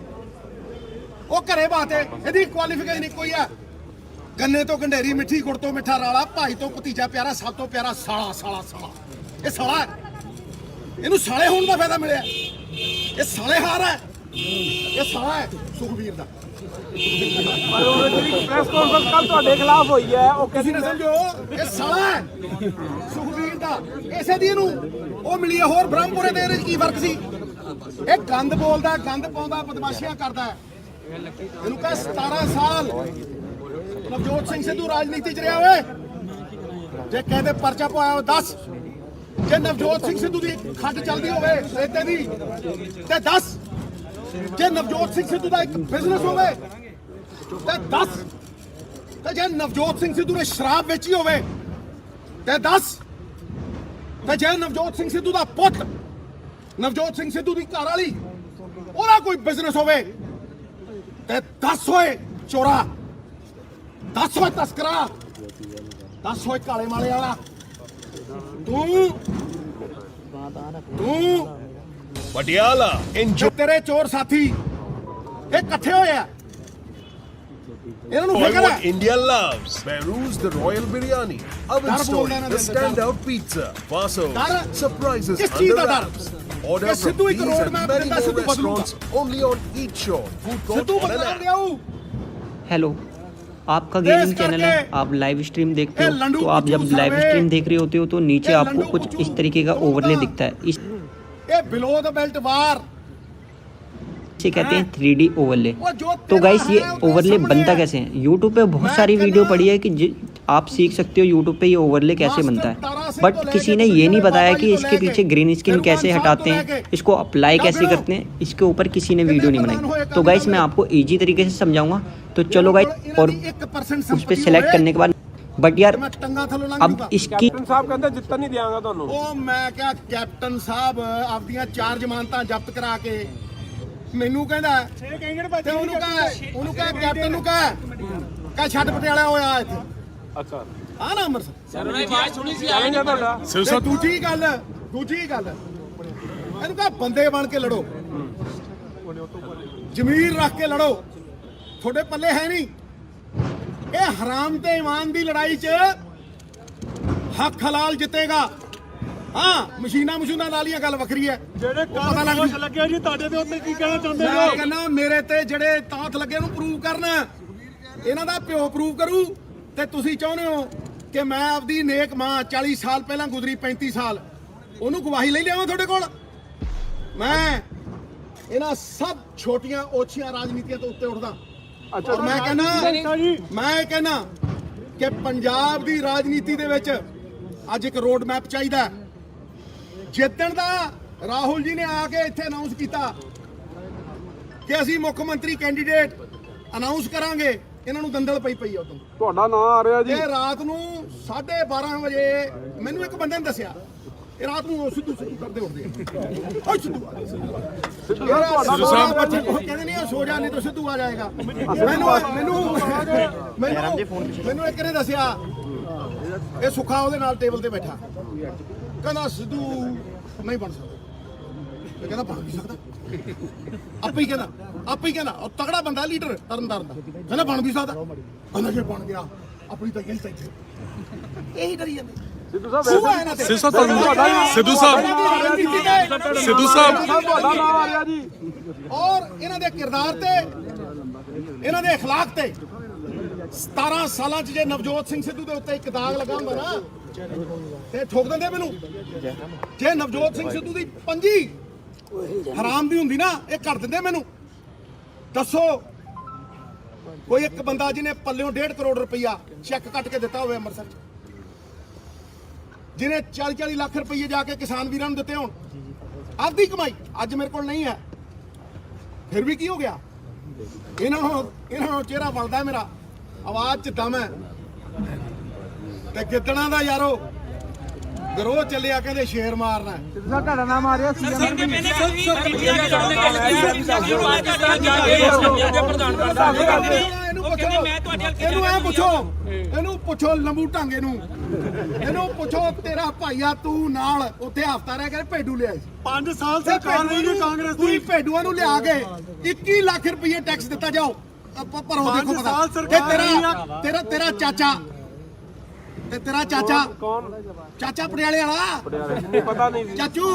ਉਹ ਘਰੇ ਬਹਾਤੇ? ਇਹਦੀ ਕੁਆਲੀਫਿਕੇਸ਼ਨ ਇੱਕੋ ਹੀ ਆ, ਗੰਨੇ ਤੋਂ ਗੰਢੇਰੀ, ਮਿੱਠੀ ਗੁੜ ਤੋਂ ਮਿੱਠਾ ਰਾਲਾ, ਭਾਈ ਤੋਂ ਭਤੀਜਾ ਪਿਆਰਾ, ਸਭ ਤੋਂ ਪਿਆਰਾ ਸਾਲਾ। ਸਾਲਾ ਸਾਲਾ ਇਹ ਸਾਲਾ ਹੈ। ਇਹਨੂੰ ਸਾਲੇ ਹੋਣ ਦਾ ਫਾਇਦਾ ਮਿਲਿਆ। ਇਹ ਸਾਲੇ ਹਾਰ ਹੈ, ਇਹ ਸਾਲਾ ਹੈ ਸੁਖਬੀਰ ਦਾ। ਪ੍ਰੈਸ ਕਾਨਫਰੰਸ ਕੱਲ ਤੁਹਾਡੇ ਖਿਲਾਫ ਹੋਈ ਹੈ, ਉਹ ਤੁਸੀਂ ਨਾ ਸਮਝੋ, ਇਹ ਸਾਲਾ ਹੈ ਸੁਖਬੀਰ ਦਾ। ਇਸੇ ਦੀ ਇਹਨੂੰ ਉਹ ਮਿਲੀ ਹੈ। ਹੋਰ ਬ੍ਰਹਮਪੁਰੇ ਦੇ ਇਹਦੇ ਕੀ ਫਰਕ ਸੀ? ਇਹ ਗੰਦ ਬੋਲਦਾ, ਗੰਦ ਪਾਉਂਦਾ, ਬਦਮਾਸ਼ੀਆਂ ਕਰਦਾ। ਇਹਨੂੰ ਕਹ 17 ਸਾਲ ਨਵਜੋਤ ਸਿੰਘ ਸਿੱਧੂ ਰਾਜਨੀਤੀ 'ਚ ਰਿਹਾ ਹੋਵੇ। ਜੇ ਕਹਿੰਦੇ ਪਰਚਾ ਪਵਾਇਆ 10, ਜੇ ਨਵਜੋਤ ਸਿੰਘ ਸਿੱਧੂ ਦੀ ਖੱਡ ਚੱਲਦੀ ਹੋਵੇ ਰੇਤੇ ਦੀ ਤੇ 10, ਜੇ ਨਵਜੋਤ ਸਿੰਘ ਸਿੱਧੂ ਦਾ ਇੱਕ ਬਿਜ਼ਨਸ ਹੋਵੇ ਤੇ 10, ਤੇ ਜੇ ਨਵਜੋਤ ਸਿੰਘ ਸਿੱਧੂ ਨੇ ਸ਼ਰਾਬ ਵੇਚੀ ਹੋਵੇ ਤੇ 10, ਤੇ ਜੇ ਨਵਜੋਤ ਸਿੰਘ ਸਿੱਧੂ ਦਾ ਪੁੱਤ, ਨਵਜੋਤ ਸਿੰਘ ਸਿੱਧੂ ਦੀ ਘਰ ਵਾਲੀ, ਉਹਦਾ ਕੋਈ ਬਿਜ਼ਨਸ ਹੋਵੇ ਤੇ 10 ਹੋਏ ਚੋਰਾ, 10 ਹੋਏ ਤਸਕਰਾ, 10 ਹੋਏ ਕਾਲੇ ਮਾਲੇ ਵਾਲਾ। ਤੂੰ पटियाला ਜੋ ਤੇਰੇ ਚੋਰ ਸਾਥੀ ਇਹ ਇਕੱਠੇ ਹੋਏ ਆ, ਇਹਨਾਂ ਨੂੰ ਫਿਕਰ ਹੈ। India loves Beirut's the Royal Biryani, oven story, the standout pizza, Vaso, surprises under wraps. Order from these and many more restaurants only on Eat Show, food court on an app. Hello, आपका gaming channel है, आप live stream देखते हो, तो आप जब live stream देख रहे होते हो तो नीचे आपको कुछ इस तरीके का ओवरले दिखता है। ये बिलो द बेल्ट वार इसे कहते हैं 3D ओवरले। तो गाइस ये ओवरले बनता कैसे है? यूट्यूब पे बहुत सारी वीडियो पड़ी है कि आप सीख सकते हो यूट्यूब पे ये ओवरले कैसे बनता है, बट किसी ने ये नहीं बताया कि इसके पीछे ग्रीन स्क्रीन कैसे हटाते हैं, इसको अप्लाई कैसे करते हैं, इसके ऊपर किसी ने वीडियो नहीं बनाई। तो गाइस मैं आपको ईजी तरीके से समझाऊंगा, तो चलो गाइस। और उस पर सिलेक्ट करने के बाद बट यार अब इसकी साहब कहते जितना नहीं दियांगा ਤੁਹਾਨੂੰ ਉਹ ਮੈਂ ਕਿਹਾ ਕੈਪਟਨ ਸਾਹਿਬ ਆਪਦੀਆਂ 4 ਜ਼ਮਾਨਤਾਂ ਜ਼ਬਤ ਕਰਾ ਕੇ ਮੈਨੂੰ ਕਹਿੰਦਾ ਤੇ ਉਹਨੂੰ ਕਹ ਕੈਪਟਨ ਨੂੰ ਕਹ ਛੱਡ ਪਟਿਆਲਾ ਹੋਇਆ ਇੱਥੇ। ਅੱਛਾ ਆ ਨਾ ਅੰਮ੍ਰਿਤਸਰ ਸਰ ਉਹਨੇ ਆਵਾਜ਼ ਸੁਣੀ ਸੀ ਆ ਗਿਆ ਤੁਹਾਡਾ। ਦੂਜੀ ਗੱਲ ਇਹਨੂੰ ਕਹ ਬੰਦੇ ਬਣ ਕੇ ਲੜੋ, ਜ਼ਮੀਰ ਰੱਖ ਕੇ ਲੜੋ, ਤੁਹਾਡੇ ਪੱਲੇ ਹੈ ਨਹੀਂ। ਇਹ ਹਰਾਮ ਤੇ ਈਮਾਨ ਦੀ ਲੜਾਈ 'ਚ ਹੱਕ ਹਲਾਲ ਜਿੱਤੇਗਾ। ਹਾਂ ਮਸ਼ੀਨਾਂ ਨਾਲੀਆਂ ਗੱਲ ਵੱਖਰੀ ਹੈ। ਜਿਹੜੇ ਕਾਂਗਰਸ ਲੱਗੇ ਜੀ ਤੁਹਾਡੇ ਦੇ ਉੱਤੇ ਕੀ ਕਹਿਣਾ ਚਾਹੁੰਦੇ ਹੋ? ਮੈਂ ਕਹਿੰਦਾ ਮੇਰੇ ਤੇ ਜਿਹੜੇ ਤਾਂਤ ਲੱਗੇ ਨੂੰ ਪ੍ਰੂਵ ਕਰਨਾ, ਇਹਨਾਂ ਦਾ ਪਿਓ ਪ੍ਰੂਵ ਕਰੂ। ਤੇ ਤੁਸੀਂ ਚਾਹੁੰਦੇ ਹੋ ਕਿ ਮੈਂ ਆਪਦੀ ਨੇਕ ਮਾਂ 40 ਸਾਲ ਪਹਿਲਾਂ ਗੁਜ਼ਰੀ, 35 ਸਾਲ, ਉਹਨੂੰ ਗਵਾਹੀ ਲਈ ਲਿਆਵਾਂ ਤੁਹਾਡੇ ਕੋਲ? ਮੈਂ ਇਹਨਾਂ ਸਭ ਛੋਟੀਆਂ ਓਛੀਆਂ ਰਾਜਨੀਤੀਆਂ ਤੋਂ ਉੱਤੇ ਉੱਠਦਾ। ਔਰ ਮੈਂ ਕਹਿੰਦਾ ਕਿ ਪੰਜਾਬ ਦੀ ਰਾਜਨੀਤੀ ਦੇ ਵਿੱਚ ਅੱਜ ਇੱਕ ਰੋਡ ਮੈਪ ਚਾਹੀਦਾ। ਜਿੱਦਣ ਦਾ ਰਾਹੁਲ ਜੀ ਨੇ ਆ ਕੇ ਇੱਥੇ ਅਨਾਉਂਸ ਕੀਤਾ ਕਿ ਅਸੀਂ ਮੁੱਖ ਮੰਤਰੀ ਕੈਂਡੀਡੇਟ ਅਨਾਉਂਸ ਕਰਾਂਗੇ, ਇਹਨਾਂ ਨੂੰ ਦੰਦਲ ਪਈ ਆ। ਉਦੋਂ ਤੁਹਾਡਾ ਨਾਮ ਆ ਰਿਹਾ ਜੀ। ਇਹ ਰਾਤ ਨੂੰ 12:30 ਵਜੇ ਮੈਨੂੰ ਇੱਕ ਬੰਦੇ ਨੇ ਦੱਸਿਆ, ਇਹ ਰਾਤ ਨੂੰ ਸਿੱਧੂ ਕਰਦੇ ਉੱਠਦੇ ਆ। ਓਏ ਸਿੱਧੂ ਕਹਿੰਦੇ ਨਹੀਂ ਸੋ ਜਾ ਨਹੀਂ ਤਾਂ ਸਿੱਧੂ ਆ ਜਾਏਗਾ। ਮੈਨੂੰ ਇੱਕ ਨੇ ਦੱਸਿਆ, ਇਹ ਸੁੱਖਾ ਉਹਦੇ ਨਾਲ ਟੇਬਲ ਤੇ ਬੈਠਾ, ਕਹਿੰਦਾ ਸਿੱਧੂ ਨਹੀਂ ਬਣ ਸਕਦਾ। ਇਹ ਕਹਿੰਦਾ ਬਣ ਵੀ ਸਕਦਾ, ਆਪੇ ਹੀ ਕਹਿੰਦਾ ਉਹ ਤਗੜਾ ਬੰਦਾ ਲੀਡਰ ਤਰਨਤਾਰਨ ਦਾ, ਕਹਿੰਦਾ ਬਣ ਵੀ ਸਕਦਾ। ਕਹਿੰਦਾ ਜੇ ਬਣ ਗਿਆ ਆਪਣੀ ਤਾਂ ਗਈ ਇੱਥੇ, ਇਹੀ ਡਰੀ ਜਾਂਦੇ। ਸਿੱਧੂ ਸਾਹਿਬ ਤੁਹਾਡਾ ਨਾਮ ਆ ਰਿਹਾ ਜੀ। ਔਰ ਇਹਨਾਂ ਦੇ ਕਿਰਦਾਰ ਤੇ, ਇਹਨਾਂ ਦੇ اخلاق ਤੇ 17 ਸਾਲਾਂ 'ਚ ਜੇ ਨਵਜੋਤ ਸਿੰਘ ਸਿੱਧੂ ਦੇ ਉੱਤੇ ਇੱਕ ਦਾਗ ਲੱਗਾ ਹੁੰਦਾ ਨਾ ਤੇ ਠੋਕ ਦਿੰਦੇ ਮੈਨੂੰ। ਜੇ ਨਵਜੋਤ ਸਿੰਘ ਸਿੱਧੂ ਦੀ ਪੰਜੀ ਹਰਾਮ ਦੀ ਹੁੰਦੀ ਨਾ, ਇਹ ਕਰ ਦਿੰਦੇ ਮੈਨੂੰ। ਦੱਸੋ ਕੋਈ ਇੱਕ ਬੰਦਾ ਜਿਹਨੇ ਪੱਲਿਓਂ 1.5 ਕਰੋੜ ਰੁਪਈਆ ਚੈੱਕ ਕੱਟ ਕੇ ਦਿੱਤਾ ਹੋਵੇ ਅੰਮ੍ਰਿਤਸਰ 'ਚ, ਜਿਹਨੇ 40 ਲੱਖ ਰੁਪਏ ਜਾ ਕੇ ਕਿਸਾਨ ਵੀਰਾਂ ਨੂੰ ਦਿੱਤੇ ਹੋਣ ਆਪਦੀ ਕਮਾਈ, ਅੱਜ ਮੇਰੇ ਕੋਲ ਨਹੀਂ ਹੈ, ਫਿਰ ਵੀ ਕੀ ਹੋ ਗਿਆ? ਇਹਨਾਂ ਨੂੰ ਚਿਹਰਾ ਬਲਦਾ ਮੇਰਾ, ਆਵਾਜ਼ 'ਚ ਦਮ ਹੈ। ਤੇ ਗਿੱਦੜਾਂ ਦਾ ਯਾਰੋ ਗਰੋਹ ਚੱਲਿਆ, ਕਹਿੰਦੇ ਸ਼ੇਰ ਮਾਰਨਾ। ਤੁਹਾਡਾ ਨਾਮ ਆ ਰਿਹਾ ਸੀ। ਇਹਨੂੰ ਪੁੱਛੋ ਲੰਬੂ ਢਾਂਗੇ ਨੂੰ, ਇਹਨੂੰ ਪੁੱਛੋ ਤੇਰਾ ਭਾਈਆ ਤੂੰ ਨਾਲ ਉੱਥੇ ਹਫਤਾ ਰਹਿ ਕੇ ਭੇਡੂ ਲਿਆ 5 ਸਾਲ ਸਰਕਾਰ ਰਹੀ ਕਾਂਗਰਸ ਦੀ। ਭੇਡੂਆਂ ਨੂੰ ਲਿਆ ਕੇ 21 ਲੱਖ ਰੁਪਏ ਟੈਕਸ ਦਿੱਤਾ। ਜਾਓ ਪਰ ਉਹ ਦੇਖੋ ਪਤਾ ਤੇਰਾ ਚਾਚਾ ਤੇ ਤੇਰਾ ਚਾਚਾ ਚਾਚਾ ਪਟਿਆਲੇ ਵਾਲਾ ਪਤਾ ਨਹੀਂ ਚਾਚੂ,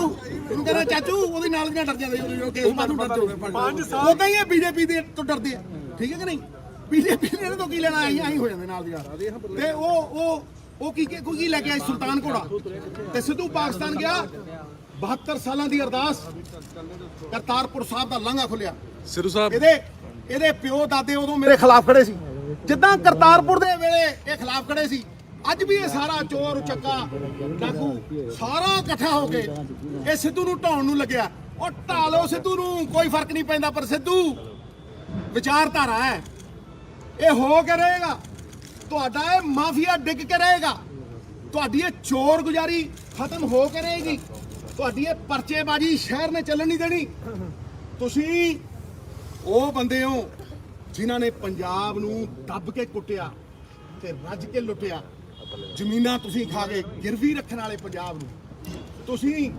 ਤੂੰ ਕਹਿੰਦਾ ਚਾਚੂ, ਉਹਦੇ ਨਾਲ ਦੀਆਂ ਡਰ ਜਾਂਦੇ ਕੇਸ ਮਾਰੂ ਡਰ ਜਾਂਦੇ। ਉਦਾਂ ਹੀ ਬੀਜੇਪੀ ਦੇ ਤੋਂ ਡਰਦੇ ਆ, ਠੀਕ ਹੈ ਕਿ ਨਹੀਂ? ਬੀਜੇਪੀ ਨੇ ਇਹਦੇ ਤੋਂ ਕੀ ਲੈਣਾ, ਆਈ ਹੋ ਜਾਂਦੇ ਨਾਲ ਦੀ ਨਾਲ। ਤੇ ਉਹ ਕੀ ਲੈ ਕੇ ਆਈ ਸੁਲਤਾਨ ਘੋੜਾ। ਤੇ ਸਿੱਧੂ ਪਾਕਿਸਤਾਨ ਗਿਆ, 72 ਸਾਲਾਂ ਦੀ ਅਰਦਾਸ, ਕਰਤਾਰਪੁਰ ਸਾਹਿਬ ਦਾ ਲਾਂਘਾ ਖੁੱਲਿਆ। ਸਿੱਧੂ ਸਾਹਿਬ ਇਹਦੇ ਪਿਓ ਦਾਦੇ ਉਦੋਂ ਮੇਰੇ ਖਿਲਾਫ ਖੜੇ ਸੀ, ਜਿੱਦਾਂ ਕਰਤਾਰਪੁਰ ਦੇ ਵੇਲੇ ਇਹ ਖਿਲਾਫ ਖੜੇ ਸੀ। ਅੱਜ ਵੀ ਇਹ ਸਾਰਾ ਚੋਰ ਚੱਕਾ ਡਾਕੂ ਸਾਰਾ ਇਕੱਠਾ ਹੋ ਕੇ ਇਹ ਸਿੱਧੂ ਨੂੰ ਢਾਉਣ ਨੂੰ ਲੱਗਿਆ। ਉਹ ਢਾ ਲਓ ਸਿੱਧੂ ਨੂੰ, ਕੋਈ ਫਰਕ ਨਹੀਂ ਪੈਂਦਾ, ਪਰ ਸਿੱਧੂ ਵਿਚਾਰਧਾਰਾ ਹੈ, ਇਹ ਹੋ ਕੇ ਰਹੇਗਾ। ਤੁਹਾਡਾ ਇਹ ਮਾਫੀਆ ਡਿੱਗ ਕੇ ਰਹੇਗਾ, ਤੁਹਾਡੀ ਇਹ ਚੋਰ ਗੁਜ਼ਾਰੀ ਖਤਮ ਹੋ ਕੇ ਰਹੇਗੀ, ਤੁਹਾਡੀ ਇਹ ਪਰਚੇਬਾਜ਼ੀ ਸ਼ਹਿਰ ਨੇ ਚੱਲਣ ਨਹੀਂ ਦੇਣੀ। ਤੁਸੀਂ ਉਹ ਬੰਦੇ ਹੋ ਜਿਨ੍ਹਾਂ ਨੇ ਪੰਜਾਬ ਨੂੰ ਦੱਬ ਕੇ ਕੁੱਟਿਆ ਤੇ ਰੱਜ ਕੇ ਲੁੱਟਿਆ। ਜ਼ਮੀਨਾਂ ਤੁਸੀਂ ਖਾ ਕੇ ਗਿਰਵੀ ਰੱਖਣ ਵਾਲੇ ਪੰਜਾਬ ਨੂੰ ਤੁਸੀਂ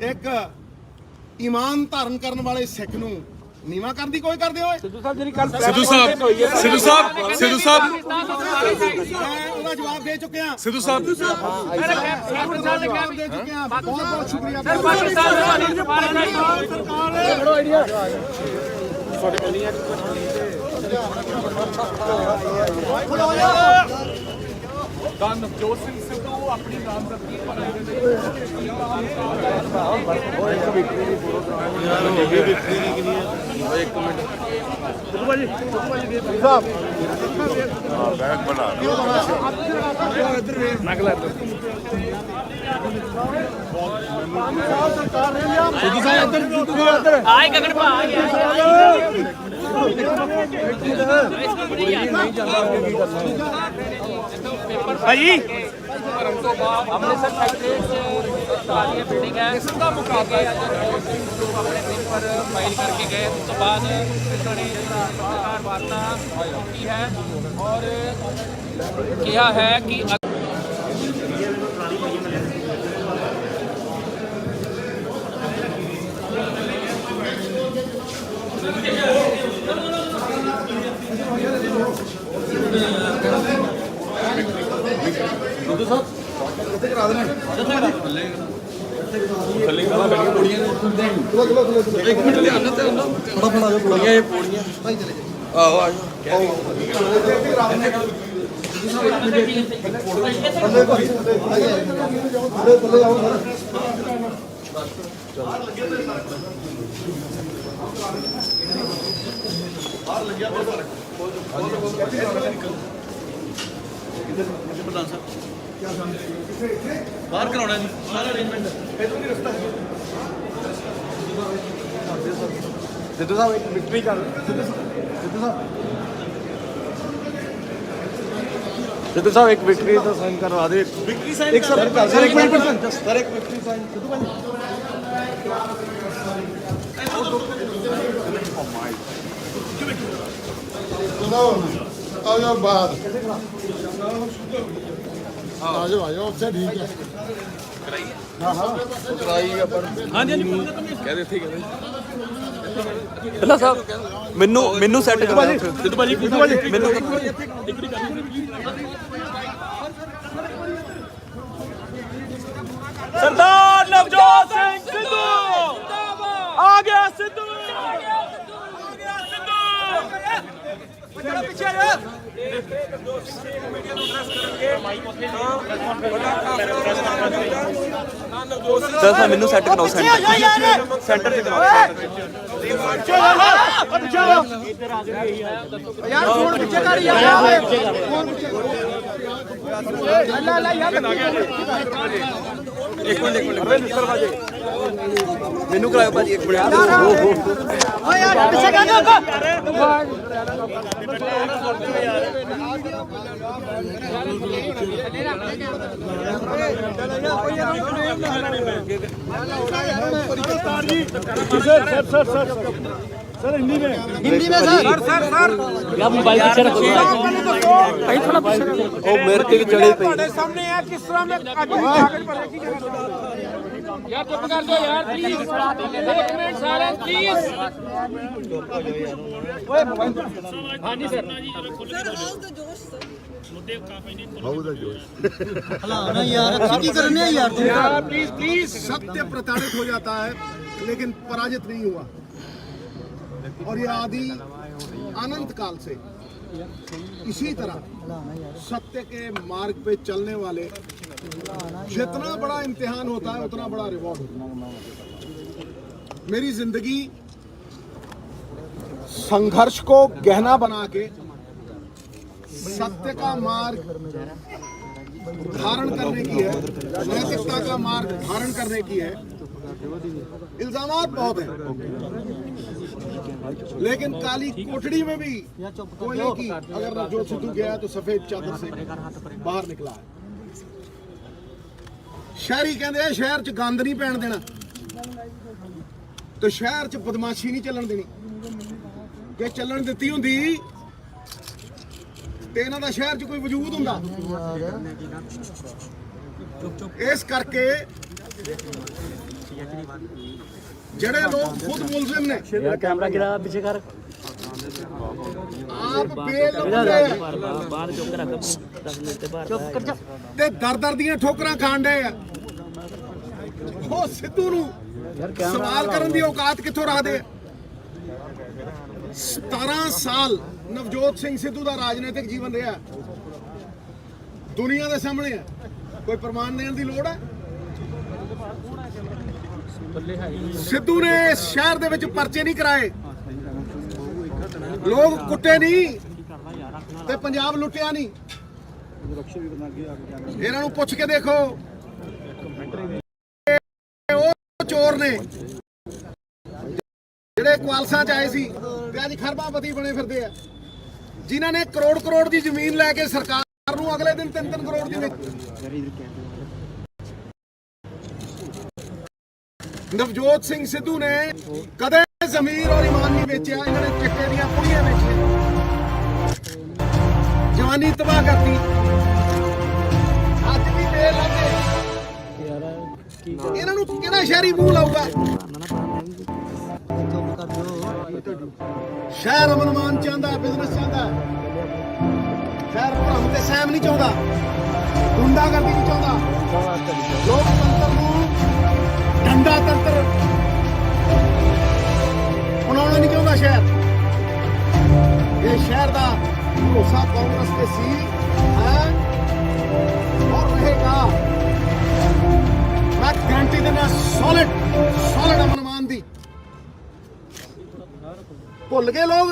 ਇੱਕ ਈਮਾਨ ਧਾਰਨ ਕਰਨ ਵਾਲੇ ਸਿੱਖ ਨੂੰ ਨੀਵਾ ਕਰਨ ਦੀ ਕੋਈ ਕਰਦੇ ਹੋਏ। ਸਿੱਧੂ ਸਾਹਿਬ ਜਿਹੜੀ ਕੱਲ ਸਿੱਧੂ ਸਾਹਿਬ ਉਹਦਾ ਜਵਾਬ ਦੇ ਚੁੱਕਿਆ। ਸਿੱਧੂ ਸਾਹਿਬ ਦੇ ਚੁੱਕਿਆ। ਬਹੁਤ ਬਹੁਤ ਸ਼ੁਕਰੀਆ। ਨਵਜੋਤ ਸਿੰਘ ਸਿੱਧੂ ਆਏ ਗਗਨ ਭਾ ਆ ਗਿਆ ਭਾਈ ਭਰਨ ਤੋਂ ਬਾਅਦ ਅੰਮ੍ਰਿਤਸਰ ਫੈਕਟਰੀ ਸਾਰੀ ਬਿਲਡਿੰਗ ਹੈ ਇਸ ਦਾ ਮੁਕਾਬਲਾ ਆਪਣੇ ਪੇਪਰ ਫਾਈਲ ਕਰਕੇ ਗਏ ਉਸ ਤੋਂ ਬਾਅਦ ਇਹਨਾਂ ਨੇ ਪੱਤਰਕਾਰ ਵਾਰਤਾ ਕੀਤੀ ਹੈ ਔਰ ਕਿਹਾ ਹੈ ਕਿ ਥੱਲੇ ਗਾਲਾਂ ਬੈਠੀਆਂ ਪੌੜੀਆਂ ਇੱਕ ਮਿੰਟ ਲਿਆਣਾ ਤੇ ਉਹਨਾਂ ਫੜਾ ਜਾ ਪੌੜੀਆਂ ਇਹ ਪੌੜੀਆਂ ਆਹੋ ਆ बाहर कराना जी सारा अरेंजमेंट सिद्धू साहब एक विक्ट्री कर सिद्धू साहब एक विक्ट्री तो साइन करवा दे विक्ट्री साइन एक सर एक मिनट सर एक विक्ट्री साइन सिद्धू भाई आओ बाहर आ जाओ अच्छा ठीक है हाँ हाँ कराई अपन हाँ जी कह रहे थे भला साहब मैनू मैनू सेट करा सिद्धू भाजी मैनू सरदार नवजोत सिंह सिद्धू आ गया सिद्धू सर मैनू सेट कराओ सेंटर से कराओ यार फोन पीछे कर यार फोन पीछे अल्लाह यार एक मिनट मैनू कराओ भाजी एक मिनट ओ यार पीछे कर दो सर हिंदी में सर क्या मोबाइल पीछे रखो भाई थोड़ा पीछे ओ मेरे ते चढ़े पे सामने है किस तरह में कागज पर रखी यार चुप कर दो यार प्लीज एक मिनट साइलेंस प्लीज हाँ जी सर यार प्लीज प्लीज सत्य प्रताड़ित हो जाता है लेकिन पराजित नहीं हुआ और ये आदि अनंत काल से इसी तरह सत्य के मार्ग पे चलने वाले जितना बड़ा इम्तिहान होता है उतना बड़ा रिवॉर्ड होता है। मेरी जिंदगी संघर्ष को गहना बना के सत्य का मार्ग धारण करने की है, नैतिकता का मार्ग धारण करने की है। इल्जामात बहुत हैं, लेकिन काली कोठड़ी में भी कोयले की अगर नवजोत सिद्धू गया तो सफेद चादर से बाहर निकला है। शहरी कहते हैं शहर च गंद नहीं पैन देना, तो शहर च बदमाशी नहीं चलन देनी। जे चलन दी हुंदी ते इन्हां दा शहर च कोई वजूद हुंदा। इस करके जड़े लोग खुद मुलजिम ने, कैमरा गिरा पीछे कर आप ते दर दर दियां ठोकरां खाण डे आ। ਉਹ ਸਿੱਧੂ ਨੂੰ ਸਵਾਲ ਕਰਨ ਦੀ ਔਕਾਤ ਕਿੱਥੋਂ ਰੱਖਦੇ ਆ? 17 ਸਾਲ ਨਵਜੋਤ ਸਿੰਘ ਸਿੱਧੂ ਦਾ ਰਾਜਨੀਤਿਕ ਜੀਵਨ ਰਿਹਾ, ਦੁਨੀਆ ਦੇ ਸਾਹਮਣੇ ਹੈ। ਕੋਈ ਪ੍ਰਮਾਣ ਦੇਣ ਦੀ ਲੋੜ ਹੈ? ਸਿੱਧੂ ਨੇ ਇਸ ਸ਼ਹਿਰ ਦੇ ਵਿੱਚ ਪਰਚੇ ਨਹੀਂ ਕਰਾਏ, ਲੋਕ ਕੁੱਟੇ ਨਹੀਂ ਤੇ ਪੰਜਾਬ ਲੁੱਟਿਆ ਨਹੀਂ। ਇਹਨਾਂ ਨੂੰ ਪੁੱਛ ਕੇ ਦੇਖੋ, ਉਹ ਚੋਰ ਨੇ ਜਿਹੜੇ ਕੁਆਲਸਾਂ ਚ ਆਏ ਸੀ ਤੇ ਅੱਜ ਖਰਬਾਪਤੀ ਬਣੇ ਫਿਰਦੇ ਆ, ਜਿਨ੍ਹਾਂ ਨੇ ਕਰੋੜ ਦੀ ਜ਼ਮੀਨ ਲੈ ਕੇ ਸਰਕਾਰ ਨੂੰ ਅਗਲੇ ਦਿਨ 3 ਕਰੋੜ ਦੀ ਨਵਜੋਤ ਸਿੰਘ ਸਿੱਧੂ ਨੇ ਕਦੇ ਜ਼ਮੀਰ ਔਰ ਈਮਾਨ ਨਹੀਂ ਵੇਚਿਆ। ਇਹਨਾਂ ਨੇ ਚਿੱਟੇ ਦੀਆਂ ਪੁੜੀਆਂ ਵੇਚੀਆਂ, ਜਵਾਨੀ ਤਬਾਹ ਕਰਤੀ। ਅੱਜ ਵੀ ਦੇਰ ਲੱਗੇ, ਇਹਨਾਂ ਨੂੰ ਕਿਹੜਾ ਸ਼ਹਿਰੀ ਮੂੰਹ ਲਾਊਗਾ? ਸ਼ਹਿਰ ਅਮਨ ਚਾਹੁੰਦਾ, ਬਿਜ਼ਨਸ ਚਾਹੁੰਦਾ, ਸ਼ਹਿਰ ਭਰਮ ਤੇ ਸਹਿਮ ਨਹੀਂ ਚਾਹੁੰਦਾ, ਗੁੰਡਾਗਰਦੀ ਨਹੀਂ ਚਾਹੁੰਦਾ, ਲੋਕਤੰਤਰ ਨੂੰ ਡੰਡਾ ਤੰਤਰ ਬਣਾਉਣਾ ਨਹੀਂ ਚਾਹੁੰਦਾ ਸ਼ਹਿਰ। ਇਹ ਸ਼ਹਿਰ ਦਾ ਭਰੋਸਾ ਕਾਂਗਰਸ ਤੇ ਸੀ ਹੈ ਔਰ ਰਹੇਗਾ। ਮੈਂ ਗਰੰਟੀ ਦਿੰਦਾ ਸੋਲਿਡ ਅਮਨ ਮਾਨ ਦੀ। ਭੁੱਲ ਗਏ ਲੋਕ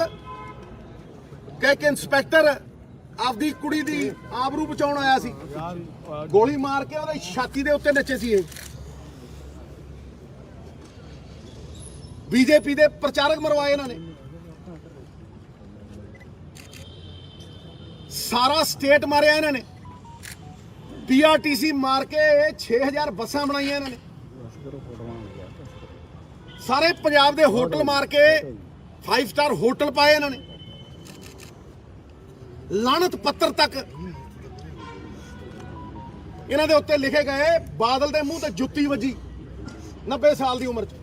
ਕਿ ਇੱਕ ਇੰਸਪੈਕਟਰ ਆਪਦੀ ਕੁੜੀ ਦੀ ਆਬਰੂ ਬਚਾਉਣ ਆਇਆ ਸੀ, ਗੋਲੀ ਮਾਰ ਕੇ ਉਹਦੇ ਛਾਤੀ ਦੇ ਉੱਤੇ ਨੱਚੇ ਸੀ। ਇਹ ਬੀਜੇਪੀ ਦੇ ਪ੍ਰਚਾਰਕ ਮਰਵਾਏ ਇਹਨਾਂ ਨੇ, ਸਾਰਾ ਸਟੇਟ ਮਾਰਿਆ ਇਹਨਾਂ ਨੇ, ਪੀਆਰਟੀਸੀ ਮਾਰ ਕੇ 6000 ਬੱਸਾਂ ਬਣਾਈਆਂ ਇਹਨਾਂ ਨੇ, ਸਾਰੇ ਪੰਜਾਬ ਦੇ ਹੋਟਲ ਮਾਰ ਕੇ 5 ਸਟਾਰ ਹੋਟਲ ਪਾਏ ਇਹਨਾਂ ਨੇ, ਲਾਹਨਤ ਪੱਤਰ ਤੱਕ ਇਹਨਾਂ ਦੇ ਉੱਤੇ ਲਿਖੇ ਗਏ। ਬਾਦਲ ਦੇ ਮੂੰਹ ਤੇ ਜੁੱਤੀ ਵੱਜੀ 90 ਸਾਲ ਦੀ ਉਮਰ 'ਚ।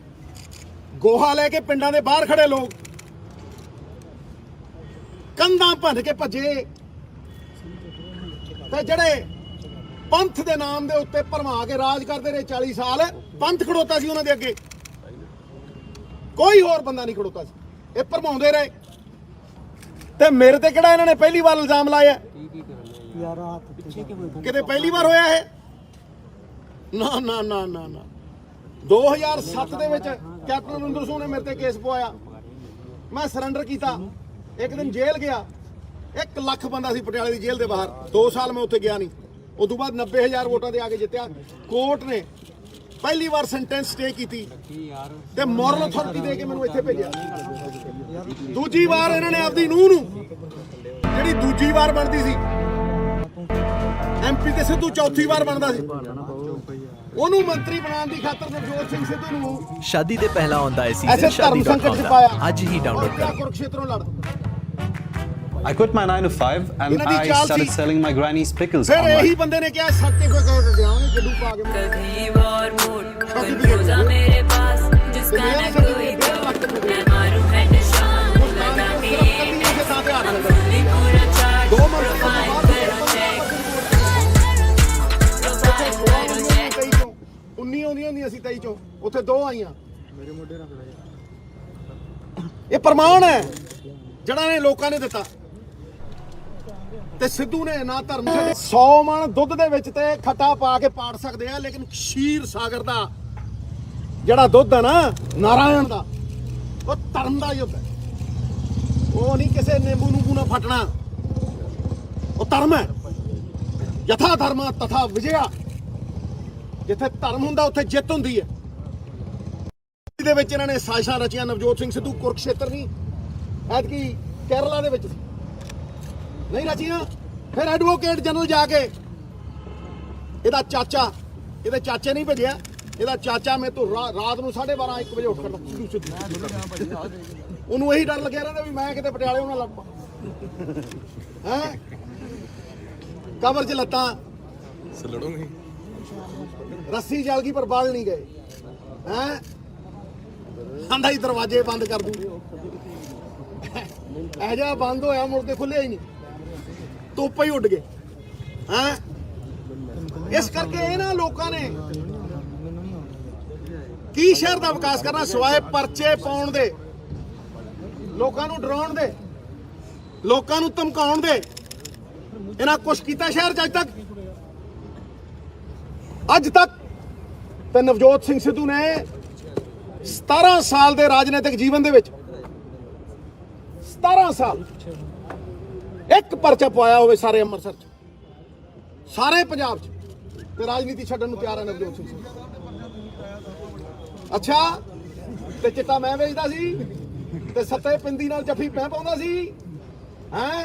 ਗੋਹਾ ਲੈ ਕੇ ਪਿੰਡਾਂ ਦੇ ਬਾਹਰ ਖੜੇ ਲੋਕ ਕੰਧਾਂ ਭੰਨ ਕੇ ਭੱਜੇ, ਤੇ ਜਿਹੜੇ ਪੰਥ ਦੇ ਨਾਮ ਦੇ ਉੱਤੇ ਭਰਮਾ ਕੇ ਰਾਜ ਕਰਦੇ ਰਹੇ 40 ਸਾਲ, ਪੰਥ ਖੜੋਤਾ ਸੀ ਉਹਨਾਂ ਦੇ ਅੱਗੇ, ਕੋਈ ਹੋਰ ਬੰਦਾ ਨਹੀਂ ਖੜੋਤਾ ਸੀ। ਇਹ ਭਰਮਾਉਂਦੇ ਰਹੇ। ਤੇ ਮੇਰੇ ਤੇ ਕਿਹੜਾ ਇਹਨਾਂ ਨੇ ਪਹਿਲੀ ਵਾਰ ਇਲਜ਼ਾਮ ਲਾਇਆ? ਕਿਤੇ ਪਹਿਲੀ ਵਾਰ ਹੋਇਆ ਇਹ? ਨਾ ਨਾ ਨਾ ਨਾ ਨਾ। 2007 ਦੇ ਵਿੱਚ ਕੈਪਟਨ ਅਮਰਿੰਦਰ ਸਿੰਘ ਨੇ ਮੇਰੇ ਤੇ ਕੇਸ ਪਵਾਇਆ, ਮੈਂ ਸਰੈਂਡਰ ਕੀਤਾ, ਇੱਕ ਦਿਨ ਜੇਲ੍ਹ ਗਿਆ। 1 ਲੱਖ ਬੰਦਾ ਸੀ ਪਟਿਆਲੇ ਦੀ ਜੇਲ੍ਹ ਦੇ ਬਾਹਰ, 2 ਸਾਲ ਮੈਂ ਉੱਥੇ ਗਿਆ ਨਹੀਂ। ਉਸ ਤੋਂ ਬਾਅਦ 90,000 ਵੋਟਾਂ ਦੇ ਆ ਕੇ ਜਿੱਤਿਆ। ਕੋਰਟ ਨੇ ਪਹਿਲੀ ਵਾਰ ਸੈਂਟੈਂਸ ਸਟੇ ਕੀਤੀ ਤੇ ਮੋਰਲ ਅਥਾਰਟੀ ਦੇ ਕੇ ਮੈਨੂੰ ਇੱਥੇ ਭੇਜਿਆ। ਦੂਜੀ ਵਾਰ ਇਹਨਾਂ ਨੇ ਆਪਦੀ ਨੂੰਹ ਨੂੰ, ਜਿਹੜੀ ਦੂਜੀ ਵਾਰ ਬਣਦੀ ਸੀ ਐਮਪੀ ਤੇ ਸਿੱਧੂ ਚੌਥੀ ਵਾਰ ਬਣਦਾ ਸੀ, ਉਹਨੂੰ ਮੰਤਰੀ ਬਣਾਉਣ ਦੀ ਖਾਤਰ ਨਵਜੋਤ ਸਿੰਘ ਸਿੱਧੂ ਨੂੰ ਸ਼ਾਦੀ ਦੇ ਪਹਿਲਾਂ ਆਉਂਦਾ ਹੈ ਸੀਜ਼ਨ ਸ਼ਾਦੀ.com ਦਾ। ਅੱਜ ਹੀ ਡਾਊਨਲੋਡ ਕਰੋ। ਕੁਰਕਸ਼ੇਤਰੋਂ ਲੜ I quit my 9 to 5 and I started selling my granny's pickles ਫਿਰ online. ਇਹੀ ਬੰਦੇ ਨੇ ਕਿਹਾ ਸਰਟੀਫਿਕੇਟ ਗਿਆ ਉਹਨੇ ਗੱਡੂ ਪਾ ਕੇ ਕਦੀ ਵਾਰ ਮੋੜ ਕੰਟਰੋਜ਼ਾ ਮੇਰੇ ਪਾਸ ਜਿਸਕਾ ਨਾ ਕੋਈ तो मैं मारूं हेडशॉट लगा के फुली पूरा चार्ज प्रोफाइल करो चेक प्रोफाइल करो चेक 19 ਆਉਂਦੀਆਂ ਹੁੰਦੀਆਂ ਸੀ 23 ਚੋਂ, ਉੱਥੇ 2 ਆਈਆਂ। ਮੇਰੇ ਮੋਢੇ ਰੱਖ ਲਿਆ। ਇਹ ਪ੍ਰਮਾਣ ਹੈ ਜਿਹੜਾ ਨੇ ਲੋਕਾਂ ਨੇ ਦਿੱਤਾ। ਤੇ ਸਿੱਧੂ ਨੇ ਨਾ ਧਰਮ 100 ਮਣ ਦੁੱਧ ਦੇ ਵਿੱਚ ਤੇ ਖੱਟਾ ਪਾ ਕੇ ਪਾੜ ਸਕਦੇ ਆ, ਲੇਕਿਨ ਖੀਰ ਸਾਗਰ ਦਾ ਜਿਹੜਾ ਦੁੱਧ ਹੈ ਨਾ, ਨਾਰਾਇਣ ਦਾ, ਉਹ ਧਰਮ ਦਾ ਯੁੱਧ ਹੈ। ਉਹ ਨਹੀਂ ਕਿਸੇ ਨਿੰਬੂ ਨੂੰ ਨਾ ਫਟਣਾ, ਉਹ ਧਰਮ ਹੈ। ਯਥਾ ਧਰਮਾ ਤਥਾ ਵਿਜਿਆ। ਜਿੱਥੇ ਧਰਮ ਹੁੰਦਾ ਉੱਥੇ ਜਿੱਤ ਹੁੰਦੀ ਹੈ। ਦੇ ਵਿੱਚ ਇਹਨਾਂ ਨੇ ਸਾਜ਼ਿਸ਼ਾਂ ਰਚੀਆਂ। ਨਵਜੋਤ ਸਿੰਘ ਸਿੱਧੂ ਕੁਰਕਸ਼ੇਤਰ ਨਹੀਂ, ਐਤਕੀ ਕੇਰਲਾ ਦੇ ਵਿੱਚ ਨਹੀਂ ਰਚੀਆਂ। ਫਿਰ ਐਡਵੋਕੇਟ ਜਨਰਲ ਜਾ ਕੇ ਇਹਦਾ ਚਾਚਾ, ਇਹਦੇ ਚਾਚੇ ਨਹੀਂ ਭੇਜਿਆ, ਇਹਦਾ ਚਾਚਾ ਮੈਂ ਤੋਂ ਰਾਤ ਨੂੰ 12:30 1 ਵਜੇ ਉੱਠ ਖੜਦਾ। ਉਹਨੂੰ ਇਹੀ ਡਰ ਲੱਗਿਆ ਰਹਿੰਦਾ ਵੀ ਮੈਂ ਕਿਤੇ ਪਟਿਆਲੇ ਉਹਨਾਂ ਲੱਗ ਪਾ ਹੈ। ਕਬਰ 'ਚ ਲੱਤਾਂ ਲੜੋਗੇ, ਰੱਸੀ ਜਲ ਗਈ ਪਰ ਬਾਲ ਨਹੀਂ ਗਏ ਹੈ। ਆਂਦਾ ਹੀ ਦਰਵਾਜ਼ੇ ਬੰਦ ਕਰ ਦੂੰ। ਇਹ ਜਿਹਾ ਬੰਦ ਹੋਇਆ, ਮੁੜ ਕੇ ਖੁੱਲਿਆ ਹੀ ਨਹੀਂ, ਤੋਪਾ ਹੀ ਉੱਡ ਗਏ ਹੈ। ਇਸ ਕਰਕੇ ਇਹਨਾਂ ਲੋਕਾਂ ਨੇ ਕੀ ਸ਼ਹਿਰ ਦਾ ਵਿਕਾਸ ਕਰਨਾ ਸਿਵਾਏ ਪਰਚੇ ਪਾਉਣ ਦੇ, ਲੋਕਾਂ ਨੂੰ ਡਰਾਉਣ ਦੇ, ਲੋਕਾਂ ਨੂੰ ਧਮਕਾਉਣ ਦੇ। ਇਹਨਾਂ ਕੁਛ ਕੀਤਾ ਸ਼ਹਿਰ 'ਚ ਅੱਜ ਤੱਕ? ਅੱਜ ਤੱਕ ਤੇ ਨਵਜੋਤ ਸਿੰਘ ਸਿੱਧੂ ਨੇ 17 ਸਾਲ ਦੇ ਰਾਜਨੀਤਿਕ ਜੀਵਨ ਦੇ ਵਿੱਚ 17 ਸਾਲ ਇੱਕ ਪਰਚਾ ਪਵਾਇਆ ਹੋਵੇ ਸਾਰੇ ਅੰਮ੍ਰਿਤਸਰ 'ਚ, ਸਾਰੇ ਪੰਜਾਬ 'ਚ, ਤੇ ਰਾਜਨੀਤੀ ਛੱਡਣ ਨੂੰ ਤਿਆਰ ਹੈ ਨਵਜੋਤ ਸਿੰਘ ਸਿੱਧੂ। ਅੱਛਾ, ਤੇ ਚਿੱਟਾ ਮੈਂ ਵੇਚਦਾ ਸੀ ਤੇ ਸੱਤੇ ਪਿੰਦੀ ਨਾਲ ਜੱਫੀ ਮੈਂ ਪਾਉਂਦਾ ਸੀ ਹੈਂ,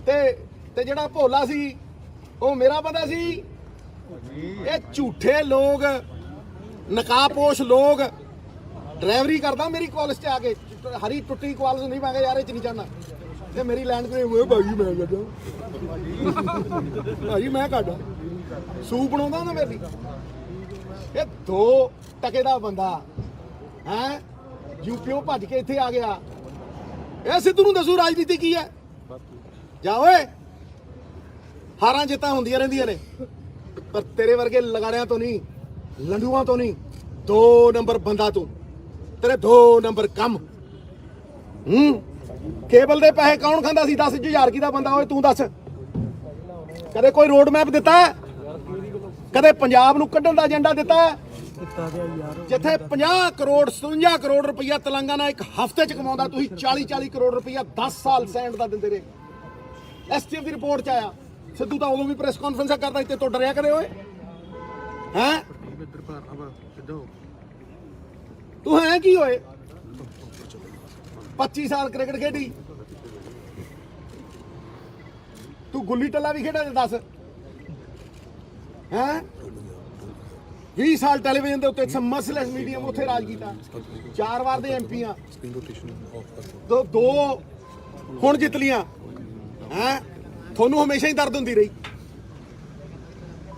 ਤੇ ਜਿਹੜਾ ਭੋਲਾ ਸੀ ਉਹ ਮੇਰਾ ਬੰਦਾ ਸੀ। ਇਹ ਝੂਠੇ ਲੋਕ, ਨਕਾਬਪੋਸ਼ ਲੋਕ। ਡਰਾਈਵਰੀ ਕਰਦਾ ਮੇਰੀ ਕਾਲਜ 'ਚ ਆ ਕੇ, ਹਰੀ ਟੁੱਟੀ ਕਾਲਜ ਨਹੀਂ, ਮੈਂ ਕਿਹਾ ਯਾਰ ਇਹ 'ਚ ਨਹੀਂ ਜਾਣਾ, ਤੇ ਮੇਰੀ ਲੈਂਡ ਤੇ ਭਾਜੀ ਮੈਂ ਕੱਢਾਂ, ਭਾਜੀ ਮੈਂ ਕੱਢਾਂ, ਸੂਪ ਬਣਾਉਂਦਾ ਹੁੰਦਾ ਮੇਰੀ। ਇਹ 2 ਟਕੇ ਦਾ ਬੰਦਾ ਹੈ, ਯੂਪੀਓ ਭੱਜ ਕੇ ਇੱਥੇ ਆ ਗਿਆ। ਇਹ ਸਿੱਧੂ ਨੂੰ ਦੱਸੂ ਰਾਜਨੀਤੀ ਕੀ ਹੈ? ਜਾ ਓਏ, ਹਾਰਾਂ ਜਿੱਤਾਂ ਹੁੰਦੀਆਂ ਰਹਿੰਦੀਆਂ ਨੇ, ਪਰ ਤੇਰੇ ਵਰਗੇ ਲਗਾੜਿਆਂ ਤੋਂ ਨਹੀਂ, ਲੰਡੂਆਂ ਤੋਂ ਨਹੀਂ। 2 ਨੰਬਰ ਬੰਦਾ ਤੂੰ, ਤੇਰੇ 2 ਨੰਬਰ ਕੰਮ। ਕੇਬਲ ਦੇ ਪੈਸੇ ਕੌਣ ਖਾਂਦਾ ਸੀ? 10,000 ਕੀ ਦਾ ਬੰਦਾ ਓਏ ਤੂੰ ਦੱਸ। ਕਦੇ ਕੋਈ ਰੋਡ ਮੈਪ ਦਿੱਤਾ? ਕਦੇ ਪੰਜਾਬ ਨੂੰ ਕੱਢਣ ਦਾ ਏਜੰਡਾ ਦਿੱਤਾ? ਜਿੱਥੇ 50 ਕਰੋੜ 57 ਕਰੋੜ ਰੁਪਈਆ ਤੇਲੰਗਾਨਾ ਇੱਕ ਹਫ਼ਤੇ 'ਚ ਕਮਾਉਂਦਾ, ਤੁਸੀਂ 40 ਕਰੋੜ ਰੁਪਈਆ 10 ਸਾਲ ਸੈਂਡ ਦਾ ਦਿੰਦੇ ਰਹੇ। ਐਸਟੀਐਫ ਦੀ ਰਿਪੋਰਟ 'ਚ ਆਇਆ। ਸਿੱਧੂ ਤਾਂ ਉਦੋਂ ਵੀ ਪ੍ਰੈਸ ਕਾਨਫਰੰਸਾਂ ਕਰਦਾ, ਇੱਥੇ ਤੋਂ ਡਰਿਆ ਕਰੇ ਓਏ ਹੈਂ? ਤੂੰ ਹੈ ਕੀ ਓਏ? 25 ਸਾਲ ਕ੍ਰਿਕਟ ਖੇਡੀ ਤੂੰ, ਗੁੱਲੀ ਟੱਲਾ ਵੀ ਖੇਡਿਆ? ਦੱਸ ਹੈਂ? 20 ਸਾਲ ਟੈਲੀਵਿਜ਼ਨ ਦੇ ਉੱਤੇ ਮਸਲੈਸ ਮੀਡੀਅਮ ਉੱਥੇ ਰਾਜ ਕੀਤਾ। 4 ਵਾਰ ਦੇ ਐਮਪੀ ਆ, 2 ਹੁਣ ਜਿੱਤ ਲੀਆਂ ਹੈਂ? ਤੁਹਾਨੂੰ ਹਮੇਸ਼ਾ ਹੀ ਦਰਦ ਹੁੰਦੀ ਰਹੀ,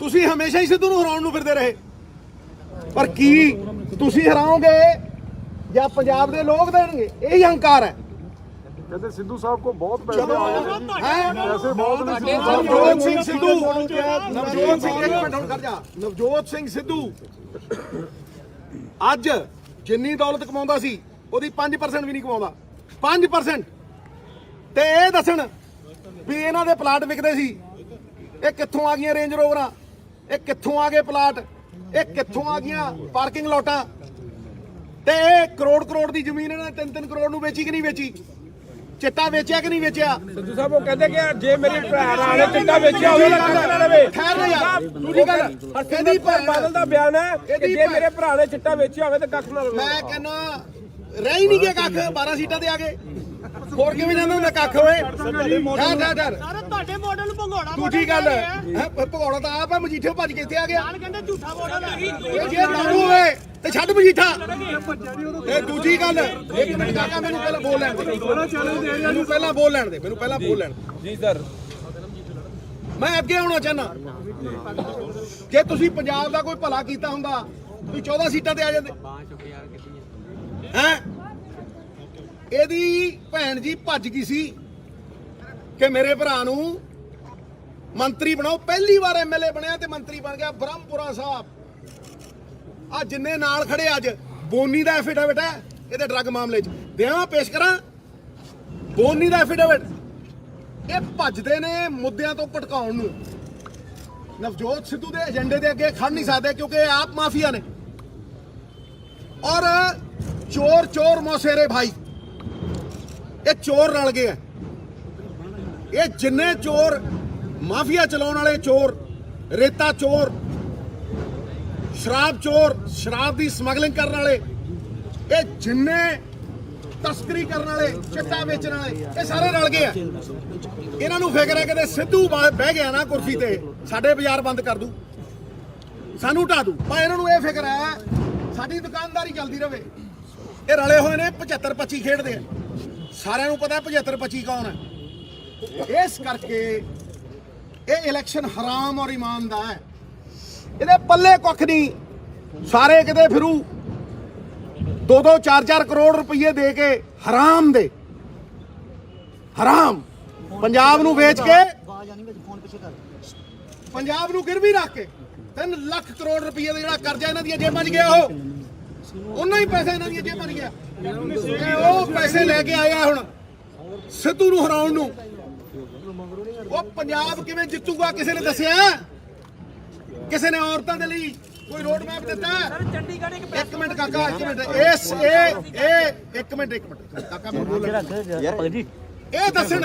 ਤੁਸੀਂ ਹਮੇਸ਼ਾ ਹੀ ਸਿੱਧੂ ਨੂੰ ਹਰਾਉਣ ਨੂੰ ਫਿਰਦੇ ਰਹੇ। ਪਰ ਕੀ ਤੁਸੀਂ ਹਰਾਓਗੇ ਜਾਂ ਪੰਜਾਬ ਦੇ ਲੋਕ ਦੇਣਗੇ? ਇਹੀ ਹੰਕਾਰ ਹੈ। कहते सिद्धू साहब को बहुत पैसे चलो, आए हैं। ऐसे बहुत नवजोत सिंह सिद्धू, नवजोत सिंह एक मिनट कर जा। नवजोत सिंह सिद्धू ਅੱਜ ਜਿੰਨੀ ਦੌਲਤ ਕਮਾਉਂਦਾ ਸੀ ਉਹਦੀ 5% ਵੀ ਨਹੀਂ ਕਮਾਉਂਦਾ। 5%। ਤੇ ਇਹ ਦੱਸਣ ਵੀ ਇਹਨਾਂ ਦੇ ਪਲਾਟ ਵਿਕਦੇ ਸੀ। ਇਹ ਕਿੱਥੋਂ ਆ ਗਈਆਂ ਰੇਂਜ ਰੋਵਰਾਂ? ਇਹ ਕਿੱਥੋਂ ਆ ਗਏ ਪਲਾਟ? ਇਹ ਕਿੱਥੋਂ ਆ ਗਈਆਂ ਪਾਰਕਿੰਗ ਲੋਟਾਂ? ਤੇ ਇਹ ਕਰੋੜ ਦੀ ਜ਼ਮੀਨ ਇਹਨਾਂ ਨੇ 3 ਕਰੋੜ ਨੂੰ ਵੇਚੀ ਕਿ ਨਹੀਂ ਵੇਚੀ? ਚਿੱਟਾ ਵੇਚਿਆ ਕਿ ਨਹੀਂ ਵੇਚਿਆ? ਸਿੱਧੂ ਸਾਹਿਬ ਉਹ ਕਹਿੰਦੇ ਕਿ ਜੇ ਮੇਰੇ ਭਰਾ ਨੇ ਚਿੱਟਾ ਵੇਚਿਆ ਹੋਵੇ ਤਾਂ ਕੱਖ ਨਾ ਲਵੇ। ਖੈਰ ਨਾ ਯਾਰ, ਦੂਜੀ ਗੱਲ ਕਹਿੰਦੀ ਬਾਦਲ ਦਾ ਬਿਆਨ ਹੈ ਕਿ ਜੇ ਮੇਰੇ ਭਰਾ ਨੇ ਚਿੱਟਾ ਵੇਚਿਆ ਹੋਵੇ ਤਾਂ ਕੱਖ ਨਾ ਲਵੇ। ਮੈਂ ਕਹਿੰਦਾ ਰਹਿ ਹੀ ਨਹੀਂ ਗਿਆ ਕੱਖ। 12 ਸੀਟਾਂ ਤੇ ਆ ਗਏ, ਹੋਰ ਕਿਵੇਂ ਜਾਂਦਾ ਹੁੰਦਾ ਕੱਖ ਓਏ? ਡਰ ਤੁਹਾਡੇ ਮਾਡਲ ਨੂੰ ਭੰਗੋੜਾ ਦੂਜੀ ਗੱਲ ਹੈ, ਭਗੌੜਾ ਤਾਂ ਆਪ ਹੈ, ਮਜੀਠੇ ਭੱਜ ਕੇ ਇੱਥੇ ਆ ਗਿਆ। ਕਹਿੰਦੇ ਝੂਠਾ ਮਾਡਲ ਹੈ। ਜੇ ਦਾਰੂ ਹੋਵੇ ਤੇ ਛੱਡ ਮਜੀਠਾ। ਤੇ ਦੂਜੀ ਗੱਲ, ਇੱਕ ਮਿੰਟ ਕਾਕਾ ਮੈਨੂੰ ਪਹਿਲਾਂ ਬੋਲ ਲੈਣ ਦੇ, ਮੈਨੂੰ ਪਹਿਲਾਂ ਬੋਲ ਲੈਣ ਦੇ। ਜੀ ਸਰ, ਮੈਂ ਅੱਗੇ ਆਉਣਾ ਚਾਹੁੰਦਾ। ਜੇ ਤੁਸੀਂ ਪੰਜਾਬ ਦਾ ਕੋਈ ਭਲਾ ਕੀਤਾ ਹੁੰਦਾ ਤੁਸੀਂ 14 ਸੀਟਾਂ ਤੇ ਆ ਜਾਂਦੇ ਹੈਂ? ਇਹਦੀ ਭੈਣ ਜੀ ਭੱਜ ਗਈ ਸੀ ਕਿ ਮੇਰੇ ਭਰਾ ਨੂੰ ਮੰਤਰੀ ਬਣਾਓ। ਪਹਿਲੀ ਵਾਰ ਐਮਐਲਏ ਬਣਿਆ ਤੇ ਮੰਤਰੀ ਬਣ ਗਿਆ। ਬ੍ਰਹਮਪੁਰਾ ਸਾਹਿਬ ਆ ਜਿੰਨੇ ਨਾਲ ਖੜੇ, ਅੱਜ ਬੋਨੀ ਦਾ ਐਫੀਡੇਵਿਟ ਹੈ ਇਹਦੇ ਡਰੱਗ ਮਾਮਲੇ 'ਚ, ਦਿਆਂ ਪੇਸ਼ ਕਰਾਂ ਬੋਨੀ ਦਾ ਐਫੀਡੇਵਿਟ। ਇਹ ਭੱਜਦੇ ਨੇ ਮੁੱਦਿਆਂ ਤੋਂ ਭਟਕਾਉਣ ਨੂੰ। ਨਵਜੋਤ ਸਿੱਧੂ ਦੇ ਏਜੰਡੇ ਦੇ ਅੱਗੇ ਖੜ ਨਹੀਂ ਸਕਦੇ ਕਿਉਂਕਿ ਇਹ ਆਪ ਮਾਫੀਆ ਨੇ। ਔਰ ਚੋਰ ਮੌਸੇਰੇ ਭਾਈ, ਇਹ ਚੋਰ ਰਲ ਗਏ ਆ। ਇਹ ਜਿੰਨੇ ਚੋਰ, ਮਾਫੀਆ ਚਲਾਉਣ ਵਾਲੇ ਚੋਰ, ਰੇਤਾ ਚੋਰ, ਸ਼ਰਾਬ ਚੋਰ, ਸ਼ਰਾਬ ਦੀ ਸਮਗਲਿੰਗ ਕਰਨ ਵਾਲੇ, ਇਹ ਜਿੰਨੇ ਤਸਕਰੀ ਕਰਨ ਵਾਲੇ, ਚਿੱਟਾ ਵੇਚਣ ਵਾਲੇ, ਇਹ ਸਾਰੇ ਰਲ ਗਏ ਆ। ਇਹਨਾਂ ਨੂੰ ਫਿਕਰ ਹੈ ਕਿ ਸਿੱਧੂ ਬਹਿ ਗਿਆ ਨਾ ਕੁਰਸੀ ਤੇ, ਸਾਡੇ ਬਾਜ਼ਾਰ ਬੰਦ ਕਰ ਦੂ, ਸਾਨੂੰ ਢਾ ਦੂ। ਪਰ ਇਹਨਾਂ ਨੂੰ ਇਹ ਫਿਕਰ ਹੈ ਸਾਡੀ ਦੁਕਾਨਦਾਰੀ ਚੱਲਦੀ ਰਵੇ। ਇਹ ਰਲੇ ਹੋਏ ਨੇ 75-25 ਖੇਡਦੇ ਆ। ਸਾਰਿਆਂ ਨੂੰ ਪਤਾ 75-25 ਕੌਣ ਹੈ। ਇਸ ਕਰਕੇ ਇਹ ਇਲੈਕਸ਼ਨ ਹਰਾਮ ਔਰ ਈਮਾਨ ਦਾ ਹੈ। ਇਹਦੇ ਪੱਲੇ ਕੁੱਖ ਨਹੀਂ। ਸਾਰੇ ਕਿਤੇ ਫਿਰੂ 2-2 4-4 ਕਰੋੜ ਰੁਪਏ ਦੇ ਕੇ ਹਰਾਮ ਦੇ ਹਰਾਮ ਪੰਜਾਬ ਨੂੰ ਵੇਚ ਕੇ, ਪੰਜਾਬ ਨੂੰ ਗਿਰਵੀ ਰੱਖ ਕੇ 3 ਲੱਖ ਕਰੋੜ ਰੁਪਏ ਦਾ ਜਿਹੜਾ ਕਰਜ਼ਾ ਇਹਨਾਂ ਦੀਆਂ ਜੇਬਾਂ 'ਚ ਗਿਆ, ਉਹ ਉਹਨਾਂ ਹੀ ਪੈਸੇ ਇਹਨਾਂ ਦੀਆਂ ਜੇਬਾਂ 'ਚ ਗਿਆ। ਉਹ ਪੈਸੇ ਲੈ ਕੇ ਆਇਆ ਹੁਣ ਸਿੱਧੂ ਨੂੰ ਹਰਾਉਣ ਨੂੰ। ਉਹ ਪੰਜਾਬ ਕਿਵੇਂ ਜਿੱਤੂਗਾ ਕਿਸੇ ਨੇ ਦੱਸਿਆ? ਕਿਸੇ ਨੇ ਔਰਤਾਂ ਦੇ ਲਈ ਕੋਈ ਰੋਡ ਮੈਪ ਦਿੱਤਾ ਹੈ? ਸਰ ਚੰਡੀਗੜ੍ਹ ਇੱਕ ਇੱਕ ਮਿੰਟ ਕਾਕਾ, ਇੱਕ ਮਿੰਟ, ਇਹ ਇੱਕ ਮਿੰਟ ਕਾਕਾ ਮੈਨੂੰ ਬੋਲ ਇਹ ਦੱਸਣ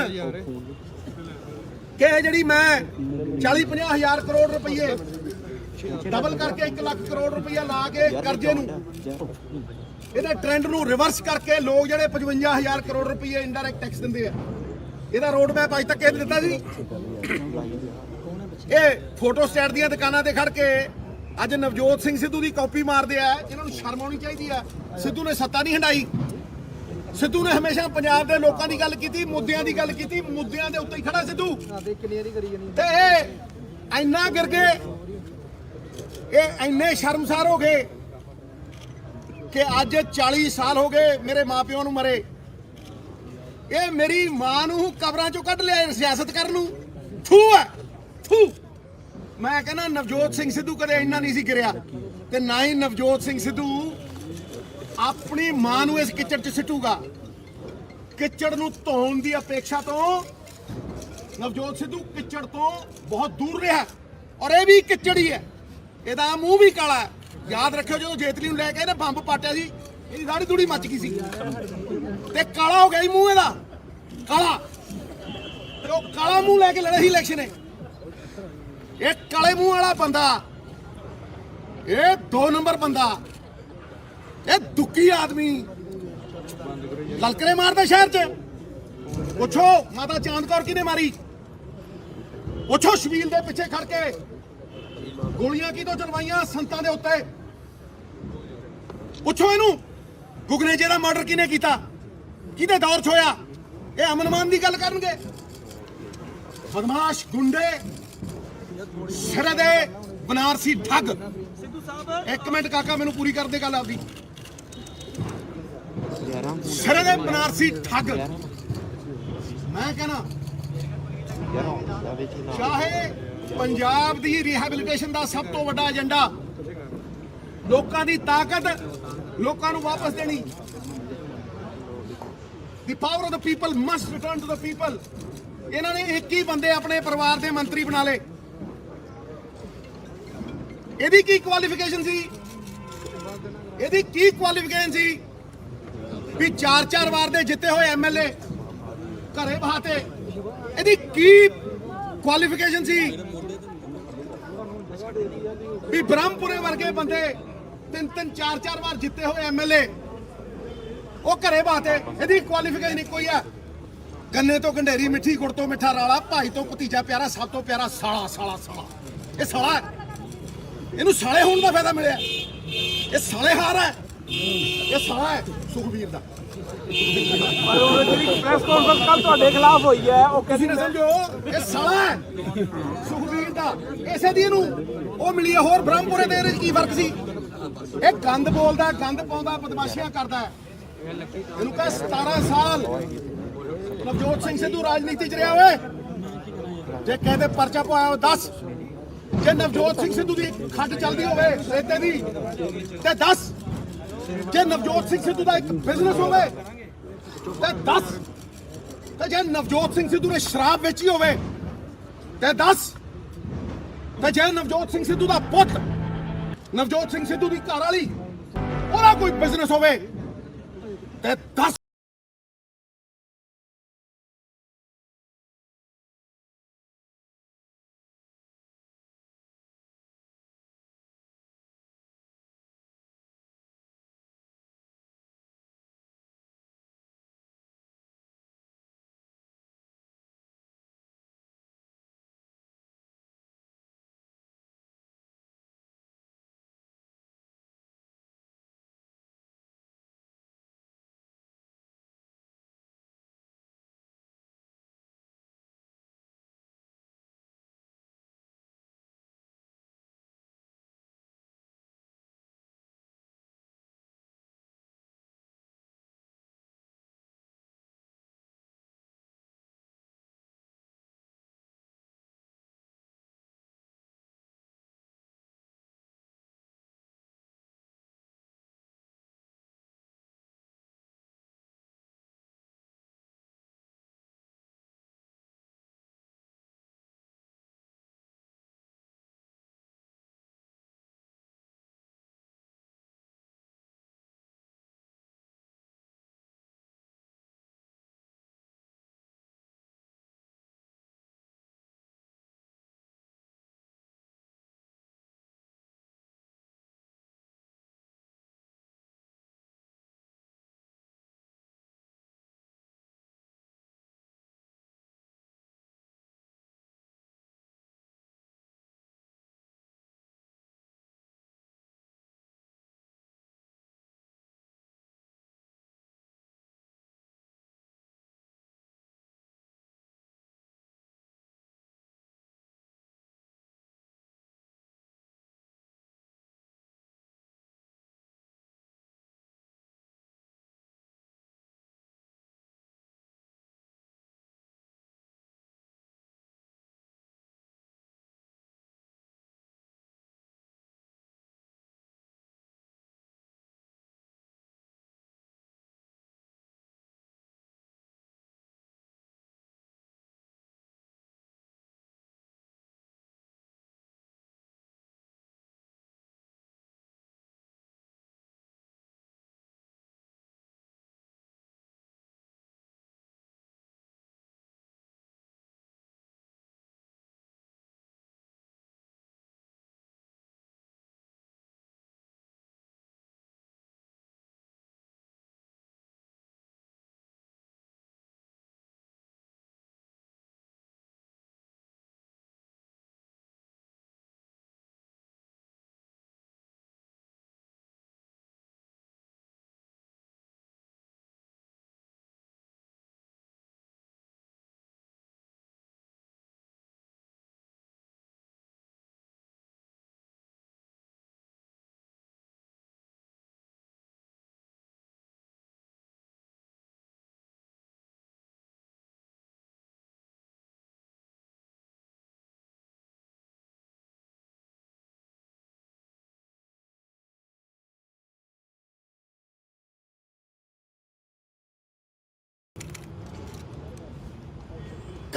ਕਿ ਜਿਹੜੀ ਮੈਂ 40-50 ਹਜ਼ਾਰ ਕਰੋੜ ਰੁਪਏ ਡਬਲ ਕਰਕੇ 1 ਲੱਖ ਕਰੋੜ ਰੁਪਇਆ ਲਾ ਕੇ ਕਰਜ਼ੇ ਨੂੰ ਇਹਦਾ ਟ੍ਰੈਂਡ ਨੂੰ ਰਿਵਰਸ ਕਰਕੇ ਲੋਕ ਜਿਹੜੇ 55,000 ਕਰੋੜ ਰੁਪਏ ਇਨਡਾਇਰੈਕਟ ਟੈਕਸ ਦਿੰਦੇ ਆ, ਇਹਦਾ ਰੋਡ ਮੈਪ ਅੱਜ ਤੱਕ ਇਹ ਦਿੱਤਾ ਸੀ? ਇਹ ਫੋਟੋ ਸਟੇਟ ਦੀਆਂ ਦੁਕਾਨਾਂ ਤੇ ਖੜ ਕੇ ਅੱਜ ਨਵਜੋਤ ਸਿੰਘ ਸਿੱਧੂ ਦੀ ਕਾਪੀ ਮਾਰਦੇ ਆ। ਇਹਨਾਂ ਨੂੰ ਸ਼ਰਮ ਆਉਣੀ ਚਾਹੀਦੀ ਆ। ਸਿੱਧੂ ਨੇ ਸੱਤਾ ਨਹੀਂ ਹੰਡਾਈ। ਸਿੱਧੂ ਨੇ ਹਮੇਸ਼ਾ ਪੰਜਾਬ ਦੇ ਲੋਕਾਂ ਦੀ ਗੱਲ ਕੀਤੀ, ਮੁੱਦਿਆਂ ਦੀ ਗੱਲ ਕੀਤੀ, ਮੁੱਦਿਆਂ ਦੇ ਉੱਤੇ ਹੀ ਖੜਾ ਸਿੱਧੂ। ਤੇ ਇਹ ਇੰਨਾ ਗਿਰ ਗਏ, ਇਹ ਇੰਨੇ ਸ਼ਰਮਸਾਰ ਹੋ ਗਏ ਕਿ ਅੱਜ 40 ਸਾਲ ਹੋ ਗਏ ਮੇਰੇ ਮਾਪਿਆਂ ਨੂੰ ਮਰੇ। ਇਹ ਮੇਰੀ ਮਾਂ ਨੂੰ ਕਬਰਾਂ ਚੋਂ ਕੱਢ ਲਿਆ ਸਿਆਸਤ ਕਰਨ ਨੂੰ। ਥੂ ਹੈ ਥੂ। ਮੈਂ ਕਹਿੰਦਾ ਨਵਜੋਤ ਸਿੰਘ ਸਿੱਧੂ ਕਦੇ ਇੰਨਾ ਨਹੀਂ ਸੀ ਗਿਰਿਆ, ਤੇ ਨਾ ਹੀ ਨਵਜੋਤ ਸਿੰਘ ਸਿੱਧੂ ਆਪਣੀ ਮਾਂ ਨੂੰ ਇਸ ਕਿਚੜ 'ਚ ਸਿੱਟੂਗਾ। ਕਿਚੜ ਨੂੰ ਧੋਣ ਦੀ ਅਪੇक्षा ਤੋਂ ਨਵਜੋਤ ਸਿੱਧੂ ਕਿਚੜ ਤੋਂ ਬਹੁਤ ਦੂਰ ਰਿਹਾ, ਔਰ ਇਹ ਵੀ ਕਿਚੜ ਹੀ ਹੈ। ਇਹਦਾ ਮੂੰਹ ਵੀ ਕਾਲਾ ਹੈ। ਯਾਦ ਰੱਖਿਓ ਜਦੋਂ ਜੇਤਲੀ ਨੂੰ ਲੈ ਕੇ ਇਹਨੇ ਬੰਬ ਪਾਟਿਆ ਸੀ, ਇਹਦੀ ਦਾੜੀ ਦੂੜੀ ਮੱਚ ਗਈ ਸੀ ਤੇ ਕਾਲਾ ਹੋ ਗਿਆ ਸੀ ਮੂੰਹ ਇਹਦਾ, ਕਾਲਾ। ਤੇ ਉਹ ਕਾਲਾ ਮੂੰਹ ਲੈ ਕੇ ਲੜੇ ਸੀ ਇਲੈਕਸ਼ਨ। ਇਹ ਕਾਲੇ ਮੂੰਹ ਵਾਲਾ ਬੰਦਾ, ਇਹ 2 ਨੰਬਰ ਬੰਦਾ, ਇਹ ਦੁੱਕੀ ਆਦਮੀ ਲਲਕਰੇ ਮਾਰਦਾ ਸ਼ਹਿਰ 'ਚ। ਪੁੱਛੋ ਮਾਤਾ ਚਾਂਦ ਕੌਰ ਕਿਹਨੇ ਮਾਰੀ? ਪੁੱਛੋ ਸ਼ਬੀਲ ਦੇ ਪਿੱਛੇ ਖੜ ਕੇ ਗੋਲੀਆਂ ਕਿਹਦੋਂ ਚਲਵਾਈਆਂ ਸੰਤਾਂ ਦੇ ਉੱਤੇ? ਪੁੱਛੋ ਇਹਨੂੰ ਗੁਗਨੇਜੇ ਦਾ ਮਰਡਰ ਕਿਹਨੇ ਕੀਤਾ, ਕਿਹਦੇ ਦੌਰ 'ਚ ਹੋਇਆ? ਇਹ ਅਮਨ ਮਾਨ ਦੀ ਗੱਲ ਕਰਨਗੇ? ਬਦਮਾਸ਼ ਗੁੰਡੇ ਸਿਰੇ ਦੇ ਬਨਾਰਸੀ ਠੱਗ। ਸਿੱਧੂ ਸਾਹਿਬ ਇੱਕ ਮਿੰਟ ਕਾਕਾ ਮੈਨੂੰ ਪੂਰੀ ਕਰ ਦੇ ਗੱਲ ਆਪਦੀ। ਸਿਰੇ ਦੇ ਬਨਾਰਸੀ ਠੱਗ। ਮੈਂ ਕਹਿਣਾ ਚਾਹੇ ਪੰਜਾਬ ਦੀ ਰਿਹੈਬਿਲਿਟੇਸ਼ਨ ਦਾ ਸਭ ਤੋਂ ਵੱਡਾ ਏਜੰਡਾ ਲੋਕਾਂ ਦੀ ਤਾਕਤ, ਲੋਕਾਂ ਨੂੰ ਵਾਪਸ ਦੇਣੀ। The power of the people must return to the people. ਇਹਨਾਂ ਨੇ 21 ਬੰਦੇ ਆਪਣੇ ਪਰਿਵਾਰ ਦੇ ਮੰਤਰੀ ਬਣਾ ਲਏ। ਇਹਦੀ ਕੀ ਕੁਆਲੀਫਿਕੇਸ਼ਨ ਸੀ? ਇਹਦੀ ਕੀ ਕੁਆਲੀਫਿਕੇਸ਼ਨ ਸੀ ਵੀ 4-4 ਵਾਰ ਦੇ ਜਿੱਤੇ ਹੋਏ ਐਮਐਲਏ ਘਰੇ ਬਹਾਤੇ? ਇਹਦੀ ਕੀ ਕੁਆਲੀਫਿਕੇਸ਼ਨ ਸੀ ਵੀ ਬ੍ਰਹਮਪੁਰੇ ਵਰਗੇ ਬੰਦੇ 3-3 4-4 ਵਾਰ ਜਿੱਤੇ ਹੋਏ ਐਮਐਲਏ ਉਹ ਘਰੇ ਬਹਾਤੇ? ਇਹਦੀ ਕੁਆਲੀਫਿਕੇਸ਼ਨ ਇੱਕੋ ਹੀ ਹੈ, ਗੰਨੇ ਤੋਂ ਗੰਢੇਰੀ, ਮਿੱਠੀ ਗੁੜ ਤੋਂ ਮਿੱਠਾ ਰਾਲਾ, ਭਾਈ ਤੋਂ ਭਤੀਜਾ ਪਿਆਰਾ, ਸਭ ਤੋਂ ਪਿਆਰਾ ਸਾਲਾ। ਸਾਲਾ ਸਾਲਾ ਇਹ ਸਾਲਾ ਹੈ। ਇਹਨੂੰ ਸਾਲੇ ਹੋਣ ਦਾ ਫਾਇਦਾ ਮਿਲਿਆ। ਇਹ ਸਾਲੇ ਹਾਰ ਹੈ, ਇਹ ਸਾਲਾ ਹੈ ਸੁਖਬੀਰ ਦਾ। ਪਰ ਉਹ ਜਿਹੜੀ ਪ੍ਰੈਸ ਕਾਨਫਰੰਸ ਕੱਲ ਤੁਹਾਡੇ ਖਿਲਾਫ ਹੋਈ ਹੈ, ਉਹ ਕਿਸੇ ਨੇ ਸਮਝੋ ਇਹ ਸਾਲਾ ਹੈ ਸੁਖਬੀਰ ਦਾ। ਇਸੇ ਦੀ ਇਹਨੂੰ ਉਹ ਮਿਲੀ ਹੈ। ਹੋਰ ਬ੍ਰਹਮਪੁਰੇ ਦੇ ਇਹਦੇ ਕੀ ਫਰਕ ਸੀ? ਇਹ ਗੰਦ ਬੋਲਦਾ, ਗੰਦ ਪਾਉਂਦਾ, ਬਦਮਾਸ਼ੀਆਂ ਕਰਦਾ ਹੈ। ਇਹਨੂੰ ਕਹ 17 ਸਾਲ ਨਵਜੋਤ ਸਿੰਘ ਸਿੱਧੂ ਰਾਜਨੀਤੀ 'ਚ ਰਿਹਾ ਹੋਵੇ। ਜੇ ਕਹਿੰਦੇ ਪਰਚਾ ਪਵਾਇਆ 10, ਜੇ ਨਵਜੋਤ ਸਿੰਘ ਸਿੱਧੂ ਦੀ ਖੱਡ ਚੱਲਦੀ ਹੋਵੇ ਰੇਤੇ ਦੀ ਤੇ 10, ਜੇ ਨਵਜੋਤ ਸਿੰਘ ਸਿੱਧੂ ਦਾ ਇੱਕ ਬਿਜ਼ਨਸ ਹੋਵੇ ਤੇ 10, ਤੇ ਜੇ ਨਵਜੋਤ ਸਿੰਘ ਸਿੱਧੂ ਨੇ ਸ਼ਰਾਬ ਵੇਚੀ ਹੋਵੇ ਤੇ 10, ਤੇ ਜੇ ਨਵਜੋਤ ਸਿੰਘ ਸਿੱਧੂ ਦਾ ਪੁੱਤ, ਨਵਜੋਤ ਸਿੰਘ ਸਿੱਧੂ ਦੀ ਘਰ ਵਾਲੀ, ਉਹਦਾ ਕੋਈ ਬਿਜ਼ਨਸ ਹੋਵੇ ਤੇ 10।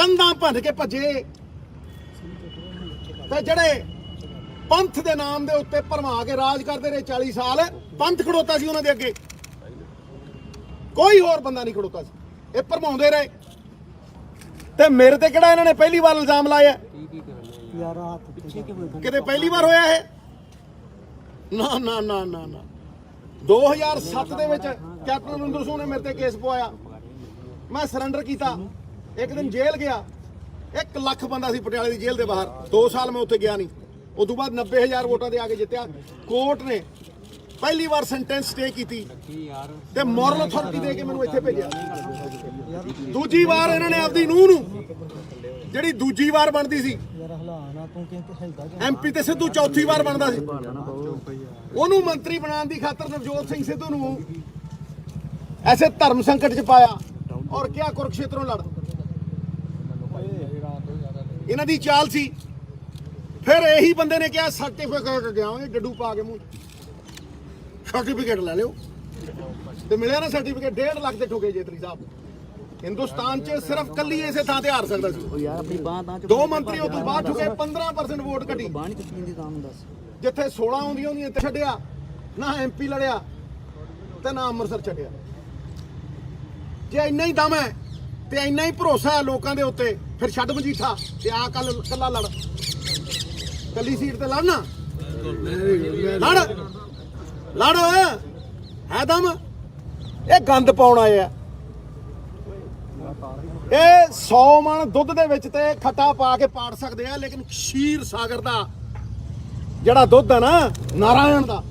ਕੰਧਾਂ ਭੰਨ ਕੇ ਭੱਜੇ ਤੇ ਜਿਹੜੇ ਪੰਥ ਦੇ ਨਾਮ ਦੇ ਉੱਤੇ ਭਰਮਾ ਕੇ ਰਾਜ ਕਰਦੇ ਰਹੇ 40 ਸਾਲ, ਪੰਥ ਖੜੋਤਾ ਸੀ ਉਹਨਾਂ ਦੇ ਅੱਗੇ, ਕੋਈ ਹੋਰ ਬੰਦਾ ਨਹੀਂ ਖੜੋਤਾ ਸੀ। ਇਹ ਭਰਮਾਉਂਦੇ ਰਹੇ ਤੇ ਮੇਰੇ ਤੇ ਕਿਹੜਾ ਇਹਨਾਂ ਨੇ ਪਹਿਲੀ ਵਾਰ ਇਲਜ਼ਾਮ ਲਾਇਆ? ਕਿਤੇ ਪਹਿਲੀ ਵਾਰ ਹੋਇਆ ਇਹ? ਨਾ ਨਾ ਨਾ ਨਾ ਨਾ। 2007 ਦੇ ਵਿੱਚ ਕੈਪਟਨ ਅਮਰਿੰਦਰ ਸਿੰਘ ਨੇ ਮੇਰੇ ਤੇ ਕੇਸ ਪਵਾਇਆ, ਮੈਂ ਸਰੈਂਡਰ ਕੀਤਾ, ਇੱਕ ਦਿਨ ਜੇਲ੍ਹ ਗਿਆ। 1 ਲੱਖ ਬੰਦਾ ਸੀ ਪਟਿਆਲੇ ਦੀ ਜੇਲ੍ਹ ਦੇ ਬਾਹਰ, 2 ਸਾਲ ਮੈਂ ਉੱਥੇ ਗਿਆ ਨਹੀਂ। ਉਸ ਤੋਂ ਬਾਅਦ 90,000 ਵੋਟਾਂ ਦੇ ਆ ਕੇ ਜਿੱਤਿਆ। ਕੋਰਟ ਨੇ ਪਹਿਲੀ ਵਾਰ ਸੈਂਟੈਂਸ ਸਟੇ ਕੀਤੀ ਤੇ ਮੋਰਲ ਅਥਾਰਟੀ ਦੇ ਕੇ ਮੈਨੂੰ ਇੱਥੇ ਭੇਜਿਆ। ਦੂਜੀ ਵਾਰ ਇਹਨਾਂ ਨੇ ਆਪਦੀ ਨੂੰਹ ਨੂੰ, ਜਿਹੜੀ ਦੂਜੀ ਵਾਰ ਬਣਦੀ ਸੀ MP ਤੇ ਸਿੱਧੂ ਚੌਥੀ ਵਾਰ ਬਣਦਾ ਸੀ, ਉਹਨੂੰ ਮੰਤਰੀ ਬਣਾਉਣ ਦੀ ਖਾਤਰ ਨਵਜੋਤ ਸਿੰਘ ਸਿੱਧੂ ਨੂੰ ਐਸੇ ਧਰਮ ਸੰਕਟ 'ਚ ਪਾਇਆ ਔਰ ਕਿਹਾ ਕੁਰਕਸ਼ੇਤਰੋਂ ਲੜ। ਇਹਨਾਂ ਦੀ ਚਾਲ ਸੀ। ਫਿਰ ਇਹੀ ਬੰਦੇ ਨੇ ਕਿਹਾ ਸਰਟੀਫਿਕੇਟ ਗਿਆ ਡੱਡੂ ਪਾ ਕੇ ਮੂੰਹ, ਸਰਟੀਫਿਕੇਟ ਲੈ ਲਿਓ ਤੇ ਮਿਲਿਆ ਨਾ ਸਰਟੀਫਿਕੇਟ। 1.5 ਲੱਖ ਦੇ ਠੋਕੇ ਜੇਤਲੀ ਸਾਹਿਬ। ਹਿੰਦੁਸਤਾਨ 'ਚ ਸਿਰਫ ਕੱਲੀ ਇਸੇ ਥਾਂ ਤੇ ਹਾਰ ਸਕਦਾ ਸੀ। 2 ਮੰਤਰੀ ਉਹ ਤੋਂ ਬਾਅਦ ਠੁਕੇ, 15% ਵੋਟ ਘਟੀ। ਜਿੱਥੇ 16 ਆਉਂਦੀਆਂ ਤੇ ਛੱਡਿਆ ਨਾ, MP ਲੜਿਆ ਤੇ ਨਾ ਅੰਮ੍ਰਿਤਸਰ ਛੱਡਿਆ। ਜੇ ਇੰਨਾ ਹੀ ਦਮ ਹੈ ਤੇ ਇੰਨਾ ਹੀ ਭਰੋਸਾ ਹੈ ਲੋਕਾਂ ਦੇ ਉੱਤੇ, ਫਿਰ ਛੱਡ ਮਜੀਠਾ ਤੇ ਆ ਕੱਲਾ ਲੜ, ਕੱਲੀ ਸੀਟ ਤੇ ਲੜਨਾ। ਲੜ ਹੈ ਦਮ। ਇਹ ਗੰਦ ਪਾਉਣ ਆਏ ਆ। ਇਹ 100 ਮਣ ਦੁੱਧ ਦੇ ਵਿੱਚ ਤੇ ਖੱਟਾ ਪਾ ਕੇ ਪਾੜ ਸਕਦੇ ਆ, ਲੇਕਿਨ ਖੀਰ ਸਾਗਰ ਦਾ ਜਿਹੜਾ ਦੁੱਧ ਹੈ ਨਾ, ਨਾਰਾਇਣ ਦਾ,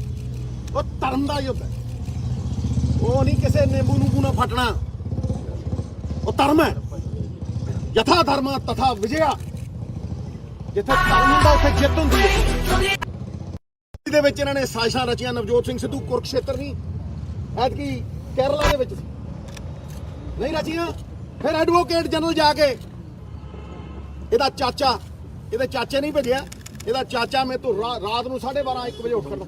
ਉਹ ਧਰਮ ਦਾ ਯੁੱਧ ਹੈ। ਉਹ ਨਹੀਂ ਕਿਸੇ ਨਿੰਬੂ ਨੂੰ ਨਾ ਫਟਣਾ, ਉਹ ਧਰਮ ਹੈ। ਯਥਾ ਧਰਮਾ ਤਥਾ ਵਿਜਿਆ। ਜਿੱਥੇ ਧਰਮ ਹੁੰਦਾ ਉੱਥੇ ਜਿੱਤ ਹੁੰਦੀ ਹੈ। ਦੇ ਵਿੱਚ ਇਹਨਾਂ ਨੇ ਸਾਜ਼ਿਸ਼ਾਂ ਰਚੀਆਂ। ਨਵਜੋਤ ਸਿੰਘ ਸਿੱਧੂ ਕੁਰਕਸ਼ੇਤਰ ਨਹੀਂ, ਐਤਕੀ ਕੇਰਲਾ ਦੇ ਵਿੱਚ ਨਹੀਂ ਰਚੀਆਂ। ਫਿਰ ਐਡਵੋਕੇਟ ਜਨਰਲ ਜਾ ਕੇ ਇਹਦਾ ਚਾਚਾ, ਇਹਦੇ ਚਾਚੇ ਨਹੀਂ ਭੇਜਿਆ, ਇਹਦਾ ਚਾਚਾ ਮੈਂ ਤੋਂ ਰਾਤ ਨੂੰ 12:30 1 ਵਜੇ ਉੱਠ ਖੜਦਾ।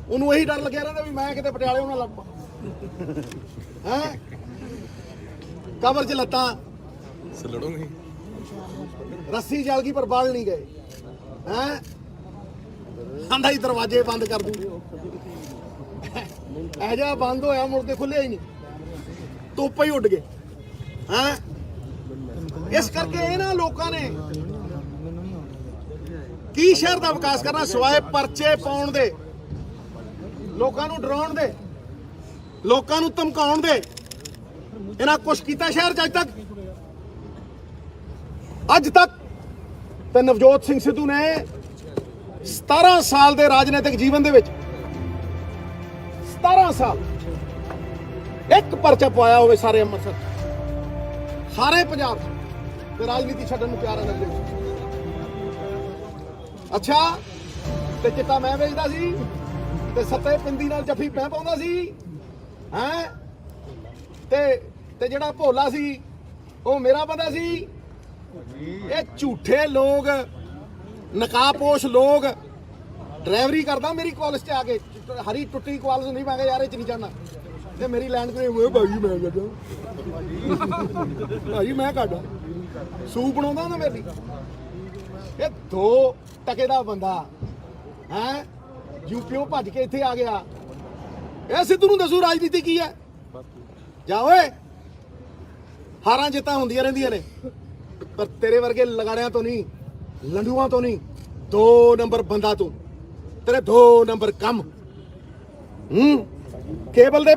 ਉਹਨੂੰ ਇਹੀ ਡਰ ਲੱਗਿਆ ਰਹਿੰਦਾ ਵੀ ਮੈਂ ਕਿਤੇ ਪਟਿਆਲੇ ਉਹਨਾਂ ਲੱਗ ਪਾ। ਹੈ ਕਬਰ 'ਚ ਲੱਤਾਂ ਲੜੋਗੇ, ਰੱਸੀ ਜਲ ਗਈ ਪਰ ਬਾਲ ਨਹੀਂ ਗਏ। ਹੈ ਆਂਦਾ ਹੀ ਦਰਵਾਜ਼ੇ ਬੰਦ ਕਰ ਦੂੰ। ਇਹ ਜਿਹਾ ਬੰਦ ਹੋਇਆ, ਮੁੜ ਕੇ ਖੁੱਲਿਆ ਹੀ ਨਹੀਂ, ਤੋਪੇ ਹੀ ਉੱਡ ਗਏ। ਹੈ ਇਸ ਕਰਕੇ ਇਹਨਾਂ ਲੋਕਾਂ ਨੇ ਕੀ ਸ਼ਹਿਰ ਦਾ ਵਿਕਾਸ ਕਰਨਾ ਸਿਵਾਏ ਪਰਚੇ ਪਾਉਣ ਦੇ, ਲੋਕਾਂ ਨੂੰ ਡਰਾਉਣ ਦੇ, ਲੋਕਾਂ ਨੂੰ ਧਮਕਾਉਣ ਦੇ। ਇਹਨਾਂ ਕੁਛ ਕੀਤਾ ਸ਼ਹਿਰ 'ਚ ਅੱਜ ਤੱਕ ਤੇ ਨਵਜੋਤ ਸਿੰਘ ਸਿੱਧੂ ਨੇ 17 ਸਾਲ ਦੇ ਰਾਜਨੀਤਿਕ ਜੀਵਨ ਦੇ ਵਿੱਚ 17 ਸਾਲ ਇੱਕ ਪਰਚਾ ਪਾਇਆ ਹੋਵੇ ਸਾਰੇ ਅੰਮ੍ਰਿਤਸਰ, ਸਾਰੇ ਪੰਜਾਬ 'ਚ, ਤੇ ਰਾਜਨੀਤੀ ਛੱਡਣ ਨੂੰ ਤਿਆਰ ਹੈ। ਅੱਛਾ, ਤੇ ਚਿੱਟਾ ਮੈਂ ਵੇਚਦਾ ਸੀ ਤੇ ਸੱਤੇ ਪਿੰਦੀ ਨਾਲ ਜੱਫੀ ਮੈਂ ਪਾਉਂਦਾ ਸੀ। ਹੈ ਤੇ ਜਿਹੜਾ ਭੋਲਾ ਸੀ ਉਹ ਮੇਰਾ ਬੰਦਾ ਸੀ। ਇਹ ਝੂਠੇ ਲੋਕ, ਨਕਾਬਪੋਸ਼ ਲੋਕ। ਡਰਾਈਵਰੀ ਕਰਦਾ ਮੇਰੀ ਕਾਲਜ 'ਚ ਆ ਕੇ, ਹਰੀ ਟੁੱਟੀ ਕਾਲਜ ਨਹੀਂ, ਮੈਂ ਕਿਹਾ ਯਾਰ ਇਹ 'ਚ ਨਹੀਂ ਚੜਨਾ। ਤੇ ਮੇਰੀ ਲੈਂਡ ਤੇ ਭਾਈ ਮੈਂ ਕੱਢਾਂ, ਭਾਈ ਮੈਂ ਕੱਢਾਂ, ਸੂਪ ਬਣਾਉਂਦਾ ਨਾ ਮੇਰੀ। ਇਹ 2 ਟਕੇ ਦਾ ਬੰਦਾ ਹੈ, ਯੂਪੀਓਂ ਭੱਜ ਕੇ ਇੱਥੇ ਆ ਗਿਆ। ਇਹ ਸਿੱਧੂ ਨੂੰ ਦੱਸੂ ਰਾਜਨੀਤੀ ਕੀ ਹੈ। ਜਾ ਓਏ, ਹਾਰਾਂ ਜਿੱਤਾਂ ਹੁੰਦੀਆਂ ਰਹਿੰਦੀਆਂ ਨੇ, ਪਰ ਤੇਰੇ ਵਰਗੇ ਲਗਾੜਿਆਂ ਤੋਂ ਨਹੀਂ, ਲੰਡੂਆਂ ਤੋਂ ਨਹੀਂ, 2 ਨੰਬਰ ਬੰਦਾ ਤੂੰ, ਤੇਰੇ 2 ਨੰਬਰ ਕੰਮ। ਕੇਬਲ ਦੇ